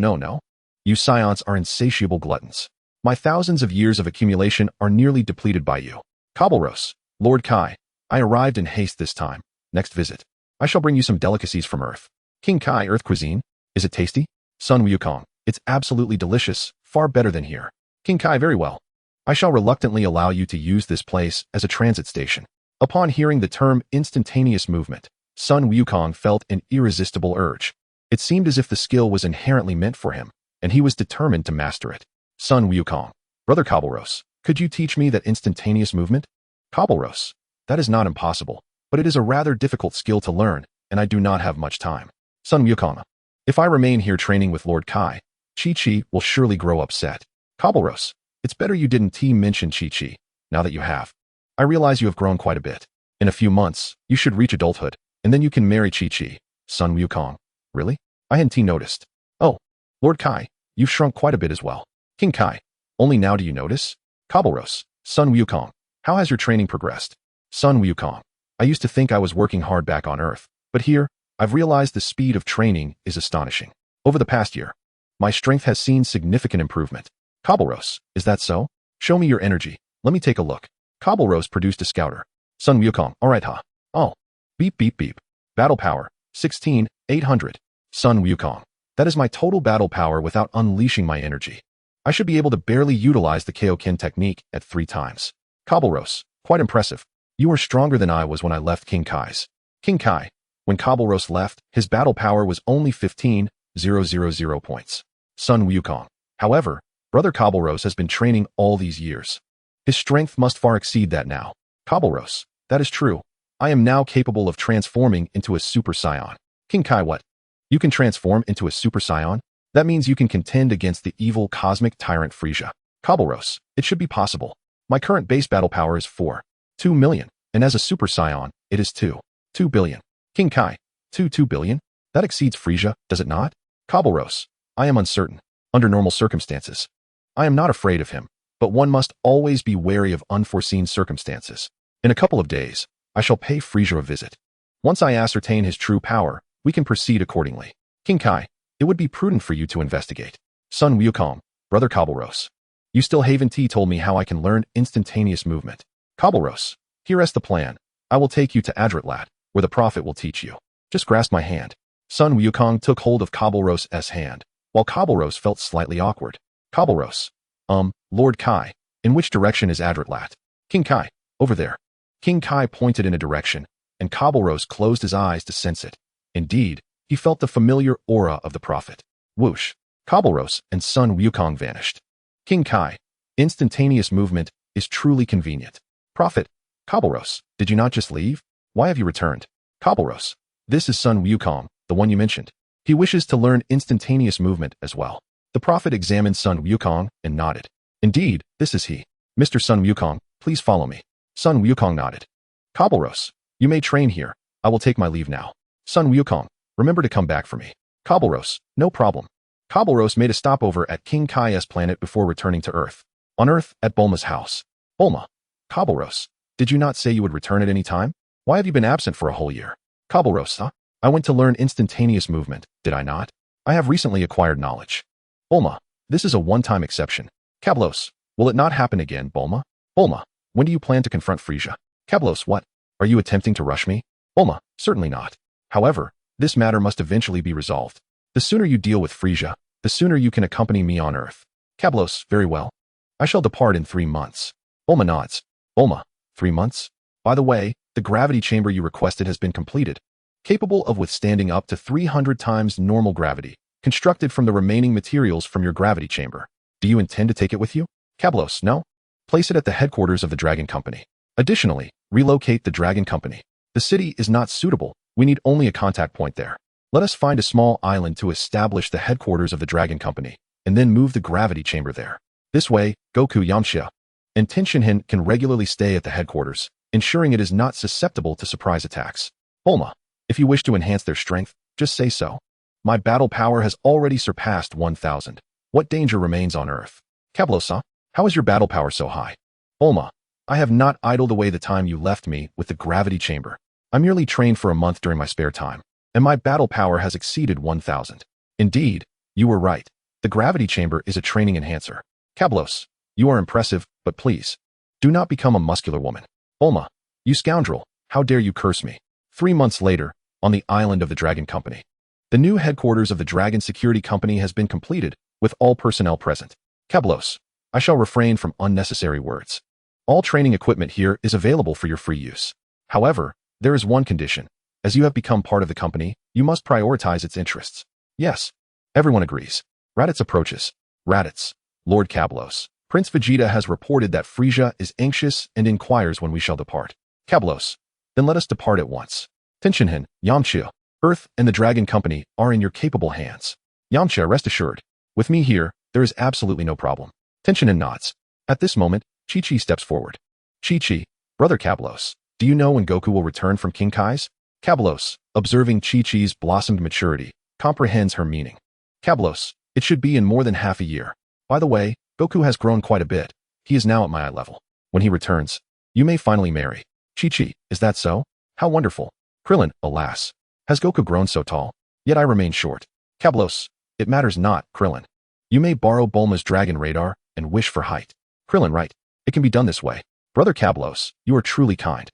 You Saiyans are insatiable gluttons. My thousands of years of accumulation are nearly depleted by you. Kabalros, Lord Kai, I arrived in haste this time. Next visit, I shall bring you some delicacies from Earth. King Kai, Earth cuisine? Is it tasty? Sun Wukong, it's absolutely delicious, far better than here. King Kai, very well. I shall reluctantly allow you to use this place as a transit station. Upon hearing the term instantaneous movement, Sun Wukong felt an irresistible urge. It seemed as if the skill was inherently meant for him, and he was determined to master it. Sun Wukong, Brother Kabalros, could you teach me that instantaneous movement? Kabalros, that is not impossible, but it is a rather difficult skill to learn, and I do not have much time. Sun Wukong, if I remain here training with Lord Kai, Chi-Chi will surely grow upset. Kabalros, it's better you didn't mention Chi-Chi, now that you have. I realize you have grown quite a bit. In a few months, you should reach adulthood, and then you can marry Chi-Chi. Sun Wukong, really? I hadn't noticed. Oh, Lord Kai, you've shrunk quite a bit as well. King Kai, only now do you notice? Kabalros, Sun Wukong, how has your training progressed? Sun Wukong, I used to think I was working hard back on Earth, but here, I've realized the speed of training is astonishing. Over the past year, my strength has seen significant improvement. Kabalros, is that so? Show me your energy. Let me take a look. Kabalros produced a scouter. Sun Wukong, alright ha. Oh. Beep. Battle power, 16,800. Sun Wukong, that is my total battle power without unleashing my energy. I should be able to barely utilize the Kaioken technique at 3 times. Kabalros, quite impressive. You are stronger than I was when I left King Kai's. King Kai, when Kabalros left, his battle power was only 15,000 points. Sun Wukong, however, Brother Kabalros has been training all these years. His strength must far exceed that now. Kabalros, that is true. I am now capable of transforming into a Super Saiyan. King Kai, what? You can transform into a Super Saiyan? That means you can contend against the evil cosmic tyrant Frieza. Kabalros, it should be possible. My current base battle power is 4.2 million, and as a Super Saiyan, it is 2 2 billion. King Kai. 2 billion? That exceeds Frisia, does it not? Cobbleros. I am uncertain. Under normal circumstances. I am not afraid of him, but one must always be wary of unforeseen circumstances. In a couple of days, I shall pay Frisia a visit. Once I ascertain his true power, we can proceed accordingly. King Kai, it would be prudent for you to investigate. Son Wukong, Brother Cobbleros. You still haven't told me how I can learn instantaneous movement. Cobbleros, here is the plan. I will take you to Adratlat, where the prophet will teach you. Just grasp my hand. Son Wukong took hold of Cobbleros' hand, while Cobbleros felt slightly awkward. Cobbleros. Lord Kai, in which direction is Adratlat? King Kai, over there. King Kai pointed in a direction, and Cobbleros closed his eyes to sense it. Indeed, he felt the familiar aura of the prophet. Whoosh. Cobbleros and Son Wukong vanished. King Kai, instantaneous movement is truly convenient. Prophet, Cobbleros, did you not just leave? Why have you returned? Cobbleros, this is Son Wukong, the one you mentioned. He wishes to learn instantaneous movement as well. The prophet examined Son Wukong and nodded. Indeed, this is he. Mr. Son Wukong, please follow me. Son Wukong nodded. Cobbleros, you may train here. I will take my leave now. Son Wukong, remember to come back for me. Cobbleros, no problem. Cobbleros made a stopover at King Kai's planet before returning to Earth. On Earth, at Bulma's house. Bulma. Cobbleros, did you not say you would return at any time? Why have you been absent for a whole year? Cobbleros, huh? I went to learn instantaneous movement, did I not? I have recently acquired knowledge. Bulma, this is a one-time exception. Cobbleros, will it not happen again, Bulma? Bulma, when do you plan to confront Frisia? Cobbleros, what? Are you attempting to rush me? Bulma, certainly not. However, this matter must eventually be resolved. The sooner you deal with Frisia, the sooner you can accompany me on Earth. Cobbleros, very well. I shall depart in 3 months. Bulma nods. Bulma, 3 months? By the way, the gravity chamber you requested has been completed. Capable of withstanding up to 300 times normal gravity, constructed from the remaining materials from your gravity chamber. Do you intend to take it with you? Cobbleros, no. Place it at the headquarters of the Dragon Company. Additionally, relocate the Dragon Company. The city is not suitable. We need only a contact point there. Let us find a small island to establish the headquarters of the Dragon Company, and then move the gravity chamber there. This way, Goku, Yamcha, and Tenshinhan can regularly stay at the headquarters, ensuring it is not susceptible to surprise attacks. Bulma, if you wish to enhance their strength, just say so. My battle power has already surpassed 1,000. What danger remains on Earth? Cobbleros, how is your battle power so high? Bulma, I have not idled away the time you left me with the gravity chamber. I merely trained for a month during my spare time, and my battle power has exceeded 1,000. Indeed, you were right. The gravity chamber is a training enhancer. Cobbleros, you are impressive, but please, do not become a muscular woman. Bulma, you scoundrel, how dare you curse me? 3 months later, on the island of the Dragon Company. The new headquarters of the Dragon Security Company has been completed, with all personnel present. Cobbleros, I shall refrain from unnecessary words. All training equipment here is available for your free use. However, there is one condition. As you have become part of the company, you must prioritize its interests. Yes. Everyone agrees. Raditz approaches. Raditz, Lord Cobbleros. Prince Vegeta has reported that Frisia is anxious and inquires when we shall depart. Cobbleros, then let us depart at once. Tenshinhan, Yamcha, Earth and the Dragon Company are in your capable hands. Yamcha, rest assured. With me here, there is absolutely no problem. Tenshinhan nods. At this moment, Chi-Chi steps forward. Chi-Chi, Brother Cobbleros, do you know when Goku will return from King Kai's? Cobbleros, observing Chi-Chi's blossomed maturity, comprehends her meaning. Cobbleros, it should be in more than half a year. By the way, Goku has grown quite a bit. He is now at my eye level. When he returns, you may finally marry. Chi-Chi, is that so? How wonderful. Krillin, alas. Has Goku grown so tall? Yet I remain short. Cobbleros, it matters not, Krillin. You may borrow Bulma's dragon radar and wish for height. Krillin, right. It can be done this way. Brother Cobbleros, you are truly kind.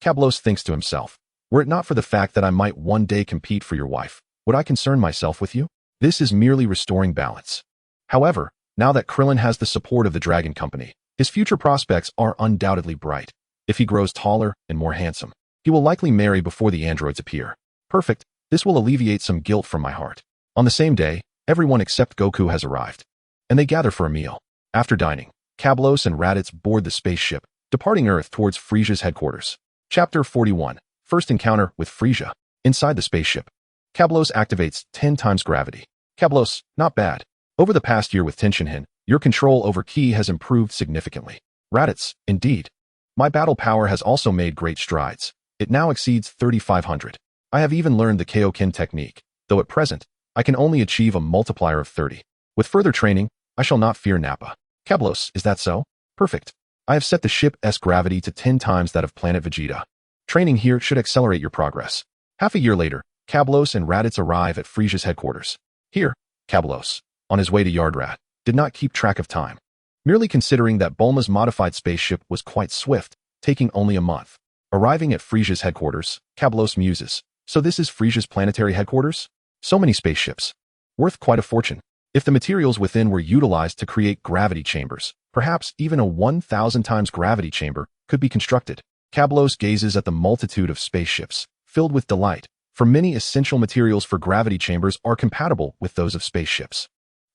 Cobbleros thinks to himself, were it not for the fact that I might one day compete for your wife, would I concern myself with you? This is merely restoring balance. However, now that Krillin has the support of the Dragon Company, his future prospects are undoubtedly bright. If he grows taller and more handsome, he will likely marry before the androids appear. Perfect. This will alleviate some guilt from my heart. On the same day, everyone except Goku has arrived, and they gather for a meal. After dining, Cobbleros and Raditz board the spaceship, departing Earth towards Frisia's headquarters. Chapter 41. First encounter with Frisia. Inside the spaceship, Cobbleros activates 10 times gravity. Cobbleros, not bad. Over the past year with Tenshinhan, your control over Ki has improved significantly. Raditz, indeed. My battle power has also made great strides. It now exceeds 3,500. I have even learned the Kaioken technique, though at present, I can only achieve a multiplier of 30. With further training, I shall not fear Nappa. Kablos, is that so? Perfect. I have set the ship's gravity to 10 times that of planet Vegeta. Training here should accelerate your progress. Half a year later, Kablos and Raditz arrive at Frisia's headquarters. Here, Kablos, on his way to Yardrat, did not keep track of time. Merely considering that Bulma's modified spaceship was quite swift, taking only a month. Arriving at Frisia's headquarters, Kablos muses. So this is Frisia's planetary headquarters? So many spaceships. Worth quite a fortune. If the materials within were utilized to create gravity chambers, perhaps even a 1,000 times gravity chamber could be constructed. Kablos gazes at the multitude of spaceships, filled with delight, for many essential materials for gravity chambers are compatible with those of spaceships.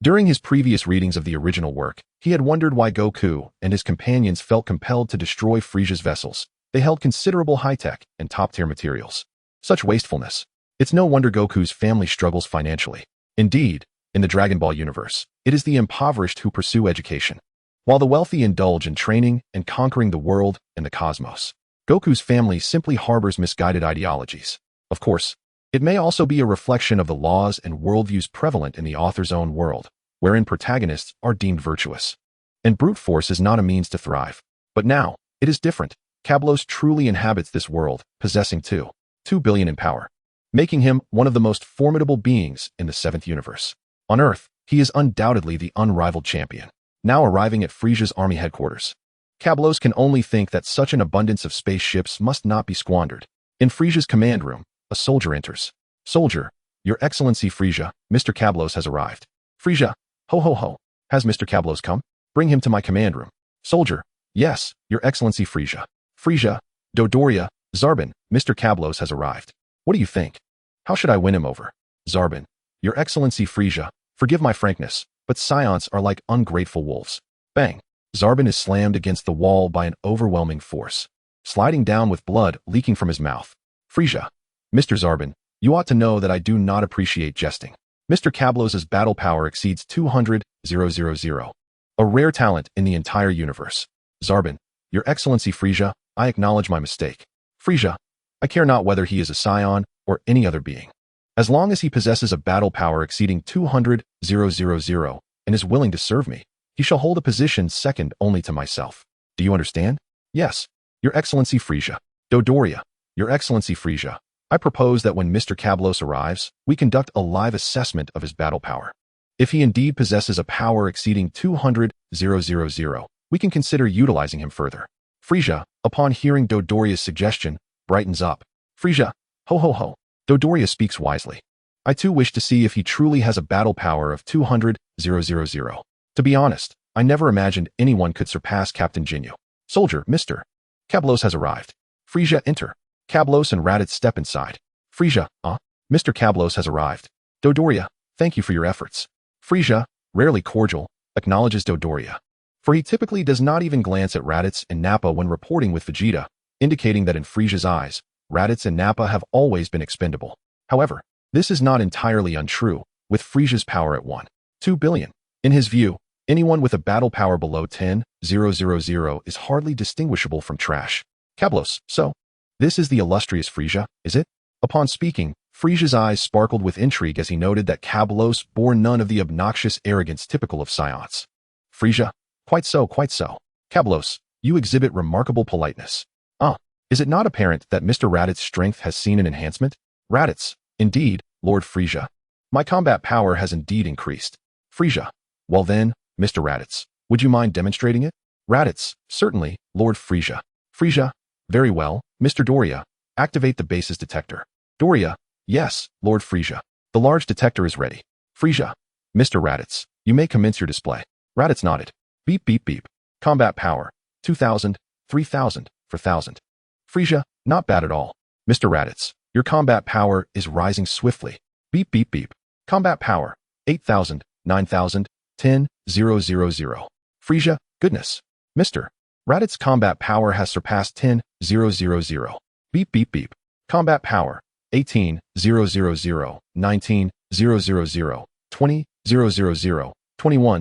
During his previous readings of the original work, he had wondered why Goku and his companions felt compelled to destroy Frisia's vessels. They held considerable high-tech and top-tier materials. Such wastefulness. It's no wonder Goku's family struggles financially. Indeed, in the Dragon Ball universe, it is the impoverished who pursue education, while the wealthy indulge in training and conquering the world and the cosmos. Goku's family simply harbors misguided ideologies. Of course, it may also be a reflection of the laws and worldviews prevalent in the author's own world, wherein protagonists are deemed virtuous. And brute force is not a means to thrive. But now, it is different. Kablos truly inhabits this world, possessing 2 billion in power, making him one of the most formidable beings in the 7th universe. On Earth, he is undoubtedly the unrivaled champion. Now arriving at Frisia's army headquarters, Kablos can only think that such an abundance of spaceships must not be squandered. In Frisia's command room, a soldier enters. Soldier, Your Excellency Frisia, Mr. Kablos has arrived. Frisia, ho ho ho. Has Mr. Kablos come? Bring him to my command room. Soldier, yes, Your Excellency Frisia. Frisia, Dodoria, Zarbin, Mr. Kablos has arrived. What do you think? How should I win him over? Zarbin, Your Excellency Frisia, forgive my frankness, but Saiyans are like ungrateful wolves. Bang. Zarbin is slammed against the wall by an overwhelming force, sliding down with blood leaking from his mouth. Frisia, Mr. Zarbin, you ought to know that I do not appreciate jesting. Mr. Kablos's battle power exceeds 200,000, a rare talent in the entire universe. Zarbin, Your Excellency Frisia, I acknowledge my mistake. Frisia, I care not whether he is a Saiyan or any other being. As long as he possesses a battle power exceeding 200,000 and is willing to serve me, he shall hold a position second only to myself. Do you understand? Yes, Your Excellency Frisia. Dodoria, Your Excellency Frisia, I propose that when Mr. Kablos arrives, we conduct a live assessment of his battle power. If he indeed possesses a power exceeding 200,000, we can consider utilizing him further. Frisia, upon hearing Dodoria's suggestion, brightens up. Frisia, ho ho ho. Dodoria speaks wisely. I too wish to see if he truly has a battle power of 200,000. To be honest, I never imagined anyone could surpass Captain Jinyu. Soldier, Mr. Kablos has arrived. Frisia, enter. Kablos and Raditz step inside. Frisia, Mr. Kablos has arrived. Dodoria, thank you for your efforts. Frisia, rarely cordial, acknowledges Dodoria, for he typically does not even glance at Raditz and Nappa when reporting with Vegeta, indicating that in Frisia's eyes, Raditz and Nappa have always been expendable. However, this is not entirely untrue, with Frisia's power at 1.2 billion. In his view, anyone with a battle power below 10,000 is hardly distinguishable from trash. Kablos, so this is the illustrious Frisia, is it? Upon speaking, Frisia's eyes sparkled with intrigue as he noted that Kablos bore none of the obnoxious arrogance typical of Saiyans. Frisia, quite so, quite so. Kablos, you exhibit remarkable politeness. Is it not apparent that Mr. Raditz's strength has seen an enhancement? Raditz, indeed, Lord Frisia. My combat power has indeed increased. Frisia, well then, Mr. Raditz, would you mind demonstrating it? Raditz, certainly, Lord Frisia. Frisia, very well, Mr. Doria, activate the base's detector. Doria, yes, Lord Frisia. The large detector is ready. Frisia, Mr. Raditz, you may commence your display. Raditz nodded. Beep beep beep. Combat power, 2,000, 3,000, 4,000. Frisia, not bad at all. Mr. Raditz, your combat power is rising swiftly. Beep beep beep. Combat power, 8,000, 9,000, 10,000. Frisia, goodness. Mr. Raditz's combat power has surpassed 10,000. Beep beep beep. Combat power, 18,000, 19,000, 20,000, 21,000, 22,000,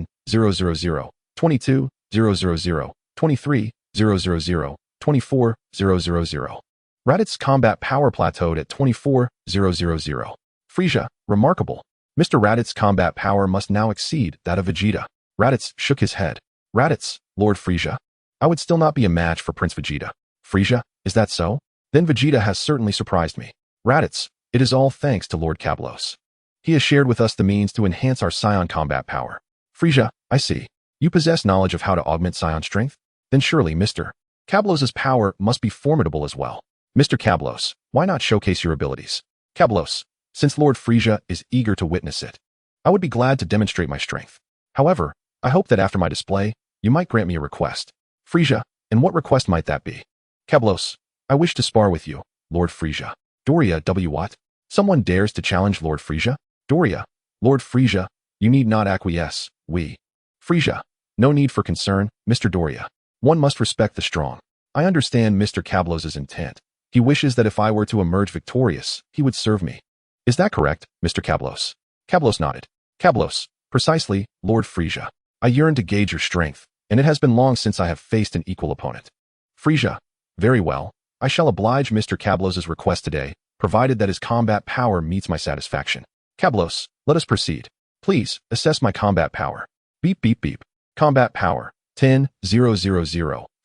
23,000, 24,000. Raditz combat power plateaued at 24,000. Frisia, remarkable. Mr. Raditz's combat power must now exceed that of Vegeta. Raditz shook his head. Raditz, Lord Frisia. I would still not be a match for Prince Vegeta. Frisia, is that so? Then Vegeta has certainly surprised me. Raditz, it is all thanks to Lord Kablos. He has shared with us the means to enhance our Saiyan combat power. Frisia, I see. You possess knowledge of how to augment Saiyan strength? Then surely Mr. Kablos's power must be formidable as well. Mr. Kablos, why not showcase your abilities? Kablos, since Lord Frisia is eager to witness it, I would be glad to demonstrate my strength. However, I hope that after my display, you might grant me a request. Frisia, and what request might that be? Kablos, I wish to spar with you, Lord Frisia. Doria W. What? Someone dares to challenge Lord Frisia? Doria, Lord Frisia, you need not acquiesce, we. Frisia, no need for concern, Mr. Doria. One must respect the strong. I understand Mr. Kablos's intent. He wishes that if I were to emerge victorious, he would serve me. Is that correct, Mr. Kablos? Kablos nodded. Kablos, precisely, Lord Frisia. I yearn to gauge your strength, and it has been long since I have faced an equal opponent. Frisia, very well. I shall oblige Mr. Kablos's request today, provided that his combat power meets my satisfaction. Kablos, let us proceed. Please, assess my combat power. Beep beep beep. Combat power, 10,000,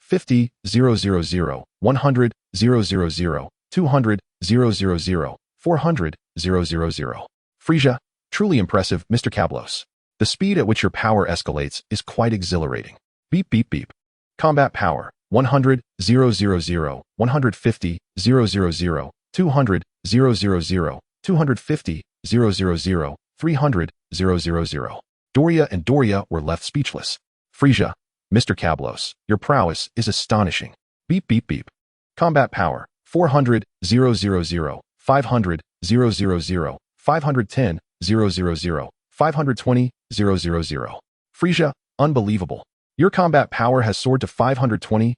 50,000, 100,000, 200,000, 400,000. Frisia, truly impressive, Mr. Kablos. The speed at which your power escalates is quite exhilarating. Beep beep beep. Combat power, 100,000, 150,000, 200,000, 250,000, 300,000. Doria and Doria were left speechless. Frisia, Mr. Kablos, your prowess is astonishing. Beep beep beep. Combat power, 400,000, 500,000, 510,000, 520,000. Frisia, unbelievable. Your combat power has soared to 520,000.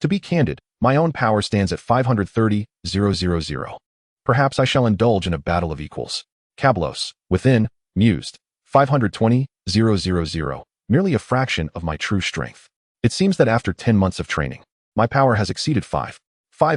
To be candid, my own power stands at 530,000. Perhaps I shall indulge in a battle of equals. Kablos, within, mused. 520,000, merely a fraction of my true strength. It seems that after 10 months of training, my power has exceeded 5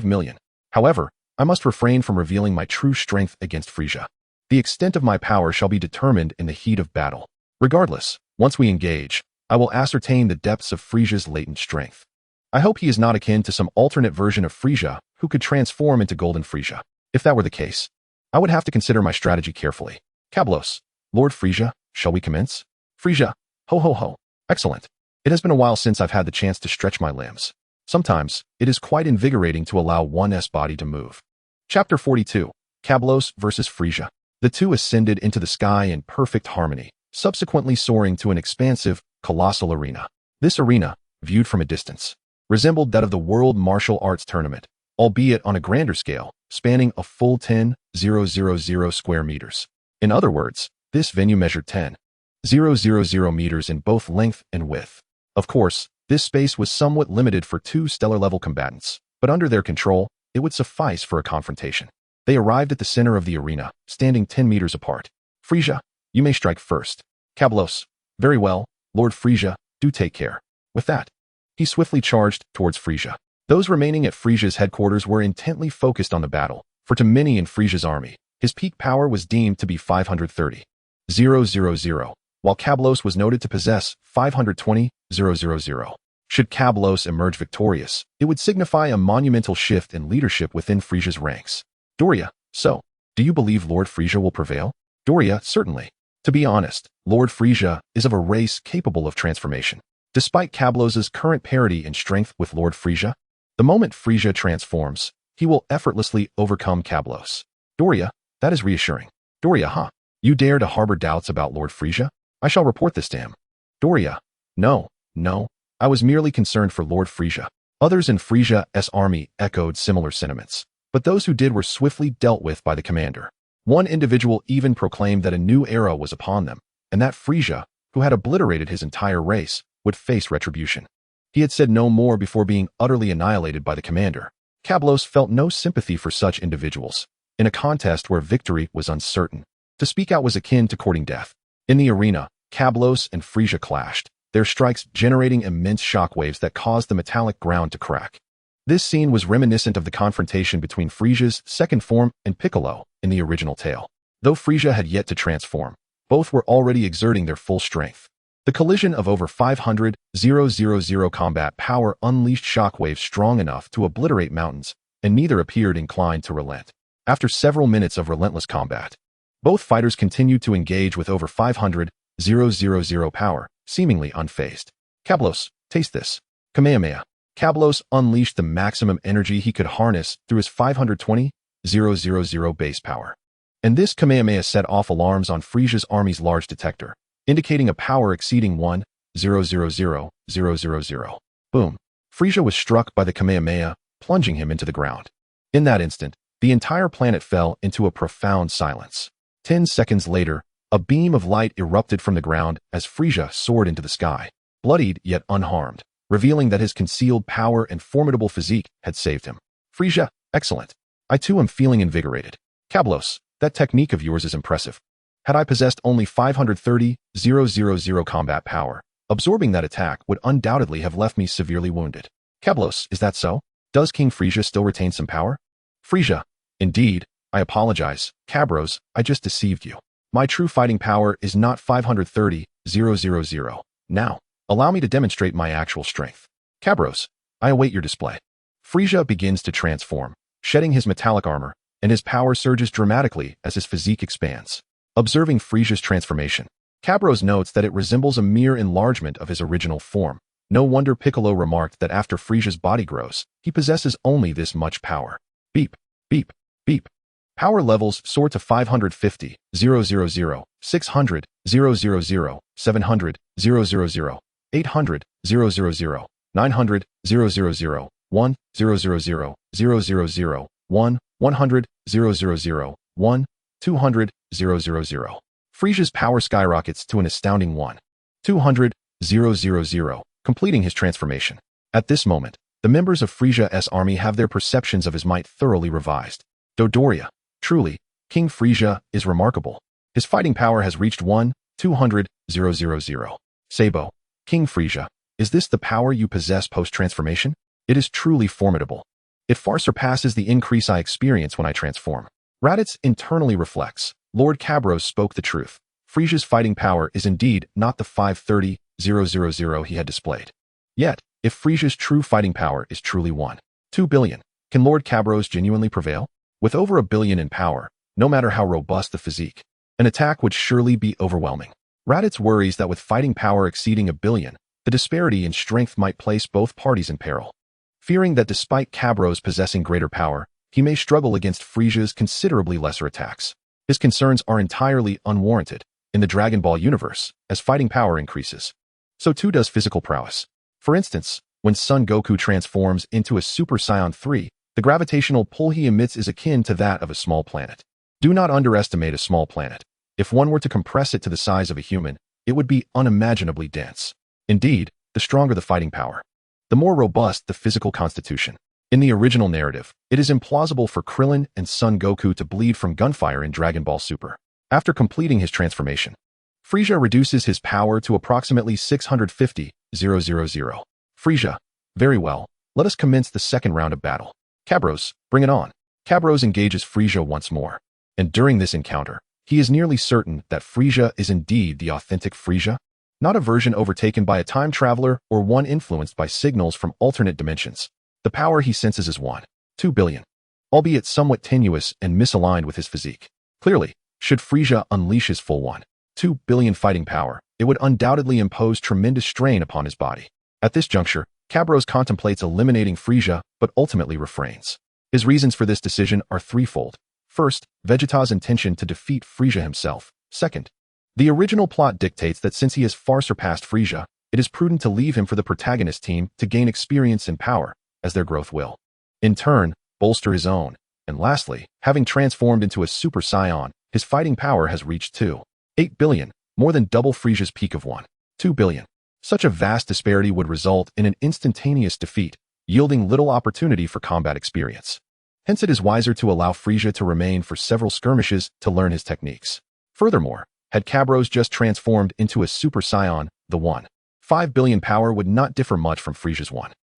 million. However, I must refrain from revealing my true strength against Frisia. The extent of my power shall be determined in the heat of battle. Regardless, once we engage, I will ascertain the depths of Frisia's latent strength. I hope he is not akin to some alternate version of Frisia who could transform into Golden Frisia. If that were the case, I would have to consider my strategy carefully. Kablos, Lord Frisia, shall we commence? Frisia, ho ho ho. Excellent. It has been a while since I've had the chance to stretch my limbs. Sometimes, it is quite invigorating to allow one's body to move. Chapter 42. Kablos versus Frisia. The two ascended into the sky in perfect harmony, subsequently soaring to an expansive, colossal arena. This arena, viewed from a distance, resembled that of the World Martial Arts Tournament, albeit on a grander scale, spanning a full 10,000 square meters. In other words, this venue measured 10,000 meters in both length and width. Of course, this space was somewhat limited for two stellar-level combatants, but under their control, it would suffice for a confrontation. They arrived at the center of the arena, standing 10 meters apart. Frisia, you may strike first. Kablos, very well, Lord Frisia, do take care. With that, he swiftly charged towards Frisia. Those remaining at Frisia's headquarters were intently focused on the battle, for to many in Frisia's army, his peak power was deemed to be 530,000, while Kablos was noted to possess 520,000. Should Kablos emerge victorious, it would signify a monumental shift in leadership within Frisia's ranks. Doria, so, do you believe Lord Frisia will prevail? Doria, certainly. To be honest, Lord Frisia is of a race capable of transformation. Despite Kablos's current parity in strength with Lord Frisia, the moment Frisia transforms, he will effortlessly overcome Kablos. Doria, that is reassuring. Doria, huh? You dare to harbor doubts about Lord Frisia? I shall report this to him. Doria, no, I was merely concerned for Lord Frisia. Others in Frisia's army echoed similar sentiments, but those who did were swiftly dealt with by the commander. One individual even proclaimed that a new era was upon them, and that Frisia, who had obliterated his entire race, would face retribution. He had said no more before being utterly annihilated by the commander. Kablos felt no sympathy for such individuals, in a contest where victory was uncertain. To speak out was akin to courting death. In the arena, Kablos and Frisia clashed, their strikes generating immense shockwaves that caused the metallic ground to crack. This scene was reminiscent of the confrontation between Frisia's second form and Piccolo in the original tale. Though Frisia had yet to transform, both were already exerting their full strength. The collision of over 500,000 combat power unleashed shockwaves strong enough to obliterate mountains, and neither appeared inclined to relent. After several minutes of relentless combat, both fighters continued to engage with over 500,000 power, seemingly unfazed. Kablos, taste this. Kamehameha. Kablos unleashed the maximum energy he could harness through his 520,000 base power. And this Kamehameha set off alarms on Frisia's army's large detector, indicating a power exceeding 1,000,000. Boom. Frisia was struck by the Kamehameha, plunging him into the ground. In that instant, the entire planet fell into a profound silence. 10 seconds later, a beam of light erupted from the ground as Frisia soared into the sky, bloodied yet unharmed, revealing that his concealed power and formidable physique had saved him. Frisia, excellent. I too am feeling invigorated. Kablos, that technique of yours is impressive. Had I possessed only 530,000 combat power, absorbing that attack would undoubtedly have left me severely wounded. Kablos, is that so? Does King Frisia still retain some power? Frisia, indeed, I apologize. Kabros, I just deceived you. My true fighting power is not 530,000. Now, allow me to demonstrate my actual strength. Kabros, I await your display. Frisia begins to transform, shedding his metallic armor, and his power surges dramatically as his physique expands. Observing Frisia's transformation, Kabros notes that it resembles a mere enlargement of his original form. No wonder Piccolo remarked that after Frisia's body grows, he possesses only this much power. Beep, beep, beep. Power levels soar to 550,000, 600,000, 700,000, 800,000, 900,000, 1,000,000, 100,000, 200,000. Frisia's power skyrockets to an astounding 200,000, completing his transformation. At this moment, the members of Frisia's army have their perceptions of his might thoroughly revised. Dodoria, truly, King Frisia is remarkable. His fighting power has reached 200,000. Sabo, King Frisia, is this the power you possess post-transformation? It is truly formidable. It far surpasses the increase I experience when I transform. Raditz internally reflects. Lord Kabros spoke the truth. Frisia's fighting power is indeed not the 530,000 he had displayed. Yet, if Frisia's true fighting power is truly 2 billion, can Lord Kabros genuinely prevail? With over 1 billion in power, no matter how robust the physique, an attack would surely be overwhelming. Raditz worries that with fighting power exceeding 1 billion, the disparity in strength might place both parties in peril. Fearing that despite Kabros possessing greater power, he may struggle against Frisia's considerably lesser attacks. His concerns are entirely unwarranted. In the Dragon Ball universe, as fighting power increases, so too does physical prowess. For instance, when Son Goku transforms into a Super Saiyan 3, the gravitational pull he emits is akin to that of a small planet. Do not underestimate a small planet. If one were to compress it to the size of a human, it would be unimaginably dense. Indeed, the stronger the fighting power, the more robust the physical constitution. In the original narrative, it is implausible for Krillin and Son Goku to bleed from gunfire in Dragon Ball Super. After completing his transformation, Frisia reduces his power to approximately 650,000. Frisia, very well, let us commence the second round of battle. Kabros, bring it on. Kabros engages Frisia once more, and during this encounter, he is nearly certain that Frisia is indeed the authentic Frisia, not a version overtaken by a time traveler or one influenced by signals from alternate dimensions. The power he senses is 2 billion, albeit somewhat tenuous and misaligned with his physique. Clearly, should Frisia unleash his full 2 billion fighting power, it would undoubtedly impose tremendous strain upon his body. At this juncture, Kabros contemplates eliminating Frisia, but ultimately refrains. His reasons for this decision are threefold. First, Vegeta's intention to defeat Frisia himself. Second, the original plot dictates that since he has far surpassed Frisia, it is prudent to leave him for the protagonist team to gain experience and power, as their growth will, in turn, bolster his own. And lastly, having transformed into a Super Saiyan, his fighting power has reached 8 billion, more than double Frisia's peak of 2 billion. Such a vast disparity would result in an instantaneous defeat, yielding little opportunity for combat experience. Hence it is wiser to allow Frisia to remain for several skirmishes to learn his techniques. Furthermore, had Kabros just transformed into a Super Saiyan, the 5 billion power would not differ much from Frisia's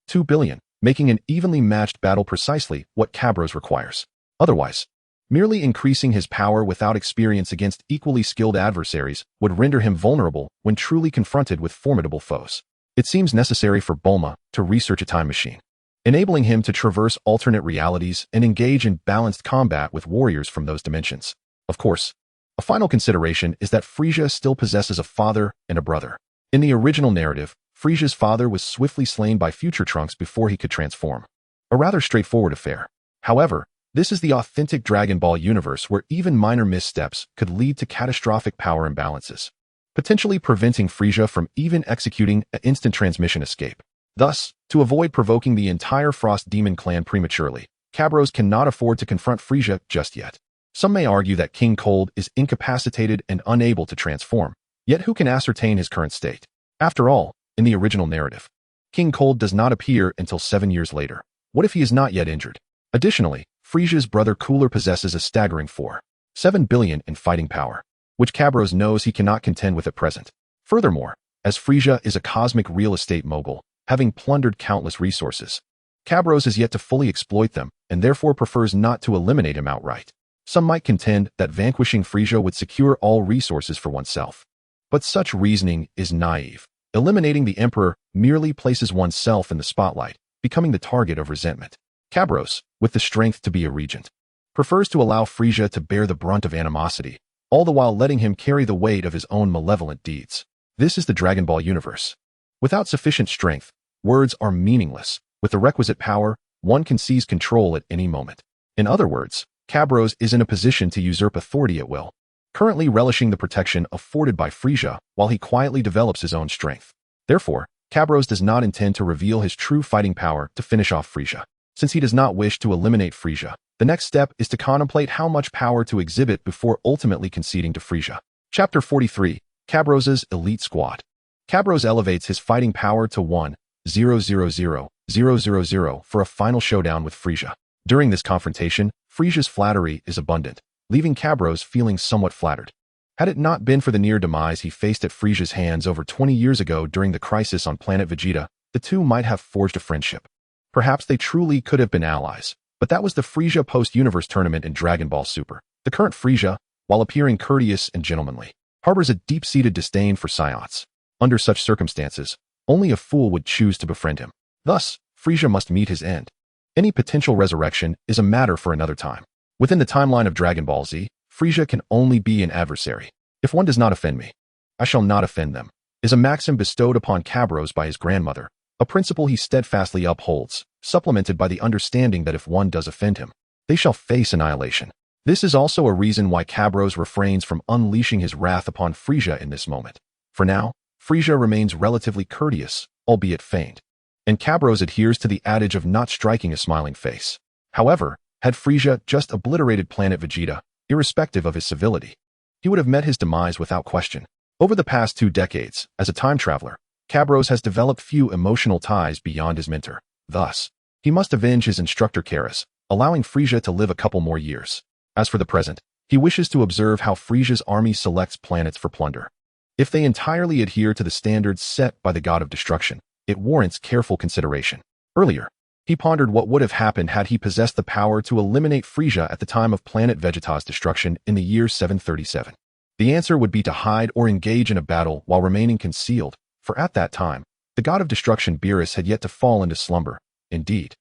2 billion, making an evenly matched battle precisely what Cabros requires. Otherwise, merely increasing his power without experience against equally skilled adversaries would render him vulnerable when truly confronted with formidable foes. It seems necessary for Bulma to research a time machine, enabling him to traverse alternate realities and engage in balanced combat with warriors from those dimensions. Of course, a final consideration is that Frieza still possesses a father and a brother. In the original narrative, Frieza's father was swiftly slain by future Trunks before he could transform. A rather straightforward affair. However, this is the authentic Dragon Ball universe where even minor missteps could lead to catastrophic power imbalances, potentially preventing Frieza from even executing an instant transmission escape. Thus, to avoid provoking the entire Frost Demon clan prematurely, Cabros cannot afford to confront Frieza just yet. Some may argue that King Cold is incapacitated and unable to transform, yet who can ascertain his current state? After all, in the original narrative, King Cold does not appear until 7 years later. What if he is not yet injured? Additionally, Frieza's brother Cooler possesses a staggering 4.7 billion in fighting power, which Cabros knows he cannot contend with at present. Furthermore, as Frieza is a cosmic real estate mogul, having plundered countless resources, Cabros is yet to fully exploit them and therefore prefers not to eliminate him outright. Some might contend that vanquishing Frieza would secure all resources for oneself. But such reasoning is naive. Eliminating the Emperor merely places oneself in the spotlight, becoming the target of resentment. Cabros, with the strength to be a regent, prefers to allow Frieza to bear the brunt of animosity, all the while letting him carry the weight of his own malevolent deeds. This is the Dragon Ball universe. Without sufficient strength, words are meaningless. With the requisite power, one can seize control at any moment. In other words, Cabros is in a position to usurp authority at will, currently relishing the protection afforded by Frieza while he quietly develops his own strength. Therefore, Cabros does not intend to reveal his true fighting power to finish off Frieza. Since he does not wish to eliminate Frieza, the next step is to contemplate how much power to exhibit before ultimately conceding to Frieza. Chapter 43, Cabros's Elite Squad. Cabros elevates his fighting power to 1,000,000 for a final showdown with Frieza. During this confrontation, Frieza's flattery is abundant, leaving Cabros feeling somewhat flattered. Had it not been for the near demise he faced at Frieza's hands over 20 years ago during the crisis on planet Vegeta, the two might have forged a friendship. Perhaps they truly could have been allies, but that was the Frieza post-universe tournament in Dragon Ball Super. The current Frieza, while appearing courteous and gentlemanly, harbors a deep-seated disdain for Saiyans. Under such circumstances, only a fool would choose to befriend him. Thus, Frieza must meet his end. Any potential resurrection is a matter for another time. Within the timeline of Dragon Ball Z, Frieza can only be an adversary. If one does not offend me, I shall not offend them, is a maxim bestowed upon Cabros by his grandmother, a principle he steadfastly upholds, supplemented by the understanding that if one does offend him, they shall face annihilation. This is also a reason why Cabros refrains from unleashing his wrath upon Frieza in this moment. For now, Frieza remains relatively courteous, albeit feigned, and Cabros adheres to the adage of not striking a smiling face. However, had Frieza just obliterated planet Vegeta, irrespective of his civility, he would have met his demise without question. Over the past 2 decades, as a time traveler, Cabros has developed few emotional ties beyond his mentor. Thus, he must avenge his instructor Karas, allowing Frieza to live a couple more years. As for the present, he wishes to observe how Frieza's army selects planets for plunder. If they entirely adhere to the standards set by the God of Destruction, it warrants careful consideration. Earlier, he pondered what would have happened had he possessed the power to eliminate Frieza at the time of planet Vegeta's destruction in the year 737. The answer would be to hide or engage in a battle while remaining concealed, for at that time, the God of Destruction Beerus had yet to fall into slumber. Indeed,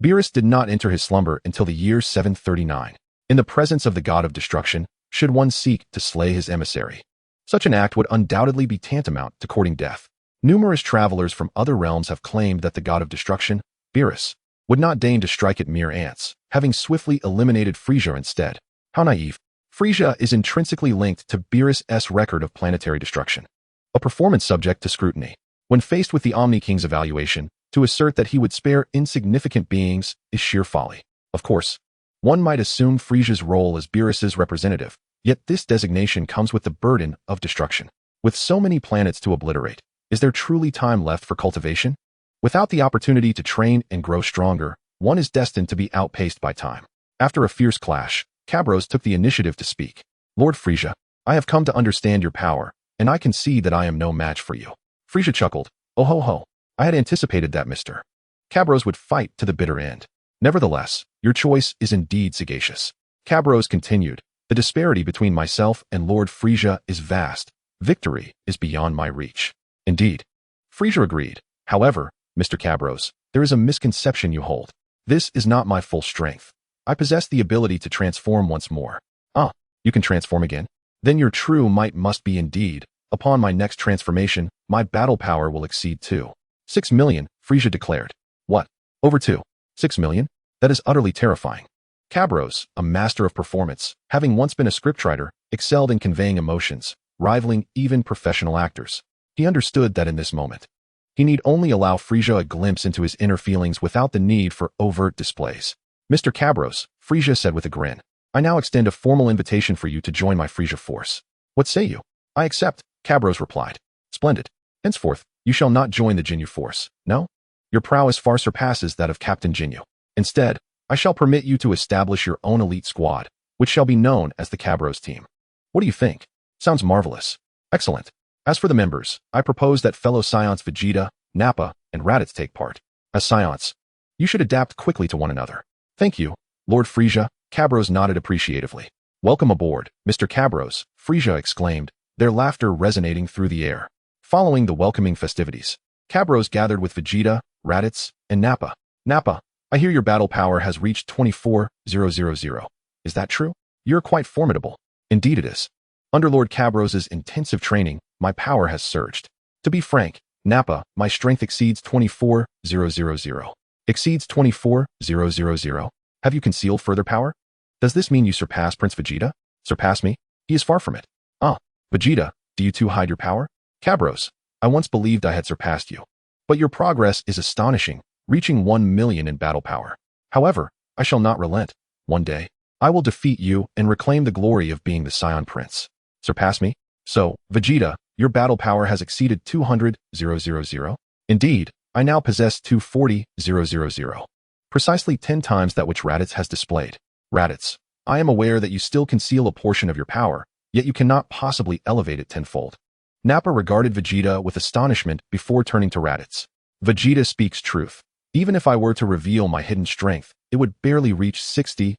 Beerus did not enter his slumber until the year 739. In the presence of the God of Destruction, should one seek to slay his emissary, such an act would undoubtedly be tantamount to courting death. Numerous travelers from other realms have claimed that the God of Destruction, Beerus, would not deign to strike at mere ants, having swiftly eliminated Frieza instead. How naive. Frieza is intrinsically linked to Beerus' record of planetary destruction, a performance subject to scrutiny. When faced with the Omni King's evaluation, to assert that he would spare insignificant beings is sheer folly. Of course, one might assume Frieza's role as Beerus' representative, yet this designation comes with the burden of destruction. With so many planets to obliterate, is there truly time left for cultivation? Without the opportunity to train and grow stronger, one is destined to be outpaced by time. After a fierce clash, Cabros took the initiative to speak. Lord Frieza, I have come to understand your power, and I can see that I am no match for you. Frieza chuckled. Oh ho ho. I had anticipated that, mister. Cabros would fight to the bitter end. Nevertheless, your choice is indeed sagacious. Cabros continued, the disparity between myself and Lord Frisia is vast. Victory is beyond my reach. Indeed. Frisia agreed. However, Mr. Cabros, there is a misconception you hold. This is not my full strength. I possess the ability to transform once more. Ah, you can transform again? Then your true might must be indeed. Upon my next transformation, my battle power will exceed 6 million, Frisia declared. What? Over 6 million? That is utterly terrifying. Cabros, a master of performance, having once been a scriptwriter, excelled in conveying emotions, rivaling even professional actors. He understood that in this moment, he need only allow Frisia a glimpse into his inner feelings without the need for overt displays. Mr. Cabros, Frisia said with a grin, I now extend a formal invitation for you to join my Frisia force. What say you? I accept, Cabros replied. Splendid. Henceforth, you shall not join the Jinyu force. No? Your prowess far surpasses that of Captain Jinyu. Instead, I shall permit you to establish your own elite squad, which shall be known as the Cabros team. What do you think? Sounds marvelous. Excellent. As for the members, I propose that fellow Saiyans Vegeta, Nappa, and Raditz take part. As Saiyans, you should adapt quickly to one another. Thank you, Lord Frisia. Cabros nodded appreciatively. Welcome aboard, Mr. Cabros, Frisia exclaimed, their laughter resonating through the air. Following the welcoming festivities, Cabros gathered with Vegeta, Raditz, and Nappa. Nappa, I hear your battle power has reached 24,000. Is that true? You're quite formidable. Indeed it is. Under Lord Cabros's intensive training, my power has surged. To be frank, Nappa, my strength exceeds 24,000. Exceeds 24,000? Have you concealed further power? Does this mean you surpass Prince Vegeta? Surpass me? He is far from it. Ah, Vegeta, do you too hide your power? Cabros, I once believed I had surpassed you. But your progress is astonishing, reaching 1 million in battle power. However, I shall not relent. One day, I will defeat you and reclaim the glory of being the Saiyan Prince. Surpass me? So, Vegeta, your battle power has exceeded 200,000. Indeed, I now possess 240,000. Precisely 10 times that which Raditz has displayed. Raditz, I am aware that you still conceal a portion of your power, yet you cannot possibly elevate it tenfold. Nappa regarded Vegeta with astonishment before turning to Raditz. Vegeta speaks truth. Even if I were to reveal my hidden strength, it would barely reach 60,000.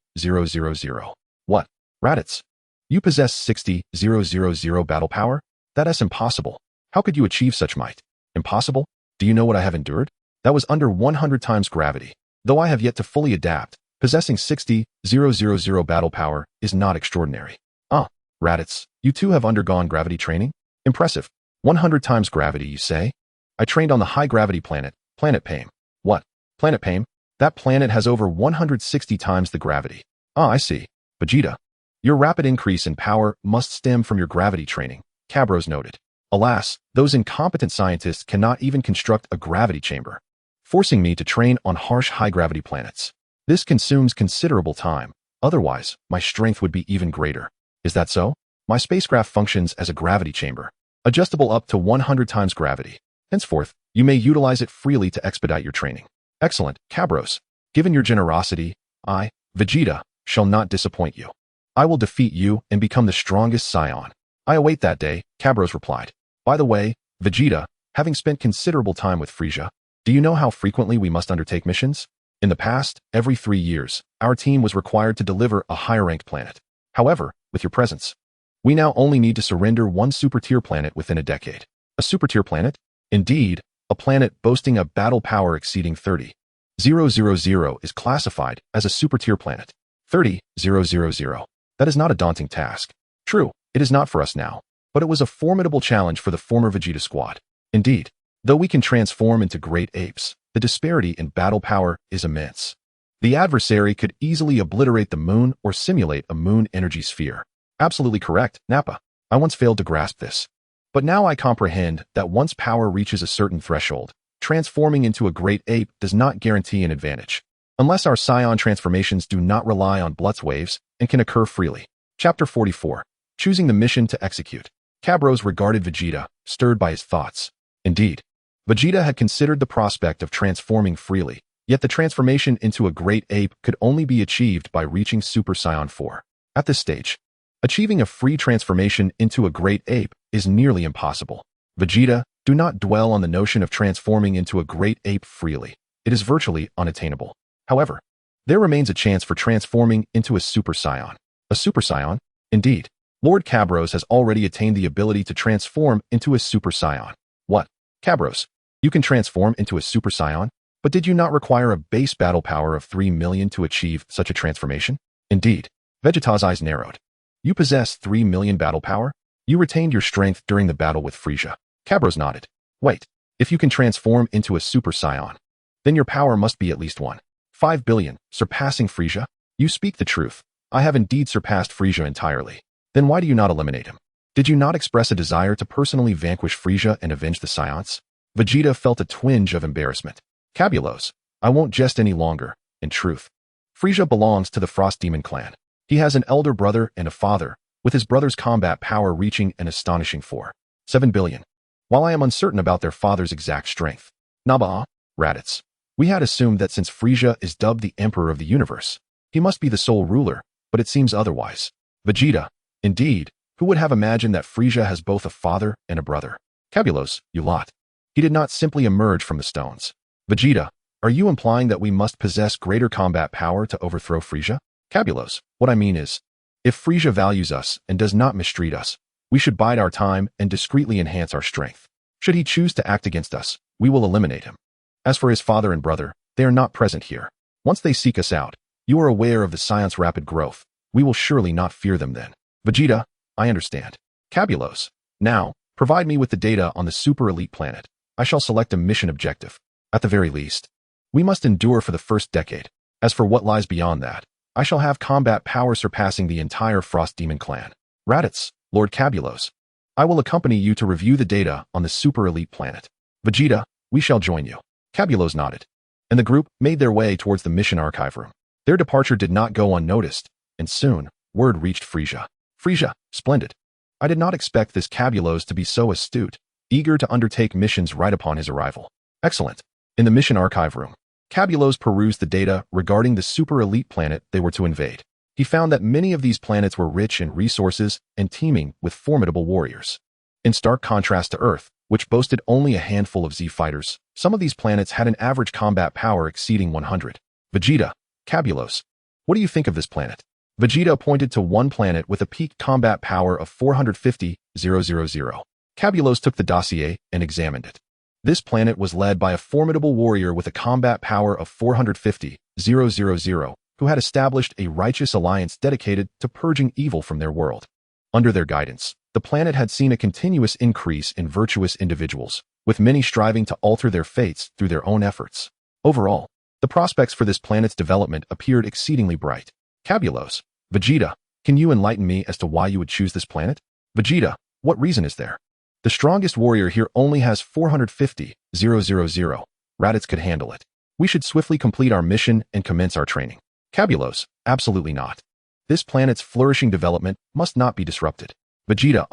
What? Raditz? You possess 60,000 battle power? That is impossible. How could you achieve such might? Impossible? Do you know what I have endured? That was under 100 times gravity. Though I have yet to fully adapt, possessing 60,000 battle power is not extraordinary. Ah, Raditz, you too have undergone gravity training? Impressive. 100 times gravity, you say? I trained on the high-gravity planet, Planet Pame. What? Planet Pame? That planet has over 160 times the gravity. Ah, I see. Vegeta, your rapid increase in power must stem from your gravity training, Cabros noted. Alas, those incompetent scientists cannot even construct a gravity chamber, forcing me to train on harsh high-gravity planets. This consumes considerable time. Otherwise, my strength would be even greater. Is that so? My spacecraft functions as a gravity chamber, adjustable up to 100 times gravity. Henceforth, you may utilize it freely to expedite your training. Excellent, Cabros. Given your generosity, I, Vegeta, shall not disappoint you. I will defeat you and become the strongest Saiyan. I await that day, Cabros replied. By the way, Vegeta, having spent considerable time with Frisia, do you know how frequently we must undertake missions? In the past, every 3 years, our team was required to deliver a higher-ranked planet. However, with your presence, we now only need to surrender one super-tier planet within a decade. A super-tier planet? Indeed, a planet boasting a battle power exceeding 30,000 is classified as a super-tier planet. 30,000. That is not a daunting task. True, it is not for us now, but it was a formidable challenge for the former Vegeta squad. Indeed, though we can transform into great apes, the disparity in battle power is immense. The adversary could easily obliterate the moon or simulate a moon energy sphere. Absolutely correct, Nappa. I once failed to grasp this. But now I comprehend that once power reaches a certain threshold, transforming into a great ape does not guarantee an advantage, unless our Saiyan transformations do not rely on Blutz waves and can occur freely. Chapter 44. Choosing the mission to execute. Cabros regarded Vegeta, stirred by his thoughts. Indeed, Vegeta had considered the prospect of transforming freely, yet the transformation into a great ape could only be achieved by reaching Super Saiyan 4. At this stage, achieving a free transformation into a great ape is nearly impossible. Vegeta, do not dwell on the notion of transforming into a great ape freely. it is virtually unattainable. However, there remains a chance for transforming into a Super Saiyan. A Super Saiyan? Indeed. Lord Cabros has already attained the ability to transform into a Super Saiyan. What? Cabros, you can transform into a Super Saiyan? But did you not require a base battle power of 3 million to achieve such a transformation? Indeed. Vegeta's eyes narrowed. You possess 3 million battle power? You retained your strength during the battle with Frisia. Cabros nodded. Wait, if you can transform into a Super Saiyan, then your power must be at least 1.5 billion, surpassing Frisia? You speak the truth. I have indeed surpassed Frisia entirely. Then why do you not eliminate him? Did you not express a desire to personally vanquish Frisia and avenge the Saiyans? Vegeta felt a twinge of embarrassment. Cabulos, I won't jest any longer. In truth, Frisia belongs to the Frost Demon clan. He has an elder brother and a father, with his brother's combat power reaching an astonishing 4.7 billion. While I am uncertain about their father's exact strength, Naba, Raditz, we had assumed that since Frisia is dubbed the Emperor of the Universe, he must be the sole ruler, but it seems otherwise. Vegeta, indeed, who would have imagined that Frisia has both a father and a brother? Cabulos, you lot. He did not simply emerge from the stones. Vegeta, are you implying that we must possess greater combat power to overthrow Frisia? Cabulos, what I mean is, if Frisia values us and does not mistreat us, we should bide our time and discreetly enhance our strength. Should he choose to act against us, we will eliminate him. As for his father and brother, they are not present here. Once they seek us out, you are aware of the Saiyan's rapid growth. We will surely not fear them then. Vegeta, I understand. Cabulos, now, provide me with the data on the super elite planet. I shall select a mission objective. At the very least, we must endure for the first decade. As for what lies beyond that, I shall have combat power surpassing the entire Frost Demon clan. Raditz, Lord Cabulos, I will accompany you to review the data on the super elite planet. Vegeta, we shall join you. Cabulos nodded, and the group made their way towards the mission archive room. Their departure did not go unnoticed, and soon, word reached Frisia. Frisia, splendid. I did not expect this Cabulos to be so astute, eager to undertake missions right upon his arrival. Excellent. In the mission archive room, Cabulos perused the data regarding the super elite planet they were to invade. He found that many of these planets were rich in resources and teeming with formidable warriors. In stark contrast to Earth, which boasted only a handful of Z-fighters, some of these planets had an average combat power exceeding 100. Vegeta, Cabulos, what do you think of this planet? Vegeta pointed to one planet with a peak combat power of 450,000. Cabulos took the dossier and examined it. This planet was led by a formidable warrior with a combat power of 450,000, who had established a righteous alliance dedicated to purging evil from their world. Under their guidance, the planet had seen a continuous increase in virtuous individuals, with many striving to alter their fates through their own efforts. Overall, the prospects for this planet's development appeared exceedingly bright. Cabulos, Vegeta, can you enlighten me as to why you would choose this planet? Vegeta, what reason is there? The strongest warrior here only has 450,000. Raditz could handle it. We should swiftly complete our mission and commence our training. Cabulos, absolutely not. This planet's flourishing development must not be disrupted. Vegeta,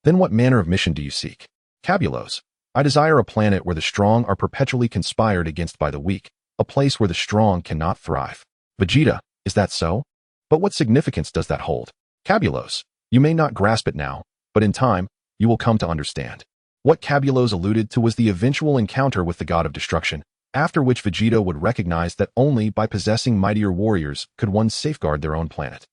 then what manner of mission do you seek? Cabulos, I desire a planet where the strong are perpetually conspired against by the weak, a place where the strong cannot thrive. Vegeta, is that so? But what significance does that hold? Cabulos, you may not grasp it now, but in time, you will come to understand. What Cabulos alluded to was the eventual encounter with the god of destruction, after which Vegeta would recognize that only by possessing mightier warriors could one safeguard their own planet.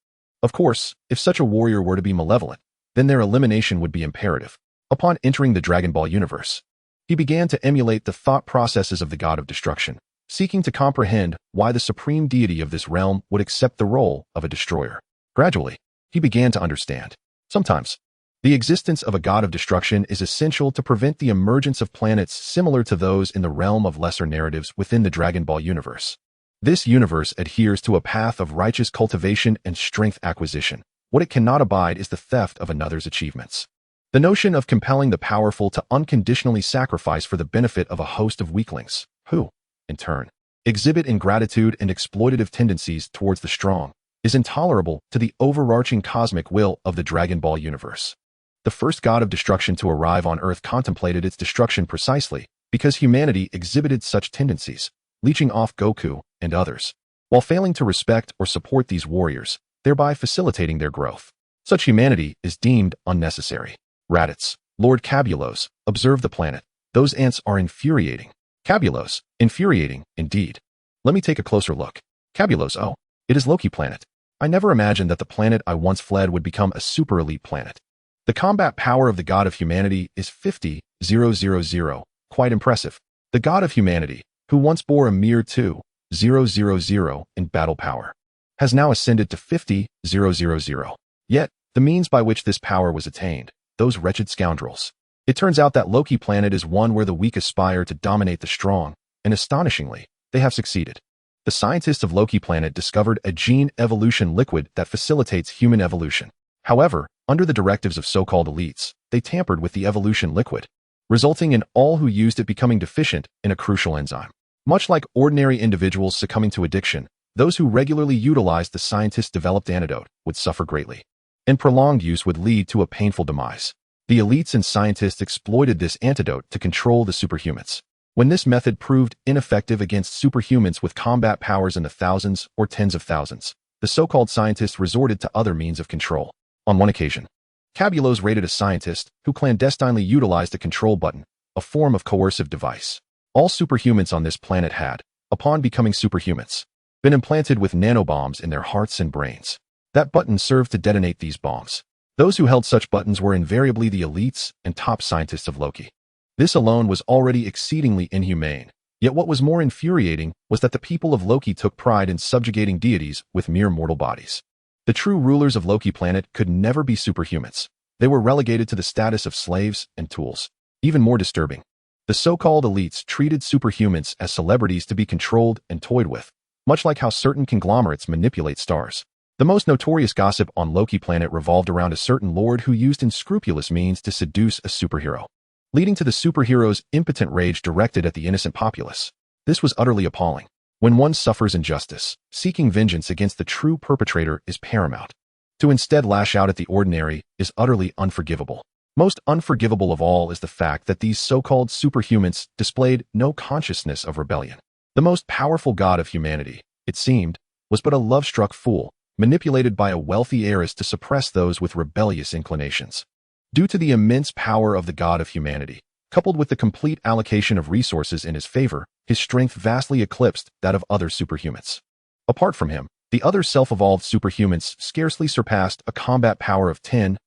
Of course, if such a warrior were to be malevolent, then their elimination would be imperative. Upon entering the Dragon Ball universe, he began to emulate the thought processes of the god of destruction, seeking to comprehend why the supreme deity of this realm would accept the role of a destroyer. Gradually, he began to understand. Sometimes, the existence of a god of destruction is essential to prevent the emergence of planets similar to those in the realm of lesser narratives within the Dragon Ball universe. This universe adheres to a path of righteous cultivation and strength acquisition. What it cannot abide is the theft of another's achievements. The notion of compelling the powerful to unconditionally sacrifice for the benefit of a host of weaklings, who, in turn, exhibit ingratitude and exploitative tendencies towards the strong, is intolerable to the overarching cosmic will of the Dragon Ball universe. The first god of destruction to arrive on Earth contemplated its destruction precisely because humanity exhibited such tendencies, leeching off Goku and others, while failing to respect or support these warriors, thereby facilitating their growth. Such humanity is deemed unnecessary. Raditz, Lord Cabulos, observe the planet. Those ants are infuriating. Cabulos. Infuriating, indeed. Let me take a closer look. Cabulos, oh, it is Loki planet. I never imagined that the planet I once fled would become a super elite planet. The combat power of the god of humanity is 50,000, quite impressive. The god of humanity, who once bore a mere 2,000 in battle power, has now ascended to 50,000. Yet, the means by which this power was attained, those wretched scoundrels. It turns out that Loki planet is one where the weak aspire to dominate the strong, and astonishingly, they have succeeded. The scientists of Loki planet discovered a gene evolution liquid that facilitates human evolution. However, under the directives of so-called elites, they tampered with the evolution liquid, resulting in all who used it becoming deficient in a crucial enzyme. Much like ordinary individuals succumbing to addiction, those who regularly utilized the scientists-developed antidote would suffer greatly, and prolonged use would lead to a painful demise. The elites and scientists exploited this antidote to control the superhumans. When this method proved ineffective against superhumans with combat powers in the thousands or tens of thousands, the so-called scientists resorted to other means of control. On one occasion, Cabulos raided a scientist who clandestinely utilized a control button, a form of coercive device. All superhumans on this planet had, upon becoming superhumans, been implanted with nanobombs in their hearts and brains. That button served to detonate these bombs. Those who held such buttons were invariably the elites and top scientists of Loki. This alone was already exceedingly inhumane, yet what was more infuriating was that the people of Loki took pride in subjugating deities with mere mortal bodies. The true rulers of Loki planet could never be superhumans. They were relegated to the status of slaves and tools. Even more disturbing, the so-called elites treated superhumans as celebrities to be controlled and toyed with, much like how certain conglomerates manipulate stars. The most notorious gossip on Loki planet revolved around a certain lord who used unscrupulous means to seduce a superhero, leading to the superhero's impotent rage directed at the innocent populace. This was utterly appalling. When one suffers injustice, seeking vengeance against the true perpetrator is paramount. To instead lash out at the ordinary is utterly unforgivable. Most unforgivable of all is the fact that these so-called superhumans displayed no consciousness of rebellion. The most powerful god of humanity, it seemed, was but a love-struck fool, manipulated by a wealthy heiress to suppress those with rebellious inclinations. Due to the immense power of the god of humanity, coupled with the complete allocation of resources in his favor, his strength vastly eclipsed that of other superhumans. Apart from him, the other self-evolved superhumans scarcely surpassed a combat power of 10,000.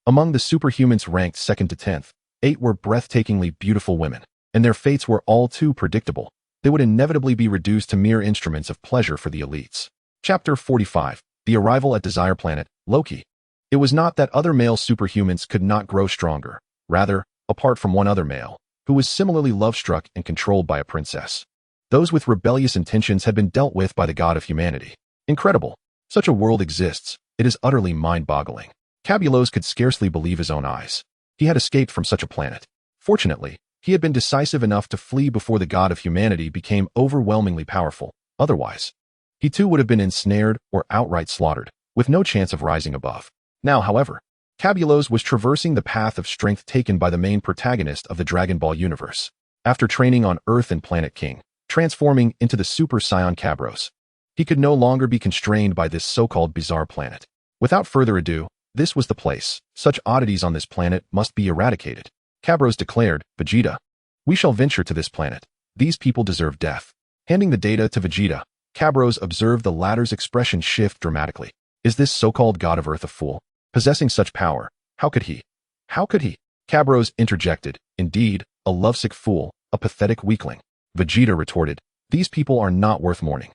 Among the superhumans ranked 2nd to 10th, 8 were breathtakingly beautiful women, and their fates were all too predictable. They would inevitably be reduced to mere instruments of pleasure for the elites. Chapter 45. The Arrival at Desire Planet, Loki. It was not that other male superhumans could not grow stronger. Rather, apart from one other male, who was similarly love-struck and controlled by a princess, those with rebellious intentions had been dealt with by the god of humanity. Incredible. Such a world exists. It is utterly mind-boggling. Cabulos could scarcely believe his own eyes. He had escaped from such a planet. Fortunately, he had been decisive enough to flee before the god of humanity became overwhelmingly powerful. Otherwise, he too would have been ensnared or outright slaughtered, with no chance of rising above. Now, however, Cabulos was traversing the path of strength taken by the main protagonist of the Dragon Ball universe. After training on Earth and Planet King, transforming into the Super Saiyan Cabros, he could no longer be constrained by this so-called bizarre planet. Without further ado, this was the place. Such oddities on this planet must be eradicated. Cabros declared, Vegeta, we shall venture to this planet. These people deserve death. Handing the data to Vegeta, Cabros observed the latter's expression shift dramatically. Is this so-called god of Earth a fool? Possessing such power, how could he? Cabros interjected, indeed, a lovesick fool, a pathetic weakling. Vegeta retorted, these people are not worth mourning.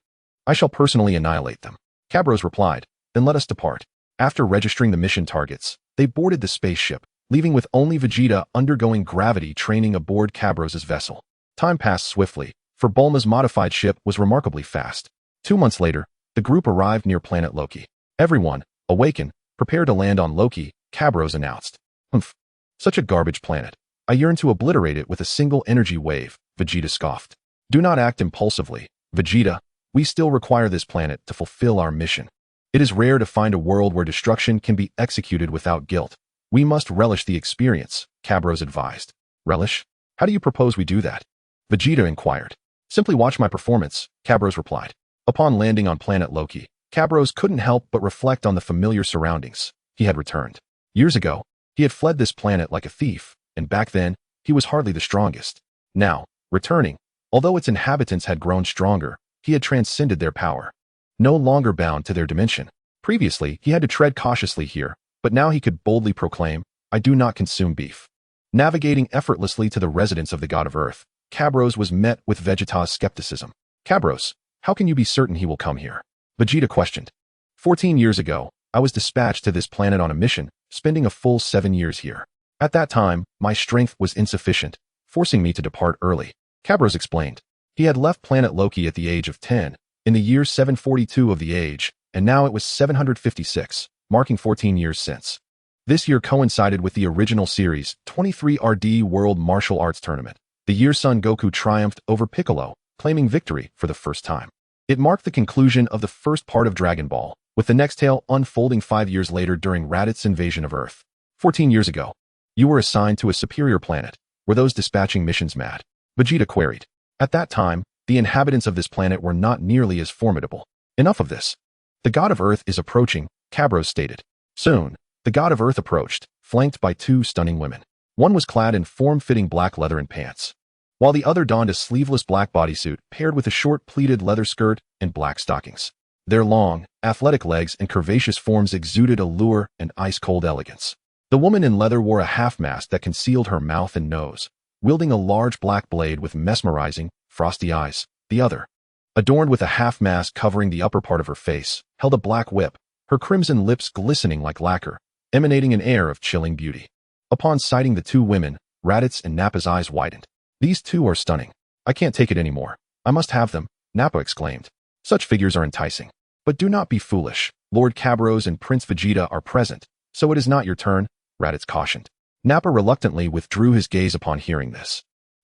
I shall personally annihilate them. Cabros replied, then let us depart. After registering the mission targets, they boarded the spaceship, leaving with only Vegeta undergoing gravity training aboard Cabros' vessel. Time passed swiftly, for Bulma's modified ship was remarkably fast. 2 months later, the group arrived near planet Loki. Everyone, awaken, prepare to land on Loki, Cabros announced. Humph. Such a garbage planet. I yearn to obliterate it with a single energy wave, Vegeta scoffed. Do not act impulsively, Vegeta. We still require this planet to fulfill our mission. It is rare to find a world where destruction can be executed without guilt. We must relish the experience, Cabros advised. Relish? How do you propose we do that? Vegeta inquired. Simply watch my performance, Cabros replied. Upon landing on planet Loki, Cabros couldn't help but reflect on the familiar surroundings. He had returned. Years ago, he had fled this planet like a thief, and back then, he was hardly the strongest. Now, Returning, although its inhabitants had grown stronger, he had transcended their power. No longer bound to their dimension. Previously, he had to tread cautiously here, but now he could boldly proclaim, "I do not consume beef." Navigating effortlessly to the residence of the god of Earth, Cabros was met with Vegeta's skepticism. "Cabros, how can you be certain he will come here?" Vegeta questioned. 14 years ago, I was dispatched to this planet on a mission, spending a full 7 years here. At that time, my strength was insufficient, forcing me to depart early. Cabros explained. He had left planet Loki at the age of 10, in the year 742 of the age, and now it was 756, marking 14 years since. This year coincided with the original series 23RD World Martial Arts Tournament, the year Son Goku triumphed over Piccolo, claiming victory for the first time. It marked the conclusion of the first part of Dragon Ball, with the next tale unfolding 5 years later during Raditz invasion of Earth. 14 years ago, you were assigned to a superior planet. Were those dispatching missions mad? Vegeta queried. At that time, the inhabitants of this planet were not nearly as formidable. Enough of this. The god of Earth is approaching, Cabros stated. Soon, the god of Earth approached, flanked by 2 stunning women. One was clad in form-fitting black leather and pants, while the other donned a sleeveless black bodysuit paired with a short pleated leather skirt and black stockings. Their long, athletic legs and curvaceous forms exuded allure and ice-cold elegance. The woman in leather wore a half-mask that concealed her mouth and nose, wielding a large black blade with mesmerizing, frosty eyes. The other, adorned with a half-mask covering the upper part of her face, held a black whip, her crimson lips glistening like lacquer, emanating an air of chilling beauty. Upon sighting the 2 women, Raditz and Nappa's eyes widened. "These 2 are stunning. I can't take it anymore. I must have them," Nappa exclaimed. "Such figures are enticing. But do not be foolish. Lord Cabros and Prince Vegeta are present, so it is not your turn," Raditz cautioned. Nappa reluctantly withdrew his gaze upon hearing this.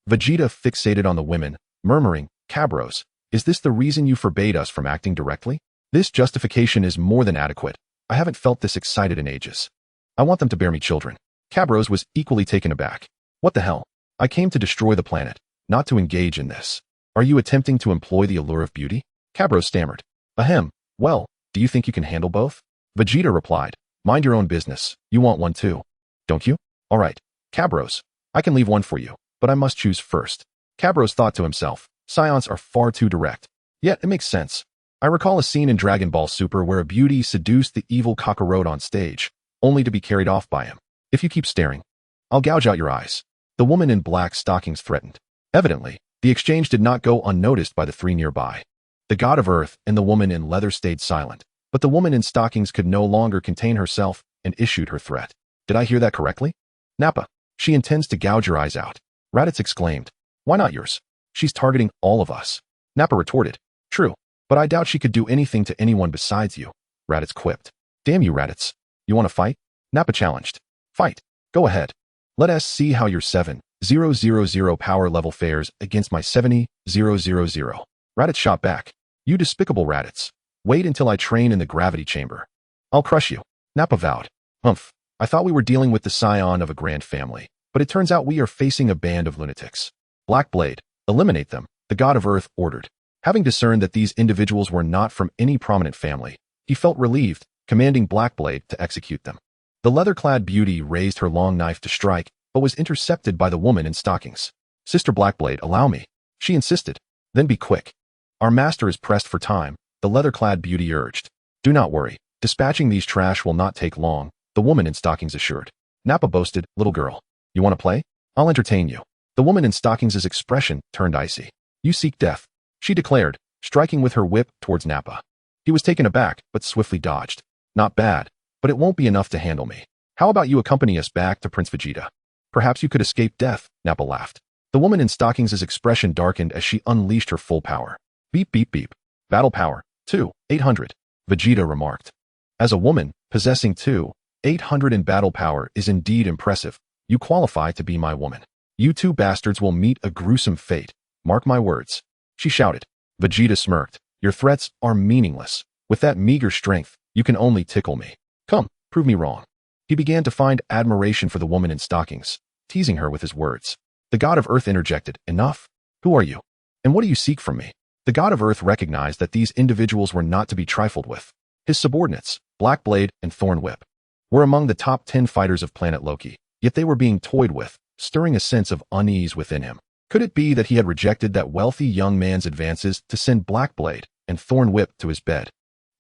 Vegeta fixated on the women, murmuring, "Cabros, is this the reason you forbade us from acting directly? This justification is more than adequate. I haven't felt this excited in ages. I want them to bear me children." Cabros was equally taken aback. "What the hell? I came to destroy the planet, not to engage in this. Are you attempting to employ the allure of beauty?" Cabros stammered. "Ahem. Well, do you think you can handle both?" Vegeta replied. "Mind your own business. You want one too, don't you? All right, Cabros, I can leave one for you, but I must choose first." Cabros thought to himself, Saiyans are far too direct. Yet it makes sense. I recall a scene in Dragon Ball Super where a beauty seduced the evil Kakarot on stage, only to be carried off by him. "If you keep staring, I'll gouge out your eyes," the woman in black stockings threatened. Evidently, the exchange did not go unnoticed by the 3 nearby. The god of Earth and the woman in leather stayed silent, but the woman in stockings could no longer contain herself and issued her threat. "Did I hear that correctly? Nappa, she intends to gouge your eyes out," Raditz exclaimed. "Why not yours? She's targeting all of us." Nappa retorted. "True, but I doubt she could do anything to anyone besides you," Raditz quipped. "Damn you, Raditz. You want to fight?" Nappa challenged. "Fight. Go ahead. Let us see how your 7,000 power level fares against my 70,000. Raditz shot back. "You despicable Raditz. Wait until I train in the gravity chamber. I'll crush you," Nappa vowed. "Humph. I thought we were dealing with the scion of a grand family, but it turns out we are facing a band of lunatics." "Black Blade, eliminate them," the god of Earth ordered. Having discerned that these individuals were not from any prominent family, he felt relieved, commanding Black Blade to execute them. The leather-clad beauty raised her long knife to strike, but was intercepted by the woman in stockings. "Sister Blackblade, allow me," she insisted. "Then be quick. Our master is pressed for time," the leather-clad beauty urged. "Do not worry. Dispatching these trash will not take long," the woman in stockings assured. Nappa boasted, "Little girl, you want to play? I'll entertain you." The woman in stockings' expression turned icy. "You seek death," she declared, striking with her whip towards Nappa. He was taken aback, but swiftly dodged. "Not bad, but it won't be enough to handle me. How about you accompany us back to Prince Vegeta? Perhaps you could escape death," Nappa laughed. The woman in stockings' expression darkened as she unleashed her full power. "Beep beep beep. Battle power, 2,800, Vegeta remarked. "As a woman, possessing 2,800 in battle power is indeed impressive. You qualify to be my woman. You 2 bastards will meet a gruesome fate. Mark my words," she shouted. Vegeta smirked. "Your threats are meaningless. With that meager strength, you can only tickle me. Come, prove me wrong." He began to find admiration for the woman in stockings, teasing her with his words. The god of Earth interjected, "Enough. Who are you? And what do you seek from me?" The god of Earth recognized that these individuals were not to be trifled with. His subordinates, Black Blade and Thorn Whip, were among the top 10 fighters of planet Loki, yet they were being toyed with, stirring a sense of unease within him. Could it be that he had rejected that wealthy young man's advances to send Blackblade and Thorn Whip to his bed,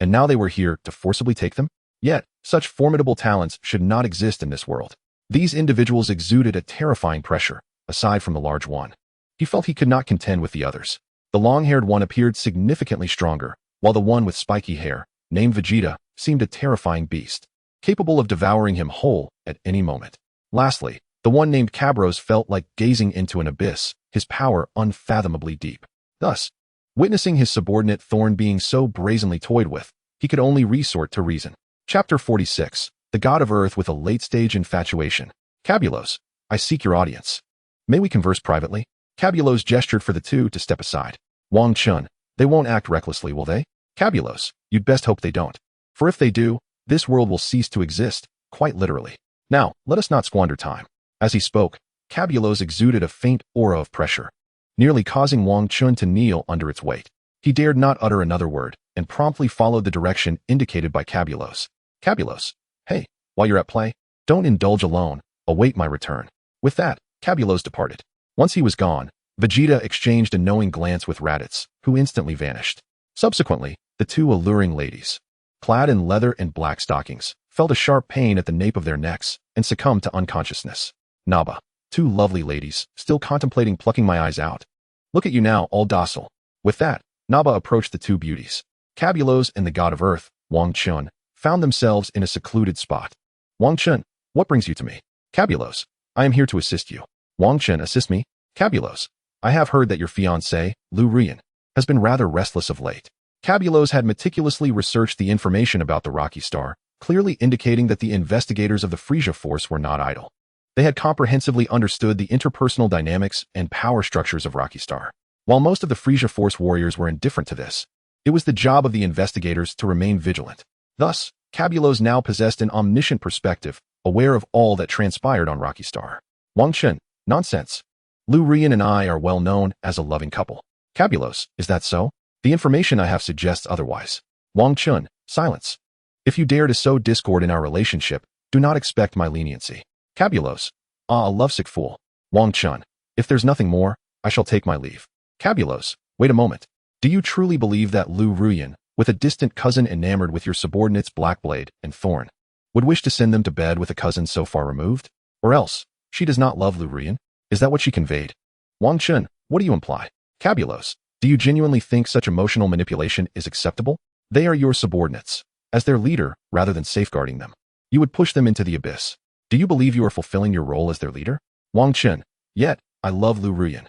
and now they were here to forcibly take them? Yet, such formidable talents should not exist in this world. These individuals exuded a terrifying pressure, aside from the large one. He felt he could not contend with the others. The long-haired one appeared significantly stronger, while the one with spiky hair, named Vegeta, seemed a terrifying beast, capable of devouring him whole at any moment. Lastly, the one named Cabros felt like gazing into an abyss, his power unfathomably deep. Thus, witnessing his subordinate Thorn being so brazenly toyed with, he could only resort to reason. Chapter 46. The God of Earth with a late-stage infatuation. Cabulos, I seek your audience. May we converse privately? Cabulos gestured for the two to step aside. Wang Chun, they won't act recklessly, will they? Cabulos, you'd best hope they don't. For if they do, this world will cease to exist, quite literally. Now, let us not squander time. As he spoke, Cabulos exuded a faint aura of pressure, nearly causing Wang Chun to kneel under its weight. He dared not utter another word, and promptly followed the direction indicated by Cabulos. Cabulos, hey, while you're at play, don't indulge alone, await my return. With that, Cabulos departed. Once he was gone, Vegeta exchanged a knowing glance with Raditz, who instantly vanished. Subsequently, the two alluring ladies, clad in leather and black stockings, felt a sharp pain at the nape of their necks and succumbed to unconsciousness. Naba, two lovely ladies, still contemplating plucking my eyes out. Look at you now, all docile. With that, Naba approached the two beauties. Cabulos and the God of Earth, Wang Chun, found themselves in a secluded spot. Wang Chun, what brings you to me? Cabulos, I am here to assist you. Wang Chun, assist me? Cabulos, I have heard that your fiancé, Lu Rian, has been rather restless of late. Cabulos had meticulously researched the information about the Rocky Star, clearly indicating that the investigators of the Frisia Force were not idle. They had comprehensively understood the interpersonal dynamics and power structures of Rocky Star. While most of the Frisia Force warriors were indifferent to this, it was the job of the investigators to remain vigilant. Thus, Cabulos now possessed an omniscient perspective, aware of all that transpired on Rocky Star. Wang Chun, nonsense. Lu Rian and I are well known as a loving couple. Cabulos, is that so? The information I have suggests otherwise. Wang Chun, silence. If you dare to sow discord in our relationship, do not expect my leniency. Cabulos, a lovesick fool. Wang Chun, if there's nothing more, I shall take my leave. Cabulos, wait a moment. Do you truly believe that Lu Rian, with a distant cousin enamored with your subordinates Blackblade and Thorn, would wish to send them to bed with a cousin so far removed? Or else, she does not love Lu Rian? Is that what she conveyed? Wang Chun, what do you imply? Cabulos, do you genuinely think such emotional manipulation is acceptable? They are your subordinates. As their leader, rather than safeguarding them, you would push them into the abyss. Do you believe you are fulfilling your role as their leader? Wang Chun, yet, I love Lu Rian.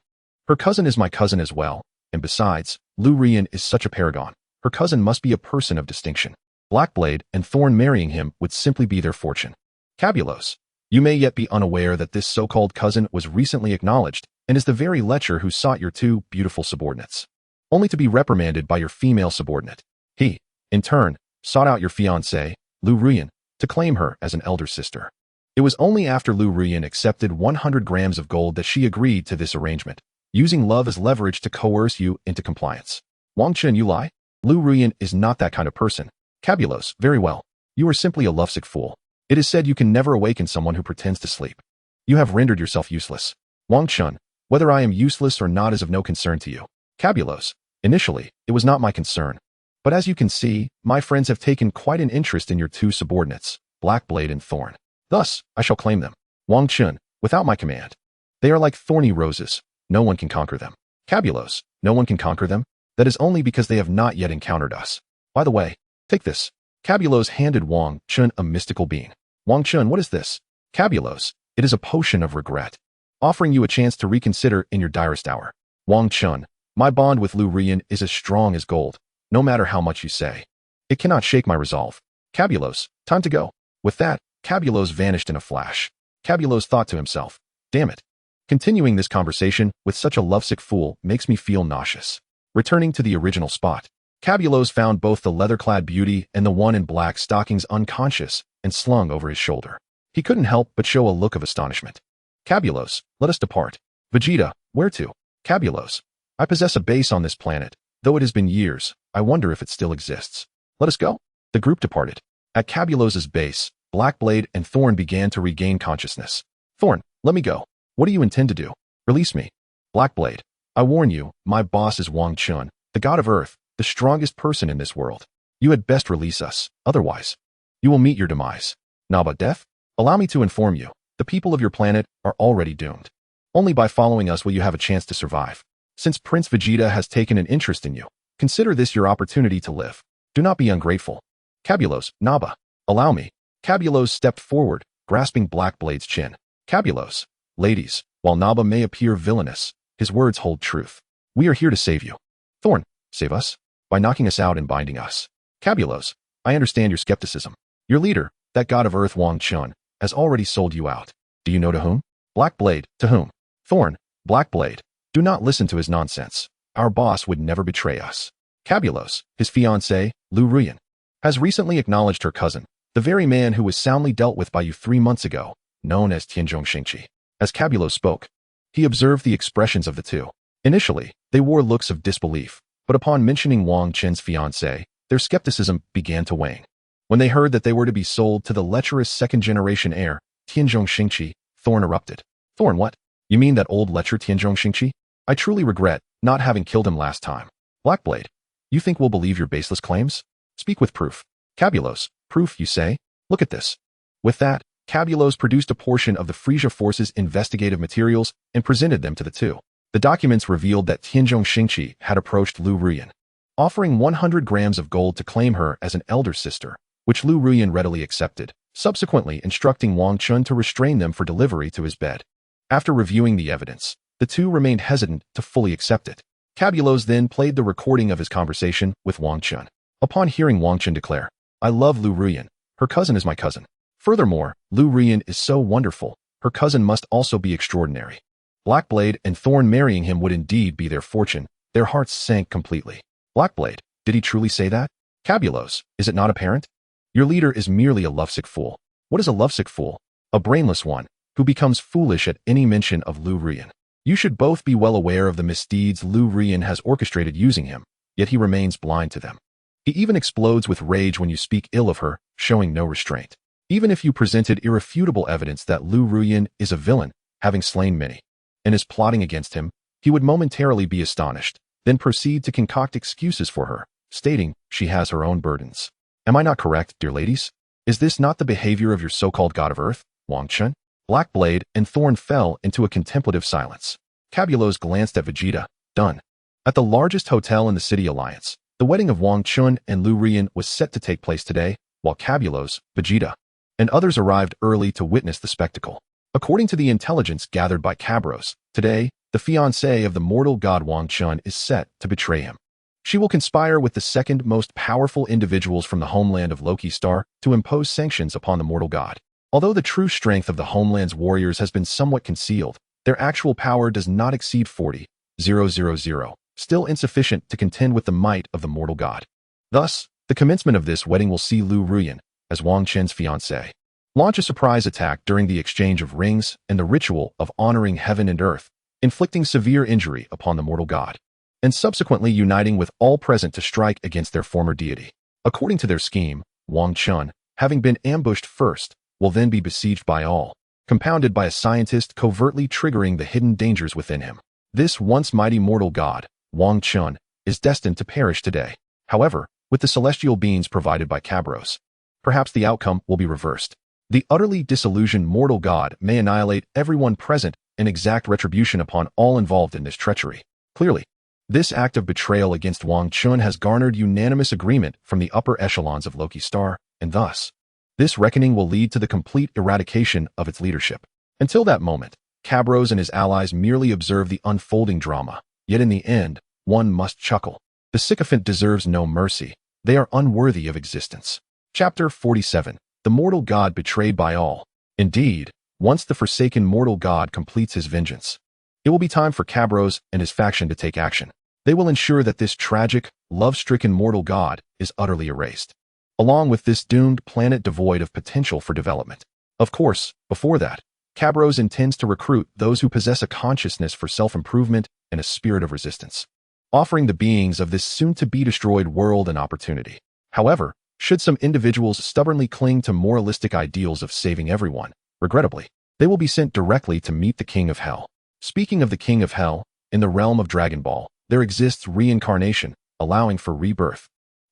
Her cousin is my cousin as well, and besides, Lu Rian is such a paragon. Her cousin must be a person of distinction. Blackblade and Thorn marrying him would simply be their fortune. Cabulos, you may yet be unaware that this so-called cousin was recently acknowledged and is the very lecher who sought your two beautiful subordinates, only to be reprimanded by your female subordinate. He, in turn, sought out your fiancée, Lu Rian, to claim her as an elder sister. It was only after Lu Rian accepted 100 grams of gold that she agreed to this arrangement, using love as leverage to coerce you into compliance. Wang Chun, you lie? Lu Rian is not that kind of person. Cabulos, very well. You are simply a lovesick fool. It is said you can never awaken someone who pretends to sleep. You have rendered yourself useless. Wang Chun, whether I am useless or not is of no concern to you. Cabulos, initially, it was not my concern. But as you can see, my friends have taken quite an interest in your two subordinates, Blackblade and Thorn. Thus, I shall claim them. Wang Chun, without my command. They are like thorny roses. No one can conquer them. Cabulos, no one can conquer them? That is only because they have not yet encountered us. By the way, take this. Cabulos handed Wang Chun a mystical bean. Wang Chun, what is this? Cabulos, it is a potion of regret, offering you a chance to reconsider in your direst hour. Wang Chun, my bond with Lu Rian is as strong as gold, no matter how much you say. It cannot shake my resolve. Cabulos, time to go. With that, Cabulos vanished in a flash. Cabulos thought to himself, damn it. Continuing this conversation with such a lovesick fool makes me feel nauseous. Returning to the original spot, Cabulos found both the leather-clad beauty and the one in black stockings unconscious and slung over his shoulder. He couldn't help but show a look of astonishment. Cabulos, let us depart. Vegeta, where to? Cabulos, I possess a base on this planet, though it has been years. I wonder if it still exists. Let us go. The group departed. At Cabulos's base, Blackblade and Thorn began to regain consciousness. Thorn, let me go. What do you intend to do? Release me. Blackblade, I warn you, my boss is Wang Chun, the god of earth, the strongest person in this world. You had best release us, otherwise you will meet your demise. Naba death? Allow me to inform you, the people of your planet are already doomed. Only by following us will you have a chance to survive. Since Prince Vegeta has taken an interest in you, consider this your opportunity to live. Do not be ungrateful. Cabulos, Naba, allow me. Cabulos stepped forward, grasping Blackblade's chin. Cabulos, ladies, while Naba may appear villainous, his words hold truth. We are here to save you. Thorn, save us? By knocking us out and binding us. Cabulos, I understand your skepticism. Your leader, that god of earth Wang Chun, has already sold you out. Do you know to whom? Blackblade, to whom? Thorn, Blackblade, do not listen to his nonsense. Our boss would never betray us. Cabulos, his fiancée, Lu Ruyan, has recently acknowledged her cousin, the very man who was soundly dealt with by you 3 months ago, known as Tianzhong Xingqi. As Cabulos spoke, he observed the expressions of the two. Initially, they wore looks of disbelief, but upon mentioning Wang Chen's fiancée, their skepticism began to wane. When they heard that they were to be sold to the lecherous second-generation heir, Tianzhong Xingqi, Thorn erupted. Thorn, what? You mean that old lecher Tianzhong Xingqi? I truly regret not having killed him last time. Blackblade, you think we'll believe your baseless claims? Speak with proof. Cabulos, proof, you say? Look at this. With that, Cabulos produced a portion of the Frisia Force's investigative materials and presented them to the two. The documents revealed that Tianzhong Xingqi had approached Lu Ruyan, offering 100 grams of gold to claim her as an elder sister, which Lu Ruyan readily accepted, subsequently instructing Wang Chun to restrain them for delivery to his bed. After reviewing the evidence, the two remained hesitant to fully accept it. Cabulos then played the recording of his conversation with Wang Chun. Upon hearing Wang Chun declare, I love Lu Ruyan, her cousin is my cousin. Furthermore, Lu Ruyan is so wonderful, her cousin must also be extraordinary. Blackblade and Thorn marrying him would indeed be their fortune. Their hearts sank completely. Blackblade, did he truly say that? Cabulos, is it not apparent? Your leader is merely a lovesick fool. What is a lovesick fool? A brainless one, who becomes foolish at any mention of Lu Ruyan. You should both be well aware of the misdeeds Lu Ruyan has orchestrated using him, yet he remains blind to them. He even explodes with rage when you speak ill of her, showing no restraint. Even if you presented irrefutable evidence that Lu Ruyan is a villain, having slain many, and is plotting against him, he would momentarily be astonished, then proceed to concoct excuses for her, stating she has her own burdens. Am I not correct, dear ladies? Is this not the behavior of your so-called god of earth, Wang Chun? Blackblade and Thorn fell into a contemplative silence. Cabulos glanced at Vegeta, done. At the largest hotel in the City Alliance, the wedding of Wang Chun and Lu Ruyan was set to take place today, while Cabulos, Vegeta, and others arrived early to witness the spectacle. According to the intelligence gathered by Cabros, today, the fiancée of the mortal god Wang Chun is set to betray him. She will conspire with the second most powerful individuals from the homeland of Loki Star to impose sanctions upon the mortal god. Although the true strength of the homeland's warriors has been somewhat concealed, their actual power does not exceed 40,000, still insufficient to contend with the might of the mortal god. Thus, the commencement of this wedding will see Lu Ruyan, as Wang Chen's fiancée, launch a surprise attack during the exchange of rings and the ritual of honoring heaven and earth, inflicting severe injury upon the mortal god, and subsequently uniting with all present to strike against their former deity. According to their scheme, Wang Chun, having been ambushed first, will then be besieged by all, compounded by a scientist covertly triggering the hidden dangers within him. This once mighty mortal god, Wang Chun, is destined to perish today. However, with the celestial beings provided by Cabros, perhaps the outcome will be reversed. The utterly disillusioned mortal god may annihilate everyone present and exact retribution upon all involved in this treachery. Clearly, this act of betrayal against Wang Chun has garnered unanimous agreement from the upper echelons of Loki Star, and thus, this reckoning will lead to the complete eradication of its leadership. Until that moment, Cabros and his allies merely observe the unfolding drama, yet in the end, one must chuckle. The sycophant deserves no mercy. They are unworthy of existence. Chapter 47. The mortal god betrayed by all. Indeed, once the forsaken mortal god completes his vengeance, it will be time for Cabros and his faction to take action. They will ensure that this tragic, love-stricken mortal god is utterly erased, along with this doomed planet devoid of potential for development. Of course, before that, Cabros intends to recruit those who possess a consciousness for self-improvement and a spirit of resistance, offering the beings of this soon-to-be-destroyed world an opportunity. However, should some individuals stubbornly cling to moralistic ideals of saving everyone, regrettably, they will be sent directly to meet the King of Hell. Speaking of the King of Hell, In the realm of Dragon Ball, there exists reincarnation, allowing for rebirth.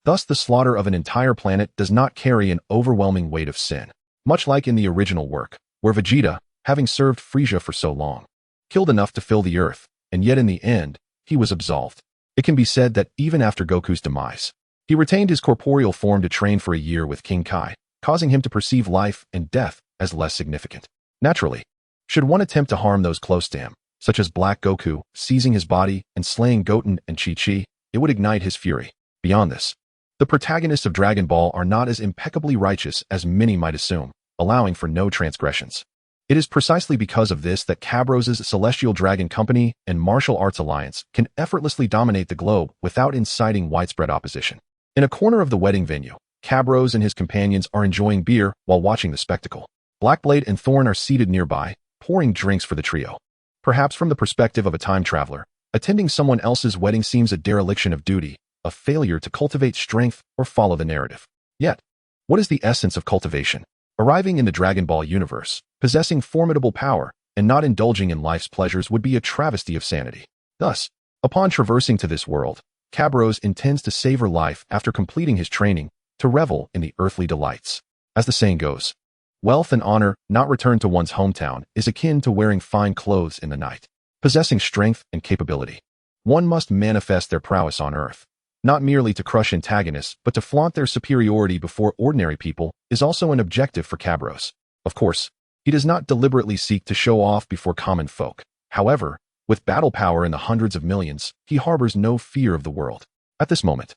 Thus, the slaughter of an entire planet does not carry an overwhelming weight of sin, much like in the original work, where Vegeta, having served Frieza for so long, killed enough to fill the earth, and yet in the end, he was absolved. It can be said that even after Goku's demise, he retained his corporeal form to train for a year with King Kai, causing him to perceive life and death as less significant. Naturally, should one attempt to harm those close to him, such as Black Goku, seizing his body and slaying Goten and Chi-Chi, it would ignite his fury. Beyond this, the protagonists of Dragon Ball are not as impeccably righteous as many might assume, allowing for no transgressions. It is precisely because of this that Cabros' Celestial Dragon Company and Martial Arts Alliance can effortlessly dominate the globe without inciting widespread opposition. In a corner of the wedding venue, Cabros and his companions are enjoying beer while watching the spectacle. Blackblade and Thorn are seated nearby, pouring drinks for the trio. Perhaps from the perspective of a time traveler, attending someone else's wedding seems a dereliction of duty, a failure to cultivate strength or follow the narrative. Yet, what is the essence of cultivation? Arriving in the Dragon Ball universe, possessing formidable power, and not indulging in life's pleasures would be a travesty of sanity. Thus, upon traversing to this world, Cabros intends to savor life after completing his training, to revel in the earthly delights. As the saying goes, wealth and honor not returned to one's hometown is akin to wearing fine clothes in the night. Possessing strength and capability, one must manifest their prowess on earth. Not merely to crush antagonists, but to flaunt their superiority before ordinary people is also an objective for Cabros. Of course, he does not deliberately seek to show off before common folk. However, with battle power in the hundreds of millions, he harbors no fear of the world. At this moment,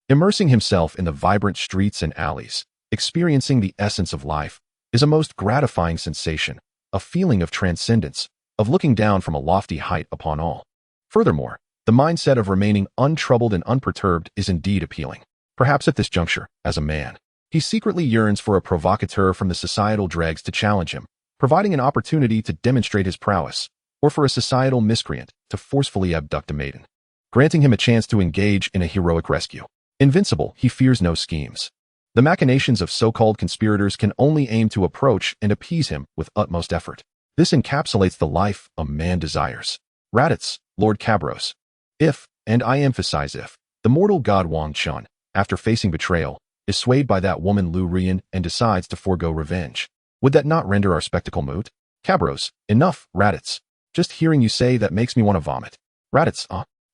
immersing himself in the vibrant streets and alleys, experiencing the essence of life, is a most gratifying sensation, a feeling of transcendence, of looking down from a lofty height upon all. Furthermore, the mindset of remaining untroubled and unperturbed is indeed appealing. Perhaps at this juncture, as a man, he secretly yearns for a provocateur from the societal dregs to challenge him, providing an opportunity to demonstrate his prowess, or for a societal miscreant to forcefully abduct a maiden, granting him a chance to engage in a heroic rescue. Invincible, he fears no schemes. The machinations of so-called conspirators can only aim to approach and appease him with utmost effort. This encapsulates the life a man desires. Raditz, Lord Cabros. If, and I emphasize if, the mortal god Wang Chun, after facing betrayal, is swayed by that woman Lu Rian and decides to forego revenge, would that not render our spectacle moot? Cabros, enough, Raditz. Just hearing you say that makes me want to vomit. Raditz,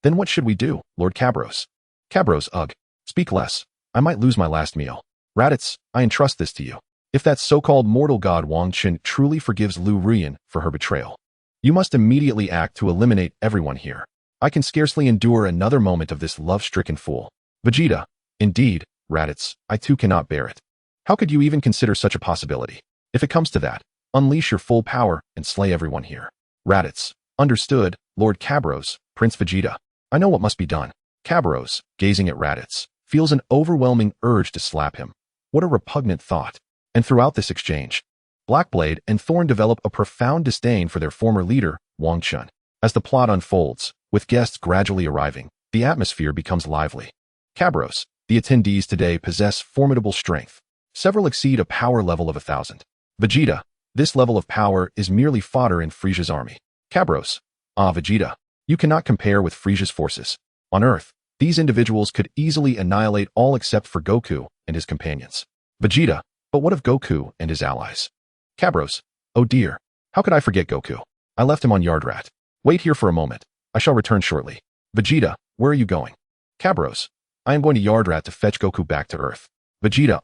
then what should we do, Lord Cabros? Cabros, ugh. Speak less. I might lose my last meal. Raditz, I entrust this to you. If that so-called mortal god Wang Chun truly forgives Lu Rian for her betrayal, you must immediately act to eliminate everyone here. I can scarcely endure another moment of this love-stricken fool. Vegeta, indeed, Raditz, I too cannot bear it. How could you even consider such a possibility? If it comes to that, unleash your full power and slay everyone here. Raditz, understood, Lord Cabros, Prince Vegeta. I know what must be done. Cabros, gazing at Raditz, feels an overwhelming urge to slap him. What a repugnant thought. And throughout this exchange, Blackblade and Thorn develop a profound disdain for their former leader, Wang Chun. As the plot unfolds, with guests gradually arriving, the atmosphere becomes lively. Cabros, the attendees today possess formidable strength. Several exceed a power level of 1,000. Vegeta, this level of power is merely fodder in Frieza's army. Cabros, Vegeta, you cannot compare with Frieza's forces. On Earth, these individuals could easily annihilate all except for Goku and his companions. Vegeta, but what of Goku and his allies? Cabros, oh dear, how could I forget Goku? I left him on Yardrat. Wait here for a moment. I shall return shortly. Vegeta, where are you going? Cabros, I am going to Yardrat to fetch Goku back to Earth. Vegeta,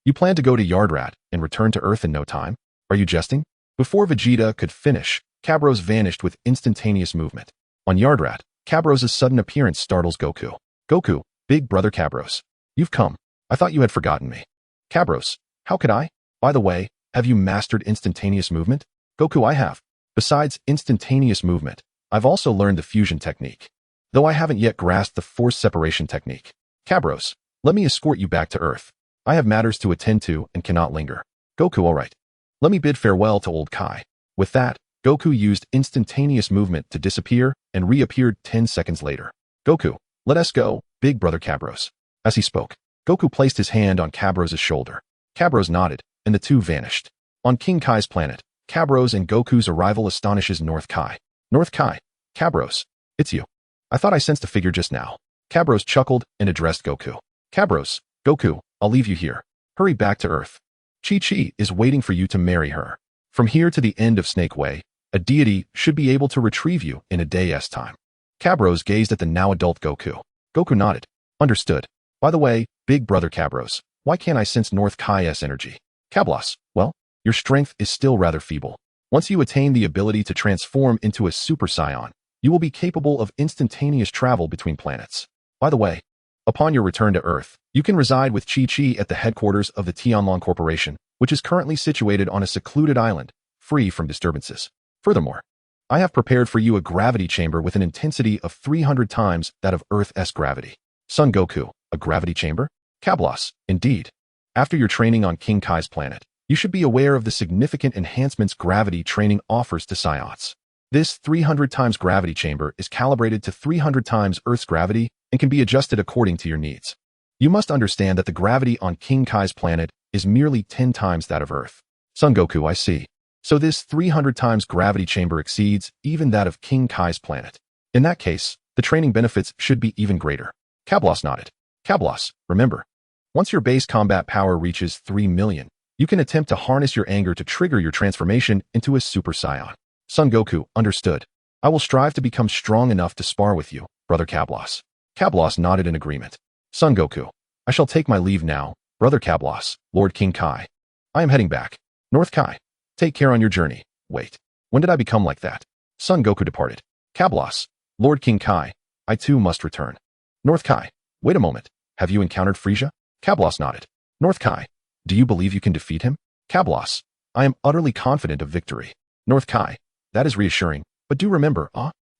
you plan to go to Yardrat and return to Earth in no time? Are you jesting? Before Vegeta could finish, Cabros vanished with instantaneous movement. On Yardrat, Cabros' sudden appearance startles Goku. Goku, big brother Cabros. You've come. I thought you had forgotten me. Cabros, how could I? By the way, have you mastered instantaneous movement? Goku, I have. Besides instantaneous movement, I've also learned the fusion technique, though I haven't yet grasped the force separation technique. Cabros, let me escort you back to Earth. I have matters to attend to and cannot linger. Goku, all right. Let me bid farewell to old Kai. With that, Goku used instantaneous movement to disappear and reappeared 10 seconds later. Goku, let us go, big brother Cabros. As he spoke, Goku placed his hand on Cabros' shoulder. Cabros nodded, and the two vanished. On King Kai's planet, Cabros and Goku's arrival astonishes North Kai. North Kai, Cabros, It's you. I thought I sensed a figure just now. Cabros chuckled and addressed Goku. Cabros, Goku, I'll leave you here. Hurry back to Earth. Chi-Chi is waiting for you to marry her. From here to the end of Snake Way, a deity should be able to retrieve you in a day's time. Cabros gazed at the now-adult Goku. Goku nodded. Understood. By the way, big brother Cabros, why can't I sense North Kai's energy? Cablos, well, your strength is still rather feeble. Once you attain the ability to transform into a Super Saiyan, you will be capable of instantaneous travel between planets. By the way, upon your return to Earth, you can reside with Chi-Chi at the headquarters of the Tianlong Corporation, which is currently situated on a secluded island, free from disturbances. Furthermore, I have prepared for you a gravity chamber with an intensity of 300 times that of Earth's gravity. Son Goku, a gravity chamber? Cablos, indeed. After your training on King Kai's planet, you should be aware of the significant enhancements gravity training offers to Saiyans. This 300 times gravity chamber is calibrated to 300 times Earth's gravity and can be adjusted according to your needs. You must understand that the gravity on King Kai's planet is merely 10 times that of Earth. Son Goku, I see. So this 300 times gravity chamber exceeds even that of King Kai's planet. In that case, the training benefits should be even greater. Cablos nodded. Cablos, remember, once your base combat power reaches 3 million, you can attempt to harness your anger to trigger your transformation into a Super Saiyan. Son Goku, understood. I will strive to become strong enough to spar with you, brother Cablos. Cablos nodded in agreement. Son Goku, I shall take my leave now, brother Cablos, Lord King Kai. I am heading back. North Kai, take care on your journey. Wait, when did I become like that? Son Goku departed. Cablos, Lord King Kai, I too must return. North Kai, wait a moment. Have you encountered Frieza? Cablos nodded. North Kai, do you believe you can defeat him? Cablos, I am utterly confident of victory. North Kai, that is reassuring, but do remember,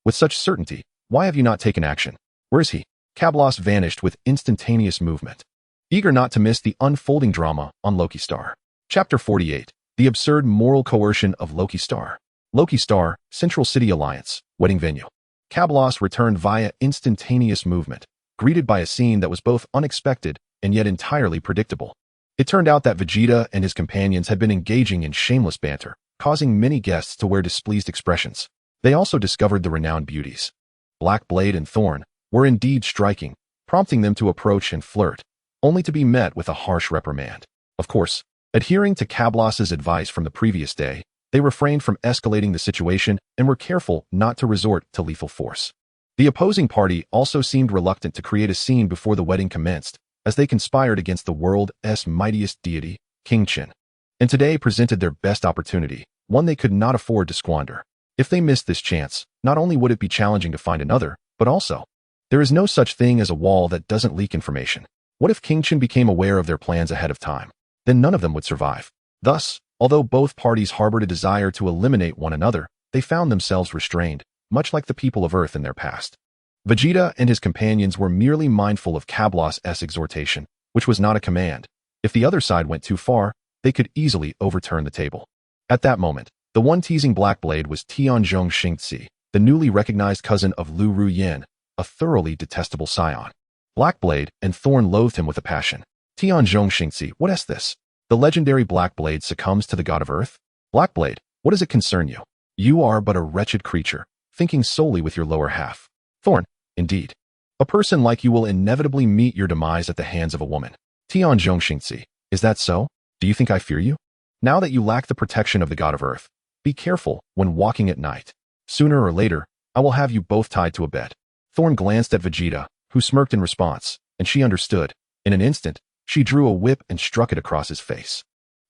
with such certainty, why have you not taken action? Where is he? Cablos vanished with instantaneous movement. Eager not to miss the unfolding drama on Loki Star. Chapter 48. The absurd moral coercion of Loki Star. Loki Star, Central City Alliance, wedding venue. Cablos returned via instantaneous movement, greeted by a scene that was both unexpected and yet entirely predictable. It turned out that Vegeta and his companions had been engaging in shameless banter, causing many guests to wear displeased expressions. They also discovered the renowned beauties. Black Blade and Thorn were indeed striking, prompting them to approach and flirt, only to be met with a harsh reprimand. Of course, adhering to Cablos's advice from the previous day, they refrained from escalating the situation and were careful not to resort to lethal force. The opposing party also seemed reluctant to create a scene before the wedding commenced, as they conspired against the world's mightiest deity, King Chin. And today presented their best opportunity, one they could not afford to squander. If they missed this chance, not only would it be challenging to find another, but also, there is no such thing as a wall that doesn't leak information. What if King Chin became aware of their plans ahead of time? Then none of them would survive. Thus, although both parties harbored a desire to eliminate one another, they found themselves restrained, much like the people of Earth in their past. Vegeta and his companions were merely mindful of Cablos's exhortation, which was not a command. If the other side went too far, they could easily overturn the table. At that moment, the one teasing Black Blade was Tianzhong Xingzi, the newly recognized cousin of Lu Ruyin, a thoroughly detestable Saiyan. Black Blade and Thorn loathed him with a passion. Tianzhong Xingzi, what is this? The legendary Black Blade succumbs to the god of Earth? Black Blade, what does it concern you? You are but a wretched creature, thinking solely with your lower half. Thorn, indeed. A person like you will inevitably meet your demise at the hands of a woman. Tianzhong Xingzi, is that so? Do you think I fear you? Now that you lack the protection of the god of Earth, be careful when walking at night. Sooner or later, I will have you both tied to a bed. Thorn glanced at Vegeta, who smirked in response, and she understood. In an instant, she drew a whip and struck it across his face.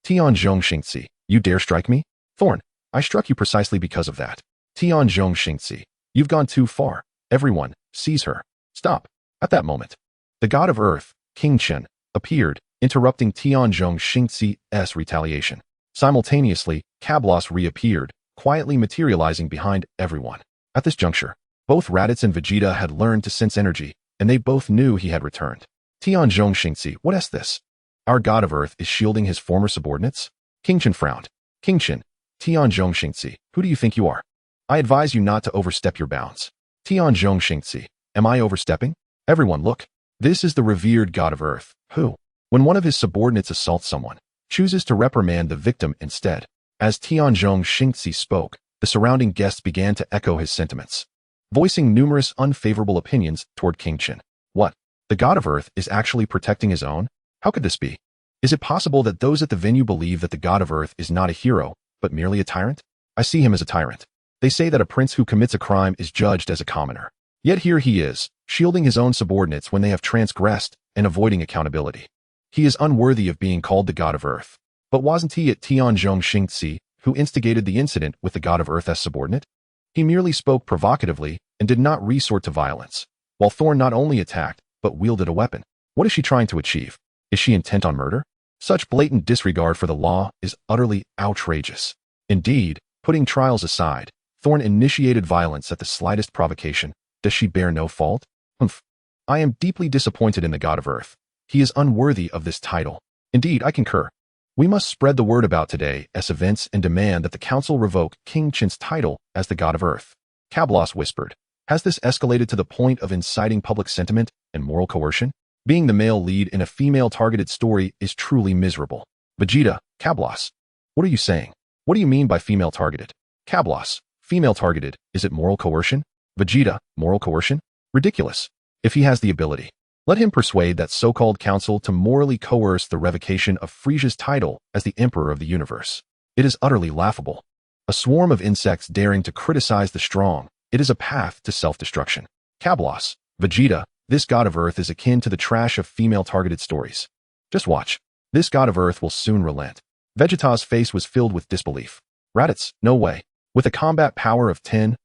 Tianzhong Xingzi, you dare strike me? Thorn, I struck you precisely because of that. Tianzhong Xingzi, you've gone too far. Everyone, seize her. Stop. At that moment, the god of Earth, King Chen, appeared, interrupting Tianzhong Xingzi's retaliation. Simultaneously, Cablos reappeared, quietly materializing behind everyone. At this juncture, both Raditz and Vegeta had learned to sense energy, and they both knew he had returned. Tianzhong Xingzi, what is this? Our god of Earth is shielding his former subordinates? King Chen frowned. King Chen, Tianzhong Xingzi, who do you think you are? I advise you not to overstep your bounds. Tianzhong Xingzi, am I overstepping? Everyone look. This is the revered god of Earth, who, when one of his subordinates assaults someone, chooses to reprimand the victim instead. As Tianzhong Xingzi spoke, the surrounding guests began to echo his sentiments. voicing numerous unfavorable opinions toward King Qin. What? The god of earth is actually protecting his own? How could this be? Is it possible that those at the venue believe that the god of earth is not a hero, but merely a tyrant? I see him as a tyrant. They say that a prince who commits a crime is judged as a commoner. Yet here he is, shielding his own subordinates when they have transgressed and avoiding accountability. He is unworthy of being called the god of earth. But wasn't he at Tianzhong Xingzi who instigated the incident with the god of earth as subordinate? He merely spoke provocatively and did not resort to violence, while Thorn not only attacked, but wielded a weapon. What is she trying to achieve? Is she intent on murder? Such blatant disregard for the law is utterly outrageous. Indeed, putting trials aside, Thorn initiated violence at the slightest provocation. Does she bear no fault? Humph. I am deeply disappointed in the god of earth. He is unworthy of this title. Indeed, I concur. We must spread the word about today as events and demand that the council revoke King Qin's title as the god of earth. Kablos whispered. Has this escalated to the point of inciting public sentiment and moral coercion? Being the male lead in a female-targeted story is truly miserable. Vegeta, Kablos. What are you saying? What do you mean by female-targeted? Kablos, female-targeted, is it moral coercion? Vegeta, moral coercion? Ridiculous. If he has the ability, let him persuade that so-called council to morally coerce the revocation of Frisia's title as the Emperor of the universe. It is utterly laughable. A swarm of insects daring to criticize the strong. It is a path to self-destruction. Kablos, Vegeta, this god of earth is akin to the trash of female-targeted stories. Just watch. This god of earth will soon relent. Vegeta's face was filled with disbelief. Raditz, no way. With a combat power of 10,000.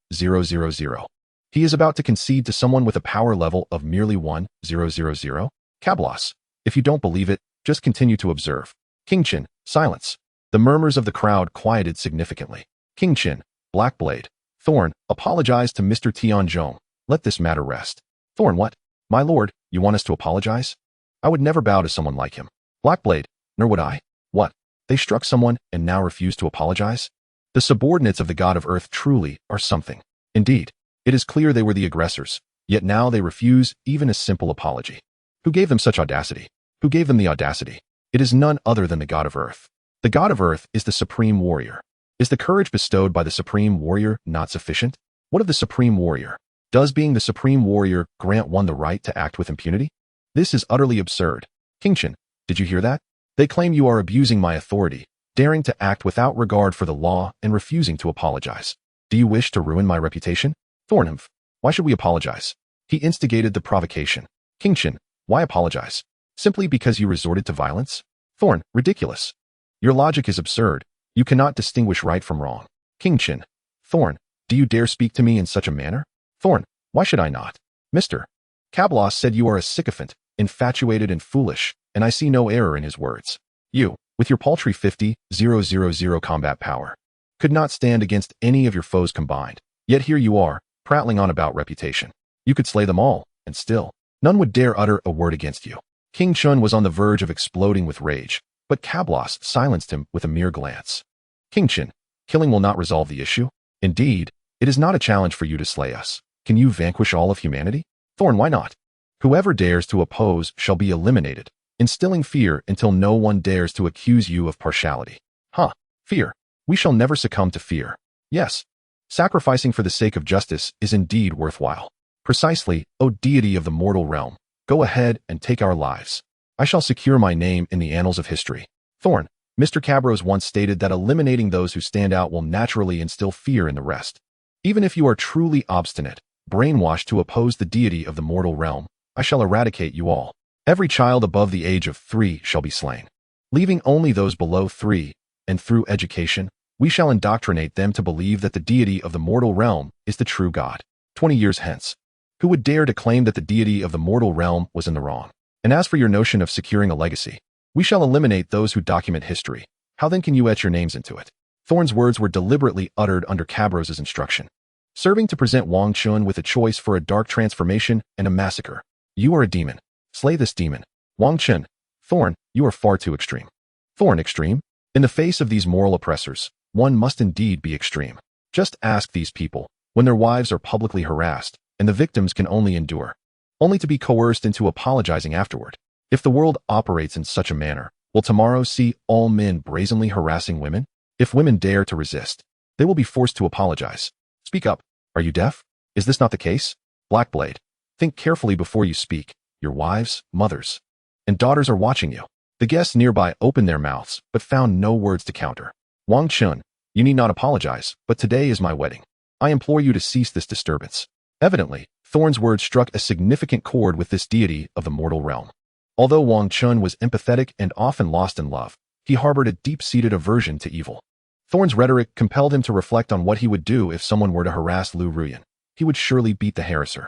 He is about to concede to someone with a power level of merely 1,000. Kablos, if you don't believe it, just continue to observe. King Qin, silence. The murmurs of the crowd quieted significantly. King Qin, Blackblade, Thorn, apologize to Mr. Tianzhong. Let this matter rest. Thorn, what? My lord, you want us to apologize? I would never bow to someone like him. Blackblade, nor would I. What? They struck someone and now refuse to apologize? The subordinates of the god of earth truly are something. Indeed, it is clear they were the aggressors, yet now they refuse even a simple apology. Who gave them such audacity? Who gave them the audacity? It is none other than the god of earth. The god of earth is the supreme warrior. Is the courage bestowed by the supreme warrior not sufficient? What of the supreme warrior? Does being the supreme warrior grant one the right to act with impunity? This is utterly absurd. King Qin, did you hear that? They claim you are abusing my authority, daring to act without regard for the law and refusing to apologize. Do you wish to ruin my reputation? Thornymph, why should we apologize? He instigated the provocation. King Qin, why apologize? Simply because you resorted to violence? Thorn, ridiculous. Your logic is absurd. You cannot distinguish right from wrong. King Qin, Thorn, do you dare speak to me in such a manner? Thorn, why should I not? Mr. Kablos said you are a sycophant, infatuated and foolish, and I see no error in his words. You, with your paltry 50,000 combat power, could not stand against any of your foes combined. Yet here you are, prattling on about reputation. You could slay them all, and still, none would dare utter a word against you. King Chun was on the verge of exploding with rage, but Kablos silenced him with a mere glance. King Qin, killing will not resolve the issue. Indeed, it is not a challenge for you to slay us. Can you vanquish all of humanity? Thorn, why not? Whoever dares to oppose shall be eliminated, instilling fear until no one dares to accuse you of partiality. Huh, fear. We shall never succumb to fear. Yes, sacrificing for the sake of justice is indeed worthwhile. Precisely, O deity of the mortal realm, go ahead and take our lives. I shall secure my name in the annals of history. Thorn, Mr. Cabros once stated that eliminating those who stand out will naturally instill fear in the rest. Even if you are truly obstinate, brainwashed to oppose the deity of the mortal realm, I shall eradicate you all. Every child above the age of 3 shall be slain, leaving only those below 3, and through education, we shall indoctrinate them to believe that the deity of the mortal realm is the true God. 20 years hence, who would dare to claim that the deity of the mortal realm was in the wrong? And as for your notion of securing a legacy, we shall eliminate those who document history. How then can you etch your names into it? Thorn's words were deliberately uttered under Cabros' instruction, serving to present Wang Chun with a choice for a dark transformation and a massacre. You are a demon. Slay this demon. Wang Chun. Thorn, you are far too extreme. Thorn, extreme? In the face of these moral oppressors, one must indeed be extreme. Just ask these people, when their wives are publicly harassed, and the victims can only endure, only to be coerced into apologizing afterward. If the world operates in such a manner, will tomorrow see all men brazenly harassing women? If women dare to resist, they will be forced to apologize. Speak up. Are you deaf? Is this not the case? Blackblade, think carefully before you speak. Your wives, mothers, and daughters are watching you. The guests nearby opened their mouths, but found no words to counter. Wang Chun, you need not apologize, but today is my wedding. I implore you to cease this disturbance. Evidently, Thorn's words struck a significant chord with this deity of the mortal realm. Although Wang Chun was empathetic and often lost in love, he harbored a deep-seated aversion to evil. Thorn's rhetoric compelled him to reflect on what he would do if someone were to harass Lu Ruyan. He would surely beat the harasser.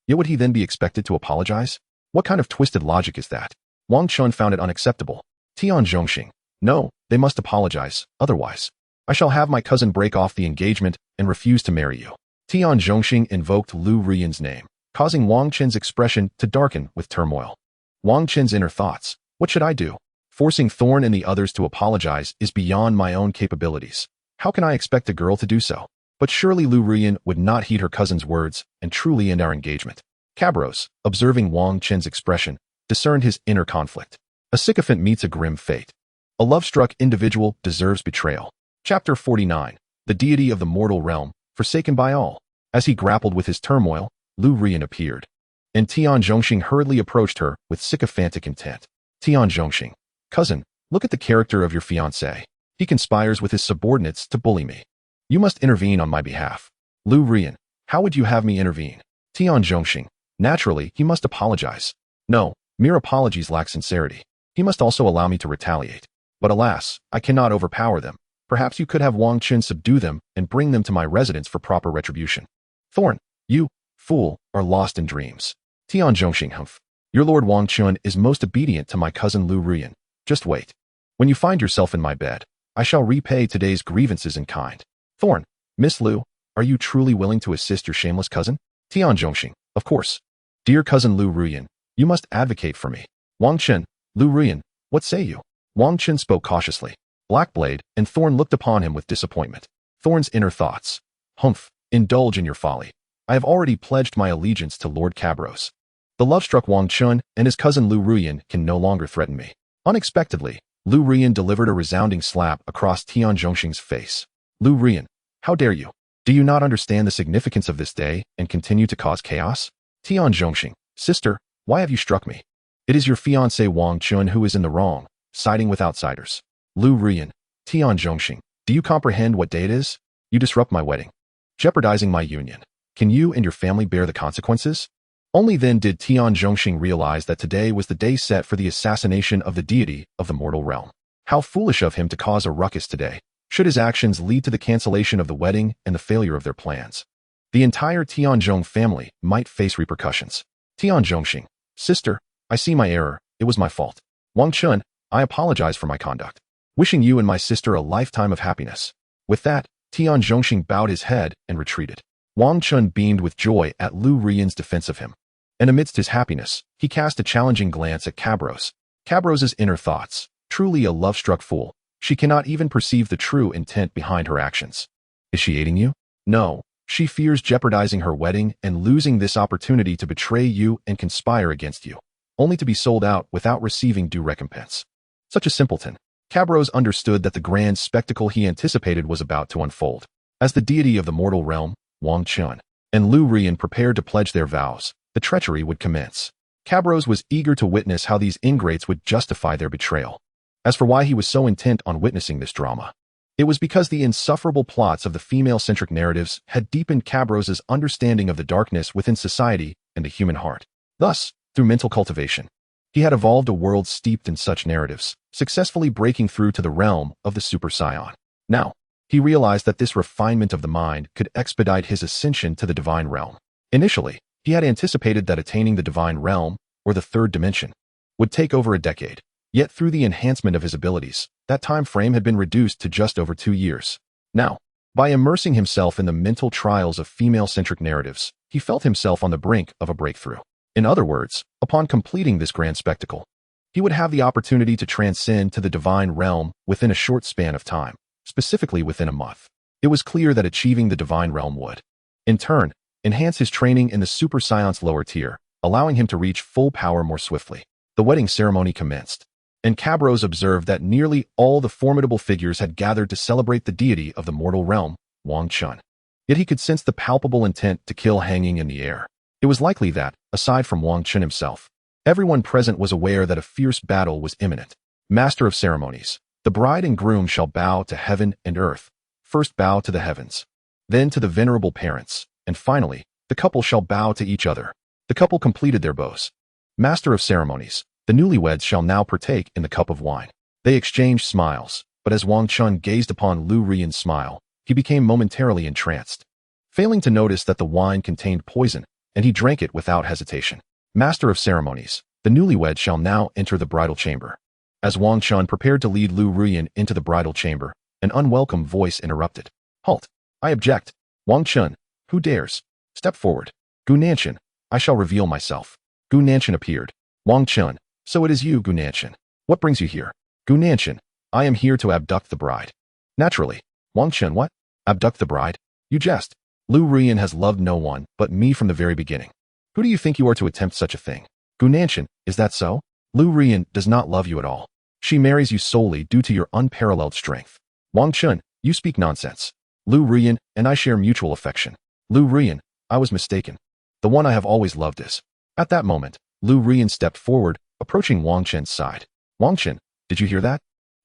Yet would he then be expected to apologize? What kind of twisted logic is that? Wang Chun found it unacceptable. Tian Zhongxing, no, they must apologize, otherwise I shall have my cousin break off the engagement and refuse to marry you. Tian Zhongxing invoked Lu Ruyan's name, causing Wang Chen's expression to darken with turmoil. Wang Chen's inner thoughts, what should I do? Forcing Thorn and the others to apologize is beyond my own capabilities. How can I expect a girl to do so? But surely Lu Ruyan would not heed her cousin's words and truly end our engagement. Cabros, observing Wang Chen's expression, discerned his inner conflict. A sycophant meets a grim fate. A love-struck individual deserves betrayal. Chapter 49. The deity of the mortal realm, forsaken by all. As he grappled with his turmoil, Lu Ruyan appeared, and Tian Zhongxing hurriedly approached her with sycophantic intent. Tian Zhongxing, cousin, look at the character of your fiancé. He conspires with his subordinates to bully me. You must intervene on my behalf. Lu Ruyan, how would you have me intervene? Tian Zhongxing, naturally, he must apologize. No, mere apologies lack sincerity. He must also allow me to retaliate. But alas, I cannot overpower them. Perhaps you could have Wang Chun subdue them and bring them to my residence for proper retribution. Thorn, you, fool, are lost in dreams. Tian Zhongxing, humph. Your lord Wang Chun is most obedient to my cousin Lu Ruyan. Just wait. When you find yourself in my bed, I shall repay today's grievances in kind. Thorn, Miss Lu, are you truly willing to assist your shameless cousin? Tian Zhongxing, of course. Dear cousin Lu Ruyan, you must advocate for me. Wang Chun, Lu Ruyan, what say you? Wang Chun spoke cautiously. Blackblade and Thorn looked upon him with disappointment. Thorn's inner thoughts. Humph, indulge in your folly. I have already pledged my allegiance to Lord Cabros. The love-struck Wang Chun and his cousin Lu Ruyan can no longer threaten me. Unexpectedly, Lu Ruyan delivered a resounding slap across Tian Zhongxing's face. Lu Ruyan, how dare you? Do you not understand the significance of this day and continue to cause chaos? Tian Zhongxing, sister, why have you struck me? It is your fiancé Wang Chun who is in the wrong, siding with outsiders. Lu Ruyan, Tian Zhongxing, do you comprehend what day it is? You disrupt my wedding, jeopardizing my union. Can you and your family bear the consequences? Only then did Tian Zhongxing realize that today was the day set for the assassination of the deity of the mortal realm. How foolish of him to cause a ruckus today, should his actions lead to the cancellation of the wedding and the failure of their plans. The entire Tianzhong family might face repercussions. Tian Zhongxing, sister, I see my error, it was my fault. Wang Chun, I apologize for my conduct. Wishing you and my sister a lifetime of happiness. With that, Tian Zhongxing bowed his head and retreated. Wang Chun beamed with joy at Lu Ruyan's defense of him. And amidst his happiness, he cast a challenging glance at Cabros. Cabros's inner thoughts. Truly a love-struck fool. She cannot even perceive the true intent behind her actions. Is she aiding you? No. She fears jeopardizing her wedding and losing this opportunity to betray you and conspire against you, only to be sold out without receiving due recompense. Such a simpleton. Cabros understood that the grand spectacle he anticipated was about to unfold. As the deity of the mortal realm, Wang Chun and Lu Ruyan prepared to pledge their vows, the treachery would commence. Cabros was eager to witness how these ingrates would justify their betrayal. As for why he was so intent on witnessing this drama, it was because the insufferable plots of the female-centric narratives had deepened Cabros's understanding of the darkness within society and the human heart. Thus, through mental cultivation, he had evolved a world steeped in such narratives, successfully breaking through to the realm of the Super Saiyan. Now, he realized that this refinement of the mind could expedite his ascension to the divine realm. Initially, he had anticipated that attaining the divine realm, or the third dimension, would take over a decade. Yet through the enhancement of his abilities, that time frame had been reduced to just over 2 years. Now, by immersing himself in the mental trials of female-centric narratives, he felt himself on the brink of a breakthrough. In other words, upon completing this grand spectacle, he would have the opportunity to transcend to the divine realm within a short span of time, specifically within a month. It was clear that achieving the divine realm would, in turn, enhance his training in the Super Saiyan's lower tier, allowing him to reach full power more swiftly. The wedding ceremony commenced, and Cabros observed that nearly all the formidable figures had gathered to celebrate the deity of the mortal realm, Wang Chun. yet he could sense the palpable intent to kill hanging in the air. It was likely that, aside from Wang Chun himself, everyone present was aware that a fierce battle was imminent. Master of ceremonies, the bride and groom shall bow to heaven and earth. First bow to the heavens, then to the venerable parents, and finally, the couple shall bow to each other. The couple completed their bows. Master of ceremonies, the newlyweds shall now partake in the cup of wine. They exchanged smiles, but as Wang Chun gazed upon Lu Rian's smile, he became momentarily entranced, failing to notice that the wine contained poison, and he drank it without hesitation. Master of ceremonies, the newlywed shall now enter the bridal chamber. As Wang Chun prepared to lead Lu Rian into the bridal chamber, an unwelcome voice interrupted. Halt! I object. Wang Chun, who dares? Step forward. Gu Nanshan, I shall reveal myself. Gu Nanshan appeared. Wang Chun, so it is you, Gu Nanshan. What brings you here? Gu Nanshan, I am here to abduct the bride. Naturally. Wang Chun, what? Abduct the bride? You jest. Lu Rian has loved no one but me from the very beginning. Who do you think you are to attempt such a thing? Gu Nanshan, is that so? Lu Rian does not love you at all. She marries you solely due to your unparalleled strength. Wang Chun, you speak nonsense. Lu Rian and I share mutual affection. Lu Rian, I was mistaken. The one I have always loved is. At that moment, Lu Rian stepped forward, approaching Wang Chun's side. Wang Chun, did you hear that?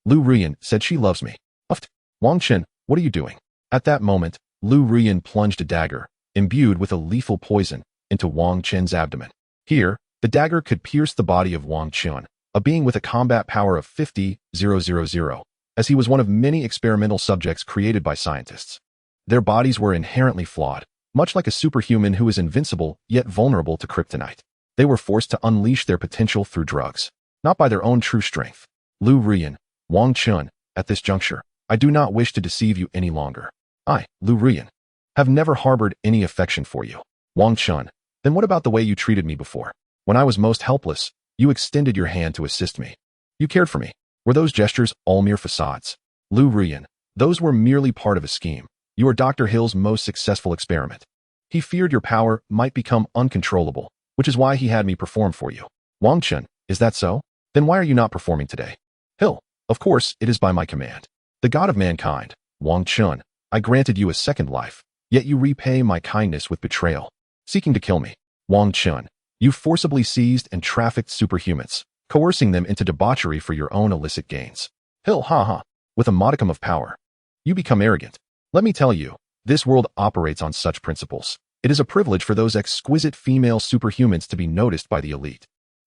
Lu Rian said she loves me. Uft. Wang Chun, what are you doing? At that moment, Lu Rian plunged a dagger, imbued with a lethal poison, into Wang Chun's abdomen. Here, the dagger could pierce the body of Wang Chun, a being with a combat power of 50,000, as he was one of many experimental subjects created by scientists. Their bodies were inherently flawed, much like a superhuman who is invincible yet vulnerable to kryptonite. They were forced to unleash their potential through drugs, not by their own true strength. Lu Rian, Wang Chun, at this juncture, I do not wish to deceive you any longer. I, Lu Rian, have never harbored any affection for you. Wang Chun, then what about the way you treated me before? When I was most helpless, you extended your hand to assist me. You cared for me. Were those gestures all mere facades? Lu Rian, those were merely part of a scheme. You are Dr. Hill's most successful experiment. He feared your power might become uncontrollable, which is why he had me perform for you. Wang Chun, is that so? Then why are you not performing today? Hill, of course, it is by my command. The god of mankind, Wang Chun, I granted you a second life, yet you repay my kindness with betrayal, seeking to kill me. Wang Chun, you forcibly seized and trafficked superhumans, coercing them into debauchery for your own illicit gains. Hill, with a modicum of power, you become arrogant. Let me tell you, this world operates on such principles. It is a privilege for those exquisite female superhumans to be noticed by the elite.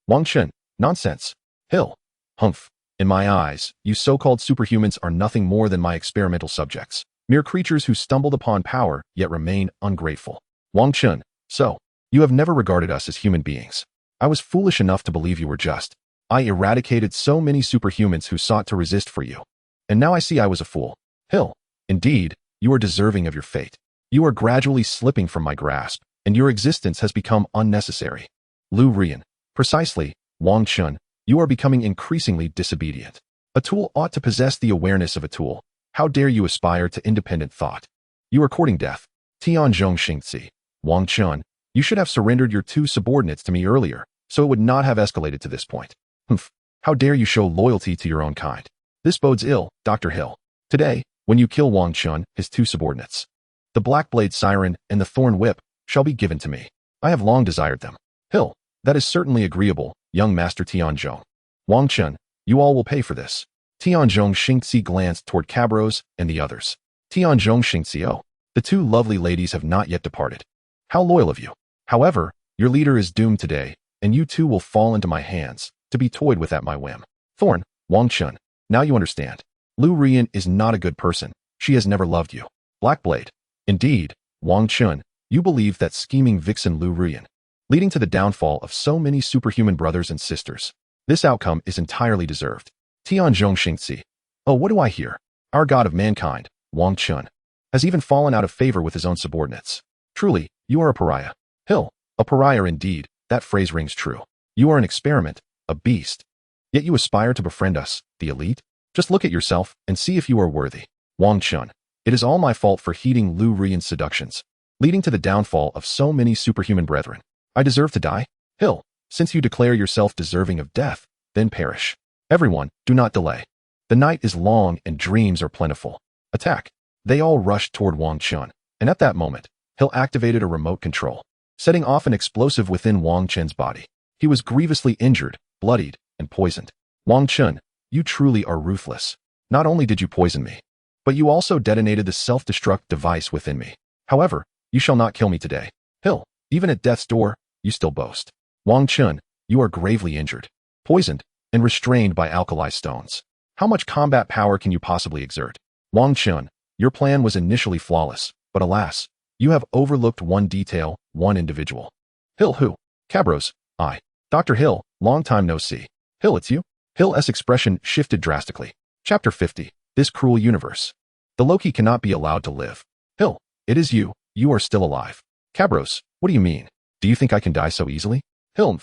Wang Chun, nonsense. Hill, humph. In my eyes, you so-called superhumans are nothing more than my experimental subjects, mere creatures who stumbled upon power yet remain ungrateful. Wang Chun, so, you have never regarded us as human beings. I was foolish enough to believe you were just. I eradicated so many superhumans who sought to resist for you. And now I see I was a fool. Hill, indeed, you are deserving of your fate. You are gradually slipping from my grasp, and your existence has become unnecessary. Lu Rian, precisely, Wang Chun, you are becoming increasingly disobedient. A tool ought to possess the awareness of a tool. How dare you aspire to independent thought? You are courting death. Tianzhong Xingzi, Wang Chun, you should have surrendered your two subordinates to me earlier, so it would not have escalated to this point. Humph, how dare you show loyalty to your own kind? This bodes ill, Dr. Hill. Today, when you kill Wang Chun, his two subordinates, the Black Blade Siren and the Thorn Whip shall be given to me. I have long desired them. Hill, that is certainly agreeable, young Master Tianzhong. Wang Chun, you all will pay for this. Tianzhong Xingzi glanced toward Cabros and the others. Tianzhong Xingzi, oh, the two lovely ladies have not yet departed. How loyal of you. However, your leader is doomed today, and you two will fall into my hands, to be toyed with at my whim. Thorn, Wang Chun, now you understand. Lu Rian is not a good person. She has never loved you. Blackblade. Indeed, Wang Chun, you believe that scheming vixen Lu Rian, leading to the downfall of so many superhuman brothers and sisters. This outcome is entirely deserved. Tianzhong Xingzi. Oh, what do I hear? Our god of mankind, Wang Chun, has even fallen out of favor with his own subordinates. Truly, you are a pariah. Hill, a pariah indeed, that phrase rings true. You are an experiment, a beast. Yet you aspire to befriend us, the elite? Just look at yourself and see if you are worthy. Wang Chun, it is all my fault for heeding Lu Rian's seductions, leading to the downfall of so many superhuman brethren. I deserve to die? Hill, since you declare yourself deserving of death, then perish. Everyone, do not delay. The night is long and dreams are plentiful. Attack. They all rushed toward Wang Chun, And at that moment, Hill activated a remote control, setting off an explosive within Wang Chen's body. He was grievously injured, bloodied, and poisoned. Wang Chen, you truly are ruthless. Not only did you poison me, but you also detonated the self-destruct device within me. However, you shall not kill me today. Hill, even at death's door, you still boast. Wang Chen, you are gravely injured, poisoned, and restrained by alkali stones. How much combat power can you possibly exert? Wang Chen, your plan was initially flawless, but alas, you have overlooked one detail, one individual. Hill who? Cabros, I. Dr. Hill, long time no see. Hill, it's you? Hill's expression shifted drastically. Chapter 50, This Cruel Universe. The Loki cannot be allowed to live. Hill, it is you. You are still alive. Cabros, what do you mean? Do you think I can die so easily? Hill,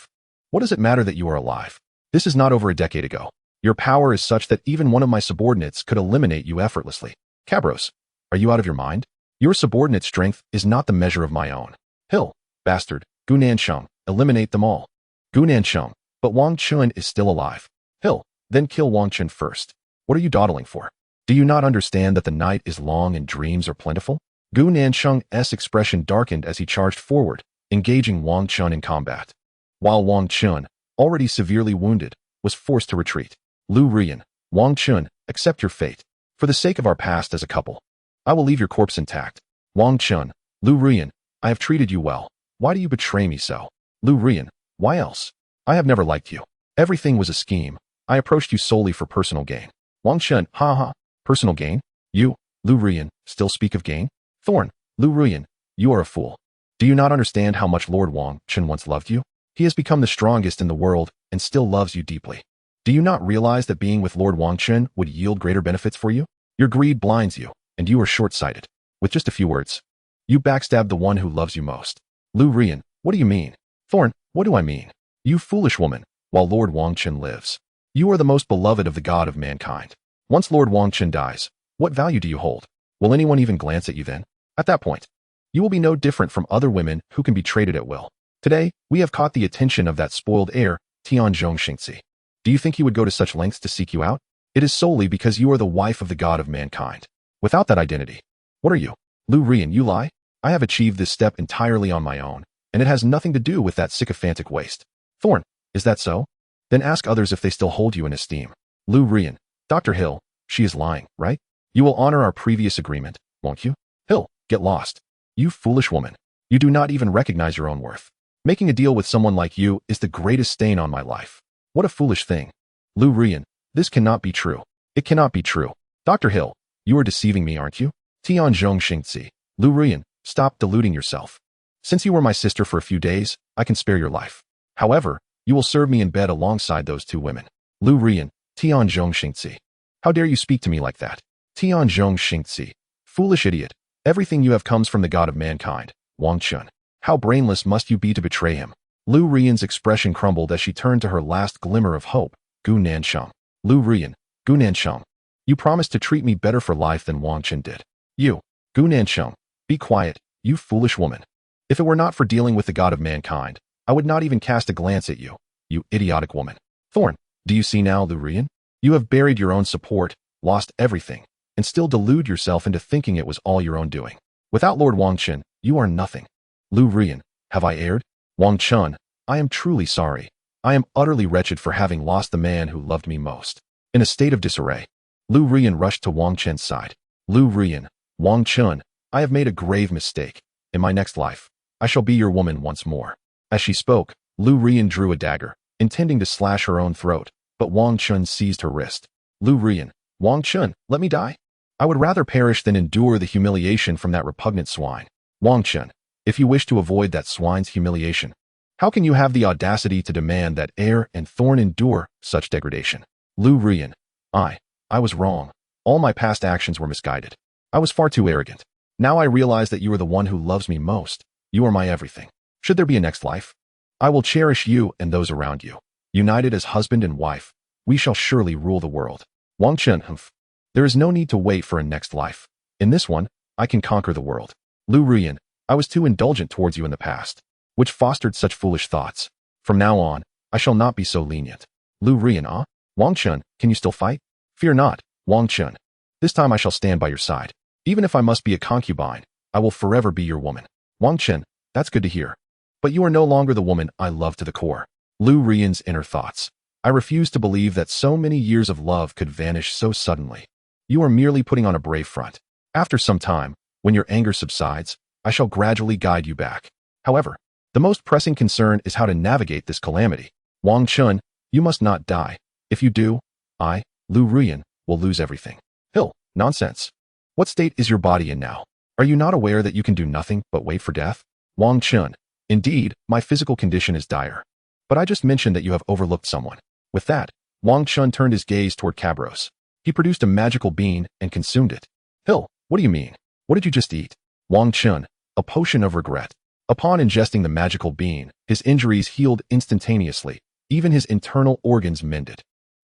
what does it matter that you are alive? This is not over a decade ago. Your power is such that even one of my subordinates could eliminate you effortlessly. Cabros, are you out of your mind? Your subordinate strength is not the measure of my own. Hill, bastard, Gu Nansheng, eliminate them all. Gu Nansheng, but Wang Chen is still alive. Hill, then kill Wang Chen first. What are you dawdling for? Do you not understand that the night is long and dreams are plentiful? Gu Nansheng's expression darkened as he charged forward, engaging Wang Chen in combat. While Wang Chen, already severely wounded, was forced to retreat. Lu Rian, Wang Chen, accept your fate. For the sake of our past as a couple, I will leave your corpse intact. Wang Chen, Lu Rian, I have treated you well. Why do you betray me so? Lu Rian, why else? I have never liked you. Everything was a scheme. I approached you solely for personal gain. Wang Chen, ha. Personal gain? You, Lu Rian, still speak of gain? Thorn, Lu Rian, you are a fool. Do you not understand how much Lord Wang Chen once loved you? He has become the strongest in the world and still loves you deeply. Do you not realize that being with Lord Wang Chen would yield greater benefits for you? Your greed blinds you, and you are short-sighted. With just a few words, you backstabbed the one who loves you most. Lu Rian, what do you mean? Thorn, what do I mean? You foolish woman, while Lord Wang Chen lives, you are the most beloved of the god of mankind. Once Lord Wang Chen dies, what value do you hold? Will anyone even glance at you then? At that point, you will be no different from other women who can be traded at will. Today, we have caught the attention of that spoiled heir, Tianzhong Xingzi. Do you think he would go to such lengths to seek you out? It is solely because you are the wife of the god of mankind. Without that identity, what are you? Lu Rian, you lie? I have achieved this step entirely on my own, and it has nothing to do with that sycophantic waste. Thorn, is that so? Then ask others if they still hold you in esteem. Lu Rian, Dr. Hill, she is lying, right? You will honor our previous agreement, won't you? Hill, get lost. You foolish woman. You do not even recognize your own worth. Making a deal with someone like you is the greatest stain on my life. What a foolish thing. Lu Rian, this cannot be true. It cannot be true. Dr. Hill, you are deceiving me, aren't you? Tianzhong Xingzi, Lu Rian, stop deluding yourself. Since you were my sister for a few days, I can spare your life. However, you will serve me in bed alongside those two women. Lu Rian, Tianzhong Xingzi. How dare you speak to me like that? Tianzhong Xingzi, foolish idiot. Everything you have comes from the god of mankind, Wang Chen. How brainless must you be to betray him? Lu Rian's expression crumbled as she turned to her last glimmer of hope, Gu Nansheng. Lu Rian, Gu Nansheng. You promised to treat me better for life than Wang Chen did. You, Gu Nansheng, be quiet, you foolish woman. If it were not for dealing with the god of mankind, I would not even cast a glance at you, you idiotic woman. Thorn, do you see now, Lu Rian? You have buried your own support, lost everything, and still delude yourself into thinking it was all your own doing. Without Lord Wang Chen, you are nothing. Lu Rian, have I erred? Wang Chen, I am truly sorry. I am utterly wretched for having lost the man who loved me most. In a state of disarray, Lu Rian rushed to Wang Chen's side. Lu Rian, Wang Chen, I have made a grave mistake. In my next life, I shall be your woman once more. As she spoke, Lu Rian drew a dagger, intending to slash her own throat, but Wang Chen seized her wrist. Lu Rian, Wang Chen, let me die. I would rather perish than endure the humiliation from that repugnant swine. Wang Chen, if you wish to avoid that swine's humiliation, how can you have the audacity to demand that heir and Thorn endure such degradation? Lu Rian, I was wrong. All my past actions were misguided. I was far too arrogant. Now I realize that you are the one who loves me most. You are my everything. Should there be a next life, I will cherish you and those around you. United as husband and wife, we shall surely rule the world. Wang Chen, humph. There is no need to wait for a next life. In this one, I can conquer the world. Lu Rian, I was too indulgent towards you in the past, which fostered such foolish thoughts. From now on, I shall not be so lenient. Lu Rian, Wang Chen, can you still fight? Fear not, Wang Chen. This time I shall stand by your side. Even if I must be a concubine, I will forever be your woman. Wang Chen, that's good to hear. But you are no longer the woman I love to the core. Lu Rian's inner thoughts. I refuse to believe that so many years of love could vanish so suddenly. You are merely putting on a brave front. After some time, when your anger subsides, I shall gradually guide you back. However, the most pressing concern is how to navigate this calamity. Wang Chun, you must not die. If you do, I, Lu Ruyan, will lose everything. Hill, nonsense. What state is your body in now? Are you not aware that you can do nothing but wait for death? Wang Chun, indeed, my physical condition is dire. But I just mentioned that you have overlooked someone. With that, Wang Chun turned his gaze toward Cabros. He produced a magical bean and consumed it. Hill, what do you mean? What did you just eat? Wang Chun, a potion of regret. Upon ingesting the magical bean, his injuries healed instantaneously. Even his internal organs mended.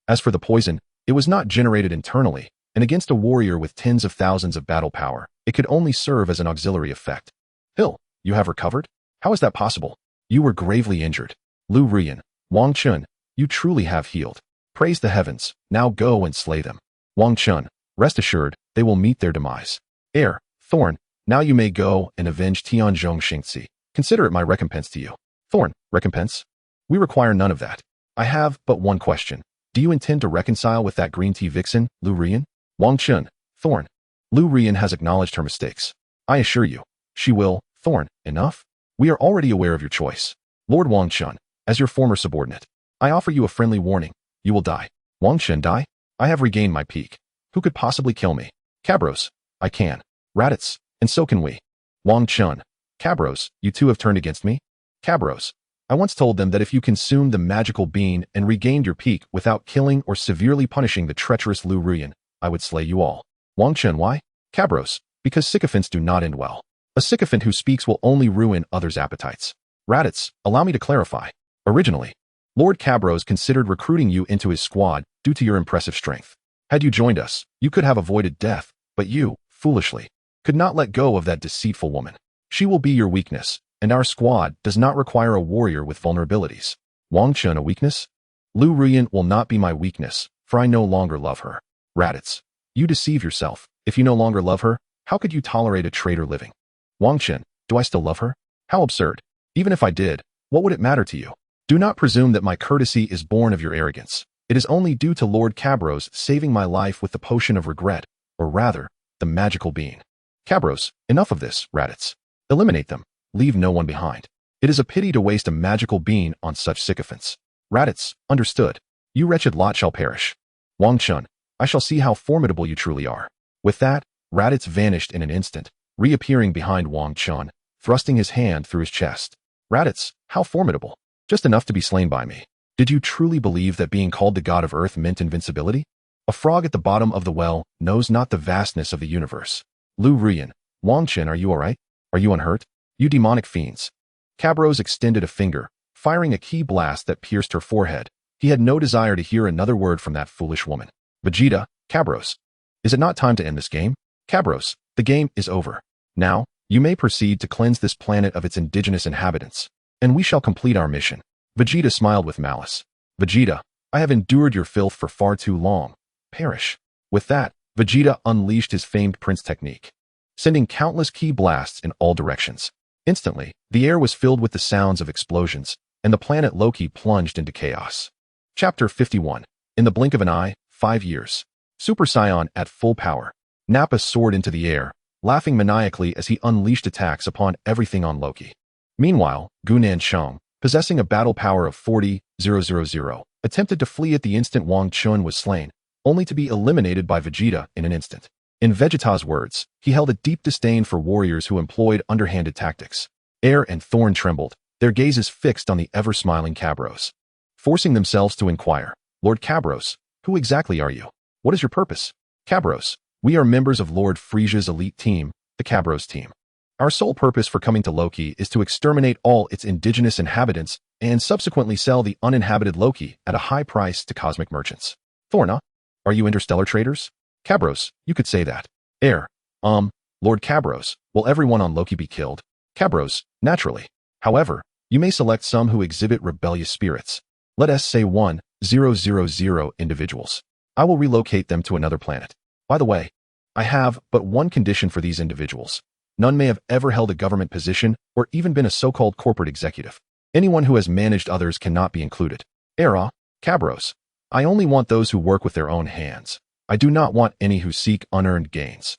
As for the poison, it was not generated internally, and against a warrior with tens of thousands of battle power, it could only serve as an auxiliary effect. Hill, you have recovered? How is that possible? You were gravely injured. Lu Rian, Wang Chun, you truly have healed. Praise the heavens, now go and slay them. Wang Chun, rest assured, they will meet their demise. Heir, Thorn, now you may go and avenge Tianzhong Xingzi. Consider it my recompense to you. Thorn, recompense? We require none of that. I have but one question. Do you intend to reconcile with that green tea vixen, Lu Rian? Wang Chun, Thorn. Lu Rian has acknowledged her mistakes. I assure you, she will. Thorn, enough? We are already aware of your choice. Lord Wang Chun, as your former subordinate, I offer you a friendly warning. You will die. Wang Chun die? I have regained my peak. Who could possibly kill me? Cabros, I can. Raditz, and so can we. Wang Chun, Cabros, you two have turned against me? Cabros, I once told them that if you consumed the magical bean and regained your peak without killing or severely punishing the treacherous Lu Ruyan, I would slay you all. Wang Chun, why? Cabros, because sycophants do not end well. A sycophant who speaks will only ruin others' appetites. Raditz, allow me to clarify. Originally, Lord Cabros considered recruiting you into his squad due to your impressive strength. Had you joined us, you could have avoided death, but you, foolishly, could not let go of that deceitful woman. She will be your weakness, and our squad does not require a warrior with vulnerabilities. Wang Chun, a weakness? Lu Ruyan will not be my weakness, for I no longer love her. Raditz, you deceive yourself. If you no longer love her, how could you tolerate a traitor living? Wang Chun, do I still love her? How absurd. Even if I did, what would it matter to you? Do not presume that my courtesy is born of your arrogance. It is only due to Lord Cabros saving my life with the potion of regret, or rather, the magical bean. Cabros, enough of this, Raditz. Eliminate them. Leave no one behind. It is a pity to waste a magical bean on such sycophants. Raditz, understood. You wretched lot shall perish. Wang Chun, I shall see how formidable you truly are. With that, Raditz vanished in an instant, reappearing behind Wang Chun, thrusting his hand through his chest. Raditz, how formidable. Just enough to be slain by me. Did you truly believe that being called the god of earth meant invincibility? A frog at the bottom of the well knows not the vastness of the universe. Lu Ruyan, Wang Chun, are you alright? Are you unhurt? You demonic fiends. Cabros extended a finger, firing a key blast that pierced her forehead. He had no desire to hear another word from that foolish woman. Vegeta, Cabros. Is it not time to end this game? Cabros, the game is over. Now, you may proceed to cleanse this planet of its indigenous inhabitants, and we shall complete our mission. Vegeta smiled with malice. Vegeta, I have endured your filth for far too long. Perish. With that, Vegeta unleashed his famed Prince technique, sending countless key blasts in all directions. Instantly, the air was filled with the sounds of explosions, and the planet Loki plunged into chaos. Chapter 51. In the blink of an eye, 5 years. Super Saiyan at full power. Nappa soared into the air, laughing maniacally as he unleashed attacks upon everything on Loki. Meanwhile, Gunan Shang, possessing a battle power of 40,000, attempted to flee at the instant Wang Chun was slain, only to be eliminated by Vegeta in an instant. In Vegeta's words, he held a deep disdain for warriors who employed underhanded tactics. Air and Thorn trembled, their gazes fixed on the ever-smiling Cabros. Forcing themselves to inquire, Lord Cabros, who exactly are you? What is your purpose? Cabros, we are members of Lord Frisia's elite team, the Cabros team. Our sole purpose for coming to Loki is to exterminate all its indigenous inhabitants and subsequently sell the uninhabited Loki at a high price to cosmic merchants. Thorna, are you interstellar traders? Cabros, you could say that. Air, Lord Cabros, will everyone on Loki be killed? Cabros, naturally. However, you may select some who exhibit rebellious spirits. Let us say 1,000 individuals. I will relocate them to another planet. By the way, I have but one condition for these individuals. None may have ever held a government position or even been a so-called corporate executive. Anyone who has managed others cannot be included. Era, Cabros. I only want those who work with their own hands. I do not want any who seek unearned gains.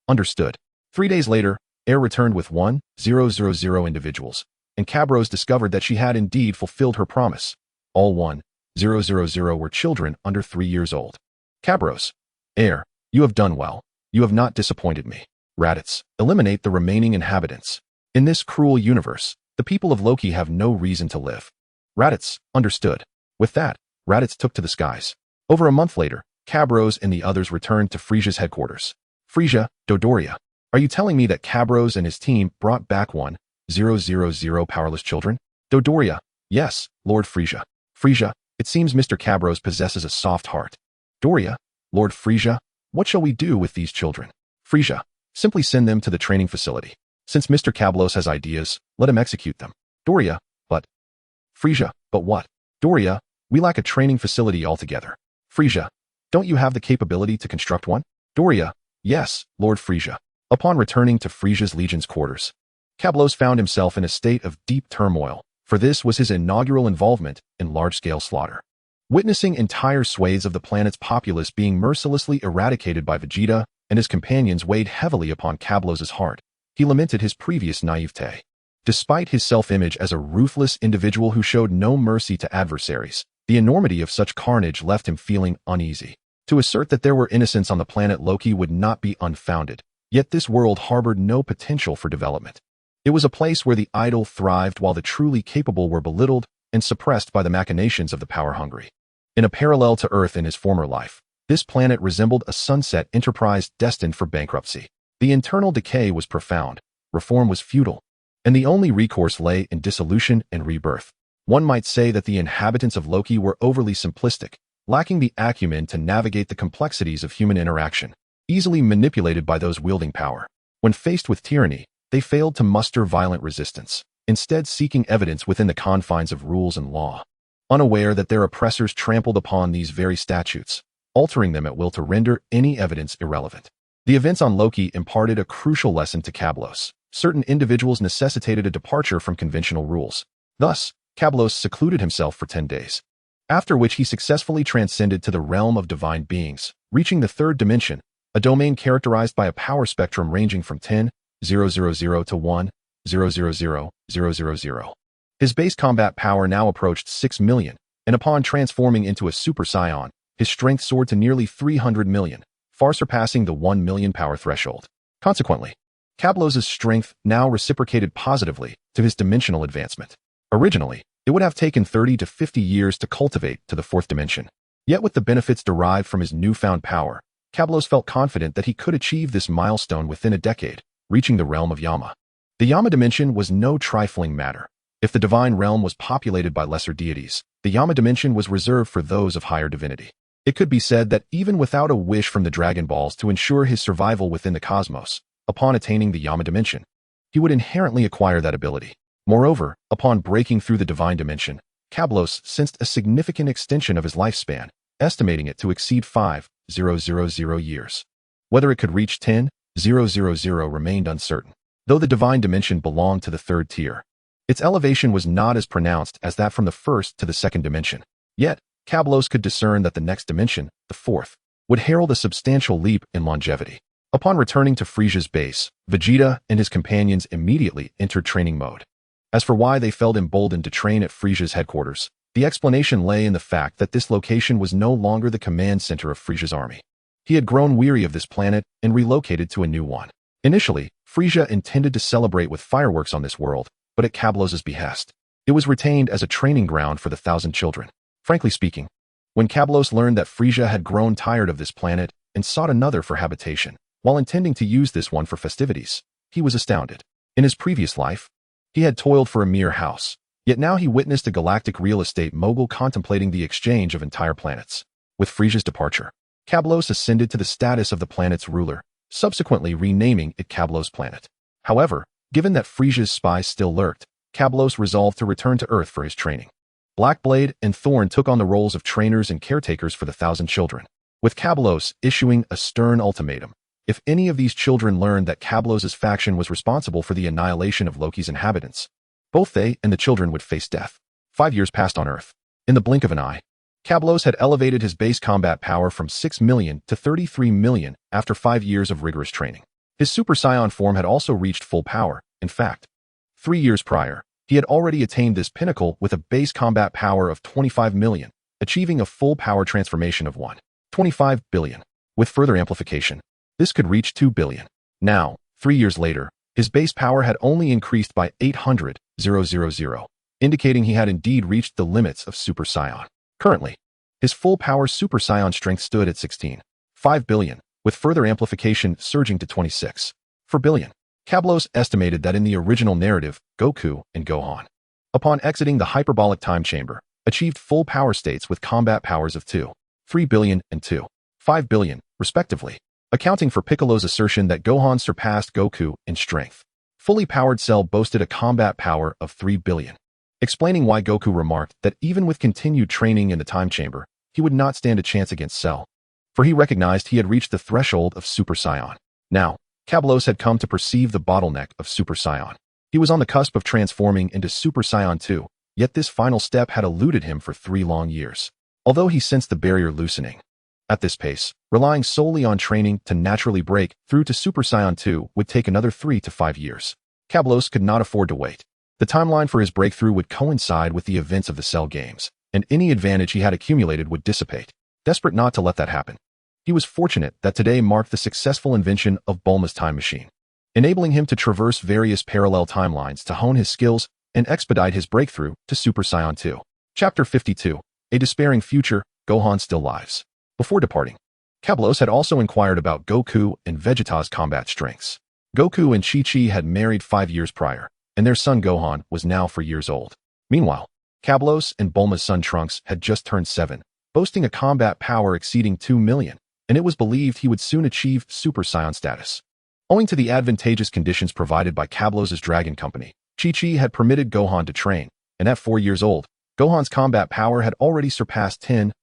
Understood. 3 days later, returned with 1,000 individuals, and Cabros discovered that she had indeed fulfilled her promise. All 1,000 were children under 3 years old. Cabros. You have done well. You have not disappointed me. Raditz, eliminate the remaining inhabitants. In this cruel universe, the people of Loki have no reason to live. Raditz, understood. With that, Raditz took to the skies. Over a month later, Cabros and the others returned to Frisia's headquarters. Frisia, Dodoria. Are you telling me that Cabros and his team brought back 1,000 powerless children? Dodoria. Yes, Lord Frisia. Frisia, it seems Mr. Cabros possesses a soft heart. Doria. Lord Frisia, what shall we do with these children? Frisia. Simply send them to the training facility. Since Mr. Cablos has ideas, let him execute them. Doria. But. Frisia. But what? Doria. We lack a training facility altogether. Frisia. Don't you have the capability to construct one? Doria. Yes, Lord Frisia. Upon returning to Frisia's legion's quarters, Cablos found himself in a state of deep turmoil, for this was his inaugural involvement in large-scale slaughter. Witnessing entire swathes of the planet's populace being mercilessly eradicated by Vegeta and his companions weighed heavily upon Cablos's heart. He lamented his previous naivete. Despite his self-image as a ruthless individual who showed no mercy to adversaries, the enormity of such carnage left him feeling uneasy. To assert that there were innocents on the planet Loki would not be unfounded, yet this world harbored no potential for development. It was a place where the idle thrived while the truly capable were belittled and suppressed by the machinations of the power-hungry. In a parallel to Earth in his former life, this planet resembled a sunset enterprise destined for bankruptcy. The internal decay was profound, reform was futile, and the only recourse lay in dissolution and rebirth. One might say that the inhabitants of Loki were overly simplistic, lacking the acumen to navigate the complexities of human interaction, easily manipulated by those wielding power. When faced with tyranny, they failed to muster violent resistance, instead seeking evidence within the confines of rules and law. Unaware that their oppressors trampled upon these very statutes, altering them at will to render any evidence irrelevant. The events on Loki imparted a crucial lesson to Cablos. Certain individuals necessitated a departure from conventional rules. Thus, Cablos secluded himself for 10 days, after which he successfully transcended to the realm of divine beings, reaching the third dimension, a domain characterized by a power spectrum ranging from 10,000 to 1,000,000. His base combat power now approached 6 million, and upon transforming into a Super Saiyan, his strength soared to nearly 300 million, far surpassing the 1 million power threshold. Consequently, Cablos's strength now reciprocated positively to his dimensional advancement. Originally, it would have taken 30 to 50 years to cultivate to the fourth dimension. Yet with the benefits derived from his newfound power, Cablos felt confident that he could achieve this milestone within a decade, reaching the realm of Yama. The Yama dimension was no trifling matter. If the divine realm was populated by lesser deities, the Yama dimension was reserved for those of higher divinity. It could be said that even without a wish from the Dragon Balls to ensure his survival within the cosmos, upon attaining the Yama dimension, he would inherently acquire that ability. Moreover, upon breaking through the divine dimension, Cablos sensed a significant extension of his lifespan, estimating it to exceed 5,000 years. Whether it could reach 10,000 remained uncertain. Though the divine dimension belonged to the third tier, its elevation was not as pronounced as that from the first to the second dimension. Yet, Cablos could discern that the next dimension, the fourth, would herald a substantial leap in longevity. Upon returning to Frisia's base, Vegeta and his companions immediately entered training mode. As for why they felt emboldened to train at Frisia's headquarters, the explanation lay in the fact that this location was no longer the command center of Frisia's army. He had grown weary of this planet and relocated to a new one. Initially, Frisia intended to celebrate with fireworks on this world, but at Cablos's behest, it was retained as a training ground for the 1,000 children. Frankly speaking, when Cablos learned that Frisia had grown tired of this planet and sought another for habitation, while intending to use this one for festivities, he was astounded. In his previous life, he had toiled for a mere house, yet now he witnessed a galactic real estate mogul contemplating the exchange of entire planets. With Frisia's departure, Cablos ascended to the status of the planet's ruler, subsequently renaming it Cablos Planet. However, given that Frisia's spies still lurked, Cablos resolved to return to Earth for his training. Blackblade and Thorn took on the roles of trainers and caretakers for the 1,000 children, with Cablos issuing a stern ultimatum. If any of these children learned that Kablos' faction was responsible for the annihilation of Loki's inhabitants, both they and the children would face death. 5 years passed on Earth. In the blink of an eye, Kablos had elevated his base combat power from 6 million to 33 million after 5 years of rigorous training. His Super Saiyan form had also reached full power. In fact, 3 years prior, he had already attained this pinnacle with a base combat power of 25 million, achieving a full power transformation of 1.25 billion. With further amplification, this could reach 2 billion. Now, 3 years later, his base power had only increased by 800,000, indicating he had indeed reached the limits of Super Saiyan. Currently, his full power Super Saiyan strength stood at 16.5 billion, with further amplification surging to 26.4 billion. Kablos estimated that in the original narrative, Goku and Gohan, upon exiting the hyperbolic time chamber, achieved full power states with combat powers of 2.3 billion and 2.5 billion, respectively, accounting for Piccolo's assertion that Gohan surpassed Goku in strength. Fully powered Cell boasted a combat power of 3 billion, explaining why Goku remarked that even with continued training in the time chamber, he would not stand a chance against Cell, for he recognized he had reached the threshold of Super Saiyan. Now, Kablos had come to perceive the bottleneck of Super Saiyan. He was on the cusp of transforming into Super Saiyan 2, yet this final step had eluded him for 3 long years. Although he sensed the barrier loosening, at this pace, relying solely on training to naturally break through to Super Saiyan 2 would take another 3 to 5 years. Kablos could not afford to wait. The timeline for his breakthrough would coincide with the events of the Cell games, and any advantage he had accumulated would dissipate. Desperate not to let that happen, he was fortunate that today marked the successful invention of Bulma's time machine, enabling him to traverse various parallel timelines to hone his skills and expedite his breakthrough to Super Saiyan 2. Chapter 52. A Despairing Future, Gohan Still Lives. Before departing, Kablos had also inquired about Goku and Vegeta's combat strengths. Goku and Chi-Chi had married 5 years prior, and their son Gohan was now 4 years old. Meanwhile, Kablos and Bulma's son Trunks had just turned 7, boasting a combat power exceeding 2 million, and it was believed he would soon achieve Super Saiyan status. Owing to the advantageous conditions provided by Kablos' Dragon Company, Chi-Chi had permitted Gohan to train, and at 4 years old, Gohan's combat power had already surpassed 10,000.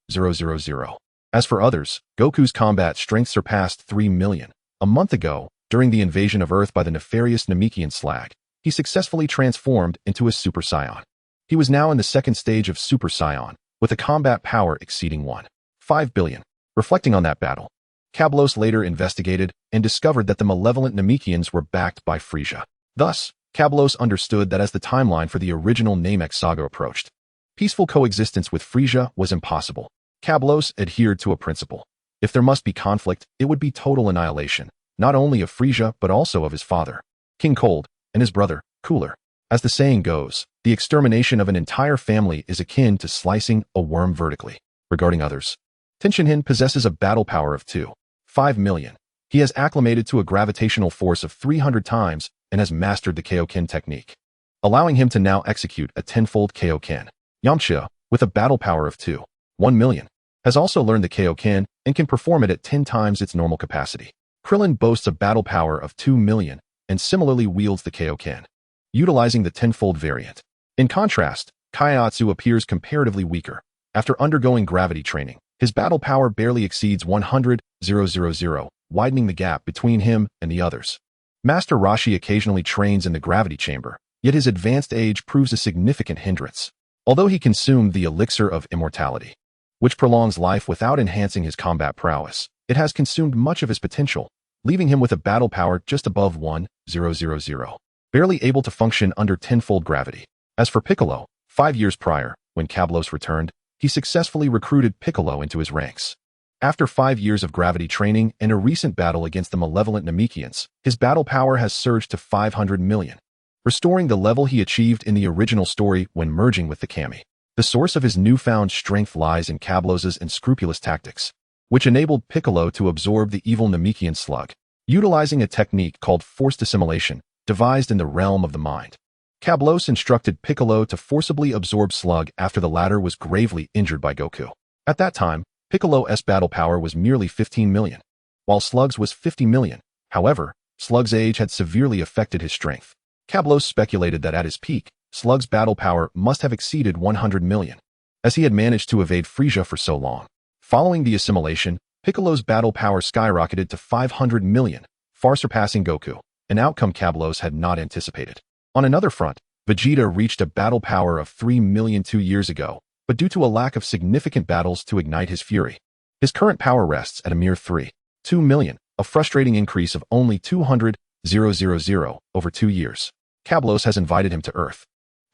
As for others, Goku's combat strength surpassed 3 million. A month ago, during the invasion of Earth by the nefarious Namekian Slag, he successfully transformed into a Super Saiyan. He was now in the second stage of Super Saiyan, with a combat power exceeding 1.5 billion. Reflecting on that battle, Kablos later investigated and discovered that the malevolent Namekians were backed by Frisia. Thus, Kablos understood that as the timeline for the original Namek saga approached, peaceful coexistence with Frisia was impossible. Kablos adhered to a principle. If there must be conflict, it would be total annihilation, not only of Frisia but also of his father, King Cold, and his brother, Cooler. As the saying goes, the extermination of an entire family is akin to slicing a worm vertically. Regarding others, Tenshinhan possesses a battle power of 2.5 million. He has acclimated to a gravitational force of 300 times and has mastered the Kaioken technique, allowing him to now execute a 10-fold Kaioken. Yamcha, with a battle power of 2.1 million, has also learned the Kaioken and can perform it at 10 times its normal capacity. Krillin boasts a battle power of 2 million and similarly wields the Kaioken, utilizing the 10-fold variant. In contrast, Kaiatsu appears comparatively weaker. After undergoing gravity training, his battle power barely exceeds 100,000, widening the gap between him and the others. Master Roshi occasionally trains in the gravity chamber, yet his advanced age proves a significant hindrance. Although he consumed the elixir of immortality, which prolongs life without enhancing his combat prowess, it has consumed much of his potential, leaving him with a battle power just above 1,000, barely able to function under 10-fold gravity. As for Piccolo, 5 years prior, when Kablos returned, he successfully recruited Piccolo into his ranks. After 5 years of gravity training and a recent battle against the malevolent Namekians, his battle power has surged to 500 million, restoring the level he achieved in the original story when merging with the Kami. The source of his newfound strength lies in Kablos' unscrupulous tactics, which enabled Piccolo to absorb the evil Namekian slug, utilizing a technique called forced assimilation, devised in the realm of the mind. Kablos instructed Piccolo to forcibly absorb Slug after the latter was gravely injured by Goku. At that time, Piccolo's battle power was merely 15 million, while Slug's was 50 million. However, Slug's age had severely affected his strength. Kablos speculated that at his peak, Slug's battle power must have exceeded 100 million, as he had managed to evade Frisia for so long. Following the assimilation, Piccolo's battle power skyrocketed to 500 million, far surpassing Goku, an outcome Cablos had not anticipated. On another front, Vegeta reached a battle power of 3 million 2 years ago, but due to a lack of significant battles to ignite his fury. His current power rests at a mere 3.2 million, a frustrating increase of only 200,000 over 2 years. Cablos has invited him to Earth,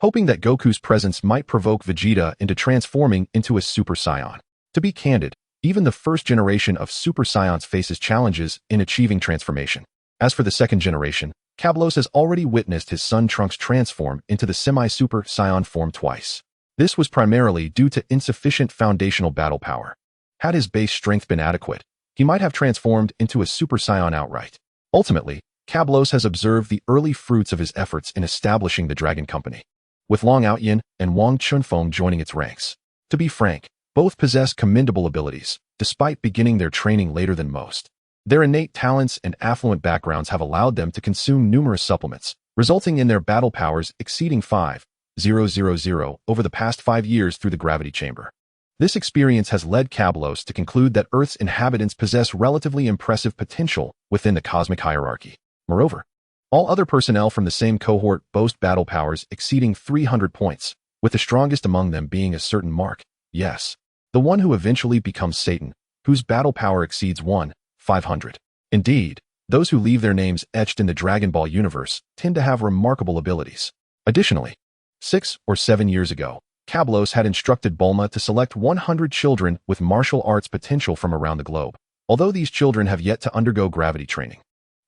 hoping that Goku's presence might provoke Vegeta into transforming into a Super Saiyan. To be candid, even the first generation of Super Saiyans faces challenges in achieving transformation. As for the second generation, Cablos has already witnessed his son Trunks transform into the semi-Super Saiyan form twice. This was primarily due to insufficient foundational battle power. Had his base strength been adequate, he might have transformed into a Super Saiyan outright. Ultimately, Cablos has observed the early fruits of his efforts in establishing the Dragon Company, with Long Outyin and Wang Chunfeng joining its ranks. To be frank, both possess commendable abilities, despite beginning their training later than most. Their innate talents and affluent backgrounds have allowed them to consume numerous supplements, resulting in their battle powers exceeding 5,000 over the past 5 years through the gravity chamber. This experience has led Cablos to conclude that Earth's inhabitants possess relatively impressive potential within the cosmic hierarchy. Moreover, all other personnel from the same cohort boast battle powers exceeding 300 points, with the strongest among them being a certain Mark, yes, the one who eventually becomes Satan, whose battle power exceeds 1,500. Indeed, those who leave their names etched in the Dragon Ball universe tend to have remarkable abilities. Additionally, 6 or 7 years ago, Cablos had instructed Bulma to select 100 children with martial arts potential from around the globe. Although these children have yet to undergo gravity training,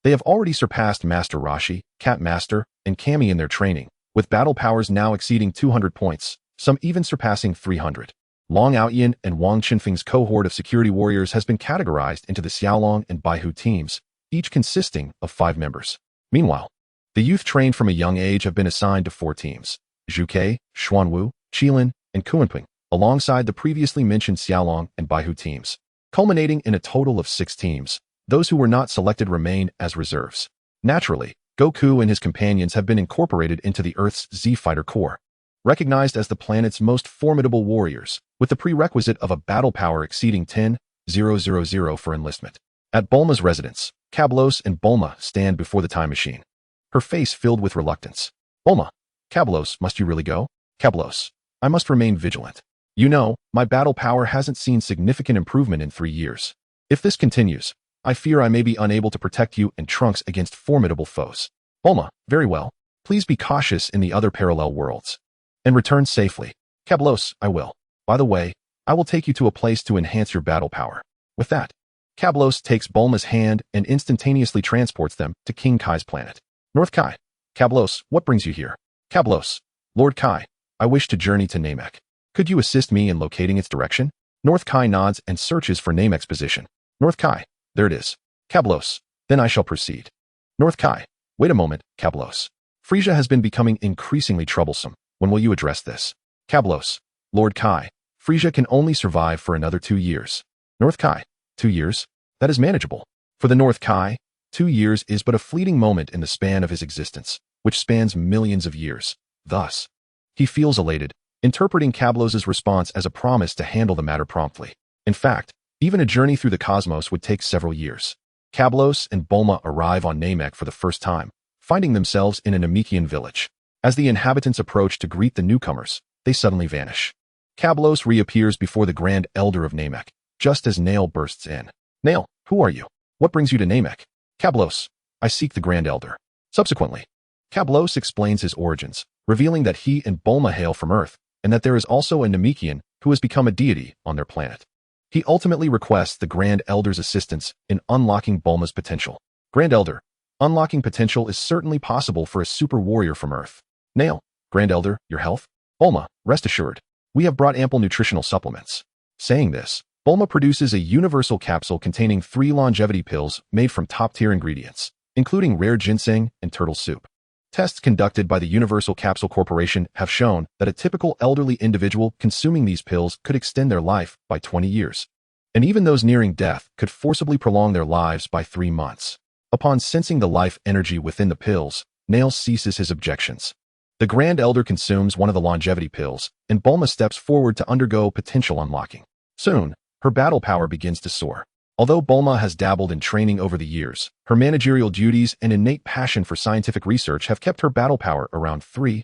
they have already surpassed Master Roshi, Cat Master, and Kami in their training, with battle powers now exceeding 200 points, some even surpassing 300. Long Outyin and Wang Qinfeng's cohort of security warriors has been categorized into the Xiaolong and Baihu teams, each consisting of 5 members. Meanwhile, the youth trained from a young age have been assigned to 4 teams: Zhuke, Xuanwu, Qilin, and Kuanping, alongside the previously mentioned Xiaolong and Baihu teams, culminating in a total of 6 teams. Those who were not selected remain as reserves. Naturally, Goku and his companions have been incorporated into the Earth's Z-Fighter Corps, recognized as the planet's most formidable warriors, with the prerequisite of a battle power exceeding 10,000 for enlistment. At Bulma's residence, Cablos and Bulma stand before the time machine, her face filled with reluctance. Bulma, Cablos, must you really go? Cablos, I must remain vigilant. You know, my battle power hasn't seen significant improvement in 3 years. If this continues, I fear I may be unable to protect you and Trunks against formidable foes. Bulma, very well. Please be cautious in the other parallel worlds, and return safely. Cablos, I will. By the way, I will take you to a place to enhance your battle power. With that, Cablos takes Bulma's hand and instantaneously transports them to King Kai's planet. North Kai. Cablos, what brings you here? Cablos, Lord Kai, I wish to journey to Namek. Could you assist me in locating its direction? North Kai nods and searches for Namek's position. North Kai, there it is. Cablos, then I shall proceed. North Kai, wait a moment, Cablos. Frisia has been becoming increasingly troublesome. When will you address this? Cablos, Lord Kai, Frisia can only survive for another 2 years. North Kai, 2 years? That is manageable. For the North Kai, 2 years is but a fleeting moment in the span of his existence, which spans millions of years. Thus, he feels elated, interpreting Cablos's response as a promise to handle the matter promptly. In fact, even a journey through the cosmos would take several years. Cablos and Bulma arrive on Namek for the first time, finding themselves in a Namekian village. As the inhabitants approach to greet the newcomers, they suddenly vanish. Cablos reappears before the Grand Elder of Namek, just as Nail bursts in. Nail, who are you? What brings you to Namek? Cablos, I seek the Grand Elder. Subsequently, Cablos explains his origins, revealing that he and Bulma hail from Earth, and that there is also a Namekian who has become a deity on their planet. He ultimately requests the Grand Elder's assistance in unlocking Bulma's potential. Grand Elder, unlocking potential is certainly possible for a super warrior from Earth. Nail, Grand Elder, your health? Bulma, rest assured, we have brought ample nutritional supplements. Saying this, Bulma produces a universal capsule containing 3 longevity pills made from top-tier ingredients, including rare ginseng and turtle soup. Tests conducted by the Universal Capsule Corporation have shown that a typical elderly individual consuming these pills could extend their life by 20 years. And even those nearing death could forcibly prolong their lives by 3 months. Upon sensing the life energy within the pills, Nail ceases his objections. The Grand Elder consumes one of the longevity pills, and Bulma steps forward to undergo potential unlocking. Soon, her battle power begins to soar. Although Bulma has dabbled in training over the years, her managerial duties and innate passion for scientific research have kept her battle power around 3,000.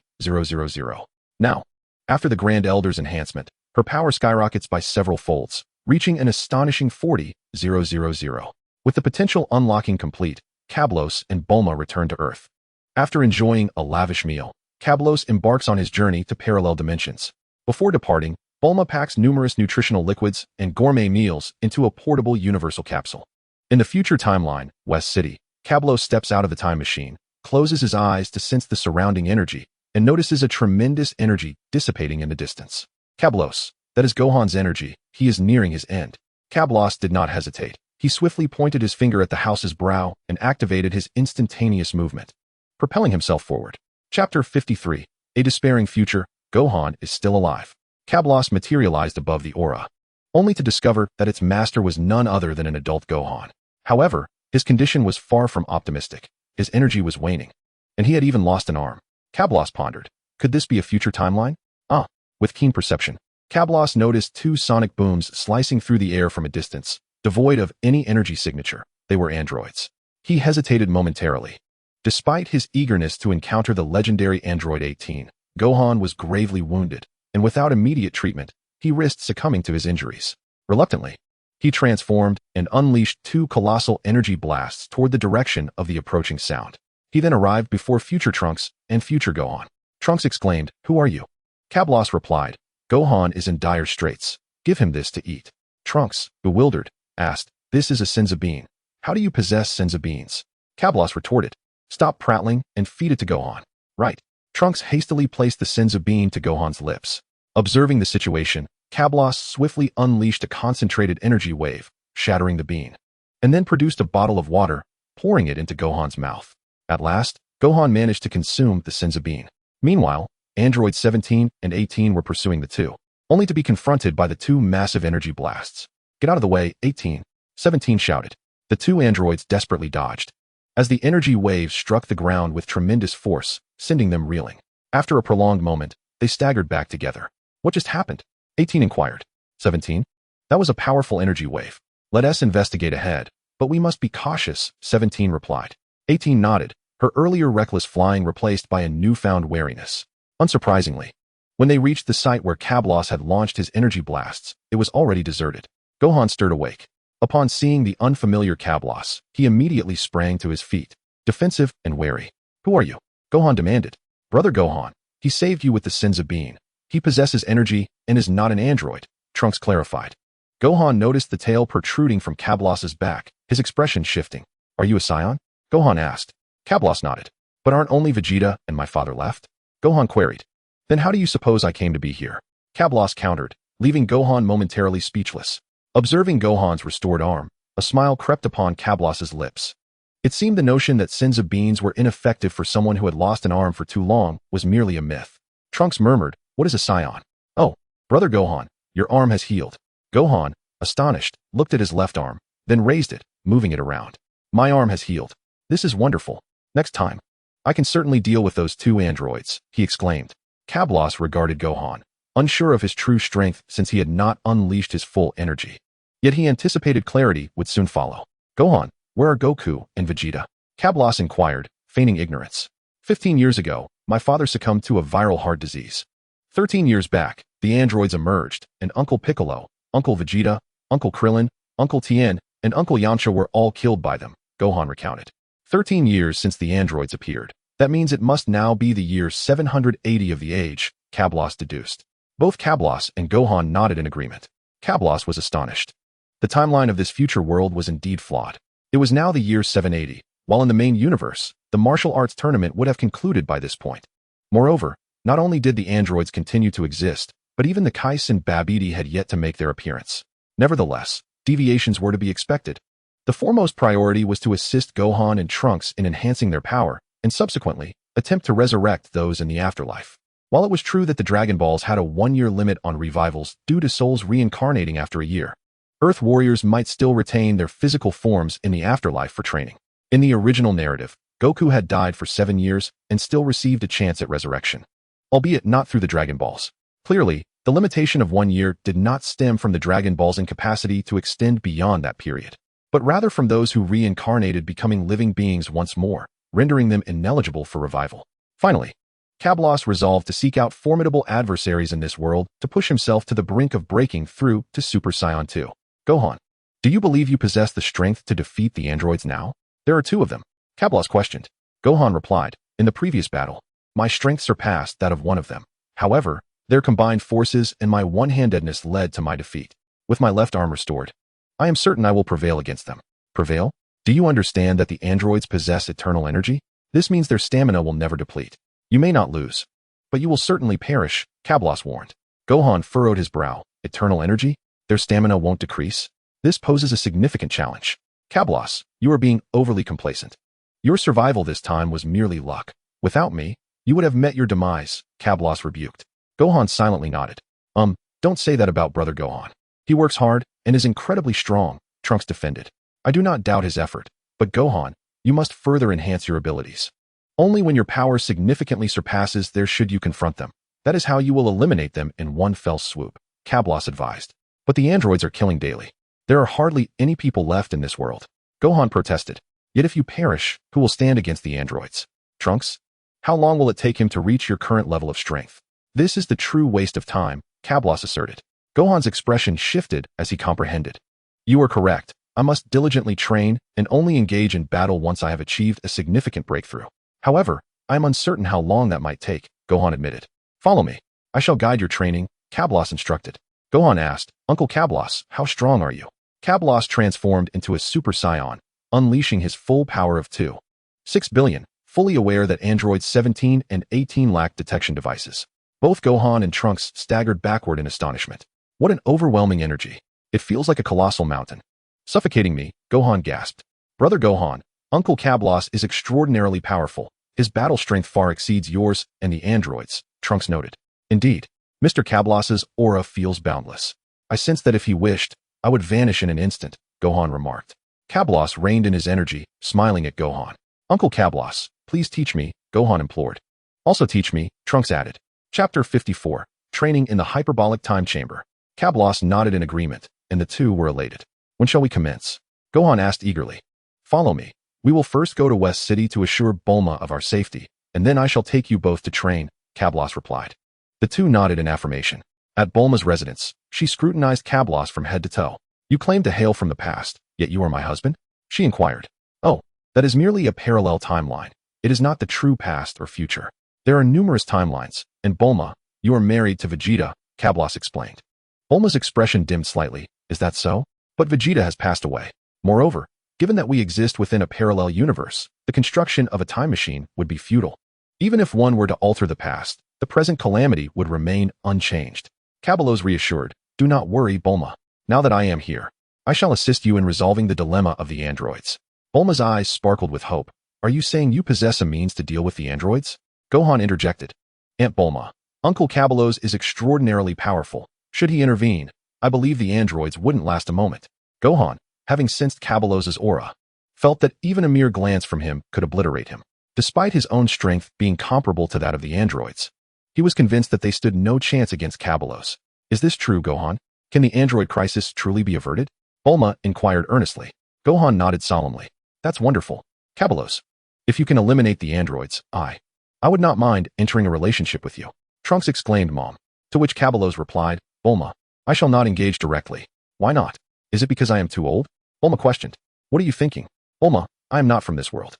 Now, after the Grand Elder's enhancement, her power skyrockets by several folds, reaching an astonishing 40,000. With the potential unlocking complete, Kablos and Bulma return to Earth. After enjoying a lavish meal, Kablos embarks on his journey to parallel dimensions. Before departing, Bulma packs numerous nutritional liquids and gourmet meals into a portable universal capsule. In the future timeline, West City, Kablos steps out of the time machine, closes his eyes to sense the surrounding energy, and notices a tremendous energy dissipating in the distance. Kablos, that is Gohan's energy, he is nearing his end. Kablos did not hesitate. He swiftly pointed his finger at the house's brow and activated his instantaneous movement, propelling himself forward. Chapter 53. A despairing future. Gohan is still alive. Kablos materialized above the aura, only to discover that its master was none other than an adult Gohan. However, his condition was far from optimistic. His energy was waning, and he had even lost an arm. Kablos pondered, could this be a future timeline? With keen perception, Kablos noticed two sonic booms slicing through the air from a distance, devoid of any energy signature. They were androids. He hesitated momentarily. Despite his eagerness to encounter the legendary Android 18, Gohan was gravely wounded, and without immediate treatment, he risked succumbing to his injuries. Reluctantly, he transformed and unleashed two colossal energy blasts toward the direction of the approaching sound. He then arrived before future Trunks and future Gohan. Trunks exclaimed, "Who are you?" Kablos replied, "Gohan is in dire straits. Give him this to eat." Trunks, bewildered, asked, "This is a Senzu bean. How do you possess Senzu beans?" Kablos retorted, "Stop prattling and feed it to Gohan." Right. Trunks hastily placed the Senzu bean to Gohan's lips. Observing the situation, Kablos swiftly unleashed a concentrated energy wave, shattering the bean, and then produced a bottle of water, pouring it into Gohan's mouth. At last, Gohan managed to consume the Senzu bean. Meanwhile, Androids 17 and 18 were pursuing the two, only to be confronted by the two massive energy blasts. "Get out of the way, 18, 17 shouted. The two androids desperately dodged, as the energy waves struck the ground with tremendous force, sending them reeling. After a prolonged moment, they staggered back together. "What just happened?" 18 inquired. 17. "That was a powerful energy wave. Let us investigate ahead, but we must be cautious," 17 replied. 18 nodded, her earlier reckless flying replaced by a newfound wariness. Unsurprisingly, when they reached the site where Kablos had launched his energy blasts, it was already deserted. Gohan stirred awake. Upon seeing the unfamiliar Kablos, he immediately sprang to his feet, defensive and wary. "Who are you?" Gohan demanded. "Brother Gohan. He saved you with the Senzu bean. He possesses energy and is not an android," Trunks clarified. Gohan noticed the tail protruding from Kablos's back, his expression shifting. "Are you a Saiyan?" Gohan asked. Kablos nodded. "But aren't only Vegeta and my father left?" Gohan queried. "Then how do you suppose I came to be here?" Kablos countered, leaving Gohan momentarily speechless. Observing Gohan's restored arm, a smile crept upon Kablos's lips. It seemed the notion that Senzu beans were ineffective for someone who had lost an arm for too long was merely a myth. Trunks murmured, "What is a Saiyan?" "Oh, brother Gohan, your arm has healed." Gohan, astonished, looked at his left arm, then raised it, moving it around. "My arm has healed. This is wonderful. Next time, I can certainly deal with those two androids," he exclaimed. Kablos regarded Gohan, unsure of his true strength since he had not unleashed his full energy. Yet he anticipated clarity would soon follow. "Gohan, where are Goku and Vegeta?" Kablos inquired, feigning ignorance. 15 years ago, my father succumbed to a viral heart disease. 13 years back, the androids emerged, and Uncle Piccolo, Uncle Vegeta, Uncle Krillin, Uncle Tien, and Uncle Yamcha were all killed by them, Gohan recounted. 13 years since the androids appeared. That means it must now be the year 780 of the age, Kablos deduced. Both Kablos and Gohan nodded in agreement. Kablos was astonished. The timeline of this future world was indeed flawed. It was now the year 780, while in the main universe, the martial arts tournament would have concluded by this point. Moreover, not only did the androids continue to exist, but even the Kais and Babidi had yet to make their appearance. Nevertheless, deviations were to be expected. The foremost priority was to assist Gohan and Trunks in enhancing their power, and subsequently, attempt to resurrect those in the afterlife. While it was true that the Dragon Balls had a 1-year limit on revivals due to souls reincarnating after a year, Earth warriors might still retain their physical forms in the afterlife for training. In the original narrative, Goku had died for 7 years and still received a chance at resurrection, albeit not through the Dragon Balls. Clearly, the limitation of 1 year did not stem from the Dragon Ball's incapacity to extend beyond that period. but rather from those who reincarnated, becoming living beings once more, rendering them ineligible for revival. Finally, Cablos resolved to seek out formidable adversaries in this world to push himself to the brink of breaking through to Super Saiyan 2. Gohan, do you believe you possess the strength to defeat the androids now? There are two of them, Cablos questioned. Gohan replied, in the previous battle, my strength surpassed that of one of them. However, their combined forces and my one-handedness led to my defeat. With my left arm restored, I am certain I will prevail against them. Prevail? Do you understand that the androids possess eternal energy? This means their stamina will never deplete. You may not lose, but you will certainly perish, Cablos warned. Gohan furrowed his brow. Eternal energy? Their stamina won't decrease? This poses a significant challenge. Cablos, you are being overly complacent. Your survival this time was merely luck. Without me, you would have met your demise, Cablos rebuked. Gohan silently nodded. Don't say that about brother Gohan. He works hard and is incredibly strong, Trunks defended. I do not doubt his effort, but Gohan, you must further enhance your abilities. Only when your power significantly surpasses theirs should you confront them. That is how you will eliminate them in one fell swoop, Cablos advised. But the androids are killing daily. There are hardly any people left in this world. Gohan protested. Yet if you perish, who will stand against the androids? Trunks? How long will it take him to reach your current level of strength? This is the true waste of time, Cablos asserted. Gohan's expression shifted as he comprehended. You are correct. I must diligently train and only engage in battle once I have achieved a significant breakthrough. However, I am uncertain how long that might take, Gohan admitted. Follow me. I shall guide your training, Cablos instructed. Gohan asked, Uncle Cablos, how strong are you? Cablos transformed into a Super Saiyan, unleashing his full power of 2.6 billion, fully aware that androids 17 and 18 lacked detection devices. Both Gohan and Trunks staggered backward in astonishment. What an overwhelming energy. It feels like a colossal mountain. Suffocating me, Gohan gasped. Brother Gohan, Uncle Cablos is extraordinarily powerful. His battle strength far exceeds yours and the androids, Trunks noted. Indeed, Mr. Cablos's aura feels boundless. I sense that if he wished, I would vanish in an instant, Gohan remarked. Cablos reined in his energy, smiling at Gohan. Uncle Cablos, please teach me, Gohan implored. Also teach me, Trunks added. Chapter 54, Training in the Hyperbolic Time Chamber. Cablos nodded in agreement, and the two were elated. When shall we commence? Gohan asked eagerly. Follow me. We will first go to West City to assure Bulma of our safety, and then I shall take you both to train, Cablos replied. The two nodded in affirmation. At Bulma's residence, she scrutinized Cablos from head to toe. You claim to hail from the past, yet you are my husband? She inquired. Oh, that is merely a parallel timeline. It is not the true past or future. There are numerous timelines, and Bulma, you are married to Vegeta, Cablos explained. Bulma's expression dimmed slightly. Is that so? But Vegeta has passed away. Moreover, given that we exist within a parallel universe, the construction of a time machine would be futile. Even if one were to alter the past, the present calamity would remain unchanged. Cablos reassured, do not worry, Bulma. Now that I am here, I shall assist you in resolving the dilemma of the androids. Bulma's eyes sparkled with hope. Are you saying you possess a means to deal with the androids? Gohan interjected. Aunt Bulma, Uncle Cablos is extraordinarily powerful. Should he intervene, I believe the androids wouldn't last a moment. Gohan, having sensed Cabalos's aura, felt that even a mere glance from him could obliterate him. Despite his own strength being comparable to that of the androids, he was convinced that they stood no chance against Cabalos. Is this true, Gohan? Can the android crisis truly be averted? Bulma inquired earnestly. Gohan nodded solemnly. That's wonderful. Cabalos, if you can eliminate the androids, I would not mind entering a relationship with you. Trunks exclaimed, Mom. To which Cabalos replied, Bulma, I shall not engage directly. Why not? Is it because I am too old? Bulma questioned. What are you thinking? Bulma, I am not from this world.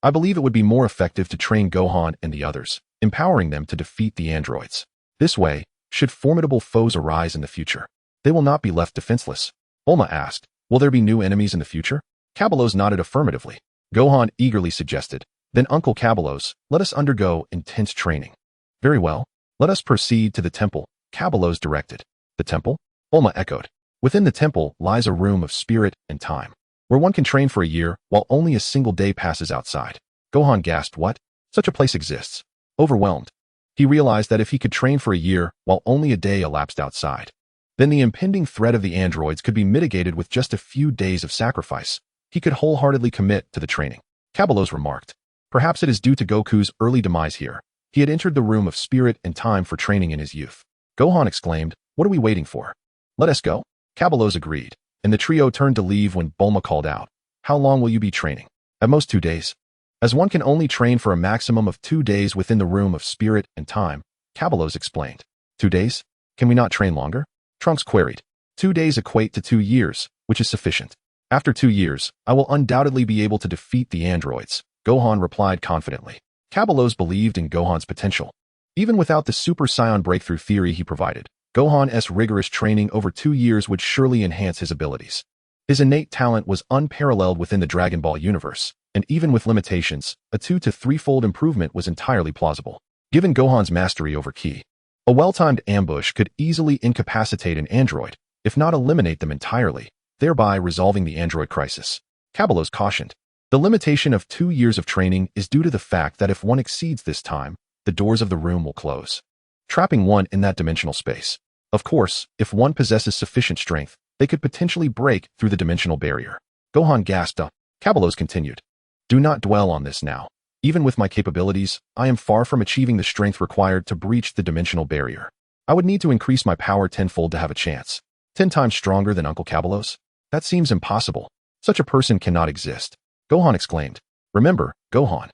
I believe it would be more effective to train Gohan and the others, empowering them to defeat the androids. This way, should formidable foes arise in the future, they will not be left defenseless. Bulma asked, will there be new enemies in the future? Cabalos nodded affirmatively. Gohan eagerly suggested, then Uncle Cabalos, let us undergo intense training. Very well, let us proceed to the temple, Cabalos directed. The temple? Bulma echoed. Within the temple lies a room of spirit and time, where one can train for a year while only a single day passes outside. Gohan gasped, what? Such a place exists. Overwhelmed, he realized that if he could train for a year while only a day elapsed outside, then the impending threat of the androids could be mitigated with just a few days of sacrifice. He could wholeheartedly commit to the training. Cabalos remarked. Perhaps it is due to Goku's early demise here. He had entered the room of spirit and time for training in his youth. Gohan exclaimed, what are we waiting for? Let us go. Cabalos agreed, and the trio turned to leave when Bulma called out, "How long will you be training?" "At most 2 days. As one can only train for a maximum of 2 days within the room of spirit and time," Cabalos explained. 2 days? Can we not train longer? Trunks queried. 2 days equate to 2 years, which is sufficient. After 2 years, I will undoubtedly be able to defeat the androids, Gohan replied confidently. Cabalos believed in Gohan's potential. Even without the Super Saiyan breakthrough theory he provided, Gohan's rigorous training over 2 years would surely enhance his abilities. His innate talent was unparalleled within the Dragon Ball universe, and even with limitations, a 2- to 3-fold improvement was entirely plausible. Given Gohan's mastery over Ki, a well-timed ambush could easily incapacitate an android, if not eliminate them entirely, thereby resolving the android crisis. Cabalos cautioned. The limitation of 2 years of training is due to the fact that if one exceeds this time, the doors of the room will close, trapping one in that dimensional space. Of course, if one possesses sufficient strength, they could potentially break through the dimensional barrier. Gohan gasped up. Cabalos continued. Do not dwell on this now. Even with my capabilities, I am far from achieving the strength required to breach the dimensional barrier. I would need to increase my power 10-fold to have a chance. 10 times stronger than Uncle Cabalos? That seems impossible. Such a person cannot exist. Gohan exclaimed. Remember, Gohan.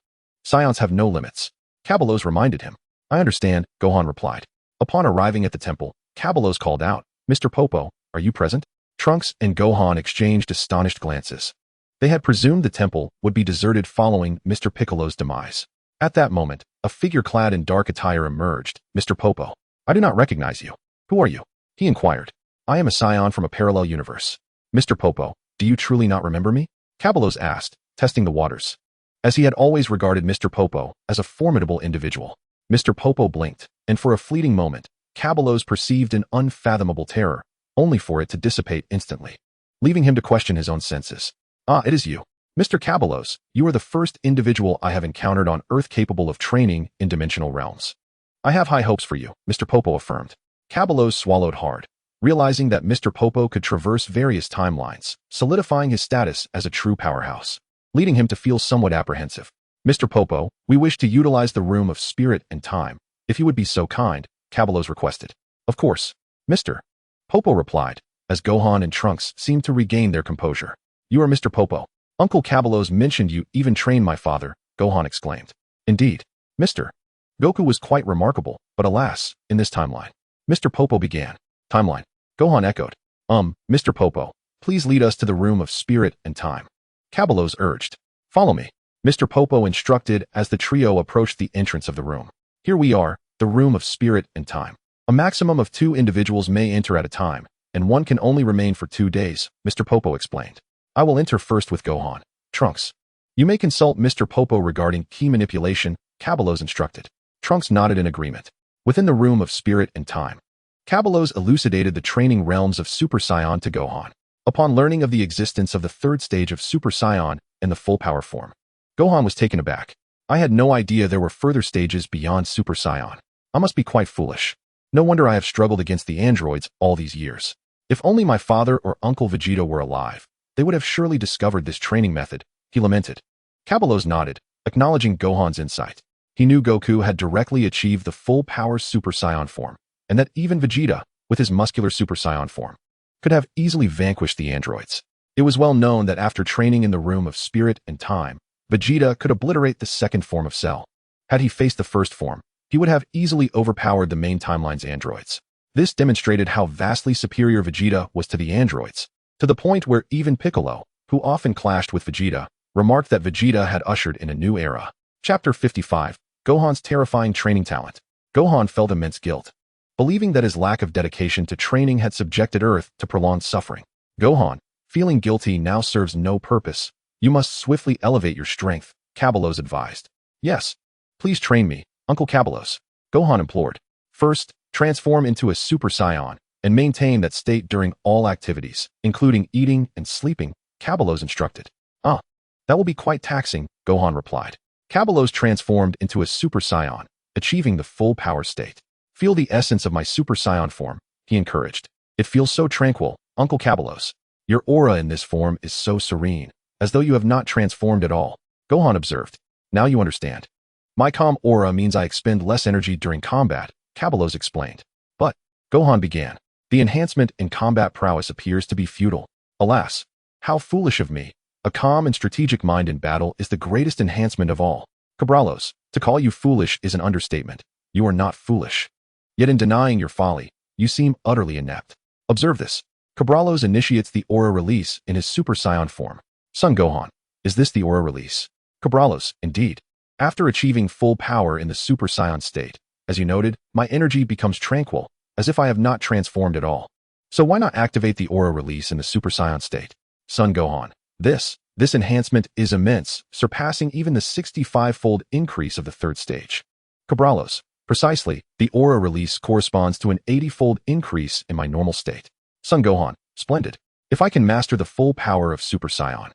Scions have no limits. Cabalos reminded him. I understand, Gohan replied. Upon arriving at the temple, Cabalos called out, Mr. Popo, are you present? Trunks and Gohan exchanged astonished glances. They had presumed the temple would be deserted following Mr. Piccolo's demise. At that moment, a figure clad in dark attire emerged. Mr. Popo, I do not recognize you. Who are you? He inquired. I am a Saiyan from a parallel universe. Mr. Popo, do you truly not remember me? Cabalos asked, testing the waters. As he had always regarded Mr. Popo as a formidable individual. Mr. Popo blinked, and for a fleeting moment, Cabalos perceived an unfathomable terror, only for it to dissipate instantly, leaving him to question his own senses. Ah, it is you. Mr. Cabalos, you are the first individual I have encountered on Earth capable of training in dimensional realms. I have high hopes for you, Mr. Popo affirmed. Cabalos swallowed hard, realizing that Mr. Popo could traverse various timelines, solidifying his status as a true powerhouse, leading him to feel somewhat apprehensive. Mr. Popo, we wish to utilize the room of spirit and time. If you would be so kind, Cabalos requested. Of course, Mr. Popo replied, as Gohan and Trunks seemed to regain their composure. You are Mr. Popo. Uncle Cabalos mentioned you even trained my father, Gohan exclaimed. Indeed, Mr. Goku was quite remarkable, but alas, in this timeline. Mr. Popo began. Timeline. Gohan echoed. Mr. Popo, please lead us to the room of spirit and time. Cabalos urged. Follow me. Mr. Popo instructed as the trio approached the entrance of the room. Here we are, the room of spirit and time. A maximum of 2 individuals may enter at a time, and one can only remain for 2 days, Mr. Popo explained. I will enter first with Gohan. Trunks. You may consult Mr. Popo regarding key manipulation, Cabalos instructed. Trunks nodded in agreement. Within the room of spirit and time, Cabalos elucidated the training realms of Super Saiyan to Gohan. Upon learning of the existence of the 3rd stage of Super Saiyan in the full power form, Gohan was taken aback. I had no idea there were further stages beyond Super Saiyan. I must be quite foolish. No wonder I have struggled against the androids all these years. If only my father or Uncle Vegeta were alive, they would have surely discovered this training method, he lamented. Cabalos nodded, acknowledging Gohan's insight. He knew Goku had directly achieved the full power Super Saiyan form, and that even Vegeta, with his muscular Super Saiyan form, could have easily vanquished the androids. It was well known that after training in the room of spirit and time, Vegeta could obliterate the 2nd form of Cell. Had he faced the 1st form, he would have easily overpowered the main timeline's androids. This demonstrated how vastly superior Vegeta was to the androids, to the point where even Piccolo, who often clashed with Vegeta, remarked that Vegeta had ushered in a new era. Chapter 55, Gohan's terrifying training talent. Gohan felt immense guilt, believing that his lack of dedication to training had subjected Earth to prolonged suffering. Gohan, feeling guilty now serves no purpose. You must swiftly elevate your strength, Cabalos advised. Yes, please train me, Uncle Cabalos, Gohan implored. First, transform into a Super Saiyan, and maintain that state during all activities, including eating and sleeping, Cabalos instructed. That will be quite taxing, Gohan replied. Cabalos transformed into a Super Saiyan, achieving the full power state. Feel the essence of my Super Saiyan form, he encouraged. It feels so tranquil, Uncle Cabalos. Your aura in this form is so serene, as though you have not transformed at all, Gohan observed. Now you understand. My calm aura means I expend less energy during combat, Cabalos explained. But, Gohan began. The enhancement in combat prowess appears to be futile. Alas, how foolish of me. A calm and strategic mind in battle is the greatest enhancement of all. Cabralos, to call you foolish is an understatement. You are not foolish. Yet in denying your folly, you seem utterly inept. Observe this. Cabralos initiates the aura release in his Super Saiyan form. Son Gohan, is this the aura release? Cabralos, indeed. After achieving full power in the Super Saiyan state, as you noted, my energy becomes tranquil, as if I have not transformed at all. So why not activate the aura release in the Super Saiyan state? Son Gohan, this enhancement is immense, surpassing even the 65-fold increase of the third stage. Cabralos, precisely, the aura release corresponds to an 80-fold increase in my normal state. Son Gohan, splendid. If I can master the full power of Super Saiyan,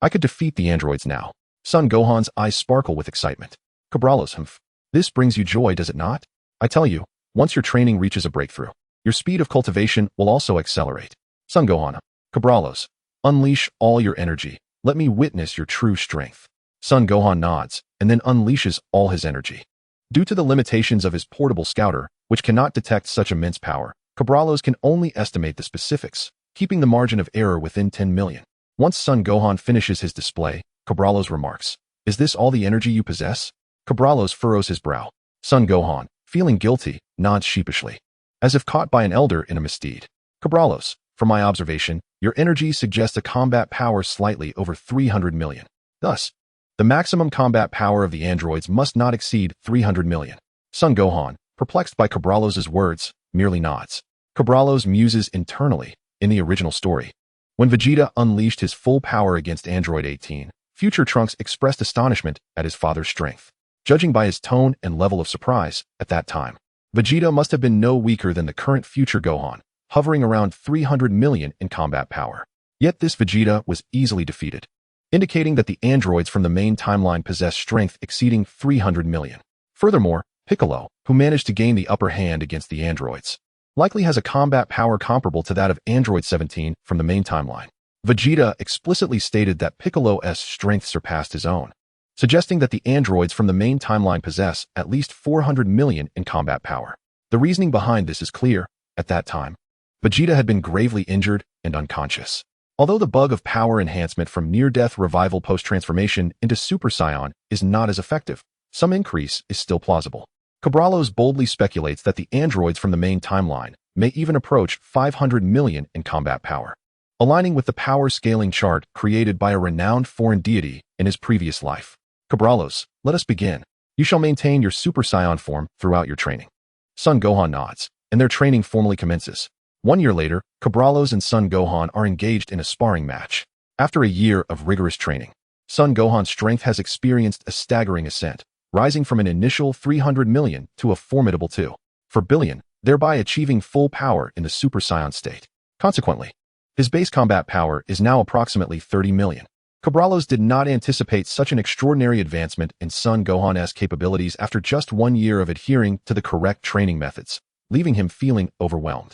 I could defeat the androids now. Son Gohan's eyes sparkle with excitement. Cabralos, this brings you joy, does it not? I tell you, once your training reaches a breakthrough, your speed of cultivation will also accelerate. Son Gohan, Cabralos, unleash all your energy. Let me witness your true strength. Son Gohan nods, and then unleashes all his energy. Due to the limitations of his portable scouter, which cannot detect such immense power, Cabralos can only estimate the specifics, keeping the margin of error within 10 million. Once Son Gohan finishes his display, Cabralos remarks, "Is this all the energy you possess?" Cabralos furrows his brow. Son Gohan, feeling guilty, nods sheepishly, as if caught by an elder in a misdeed. Cabralos, from my observation, your energy suggests a combat power slightly over 300 million. Thus, the maximum combat power of the androids must not exceed 300 million. Son Gohan, perplexed by Cabralos' words, merely nods. Cabralos muses internally. In the original story, when Vegeta unleashed his full power against Android 18, future Trunks expressed astonishment at his father's strength. Judging by his tone and level of surprise at that time, Vegeta must have been no weaker than the current future Gohan, hovering around 300 million in combat power. Yet this Vegeta was easily defeated, indicating that the androids from the main timeline possess strength exceeding 300 million. Furthermore, Piccolo, who managed to gain the upper hand against the androids, likely has a combat power comparable to that of Android 17 from the main timeline. Vegeta explicitly stated that Piccolo's strength surpassed his own, suggesting that the androids from the main timeline possess at least 400 million in combat power. The reasoning behind this is clear. At that time, Vegeta had been gravely injured and unconscious. Although the bug of power enhancement from near-death revival post-transformation into Super Saiyan is not as effective, some increase is still plausible. Cabralos boldly speculates that the androids from the main timeline may even approach 500 million in combat power, aligning with the power scaling chart created by a renowned foreign deity in his previous life. Cabralos, let us begin. You shall maintain your Super Saiyan form throughout your training. Son Gohan nods, and their training formally commences. 1 year later, Cabralos and Son Gohan are engaged in a sparring match. After a year of rigorous training, Son Gohan's strength has experienced a staggering ascent, rising from an initial 300 million to a formidable 2.4 billion, thereby achieving full power in the Super Saiyan state. Consequently, his base combat power is now approximately 30 million. Cabralos did not anticipate such an extraordinary advancement in Son Gohan's capabilities after just 1 year of adhering to the correct training methods, leaving him feeling overwhelmed.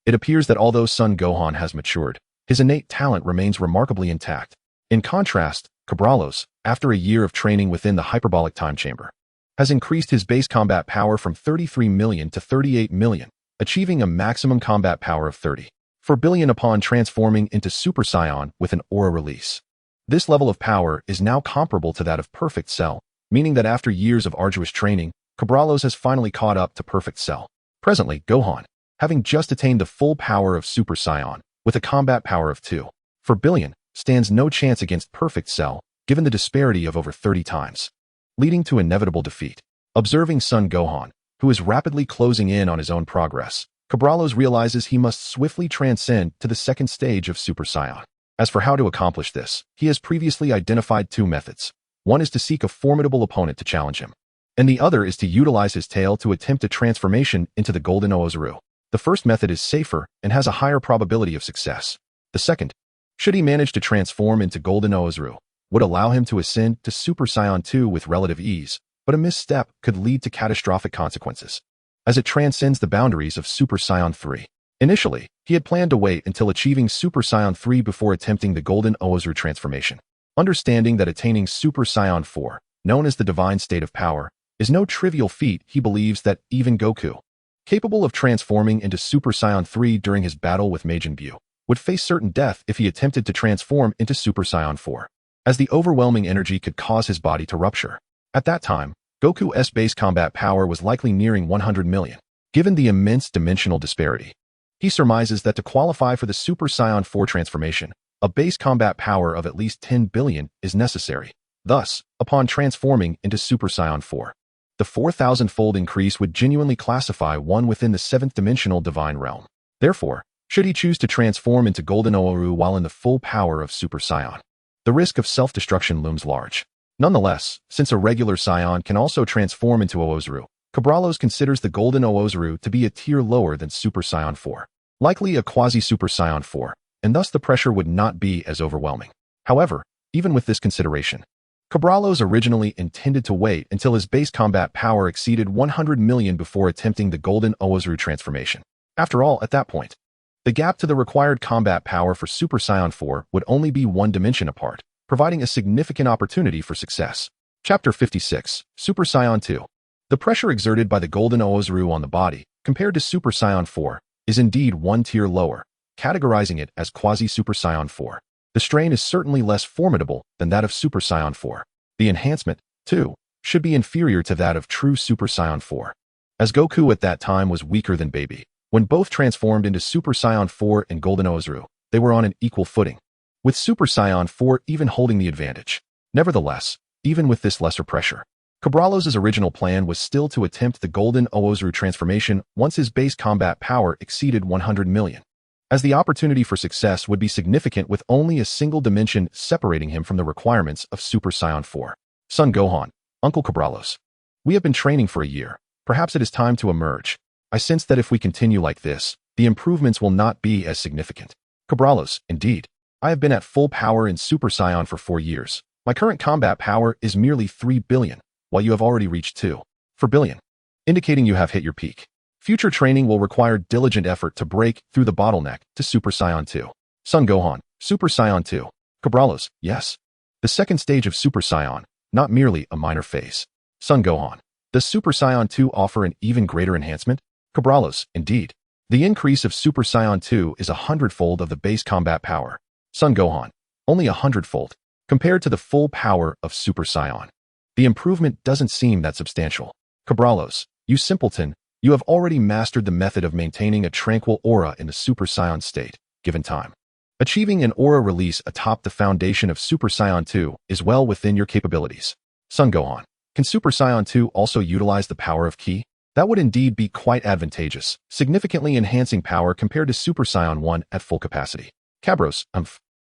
It appears that although Son Gohan has matured, his innate talent remains remarkably intact. In contrast, Cabralos, after a year of training within the hyperbolic time chamber, has increased his base combat power from 33 million to 38 million, achieving a maximum combat power of 30.4 billion upon transforming into Super Saiyan with an aura release. This level of power is now comparable to that of Perfect Cell, meaning that after years of arduous training, Cabralos has finally caught up to Perfect Cell. Presently, Gohan, having just attained the full power of Super Saiyan, with a combat power of 2.4 billion, stands no chance against Perfect Cell, given the disparity of over 30 times, leading to inevitable defeat. Observing Son Gohan, who is rapidly closing in on his own progress, Cabralos realizes he must swiftly transcend to the second stage of Super Saiyan. As for how to accomplish this, he has previously identified 2 methods. One is to seek a formidable opponent to challenge him, and the other is to utilize his tail to attempt a transformation into the Golden Oozuru. The first method is safer and has a higher probability of success. The second, should he manage to transform into Golden Oozuru, would allow him to ascend to Super Saiyan 2 with relative ease, but a misstep could lead to catastrophic consequences, as it transcends the boundaries of Super Saiyan 3. Initially, he had planned to wait until achieving Super Saiyan 3 before attempting the Golden Oozuru transformation. Understanding that attaining Super Saiyan 4, known as the divine state of power, is no trivial feat, he believes that even Goku, capable of transforming into Super Saiyan 3 during his battle with Majin Buu, would face certain death if he attempted to transform into Super Saiyan 4, as the overwhelming energy could cause his body to rupture. At that time, Goku's base combat power was likely nearing 100 million. Given the immense dimensional disparity, he surmises that to qualify for the Super Saiyan 4 transformation, a base combat power of at least 10 billion is necessary. Thus, upon transforming into Super Saiyan 4, the 4,000-fold increase would genuinely classify one within the 7th dimensional divine realm. Therefore, should he choose to transform into Golden Ooru while in the full power of Super Saiyan, the risk of self-destruction looms large. Nonetheless, since a regular Saiyan can also transform into Ooru, Cabrallos considers the Golden Ooru to be a tier lower than Super Saiyan 4, likely a quasi-Super Saiyan 4, and thus the pressure would not be as overwhelming. However, even with this consideration, Cabrallos originally intended to wait until his base combat power exceeded 100 million before attempting the Golden Ooru transformation. After all, at that point, the gap to the required combat power for Super Saiyan 4 would only be one dimension apart, providing a significant opportunity for success. Chapter 56, Super Saiyan 2. The pressure exerted by the Golden Ooru on the body, compared to Super Saiyan 4, is indeed one tier lower, categorizing it as quasi-Super Saiyan 4. The strain is certainly less formidable than that of Super Saiyan 4. The enhancement, too, should be inferior to that of true Super Saiyan 4. As Goku at that time was weaker than Baby, when both transformed into Super Saiyan 4 and Golden Ooru, they were on an equal footing, with Super Saiyan 4 even holding the advantage. Nevertheless, even with this lesser pressure, Cabrallos' original plan was still to attempt the Golden Ooru transformation once his base combat power exceeded 100 million, as the opportunity for success would be significant with only a single dimension separating him from the requirements of Super Saiyan 4. Son Gohan, Uncle Cabrallos. We have been training for a year. Perhaps it is time to emerge. I sense that if we continue like this, the improvements will not be as significant. Cabrallos, indeed. I have been at full power in Super Saiyan for 4 years. My current combat power is merely 3 billion, while you have already reached 2.4 billion, indicating you have hit your peak. Future training will require diligent effort to break through the bottleneck to Super Saiyan 2. Son Gohan, Super Saiyan 2. Cabrallos, yes. The second stage of Super Saiyan, not merely a minor phase. Son Gohan, does Super Saiyan 2 offer an even greater enhancement? Cabrallos, indeed. The increase of Super Saiyan 2 is 100-fold of the base combat power. Son Gohan, only 100-fold, compared to the full power of Super Saiyan. The improvement doesn't seem that substantial. Cabrallos, you simpleton, you have already mastered the method of maintaining a tranquil aura in the Super Saiyan state, given time. Achieving an aura release atop the foundation of Super Saiyan 2 is well within your capabilities. Son Gohan, can Super Saiyan 2 also utilize the power of Ki? That would indeed be quite advantageous, significantly enhancing power compared to Super Saiyan 1 at full capacity. Cabros,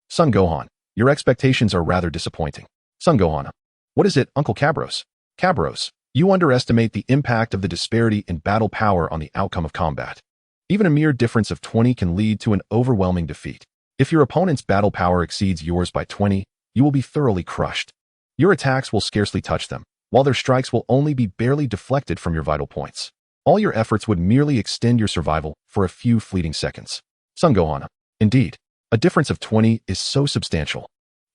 Son Gohan, your expectations are rather disappointing. Son Gohan, what is it, Uncle Cabros? Cabros, you underestimate the impact of the disparity in battle power on the outcome of combat. Even a mere difference of 20 can lead to an overwhelming defeat. If your opponent's battle power exceeds yours by 20, you will be thoroughly crushed. Your attacks will scarcely touch them, while their strikes will only be barely deflected from your vital points. All your efforts would merely extend your survival for a few fleeting seconds. Son Gohan, indeed, a difference of 20 is so substantial.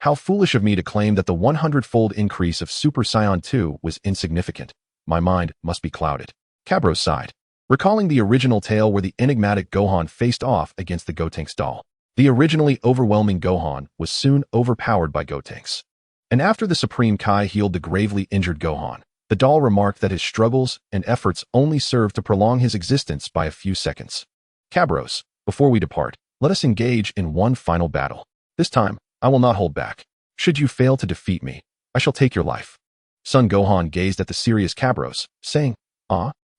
How foolish of me to claim that the 100-fold increase of Super Saiyan 2 was insignificant. My mind must be clouded. Cabros sighed, recalling the original tale where the enigmatic Gohan faced off against the Gotenks doll. The originally overwhelming Gohan was soon overpowered by Gotenks. And after the Supreme Kai healed the gravely injured Gohan, the doll remarked that his struggles and efforts only served to prolong his existence by a few seconds. Cabros, before we depart, let us engage in one final battle. This time, I will not hold back. Should you fail to defeat me, I shall take your life. Son Gohan gazed at the serious Cabros, saying,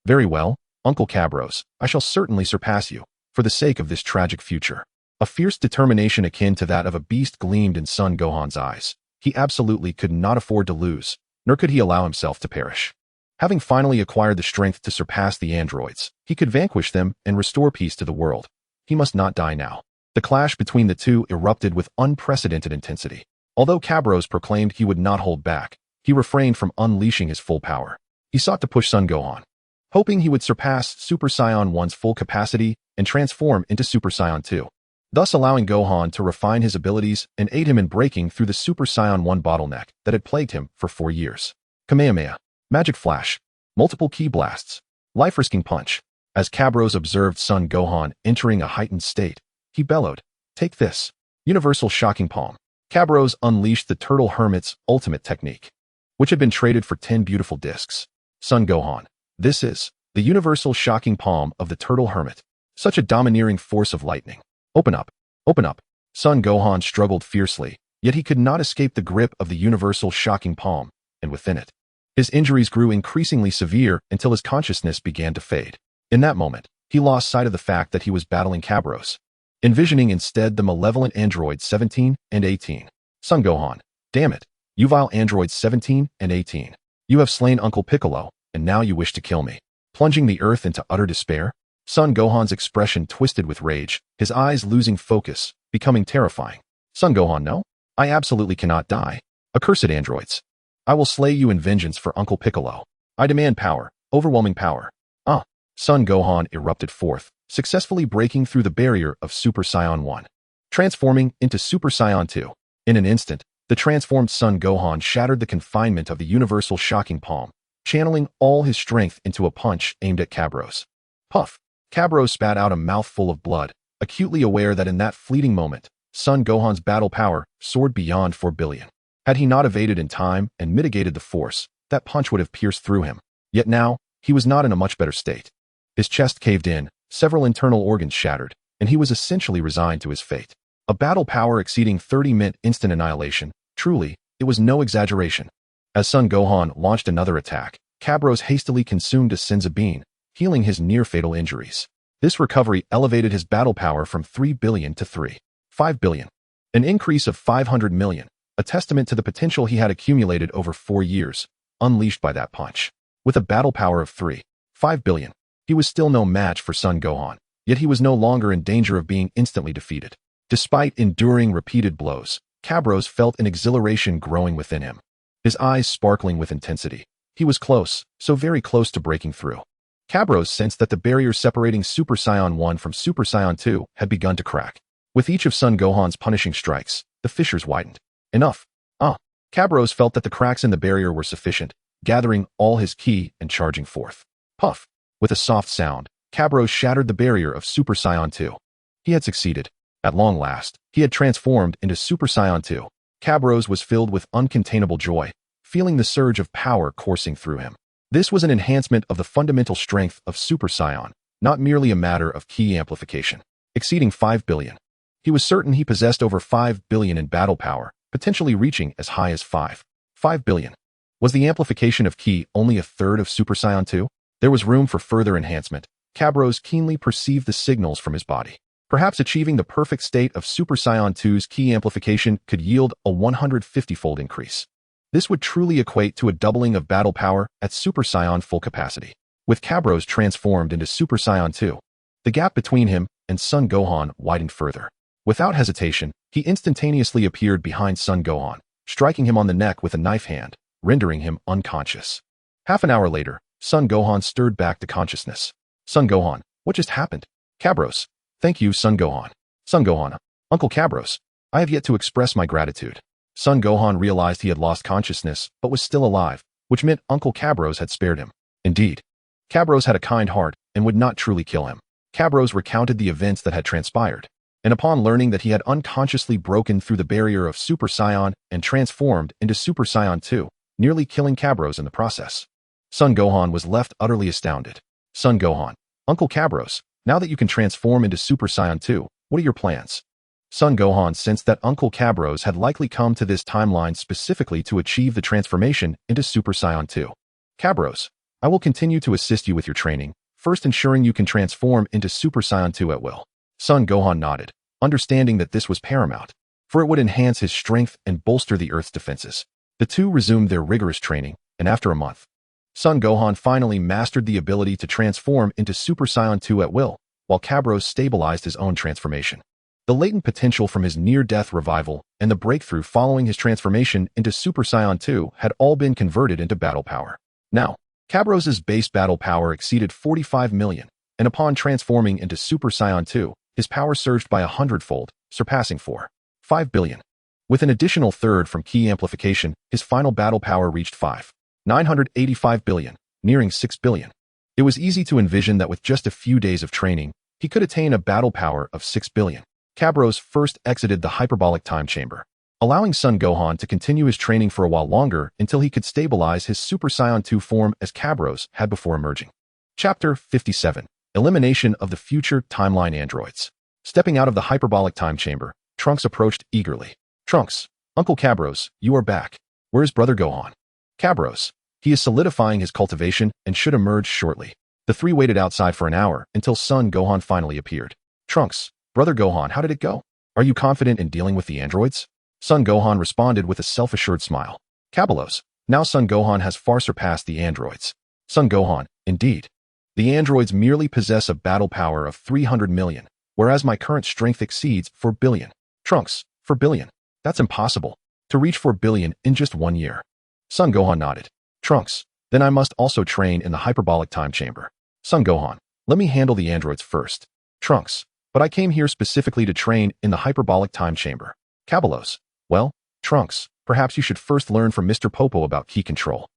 very well, Uncle Cabros, I shall certainly surpass you, for the sake of this tragic future. A fierce determination akin to that of a beast gleamed in Son Gohan's eyes. He absolutely could not afford to lose, nor could he allow himself to perish. Having finally acquired the strength to surpass the androids, he could vanquish them and restore peace to the world. He must not die now. The clash between the two erupted with unprecedented intensity. Although Cabros proclaimed he would not hold back, he refrained from unleashing his full power. He sought to push Son Gohan, hoping he would surpass Super Saiyan 1's full capacity and transform into Super Saiyan 2, thus allowing Gohan to refine his abilities and aid him in breaking through the Super Saiyan 1 bottleneck that had plagued him for 4 years. Kamehameha, Magic Flash, multiple Ki blasts, life-risking punch. As Cabros observed Son Gohan entering a heightened state, he bellowed, Take this. Universal Shocking Palm. Cabros unleashed the Turtle Hermit's ultimate technique, which had been traded for 10 beautiful discs. Son Gohan. This is the Universal Shocking Palm of the Turtle Hermit. Such a domineering force of lightning. Open up. Open up. Son Gohan struggled fiercely, yet he could not escape the grip of the Universal Shocking Palm, and within it, his injuries grew increasingly severe until his consciousness began to fade. In that moment, he lost sight of the fact that he was battling Cabros, envisioning instead the malevolent androids 17 and 18. Son Gohan. Damn it. You vile androids 17 and 18. You have slain Uncle Piccolo, and now you wish to kill me. Plunging the earth into utter despair? Son Gohan's expression twisted with rage, his eyes losing focus, becoming terrifying. Son Gohan, no. I absolutely cannot die. Accursed androids. I will slay you in vengeance for Uncle Piccolo. I demand power, overwhelming power. Son Gohan erupted forth, successfully breaking through the barrier of Super Saiyan 1, transforming into Super Saiyan 2. In an instant, the transformed Son Gohan shattered the confinement of the Universal Shocking Palm, channeling all his strength into a punch aimed at Cabros. Puff! Cabros spat out a mouthful of blood, acutely aware that in that fleeting moment, Son Gohan's battle power soared beyond 4 billion. Had he not evaded in time and mitigated the force, that punch would have pierced through him. Yet now, he was not in a much better state. His chest caved in, several internal organs shattered, and he was essentially resigned to his fate. A battle power exceeding 30 meant instant annihilation. Truly, it was no exaggeration. As Son Gohan launched another attack, Cabros hastily consumed a Senzu bean, healing his near-fatal injuries. This recovery elevated his battle power from 3 billion to 5 billion. An increase of 500 million, a testament to the potential he had accumulated over 4 years, unleashed by that punch. With a battle power of 5 billion, he was still no match for Son Gohan, yet he was no longer in danger of being instantly defeated. Despite enduring repeated blows, Cabros felt an exhilaration growing within him, his eyes sparkling with intensity. He was close, so very close to breaking through. Cabros sensed that the barrier separating Super Saiyan 1 from Super Saiyan 2 had begun to crack. With each of Son Gohan's punishing strikes, the fissures widened. Enough. Cabros felt that the cracks in the barrier were sufficient, gathering all his ki and charging forth. Puff! With a soft sound, Cabros shattered the barrier of Super Saiyan 2. He had succeeded. At long last, he had transformed into Super Saiyan 2. Cabros was filled with uncontainable joy, feeling the surge of power coursing through him. This was an enhancement of the fundamental strength of Super Saiyan, not merely a matter of ki amplification. Exceeding 5 billion. He was certain he possessed over 5 billion in battle power, potentially reaching as high as 5 billion. Was the amplification of ki only a third of Super Saiyan 2? There was room for further enhancement. Cabros keenly perceived the signals from his body. Perhaps achieving the perfect state of Super Saiyan 2's ki amplification could yield a 150-fold increase. This would truly equate to a doubling of battle power at Super Saiyan full capacity. With Cabros transformed into Super Saiyan 2, the gap between him and Son Gohan widened further. Without hesitation, he instantaneously appeared behind Son Gohan, striking him on the neck with a knife hand, rendering him unconscious. Half an hour later, Son Gohan stirred back to consciousness. Son Gohan, what just happened? Cabros. Thank you, Son Gohan. Son Gohan. Uncle Cabros. I have yet to express my gratitude. Son Gohan realized he had lost consciousness, but was still alive, which meant Uncle Cabros had spared him. Indeed, Cabros had a kind heart and would not truly kill him. Cabros recounted the events that had transpired, and upon learning that he had unconsciously broken through the barrier of Super Saiyan and transformed into Super Saiyan 2, nearly killing Cabros in the process, Son Gohan was left utterly astounded. Son Gohan. Uncle Cabros, now that you can transform into Super Saiyan 2, what are your plans? Son Gohan sensed that Uncle Cabros had likely come to this timeline specifically to achieve the transformation into Super Saiyan 2. Cabros, I will continue to assist you with your training, first ensuring you can transform into Super Saiyan 2 at will. Son Gohan nodded, understanding that this was paramount, for it would enhance his strength and bolster the Earth's defenses. The two resumed their rigorous training, and after a month, Son Gohan finally mastered the ability to transform into Super Saiyan 2 at will, while Cabros stabilized his own transformation. The latent potential from his near-death revival and the breakthrough following his transformation into Super Saiyan 2 had all been converted into battle power. Now, Cabros' base battle power exceeded 45 million, and upon transforming into Super Saiyan 2, his power surged by 100-fold, surpassing 5 billion. With an additional third from ki amplification, his final battle power reached 985 billion, nearing 6 billion. It was easy to envision that with just a few days of training, he could attain a battle power of 6 billion. Cabros first exited the hyperbolic time chamber, allowing Son Gohan to continue his training for a while longer until he could stabilize his Super Saiyan 2 form as Cabros had before emerging. Chapter 57. Elimination of the Future Timeline Androids. Stepping out of the hyperbolic time chamber, Trunks approached eagerly. Trunks, Uncle Cabros, you are back. Where's Brother Gohan? Cabros. He is solidifying his cultivation and should emerge shortly. The three waited outside for an hour until Son Gohan finally appeared. Trunks, Brother Gohan, how did it go? Are you confident in dealing with the androids? Son Gohan responded with a self-assured smile. Cabros, now Son Gohan has far surpassed the androids. Son Gohan, indeed. The androids merely possess a battle power of 300 million, whereas my current strength exceeds 4 billion. Trunks, 4 billion. That's impossible. To reach 4 billion in just 1 year. Son Gohan nodded. Trunks, then I must also train in the hyperbolic time chamber. Son Gohan, let me handle the androids first. Trunks, but I came here specifically to train in the hyperbolic time chamber. Cabros, well, Trunks, perhaps you should first learn from Mr. Popo about ki control.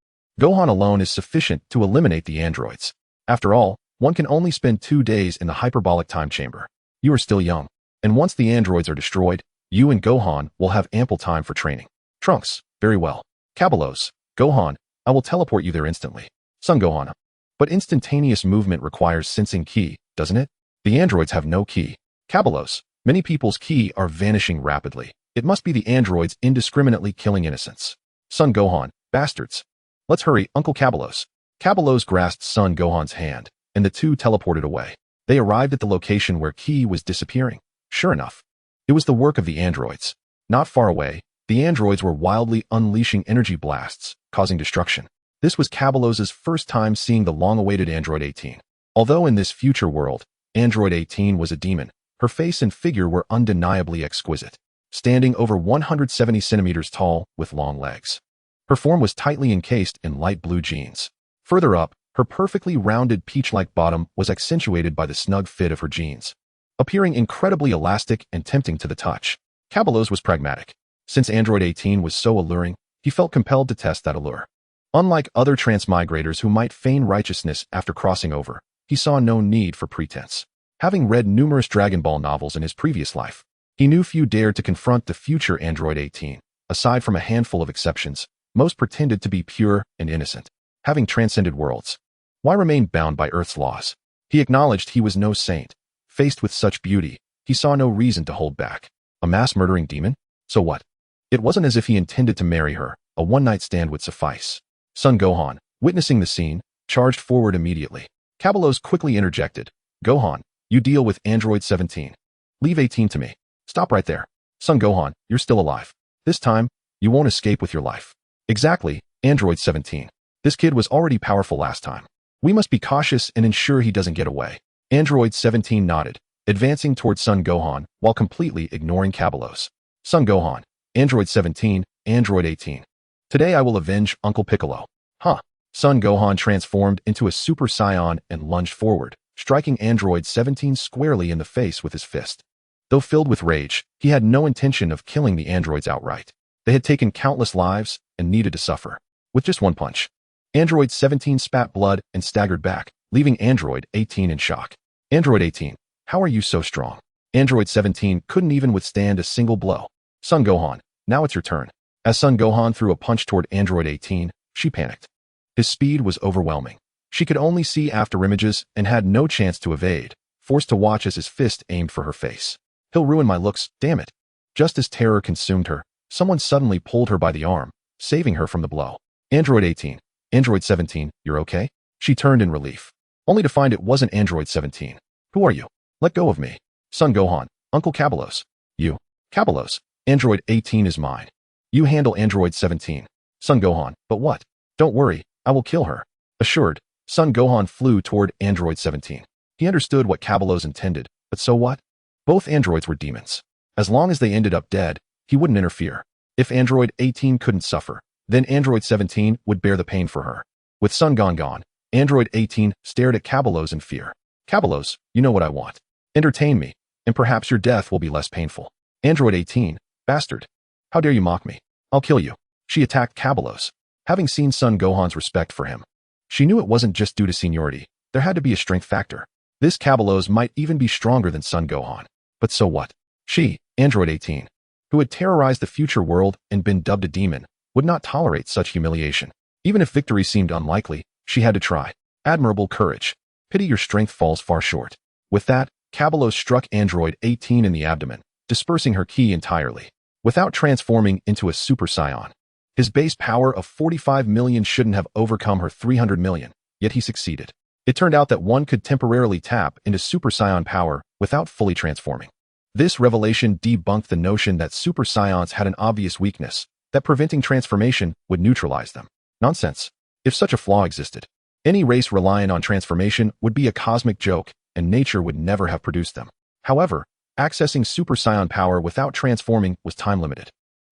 Gohan alone is sufficient to eliminate the androids. After all, one can only spend 2 days in the hyperbolic time chamber. You are still young, and once the androids are destroyed, you and Gohan will have ample time for training. Trunks, very well. Cabros, Gohan, I will teleport you there instantly. Son Gohan. But instantaneous movement requires sensing ki, doesn't it? The androids have no ki. Cabros, many people's ki are vanishing rapidly. It must be the androids indiscriminately killing innocents. Son Gohan, bastards. Let's hurry, Uncle Cabros. Cabros grasped Son Gohan's hand, and the two teleported away. They arrived at the location where ki was disappearing. Sure enough, it was the work of the androids. Not far away, the androids were wildly unleashing energy blasts, causing destruction. This was Cabalos's first time seeing the long-awaited Android 18. Although in this future world, Android 18 was a demon, her face and figure were undeniably exquisite, standing over 170 centimeters tall with long legs. Her form was tightly encased in light blue jeans. Further up, her perfectly rounded peach-like bottom was accentuated by the snug fit of her jeans, appearing incredibly elastic and tempting to the touch. Cabalos was pragmatic. Since Android 18 was so alluring, he felt compelled to test that allure. Unlike other transmigrators who might feign righteousness after crossing over, he saw no need for pretense. Having read numerous Dragon Ball novels in his previous life, he knew few dared to confront the future Android 18. Aside from a handful of exceptions, most pretended to be pure and innocent, having transcended worlds. Why remain bound by Earth's laws? He acknowledged he was no saint. Faced with such beauty, he saw no reason to hold back. A mass-murdering demon? So what? It wasn't as if he intended to marry her. A one-night stand would suffice. Son Gohan, witnessing the scene, charged forward immediately. Cabalos quickly interjected. Gohan, you deal with Android 17. Leave 18 to me. Stop right there. Son Gohan, you're still alive. This time, you won't escape with your life. Exactly, Android 17. This kid was already powerful last time. We must be cautious and ensure he doesn't get away. Android 17 nodded, advancing towards Son Gohan while completely ignoring Cabalos. Son Gohan, Android 17, Android 18. Today I will avenge Uncle Piccolo. Huh. Son Gohan transformed into a Super Saiyan and lunged forward, striking Android 17 squarely in the face with his fist. Though filled with rage, he had no intention of killing the androids outright. They had taken countless lives and needed to suffer. With just one punch, Android 17 spat blood and staggered back, leaving Android 18 in shock. Android 18, how are you so strong? Android 17 couldn't even withstand a single blow. Son Gohan, now it's your turn. As Son Gohan threw a punch toward Android 18, she panicked. His speed was overwhelming. She could only see afterimages and had no chance to evade, forced to watch as his fist aimed for her face. He'll ruin my looks, damn it. Just as terror consumed her, someone suddenly pulled her by the arm, saving her from the blow. Android 18, Android 17, you're okay? She turned in relief, only to find it wasn't Android 17. Who are you? Let go of me. Son Gohan, Uncle Cabalos. You. Cabalos, Android 18 is mine. You handle Android 17. Son Gohan, but what? Don't worry, I will kill her. Assured, Son Gohan flew toward Android 17. He understood what Cabalos intended, but so what? Both androids were demons. As long as they ended up dead, he wouldn't interfere. If Android 18 couldn't suffer, then Android 17 would bear the pain for her. With Son Gohan gone, Android 18 stared at Cabalos in fear. Cabalos, you know what I want. Entertain me, and perhaps your death will be less painful. Android 18, bastard. How dare you mock me? I'll kill you. She attacked Cabalos. Having seen Son Gohan's respect for him, she knew it wasn't just due to seniority. There had to be a strength factor. This Cabalos might even be stronger than Son Gohan. But so what? She, Android 18, who had terrorized the future world and been dubbed a demon, would not tolerate such humiliation. Even if victory seemed unlikely, she had to try. Admirable courage. Pity your strength falls far short. With that, Cabalos struck Android 18 in the abdomen, dispersing her ki entirely, without transforming into a Super Saiyan. His base power of 45 million shouldn't have overcome her 300 million, yet he succeeded. It turned out that one could temporarily tap into Super Saiyan power without fully transforming. This revelation debunked the notion that Super Saiyans had an obvious weakness, that preventing transformation would neutralize them. Nonsense. If such a flaw existed, any race reliant on transformation would be a cosmic joke, and nature would never have produced them. However, accessing Super Saiyan power without transforming was time-limited.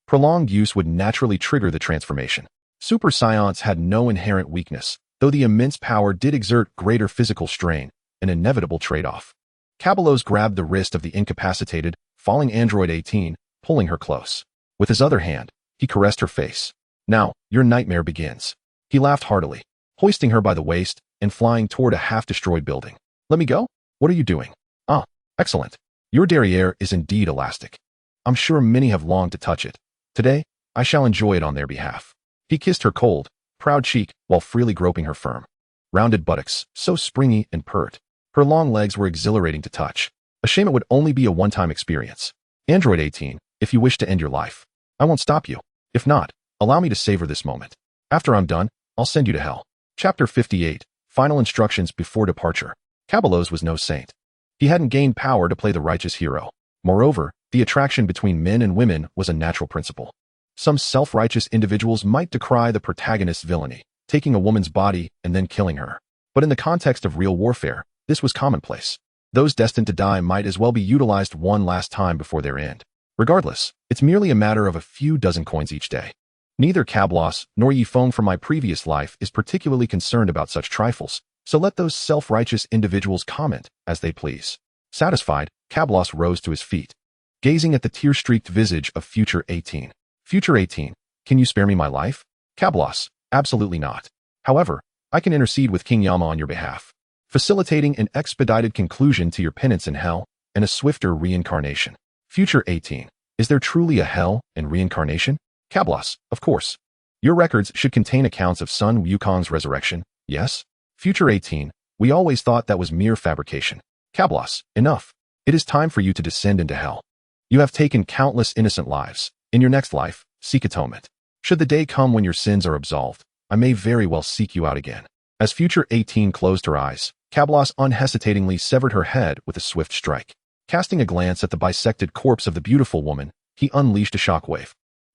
Prolonged use would naturally trigger the transformation. Super Saiyans had no inherent weakness, though the immense power did exert greater physical strain, an inevitable trade-off. Cabalos grabbed the wrist of the incapacitated, falling Android 18, pulling her close. With his other hand, he caressed her face. Now, your nightmare begins. He laughed heartily, hoisting her by the waist and flying toward a half-destroyed building. Let me go? What are you doing? Ah, excellent. Your derriere is indeed elastic. I'm sure many have longed to touch it. Today, I shall enjoy it on their behalf. He kissed her cold, proud cheek while freely groping her firm, rounded buttocks, so springy and pert. Her long legs were exhilarating to touch. A shame it would only be a one-time experience. Android 18, if you wish to end your life, I won't stop you. If not, allow me to savor this moment. After I'm done, I'll send you to hell. Chapter 58, Final Instructions Before Departure. Cabalos was no saint. He hadn't gained power to play the righteous hero. Moreover, the attraction between men and women was a natural principle. Some self-righteous individuals might decry the protagonist's villainy, taking a woman's body and then killing her. But in the context of real warfare, this was commonplace. Those destined to die might as well be utilized one last time before their end. Regardless, it's merely a matter of a few dozen coins each day. Neither Cabalos nor Yifeng from my previous life is particularly concerned about such trifles, so let those self-righteous individuals comment as they please. Satisfied, Cabalos rose to his feet, gazing at the tear-streaked visage of Future 18. Future 18, can you spare me my life? Cabalos, absolutely not. However, I can intercede with King Yama on your behalf, facilitating an expedited conclusion to your penance in hell and a swifter reincarnation. Future 18, is there truly a hell and reincarnation? Cabalos, of course. Your records should contain accounts of Sun Wukong's resurrection, yes? Future 18, we always thought that was mere fabrication. Cabalos, enough. It is time for you to descend into hell. You have taken countless innocent lives. In your next life, seek atonement. Should the day come when your sins are absolved, I may very well seek you out again. As Future 18 closed her eyes, Cabalos unhesitatingly severed her head with a swift strike. Casting a glance at the bisected corpse of the beautiful woman, he unleashed a shockwave,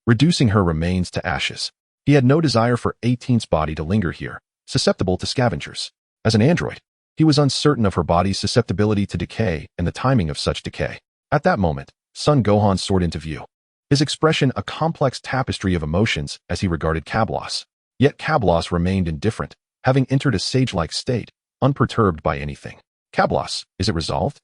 reducing her remains to ashes. He had no desire for 18's body to linger here, susceptible to scavengers. As an android, he was uncertain of her body's susceptibility to decay and the timing of such decay. At that moment, Son Gohan soared into view, his expression a complex tapestry of emotions as he regarded Cabalos. Yet Cabalos remained indifferent, having entered a sage-like state, unperturbed by anything. Cabalos, is it resolved?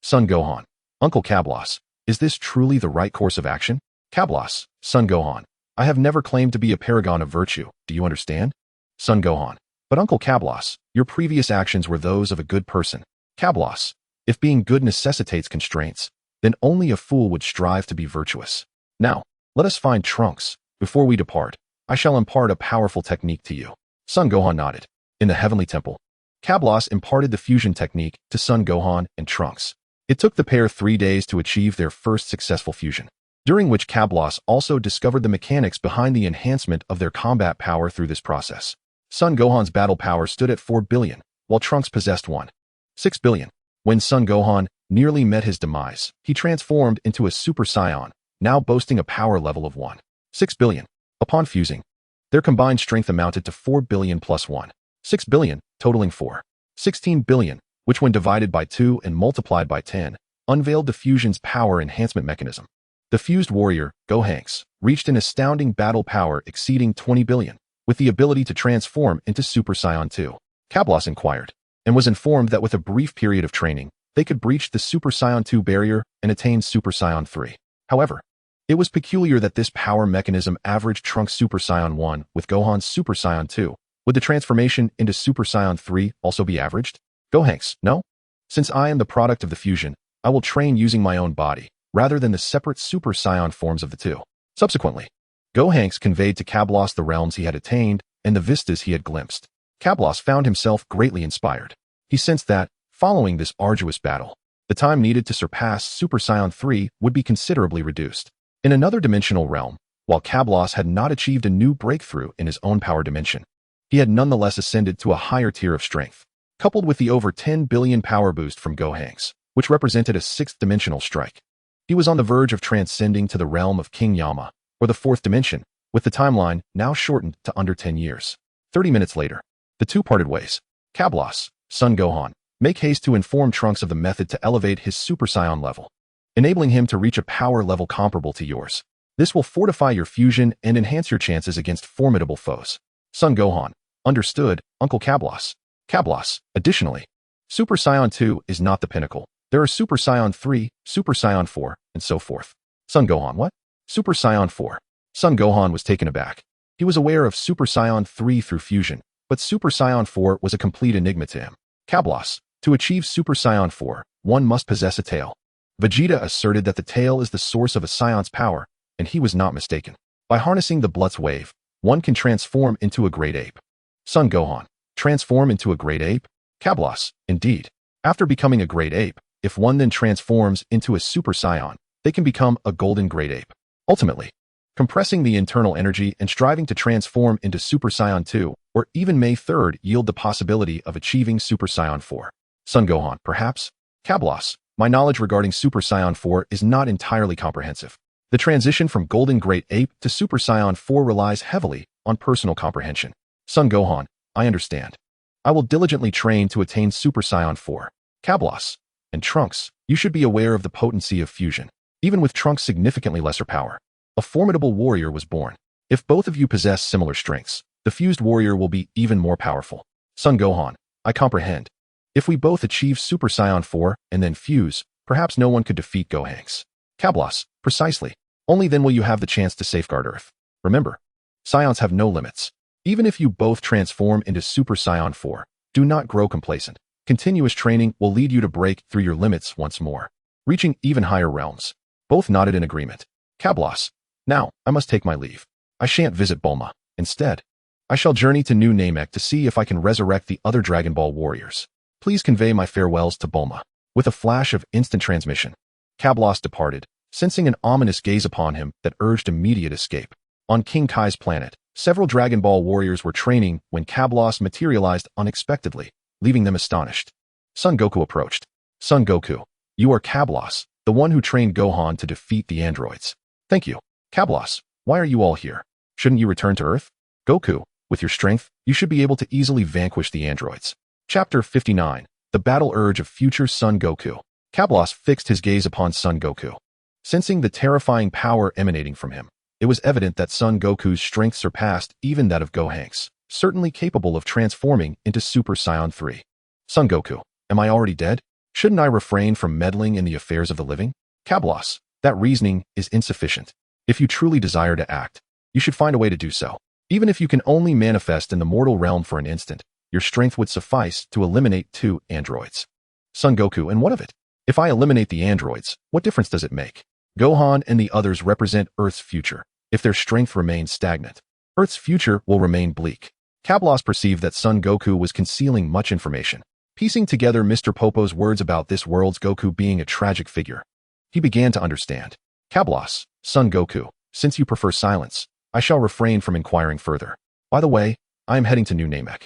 Son Gohan, Uncle Cabalos, is this truly the right course of action? Cabalos, Son Gohan, I have never claimed to be a paragon of virtue, do you understand? Son Gohan, but Uncle Cabalos, your previous actions were those of a good person. Cabalos, if being good necessitates constraints, then only a fool would strive to be virtuous. Now, let us find Trunks. Before we depart, I shall impart a powerful technique to you. Son Gohan nodded. In the heavenly temple, Cabalos imparted the fusion technique to Son Gohan and Trunks. It took the pair 3 days to achieve their first successful fusion, during which Cabalos also discovered the mechanics behind the enhancement of their combat power through this process. Son Gohan's battle power stood at 4 billion, while Trunks possessed 1.6 billion. When Son Gohan nearly met his demise, he transformed into a Super Saiyan, now boasting a power level of 1.6 billion. Upon fusing, their combined strength amounted to 4 billion plus 1.6 billion, totaling 4.16 billion, which when divided by 2 and multiplied by 10, unveiled the fusion's power enhancement mechanism. The fused warrior, Gohanks, reached an astounding battle power exceeding 20 billion, with the ability to transform into Super Saiyan 2. Cabalos inquired, and was informed that with a brief period of training, they could breach the Super Saiyan 2 barrier and attain Super Saiyan 3. However, it was peculiar that this power mechanism averaged Trunks Super Saiyan 1 with Gohan's Super Saiyan 2. Would the transformation into Super Saiyan 3 also be averaged? Gohanks, no? Since I am the product of the fusion, I will train using my own body. rather than the separate Super Saiyan forms of the two. Subsequently, Gohanks conveyed to Kablos the realms he had attained and the vistas he had glimpsed. Kablos found himself greatly inspired. He sensed that, following this arduous battle, the time needed to surpass Super Saiyan 3 would be considerably reduced. In another dimensional realm, while Kablos had not achieved a new breakthrough in his own power dimension, he had nonetheless ascended to a higher tier of strength. Coupled with the over 10 billion power boost from Gohanks, which represented a sixth-dimensional strike, he was on the verge of transcending to the realm of King Yama, or the fourth dimension, with the timeline now shortened to under 10 years. 30 minutes later, the two parted ways. Kablos, Son Gohan, make haste to inform Trunks of the method to elevate his Super Saiyan level, enabling him to reach a power level comparable to yours. This will fortify your fusion and enhance your chances against formidable foes. Son Gohan, understood, Uncle Kablos. Kablos, additionally, Super Saiyan 2 is not the pinnacle. There are Super Saiyan 3, Super Saiyan 4, and so forth. Son Gohan, what? Super Saiyan 4. Son Gohan was taken aback. He was aware of Super Saiyan 3 through fusion, but Super Saiyan 4 was a complete enigma to him. Kablos, to achieve Super Saiyan 4, one must possess a tail. Vegeta asserted that the tail is the source of a Saiyans power, and he was not mistaken. By harnessing the Blutz wave, one can transform into a great ape. Son Gohan, transform into a great ape? Kablos, indeed. After becoming a great ape, if one then transforms into a Super Saiyan, they can become a golden great ape. Ultimately, compressing the internal energy and striving to transform into Super Saiyan 2, or even May 3rd yield the possibility of achieving Super Saiyan 4. Son Gohan, perhaps? Kablos, my knowledge regarding Super Saiyan 4 is not entirely comprehensive. The transition from Golden Great Ape to Super Saiyan 4 relies heavily on personal comprehension. Son Gohan, I understand. I will diligently train to attain Super Saiyan 4. Kablos, and Trunks, you should be aware of the potency of fusion. Even with Trunks' significantly lesser power, a formidable warrior was born. If both of you possess similar strengths, the fused warrior will be even more powerful. Son Gohan, I comprehend. If we both achieve Super Saiyan 4 and then fuse, perhaps no one could defeat Gohanks. Kablos, precisely. Only then will you have the chance to safeguard Earth. Remember, Saiyans have no limits. Even if you both transform into Super Saiyan 4, do not grow complacent. Continuous training will lead you to break through your limits once more, reaching even higher realms. Both nodded in agreement. Kablos, now, I must take my leave. I shan't visit Bulma. Instead, I shall journey to New Namek to see if I can resurrect the other Dragon Ball warriors. Please convey my farewells to Bulma. With a flash of instant transmission, Kablos departed, sensing an ominous gaze upon him that urged immediate escape. On King Kai's planet, several Dragon Ball warriors were training when Kablos materialized unexpectedly, leaving them astonished. Son Goku approached. Son Goku, you are Kablos, the one who trained Gohan to defeat the androids. Thank you. Kablos, why are you all here? Shouldn't you return to Earth? Goku, with your strength, you should be able to easily vanquish the androids. Chapter 59, The Battle Urge of Future Son Goku. Kablos fixed his gaze upon Son Goku. Sensing the terrifying power emanating from him, it was evident that Son Goku's strength surpassed even that of Gohanks, certainly capable of transforming into Super Saiyan 3. Son Goku, am I already dead? Shouldn't I refrain from meddling in the affairs of the living? Kablos, that reasoning is insufficient. If you truly desire to act, you should find a way to do so. Even if you can only manifest in the mortal realm for an instant, your strength would suffice to eliminate 2 androids. Son Goku, and what of it? If I eliminate the androids, what difference does it make? Gohan and the others represent Earth's future. If their strength remains stagnant, Earth's future will remain bleak. Kablos perceived that Son Goku was concealing much information. Piecing together Mr. Popo's words about this world's Goku being a tragic figure, he began to understand. Kablos, Son Goku, since you prefer silence, I shall refrain from inquiring further. By the way, I am heading to New Namek.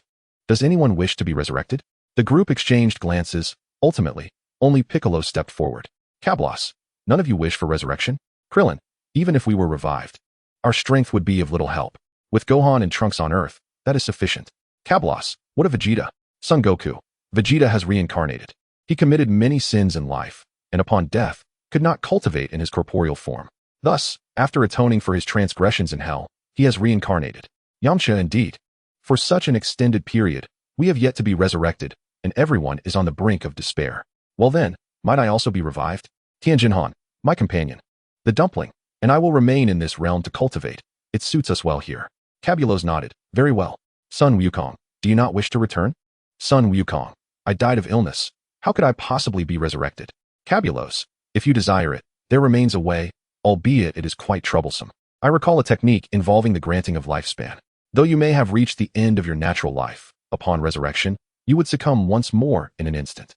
Does anyone wish to be resurrected? The group exchanged glances. Ultimately, only Piccolo stepped forward. Kablos, none of you wish for resurrection? Krillin, even if we were revived, our strength would be of little help. With Gohan and Trunks on Earth, that is sufficient. Kablos, what of Vegeta? Son Goku, Vegeta has reincarnated. He committed many sins in life, and upon death, could not cultivate in his corporeal form. Thus, after atoning for his transgressions in hell, he has reincarnated. Yamcha indeed. For such an extended period, we have yet to be resurrected, and everyone is on the brink of despair. Well then, might I also be revived? Tianjinhan, my companion. The dumpling, and I will remain in this realm to cultivate. It suits us well here. Cabulos nodded. Very well. Son Wukong, do you not wish to return? Son Wukong, I died of illness. How could I possibly be resurrected? Cabulos, if you desire it, There remains a way, albeit it is quite troublesome. I recall a technique involving the granting of lifespan. Though you may have reached the end of your natural life, upon resurrection, you would succumb once more in an instant.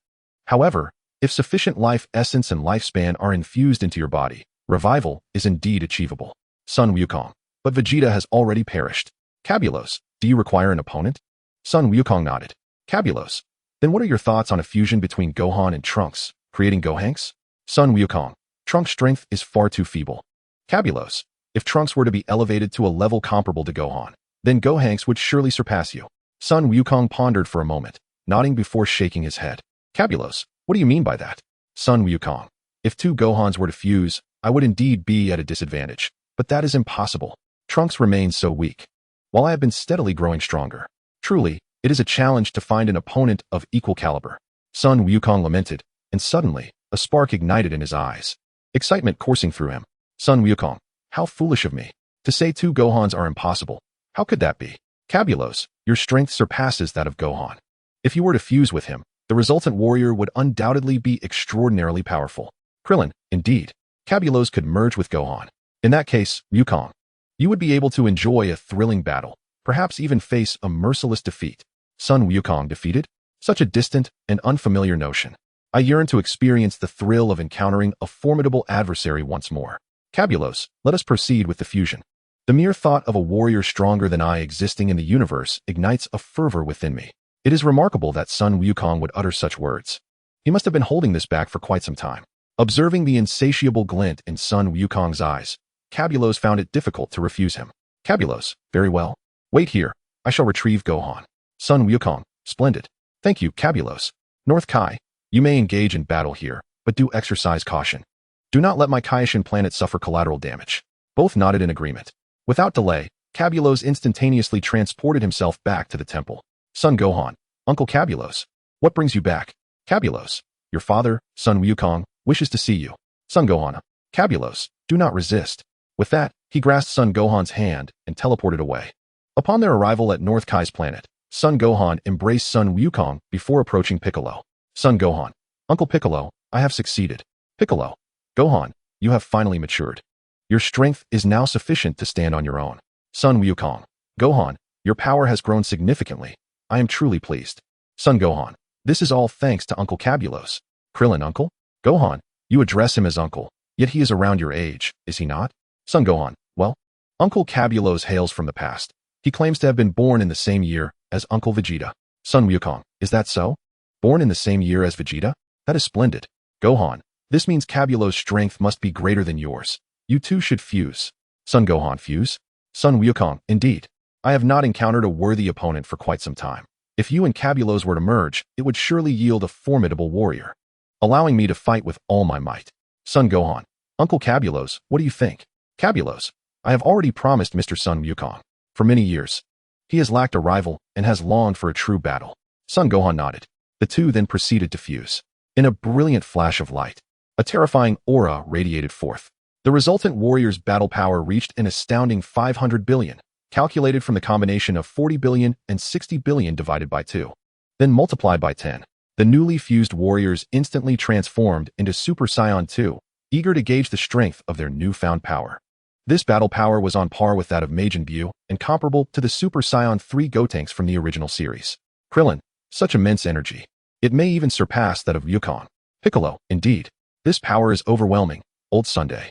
However, if sufficient life essence and lifespan are infused into your body, revival is indeed achievable. Sun Wukong. But Vegeta has already perished. Cabulos, do you require an opponent? Sun Wukong nodded. Cabulos. Then what are your thoughts on a fusion between Gohan and Trunks, creating Gohanks? Sun Wukong. Trunks' strength is far too feeble. Cabulos. If Trunks were to be elevated to a level comparable to Gohan, then Gohanks would surely surpass you. Sun Wukong pondered for a moment, nodding before shaking his head. Cabulos, what do you mean by that? Sun Wukong. If two Gohans were to fuse, I would indeed be at a disadvantage, but that is impossible. Trunks remains so weak, while I have been steadily growing stronger. Truly, it is a challenge to find an opponent of equal caliber. Sun Wukong lamented, and suddenly, a spark ignited in his eyes. Excitement coursing through him. Sun Wukong. How foolish of me. To say two Gohans are impossible. How could that be? Cabulos, your strength surpasses that of Gohan. If you were to fuse with him, the resultant warrior would undoubtedly be extraordinarily powerful. Krillin, indeed. Cabulos could merge with Gohan. In that case, Wukong, you would be able to enjoy a thrilling battle, perhaps even face a merciless defeat. Sun Wukong defeated? Such a distant and unfamiliar notion. I yearn to experience the thrill of encountering a formidable adversary once more. Cabulos, let us proceed with the fusion. The mere thought of a warrior stronger than I existing in the universe ignites a fervor within me. It is remarkable that Sun Wukong would utter such words. He must have been holding this back for quite some time. Observing the insatiable glint in Sun Wukong's eyes, Cabulos found it difficult to refuse him. Cabulos, very well. Wait here, I shall retrieve Gohan. Sun Wukong, splendid. Thank you, Cabulos. North Kai, you may engage in battle here, but do exercise caution. Do not let my Kaishin planet suffer collateral damage. Both nodded in agreement. Without delay, Cabulos instantaneously transported himself back to the temple. Son Gohan, Uncle Cabulos, what brings you back? Cabulos, your father, Sun Wukong, wishes to see you. Son Gohan, Cabulos, do not resist. With that, he grasped Son Gohan's hand and teleported away. Upon their arrival at North Kai's planet, Son Gohan embraced Sun Wukong before approaching Piccolo. Son Gohan, Uncle Piccolo, I have succeeded. Piccolo, Gohan, you have finally matured. Your strength is now sufficient to stand on your own. Sun Wukong, Gohan, your power has grown significantly. I am truly pleased. Son Gohan, this is all thanks to Uncle Cabulos. Krillin, Uncle? Gohan, you address him as Uncle, yet he is around your age, is he not? Son Gohan, well, Uncle Cabulos hails from the past. He claims to have been born in the same year as Uncle Vegeta. Sun Wukong, is that so? Born in the same year as Vegeta? That is splendid. Gohan, this means Cabulos' strength must be greater than yours. You two should fuse. Son Gohan, fuse? Sun Wukong, indeed. I have not encountered a worthy opponent for quite some time. If you and Cabulos were to merge, it would surely yield a formidable warrior, allowing me to fight with all my might. Son Gohan, Uncle Cabulos, what do you think? Cabulos, I have already promised Mr. Sun Wukong. For many years, he has lacked a rival and has longed for a true battle. Son Gohan nodded. The two then proceeded to fuse. In a brilliant flash of light, a terrifying aura radiated forth. The resultant warrior's battle power reached an astounding 500 billion, calculated from the combination of 40 billion and 60 billion divided by 2. Then multiplied by 10. The newly fused warriors instantly transformed into Super Saiyan 2, eager to gauge the strength of their newfound power. This battle power was on par with that of Majin Buu and comparable to the Super Saiyan 3 Gotenks from the original series. Krillin, such immense energy. It may even surpass that of Wukong. Piccolo, indeed. This power is overwhelming, old Sunday.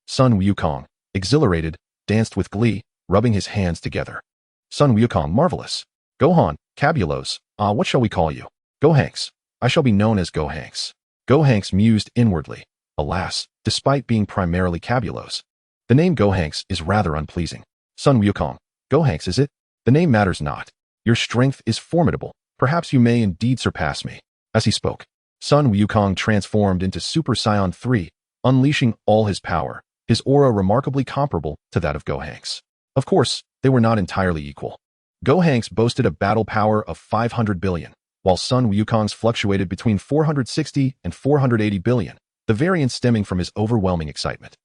Sun Wukong, exhilarated, danced with glee, rubbing his hands together. Sun Wukong, marvelous. Gohan, Cabulos, what shall we call you? Gohanks. I shall be known as Gohanks. Gohanks mused inwardly. Alas, despite being primarily Cabulos, the name Gohanks is rather unpleasing. Sun Wukong, Gohanks is it? The name matters not. Your strength is formidable. Perhaps you may indeed surpass me. As he spoke, Sun Wukong transformed into Super Saiyan 3, unleashing all his power, his aura remarkably comparable to that of Gohanks. Of course, they were not entirely equal. Gohanks boasted a battle power of 500 billion, while Sun Wukong's fluctuated between 460 and 480 billion, the variance stemming from his overwhelming excitement.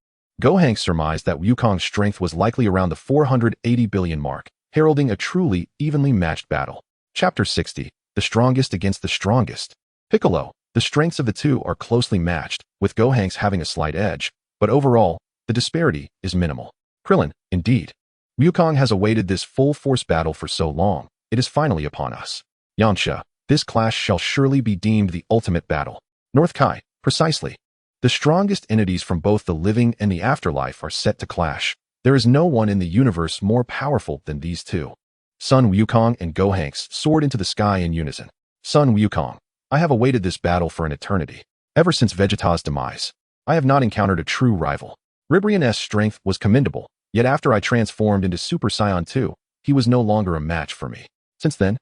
Gohanks surmised that Wukong's strength was likely around the 480 billion mark, heralding a truly evenly matched battle. Chapter 60, The Strongest Against the Strongest. Piccolo, The strengths of the two are closely matched, with Gohanks having a slight edge, but overall, the disparity is minimal. Krillin, indeed. Wukong has awaited this full-force battle for so long, it is finally upon us. Yamcha, this clash shall surely be deemed the ultimate battle. North Kai, precisely. The strongest entities from both the living and the afterlife are set to clash. There is no one in the universe more powerful than these two. Sun Wukong and Gohanks soared into the sky in unison. Sun Wukong, I have awaited this battle for an eternity. Ever since Vegeta's demise, I have not encountered a true rival. Ribrion's strength was commendable, yet after I transformed into Super Saiyan 2, he was no longer a match for me. Since then,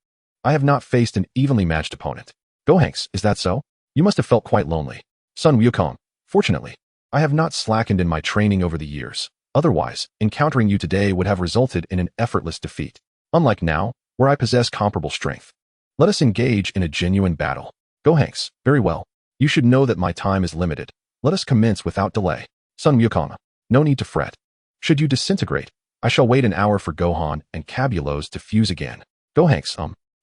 I have not faced an evenly matched opponent. Gohanks, is that so? You must have felt quite lonely. Sun Wukong, fortunately, I have not slackened in my training over the years. Otherwise, encountering you today would have resulted in an effortless defeat. Unlike now, where I possess comparable strength. Let us engage in a genuine battle. Gohanks, very well. You should know that my time is limited. Let us commence without delay. Sun Wukong, no need to fret. Should you disintegrate, I shall wait an hour for Gohan and Cabulos to fuse again. Gohanks,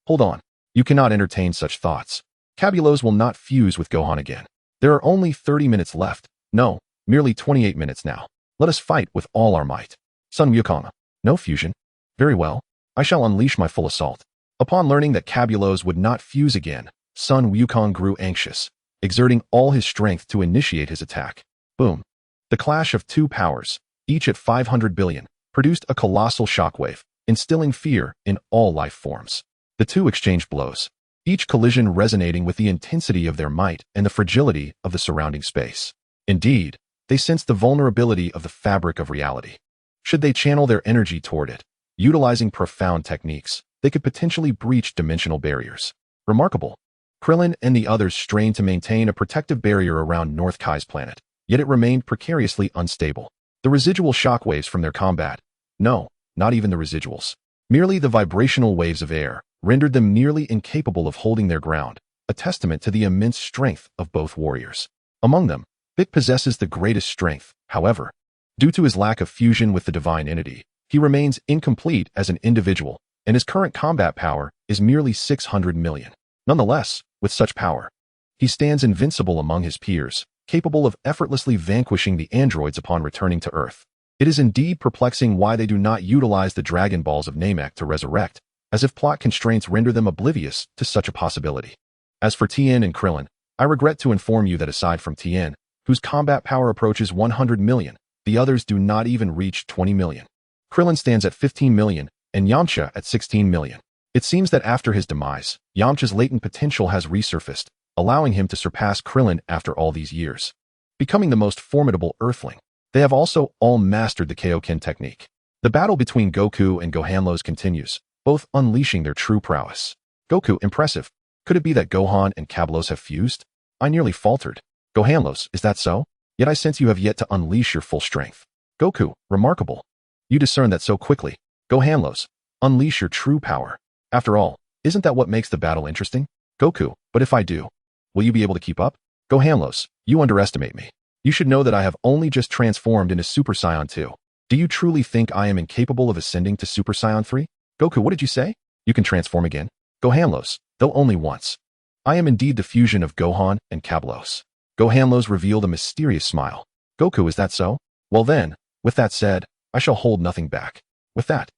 hold on. You cannot entertain such thoughts. Cabulos will not fuse with Gohan again. There are only 30 minutes left. No, merely 28 minutes now. Let us fight with all our might. Sun Wukong, no fusion. Very well. I shall unleash my full assault. Upon learning that Cabulos would not fuse again, Sun Wukong grew anxious, exerting all his strength to initiate his attack. Boom. The clash of two powers, each at 500 billion, produced a colossal shockwave, instilling fear in all life forms. The two exchanged blows, each collision resonating with the intensity of their might and the fragility of the surrounding space. Indeed, they sensed the vulnerability of the fabric of reality. Should they channel their energy toward it, utilizing profound techniques, they could potentially breach dimensional barriers. Remarkable. Krillin and the others strained to maintain a protective barrier around North Kai's planet, yet it remained precariously unstable. The residual shockwaves from their combat, no, not even the residuals, merely the vibrational waves of air, rendered them nearly incapable of holding their ground, a testament to the immense strength of both warriors. Among them, Vic possesses the greatest strength, however. Due to his lack of fusion with the divine entity, he remains incomplete as an individual, and his current combat power is merely 600 million. Nonetheless, with such power, he stands invincible among his peers, capable of effortlessly vanquishing the androids upon returning to Earth. It is indeed perplexing why they do not utilize the Dragon Balls of Namek to resurrect, as if plot constraints render them oblivious to such a possibility. As for Tien and Krillin, I regret to inform you that aside from Tien, whose combat power approaches 100 million, the others do not even reach 20 million. Krillin stands at 15 million, and Yamcha at 16 million. It seems that after his demise, Yamcha's latent potential has resurfaced, allowing him to surpass Krillin after all these years, becoming the most formidable Earthling. They have also all mastered the Kaioken technique. The battle between Goku and Gohanlos continues, both unleashing their true prowess. Goku, impressive. Could it be that Gohan and Cabulos have fused? I nearly faltered. Gohanlos, is that so? Yet I sense you have yet to unleash your full strength. Goku, remarkable. You discern that so quickly. Gohanlos, unleash your true power. After all, isn't that what makes the battle interesting? Goku, but if I do, will you be able to keep up? Gohanlos, you underestimate me. You should know that I have only just transformed into Super Saiyan 2. Do you truly think I am incapable of ascending to Super Saiyan 3? Goku, what did you say? You can transform again? Gohanlos, though only once. I am indeed the fusion of Gohan and Cabulos. Gohanlos revealed a mysterious smile. Goku, is that so? Well then, with that said, I shall hold nothing back. With that,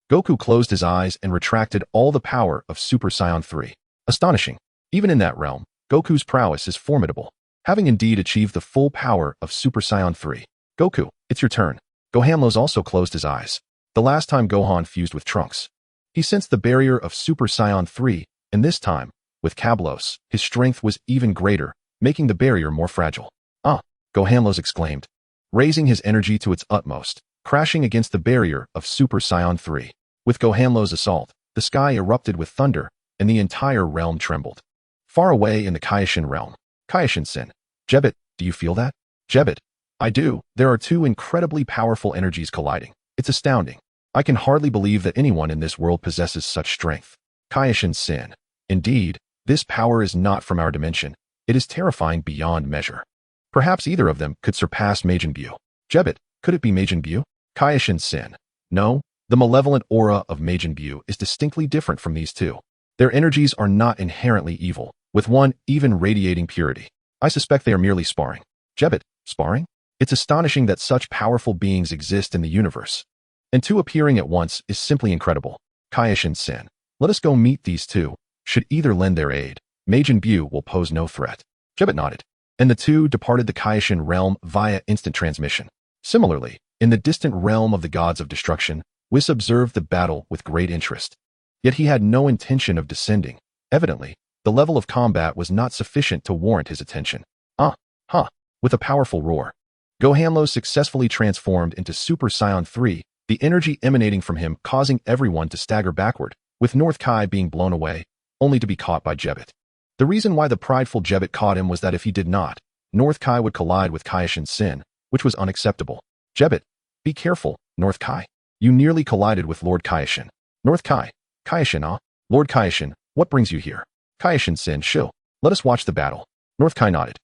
Goku closed his eyes and retracted all the power of Super Saiyan 3. Astonishing. Even in that realm, Goku's prowess is formidable, having indeed achieved the full power of Super Saiyan 3. Goku, it's your turn. Gohanlos also closed his eyes. The last time Gohan fused with Trunks, he sensed the barrier of Super Saiyan 3, and this time, with Cabulos, his strength was even greater, making the barrier more fragile. Ah, Gohanlos exclaimed, raising his energy to its utmost, crashing against the barrier of Super Saiyan 3. With Gohanlos' assault, the sky erupted with thunder, and the entire realm trembled. Far away in the Kaioshin realm, Kaioshin-sen, Jebit, do you feel that? Jebit, I do. There are two incredibly powerful energies colliding. It's astounding. I can hardly believe that anyone in this world possesses such strength. Kaioshin-sen, indeed, this power is not from our dimension. It is terrifying beyond measure. Perhaps either of them could surpass Majin Buu. Jebit, could it be Majin Buu? Kaioshin-sen, no. The malevolent aura of Majin Buu is distinctly different from these two. Their energies are not inherently evil, with one even radiating purity. I suspect they are merely sparring. Jebet, sparring? It's astonishing that such powerful beings exist in the universe. And two appearing at once is simply incredible. Kaish and Sin. Let us go meet these two. Should either lend their aid, Majin Buu will pose no threat. Jebet nodded, and the two departed the Kaishin realm via instant transmission. Similarly, in the distant realm of the gods of destruction, Whis observed the battle with great interest. Yet he had no intention of descending. Evidently, the level of combat was not sufficient to warrant his attention. With a powerful roar, Gohanlo successfully transformed into Super Saiyan 3, the energy emanating from him causing everyone to stagger backward, with North Kai being blown away, only to be caught by Jebet. The reason why the prideful Jebet caught him was that if he did not, North Kai would collide with Kaishin Sin, which was unacceptable. Jebet, be careful, North Kai. You nearly collided with Lord Kaishin. North Kai, Kaishin, Lord Kaishin, what brings you here? Kaishin Sin, shoo. Let us watch the battle. North Kai nodded.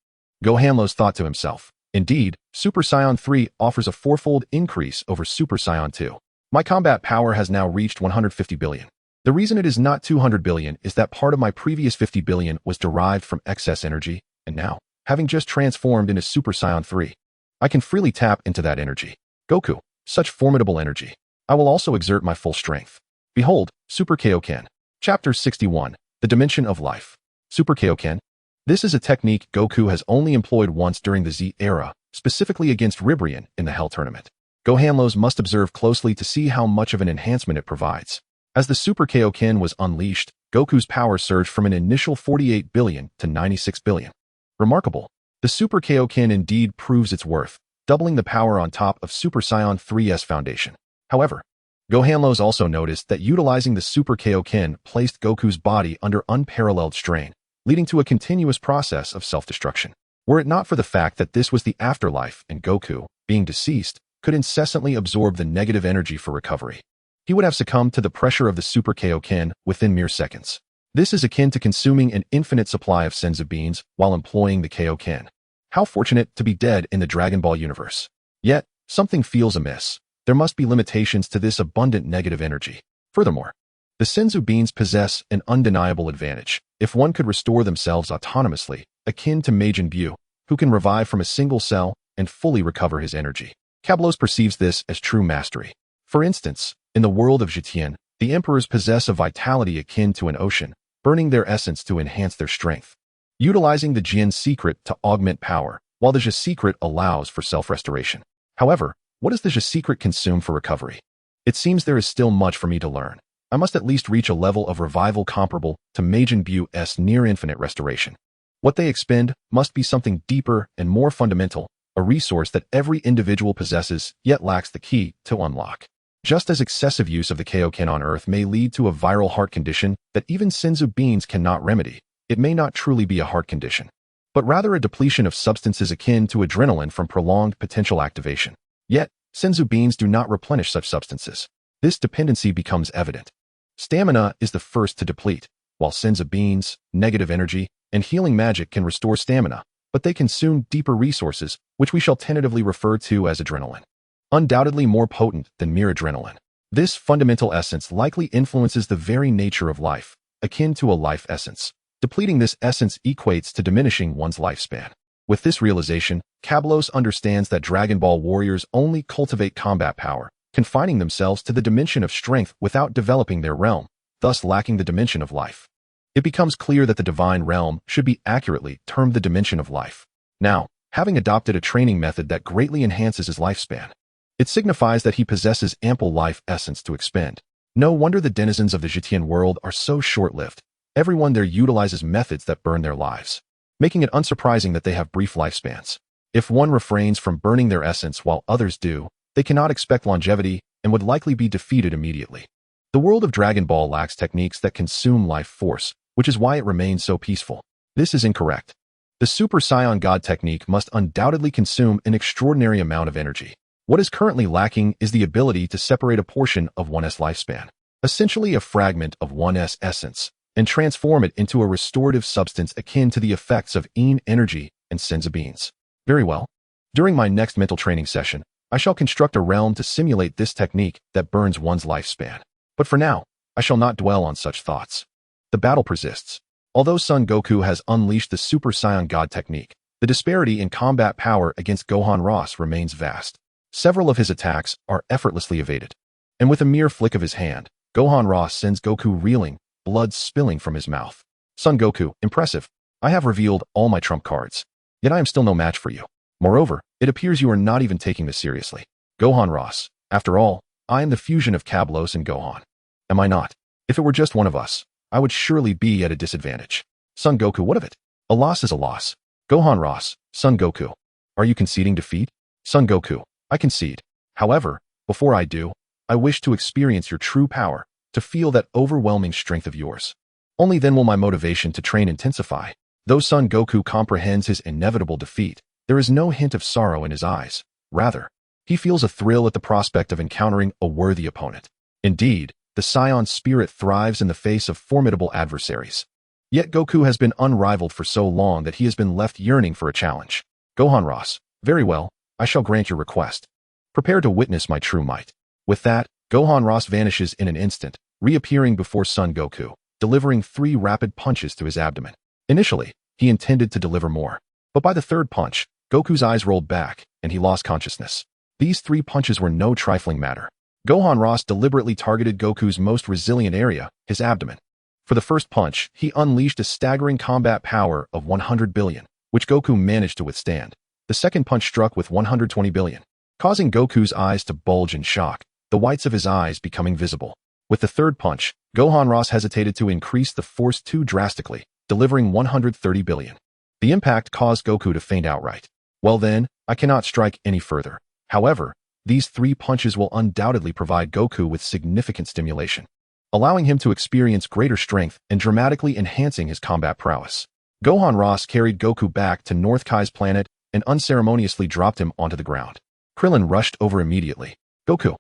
Gohanlo's thought to himself, indeed, Super Saiyan 3 offers a fourfold increase over Super Saiyan 2. My combat power has now reached 150 billion. The reason it is not 200 billion is that part of my previous 50 billion was derived from excess energy, and now, having just transformed into Super Saiyan 3, I can freely tap into that energy. Goku, such formidable energy. I will also exert my full strength. Behold, Super Kaioken. Chapter 61, The Dimension of Life. Super Kaioken. This is a technique Goku has only employed once during the Z era, specifically against Ribrian in the Hell Tournament. Gohanlos must observe closely to see how much of an enhancement it provides. As the Super Kaioken was unleashed, Goku's power surged from an initial 48 billion to 96 billion. Remarkable. The Super Kaioken indeed proves its worth, doubling the power on top of Super Saiyan 3's foundation. However, Gohanlos also noticed that utilizing the Super Kaioken placed Goku's body under unparalleled strain, leading to a continuous process of self-destruction. Were it not for the fact that this was the afterlife and Goku, being deceased, could incessantly absorb the negative energy for recovery, he would have succumbed to the pressure of the Super Kaioken within mere seconds. This is akin to consuming an infinite supply of senzu beans while employing the Kaioken. How fortunate to be dead in the Dragon Ball universe. Yet, something feels amiss. There must be limitations to this abundant negative energy. Furthermore, the senzu beans possess an undeniable advantage. If one could restore themselves autonomously, akin to Majin Buu, who can revive from a single cell and fully recover his energy. Kablos perceives this as true mastery. For instance, in the world of Jitian, the emperors possess a vitality akin to an ocean, burning their essence to enhance their strength, utilizing the Jian secret to augment power, while the Je secret allows for self-restoration. However, what does the Je secret consume for recovery? It seems there is still much for me to learn. I must at least reach a level of revival comparable to Majin Buu's near-infinite restoration. What they expend must be something deeper and more fundamental, a resource that every individual possesses yet lacks the key to unlock. Just as excessive use of the Kaioken on Earth may lead to a viral heart condition that even senzu beans cannot remedy, it may not truly be a heart condition, but rather a depletion of substances akin to adrenaline from prolonged potential activation. Yet, senzu beans do not replenish such substances. This dependency becomes evident. Stamina is the first to deplete, while senzu beans, negative energy, and healing magic can restore stamina, but they consume deeper resources, which we shall tentatively refer to as adrenaline. Undoubtedly more potent than mere adrenaline. This fundamental essence likely influences the very nature of life, akin to a life essence. Depleting this essence equates to diminishing one's lifespan. With this realization, Kablos understands that Dragon Ball warriors only cultivate combat power, confining themselves to the dimension of strength without developing their realm, thus lacking the dimension of life. It becomes clear that the divine realm should be accurately termed the dimension of life. Now, having adopted a training method that greatly enhances his lifespan, it signifies that he possesses ample life essence to expend. No wonder the denizens of the Jitian world are so short-lived. Everyone there utilizes methods that burn their lives, making it unsurprising that they have brief lifespans. If one refrains from burning their essence while others do, they cannot expect longevity and would likely be defeated immediately. The world of Dragon Ball lacks techniques that consume life force, which is why it remains so peaceful. This is incorrect. The Super Saiyan God technique must undoubtedly consume an extraordinary amount of energy. What is currently lacking is the ability to separate a portion of one's lifespan, essentially a fragment of one's essence, and transform it into a restorative substance akin to the effects of Yin energy and senzu beans. Very well. During my next mental training session, I shall construct a realm to simulate this technique that burns one's lifespan. But for now, I shall not dwell on such thoughts. The battle persists. Although Son Goku has unleashed the Super Saiyan God technique, the disparity in combat power against Gohan Ross remains vast. Several of his attacks are effortlessly evaded, and with a mere flick of his hand, Gohan Ross sends Goku reeling, blood spilling from his mouth. Son Goku, impressive. I have revealed all my trump cards, yet I am still no match for you. Moreover, it appears you are not even taking this seriously. Gohan Ross, after all, I am the fusion of Kablos and Gohan. Am I not? If it were just one of us, I would surely be at a disadvantage. Son Goku, what of it? A loss is a loss. Gohan Ross, Son Goku. Are you conceding defeat? Son Goku, I concede. However, before I do, I wish to experience your true power, to feel that overwhelming strength of yours. Only then will my motivation to train intensify. Though Son Goku comprehends his inevitable defeat, there is no hint of sorrow in his eyes. Rather, he feels a thrill at the prospect of encountering a worthy opponent. Indeed, the Saiyan spirit thrives in the face of formidable adversaries. Yet Goku has been unrivaled for so long that he has been left yearning for a challenge. Gohan Ross, very well, I shall grant your request. Prepare to witness my true might. With that, Gohan Ross vanishes in an instant, reappearing before Son Goku, delivering 3 rapid punches to his abdomen. Initially, he intended to deliver more, but by the third punch, Goku's eyes rolled back, and he lost consciousness. These 3 punches were no trifling matter. Gohan Ross deliberately targeted Goku's most resilient area, his abdomen. For the first punch, he unleashed a staggering combat power of 100 billion, which Goku managed to withstand. The second punch struck with 120 billion, causing Goku's eyes to bulge in shock, the whites of his eyes becoming visible. With the third punch, Gohan Ross hesitated to increase the force too drastically, delivering 130 billion. The impact caused Goku to faint outright. Well then, I cannot strike any further. However, these 3 punches will undoubtedly provide Goku with significant stimulation, allowing him to experience greater strength and dramatically enhancing his combat prowess. Gohan Ross carried Goku back to North Kai's planet and unceremoniously dropped him onto the ground. Krillin rushed over immediately. Goku,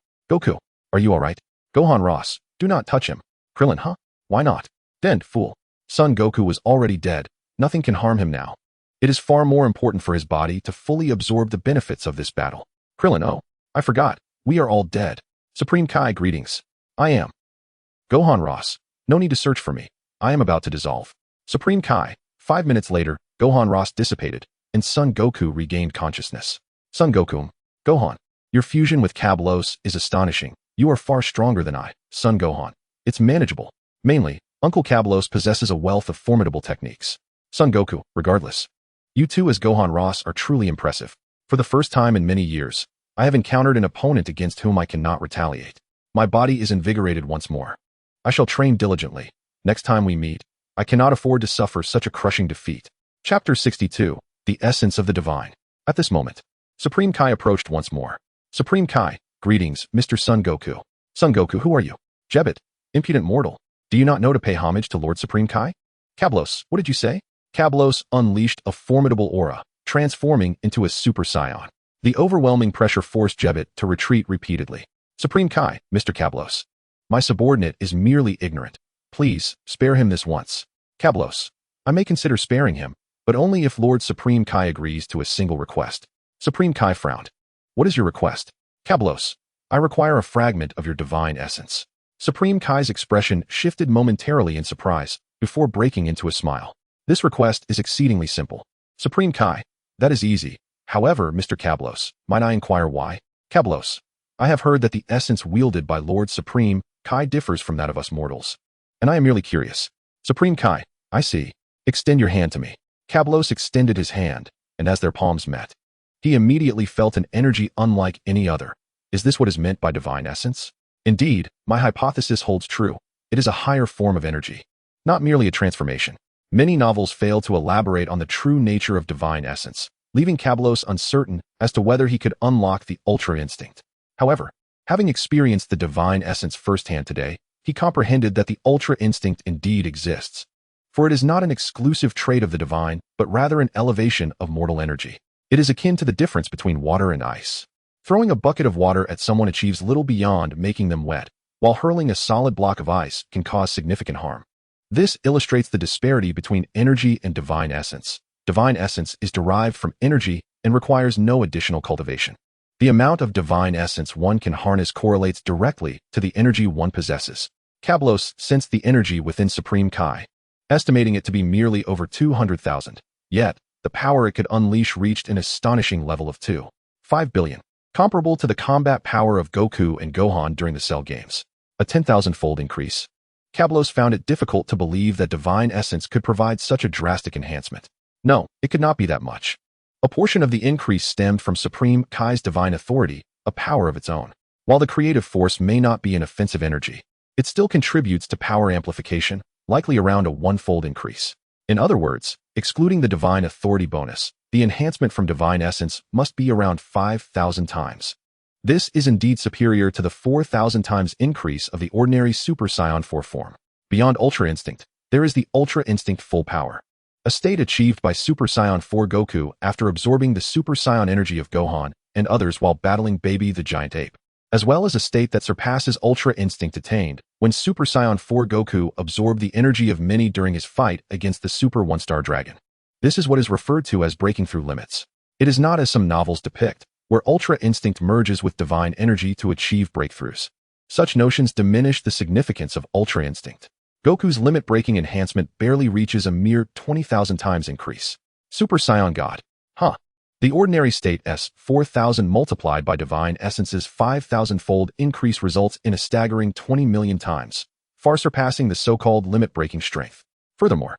are you alright? Gohan Ross, do not touch him. Krillin, huh? Why not? Then, fool. Son Goku was already dead. Nothing can harm him now. It is far more important for his body to fully absorb the benefits of this battle. Krillin, oh, I forgot. We are all dead. Supreme Kai, greetings. I am. Gohan Ross, no need to search for me. I am about to dissolve. Supreme Kai. 5 minutes later, Gohan Ross dissipated, and Son Goku regained consciousness. Son Goku, Gohan, your fusion with Kablos is astonishing. You are far stronger than I, Son Gohan. It's manageable. Mainly, Uncle Kablos possesses a wealth of formidable techniques. Son Goku, regardless. You two as Gohan Ross are truly impressive. For the first time in many years, I have encountered an opponent against whom I cannot retaliate. My body is invigorated once more. I shall train diligently. Next time we meet, I cannot afford to suffer such a crushing defeat. Chapter 62, The Essence of the Divine. At this moment, Supreme Kai approached once more. Supreme Kai, greetings, Mr. Son Goku. Son Goku, who are you? Jebbit, impudent mortal. Do you not know to pay homage to Lord Supreme Kai? Kablos, what did you say? Kablos unleashed a formidable aura, transforming into a Super Saiyan. The overwhelming pressure forced Jebbit to retreat repeatedly. Supreme Kai, Mr. Kablos. My subordinate is merely ignorant. Please, spare him this once. Kablos. I may consider sparing him, but only if Lord Supreme Kai agrees to a single request. Supreme Kai frowned. What is your request? Kablos. I require a fragment of your divine essence. Supreme Kai's expression shifted momentarily in surprise, before breaking into a smile. This request is exceedingly simple. Supreme Kai. That is easy. However, Mr. Kablos, might I inquire why? Kablos. I have heard that the essence wielded by Lord Supreme Kai differs from that of us mortals, and I am merely curious. Supreme Kai, I see. Extend your hand to me. Kablos extended his hand, and as their palms met, he immediately felt an energy unlike any other. Is this what is meant by divine essence? Indeed, my hypothesis holds true. It is a higher form of energy, not merely a transformation. Many novels fail to elaborate on the true nature of divine essence, leaving Kablos uncertain as to whether he could unlock the ultra instinct. However, having experienced the divine essence firsthand today, he comprehended that the ultra instinct indeed exists. For it is not an exclusive trait of the divine, but rather an elevation of mortal energy. It is akin to the difference between water and ice. Throwing a bucket of water at someone achieves little beyond making them wet, while hurling a solid block of ice can cause significant harm. This illustrates the disparity between energy and divine essence. Divine essence is derived from energy and requires no additional cultivation. The amount of divine essence one can harness correlates directly to the energy one possesses. Kablos sensed the energy within Supreme Kai, estimating it to be merely over 200,000. Yet, the power it could unleash reached an astonishing level of 2.5 billion, comparable to the combat power of Goku and Gohan during the Cell games. A 10,000-fold increase. Kablos found it difficult to believe that divine essence could provide such a drastic enhancement. No, it could not be that much. A portion of the increase stemmed from Supreme Kai's divine authority, a power of its own. While the creative force may not be an offensive energy, it still contributes to power amplification, likely around a one-fold increase. In other words, excluding the divine authority bonus, the enhancement from divine essence must be around 5,000 times. This is indeed superior to the 4,000 times increase of the ordinary Super Saiyan 4 form. Beyond Ultra Instinct, there is the Ultra Instinct Full Power, a state achieved by Super Saiyan 4 Goku after absorbing the Super Saiyan energy of Gohan and others while battling Baby the Giant Ape, as well as a state that surpasses Ultra Instinct attained when Super Saiyan 4 Goku absorbed the energy of many during his fight against the Super One-Star Dragon. This is what is referred to as breaking through limits. It is not as some novels depict, where Ultra Instinct merges with divine energy to achieve breakthroughs. Such notions diminish the significance of Ultra Instinct. Goku's limit-breaking enhancement barely reaches a mere 20,000 times increase. Super Saiyan God. The ordinary state S 4,000 multiplied by divine essence's 5,000-fold increase results in a staggering 20 million times, far surpassing the so-called limit-breaking strength. Furthermore,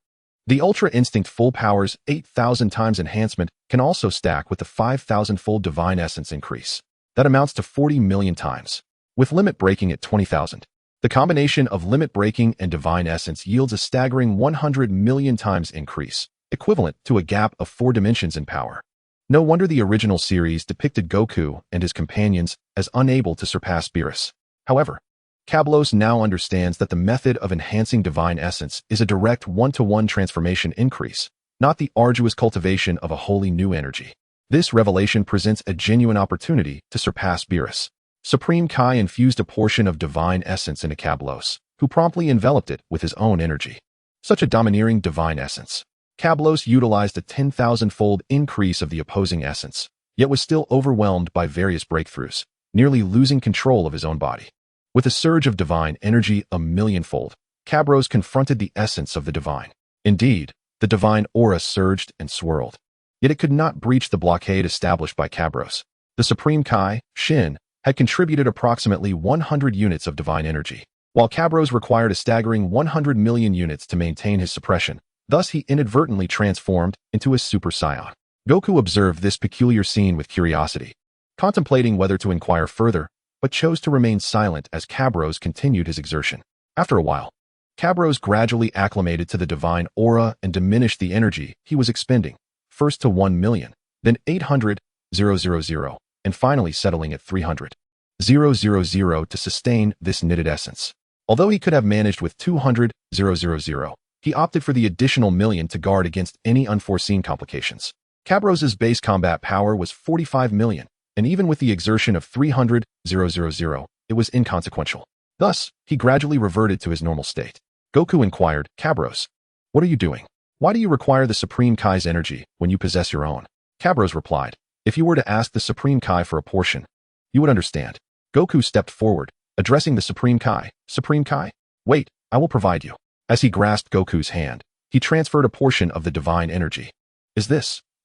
the Ultra Instinct Full Power's 8,000 times enhancement can also stack with the 5,000-fold divine essence increase. That amounts to 40 million times, with limit breaking at 20,000. The combination of limit breaking and divine essence yields a staggering 100 million times increase, equivalent to a gap of 4 dimensions in power. No wonder the original series depicted Goku and his companions as unable to surpass Beerus. However, Kablos now understands that the method of enhancing divine essence is a direct one-to-one transformation increase, not the arduous cultivation of a wholly new energy. This revelation presents a genuine opportunity to surpass Beerus. Supreme Kai infused a portion of divine essence into Kablos, who promptly enveloped it with his own energy. Such a domineering divine essence. Kablos utilized a 10,000-fold increase of the opposing essence, yet was still overwhelmed by various breakthroughs, nearly losing control of his own body. With a surge of divine energy a millionfold, Kablos confronted the essence of the divine. Indeed, the divine aura surged and swirled. Yet it could not breach the blockade established by Kablos. The Supreme Kai, Shin, had contributed approximately 100 units of divine energy, while Kablos required a staggering 100 million units to maintain his suppression. Thus, he inadvertently transformed into a Super Saiyan. Goku observed this peculiar scene with curiosity, contemplating whether to inquire further, but chose to remain silent as Kablos continued his exertion. After a while, Kablos gradually acclimated to the divine aura and diminished the energy he was expending, first to 1 million, then 800,000, and finally settling at 300,000 to sustain this knitted essence. Although he could have managed with 200,000, he opted for the additional million to guard against any unforeseen complications. Kablos's base combat power was 45 million, and even with the exertion of 300,000, it was inconsequential. Thus, he gradually reverted to his normal state. Goku inquired, Kablos, what are you doing? Why do you require the Supreme Kai's energy when you possess your own? Kablos replied, if you were to ask the Supreme Kai for a portion, you would understand. Goku stepped forward, addressing the Supreme Kai. Supreme Kai? Wait, I will provide you. As he grasped Goku's hand, he transferred a portion of the divine energy.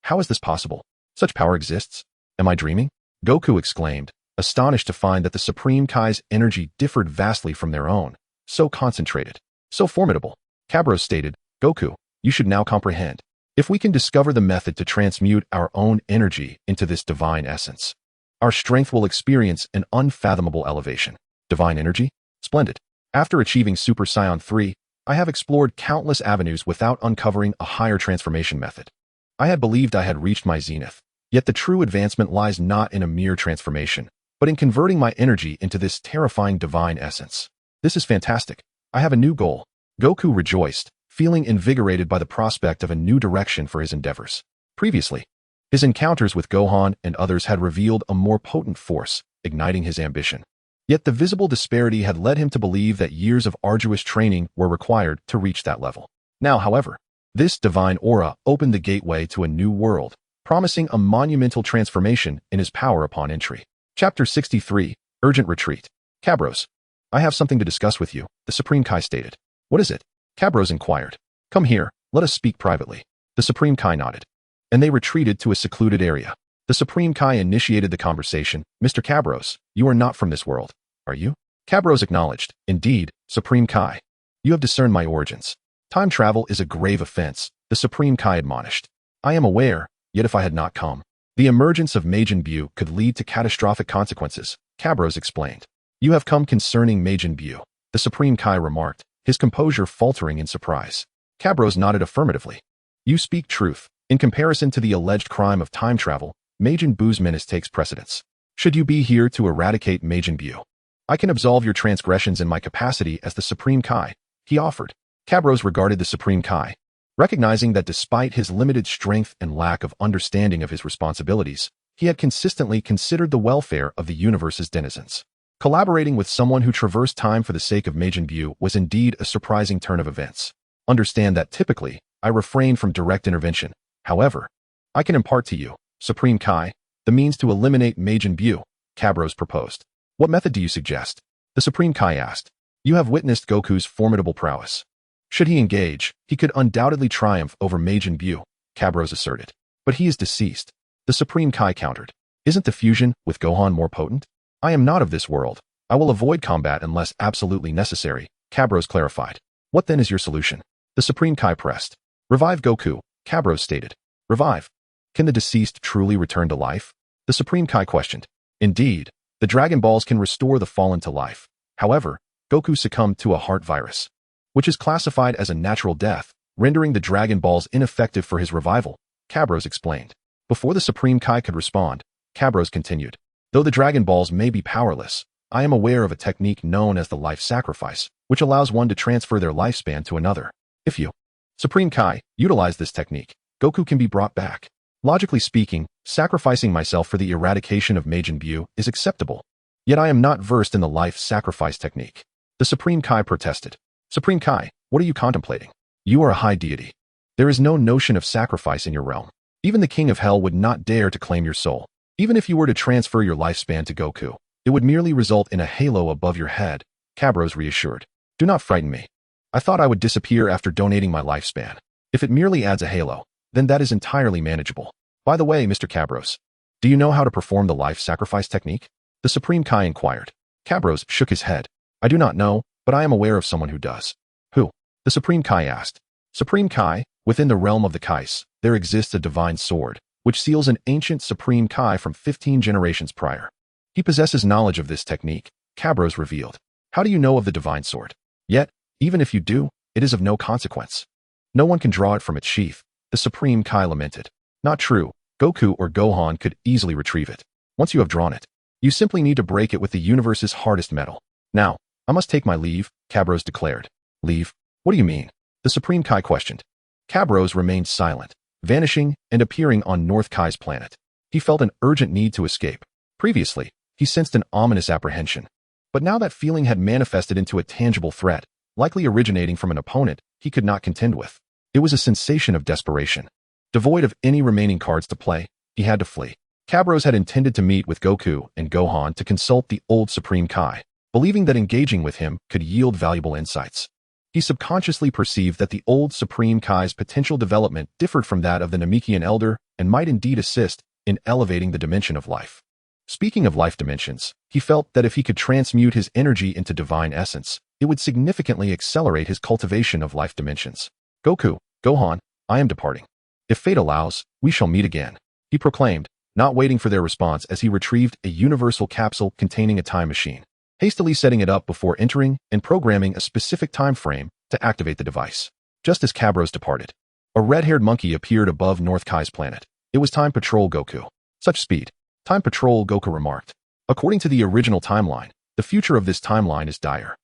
How is this possible? Such power exists? Am I dreaming? Goku exclaimed, astonished to find that the Supreme Kai's energy differed vastly from their own, so concentrated, so formidable. Kablos stated, Goku, you should now comprehend. If we can discover the method to transmute our own energy into this divine essence, our strength will experience an unfathomable elevation. Divine energy? Splendid. After achieving Super Saiyan 3, I have explored countless avenues without uncovering a higher transformation method. I had believed I had reached my zenith, yet the true advancement lies not in a mere transformation, but in converting my energy into this terrifying divine essence. This is fantastic. I have a new goal. Goku rejoiced, feeling invigorated by the prospect of a new direction for his endeavors. Previously, his encounters with Gohan and others had revealed a more potent force, igniting his ambition. Yet the visible disparity had led him to believe that years of arduous training were required to reach that level. Now, however, this divine aura opened the gateway to a new world, promising a monumental transformation in his power upon entry. Chapter 63, Urgent Retreat. Kablos, I have something to discuss with you, the Supreme Kai stated. What is it? Kablos inquired. Come here, let us speak privately. The Supreme Kai nodded, and they retreated to a secluded area. The Supreme Kai initiated the conversation. Mr. Cabros, you are not from this world, are you? Cabros acknowledged. Indeed, Supreme Kai. You have discerned my origins. Time travel is a grave offense, the Supreme Kai admonished. I am aware, yet if I had not come, the emergence of Majin Buu could lead to catastrophic consequences, Cabros explained. You have come concerning Majin Buu, the Supreme Kai remarked, his composure faltering in surprise. Cabros nodded affirmatively. You speak truth. In comparison to the alleged crime of time travel, Majin Buu's menace takes precedence. Should you be here to eradicate Majin Buu, I can absolve your transgressions in my capacity as the Supreme Kai, he offered. Cabros regarded the Supreme Kai, recognizing that despite his limited strength and lack of understanding of his responsibilities, he had consistently considered the welfare of the universe's denizens. Collaborating with someone who traversed time for the sake of Majin Buu was indeed a surprising turn of events. Understand that typically, I refrain from direct intervention. However, I can impart to you, Supreme Kai, the means to eliminate Majin Buu, Cabros proposed. What method do you suggest? The Supreme Kai asked. You have witnessed Goku's formidable prowess. Should he engage, he could undoubtedly triumph over Majin Buu, Cabros asserted. But he is deceased. The Supreme Kai countered. Isn't the fusion with Gohan more potent? I am not of this world. I will avoid combat unless absolutely necessary, Cabros clarified. What then is your solution? The Supreme Kai pressed. Revive Goku, Cabros stated. Revive? Can the deceased truly return to life? The Supreme Kai questioned. Indeed, the Dragon Balls can restore the fallen to life. However, Goku succumbed to a heart virus, which is classified as a natural death, rendering the Dragon Balls ineffective for his revival, Cabros explained. Before the Supreme Kai could respond, Cabros continued. Though the Dragon Balls may be powerless, I am aware of a technique known as the life sacrifice, which allows one to transfer their lifespan to another. If you, Supreme Kai, utilize this technique, Goku can be brought back. Logically speaking, sacrificing myself for the eradication of Majin Buu is acceptable. Yet I am not versed in the life sacrifice technique. The Supreme Kai protested. Supreme Kai, what are you contemplating? You are a high deity. There is no notion of sacrifice in your realm. Even the King of Hell would not dare to claim your soul. Even if you were to transfer your lifespan to Goku, it would merely result in a halo above your head, Cabros reassured. Do not frighten me. I thought I would disappear after donating my lifespan. If it merely adds a halo, then that is entirely manageable. By the way, Mr. Cabros, do you know how to perform the life sacrifice technique? The Supreme Kai inquired. Cabros shook his head. I do not know, but I am aware of someone who does. Who? The Supreme Kai asked. Supreme Kai, within the realm of the Kais, there exists a divine sword, which seals an ancient Supreme Kai from 15 generations prior. He possesses knowledge of this technique, Cabros revealed. How do you know of the divine sword? Yet, even if you do, it is of no consequence. No one can draw it from its sheath, the Supreme Kai lamented. Not true. Goku or Gohan could easily retrieve it. Once you have drawn it, you simply need to break it with the universe's hardest metal. Now, I must take my leave, Cabros declared. Leave? What do you mean? The Supreme Kai questioned. Cabros remained silent, vanishing and appearing on North Kai's planet. He felt an urgent need to escape. Previously, he sensed an ominous apprehension. But now that feeling had manifested into a tangible threat, likely originating from an opponent he could not contend with. It was a sensation of desperation. Devoid of any remaining cards to play, he had to flee. Cabros had intended to meet with Goku and Gohan to consult the old Supreme Kai, believing that engaging with him could yield valuable insights. He subconsciously perceived that the old Supreme Kai's potential development differed from that of the Namekian Elder and might indeed assist in elevating the dimension of life. Speaking of life dimensions, he felt that if he could transmute his energy into divine essence, it would significantly accelerate his cultivation of life dimensions. Goku, Gohan, I am departing. If fate allows, we shall meet again, he proclaimed, not waiting for their response as he retrieved a universal capsule containing a time machine, hastily setting it up before entering and programming a specific time frame to activate the device. Just as Cabros departed, a red-haired monkey appeared above North Kai's planet. It was Time Patrol Goku. Such speed. Time Patrol Goku remarked. According to the original timeline, the future of this timeline is dire.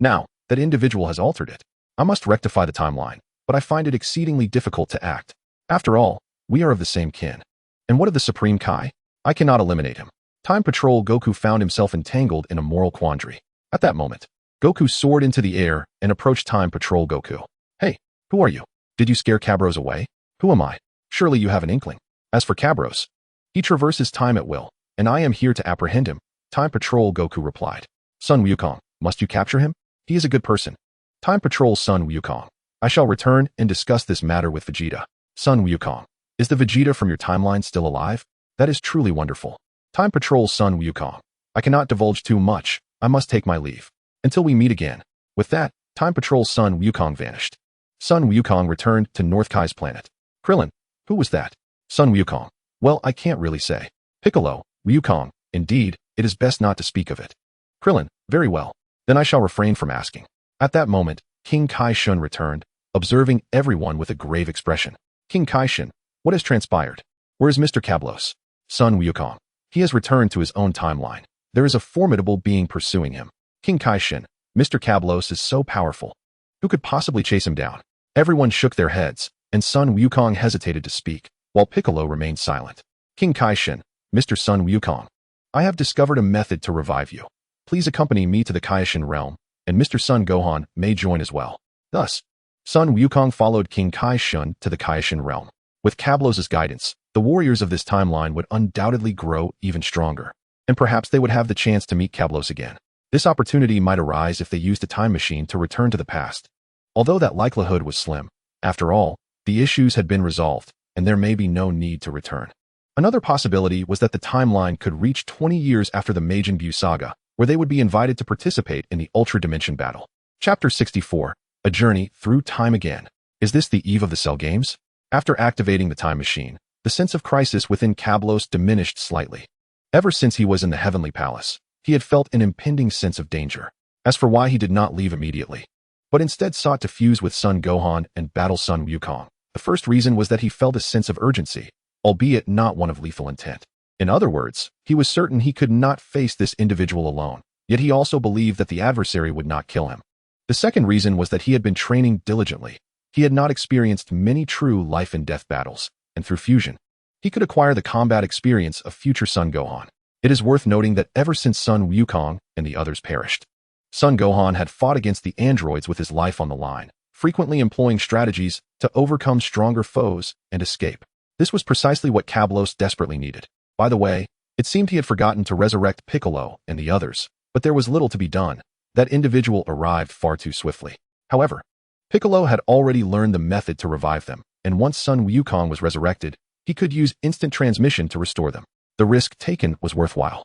Now, that individual has altered it. I must rectify the timeline, but I find it exceedingly difficult to act. After all, we are of the same kin. And what of the Supreme Kai? I cannot eliminate him. Time Patrol Goku found himself entangled in a moral quandary. At that moment, Goku soared into the air and approached Time Patrol Goku. Hey, who are you? Did you scare Cabros away? Who am I? Surely you have an inkling. As for Cabros, he traverses time at will, and I am here to apprehend him, Time Patrol Goku replied. Son Wukong, must you capture him? He is a good person. Time Patrol Son Wukong. I shall return and discuss this matter with Vegeta. Son Wukong, is the Vegeta from your timeline still alive? That is truly wonderful. Time patrol, Son Wukong. I cannot divulge too much. I must take my leave. Until we meet again. With that, Time Patrol Son Wukong vanished. Son Wukong returned to North Kai's planet. Krillin, who was that? Son Wukong. Well, I can't really say. Piccolo, Wukong, indeed, it is best not to speak of it. Krillin, very well. Then I shall refrain from asking. At that moment, King Kai Shun returned, observing everyone with a grave expression. King Kai Shun, what has transpired? Where is Mr. Kablos? Son Wukong. He has returned to his own timeline. There is a formidable being pursuing him. King Kai Shun, Mr. Kablos is so powerful. Who could possibly chase him down? Everyone shook their heads, and Son Wukong hesitated to speak, while Piccolo remained silent. King Kai Shun, Mr. Son Wukong. I have discovered a method to revive you. Please accompany me to the Kaishin realm, and Mr. Son Gohan may join as well. Thus, Son Wukong followed King Kai Shun to the Kaishin realm. With Kablos' guidance, the warriors of this timeline would undoubtedly grow even stronger, and perhaps they would have the chance to meet Kablos again. This opportunity might arise if they used a time machine to return to the past. Although that likelihood was slim, after all, the issues had been resolved, and there may be no need to return. Another possibility was that the timeline could reach 20 years after the Majin Buu saga, where they would be invited to participate in the Ultra Dimension battle. Chapter 64, A Journey Through Time Again. Is this the eve of the Cell Games? After activating the time machine, the sense of crisis within Kablos diminished slightly. Ever since he was in the Heavenly Palace, he had felt an impending sense of danger. As for why he did not leave immediately, but instead sought to fuse with Son Gohan and battle Son Wukong, the first reason was that he felt a sense of urgency, albeit not one of lethal intent. In other words, he was certain he could not face this individual alone, yet he also believed that the adversary would not kill him. The second reason was that he had been training diligently. He had not experienced many true life and death battles, and through fusion, he could acquire the combat experience of future Son Gohan. It is worth noting that ever since Son Wukong and the others perished, Son Gohan had fought against the androids with his life on the line, frequently employing strategies to overcome stronger foes and escape. This was precisely what Kablos desperately needed. By the way, it seemed he had forgotten to resurrect Piccolo and the others, but there was little to be done. That individual arrived far too swiftly. However, Piccolo had already learned the method to revive them, and once Son Wukong was resurrected, he could use instant transmission to restore them. The risk taken was worthwhile.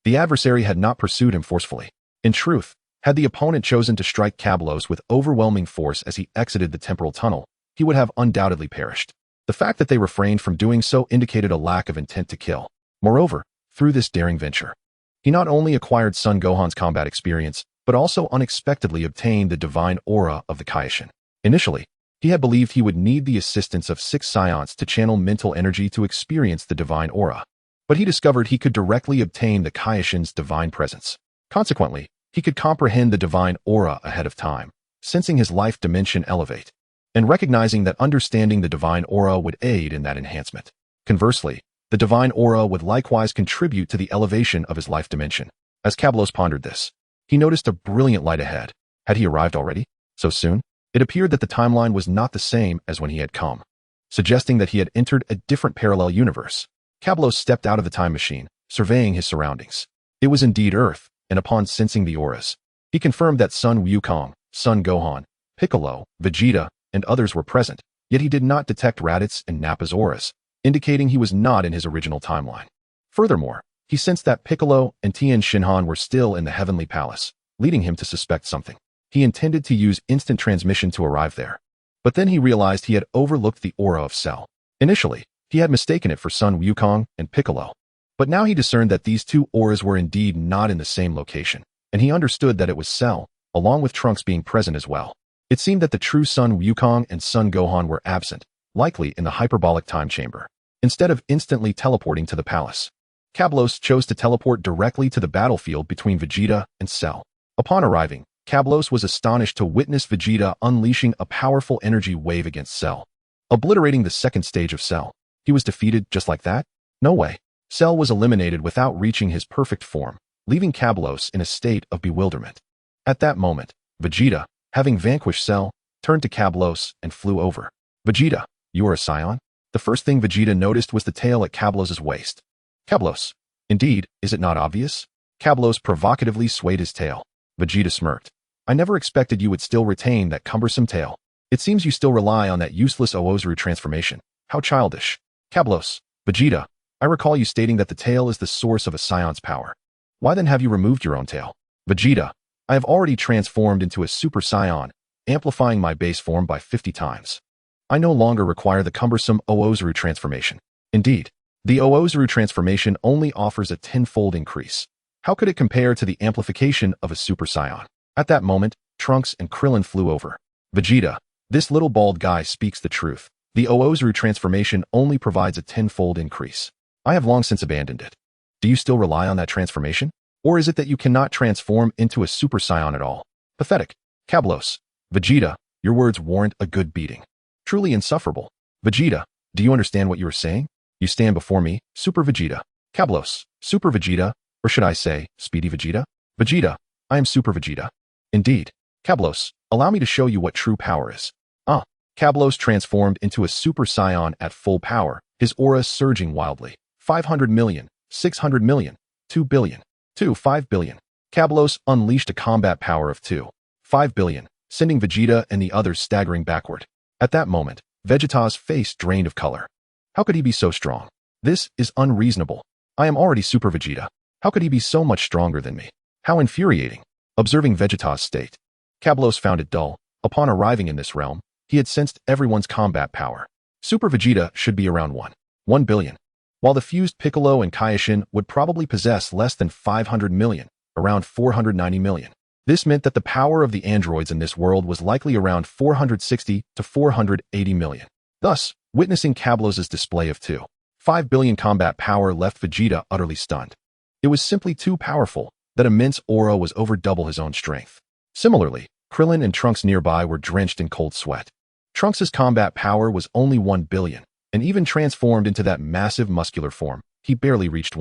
The adversary had not pursued him forcefully. In truth, had the opponent chosen to strike Kablos with overwhelming force as he exited the temporal tunnel, he would have undoubtedly perished. The fact that they refrained from doing so indicated a lack of intent to kill. Moreover, through this daring venture, he not only acquired Son Gohan's combat experience, but also unexpectedly obtained the divine aura of the Kaishin. Initially, he had believed he would need the assistance of 6 Saiyans to channel mental energy to experience the divine aura, but he discovered he could directly obtain the Kaishin's divine presence. Consequently, he could comprehend the divine aura ahead of time, sensing his life dimension elevate, and recognizing that understanding the divine aura would aid in that enhancement. Conversely, the divine aura would likewise contribute to the elevation of his life dimension. As Kablos pondered this, he noticed a brilliant light ahead. Had he arrived already? So soon? It appeared that the timeline was not the same as when he had come, suggesting that he had entered a different parallel universe. Kablos stepped out of the time machine, surveying his surroundings. It was indeed Earth, and upon sensing the auras, he confirmed that Son Wukong, Son Gohan, Piccolo, Vegeta, and others were present, yet he did not detect Raditz and Nappa's auras, indicating he was not in his original timeline. Furthermore, he sensed that Piccolo and Tien Shinhan were still in the Heavenly Palace, leading him to suspect something. He intended to use instant transmission to arrive there, but then he realized he had overlooked the aura of Cell. Initially, he had mistaken it for Son Wukong and Piccolo, but now he discerned that these two auras were indeed not in the same location, and he understood that it was Cell, along with Trunks being present as well. It seemed that the true Son Wukong and Son Gohan were absent, likely in the hyperbolic time chamber. Instead of instantly teleporting to the palace, Kablos chose to teleport directly to the battlefield between Vegeta and Cell. Upon arriving, Kablos was astonished to witness Vegeta unleashing a powerful energy wave against Cell, obliterating the second stage of Cell. He was defeated just like that? No way. Cell was eliminated without reaching his perfect form, leaving Kablos in a state of bewilderment. At that moment, Vegeta, having vanquished Cell, turned to Kablos and flew over. Vegeta, you are a Saiyan? The first thing Vegeta noticed was the tail at Kablos' waist. Kablos, indeed, is it not obvious? Kablos provocatively swayed his tail. Vegeta smirked. I never expected you would still retain that cumbersome tail. It seems you still rely on that useless Oozuru transformation. How childish. Kablos, Vegeta, I recall you stating that the tail is the source of a Saiyans power. Why then have you removed your own tail? Vegeta, I have already transformed into a Super Saiyan, amplifying my base form by 50 times. I no longer require the cumbersome Oozuru transformation. Indeed, the Oozuru transformation only offers a tenfold increase. How could it compare to the amplification of a Super Saiyan? At that moment, Trunks and Krillin flew over. Vegeta, this little bald guy speaks the truth. The Oozuru transformation only provides a tenfold increase. I have long since abandoned it. Do you still rely on that transformation? Or is it that you cannot transform into a Super Saiyan at all? Pathetic. Kablos, Vegeta, your words warrant a good beating. Truly insufferable. Vegeta, do you understand what you are saying? You stand before me, Super Vegeta. Kablos, Super Vegeta, or should I say, Speedy Vegeta? Vegeta, I am Super Vegeta. Indeed. Kablos, allow me to show you what true power is. Kablos transformed into a Super Saiyan at full power, his aura surging wildly. 500 million, 600 million, 2 billion, 5 billion. Kablos unleashed a combat power of 5 billion, sending Vegeta and the others staggering backward. At that moment, Vegeta's face drained of color. How could he be so strong? This is unreasonable. I am already Super Vegeta. How could he be so much stronger than me? How infuriating. Observing Vegeta's state, Kablos found it dull. Upon arriving in this realm, he had sensed everyone's combat power. Super Vegeta should be around 1 billion, while the fused Piccolo and Kaioshin would probably possess less than 500 million, around 490 million. This meant that the power of the androids in this world was likely around 460 to 480 million. Thus, witnessing Kablos' display of 5 billion combat power left Vegeta utterly stunned. It was simply too powerful. That immense aura was over double his own strength. Similarly, Krillin and Trunks nearby were drenched in cold sweat. Trunks' combat power was only 1 billion, and even transformed into that massive muscular form, he barely reached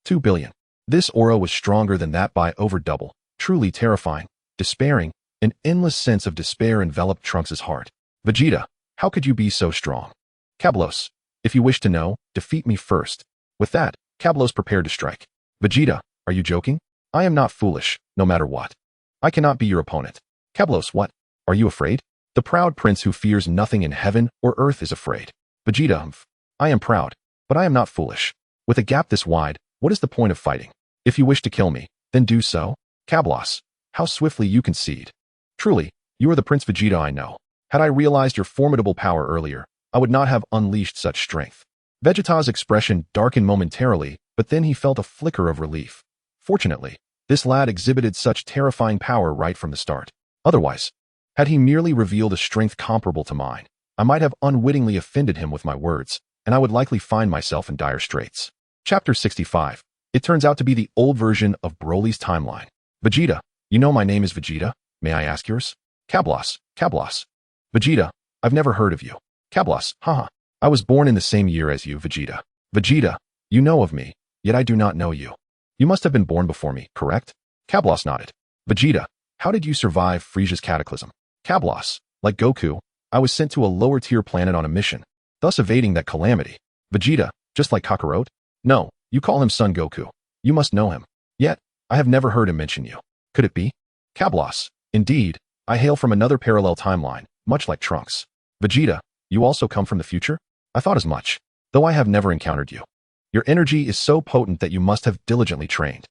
2 billion. This aura was stronger than that by over double. Truly terrifying, despairing, an endless sense of despair enveloped Trunks' heart. Vegeta, how could you be so strong? Kablos, if you wish to know, defeat me first. With that, Kablos prepared to strike. Vegeta, are you joking? I am not foolish, no matter what. I cannot be your opponent. Kablos, what? Are you afraid? The proud prince who fears nothing in heaven or earth is afraid. Vegeta, I am proud, but I am not foolish. With a gap this wide, what is the point of fighting? If you wish to kill me, then do so. Kablos, how swiftly you concede. Truly, you are the Prince Vegeta I know. Had I realized your formidable power earlier, I would not have unleashed such strength. Vegeta's expression darkened momentarily, but then he felt a flicker of relief. Fortunately, this lad exhibited such terrifying power right from the start. Otherwise, had he merely revealed a strength comparable to mine, I might have unwittingly offended him with my words, and I would likely find myself in dire straits. Chapter 65. It turns out to be the old version of Broly's timeline. Vegeta, you know my name is Vegeta. May I ask yours? Kablos. Vegeta, I've never heard of you. Kablos, haha. I was born in the same year as you, Vegeta. Vegeta, you know of me, yet I do not know you. You must have been born before me, correct? Kablos nodded. Vegeta, how did you survive Frieza's cataclysm? Kablos, like Goku, I was sent to a lower-tier planet on a mission, thus evading that calamity. Vegeta, just like Kakarot? No, you call him Son Goku. You must know him. Yet, I have never heard him mention you. Could it be? Kablos, indeed, I hail from another parallel timeline, much like Trunks. Vegeta, you also come from the future? I thought as much, though I have never encountered you. Your energy is so potent that you must have diligently trained.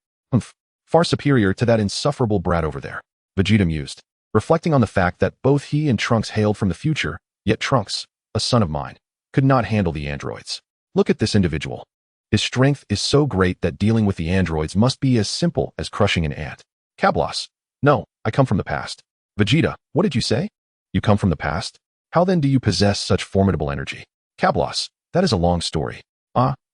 Far superior to that insufferable brat over there. Vegeta mused, reflecting on the fact that both he and Trunks hailed from the future, yet Trunks, a son of mine, could not handle the androids. Look at this individual. His strength is so great that dealing with the androids must be as simple as crushing an ant. Kablos, no, I come from the past. Vegeta, what did you say? You come from the past? How then do you possess such formidable energy? Kablos, that is a long story.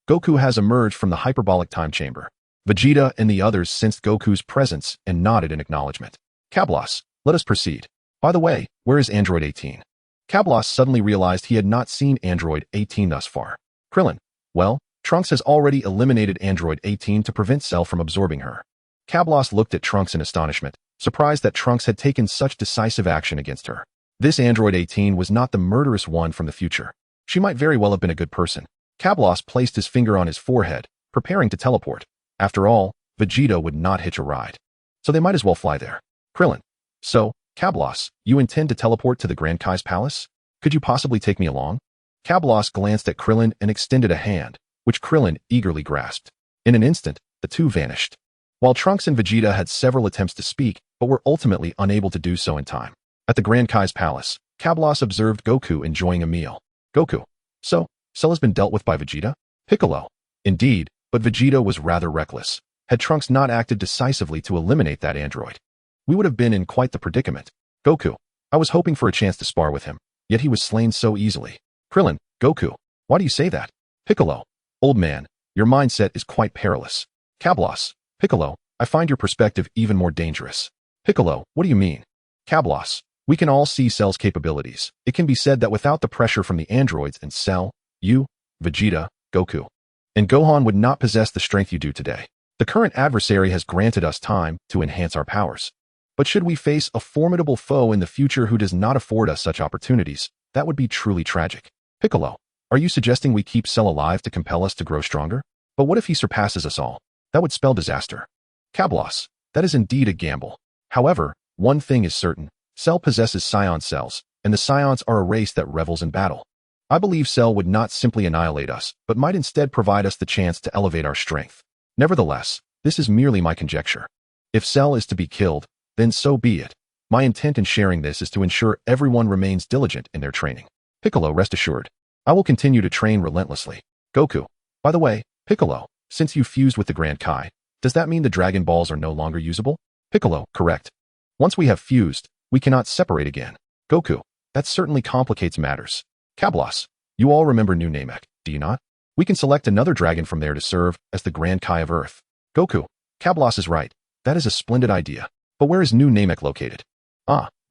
Goku has emerged from the hyperbolic time chamber. Vegeta and the others sensed Goku's presence and nodded in acknowledgement. Kablos, let us proceed. By the way, where is Android 18? Kablos suddenly realized he had not seen Android 18 thus far. Krillin, well, Trunks has already eliminated Android 18 to prevent Cell from absorbing her. Kablos looked at Trunks in astonishment, surprised that Trunks had taken such decisive action against her. This Android 18 was not the murderous one from the future. She might very well have been a good person. Kablos placed his finger on his forehead, preparing to teleport. After all, Vegeta would not hitch a ride. So they might as well fly there. Krillin. So, Cablos, you intend to teleport to the Grand Kai's palace? Could you possibly take me along? Cablos glanced at Krillin and extended a hand, which Krillin eagerly grasped. In an instant, the two vanished. While Trunks and Vegeta had several attempts to speak, but were ultimately unable to do so in time. At the Grand Kai's palace, Cablos observed Goku enjoying a meal. Goku. So, Cell has been dealt with by Vegeta? Piccolo. Indeed, but Vegeta was rather reckless. Had Trunks not acted decisively to eliminate that android, we would have been in quite the predicament. Goku. I was hoping for a chance to spar with him, yet he was slain so easily. Krillin. Goku. Why do you say that? Piccolo. Old man, your mindset is quite perilous. Cablos. Piccolo. I find your perspective even more dangerous. Piccolo. What do you mean? Cablos. We can all see Cell's capabilities. It can be said that without the pressure from the androids and Cell, you, Vegeta, Goku, and Gohan would not possess the strength you do today. The current adversary has granted us time to enhance our powers. But should we face a formidable foe in the future who does not afford us such opportunities, that would be truly tragic. Piccolo, are you suggesting we keep Cell alive to compel us to grow stronger? But what if he surpasses us all? That would spell disaster. Cablos, that is indeed a gamble. However, one thing is certain. Cell possesses Saiyan cells, and the Saiyans are a race that revels in battle. I believe Cell would not simply annihilate us, but might instead provide us the chance to elevate our strength. Nevertheless, this is merely my conjecture. If Cell is to be killed, then so be it. My intent in sharing this is to ensure everyone remains diligent in their training. Piccolo, rest assured. I will continue to train relentlessly. Goku. By the way, Piccolo, since you fused with the Grand Kai, does that mean the Dragon Balls are no longer usable? Piccolo, correct. Once we have fused, we cannot separate again. Goku. That certainly complicates matters. Cablos. You all remember New Namek, do you not? We can select another dragon from there to serve as the Grand Kai of Earth. Goku. Cablos is right. That is a splendid idea. But where is New Namek located?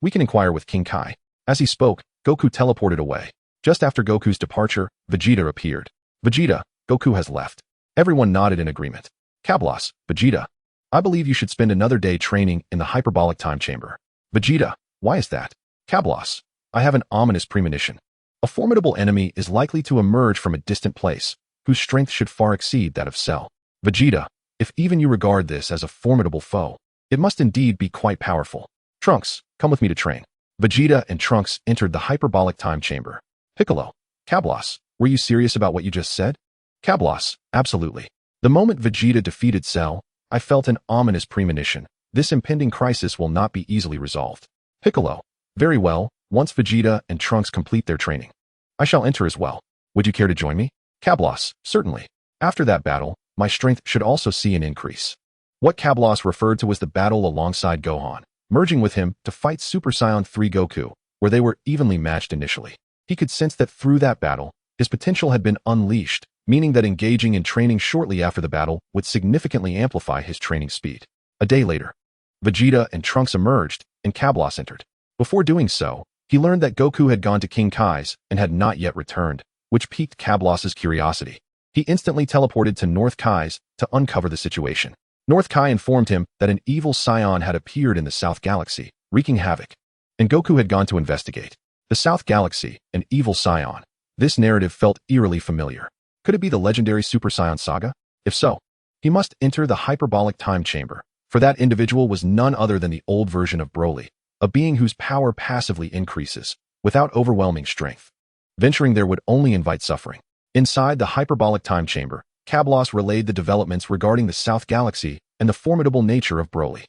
We can inquire with King Kai. As he spoke, Goku teleported away. Just after Goku's departure, Vegeta appeared. Vegeta, Goku has left. Everyone nodded in agreement. Cablos, Vegeta. I believe you should spend another day training in the hyperbolic time chamber. Vegeta, why is that? Cablos, I have an ominous premonition. A formidable enemy is likely to emerge from a distant place, whose strength should far exceed that of Cell. Vegeta, if even you regard this as a formidable foe, it must indeed be quite powerful. Trunks, come with me to train. Vegeta and Trunks entered the hyperbolic time chamber. Piccolo. Cablos, were you serious about what you just said? Cablos, absolutely. The moment Vegeta defeated Cell, I felt an ominous premonition. This impending crisis will not be easily resolved. Piccolo. Very well, once Vegeta and Trunks complete their training, I shall enter as well. Would you care to join me? Cablos, certainly. After that battle, my strength should also see an increase. What Cablos referred to was the battle alongside Gohan, merging with him to fight Super Saiyan 3 Goku, where they were evenly matched initially. He could sense that through that battle, his potential had been unleashed, meaning that engaging in training shortly after the battle would significantly amplify his training speed. A day later, Vegeta and Trunks emerged, and Cablos entered. Before doing so, he learned that Goku had gone to King Kai's and had not yet returned, which piqued Cablos's curiosity. He instantly teleported to North Kai's to uncover the situation. North Kai informed him that an evil Saiyan had appeared in the South Galaxy, wreaking havoc, and Goku had gone to investigate. The South Galaxy, an evil Saiyan. This narrative felt eerily familiar. Could it be the legendary Super Saiyan saga? If so, he must enter the hyperbolic time chamber, for that individual was none other than the old version of Broly, a being whose power passively increases, without overwhelming strength. Venturing there would only invite suffering. Inside the hyperbolic time chamber, Cablos relayed the developments regarding the South Galaxy and the formidable nature of Broly.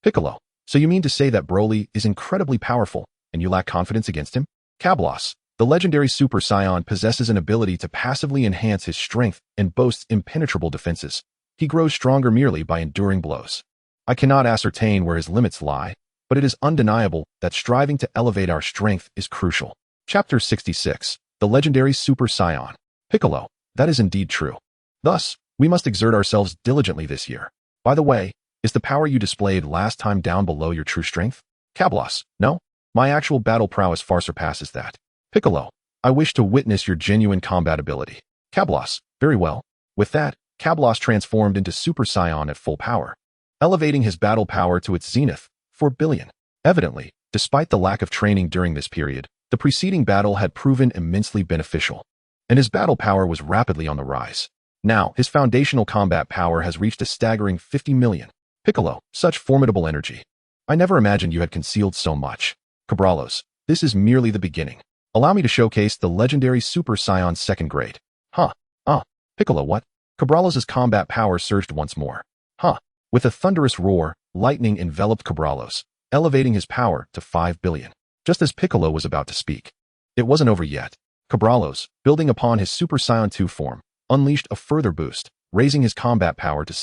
Piccolo, so you mean to say that Broly is incredibly powerful, and you lack confidence against him? Cablos, the legendary Super Saiyan possesses an ability to passively enhance his strength and boasts impenetrable defenses. He grows stronger merely by enduring blows. I cannot ascertain where his limits lie, but it is undeniable that striving to elevate our strength is crucial. Chapter 66. The legendary Super Saiyan. Piccolo, that is indeed true. Thus, we must exert ourselves diligently this year. By the way, is the power you displayed last time down below your true strength? Cablos, no. My actual battle prowess far surpasses that. Piccolo, I wish to witness your genuine combat ability. Cablos, very well. With that, Cablos transformed into Super Saiyan at full power, elevating his battle power to its zenith, 4 billion. Evidently, despite the lack of training during this period, the preceding battle had proven immensely beneficial, and his battle power was rapidly on the rise. Now, his foundational combat power has reached a staggering 50 million. Piccolo, such formidable energy. I never imagined you had concealed so much. Cabrallos, this is merely the beginning. Allow me to showcase the legendary Super Saiyan second grade. Huh. Piccolo, what? Cabrallos' combat power surged once more. With a thunderous roar, lightning enveloped Cabrallos, elevating his power to 5 billion. Just as Piccolo was about to speak. It wasn't over yet. Cabrallos, building upon his Super Saiyan 2 form, unleashed a further boost, raising his combat power to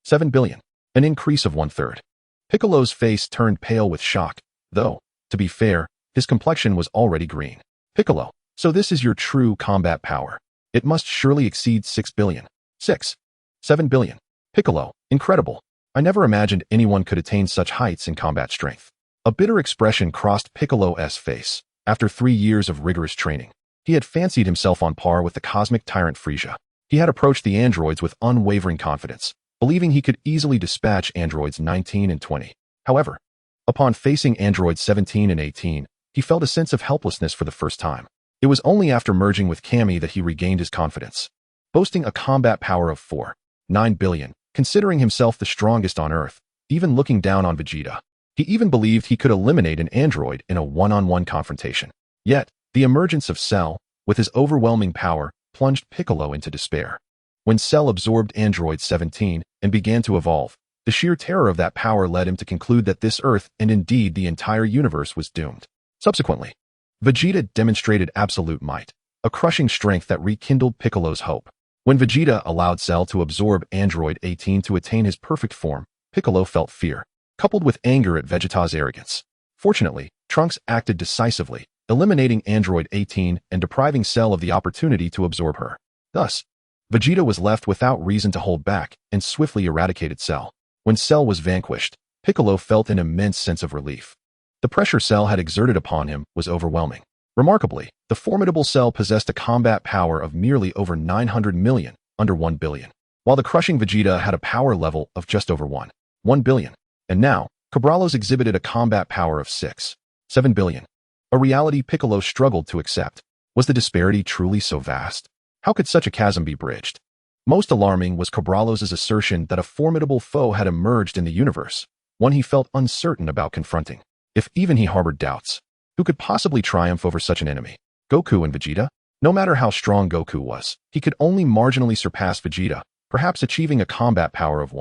7 billion, an increase of 1/3. Piccolo's face turned pale with shock, though, to be fair, his complexion was already green. Piccolo, so this is your true combat power. It must surely exceed 6 billion. 7 billion. Piccolo, incredible. I never imagined anyone could attain such heights in combat strength. A bitter expression crossed Piccolo's face. After 3 years of rigorous training, he had fancied himself on par with the cosmic tyrant Frieza. He had approached the androids with unwavering confidence, believing he could easily dispatch androids 19 and 20. However, upon facing androids 17 and 18, he felt a sense of helplessness for the first time. It was only after merging with Kami that he regained his confidence. Boasting a combat power of 9 billion, considering himself the strongest on Earth, even looking down on Vegeta. He even believed he could eliminate an android in a one-on-one confrontation. Yet, the emergence of Cell, with his overwhelming power, plunged Piccolo into despair. When Cell absorbed Android 17 and began to evolve, the sheer terror of that power led him to conclude that this Earth and indeed the entire universe was doomed. Subsequently, Vegeta demonstrated absolute might, a crushing strength that rekindled Piccolo's hope. When Vegeta allowed Cell to absorb Android 18 to attain his perfect form, Piccolo felt fear, coupled with anger at Vegeta's arrogance. Fortunately, Trunks acted decisively, eliminating Android 18 and depriving Cell of the opportunity to absorb her. Thus, Vegeta was left without reason to hold back and swiftly eradicated Cell. When Cell was vanquished, Piccolo felt an immense sense of relief. The pressure Cell had exerted upon him was overwhelming. Remarkably, the formidable Cell possessed a combat power of merely over 900 million, under 1 billion, while the crushing Vegeta had a power level of just over 1 billion. And now, Cabrallos exhibited a combat power of 7 billion. A reality Piccolo struggled to accept. Was the disparity truly so vast? How could such a chasm be bridged? Most alarming was Cabrallos' assertion that a formidable foe had emerged in the universe, one he felt uncertain about confronting. If even he harbored doubts, who could possibly triumph over such an enemy? Goku and Vegeta? No matter how strong Goku was, he could only marginally surpass Vegeta, perhaps achieving a combat power of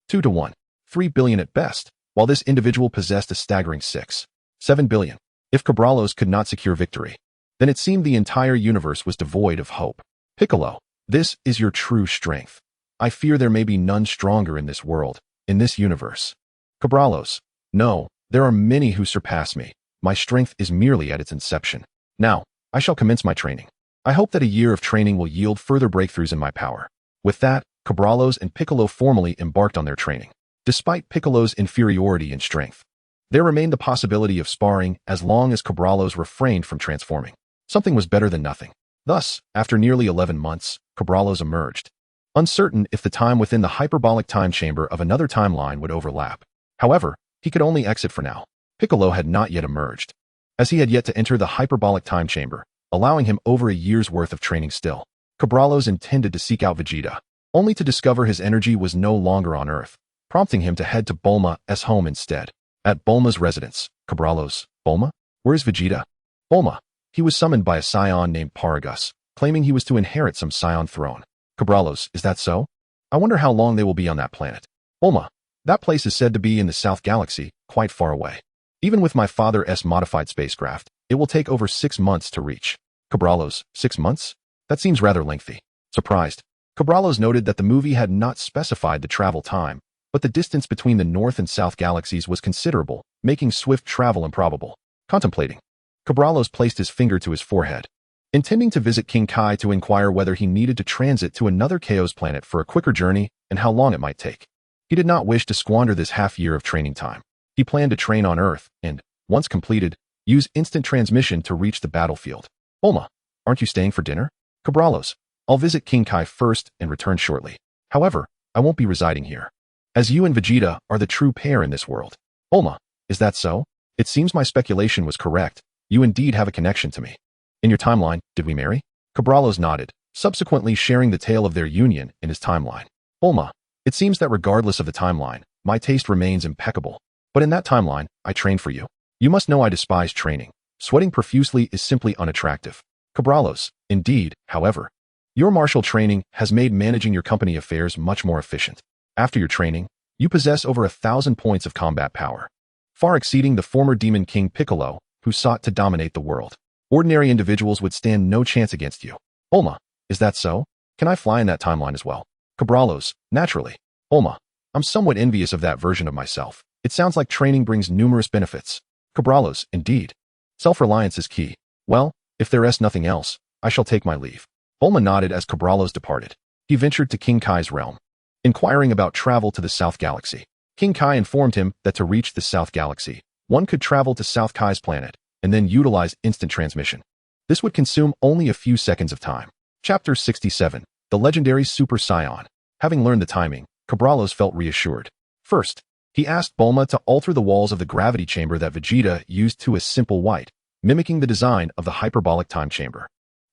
2 to 1, 3 billion at best, while this individual possessed a staggering 7 billion. If Cabrallos could not secure victory, then it seemed the entire universe was devoid of hope. Piccolo, this is your true strength. I fear there may be none stronger in this world, in this universe. Cabrallos, no, there are many who surpass me. My strength is merely at its inception. Now, I shall commence my training. I hope that a year of training will yield further breakthroughs in my power. With that, Cabrallos and Piccolo formally embarked on their training. Despite Piccolo's inferiority in strength, there remained the possibility of sparring as long as Cabrallos refrained from transforming. Something was better than nothing. Thus, after nearly 11 months, Cabrallos emerged, uncertain if the time within the hyperbolic time chamber of another timeline would overlap. However, he could only exit for now. Piccolo had not yet emerged, as he had yet to enter the hyperbolic time chamber, allowing him over a year's worth of training still. Cabrallos intended to seek out Vegeta, only to discover his energy was no longer on Earth, prompting him to head to Bulma's home instead. At Bulma's residence, Cabrallos, Bulma? Where is Vegeta? Bulma. He was summoned by a Saiyan named Paragus, claiming he was to inherit some Saiyan throne. Cabrallos, is that so? I wonder how long they will be on that planet. Bulma. That place is said to be in the South Galaxy, quite far away. Even with my father's modified spacecraft, it will take over 6 months to reach. Cabrallos, 6 months? That seems rather lengthy. Surprised, Cabrallos noted that the movie had not specified the travel time, but the distance between the North and South galaxies was considerable, making swift travel improbable. Contemplating, Cabrallos placed his finger to his forehead, intending to visit King Kai to inquire whether he needed to transit to another Chaos planet for a quicker journey and how long it might take. He did not wish to squander this half-year of training time. He planned to train on Earth and, once completed, use instant transmission to reach the battlefield. Bulma, aren't you staying for dinner? Cabrallos, I'll visit King Kai first and return shortly. However, I won't be residing here, as you and Vegeta are the true pair in this world. Bulma, is that so? It seems my speculation was correct. You indeed have a connection to me. In your timeline, did we marry? Cabrallos nodded, subsequently sharing the tale of their union in his timeline. Bulma, it seems that regardless of the timeline, my taste remains impeccable. But in that timeline, I trained for you. You must know I despise training. Sweating profusely is simply unattractive. Cabralos, indeed, however. Your martial training has made managing your company affairs much more efficient. After your training, you possess over 1,000 points of combat power, far exceeding the former Demon King Piccolo, who sought to dominate the world. Ordinary individuals would stand no chance against you. Olma, is that so? Can I fly in that timeline as well? Cabralos, naturally. Olma, I'm somewhat envious of that version of myself. It sounds like training brings numerous benefits. Cabralos, indeed. Self-reliance is key. Well, if there is nothing else, I shall take my leave. Olma nodded as Cabralos departed. He ventured to King Kai's realm, inquiring about travel to the South Galaxy. King Kai informed him that to reach the South Galaxy, one could travel to South Kai's planet and then utilize instant transmission. This would consume only a few seconds of time. Chapter 67, The Legendary Super Saiyan. Having learned the timing, Cabralos felt reassured. First, he asked Bulma to alter the walls of the gravity chamber that Vegeta used to a simple white, mimicking the design of the hyperbolic time chamber.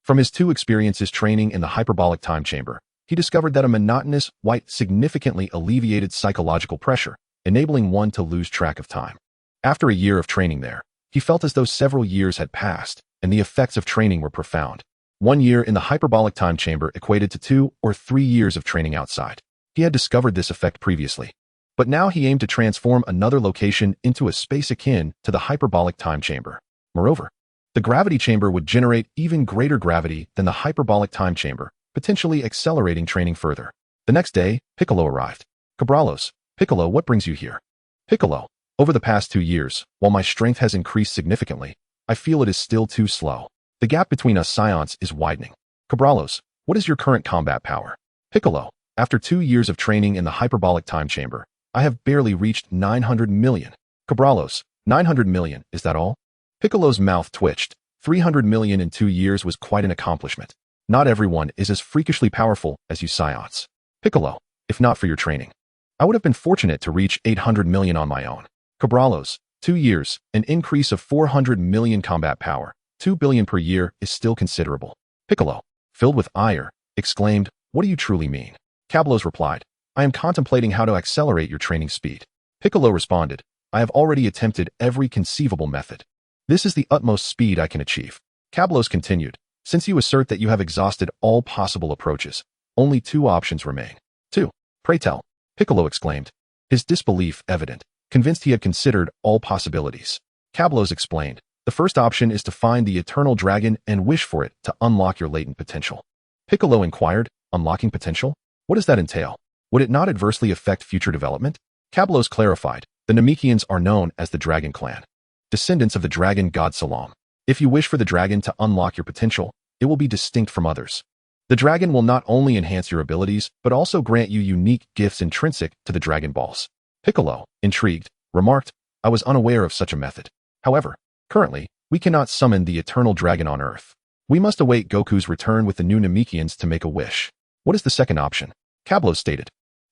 From his 2 experiences training in the hyperbolic time chamber, he discovered that a monotonous white significantly alleviated psychological pressure, enabling one to lose track of time. After a year of training there, he felt as though several years had passed, and the effects of training were profound. 1 year in the hyperbolic time chamber equated to 2 or 3 years of training outside. He had discovered this effect previously, but now he aimed to transform another location into a space akin to the hyperbolic time chamber. Moreover, the gravity chamber would generate even greater gravity than the hyperbolic time chamber, potentially accelerating training further. The next day, Piccolo arrived. Cabralos, Piccolo, what brings you here? Piccolo, over the past 2 years, while my strength has increased significantly, I feel it is still too slow. The gap between us Saiyans is widening. Cabralos, what is your current combat power? Piccolo, after 2 years of training in the hyperbolic time chamber, I have barely reached 900 million. Cabralos, 900 million, is that all? Piccolo's mouth twitched. 300 million in 2 years was quite an accomplishment. Not everyone is as freakishly powerful as you Saiyans. Piccolo, if not for your training, I would have been fortunate to reach 800 million on my own. Cabralos, 2 years, an increase of 400 million combat power, 2 billion per year is still considerable. Piccolo, filled with ire, exclaimed, what do you truly mean? Cabralos replied, I am contemplating how to accelerate your training speed. Piccolo responded, I have already attempted every conceivable method. This is the utmost speed I can achieve. Cabralos continued, since you assert that you have exhausted all possible approaches, only 2 options remain. 2. Pray tell. Piccolo exclaimed, his disbelief evident, convinced he had considered all possibilities. Cabralos explained, the first option is to find the eternal dragon and wish for it to unlock your latent potential. Piccolo inquired, unlocking potential? What does that entail? Would it not adversely affect future development? Cabralos clarified, the Namekians are known as the Dragon Clan, descendants of the dragon god Salam. If you wish for the dragon to unlock your potential, it will be distinct from others. The dragon will not only enhance your abilities, but also grant you unique gifts intrinsic to the Dragon Balls. Piccolo, intrigued, remarked, I was unaware of such a method. However, currently, we cannot summon the eternal dragon on Earth. We must await Goku's return with the new Namekians to make a wish. What is the second option? Cabralos stated,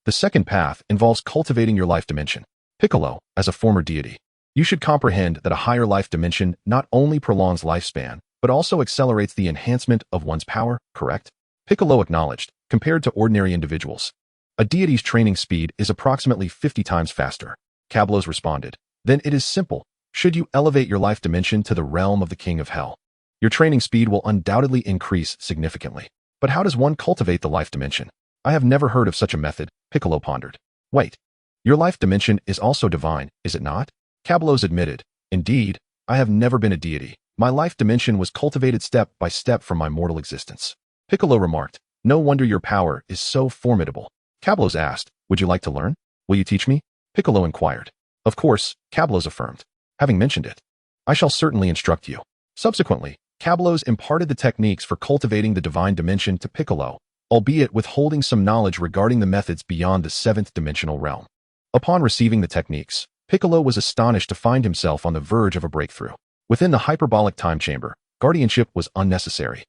the second path involves cultivating your life dimension. Piccolo, as a former deity, you should comprehend that a higher life dimension not only prolongs lifespan, but also accelerates the enhancement of one's power, correct? Piccolo acknowledged, compared to ordinary individuals, a deity's training speed is approximately 50 times faster. Cabralos responded, then it is simple. Should you elevate your life dimension to the realm of the King of Hell, your training speed will undoubtedly increase significantly. But how does one cultivate the life dimension? I have never heard of such a method, Piccolo pondered. Wait, your life dimension is also divine, is it not? Cabralos admitted, indeed, I have never been a deity. My life dimension was cultivated step by step from my mortal existence. Piccolo remarked, no wonder your power is so formidable. Cabralos asked, would you like to learn? Will you teach me? Piccolo inquired. Of course, Cabralos affirmed. Having mentioned it, I shall certainly instruct you. Subsequently, Cabralos imparted the techniques for cultivating the divine dimension to Piccolo, albeit withholding some knowledge regarding the methods beyond the 7th dimensional realm. Upon receiving the techniques, Piccolo was astonished to find himself on the verge of a breakthrough. Within the hyperbolic time chamber, guardianship was unnecessary,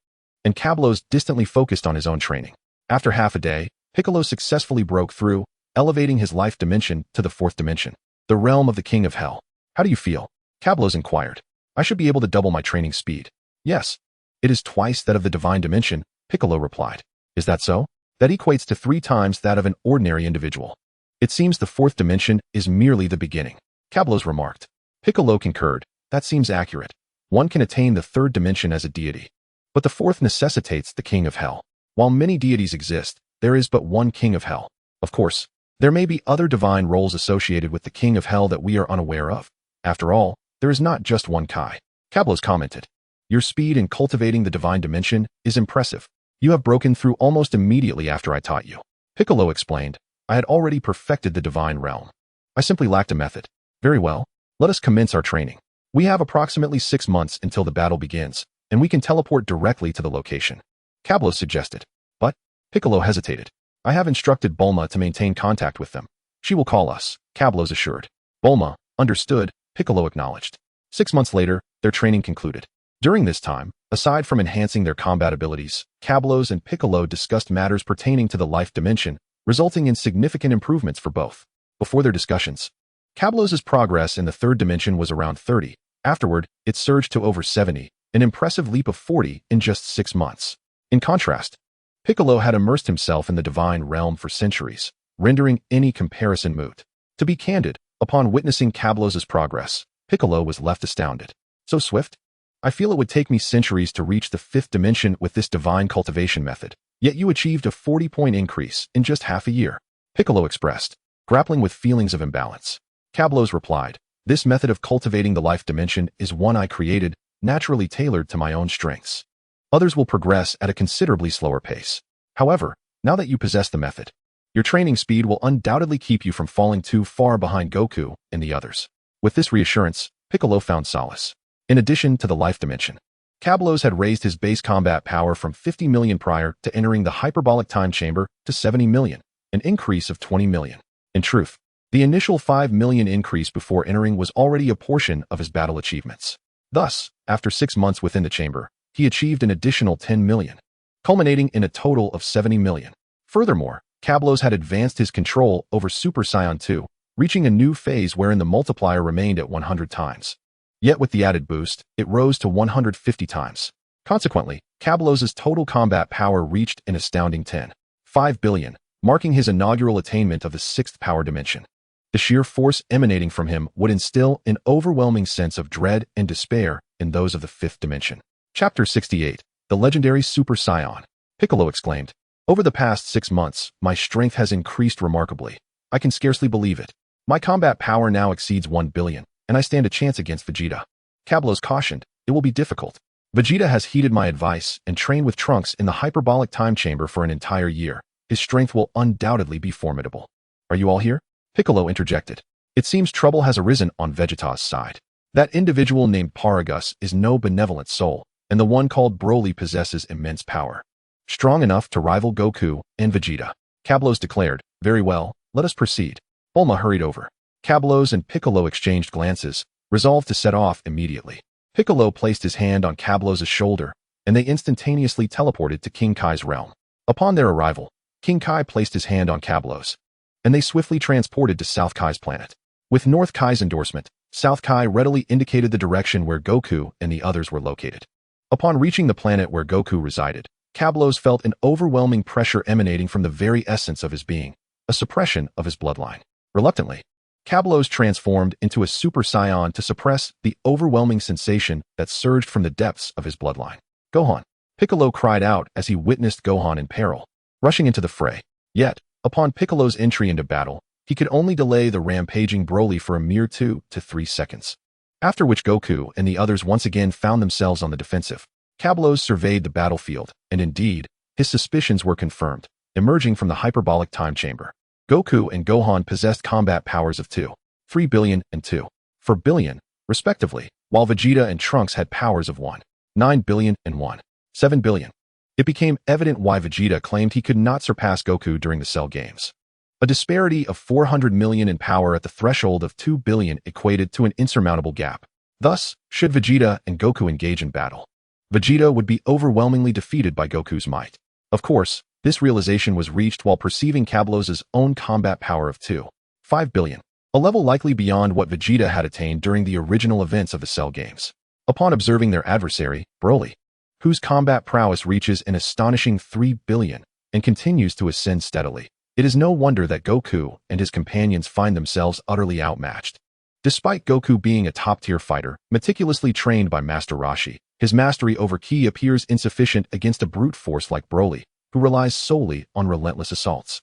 and Cabralos distantly focused on his own training. After half a day, Piccolo successfully broke through, elevating his life dimension to the 4th dimension, the realm of the King of Hell. How do you feel? Cabralos inquired. I should be able to double my training speed. Yes. It is twice that of the divine dimension, Piccolo replied. Is that so? That equates to 3 times that of an ordinary individual. It seems the 4th dimension is merely the beginning. Cablos remarked. Piccolo concurred. That seems accurate. One can attain the third dimension as a deity. But the fourth necessitates the king of hell. While many deities exist, there is but one king of hell. Of course, there may be other divine roles associated with the king of hell that we are unaware of. After all, there is not just one Kai. Cablos commented. Your speed in cultivating the divine dimension is impressive. You have broken through almost immediately after I taught you. Piccolo explained. I had already perfected the divine realm. I simply lacked a method. Very well, let us commence our training. We have approximately 6 months until the battle begins, and we can teleport directly to the location. Cablos suggested. But Piccolo hesitated. I have instructed Bulma to maintain contact with them. She will call us, Cablos assured. Bulma, understood, Piccolo acknowledged. 6 months later, their training concluded. During this time, aside from enhancing their combat abilities, Cablos and Piccolo discussed matters pertaining to the life dimension, resulting in significant improvements for both. Before their discussions, Cablos' progress in the third dimension was around 30. Afterward, it surged to over 70, an impressive leap of 40 in just 6 months. In contrast, Piccolo had immersed himself in the divine realm for centuries, rendering any comparison moot. To be candid, upon witnessing Cablos' progress, Piccolo was left astounded. So swift? I feel it would take me centuries to reach the fifth dimension with this divine cultivation method, yet you achieved a 40-point increase in just half a year, Piccolo expressed, grappling with feelings of imbalance. Cablos replied, this method of cultivating the life dimension is one I created, naturally tailored to my own strengths. Others will progress at a considerably slower pace. However, now that you possess the method, your training speed will undoubtedly keep you from falling too far behind Goku and the others. With this reassurance, Piccolo found solace. In addition to the life dimension, Cablos had raised his base combat power from 50 million prior to entering the hyperbolic time chamber to 70 million, an increase of 20 million. In truth, the initial 5 million increase before entering was already a portion of his battle achievements. Thus, after 6 months within the chamber, he achieved an additional 10 million, culminating in a total of 70 million. Furthermore, Cablos had advanced his control over Super Saiyan 2, reaching a new phase wherein the multiplier remained at 100 times. Yet with the added boost, it rose to 150 times. Consequently, Cablos' total combat power reached an astounding 10.5 billion, marking his inaugural attainment of the sixth power dimension. The sheer force emanating from him would instill an overwhelming sense of dread and despair in those of the fifth dimension. Chapter 68, The Legendary Super Saiyan. Piccolo exclaimed, over the past 6 months, my strength has increased remarkably. I can scarcely believe it. My combat power now exceeds 1 billion, and I stand a chance against Vegeta. Cablos cautioned, it will be difficult. Vegeta has heeded my advice and trained with Trunks in the hyperbolic time chamber for an entire year. His strength will undoubtedly be formidable. Are you all here? Piccolo interjected. It seems trouble has arisen on Vegeta's side. That individual named Paragus is no benevolent soul, and the one called Broly possesses immense power. Strong enough to rival Goku and Vegeta. Cablos declared, very well, let us proceed. Bulma hurried over. Cablos and Piccolo exchanged glances, resolved to set off immediately. Piccolo placed his hand on Cablos' shoulder, and they instantaneously teleported to King Kai's realm. Upon their arrival, King Kai placed his hand on Cablos, and they swiftly transported to South Kai's planet. With North Kai's endorsement, South Kai readily indicated the direction where Goku and the others were located. Upon reaching the planet where Goku resided, Cablos felt an overwhelming pressure emanating from the very essence of his being, a suppression of his bloodline. Reluctantly, Cablos transformed into a Super Saiyan to suppress the overwhelming sensation that surged from the depths of his bloodline. Gohan! Piccolo cried out as he witnessed Gohan in peril, rushing into the fray. Yet, upon Piccolo's entry into battle, he could only delay the rampaging Broly for a mere 2 to 3 seconds. After which Goku and the others once again found themselves on the defensive. Cablos surveyed the battlefield, and indeed, his suspicions were confirmed, emerging from the hyperbolic time chamber. Goku and Gohan possessed combat powers of 2.3 billion and 2.4 billion, respectively, while Vegeta and Trunks had powers of 1.9 billion and 1.7 billion. It became evident why Vegeta claimed he could not surpass Goku during the Cell Games. A disparity of 400 million in power at the threshold of 2 billion equated to an insurmountable gap. Thus, should Vegeta and Goku engage in battle, Vegeta would be overwhelmingly defeated by Goku's might. Of course, this realization was reached while perceiving Cablos' own combat power of 2.5 billion, a level likely beyond what Vegeta had attained during the original events of the Cell Games. Upon observing their adversary, Broly, whose combat prowess reaches an astonishing 3 billion and continues to ascend steadily, it is no wonder that Goku and his companions find themselves utterly outmatched. Despite Goku being a top-tier fighter, meticulously trained by Master Roshi, his mastery over Ki appears insufficient against a brute force like Broly, who relies solely on relentless assaults.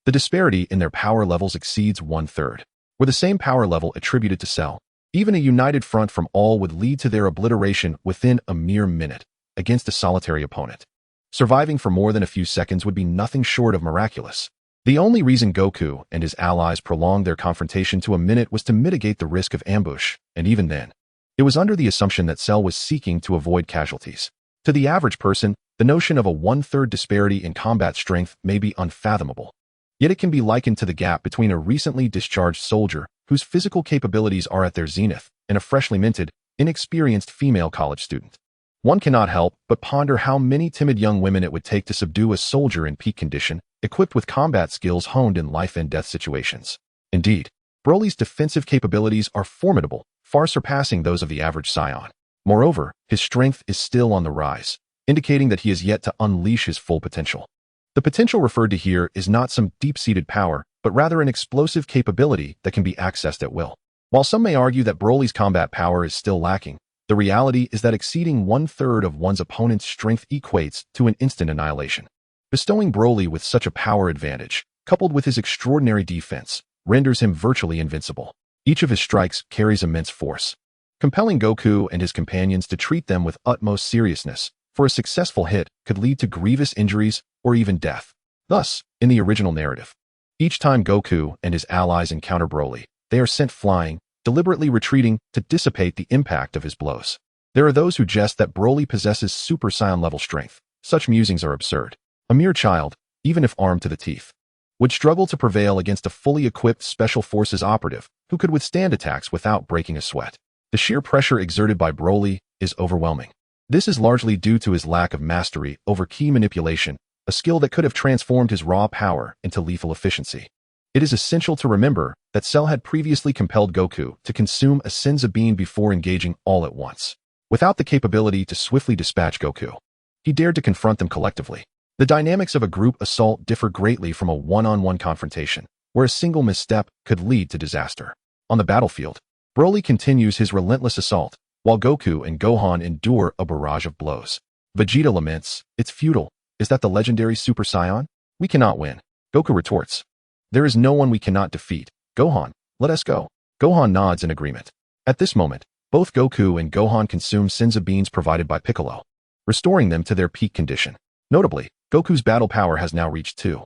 The disparity in their power levels exceeds 1/3. Were the same power level attributed to Cell, even a united front from all would lead to their obliteration within a mere minute against a solitary opponent. Surviving for more than a few seconds would be nothing short of miraculous. The only reason Goku and his allies prolonged their confrontation to a minute was to mitigate the risk of ambush, and even then, it was under the assumption that Cell was seeking to avoid casualties. To the average person, the notion of a 1/3 disparity in combat strength may be unfathomable. Yet it can be likened to the gap between a recently discharged soldier whose physical capabilities are at their zenith and a freshly minted, inexperienced female college student. One cannot help but ponder how many timid young women it would take to subdue a soldier in peak condition, equipped with combat skills honed in life-and-death situations. Indeed, Broly's defensive capabilities are formidable, far surpassing those of the average Saiyan. Moreover, his strength is still on the rise, indicating that he is yet to unleash his full potential. The potential referred to here is not some deep-seated power, but rather an explosive capability that can be accessed at will. While some may argue that Broly's combat power is still lacking, the reality is that exceeding 1/3 of one's opponent's strength equates to an instant annihilation. Bestowing Broly with such a power advantage, coupled with his extraordinary defense, renders him virtually invincible. Each of his strikes carries immense force, compelling Goku and his companions to treat them with utmost seriousness, for a successful hit could lead to grievous injuries or even death. Thus, in the original narrative, each time Goku and his allies encounter Broly, they are sent flying, deliberately retreating to dissipate the impact of his blows. There are those who jest that Broly possesses Super Saiyan level strength. Such musings are absurd. A mere child, even if armed to the teeth, would struggle to prevail against a fully equipped Special Forces operative who could withstand attacks without breaking a sweat. The sheer pressure exerted by Broly is overwhelming. This is largely due to his lack of mastery over Ki manipulation, a skill that could have transformed his raw power into lethal efficiency. It is essential to remember that Cell had previously compelled Goku to consume a Senzu bean before engaging all at once. Without the capability to swiftly dispatch Goku, he dared to confront them collectively. The dynamics of a group assault differ greatly from a one-on-one confrontation, where a single misstep could lead to disaster. On the battlefield, Broly continues his relentless assault, while Goku and Gohan endure a barrage of blows. Vegeta laments, "It's futile. Is that the legendary Super Saiyan? We cannot win." Goku retorts, "There is no one we cannot defeat. Gohan, let us go." Gohan nods in agreement. At this moment, both Goku and Gohan consume Senzu beans provided by Piccolo, restoring them to their peak condition. Notably, Goku's battle power has now reached 2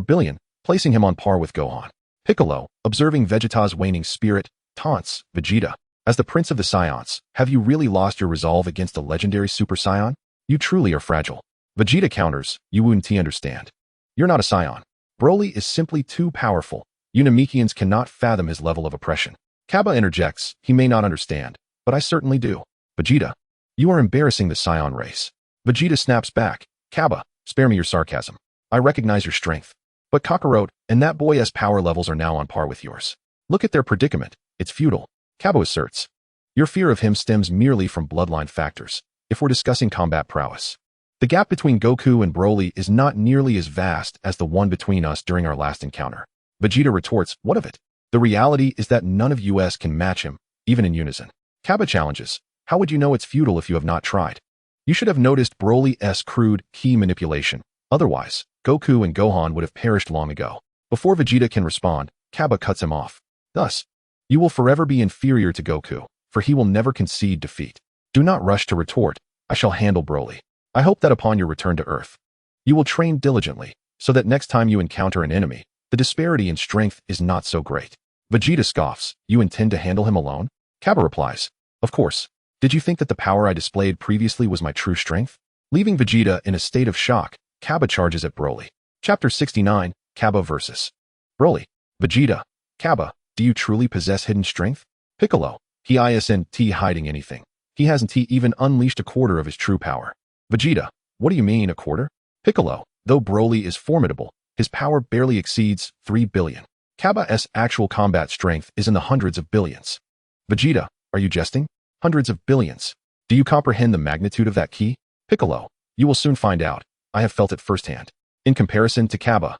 billion, placing him on par with Gohan. Piccolo, observing Vegeta's waning spirit, taunts Vegeta, "As the Prince of the Saiyans, have you really lost your resolve against a legendary Super Saiyan? You truly are fragile." Vegeta counters, "You wouldn't understand. You're not a Saiyan. Broly is simply too powerful. You Namekians cannot fathom his level of oppression." Cabba interjects, "He may not understand, but I certainly do." Vegeta, "You are embarrassing the Saiyan race." Vegeta snaps back, "Cabba, spare me your sarcasm. I recognize your strength. But Kakarot and that boy's power levels are now on par with yours. Look at their predicament. It's futile." Cabba asserts, "Your fear of him stems merely from bloodline factors. If we're discussing combat prowess, the gap between Goku and Broly is not nearly as vast as the one between us during our last encounter." Vegeta retorts, "What of it? The reality is that none of us can match him, even in unison." Cabba challenges, "How would you know it's futile if you have not tried? You should have noticed Broly's crude Ki manipulation. Otherwise, Goku and Gohan would have perished long ago." Before Vegeta can respond, Cabba cuts him off. "Thus, you will forever be inferior to Goku, for he will never concede defeat. Do not rush to retort. I shall handle Broly. I hope that upon your return to Earth, you will train diligently, so that next time you encounter an enemy, the disparity in strength is not so great." Vegeta scoffs, "You intend to handle him alone?" Cabba replies, "Of course. Did you think that the power I displayed previously was my true strength?" Leaving Vegeta in a state of shock, Cabba charges at Broly. Chapter 69, Cabba vs. Broly. Vegeta, "Cabba, do you truly possess hidden strength?" Piccolo, "He isn't hiding anything. He hasn't even unleashed a quarter of his true power." Vegeta, "What do you mean, a quarter?" Piccolo, "Though Broly is formidable, his power barely exceeds 3 billion. Cabba's actual combat strength is in the hundreds of billions." Vegeta, "Are you jesting? Hundreds of billions. Do you comprehend the magnitude of that Ki?" Piccolo, "You will soon find out. I have felt it firsthand." In comparison to Cabba,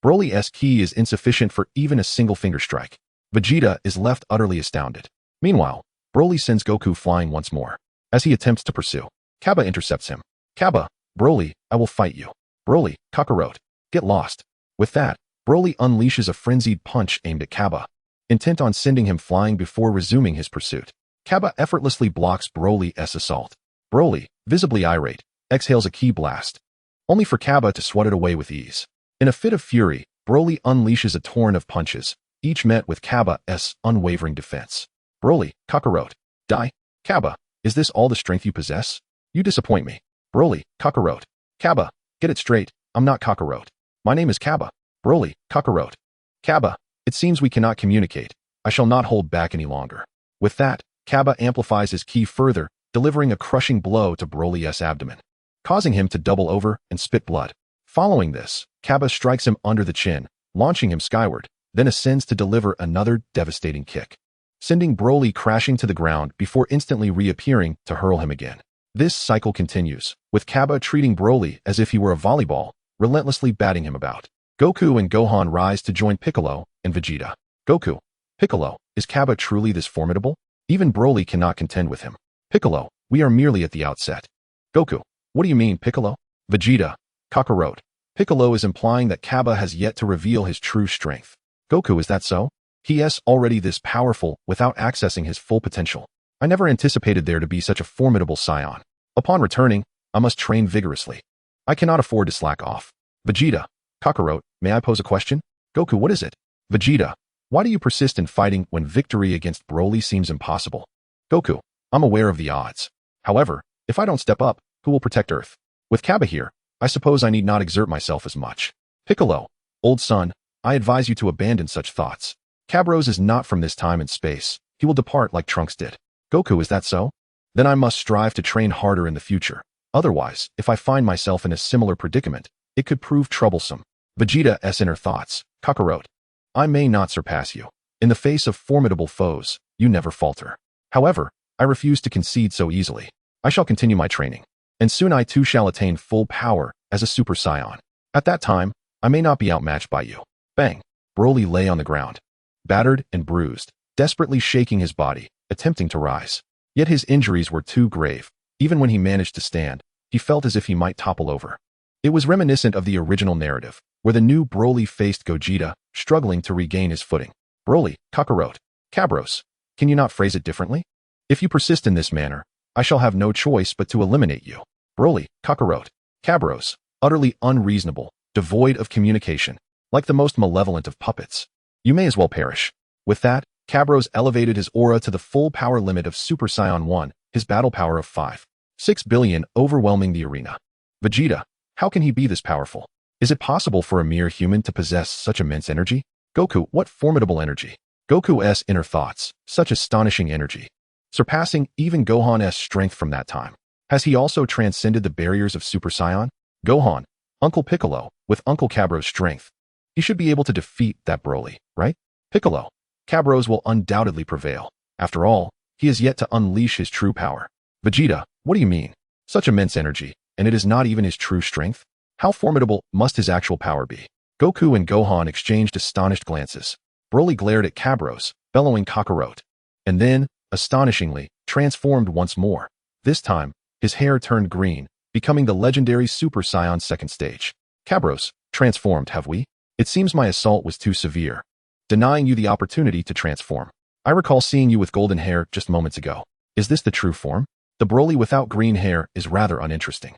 Broly's Ki is insufficient for even a single finger strike. Vegeta is left utterly astounded. Meanwhile, Broly sends Goku flying once more. As he attempts to pursue, Kaba intercepts him. Kaba, Broly, I will fight you. Broly, Kakarot, get lost. With that, Broly unleashes a frenzied punch aimed at Kaba, intent on sending him flying before resuming his pursuit. Kaba effortlessly blocks Broly's assault. Broly, visibly irate, exhales a ki blast, only for Kaba to swat it away with ease. In a fit of fury, Broly unleashes a torrent of punches, each met with Kaba's unwavering defense. Broly, Kakarot, die. Kaba, is this all the strength you possess? You disappoint me. Broly, Kakarot. Kaba, get it straight, I'm not Kakarot. My name is Kaba. Broly, Kakarot. Kaba, it seems we cannot communicate. I shall not hold back any longer. With that, Kaba amplifies his ki further, delivering a crushing blow to Broly's abdomen, causing him to double over and spit blood. Following this, Kaba strikes him under the chin, launching him skyward, then ascends to deliver another devastating kick, sending Broly crashing to the ground before instantly reappearing to hurl him again. This cycle continues, with Kaba treating Broly as if he were a volleyball, relentlessly batting him about. Goku and Gohan rise to join Piccolo and Vegeta. Goku, Piccolo, is Kaba truly this formidable? Even Broly cannot contend with him. Piccolo, we are merely at the outset. Goku, what do you mean, Piccolo? Vegeta, Kakarot. Piccolo is implying that Kaba has yet to reveal his true strength. Goku, is that so? He is already this powerful without accessing his full potential. I never anticipated there to be such a formidable Saiyan. Upon returning, I must train vigorously. I cannot afford to slack off. Vegeta, Kakarot, may I pose a question? Goku, what is it? Vegeta, why do you persist in fighting when victory against Broly seems impossible? Goku, I'm aware of the odds. However, if I don't step up, who will protect Earth? With Kaba here, I suppose I need not exert myself as much. Piccolo, old son, I advise you to abandon such thoughts. Cabros is not from this time and space. He will depart like Trunks did. Goku, is that so? Then I must strive to train harder in the future. Otherwise, if I find myself in a similar predicament, it could prove troublesome. Vegeta's inner thoughts. Kakarot, I may not surpass you. In the face of formidable foes, you never falter. However, I refuse to concede so easily. I shall continue my training, and soon I too shall attain full power as a Super Saiyan. At that time, I may not be outmatched by you. Bang! Broly lay on the ground, battered and bruised, desperately shaking his body, attempting to rise. Yet his injuries were too grave. Even when he managed to stand, he felt as if he might topple over. It was reminiscent of the original narrative, where the new Broly faced Gogeta, struggling to regain his footing. Broly, Kakarot, Cabros, can you not phrase it differently? If you persist in this manner, I shall have no choice but to eliminate you. Broly, Kakarot, Cabros, utterly unreasonable, devoid of communication, like the most malevolent of puppets. You may as well perish. With that, Cabros elevated his aura to the full power limit of Super Saiyan 1, his battle power of 5.6 billion, overwhelming the arena. Vegeta, how can he be this powerful? Is it possible for a mere human to possess such immense energy? Goku, what formidable energy! Goku's inner thoughts, such astonishing energy, surpassing even Gohan's strength from that time. Has he also transcended the barriers of Super Saiyan? Gohan, Uncle Piccolo, with Uncle Cabro's strength, he should be able to defeat that Broly, right? Piccolo, Cabros will undoubtedly prevail. After all, he has yet to unleash his true power. Vegeta, what do you mean? Such immense energy, and it is not even his true strength? How formidable must his actual power be? Goku and Gohan exchanged astonished glances. Broly glared at Cabros, bellowing Kakarot, and then, astonishingly, transformed once more. This time, his hair turned green, becoming the legendary Super Saiyan second stage. Cabros, transformed, have we? It seems my assault was too severe, denying you the opportunity to transform. I recall seeing you with golden hair just moments ago. Is this the true form? The Broly without green hair is rather uninteresting.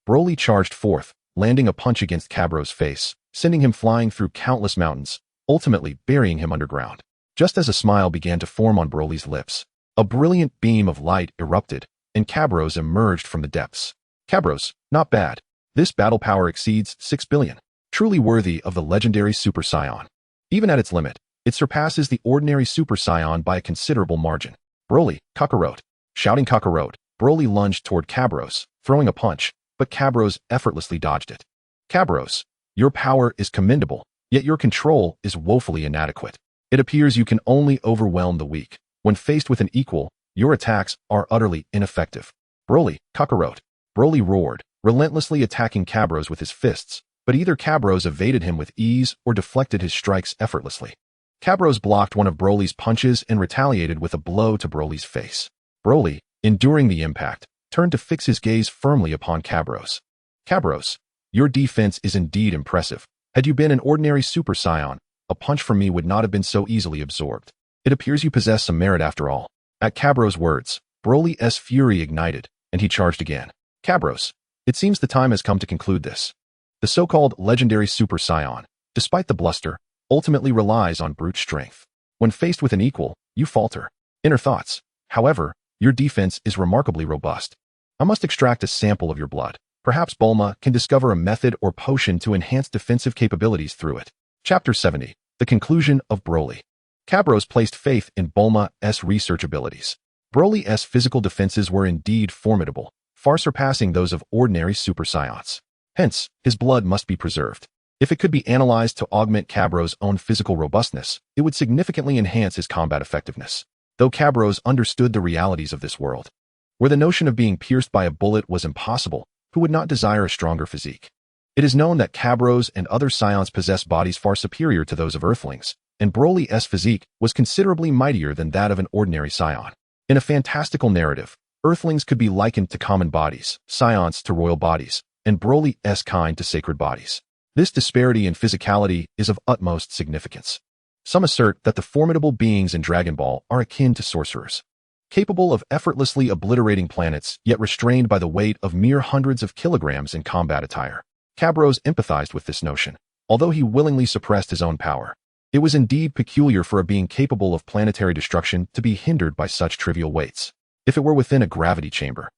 Broly charged forth, landing a punch against Cabro's face, sending him flying through countless mountains, ultimately burying him underground. Just as a smile began to form on Broly's lips, a brilliant beam of light erupted, and Cabros emerged from the depths. Cabros, not bad. This battle power exceeds 6 billion. Truly worthy of the legendary Super Saiyan. Even at its limit, it surpasses the ordinary Super Saiyan by a considerable margin. Broly, Kakarot. Shouting Kakarot, Broly lunged toward Cabros, throwing a punch, but Cabros effortlessly dodged it. Cabros, your power is commendable, yet your control is woefully inadequate. It appears you can only overwhelm the weak. When faced with an equal, your attacks are utterly ineffective. Broly, Kakarot. Broly roared, relentlessly attacking Cabros with his fists, but either Cabros evaded him with ease or deflected his strikes effortlessly. Cabros blocked one of Broly's punches and retaliated with a blow to Broly's face. Broly, enduring the impact, turned to fix his gaze firmly upon Cabros. Cabros, your defense is indeed impressive. Had you been an ordinary Super Saiyan, a punch from me would not have been so easily absorbed. It appears you possess some merit after all. At Cabros' words, Broly's fury ignited, and he charged again. Cabros, it seems the time has come to conclude this. The so-called legendary Super Saiyan, despite the bluster, ultimately relies on brute strength. When faced with an equal, you falter. Inner thoughts. However, your defense is remarkably robust. I must extract a sample of your blood. Perhaps Bulma can discover a method or potion to enhance defensive capabilities through it. Chapter 70. The conclusion of Broly. Cabros placed faith in Bulma's research abilities. Broly's physical defenses were indeed formidable, far surpassing those of ordinary Super Saiyans. Hence, his blood must be preserved. If it could be analyzed to augment Cabros' own physical robustness, it would significantly enhance his combat effectiveness. Though Cabros understood the realities of this world, where the notion of being pierced by a bullet was impossible, who would not desire a stronger physique? It is known that Cabros and other Saiyans possess bodies far superior to those of Earthlings, and Broly's physique was considerably mightier than that of an ordinary Saiyan. In a fantastical narrative, Earthlings could be likened to common bodies, Saiyans to royal bodies, and Broly's kind to sacred bodies. This disparity in physicality is of utmost significance. Some assert that the formidable beings in Dragon Ball are akin to sorcerers, capable of effortlessly obliterating planets, yet restrained by the weight of mere hundreds of kilograms in combat attire. Cabros empathized with this notion, although he willingly suppressed his own power. It was indeed peculiar for a being capable of planetary destruction to be hindered by such trivial weights. If it were within a gravity chamber,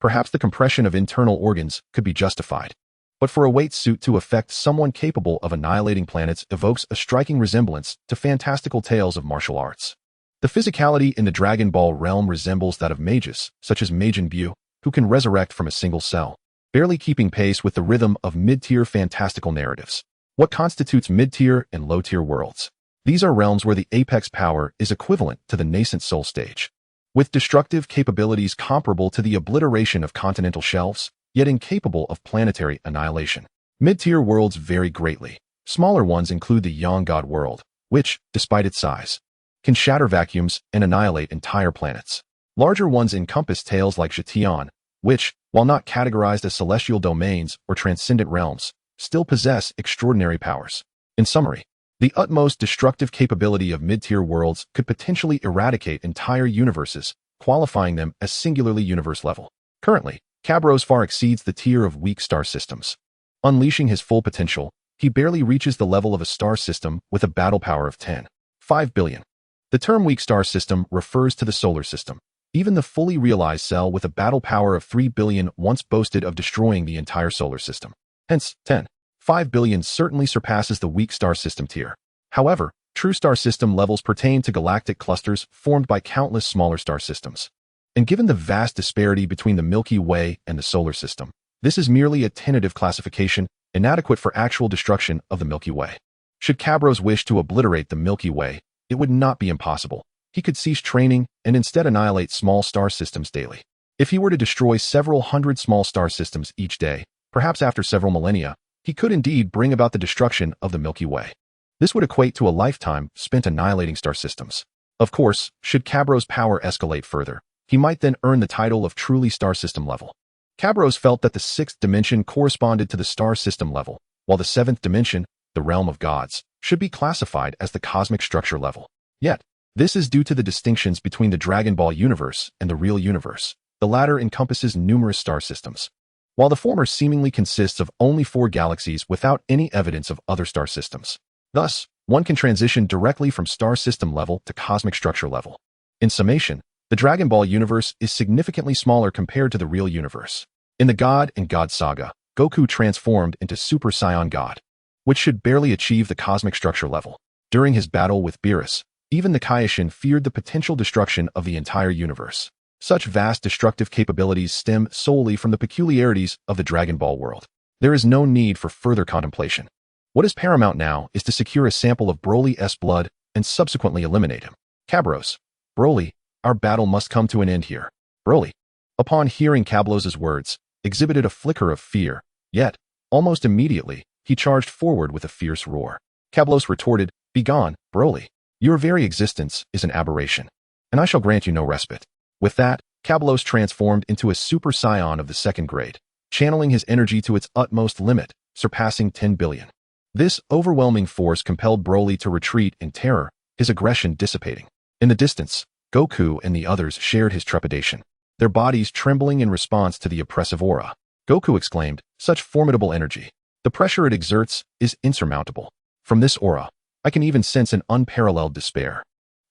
perhaps the compression of internal organs could be justified. But for a weight suit to affect someone capable of annihilating planets evokes a striking resemblance to fantastical tales of martial arts. The physicality in the Dragon Ball realm resembles that of mages, such as Majin Buu, who can resurrect from a single cell, barely keeping pace with the rhythm of mid-tier fantastical narratives. What constitutes mid-tier and low-tier worlds? These are realms where the apex power is equivalent to the nascent soul stage, with destructive capabilities comparable to the obliteration of continental shelves, yet incapable of planetary annihilation. Mid-tier worlds vary greatly. Smaller ones include the Young God world, which, despite its size, can shatter vacuums and annihilate entire planets. Larger ones encompass tales like Jetian, which, while not categorized as celestial domains or transcendent realms, still possess extraordinary powers. In summary, the utmost destructive capability of mid-tier worlds could potentially eradicate entire universes, qualifying them as singularly universe-level. Currently, Cabros far exceeds the tier of weak star systems. Unleashing his full potential, he barely reaches the level of a star system with a battle power of 10.5 billion. The term weak star system refers to the solar system. Even the fully realized cell with a battle power of 3 billion once boasted of destroying the entire solar system. Hence, 10.5 billion certainly surpasses the weak star system tier. However, true star system levels pertain to galactic clusters formed by countless smaller star systems. And given the vast disparity between the Milky Way and the solar system, this is merely a tentative classification, inadequate for actual destruction of the Milky Way. Should Cabros wish to obliterate the Milky Way, it would not be impossible. He could cease training and instead annihilate small star systems daily. If he were to destroy several hundred small star systems each day, perhaps after several millennia, he could indeed bring about the destruction of the Milky Way. This would equate to a lifetime spent annihilating star systems. Of course, should Cabros' power escalate further, he might then earn the title of truly star system level. Cabros felt that the sixth dimension corresponded to the star system level, while the seventh dimension, the realm of gods, should be classified as the cosmic structure level. Yet, this is due to the distinctions between the Dragon Ball universe and the real universe. The latter encompasses numerous star systems, while the former seemingly consists of only 4 galaxies without any evidence of other star systems. Thus, one can transition directly from star system level to cosmic structure level. In summation, the Dragon Ball universe is significantly smaller compared to the real universe. In the God and God saga, Goku transformed into Super Saiyan God, which should barely achieve the cosmic structure level. During his battle with Beerus, even the Kaioshin feared the potential destruction of the entire universe. Such vast destructive capabilities stem solely from the peculiarities of the Dragon Ball world. There is no need for further contemplation. What is paramount now is to secure a sample of Broly's blood and subsequently eliminate him. Cabros, Broly, our battle must come to an end here. Broly, upon hearing Cabros' words, exhibited a flicker of fear, yet, almost immediately, he charged forward with a fierce roar. Cabros retorted, "Begone, Broly. Your very existence is an aberration, and I shall grant you no respite. With that, Kablos transformed into a Super Saiyan of the second grade, channeling his energy to its utmost limit, surpassing 10 billion. This overwhelming force compelled Broly to retreat in terror, his aggression dissipating. In the distance, Goku and the others shared his trepidation, their bodies trembling in response to the oppressive aura. Goku exclaimed, "Such formidable energy. The pressure it exerts is insurmountable. From this aura, I can even sense an unparalleled despair."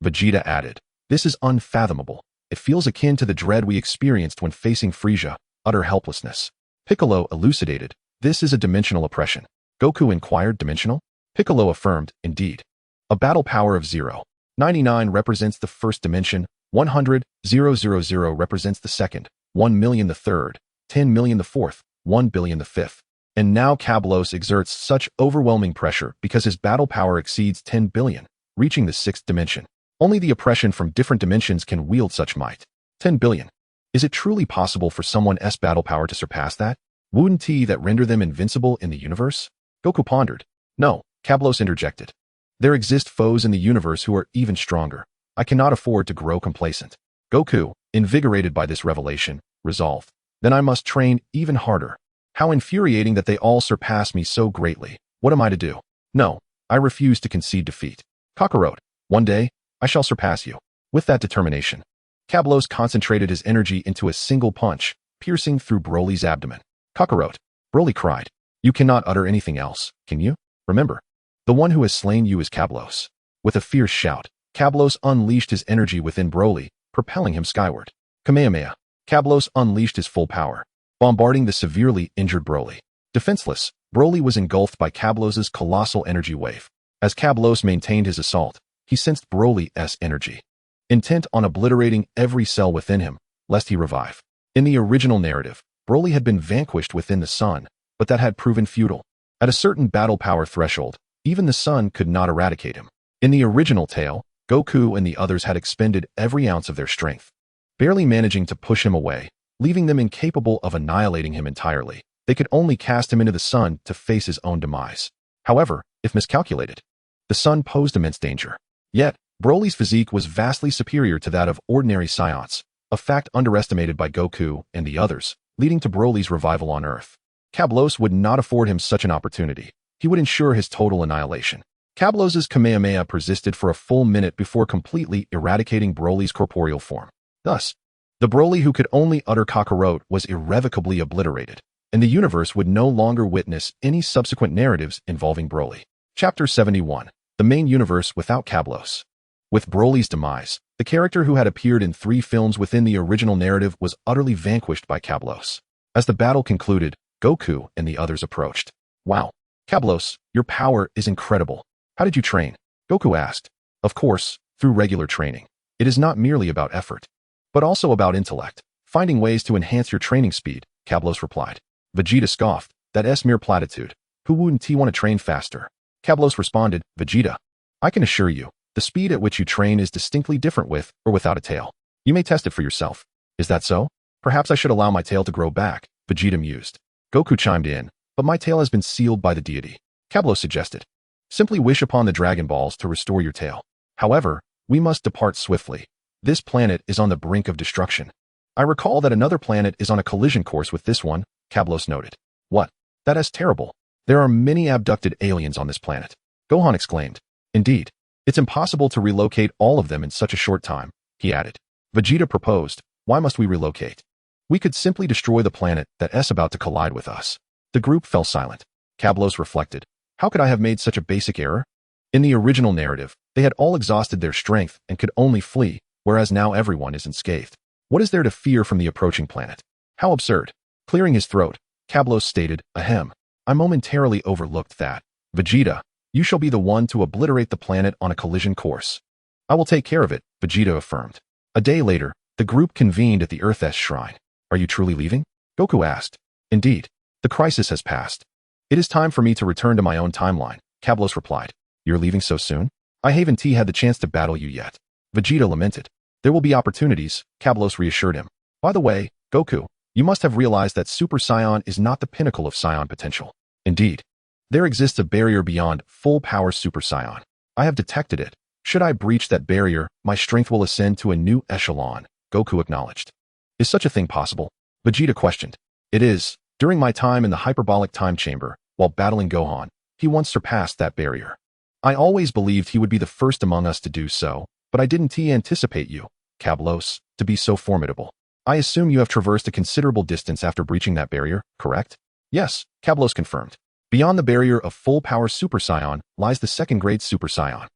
Vegeta added, "This is unfathomable. It feels akin to the dread we experienced when facing Frieza, utter helplessness." Piccolo elucidated, "This is a dimensional oppression." Goku inquired, "Dimensional?" Piccolo affirmed, "Indeed. A battle power of 0.99 represents the first dimension, 100,000 represents the second, 1,000,000 the third, 10,000,000 the fourth, 1,000,000,000 the fifth. And now Kablos exerts such overwhelming pressure because his battle power exceeds 10 billion, reaching the sixth dimension. Only the oppression from different dimensions can wield such might. 10 billion. Is it truly possible for someone's battle power to surpass that? Wouldn't that render them invincible in the universe? Goku pondered. "No," Kablos interjected. "There exist foes in the universe who are even stronger. I cannot afford to grow complacent." Goku, invigorated by this revelation, resolved, "Then I must train even harder. How infuriating that they all surpass me so greatly. What am I to do? No, I refuse to concede defeat. Kakarot, one day, I shall surpass you." With that determination, Kablos concentrated his energy into a single punch, piercing through Broly's abdomen. "Kakarot," Broly cried, "you cannot utter anything else, can you? Remember, the one who has slain you is Kablos." With a fierce shout, Kablos unleashed his energy within Broly, propelling him skyward. Kamehameha. Kablos unleashed his full power, bombarding the severely injured Broly. Defenseless, Broly was engulfed by Kablos's colossal energy wave. As Kablos maintained his assault, he sensed Broly's energy, intent on obliterating every cell within him, lest he revive. In the original narrative, Broly had been vanquished within the sun, but that had proven futile. At a certain battle power threshold, even the sun could not eradicate him. In the original tale, Goku and the others had expended every ounce of their strength, barely managing to push him away, leaving them incapable of annihilating him entirely. They could only cast him into the sun to face his own demise. However, if miscalculated, the sun posed immense danger. Yet, Broly's physique was vastly superior to that of ordinary Saiyans, a fact underestimated by Goku and the others, leading to Broly's revival on Earth. Kablos would not afford him such an opportunity. He would ensure his total annihilation. Kablos's Kamehameha persisted for a full minute before completely eradicating Broly's corporeal form. Thus, the Broly who could only utter Kakarot was irrevocably obliterated, and the universe would no longer witness any subsequent narratives involving Broly. Chapter 71. The Main Universe Without Kablos. With Broly's demise, the character who had appeared in 3 films within the original narrative was utterly vanquished by Kablos. As the battle concluded, Goku and the others approached. "Wow, Kablos, your power is incredible. How did you train?" Goku asked. "Of course, through regular training. It is not merely about effort, but also about intellect. Finding ways to enhance your training speed," Kablos replied. Vegeta scoffed, "That's mere platitude. Who wouldn't want to train faster?" Kablos responded, "Vegeta, I can assure you, the speed at which you train is distinctly different with or without a tail. You may test it for yourself." "Is that so? Perhaps I should allow my tail to grow back," Vegeta mused. Goku chimed in, "But my tail has been sealed by the deity," Kablos suggested. "Simply wish upon the Dragon Balls to restore your tail. However, we must depart swiftly. This planet is on the brink of destruction. I recall that another planet is on a collision course with this one," Kablos noted. "What? That is terrible. There are many abducted aliens on this planet," Gohan exclaimed. "Indeed, it's impossible to relocate all of them in such a short time," he added. Vegeta proposed, "Why must we relocate? We could simply destroy the planet that's about to collide with us." The group fell silent. Kablos reflected, "How could I have made such a basic error? In the original narrative, they had all exhausted their strength and could only flee, whereas now everyone is unscathed. What is there to fear from the approaching planet? How absurd." Clearing his throat, Kablos stated, "Ahem. I momentarily overlooked that. Vegeta, you shall be the one to obliterate the planet on a collision course." "I will take care of it," Vegeta affirmed. A day later, the group convened at the Earth's shrine. "Are you truly leaving?" Goku asked. "Indeed. The crisis has passed. It is time for me to return to my own timeline," Kablos replied. "You're leaving so soon? I haven't had the chance to battle you yet." Vegeta lamented. "There will be opportunities," Kablos reassured him. "By the way, Goku, you must have realized that Super Saiyan is not the pinnacle of Saiyan potential. Indeed, there exists a barrier beyond full-power Super Saiyan. I have detected it. Should I breach that barrier, my strength will ascend to a new echelon, Goku acknowledged. Is such a thing possible? Vegeta questioned. It is. During my time in the hyperbolic time chamber, while battling Gohan, he once surpassed that barrier. I always believed he would be the first among us to do so, but I didn't anticipate you, Kablos, to be so formidable. I assume you have traversed a considerable distance after breaching that barrier, correct? Yes, Kablos confirmed. Beyond the barrier of full-power Super Saiyan lies the second-grade Super Saiyan.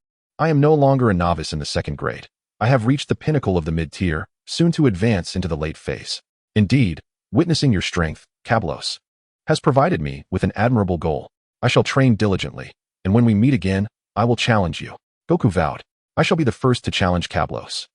I am no longer a novice in the second grade. I have reached the pinnacle of the mid-tier, soon to advance into the late phase. Indeed, witnessing your strength, Kablos, has provided me with an admirable goal. I shall train diligently, and when we meet again, I will challenge you. Goku vowed. I shall be the first to challenge Kablos.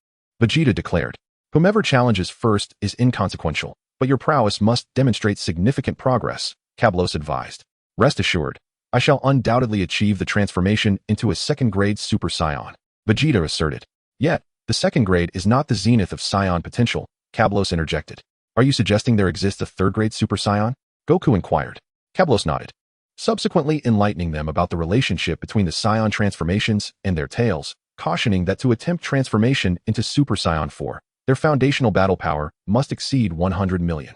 Vegeta declared. Whomever challenges first is inconsequential, but your prowess must demonstrate significant progress, Kablos advised. Rest assured, I shall undoubtedly achieve the transformation into a second-grade Super Saiyan, Vegeta asserted. Yet, the second grade is not the zenith of Saiyan potential, Kablos interjected. Are you suggesting there exists a third-grade Super Saiyan? Goku inquired. Kablos nodded, subsequently enlightening them about the relationship between the Saiyan transformations and their tails, cautioning that to attempt transformation into Super Saiyan 4, their foundational battle power must exceed 100 million.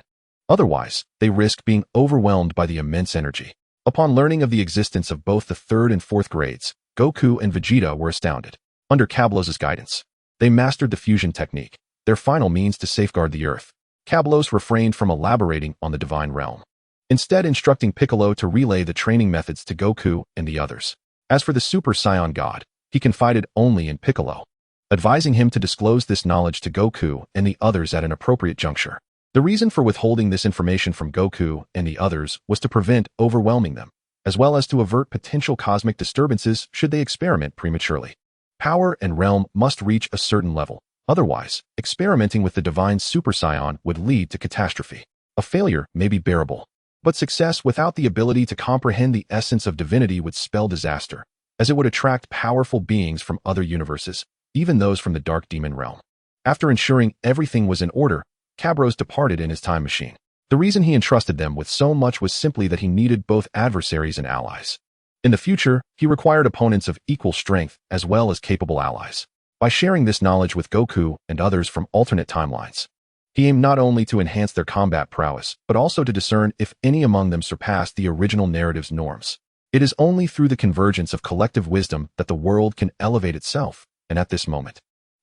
Otherwise, they risk being overwhelmed by the immense energy. Upon learning of the existence of both the third and fourth grades, Goku and Vegeta were astounded. Under Kablos' guidance, they mastered the fusion technique, their final means to safeguard the Earth. Kablos refrained from elaborating on the divine realm, instead instructing Piccolo to relay the training methods to Goku and the others. As for the Super Saiyan God, he confided only in Piccolo, advising him to disclose this knowledge to Goku and the others at an appropriate juncture. The reason for withholding this information from Goku and the others was to prevent overwhelming them, as well as to avert potential cosmic disturbances should they experiment prematurely. Power and realm must reach a certain level, otherwise, experimenting with the divine Super Saiyan would lead to catastrophe. A failure may be bearable, but success without the ability to comprehend the essence of divinity would spell disaster, as it would attract powerful beings from other universes, even those from the Dark Demon realm. After ensuring everything was in order, Kablos departed in his time machine. The reason he entrusted them with so much was simply that he needed both adversaries and allies. In the future, he required opponents of equal strength as well as capable allies. By sharing this knowledge with Goku and others from alternate timelines, he aimed not only to enhance their combat prowess, but also to discern if any among them surpassed the original narrative's norms. It is only through the convergence of collective wisdom that the world can elevate itself, and at this moment,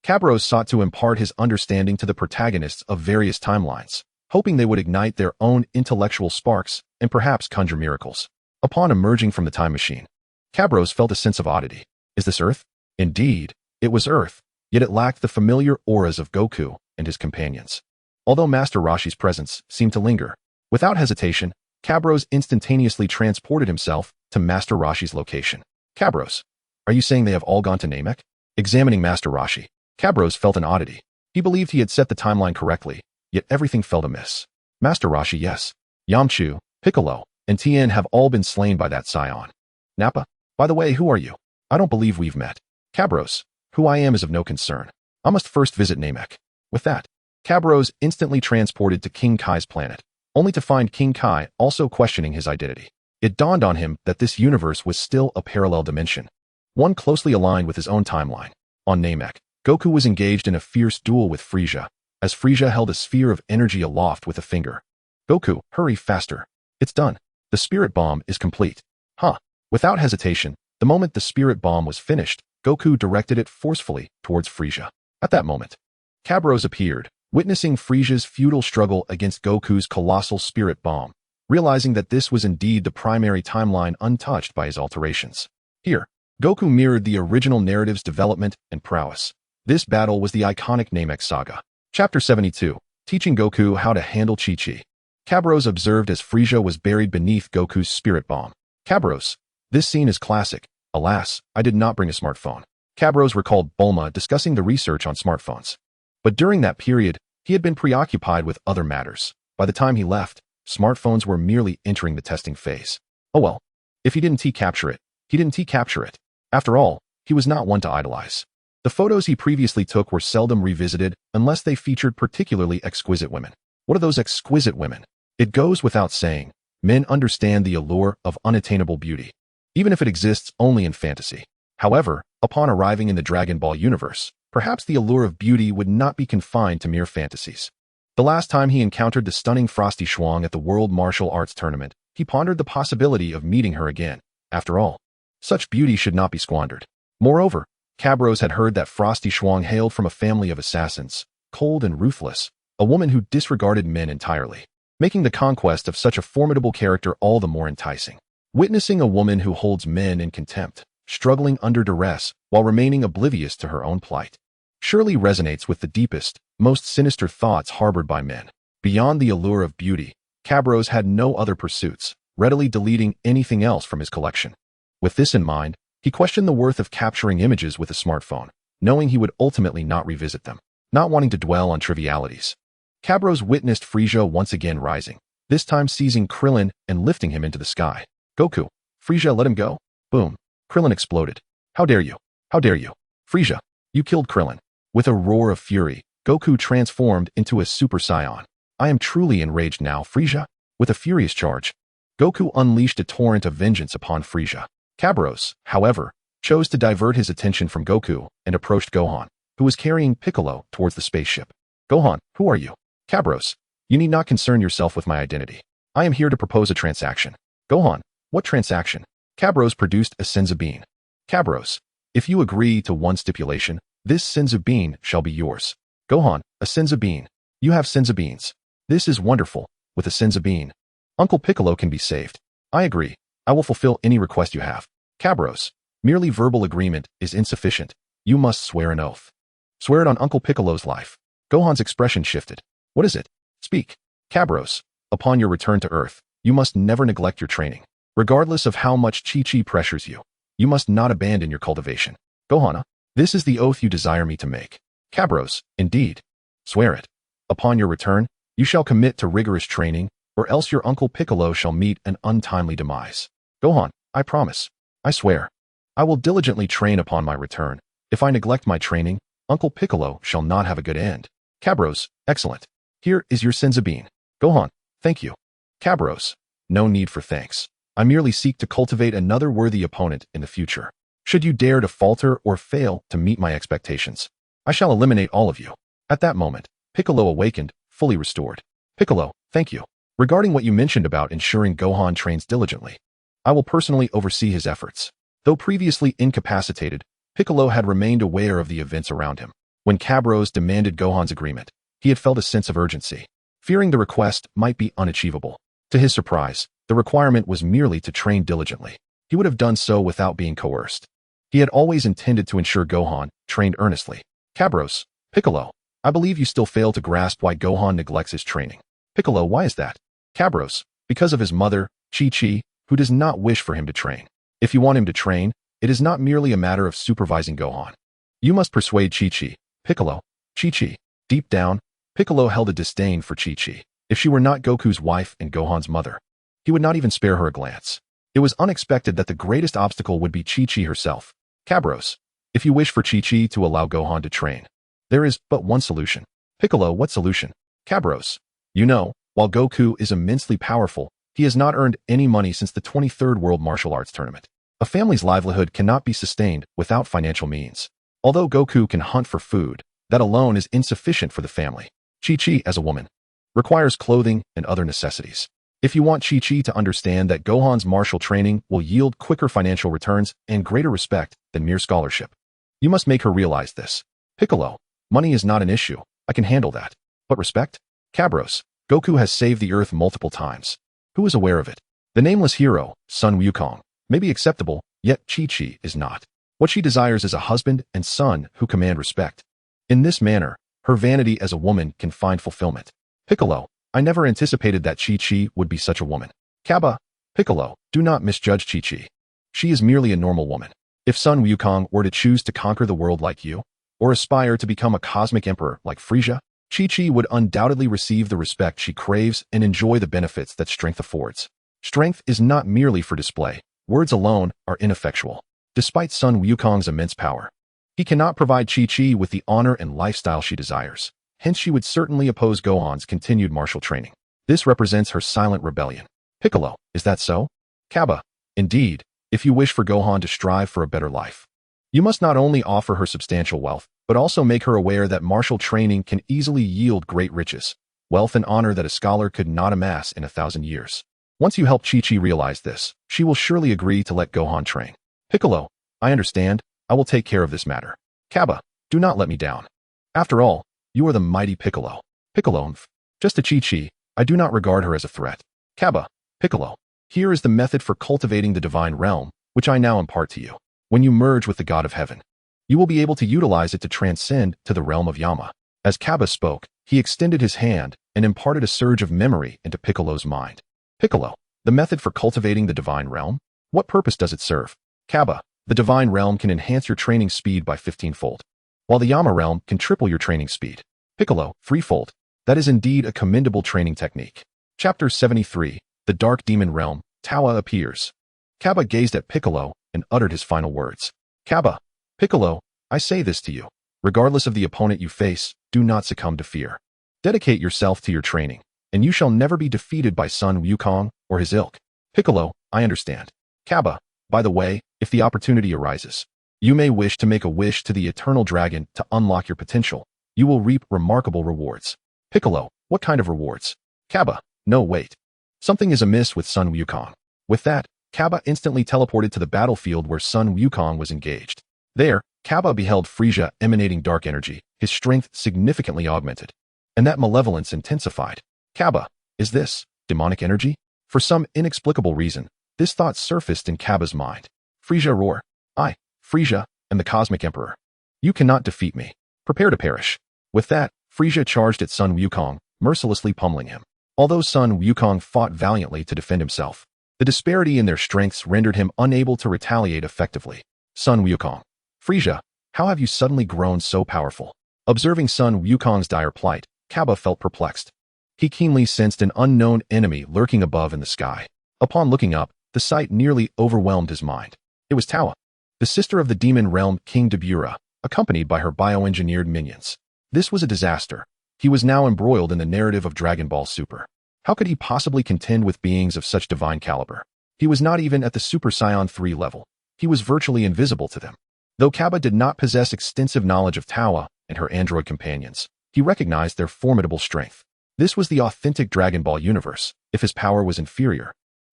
Kablos sought to impart his understanding to the protagonists of various timelines, hoping they would ignite their own intellectual sparks and perhaps conjure miracles. Upon emerging from the time machine, Kablos felt a sense of oddity. Is this Earth? Indeed, it was Earth, yet it lacked the familiar auras of Goku and his companions. Although Master Roshi's presence seemed to linger, without hesitation, Kablos instantaneously transported himself to Master Roshi's location. Kablos, are you saying they have all gone to Namek? Examining Master Roshi, Kablos felt an oddity. He believed he had set the timeline correctly, yet everything felt amiss. Master Roshi, yes. Yamchu, Piccolo, and Tien have all been slain by that Saiyan. Nappa, by the way, who are you? I don't believe we've met. Kablos, who I am is of no concern. I must first visit Namek. With that, Kablos instantly transported to King Kai's planet, only to find King Kai also questioning his identity. It dawned on him that this universe was still a parallel dimension, one closely aligned with his own timeline. On Namek, Goku was engaged in a fierce duel with Frieza, as Frieza held a sphere of energy aloft with a finger. Goku, hurry faster. It's done. The spirit bomb is complete. Huh. Without hesitation, the moment the spirit bomb was finished, Goku directed it forcefully towards Frieza. At that moment, Kablos appeared, witnessing Frieza's futile struggle against Goku's colossal spirit bomb, realizing that this was indeed the primary timeline untouched by his alterations. Here, Goku mirrored the original narrative's development and prowess. This battle was the iconic Namek saga. Chapter 72, Teaching Goku How to Handle Chi-Chi. Kablos observed as Frieza was buried beneath Goku's spirit bomb. Kablos, this scene is classic. Alas, I did not bring a smartphone. Kablos recalled Bulma discussing the research on smartphones. But during that period, he had been preoccupied with other matters. By the time he left, smartphones were merely entering the testing phase. Oh well, if he didn't capture it, he didn't capture it. After all, he was not one to idolize. The photos he previously took were seldom revisited unless they featured particularly exquisite women. What are those exquisite women? It goes without saying, men understand the allure of unattainable beauty, even if it exists only in fantasy. However, Upon arriving in the Dragon Ball universe, perhaps the allure of beauty would not be confined to mere fantasies. The last time he encountered the stunning Frosty Schwang at the World Martial Arts Tournament, he pondered the possibility of meeting her again. After all, such beauty should not be squandered. Moreover, Cabros had heard that Frosty Schwang hailed from a family of assassins, cold and ruthless, a woman who disregarded men entirely, making the conquest of such a formidable character all the more enticing. Witnessing a woman who holds men in contempt, struggling under duress while remaining oblivious to her own plight, surely resonates with the deepest, most sinister thoughts harbored by men. Beyond the allure of beauty, Cabros had no other pursuits, readily deleting anything else from his collection. With this in mind, he questioned the worth of capturing images with a smartphone, knowing he would ultimately not revisit them, not wanting to dwell on trivialities. Cabros witnessed Frieza once again rising, this time seizing Krillin and lifting him into the sky. Goku, Frieza, let him go. Boom. Krillin exploded. How dare you? How dare you? Frieza, you killed Krillin. With a roar of fury, Goku transformed into a Super Saiyan. I am truly enraged now, Frieza. With a furious charge, Goku unleashed a torrent of vengeance upon Frieza. Cabros, however, chose to divert his attention from Goku and approached Gohan, who was carrying Piccolo towards the spaceship. Gohan, who are you? Cabros, you need not concern yourself with my identity. I am here to propose a transaction. Gohan, what transaction? Cabros produced a Senzu bean. Cabros, if you agree to one stipulation, this Senzu bean shall be yours. Gohan, a Senzu bean. You have Senzu beans. This is wonderful. With a Senzu bean, Uncle Piccolo can be saved. I agree. I will fulfill any request you have. Cabros, merely verbal agreement is insufficient. You must swear an oath. Swear it on Uncle Piccolo's life. Gohan's expression shifted. What is it? Speak. Cabros, upon your return to Earth, you must never neglect your training. Regardless of how much Chi-Chi pressures you, you must not abandon your cultivation. Gohan, this is the oath you desire me to make. Cabros, indeed. Swear it. Upon your return, you shall commit to rigorous training, or else your Uncle Piccolo shall meet an untimely demise. Gohan, I promise. I swear. I will diligently train upon my return. If I neglect my training, Uncle Piccolo shall not have a good end. Cabros, excellent. Here is your Senzu bean. Gohan, thank you. Cabros, no need for thanks. I merely seek to cultivate another worthy opponent in the future. Should you dare to falter or fail to meet my expectations, I shall eliminate all of you. At that moment, Piccolo awakened, fully restored. Piccolo, thank you. Regarding what you mentioned about ensuring Gohan trains diligently, I will personally oversee his efforts. Though previously incapacitated, Piccolo had remained aware of the events around him. When Cabros demanded Gohan's agreement, he had felt a sense of urgency, fearing the request might be unachievable. To his surprise, the requirement was merely to train diligently. He would have done so without being coerced. He had always intended to ensure Gohan trained earnestly. Cabros, Piccolo, I believe you still fail to grasp why Gohan neglects his training. Piccolo, why is that? Cabros, because of his mother, Chi-Chi, who does not wish for him to train. If you want him to train, it is not merely a matter of supervising Gohan. You must persuade Chi-Chi. Piccolo, Chi-Chi. Deep down, Piccolo held a disdain for Chi-Chi. If she were not Goku's wife and Gohan's mother, he would not even spare her a glance. It was unexpected that the greatest obstacle would be Chi-Chi herself. Cabros, if you wish for Chi-Chi to allow Gohan to train, there is but one solution. Piccolo, what solution? Cabros, you know, while Goku is immensely powerful, he has not earned any money since the 23rd World Martial Arts Tournament. A family's livelihood cannot be sustained without financial means. Although Goku can hunt for food, that alone is insufficient for the family. Chi-Chi, as a woman, requires clothing and other necessities. If you want Chi-Chi to understand that Gohan's martial training will yield quicker financial returns and greater respect than mere scholarship, you must make her realize this. Piccolo, money is not an issue. I can handle that. But respect? Cabros, Goku has saved the Earth multiple times. Who is aware of it? The nameless hero, Sun Wukong, may be acceptable, yet Chi-Chi is not. What she desires is a husband and son who command respect. In this manner, her vanity as a woman can find fulfillment. Piccolo, I never anticipated that Chi-Chi would be such a woman. Kaba, Piccolo, do not misjudge Chi-Chi. She is merely a normal woman. If Sun Wukong were to choose to conquer the world like you, or aspire to become a cosmic emperor like Frieza, Chi-Chi would undoubtedly receive the respect she craves and enjoy the benefits that strength affords. Strength is not merely for display. Words alone are ineffectual. Despite Sun Wukong's immense power, he cannot provide Chi-Chi with the honor and lifestyle she desires. Hence, she would certainly oppose Gohan's continued martial training. This represents her silent rebellion. Piccolo, is that so? Kaba, indeed, if you wish for Gohan to strive for a better life, You must not only offer her substantial wealth, but also make her aware that martial training can easily yield great riches, wealth and honor that a scholar could not amass in 1,000 years. Once you help Chi-Chi realize this, she will surely agree to let Gohan train. Piccolo, I understand. I will take care of this matter. Kappa, do not let me down. After all, you are the mighty Piccolo. Piccolo, just to Chi-Chi, I do not regard her as a threat. Kappa, Piccolo, here is the method for cultivating the divine realm, which I now impart to you. When you merge with the God of Heaven, you will be able to utilize it to transcend to the realm of Yama. As Kappa spoke, he extended his hand and imparted a surge of memory into Piccolo's mind. Piccolo, the method for cultivating the divine realm? What purpose does it serve? Kappa, the divine realm can enhance your training speed by 15-fold, while the Yama realm can triple your training speed. Piccolo, 3-fold. That is indeed a commendable training technique. Chapter 73, The Dark Demon Realm, Tawa appears. Kappa gazed at Piccolo and uttered his final words. Kappa, Piccolo, I say this to you. Regardless of the opponent you face, do not succumb to fear. Dedicate yourself to your training, and you shall never be defeated by Sun Wukong or his ilk. Piccolo, I understand. Kappa, by the way, if the opportunity arises, you may wish to make a wish to the eternal dragon to unlock your potential. You will reap remarkable rewards. Piccolo, what kind of rewards? Kappa, no wait. Something is amiss with Sun Wukong. With that, Kappa instantly teleported to the battlefield where Sun Wukong was engaged. There, Kappa beheld Frieza emanating dark energy, his strength significantly augmented, and that malevolence intensified. Kappa, is this demonic energy? For some inexplicable reason, this thought surfaced in Kappa's mind. Frieza roar. I, Frieza, am the Cosmic Emperor. You cannot defeat me. Prepare to perish. With that, Frieza charged at Sun Wukong, mercilessly pummeling him. Although Sun Wukong fought valiantly to defend himself, the disparity in their strengths rendered him unable to retaliate effectively. Sun Wukong. Frieza, how have you suddenly grown so powerful? Observing Sun Wukong's dire plight, Kappa felt perplexed. He keenly sensed an unknown enemy lurking above in the sky. Upon looking up, the sight nearly overwhelmed his mind. It was Tawa, the sister of the demon realm King Beerus, accompanied by her bioengineered minions. This was a disaster. He was now embroiled in the narrative of Dragon Ball Super. How could he possibly contend with beings of such divine caliber? He was not even at the Super Saiyan 3 level. He was virtually invisible to them. Though Kappa did not possess extensive knowledge of Tawa and her android companions, he recognized their formidable strength. This was the authentic Dragon Ball universe. If his power was inferior,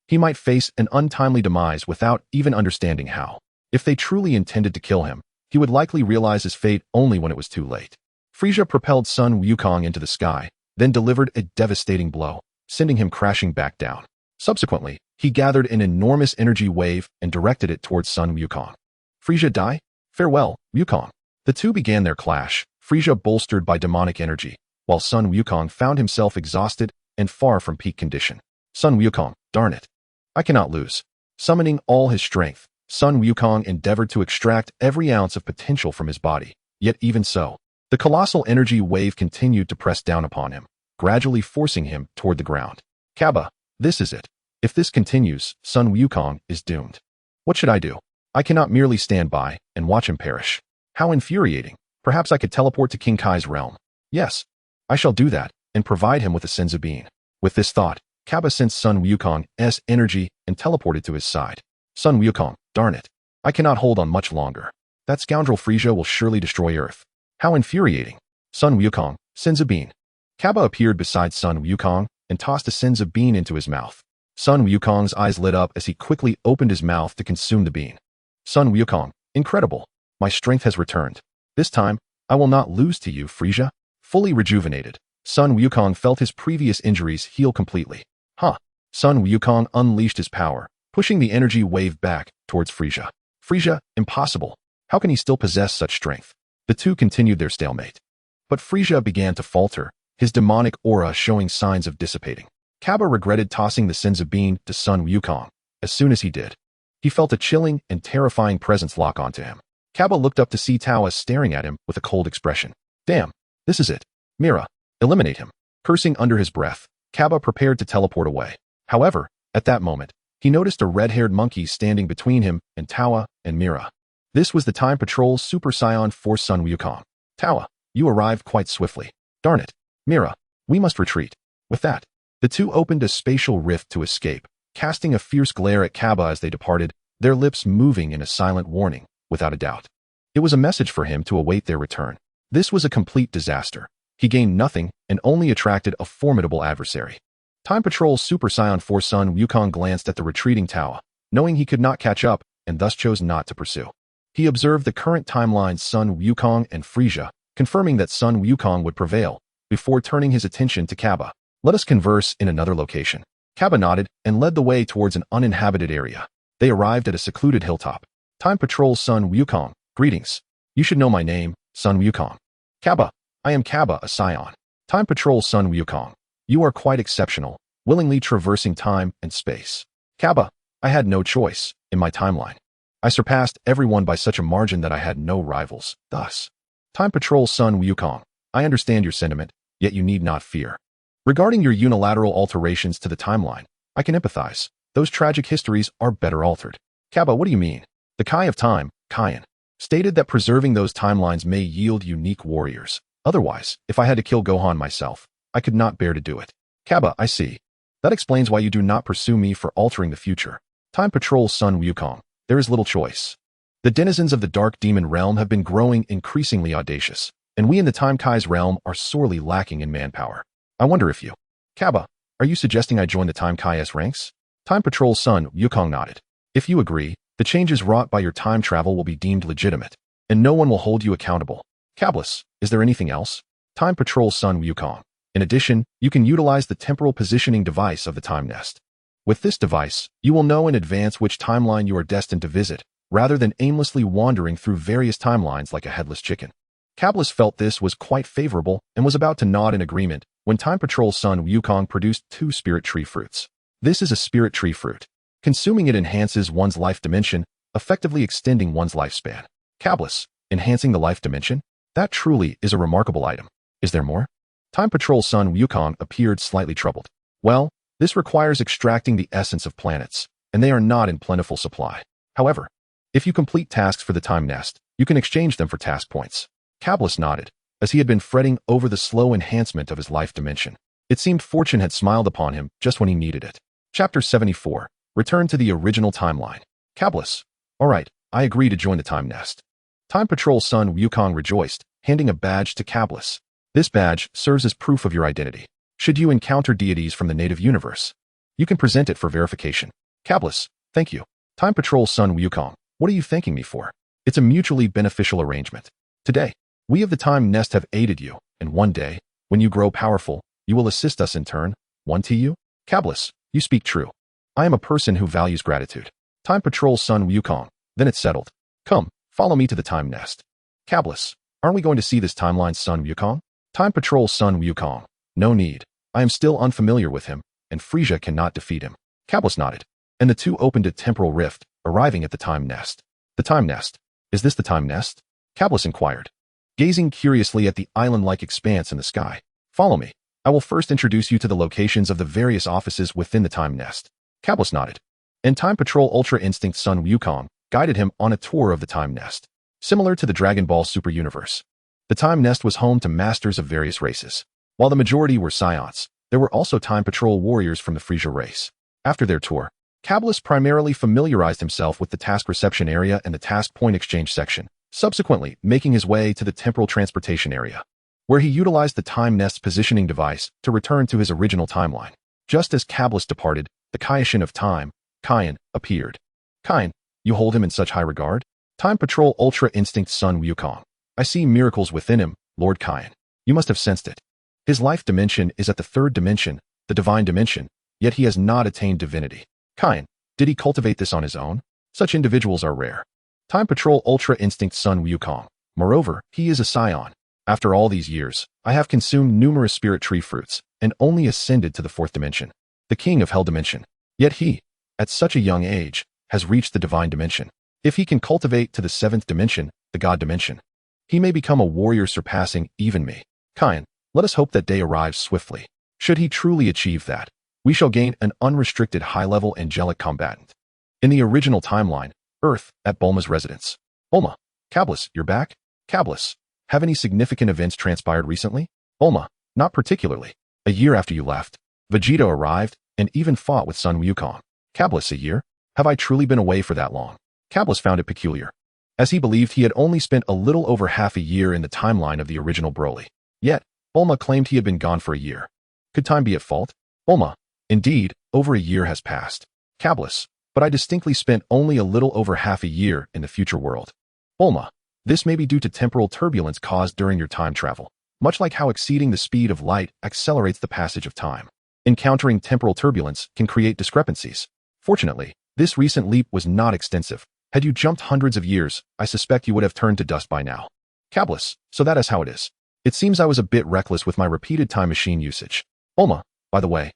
he might face an untimely demise without even understanding how. If they truly intended to kill him, he would likely realize his fate only when it was too late. Frieza propelled Sun Wukong into the sky, then delivered a devastating blow, sending him crashing back down. Subsequently, he gathered an enormous energy wave and directed it towards Sun Wukong. Frieza die? Farewell, Wukong. The two began their clash, Frieza bolstered by demonic energy, while Sun Wukong found himself exhausted and far from peak condition. Sun Wukong, darn it. I cannot lose. Summoning all his strength, Sun Wukong endeavored to extract every ounce of potential from his body. Yet even so, the colossal energy wave continued to press down upon him, gradually forcing him toward the ground. Kappa, this is it. If this continues, Sun Wukong is doomed. What should I do? I cannot merely stand by and watch him perish. How infuriating. Perhaps I could teleport to King Kai's realm. Yes, I shall do that and provide him with a senzu bean. With this thought, Kappa sensed Sun Wukong's energy and teleported to his side. Sun Wukong, darn it. I cannot hold on much longer. That scoundrel Frieza will surely destroy Earth. How infuriating. Sun Wukong, senzu bean. Kappa appeared beside Sun Wukong and tossed a senzu bean into his mouth. Sun Wukong's eyes lit up as he quickly opened his mouth to consume the bean. Sun Wukong, incredible. My strength has returned. This time, I will not lose to you, Frieza. Fully rejuvenated, Sun Wukong felt his previous injuries heal completely. Sun Wukong unleashed his power, pushing the energy wave back towards Frieza. Frieza, impossible. How can he still possess such strength? The two continued their stalemate. But Frieza began to falter, his demonic aura showing signs of dissipating. Kappa regretted tossing the senzu bean to Sun Wukong. As soon as he did, he felt a chilling and terrifying presence lock onto him. Kappa looked up to see Tawa staring at him with a cold expression. Damn, this is it. Mira, eliminate him. Cursing under his breath, Kappa prepared to teleport away. However, at that moment, he noticed a red-haired monkey standing between him and Tawa and Mira. This was the Time Patrol Super Saiyan 4 Sun Wukong. Tawa, you arrived quite swiftly. Darn it. Mira, we must retreat. With that, the two opened a spatial rift to escape, casting a fierce glare at Kappa as they departed, their lips moving in a silent warning, without a doubt. It was a message for him to await their return. This was a complete disaster. He gained nothing and only attracted a formidable adversary. Time Patrol's Super Saiyan 4 Sun Wukong glanced at the retreating Tao, knowing he could not catch up, and thus chose not to pursue. He observed the current timeline's Sun Wukong and Frisia, confirming that Sun Wukong would prevail, before turning his attention to Kaba. Let us converse in another location. Kaba nodded and led the way towards an uninhabited area. They arrived at a secluded hilltop. Time Patrol's Sun Wukong, greetings. You should know my name, Sun Wukong. Kaba, I am Kaba, a Saiyan. Time Patrol's Sun Wukong, you are quite exceptional, willingly traversing time and space. Kaba, I had no choice, in my timeline. I surpassed everyone by such a margin that I had no rivals, thus. Time Patrol's Sun Wukong, I understand your sentiment, yet you need not fear. Regarding your unilateral alterations to the timeline, I can empathize. Those tragic histories are better altered. Kaba, what do you mean? The Kai of Time, Kaiyan, stated that preserving those timelines may yield unique warriors. Otherwise, if I had to kill Gohan myself, I could not bear to do it. Kaba, I see. That explains why you do not pursue me for altering the future. Time Patrol's Sun Wukong, there is little choice. The denizens of the Dark Demon realm have been growing increasingly audacious, and we in the Time Kai's realm are sorely lacking in manpower. I wonder if you... Kaba, are you suggesting I join the Time Kai's ranks? Time Patrol's Sun Wukong nodded. If you agree, the changes wrought by your time travel will be deemed legitimate, and no one will hold you accountable. Kablis, is there anything else? Time Patrol's Sun Wukong. In addition, you can utilize the temporal positioning device of the Time Nest. With this device, you will know in advance which timeline you are destined to visit, rather than aimlessly wandering through various timelines like a headless chicken. Kablis felt this was quite favorable and was about to nod in agreement when Time Patrol's Sun Wukong produced 2 spirit tree fruits. This is a spirit tree fruit. Consuming it enhances one's life dimension, effectively extending one's lifespan. Kablis, enhancing the life dimension? That truly is a remarkable item. Is there more? Time Patrol's Sun Wukong appeared slightly troubled. Well, this requires extracting the essence of planets, and they are not in plentiful supply. However, if you complete tasks for the Time Nest, you can exchange them for task points. Kablis nodded, as he had been fretting over the slow enhancement of his life dimension. It seemed fortune had smiled upon him just when he needed it. Chapter 74. Return to the original timeline. Kablis. Alright, I agree to join the Time Nest. Time Patrol's Sun Wukong rejoiced, handing a badge to Kablis. This badge serves as proof of your identity. Should you encounter deities from the native universe, you can present it for verification. Kablis, thank you. Time Patrol's Sun Wukong. What are you thanking me for? It's a mutually beneficial arrangement. Today, we of the Time Nest have aided you, and one day, when you grow powerful, you will assist us in turn. One to you? Kablis, you speak true. I am a person who values gratitude. Time Patrol's Sun Wukong. Then it's settled. Come, follow me to the Time Nest. Kablis, aren't we going to see this timeline's Sun Wukong? Time Patrol's Sun Wukong. No need. I am still unfamiliar with him, and Frisia cannot defeat him. Kablis nodded, and the two opened a temporal rift, arriving at the Time Nest. The Time Nest. Is this the Time Nest? Kablis inquired, gazing curiously at the island-like expanse in the sky. Follow me. I will first introduce you to the locations of the various offices within the Time Nest. Kablis nodded, and Time Patrol Ultra Instinct Sun Wukong guided him on a tour of the Time Nest. Similar to the Dragon Ball Super Universe, the Time Nest was home to masters of various races. While the majority were Saiyans, there were also Time Patrol warriors from the Frisia race. After their tour, Kablis primarily familiarized himself with the task reception area and the task point exchange section, subsequently making his way to the temporal transportation area, where he utilized the Time Nest's positioning device to return to his original timeline. Just as Kablis departed, the Kaiyan of Time, Kaiyan, appeared. Kaiyan, you hold him in such high regard? Time Patrol Ultra Instinct Sun Wukong. I see miracles within him, Lord Kaiyan. You must have sensed it. His life dimension is at the 3rd dimension, the divine dimension, yet he has not attained divinity. Kaiyan, did he cultivate this on his own? Such individuals are rare. Time Patrol Ultra Instinct Sun Wukong. Moreover, he is a Saiyan. After all these years, I have consumed numerous spirit tree fruits, and only ascended to the 4th dimension, the king of hell dimension. Yet he, at such a young age, has reached the divine dimension. If he can cultivate to the 7th dimension, the god dimension, he may become a warrior surpassing even me. Kaiyan, let us hope that day arrives swiftly. Should he truly achieve that, we shall gain an unrestricted high-level angelic combatant. In the original timeline, Earth, at Bulma's residence. Bulma, Kablis, you're back? Kablis, have any significant events transpired recently? Bulma, not particularly. A year after you left, Vegeta arrived, and even fought with Sun Wukong. Kablis, a year? Have I truly been away for that long? Kablis found it peculiar. as he believed he had only spent a little over half a year in the timeline of the original Broly. Yet, Bulma claimed he had been gone for a year. Could time be at fault? Bulma, indeed, over a year has passed. Cablis, but I distinctly spent only a little over half a year in the future world. Bulma, this may be due to temporal turbulence caused during your time travel, much like how exceeding the speed of light accelerates the passage of time. Encountering temporal turbulence can create discrepancies. Fortunately, this recent leap was not extensive. Had you jumped hundreds of years, I suspect you would have turned to dust by now. Cablis, so that is how it is. It seems I was a bit reckless with my repeated time machine usage. Bulma, by the way,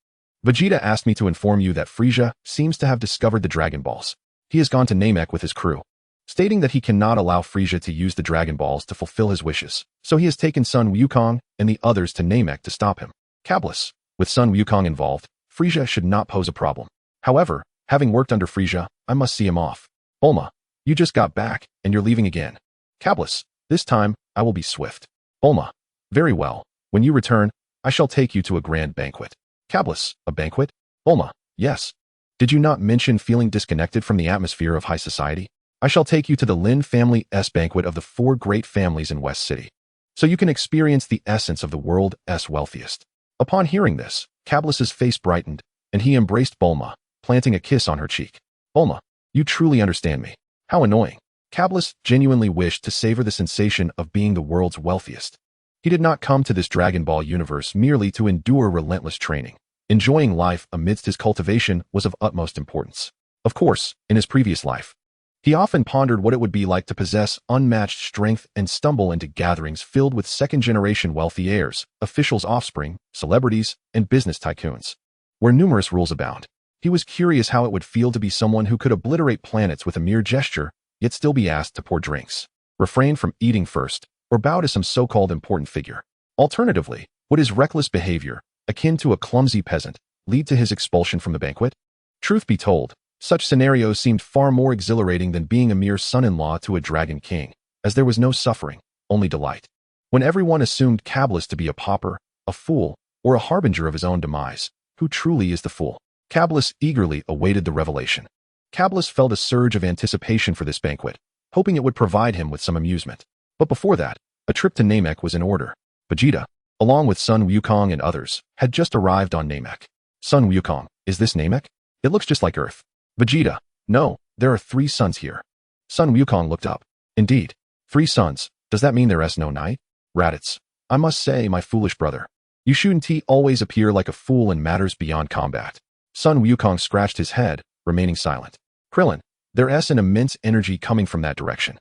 Vegeta asked me to inform you that Frieza seems to have discovered the Dragon Balls. He has gone to Namek with his crew, stating that he cannot allow Frieza to use the Dragon Balls to fulfill his wishes, so he has taken Sun Wukong and the others to Namek to stop him. Cablis, with Sun Wukong involved, Frieza should not pose a problem. However, having worked under Frieza, I must see him off. Bulma, you just got back, and you're leaving again. Cablis, this time, I will be swift. Bulma, very well. When you return, I shall take you to a grand banquet. Cablis, a banquet? Bulma, yes. Did you not mention feeling disconnected from the atmosphere of high society? I shall take you to the Lin family's banquet of the 4 great families in West City, so you can experience the essence of the world's wealthiest. Upon hearing this, Cablis's face brightened, and he embraced Bulma, planting a kiss on her cheek. Bulma, you truly understand me. How annoying. Cablis genuinely wished to savor the sensation of being the world's wealthiest. He did not come to this Dragon Ball universe merely to endure relentless training. Enjoying life amidst his cultivation was of utmost importance. Of course, in his previous life, he often pondered what it would be like to possess unmatched strength and stumble into gatherings filled with second-generation wealthy heirs, officials' offspring, celebrities, and business tycoons, where numerous rules abound. He was curious how it would feel to be someone who could obliterate planets with a mere gesture, yet still be asked to pour drinks, refrain from eating first, or bow to some so-called important figure. Alternatively, would his reckless behavior, akin to a clumsy peasant, lead to his expulsion from the banquet? Truth be told, such scenarios seemed far more exhilarating than being a mere son-in-law to a dragon king, as there was no suffering, only delight. When everyone assumed Cablis to be a pauper, a fool, or a harbinger of his own demise, who truly is the fool? Cablis eagerly awaited the revelation. Cablis felt a surge of anticipation for this banquet, hoping it would provide him with some amusement. But before that, a trip to Namek was in order. Vegeta, along with Sun Wukong and others, had just arrived on Namek. Sun Wukong, is this Namek? It looks just like Earth. Vegeta, no, there are 3 suns here. Sun Wukong looked up. Indeed, 3 suns, does that mean there's no night? Raditz, I must say, my foolish brother, you shouldn't always appear like a fool in matters beyond combat. Sun Wukong scratched his head, remaining silent. Krillin, there's an immense energy coming from that direction.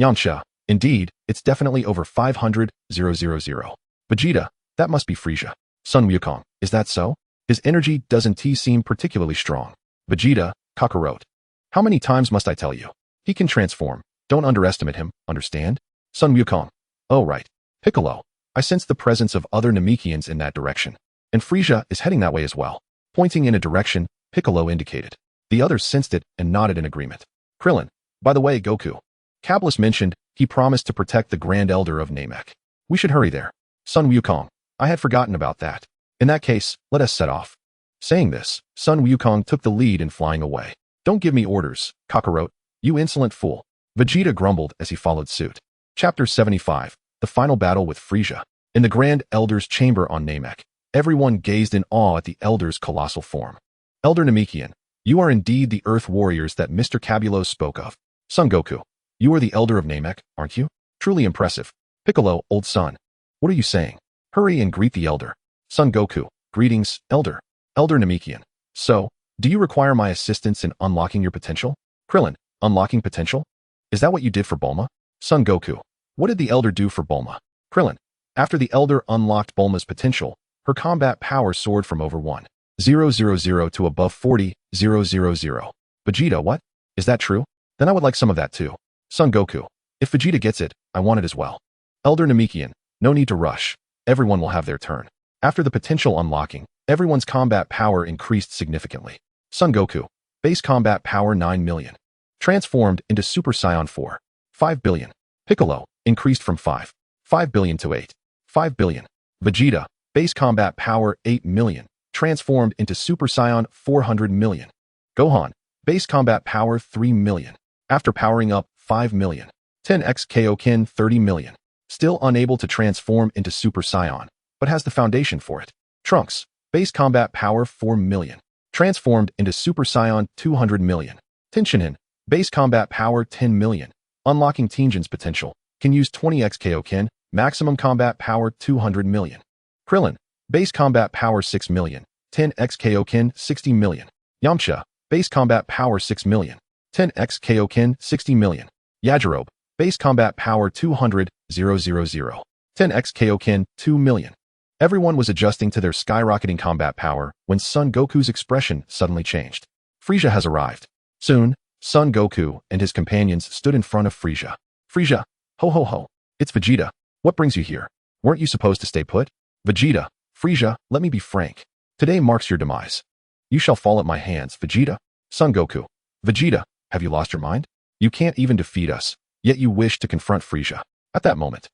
Yamcha, indeed, it's definitely over 500,000. Vegeta, that must be Frieza. Sun Wukong, is that so? His energy doesn't seem particularly strong. Vegeta, Kakarot. How many times must I tell you? He can transform. Don't underestimate him, understand? Sun Wukong. Oh right. Piccolo, I sense the presence of other Namekians in that direction. And Frieza is heading that way as well. Pointing in a direction, Piccolo indicated. The others sensed it and nodded in agreement. Krillin, by the way, Goku. Cablis mentioned he promised to protect the Grand Elder of Namek. We should hurry there. Sun Wukong, I had forgotten about that. In that case, let us set off. Saying this, Sun Wukong took the lead in flying away. Don't give me orders, Kakarot, you insolent fool. Vegeta grumbled as he followed suit. Chapter 75, The Final Battle with Frieza. In the Grand Elder's chamber on Namek, everyone gazed in awe at the Elder's colossal form. Elder Namekian, you are indeed the Earth warriors that Mr. Kabulos spoke of. Son Goku, you are the Elder of Namek, aren't you? Truly impressive. Piccolo, old son. What are you saying? Hurry and greet the Elder. Son Goku, greetings, Elder. Elder Namekian. So, do you require my assistance in unlocking your potential? Krillin, unlocking potential? Is that what you did for Bulma? Son Goku, what did the Elder do for Bulma? Krillin, after the Elder unlocked Bulma's potential, her combat power soared from over 1,000 to above 40,000. Vegeta, what? Is that true? Then I would like some of that too. Son Goku, if Vegeta gets it, I want it as well. Elder Namekian, no need to rush. Everyone will have their turn. After the potential unlocking, everyone's combat power increased significantly. Son Goku, base combat power 9 million. Transformed into Super Saiyan 4. 5 billion. Piccolo, increased from 5 billion to 5 billion. Vegeta, base combat power 8 million. Transformed into Super Saiyan 400 million. Gohan, base combat power 3 million. After powering up 5 million. 10x Kaioken 30 million. Still unable to transform into Super Saiyan, but has the foundation for it. Trunks, base combat power 4 million. Transformed into Super Saiyan 200 million. Tenshinhan, base combat power 10 million. Unlocking Tenjin's potential. Can use 20x Kaioken, maximum combat power 200 million. Krillin, base combat power 6 million. 10x Kaioken 60 million. Yamcha, base combat power 6 million. 10x Kaioken 60 million. Yajirobe, base combat power 200,000. 10x Kaioken 2 million. Everyone was adjusting to their skyrocketing combat power when Son Goku's expression suddenly changed. Frieza has arrived. Soon, Son Goku and his companions stood in front of Frieza. Frieza, ho ho ho. It's Vegeta. What brings you here? Weren't you supposed to stay put? Vegeta, Frieza, let me be frank. Today marks your demise. You shall fall at my hands, Vegeta. Son Goku. Vegeta, have you lost your mind? You can't even defeat us, yet you wish to confront Frieza. At that moment,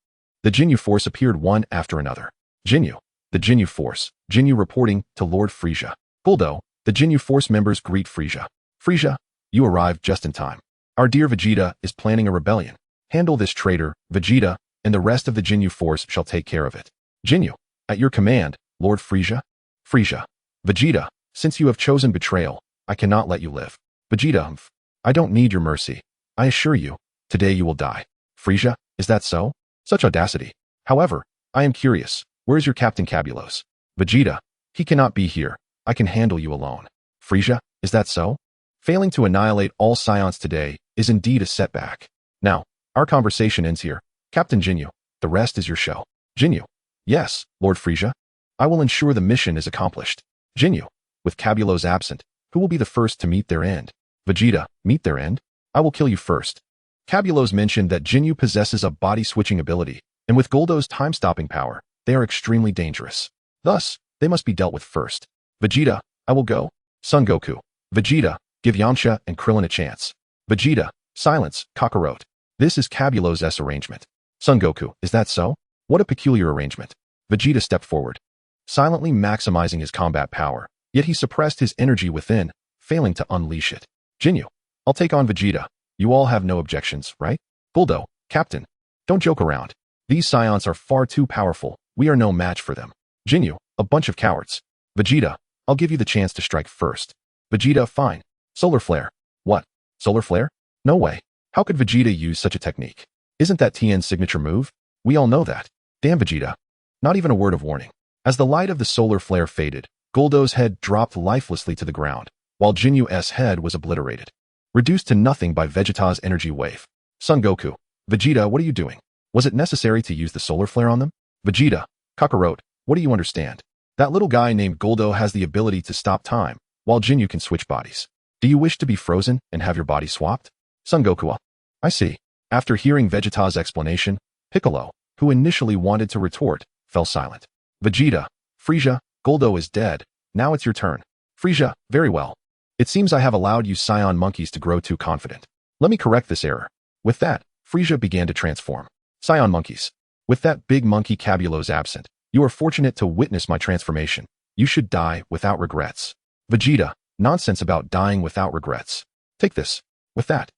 the Ginyu Force appeared one after another. Ginyu, the Ginyu Force, Ginyu reporting to Lord Frieza. Guldo, the Ginyu Force members greet Frieza. Frieza, you arrived just in time. Our dear Vegeta is planning a rebellion. Handle this traitor, Vegeta, and the rest of the Ginyu Force shall take care of it. Ginyu, at your command, Lord Frieza. Frieza, Vegeta, since you have chosen betrayal, I cannot let you live. Vegeta, I don't need your mercy. I assure you, today you will die. Frieza, is that so? Such audacity. However, I am curious, where is your Captain Cabulos? Vegeta, he cannot be here. I can handle you alone. Frieza, is that so? Failing to annihilate all Saiyans today is indeed a setback. Now, our conversation ends here. Captain Ginyu, the rest is your show. Ginyu, yes, Lord Frieza. I will ensure the mission is accomplished. Ginyu, with Cabulos absent, who will be the first to meet their end? Vegeta, meet their end? I will kill you first. Cabulos mentioned that Ginyu possesses a body-switching ability, and with Guldo's time-stopping power, they are extremely dangerous. Thus, they must be dealt with first. Vegeta, I will go. Son Goku. Vegeta, give Yamcha and Krillin a chance. Vegeta, silence, Kakarot. This is Cabulos' arrangement. Son Goku, is that so? What a peculiar arrangement. Vegeta stepped forward, silently maximizing his combat power, yet he suppressed his energy within, failing to unleash it. Ginyu, I'll take on Vegeta. You all have no objections, right? Guldo, Captain, don't joke around. These Saiyans are far too powerful. We are no match for them. Ginyu, a bunch of cowards. Vegeta, I'll give you the chance to strike first. Vegeta, fine. Solar Flare. What? Solar Flare? No way. How could Vegeta use such a technique? Isn't that Tien's signature move? We all know that. Damn Vegeta. Not even a word of warning. As the light of the Solar Flare faded, Guldo's head dropped lifelessly to the ground, while Jinyu's head was obliterated, reduced to nothing by Vegeta's energy wave. Son Goku. Vegeta, what are you doing? Was it necessary to use the Solar Flare on them? Vegeta. Kakarot, what do you understand? That little guy named Guldo has the ability to stop time, while Ginyu can switch bodies. Do you wish to be frozen and have your body swapped? Son Goku. I see. After hearing Vegeta's explanation, Piccolo, who initially wanted to retort, fell silent. Vegeta. Frieza, Guldo is dead. Now it's your turn. Frieza, very well. It seems I have allowed you Saiyan monkeys to grow too confident. Let me correct this error. With that, Frieza began to transform. Saiyan monkeys. With that big monkey Cabulos absent, you are fortunate to witness my transformation. You should die without regrets. Vegeta, nonsense about dying without regrets. Take this. With that,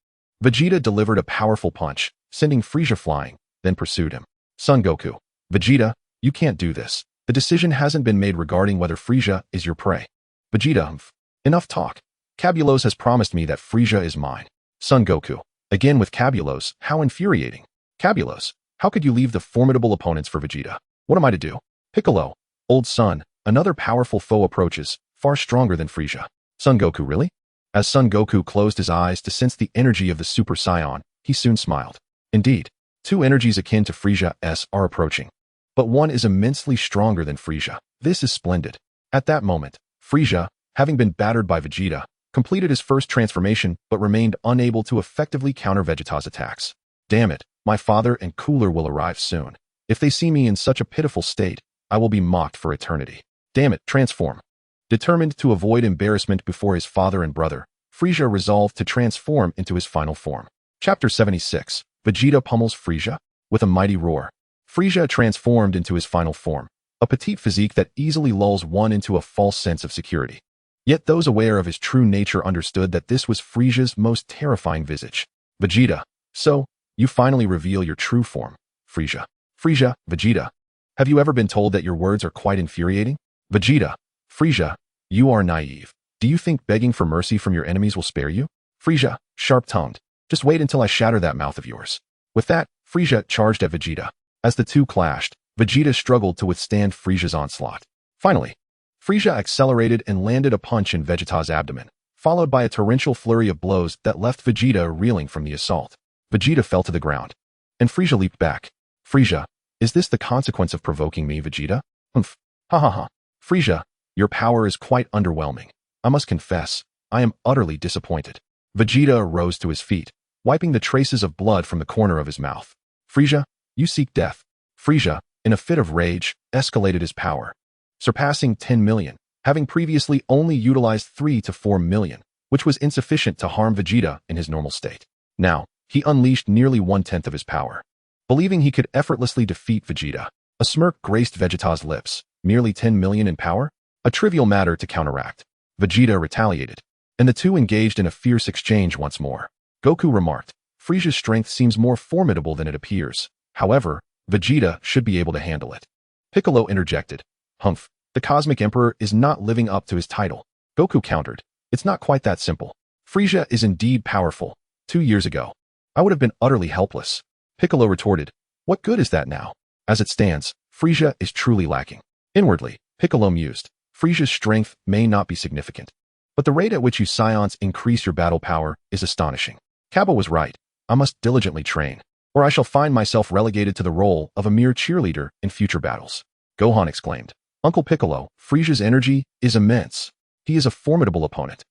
Vegeta delivered a powerful punch, sending Frieza flying, then pursued him. Son Goku. Vegeta, you can't do this. The decision hasn't been made regarding whether Frieza is your prey. Vegeta, enough talk. Cabulos has promised me that Frieza is mine. Son Goku. Again with Cabulos, how infuriating. Cabulos, how could you leave the formidable opponents for Vegeta? What am I to do? Piccolo. Old son, another powerful foe approaches, far stronger than Frieza. Son Goku, really? As Son Goku closed his eyes to sense the energy of the Super Saiyan, he soon smiled. Indeed, two energies akin to Frieza's are approaching. But one is immensely stronger than Frieza. This is splendid. At that moment, Frieza, having been battered by Vegeta, completed his first transformation but remained unable to effectively counter Vegeta's attacks. Damn it, my father and Cooler will arrive soon. If they see me in such a pitiful state, I will be mocked for eternity. Damn it, transform. Determined to avoid embarrassment before his father and brother, Frieza resolved to transform into his final form. Chapter 76. Vegeta pummels Frieza. With a mighty roar, Frieza transformed into his final form, a petite physique that easily lulls one into a false sense of security. Yet those aware of his true nature understood that this was Frieza's most terrifying visage. Vegeta. So, You finally reveal your true form, Frieza. Frieza, Vegeta. Have you ever been told that your words are quite infuriating? Vegeta. Frieza, you are naive. Do you think begging for mercy from your enemies will spare you? Frieza, sharp-tongued. Just wait until I shatter that mouth of yours. With that, Frieza charged at Vegeta. As the two clashed, Vegeta struggled to withstand Frieza's onslaught. Finally, Frieza accelerated and landed a punch in Vegeta's abdomen, followed by a torrential flurry of blows that left Vegeta reeling from the assault. Vegeta fell to the ground, and Frieza leaped back. Frieza, is this the consequence of provoking me, Vegeta? Humph. Ha ha ha. Frieza, your power is quite underwhelming. I must confess, I am utterly disappointed. Vegeta rose to his feet, wiping the traces of blood from the corner of his mouth. Frieza, you seek death. Frieza, in a fit of rage, escalated his power, surpassing 10 million, having previously only utilized 3 to 4 million, which was insufficient to harm Vegeta in his normal state. Now, he unleashed nearly 1/10 of his power. Believing he could effortlessly defeat Vegeta, a smirk graced Vegeta's lips. Merely 10 million in power? A trivial matter to counteract. Vegeta retaliated, and the two engaged in a fierce exchange once more. Goku remarked, Frieza's strength seems more formidable than it appears. However, Vegeta should be able to handle it. Piccolo interjected, Humph, the Cosmic Emperor is not living up to his title. Goku countered, it's not quite that simple. Frieza is indeed powerful. 2 years ago, I would have been utterly helpless. Piccolo retorted, what good is that now? As it stands, Frieza is truly lacking. Inwardly, Piccolo mused, Frieza's strength may not be significant, but the rate at which you Saiyans increase your battle power is astonishing. Cabba was right. I must diligently train, or I shall find myself relegated to the role of a mere cheerleader in future battles. Gohan exclaimed, Uncle Piccolo, Frieza's energy is immense. He is a formidable opponent.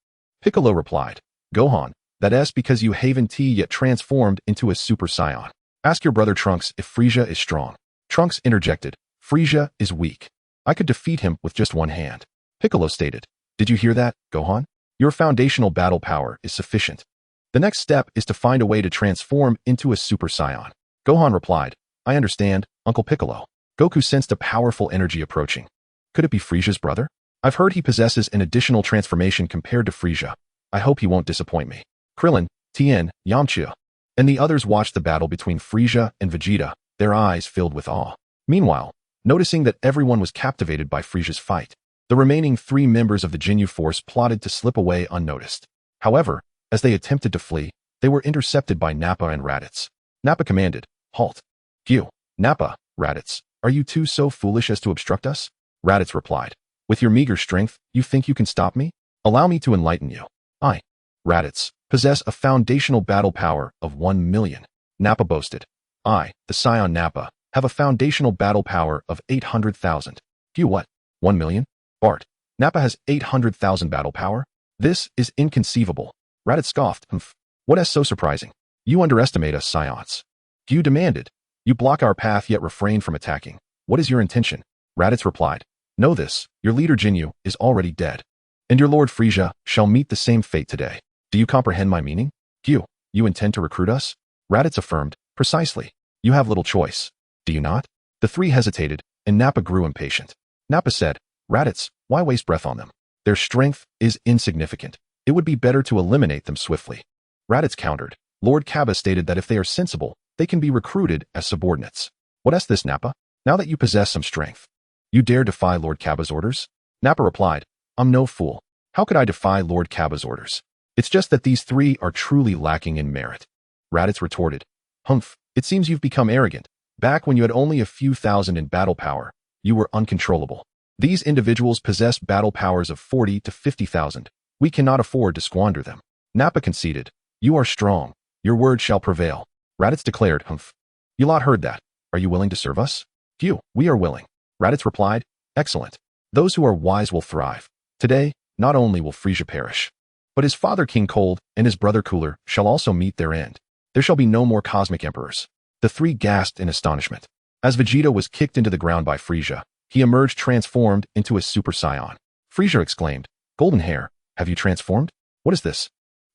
Piccolo replied, Gohan, that is because you haven't yet transformed into a Super Saiyan. Ask your brother Trunks if Frieza is strong. Trunks interjected, Frieza is weak. I could defeat him with just one hand. Piccolo stated, did you hear that, Gohan? Your foundational battle power is sufficient. The next step is to find a way to transform into a Super Saiyan. Gohan replied, I understand, Uncle Piccolo. Goku sensed a powerful energy approaching. Could it be Frieza's brother? I've heard he possesses an additional transformation compared to Frieza. I hope he won't disappoint me. Krillin, Tien, Yamcha, and the others watched the battle between Frieza and Vegeta, their eyes filled with awe. Meanwhile, noticing that everyone was captivated by Frieza's fight, the remaining 3 members of the Ginyu Force plotted to slip away unnoticed. However, as they attempted to flee, they were intercepted by Nappa and Raditz. Nappa commanded, Halt. Gyu, Nappa, Raditz, are you two so foolish as to obstruct us? Raditz replied, With your meager strength, you think you can stop me? Allow me to enlighten you. I, Raditz, possess a foundational battle power of 1 million. Nappa boasted, I, the Saiyan Nappa, have a foundational battle power of 800,000. Gyu what? 1 million? Bart, Nappa has 800,000 battle power? This is inconceivable. Raditz scoffed, Humph. What is so surprising? You underestimate us Saiyans. Gyu demanded, You block our path yet refrain from attacking. What is your intention? Raditz replied, Know this, your leader Ginyu is already dead, and your Lord Frieza shall meet the same fate today. Do you comprehend my meaning? Gyu, you intend to recruit us? Raditz affirmed, Precisely. You have little choice. Do you not? The 3 hesitated, and Nappa grew impatient. Nappa said, Raditz, why waste breath on them? Their strength is insignificant. It would be better to eliminate them swiftly. Raditz countered, Lord Cabba stated that if they are sensible, they can be recruited as subordinates. What is this, Nappa? Now that you possess some strength, you dare defy Lord Cabba's orders? Nappa replied, I'm no fool. How could I defy Lord Cabba's orders? It's just that these 3 are truly lacking in merit. Raditz retorted, Humph, it seems you've become arrogant. Back when you had only a few thousand in battle power, you were uncontrollable. These individuals possess battle powers of 40 to 50,000. We cannot afford to squander them. Nappa conceded, You are strong. Your word shall prevail. Raditz declared, Humph. You lot heard that. Are you willing to serve us? Gyu, we are willing. Raditz replied, Excellent. Those who are wise will thrive. Today, not only will Frieza perish, but his father King Cold and his brother Cooler shall also meet their end. There shall be no more cosmic emperors. The 3 gasped in astonishment. As Vegeta was kicked into the ground by Frieza, he emerged transformed into a Super Saiyan. Frieza exclaimed, Golden Hair, have you transformed? What is this?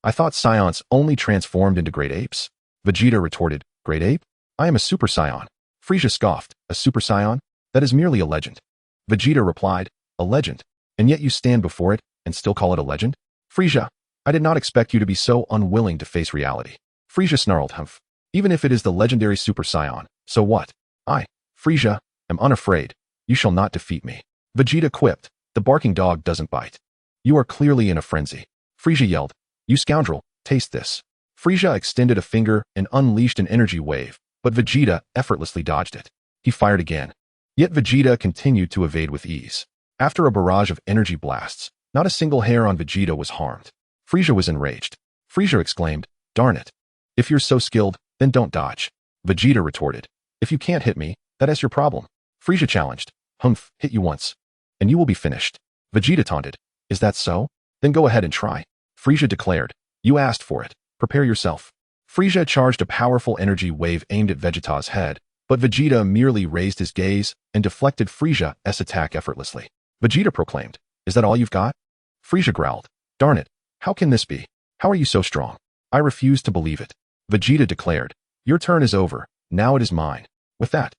I thought Saiyans only transformed into great apes. Vegeta retorted, Great ape? I am a Super Saiyan. Frieza scoffed, A Super Saiyan? That is merely a legend. Vegeta replied, A legend? And yet you stand before it and still call it a legend? Frieza, I did not expect you to be so unwilling to face reality. Frieza snarled, Humph. Even if it is the legendary Super Saiyan, so what? I, Frieza, am unafraid. You shall not defeat me. Vegeta quipped. The barking dog doesn't bite. You are clearly in a frenzy. Frieza yelled. You scoundrel, taste this. Frieza extended a finger and unleashed an energy wave, but Vegeta effortlessly dodged it. He fired again. Yet Vegeta continued to evade with ease. After a barrage of energy blasts, not a single hair on Vegeta was harmed. Frieza was enraged. Frieza exclaimed, darn it. If you're so skilled, then don't dodge. Vegeta retorted. If you can't hit me, that is your problem. Frieza challenged. Humph, hit you once, and you will be finished. Vegeta taunted. Is that so? Then go ahead and try. Frieza declared. You asked for it. Prepare yourself. Frieza charged a powerful energy wave aimed at Vegeta's head, but Vegeta merely raised his gaze and deflected Frieza's attack effortlessly. Vegeta proclaimed. Is that all you've got? Frieza growled. Darn it. How can this be? How are you so strong? I refuse to believe it. Vegeta declared. Your turn is over. Now it is mine. With that,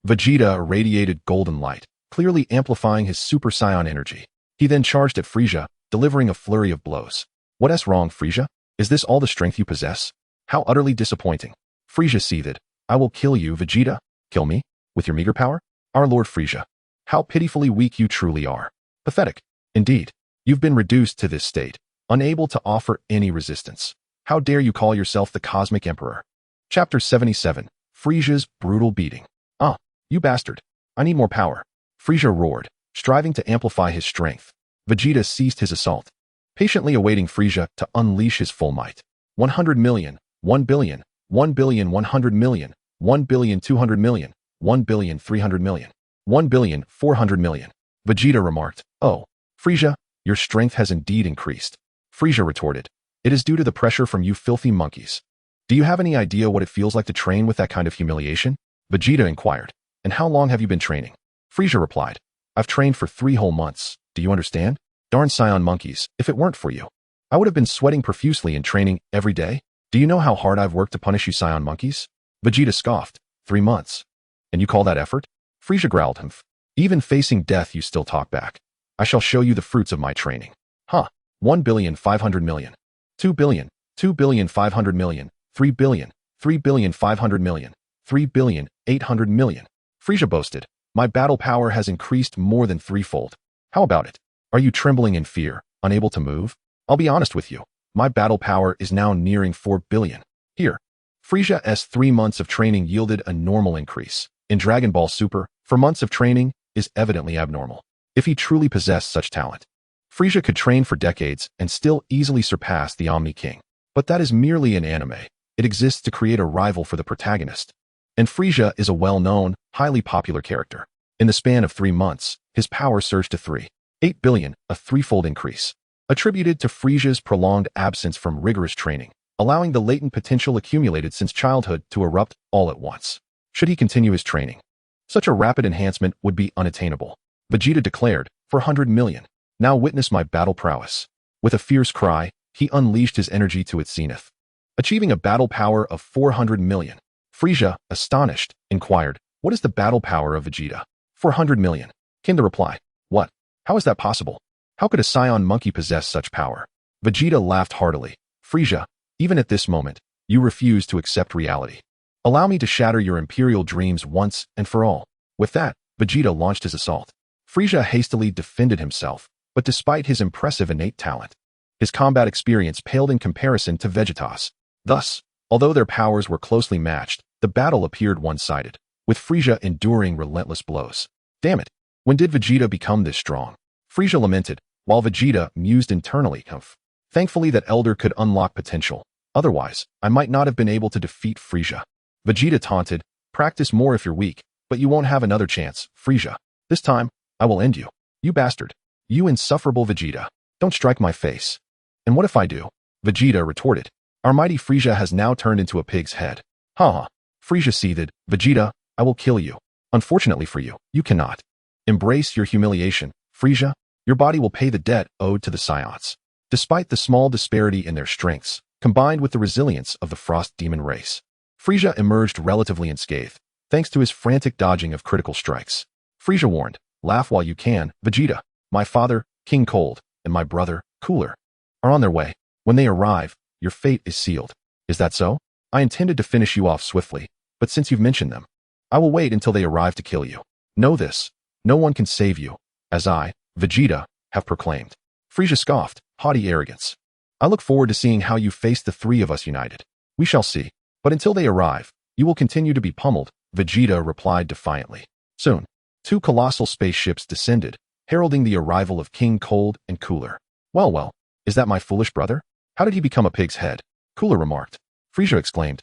Vegeta irradiated golden light, clearly amplifying his Super Saiyan energy. He then charged at Frieza, delivering a flurry of blows. What's wrong, Frieza? Is this all the strength you possess? How utterly disappointing. Frieza seethed. I will kill you, Vegeta. Kill me? With your meager power? Our Lord Frieza. How pitifully weak you truly are. Pathetic. Indeed. You've been reduced to this state, unable to offer any resistance. How dare you call yourself the Cosmic Emperor? Chapter 77. Frieza's brutal beating. Ah, you bastard. I need more power. Frieza roared, striving to amplify his strength. Vegeta ceased his assault, patiently awaiting Frieza to unleash his full might. 100 million, 1 billion, 1 billion 100 million, 1 billion 200 million, 1 billion 300 million, 1 billion 400 million. Vegeta remarked, Oh, Frieza, your strength has indeed increased. Frieza retorted, It is due to the pressure from you filthy monkeys. Do you have any idea what it feels like to train with that kind of humiliation? Vegeta inquired, And how long have you been training? Frieza replied, I've trained for 3 whole months. Do you understand? Darn Saiyan monkeys, if it weren't for you, I would have been sweating profusely in training every day. Do you know how hard I've worked to punish you Saiyan monkeys? Vegeta scoffed. 3 months. And you call that effort? Frieza growled. Humph. Even facing death you still talk back. I shall show you the fruits of my training. Huh. 1 billion 500 million. 2 billion. 2 billion 500 million. 3 billion. 3 billion 500 million. 3 billion 800 million. Frieza boasted. My battle power has increased more than 3-fold. How about it? Are you trembling in fear, unable to move? I'll be honest with you. My battle power is now nearing 4 billion. Here. Frieza's 3 months of training yielded a normal increase. In Dragon Ball Super, for months of training is evidently abnormal. If he truly possessed such talent, Frieza could train for decades and still easily surpass the Omni King. But that is merely an anime. It exists to create a rival for the protagonist. And Frieza is a well-known, highly popular character. In the span of 3 months, his power surged to 3.8 billion, a 3-fold increase, attributed to Frieza's prolonged absence from rigorous training, allowing the latent potential accumulated since childhood to erupt all at once. Should he continue his training, such a rapid enhancement would be unattainable. Vegeta declared, 400 million. Now witness my battle prowess. With a fierce cry, he unleashed his energy to its zenith, achieving a battle power of 400 million. Frieza, astonished, inquired, What is the battle power of Vegeta? 400 million. Came the reply. What? How is that possible? How could a Saiyan monkey possess such power? Vegeta laughed heartily. Frieza, even at this moment, you refuse to accept reality. Allow me to shatter your imperial dreams once and for all. With that, Vegeta launched his assault. Frieza hastily defended himself, but despite his impressive innate talent, his combat experience paled in comparison to Vegeta's. Thus, although their powers were closely matched, the battle appeared one-sided, with Frieza enduring relentless blows. Damn it! When did Vegeta become this strong? Frieza lamented, while Vegeta mused internally. Humph. Thankfully that Elder could unlock potential. Otherwise, I might not have been able to defeat Frieza. Vegeta taunted, Practice more if you're weak, but you won't have another chance, Frieza. This time, I will end you. You bastard. You insufferable Vegeta. Don't strike my face. And what if I do? Vegeta retorted. Our mighty Frieza has now turned into a pig's head. Ha. Frieza seethed, Vegeta, I will kill you. Unfortunately for you, you cannot. Embrace your humiliation, Frieza. Your body will pay the debt owed to the Saiyans. Despite the small disparity in their strengths, combined with the resilience of the Frost Demon race, Frieza emerged relatively unscathed, thanks to his frantic dodging of critical strikes. Frieza warned, Laugh while you can, Vegeta. My father, King Cold, and my brother, Cooler, are on their way. When they arrive, your fate is sealed. Is that so? I intended to finish you off swiftly, but since you've mentioned them, I will wait until they arrive to kill you. Know this, no one can save you, as I, Vegeta, have proclaimed. Frieza scoffed, haughty arrogance. I look forward to seeing how you face the three of us united. We shall see. But until they arrive, you will continue to be pummeled, Vegeta replied defiantly. Soon, two colossal spaceships descended, heralding the arrival of King Cold and Cooler. Well, is that my foolish brother? How did he become a pig's head? Cooler remarked. Frieza exclaimed.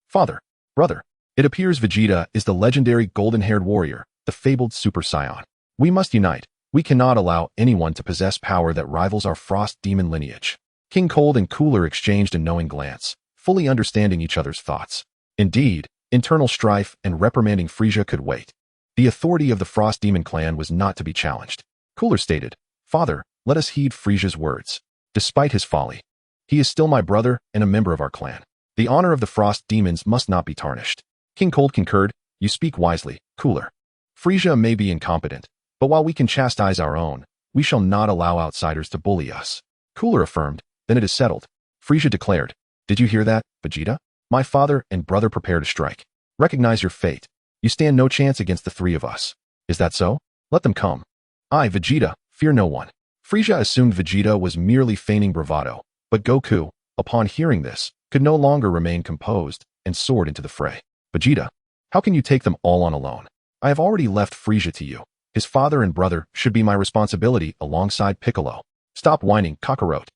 Father, brother, it appears Vegeta is the legendary golden-haired warrior, the fabled Super Saiyan. We must unite. We cannot allow anyone to possess power that rivals our frost demon lineage. King Cold and Cooler exchanged a knowing glance, fully understanding each other's thoughts. Indeed, internal strife and reprimanding Frieza could wait. The authority of the Frost Demon clan was not to be challenged. Cooler stated, Father, let us heed Frieza's words. Despite his folly, he is still my brother and a member of our clan. The honor of the Frost Demons must not be tarnished. King Cold concurred, you speak wisely, Cooler. Frieza may be incompetent, but while we can chastise our own, we shall not allow outsiders to bully us. Cooler affirmed, then it is settled. Frieza declared, did you hear that, Vegeta? My father and brother prepare to strike. Recognize your fate. You stand no chance against the three of us. Is that so? Let them come. I, Vegeta, fear no one. Frieza assumed Vegeta was merely feigning bravado, but Goku, upon hearing this, could no longer remain composed and soared into the fray. Vegeta, how can you take them all on alone? I have already left Frieza to you. His father and brother should be my responsibility alongside Piccolo. Stop whining, Kakarot.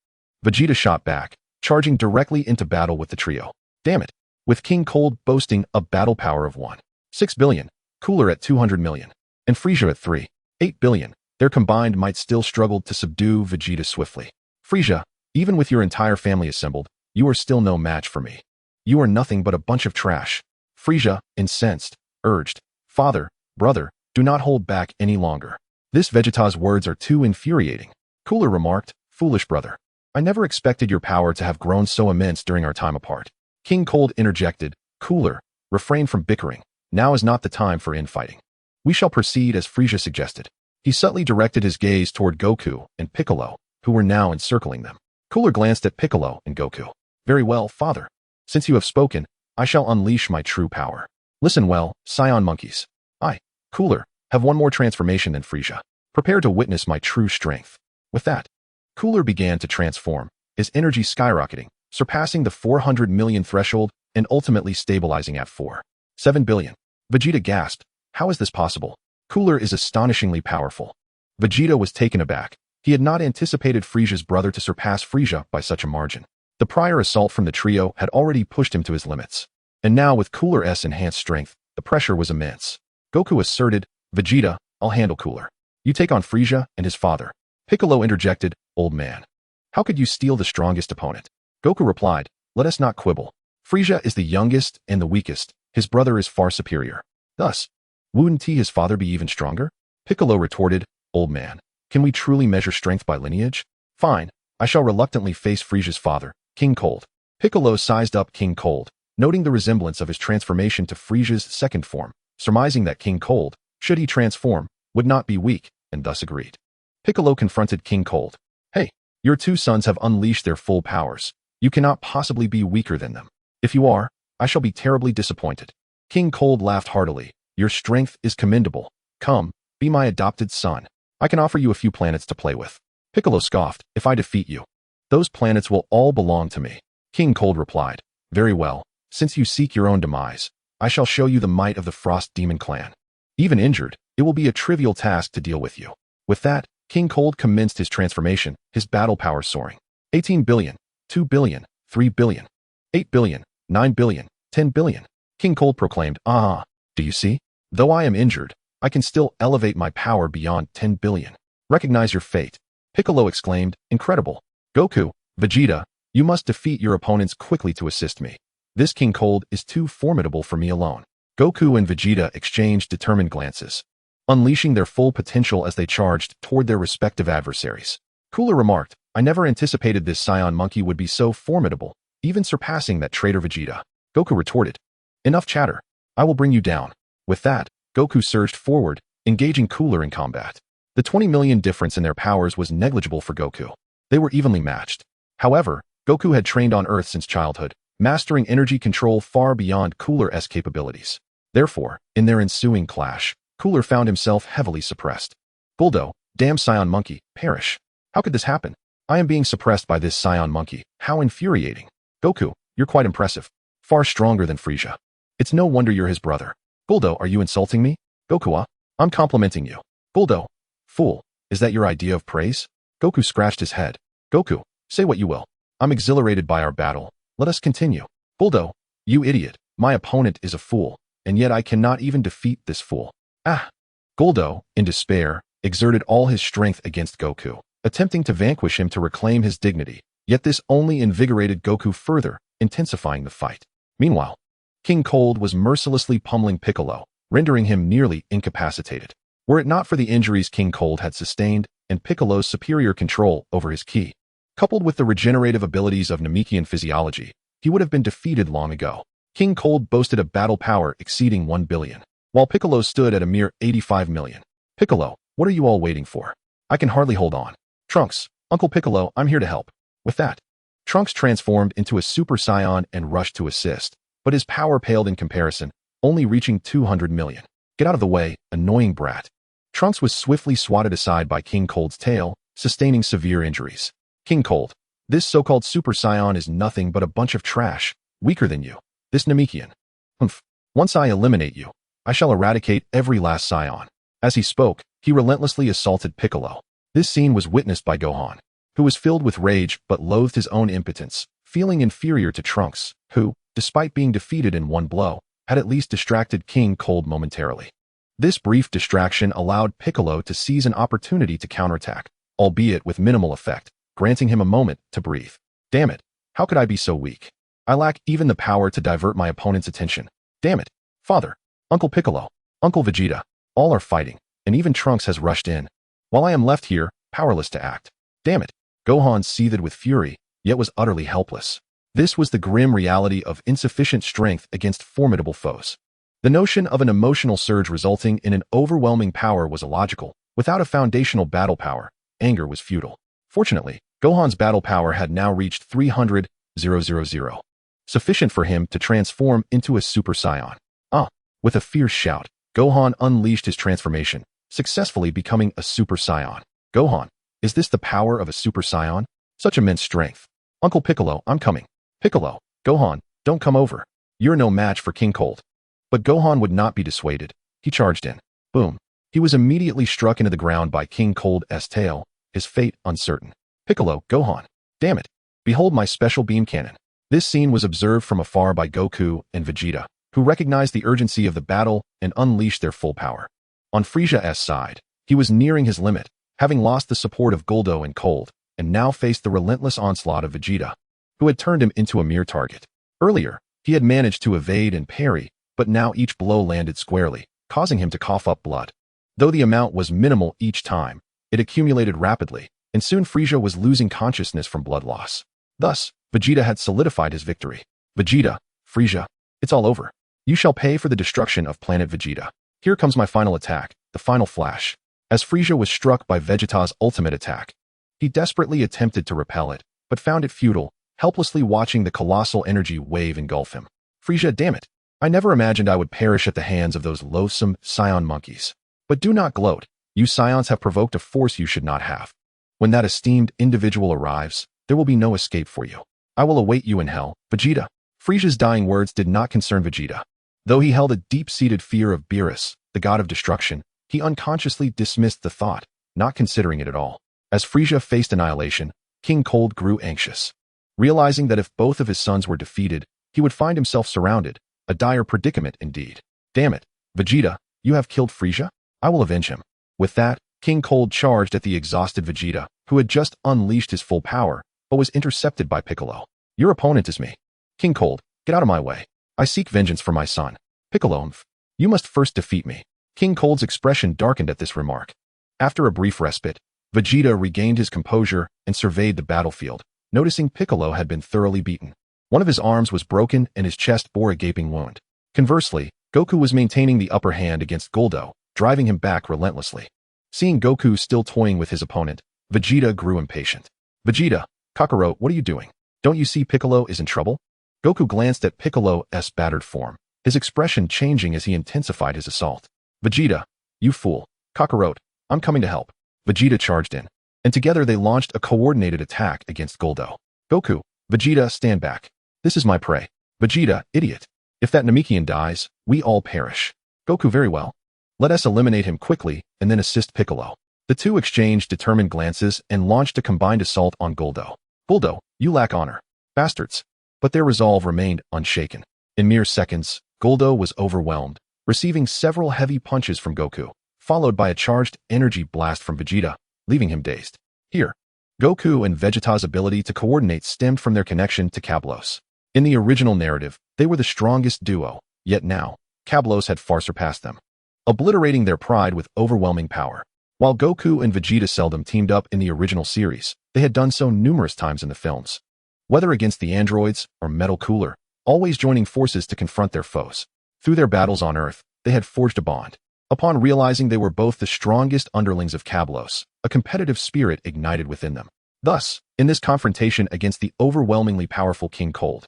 Vegeta shot back, charging directly into battle with the trio. Damn it. With King Cold boasting a battle power of 1.6 billion, Cooler at 200 million, and Frieza at 3.8 billion, their combined might still struggle to subdue Vegeta swiftly. Frieza, even with your entire family assembled, you are still no match for me. You are nothing but a bunch of trash. Frieza, incensed, urged, Father, brother, do not hold back any longer. This Vegeta's words are too infuriating. Cooler remarked, foolish brother. I never expected your power to have grown so immense during our time apart. King Cold interjected, Cooler, refrain from bickering. Now is not the time for infighting. We shall proceed as Frieza suggested. He subtly directed his gaze toward Goku and Piccolo, who were now encircling them. Cooler glanced at Piccolo and Goku. Very well, father. Since you have spoken, I shall unleash my true power. Listen well, Saiyan monkeys. I, Cooler, have one more transformation than Frieza. Prepare to witness my true strength. With that, Cooler began to transform, his energy skyrocketing, surpassing the 400 million threshold and ultimately stabilizing at 4.7 billion. Vegeta gasped, how is this possible? Cooler is astonishingly powerful. Vegeta was taken aback. He had not anticipated Frieza's brother to surpass Frieza by such a margin. The prior assault from the trio had already pushed him to his limits. And now with Cooler's enhanced strength, the pressure was immense. Goku asserted, Vegeta, I'll handle Cooler. You take on Frieza and his father. Piccolo interjected, old man. How could you steal the strongest opponent? Goku replied, let us not quibble. Frieza is the youngest and the weakest. His brother is far superior. Thus, wouldn't his father be even stronger? Piccolo retorted, old man. Can we truly measure strength by lineage? Fine, I shall reluctantly face Frieza's father, King Cold. Piccolo sized up King Cold, noting the resemblance of his transformation to Frieza's second form, surmising that King Cold, should he transform, would not be weak, and thus agreed. Piccolo confronted King Cold. Hey, your two sons have unleashed their full powers. You cannot possibly be weaker than them. If you are, I shall be terribly disappointed. King Cold laughed heartily. Your strength is commendable. Come, be my adopted son. I can offer you a few planets to play with. Piccolo scoffed, if I defeat you, those planets will all belong to me. King Cold replied, very well, since you seek your own demise, I shall show you the might of the Frost Demon clan. Even injured, it will be a trivial task to deal with you. With that, King Cold commenced his transformation, his battle power soaring. 18 billion, 2 billion, 3 billion, 8 billion, 9 billion, 10 billion. King Cold proclaimed, do you see? Though I am injured, I can still elevate my power beyond 10 billion. Recognize your fate. Piccolo exclaimed, incredible. Goku, Vegeta, you must defeat your opponents quickly to assist me. This King Cold is too formidable for me alone. Goku and Vegeta exchanged determined glances, unleashing their full potential as they charged toward their respective adversaries. Cooler remarked, I never anticipated this Saiyan monkey would be so formidable, even surpassing that traitor Vegeta. Goku retorted, enough chatter. I will bring you down. With that, Goku surged forward, engaging Cooler in combat. The 20 million difference in their powers was negligible for Goku. They were evenly matched. However, Goku had trained on Earth since childhood, mastering energy control far beyond Cooler's capabilities. Therefore, in their ensuing clash, Cooler found himself heavily suppressed. Guldo, damn Saiyan monkey, perish. How could this happen? I am being suppressed by this Saiyan monkey. How infuriating. Goku, you're quite impressive. Far stronger than Frieza. It's no wonder you're his brother. Guldo, are you insulting me? Goku, I'm complimenting you. Guldo, fool, is that your idea of praise? Goku scratched his head. Goku, say what you will. I'm exhilarated by our battle. Let us continue. Guldo, you idiot. My opponent is a fool, and yet I cannot even defeat this fool. Ah! Guldo, in despair, exerted all his strength against Goku, attempting to vanquish him to reclaim his dignity, yet this only invigorated Goku further, intensifying the fight. Meanwhile, King Cold was mercilessly pummeling Piccolo, rendering him nearly incapacitated. Were it not for the injuries King Cold had sustained and Piccolo's superior control over his ki, coupled with the regenerative abilities of Namekian physiology, he would have been defeated long ago. King Cold boasted a battle power exceeding 1 billion, while Piccolo stood at a mere 85 million. Piccolo, what are you all waiting for? I can hardly hold on. Trunks, Uncle Piccolo, I'm here to help. With that, Trunks transformed into a Super Saiyan and rushed to assist, but his power paled in comparison, only reaching 200 million. Get out of the way, annoying brat. Trunks was swiftly swatted aside by King Cold's tail, sustaining severe injuries. King Cold, this so-called Super Saiyan is nothing but a bunch of trash, weaker than you. This Namekian. Humph. Once I eliminate you, I shall eradicate every last Saiyan. As he spoke, he relentlessly assaulted Piccolo. This scene was witnessed by Gohan, who was filled with rage but loathed his own impotence, feeling inferior to Trunks, who, despite being defeated in one blow, had at least distracted King Cold momentarily. This brief distraction allowed Piccolo to seize an opportunity to counterattack, albeit with minimal effect, granting him a moment to breathe. Damn it, how could I be so weak? I lack even the power to divert my opponent's attention. Damn it, Father, Uncle Piccolo, Uncle Vegeta, all are fighting, and even Trunks has rushed in, while I am left here, powerless to act. Damn it, Gohan seethed with fury, yet was utterly helpless. This was the grim reality of insufficient strength against formidable foes. The notion of an emotional surge resulting in an overwhelming power was illogical. Without a foundational battle power, anger was futile. Fortunately, Gohan's battle power had now reached 300,000, sufficient for him to transform into a Super Saiyan. With a fierce shout, Gohan unleashed his transformation, successfully becoming a Super Saiyan. Gohan, is this the power of a Super Saiyan? Such immense strength. Uncle Piccolo, I'm coming. Piccolo, Gohan, don't come over. You're no match for King Cold. But Gohan would not be dissuaded. He charged in. Boom. He was immediately struck into the ground by King Cold's tail, his fate uncertain. Piccolo, Gohan. Damn it. Behold my special beam cannon. This scene was observed from afar by Goku and Vegeta, who recognized the urgency of the battle and unleashed their full power. On Frieza's side, he was nearing his limit, having lost the support of Guldo and Cold, and now faced the relentless onslaught of Vegeta, who had turned him into a mere target. Earlier, he had managed to evade and parry, but now each blow landed squarely, causing him to cough up blood. Though the amount was minimal each time, it accumulated rapidly, and soon Frieza was losing consciousness from blood loss. Thus, Vegeta had solidified his victory. Vegeta, Frieza, it's all over. You shall pay for the destruction of planet Vegeta. Here comes my final attack, the final flash. As Frieza was struck by Vegeta's ultimate attack, he desperately attempted to repel it, but found it futile, helplessly watching the colossal energy wave engulf him. Frieza, damn it. I never imagined I would perish at the hands of those loathsome Saiyan monkeys. But do not gloat. You Saiyans have provoked a force you should not have. When that esteemed individual arrives, there will be no escape for you. I will await you in hell, Vegeta. Frieza's dying words did not concern Vegeta. Though he held a deep-seated fear of Beerus, the god of destruction, he unconsciously dismissed the thought, not considering it at all. As Frieza faced annihilation, King Cold grew anxious. Realizing that if both of his sons were defeated, he would find himself surrounded, a dire predicament indeed. Damn it, Vegeta, you have killed Frieza? I will avenge him. With that, King Cold charged at the exhausted Vegeta, who had just unleashed his full power, but was intercepted by Piccolo. Your opponent is me. King Cold, get out of my way. I seek vengeance for my son. Piccolo, you must first defeat me. King Cold's expression darkened at this remark. After a brief respite, Vegeta regained his composure and surveyed the battlefield, noticing Piccolo had been thoroughly beaten. One of his arms was broken and his chest bore a gaping wound. Conversely, Goku was maintaining the upper hand against Guldo, driving him back relentlessly. Seeing Goku still toying with his opponent, Vegeta grew impatient. Vegeta, Kakarot, what are you doing? Don't you see Piccolo is in trouble? Goku glanced at Piccolo's battered form, his expression changing as he intensified his assault. Vegeta, you fool. Kakarot, I'm coming to help. Vegeta charged in, and together they launched a coordinated attack against Guldo. Goku, Vegeta, stand back. This is my prey. Vegeta, idiot. If that Namekian dies, we all perish. Goku, very well. Let us eliminate him quickly and then assist Piccolo. The two exchanged determined glances and launched a combined assault on Guldo. Guldo, you lack honor. Bastards. But their resolve remained unshaken. In mere seconds, Guldo was overwhelmed, receiving several heavy punches from Goku, followed by a charged energy blast from Vegeta, leaving him dazed. Here, Goku and Vegeta's ability to coordinate stemmed from their connection to Cablos. In the original narrative, they were the strongest duo, yet now, Cablos had far surpassed them, obliterating their pride with overwhelming power. While Goku and Vegeta seldom teamed up in the original series, they had done so numerous times in the films. Whether against the androids or Metal Cooler, always joining forces to confront their foes. Through their battles on Earth, they had forged a bond. Upon realizing they were both the strongest underlings of Cablos, a competitive spirit ignited within them. Thus, in this confrontation against the overwhelmingly powerful King Cold,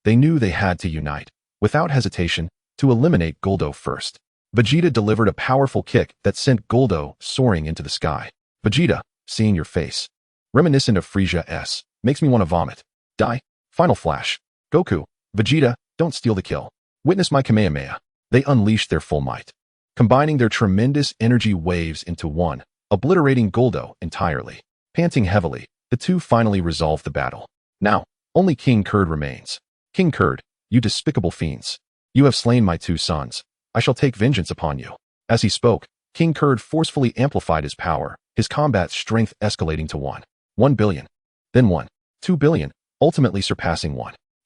they knew they had to unite, without hesitation, to eliminate Guldo first. Vegeta delivered a powerful kick that sent Guldo soaring into the sky. Vegeta, seeing your face, reminiscent of Frieza's, makes me want to vomit. Die. Final flash. Goku, Vegeta, don't steal the kill. Witness my Kamehameha. They unleashed their full might, combining their tremendous energy waves into one, obliterating Guldo entirely. Panting heavily, the two finally resolved the battle. Now, only King Kurd remains. King Kurd, you despicable fiends. You have slain my two sons. I shall take vengeance upon you. As he spoke, King Kurd forcefully amplified his power, his combat strength escalating to 1 billion. Then 2 billion, ultimately surpassing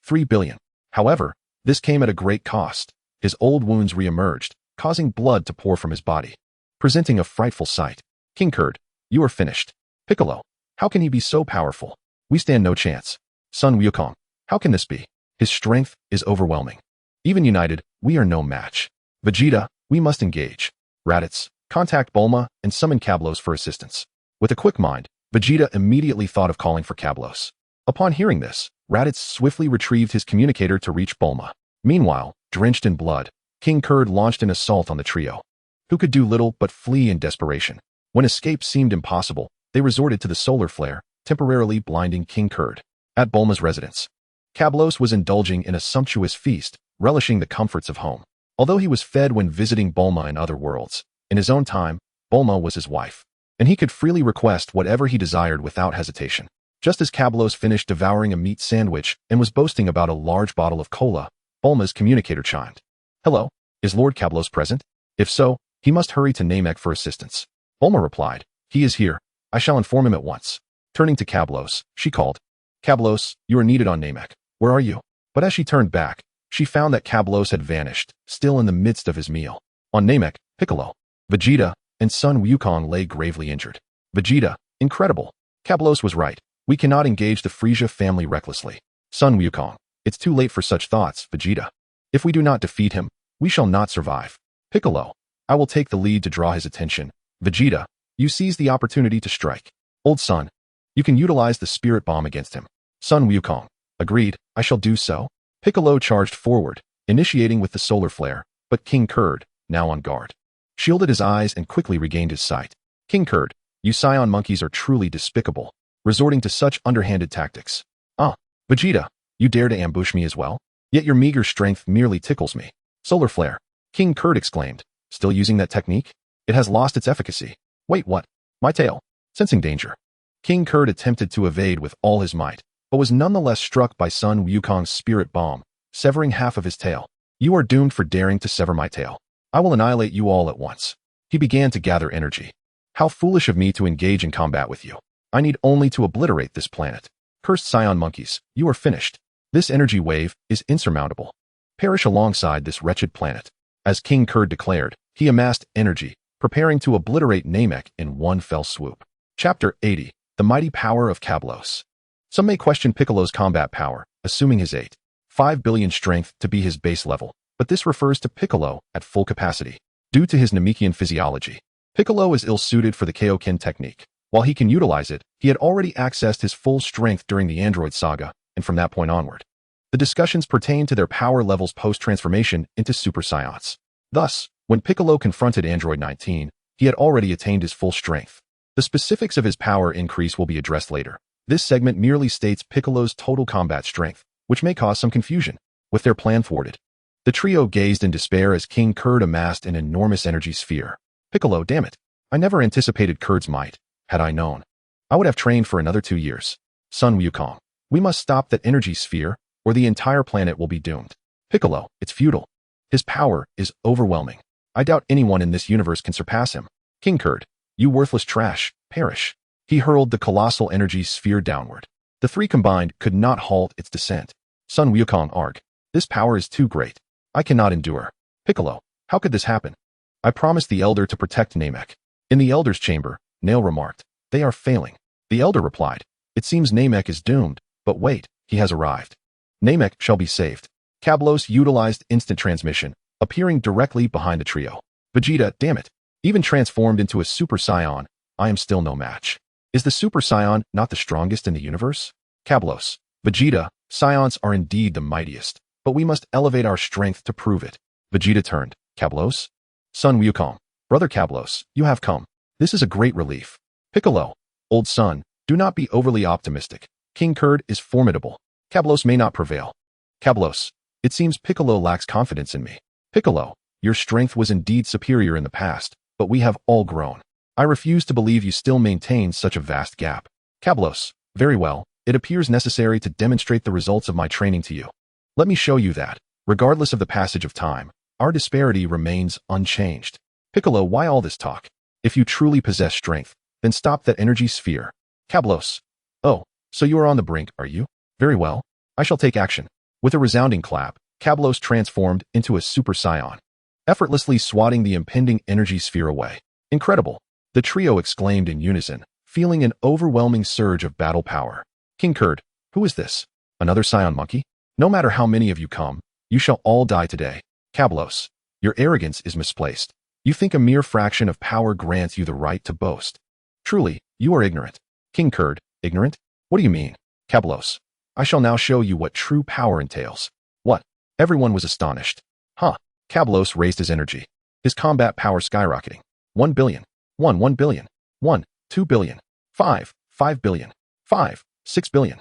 3 billion. However, this came at a great cost. His old wounds re-emerged, causing blood to pour from his body, presenting a frightful sight. King Kurd, you are finished. Piccolo, how can he be so powerful? We stand no chance. Son Wukong, how can this be? His strength is overwhelming. Even united, we are no match. Vegeta, we must engage. Raditz, contact Bulma and summon Cablos for assistance. With a quick mind, Vegeta immediately thought of calling for Cablos. Upon hearing this, Raditz swiftly retrieved his communicator to reach Bulma. Meanwhile, drenched in blood, King Kurd launched an assault on the trio, who could do little but flee in desperation. When escape seemed impossible, they resorted to the solar flare, temporarily blinding King Kurd. At Bulma's residence, Cablos was indulging in a sumptuous feast, relishing the comforts of home. Although he was fed when visiting Bulma in other worlds, in his own time, Bulma was his wife, and he could freely request whatever he desired without hesitation. Just as Cablos finished devouring a meat sandwich and was boasting about a large bottle of cola, Bulma's communicator chimed. Hello, is Lord Cablos present? If so, he must hurry to Namek for assistance. Bulma replied, he is here. I shall inform him at once. Turning to Cablos, she called, Cablos, you are needed on Namek. Where are you? But as she turned back, she found that Cablos had vanished, still in the midst of his meal. On Namek, Piccolo, Vegeta, and son Wukong lay gravely injured. Vegeta, incredible. Cablos was right. We cannot engage the Frieza family recklessly. Son Wukong, it's too late for such thoughts, Vegeta. If we do not defeat him, we shall not survive. Piccolo, I will take the lead to draw his attention. Vegeta, you seize the opportunity to strike. Old son, you can utilize the spirit bomb against him. Son Wukong, agreed, I shall do so. Piccolo charged forward, initiating with the solar flare, but King Kurd, now on guard, shielded his eyes and quickly regained his sight. King Kurd, you Saiyan monkeys are truly despicable, resorting to such underhanded tactics. Vegeta, you dare to ambush me as well? Yet your meager strength merely tickles me. Solar flare, King Kurd exclaimed, still using that technique? It has lost its efficacy. Wait, what? My tail. Sensing danger, King Kurd attempted to evade with all his might, but was nonetheless struck by son Wukong's spirit bomb, severing half of his tail. You are doomed for daring to sever my tail. I will annihilate you all at once. He began to gather energy. How foolish of me to engage in combat with you. I need only to obliterate this planet. Cursed Saiyan monkeys, you are finished. This energy wave is insurmountable. Perish alongside this wretched planet. As King Kurd declared, he amassed energy, preparing to obliterate Namek in one fell swoop. Chapter 80, The Mighty Power of Cablos. Some may question Piccolo's combat power, assuming his 5 billion strength to be his base level, but this refers to Piccolo at full capacity. Due to his Namekian physiology, Piccolo is ill-suited for the Kaioken technique. While he can utilize it, he had already accessed his full strength during the Android saga, and from that point onward, The discussions pertain to their power levels post-transformation into Super Saiyans. Thus, when Piccolo confronted Android 19, he had already attained his full strength. The specifics of his power increase will be addressed later. This segment merely states Piccolo's total combat strength, which may cause some confusion. With their plan thwarted, the trio gazed in despair as King Kurd amassed an enormous energy sphere. Piccolo, damn it. I never anticipated Kurd's might. Had I known, I would have trained for another 2 years. Sun Wukong, we must stop that energy sphere, or the entire planet will be doomed. Piccolo, it's futile. His power is overwhelming. I doubt anyone in this universe can surpass him. King Kurd, you worthless trash, perish. He hurled the colossal energy sphere downward. The three combined could not halt its descent. Sun Wukong arg. This power is too great. I cannot endure. Piccolo, how could this happen? I promised the elder to protect Namek. In the elder's chamber, Nail remarked, they are failing. The elder replied, it seems Namek is doomed, but wait, he has arrived. Namek shall be saved. Kablos utilized instant transmission, appearing directly behind the trio. Vegeta, damn it. Even transformed into a Super Saiyan, I am still no match. Is the Super Saiyan not the strongest in the universe? Kablos, Vegeta, Saiyans are indeed the mightiest, but we must elevate our strength to prove it. Vegeta turned, Kablos? Sun Wukong, brother Kablos, you have come. This is a great relief. Piccolo, old son, do not be overly optimistic. King Kurd is formidable. Kablos may not prevail. Kablos, it seems Piccolo lacks confidence in me. Piccolo, your strength was indeed superior in the past, but we have all grown. I refuse to believe you still maintain such a vast gap. Kablos, very well, it appears necessary to demonstrate the results of my training to you. Let me show you that, regardless of the passage of time, our disparity remains unchanged. Piccolo, why all this talk? If you truly possess strength, then stop that energy sphere. Kablos, oh, so you are on the brink, are you? Very well, I shall take action. With a resounding clap, Kablos transformed into a Super Saiyan, effortlessly swatting the impending energy sphere away. Incredible! The trio exclaimed in unison, feeling an overwhelming surge of battle power. King Kurd, who is this? Another Saiyan monkey? No matter how many of you come, you shall all die today. Kablos, your arrogance is misplaced. You think a mere fraction of power grants you the right to boast. Truly, you are ignorant. King Kurd, ignorant? What do you mean? Kablos, I shall now show you what true power entails. What? Everyone was astonished. Huh. Kablos raised his energy, his combat power skyrocketing. 1 billion. 1 billion. 2 billion. 5 billion. 6 billion.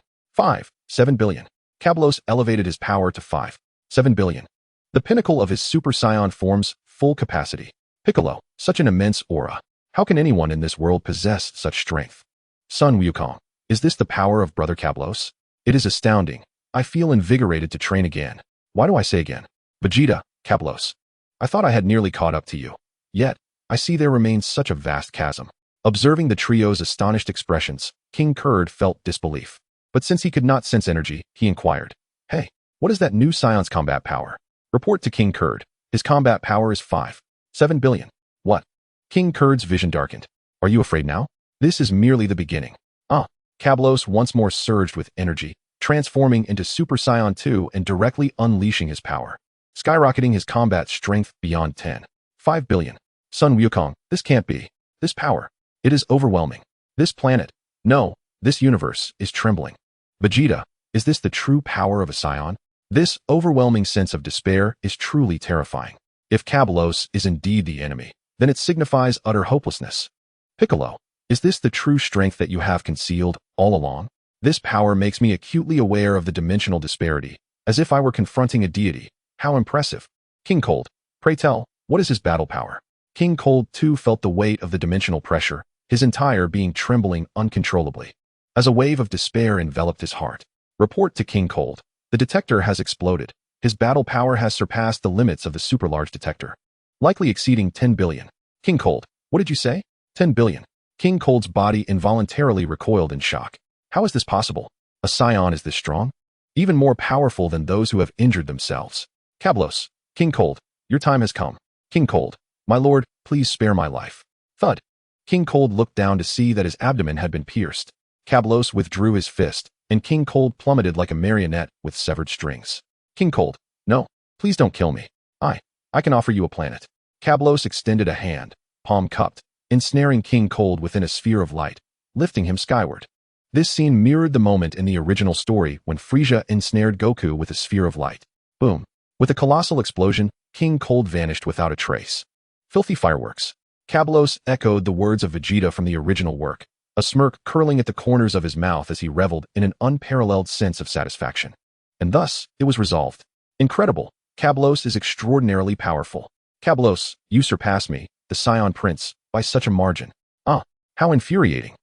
7 billion. Kablos elevated his power to 7 billion. The pinnacle of his Super Saiyan form's full capacity. Piccolo, such an immense aura. How can anyone in this world possess such strength? Sun Wukong, is this the power of brother Kablos? It is astounding. I feel invigorated to train again. Why do I say again? Vegeta, Kablos. I thought I had nearly caught up to you. Yet, I see there remains such a vast chasm. Observing the trio's astonished expressions, King Kurd felt disbelief. But since he could not sense energy, he inquired, hey, what is that new Scion's combat power? Report to King Kurd. His combat power is 7 billion. What? King Kurd's vision darkened. Are you afraid now? This is merely the beginning. Kablos once more surged with energy, transforming into Super Saiyan 2 and directly unleashing his power, skyrocketing his combat strength beyond 5 billion. Sun Wukong, this can't be. This power. It is overwhelming. This planet. No, this universe is trembling. Vegeta, is this the true power of a Saiyan? This overwhelming sense of despair is truly terrifying. If Kablos is indeed the enemy, then it signifies utter hopelessness. Piccolo, is this the true strength that you have concealed all along? This power makes me acutely aware of the dimensional disparity, as if I were confronting a deity. How impressive. King Cold, pray tell, what is his battle power? King Cold too felt the weight of the dimensional pressure, his entire being trembling uncontrollably. As a wave of despair enveloped his heart. Report to King Cold. The detector has exploded. His battle power has surpassed the limits of the super-large detector, likely exceeding 10 billion. King Cold, what did you say? 10 billion. King Cold's body involuntarily recoiled in shock. How is this possible? A Saiyan is this strong? Even more powerful than those who have injured themselves. Kablos, King Cold, your time has come. King Cold, my lord, please spare my life. Thud. King Cold looked down to see that his abdomen had been pierced. Kablos withdrew his fist, and King Cold plummeted like a marionette with severed strings. King Cold, no, please don't kill me. I can offer you a planet. Kablos extended a hand, palm cupped, ensnaring King Cold within a sphere of light, lifting him skyward. This scene mirrored the moment in the original story when Frieza ensnared Goku with a sphere of light. Boom. With a colossal explosion, King Cold vanished without a trace. Filthy fireworks. Cablos echoed the words of Vegeta from the original work, a smirk curling at the corners of his mouth as he reveled in an unparalleled sense of satisfaction. And thus, it was resolved. Incredible. Cablos is extraordinarily powerful. Cablos, you surpass me, the Saiyan Prince, by such a margin. Ah, how infuriating.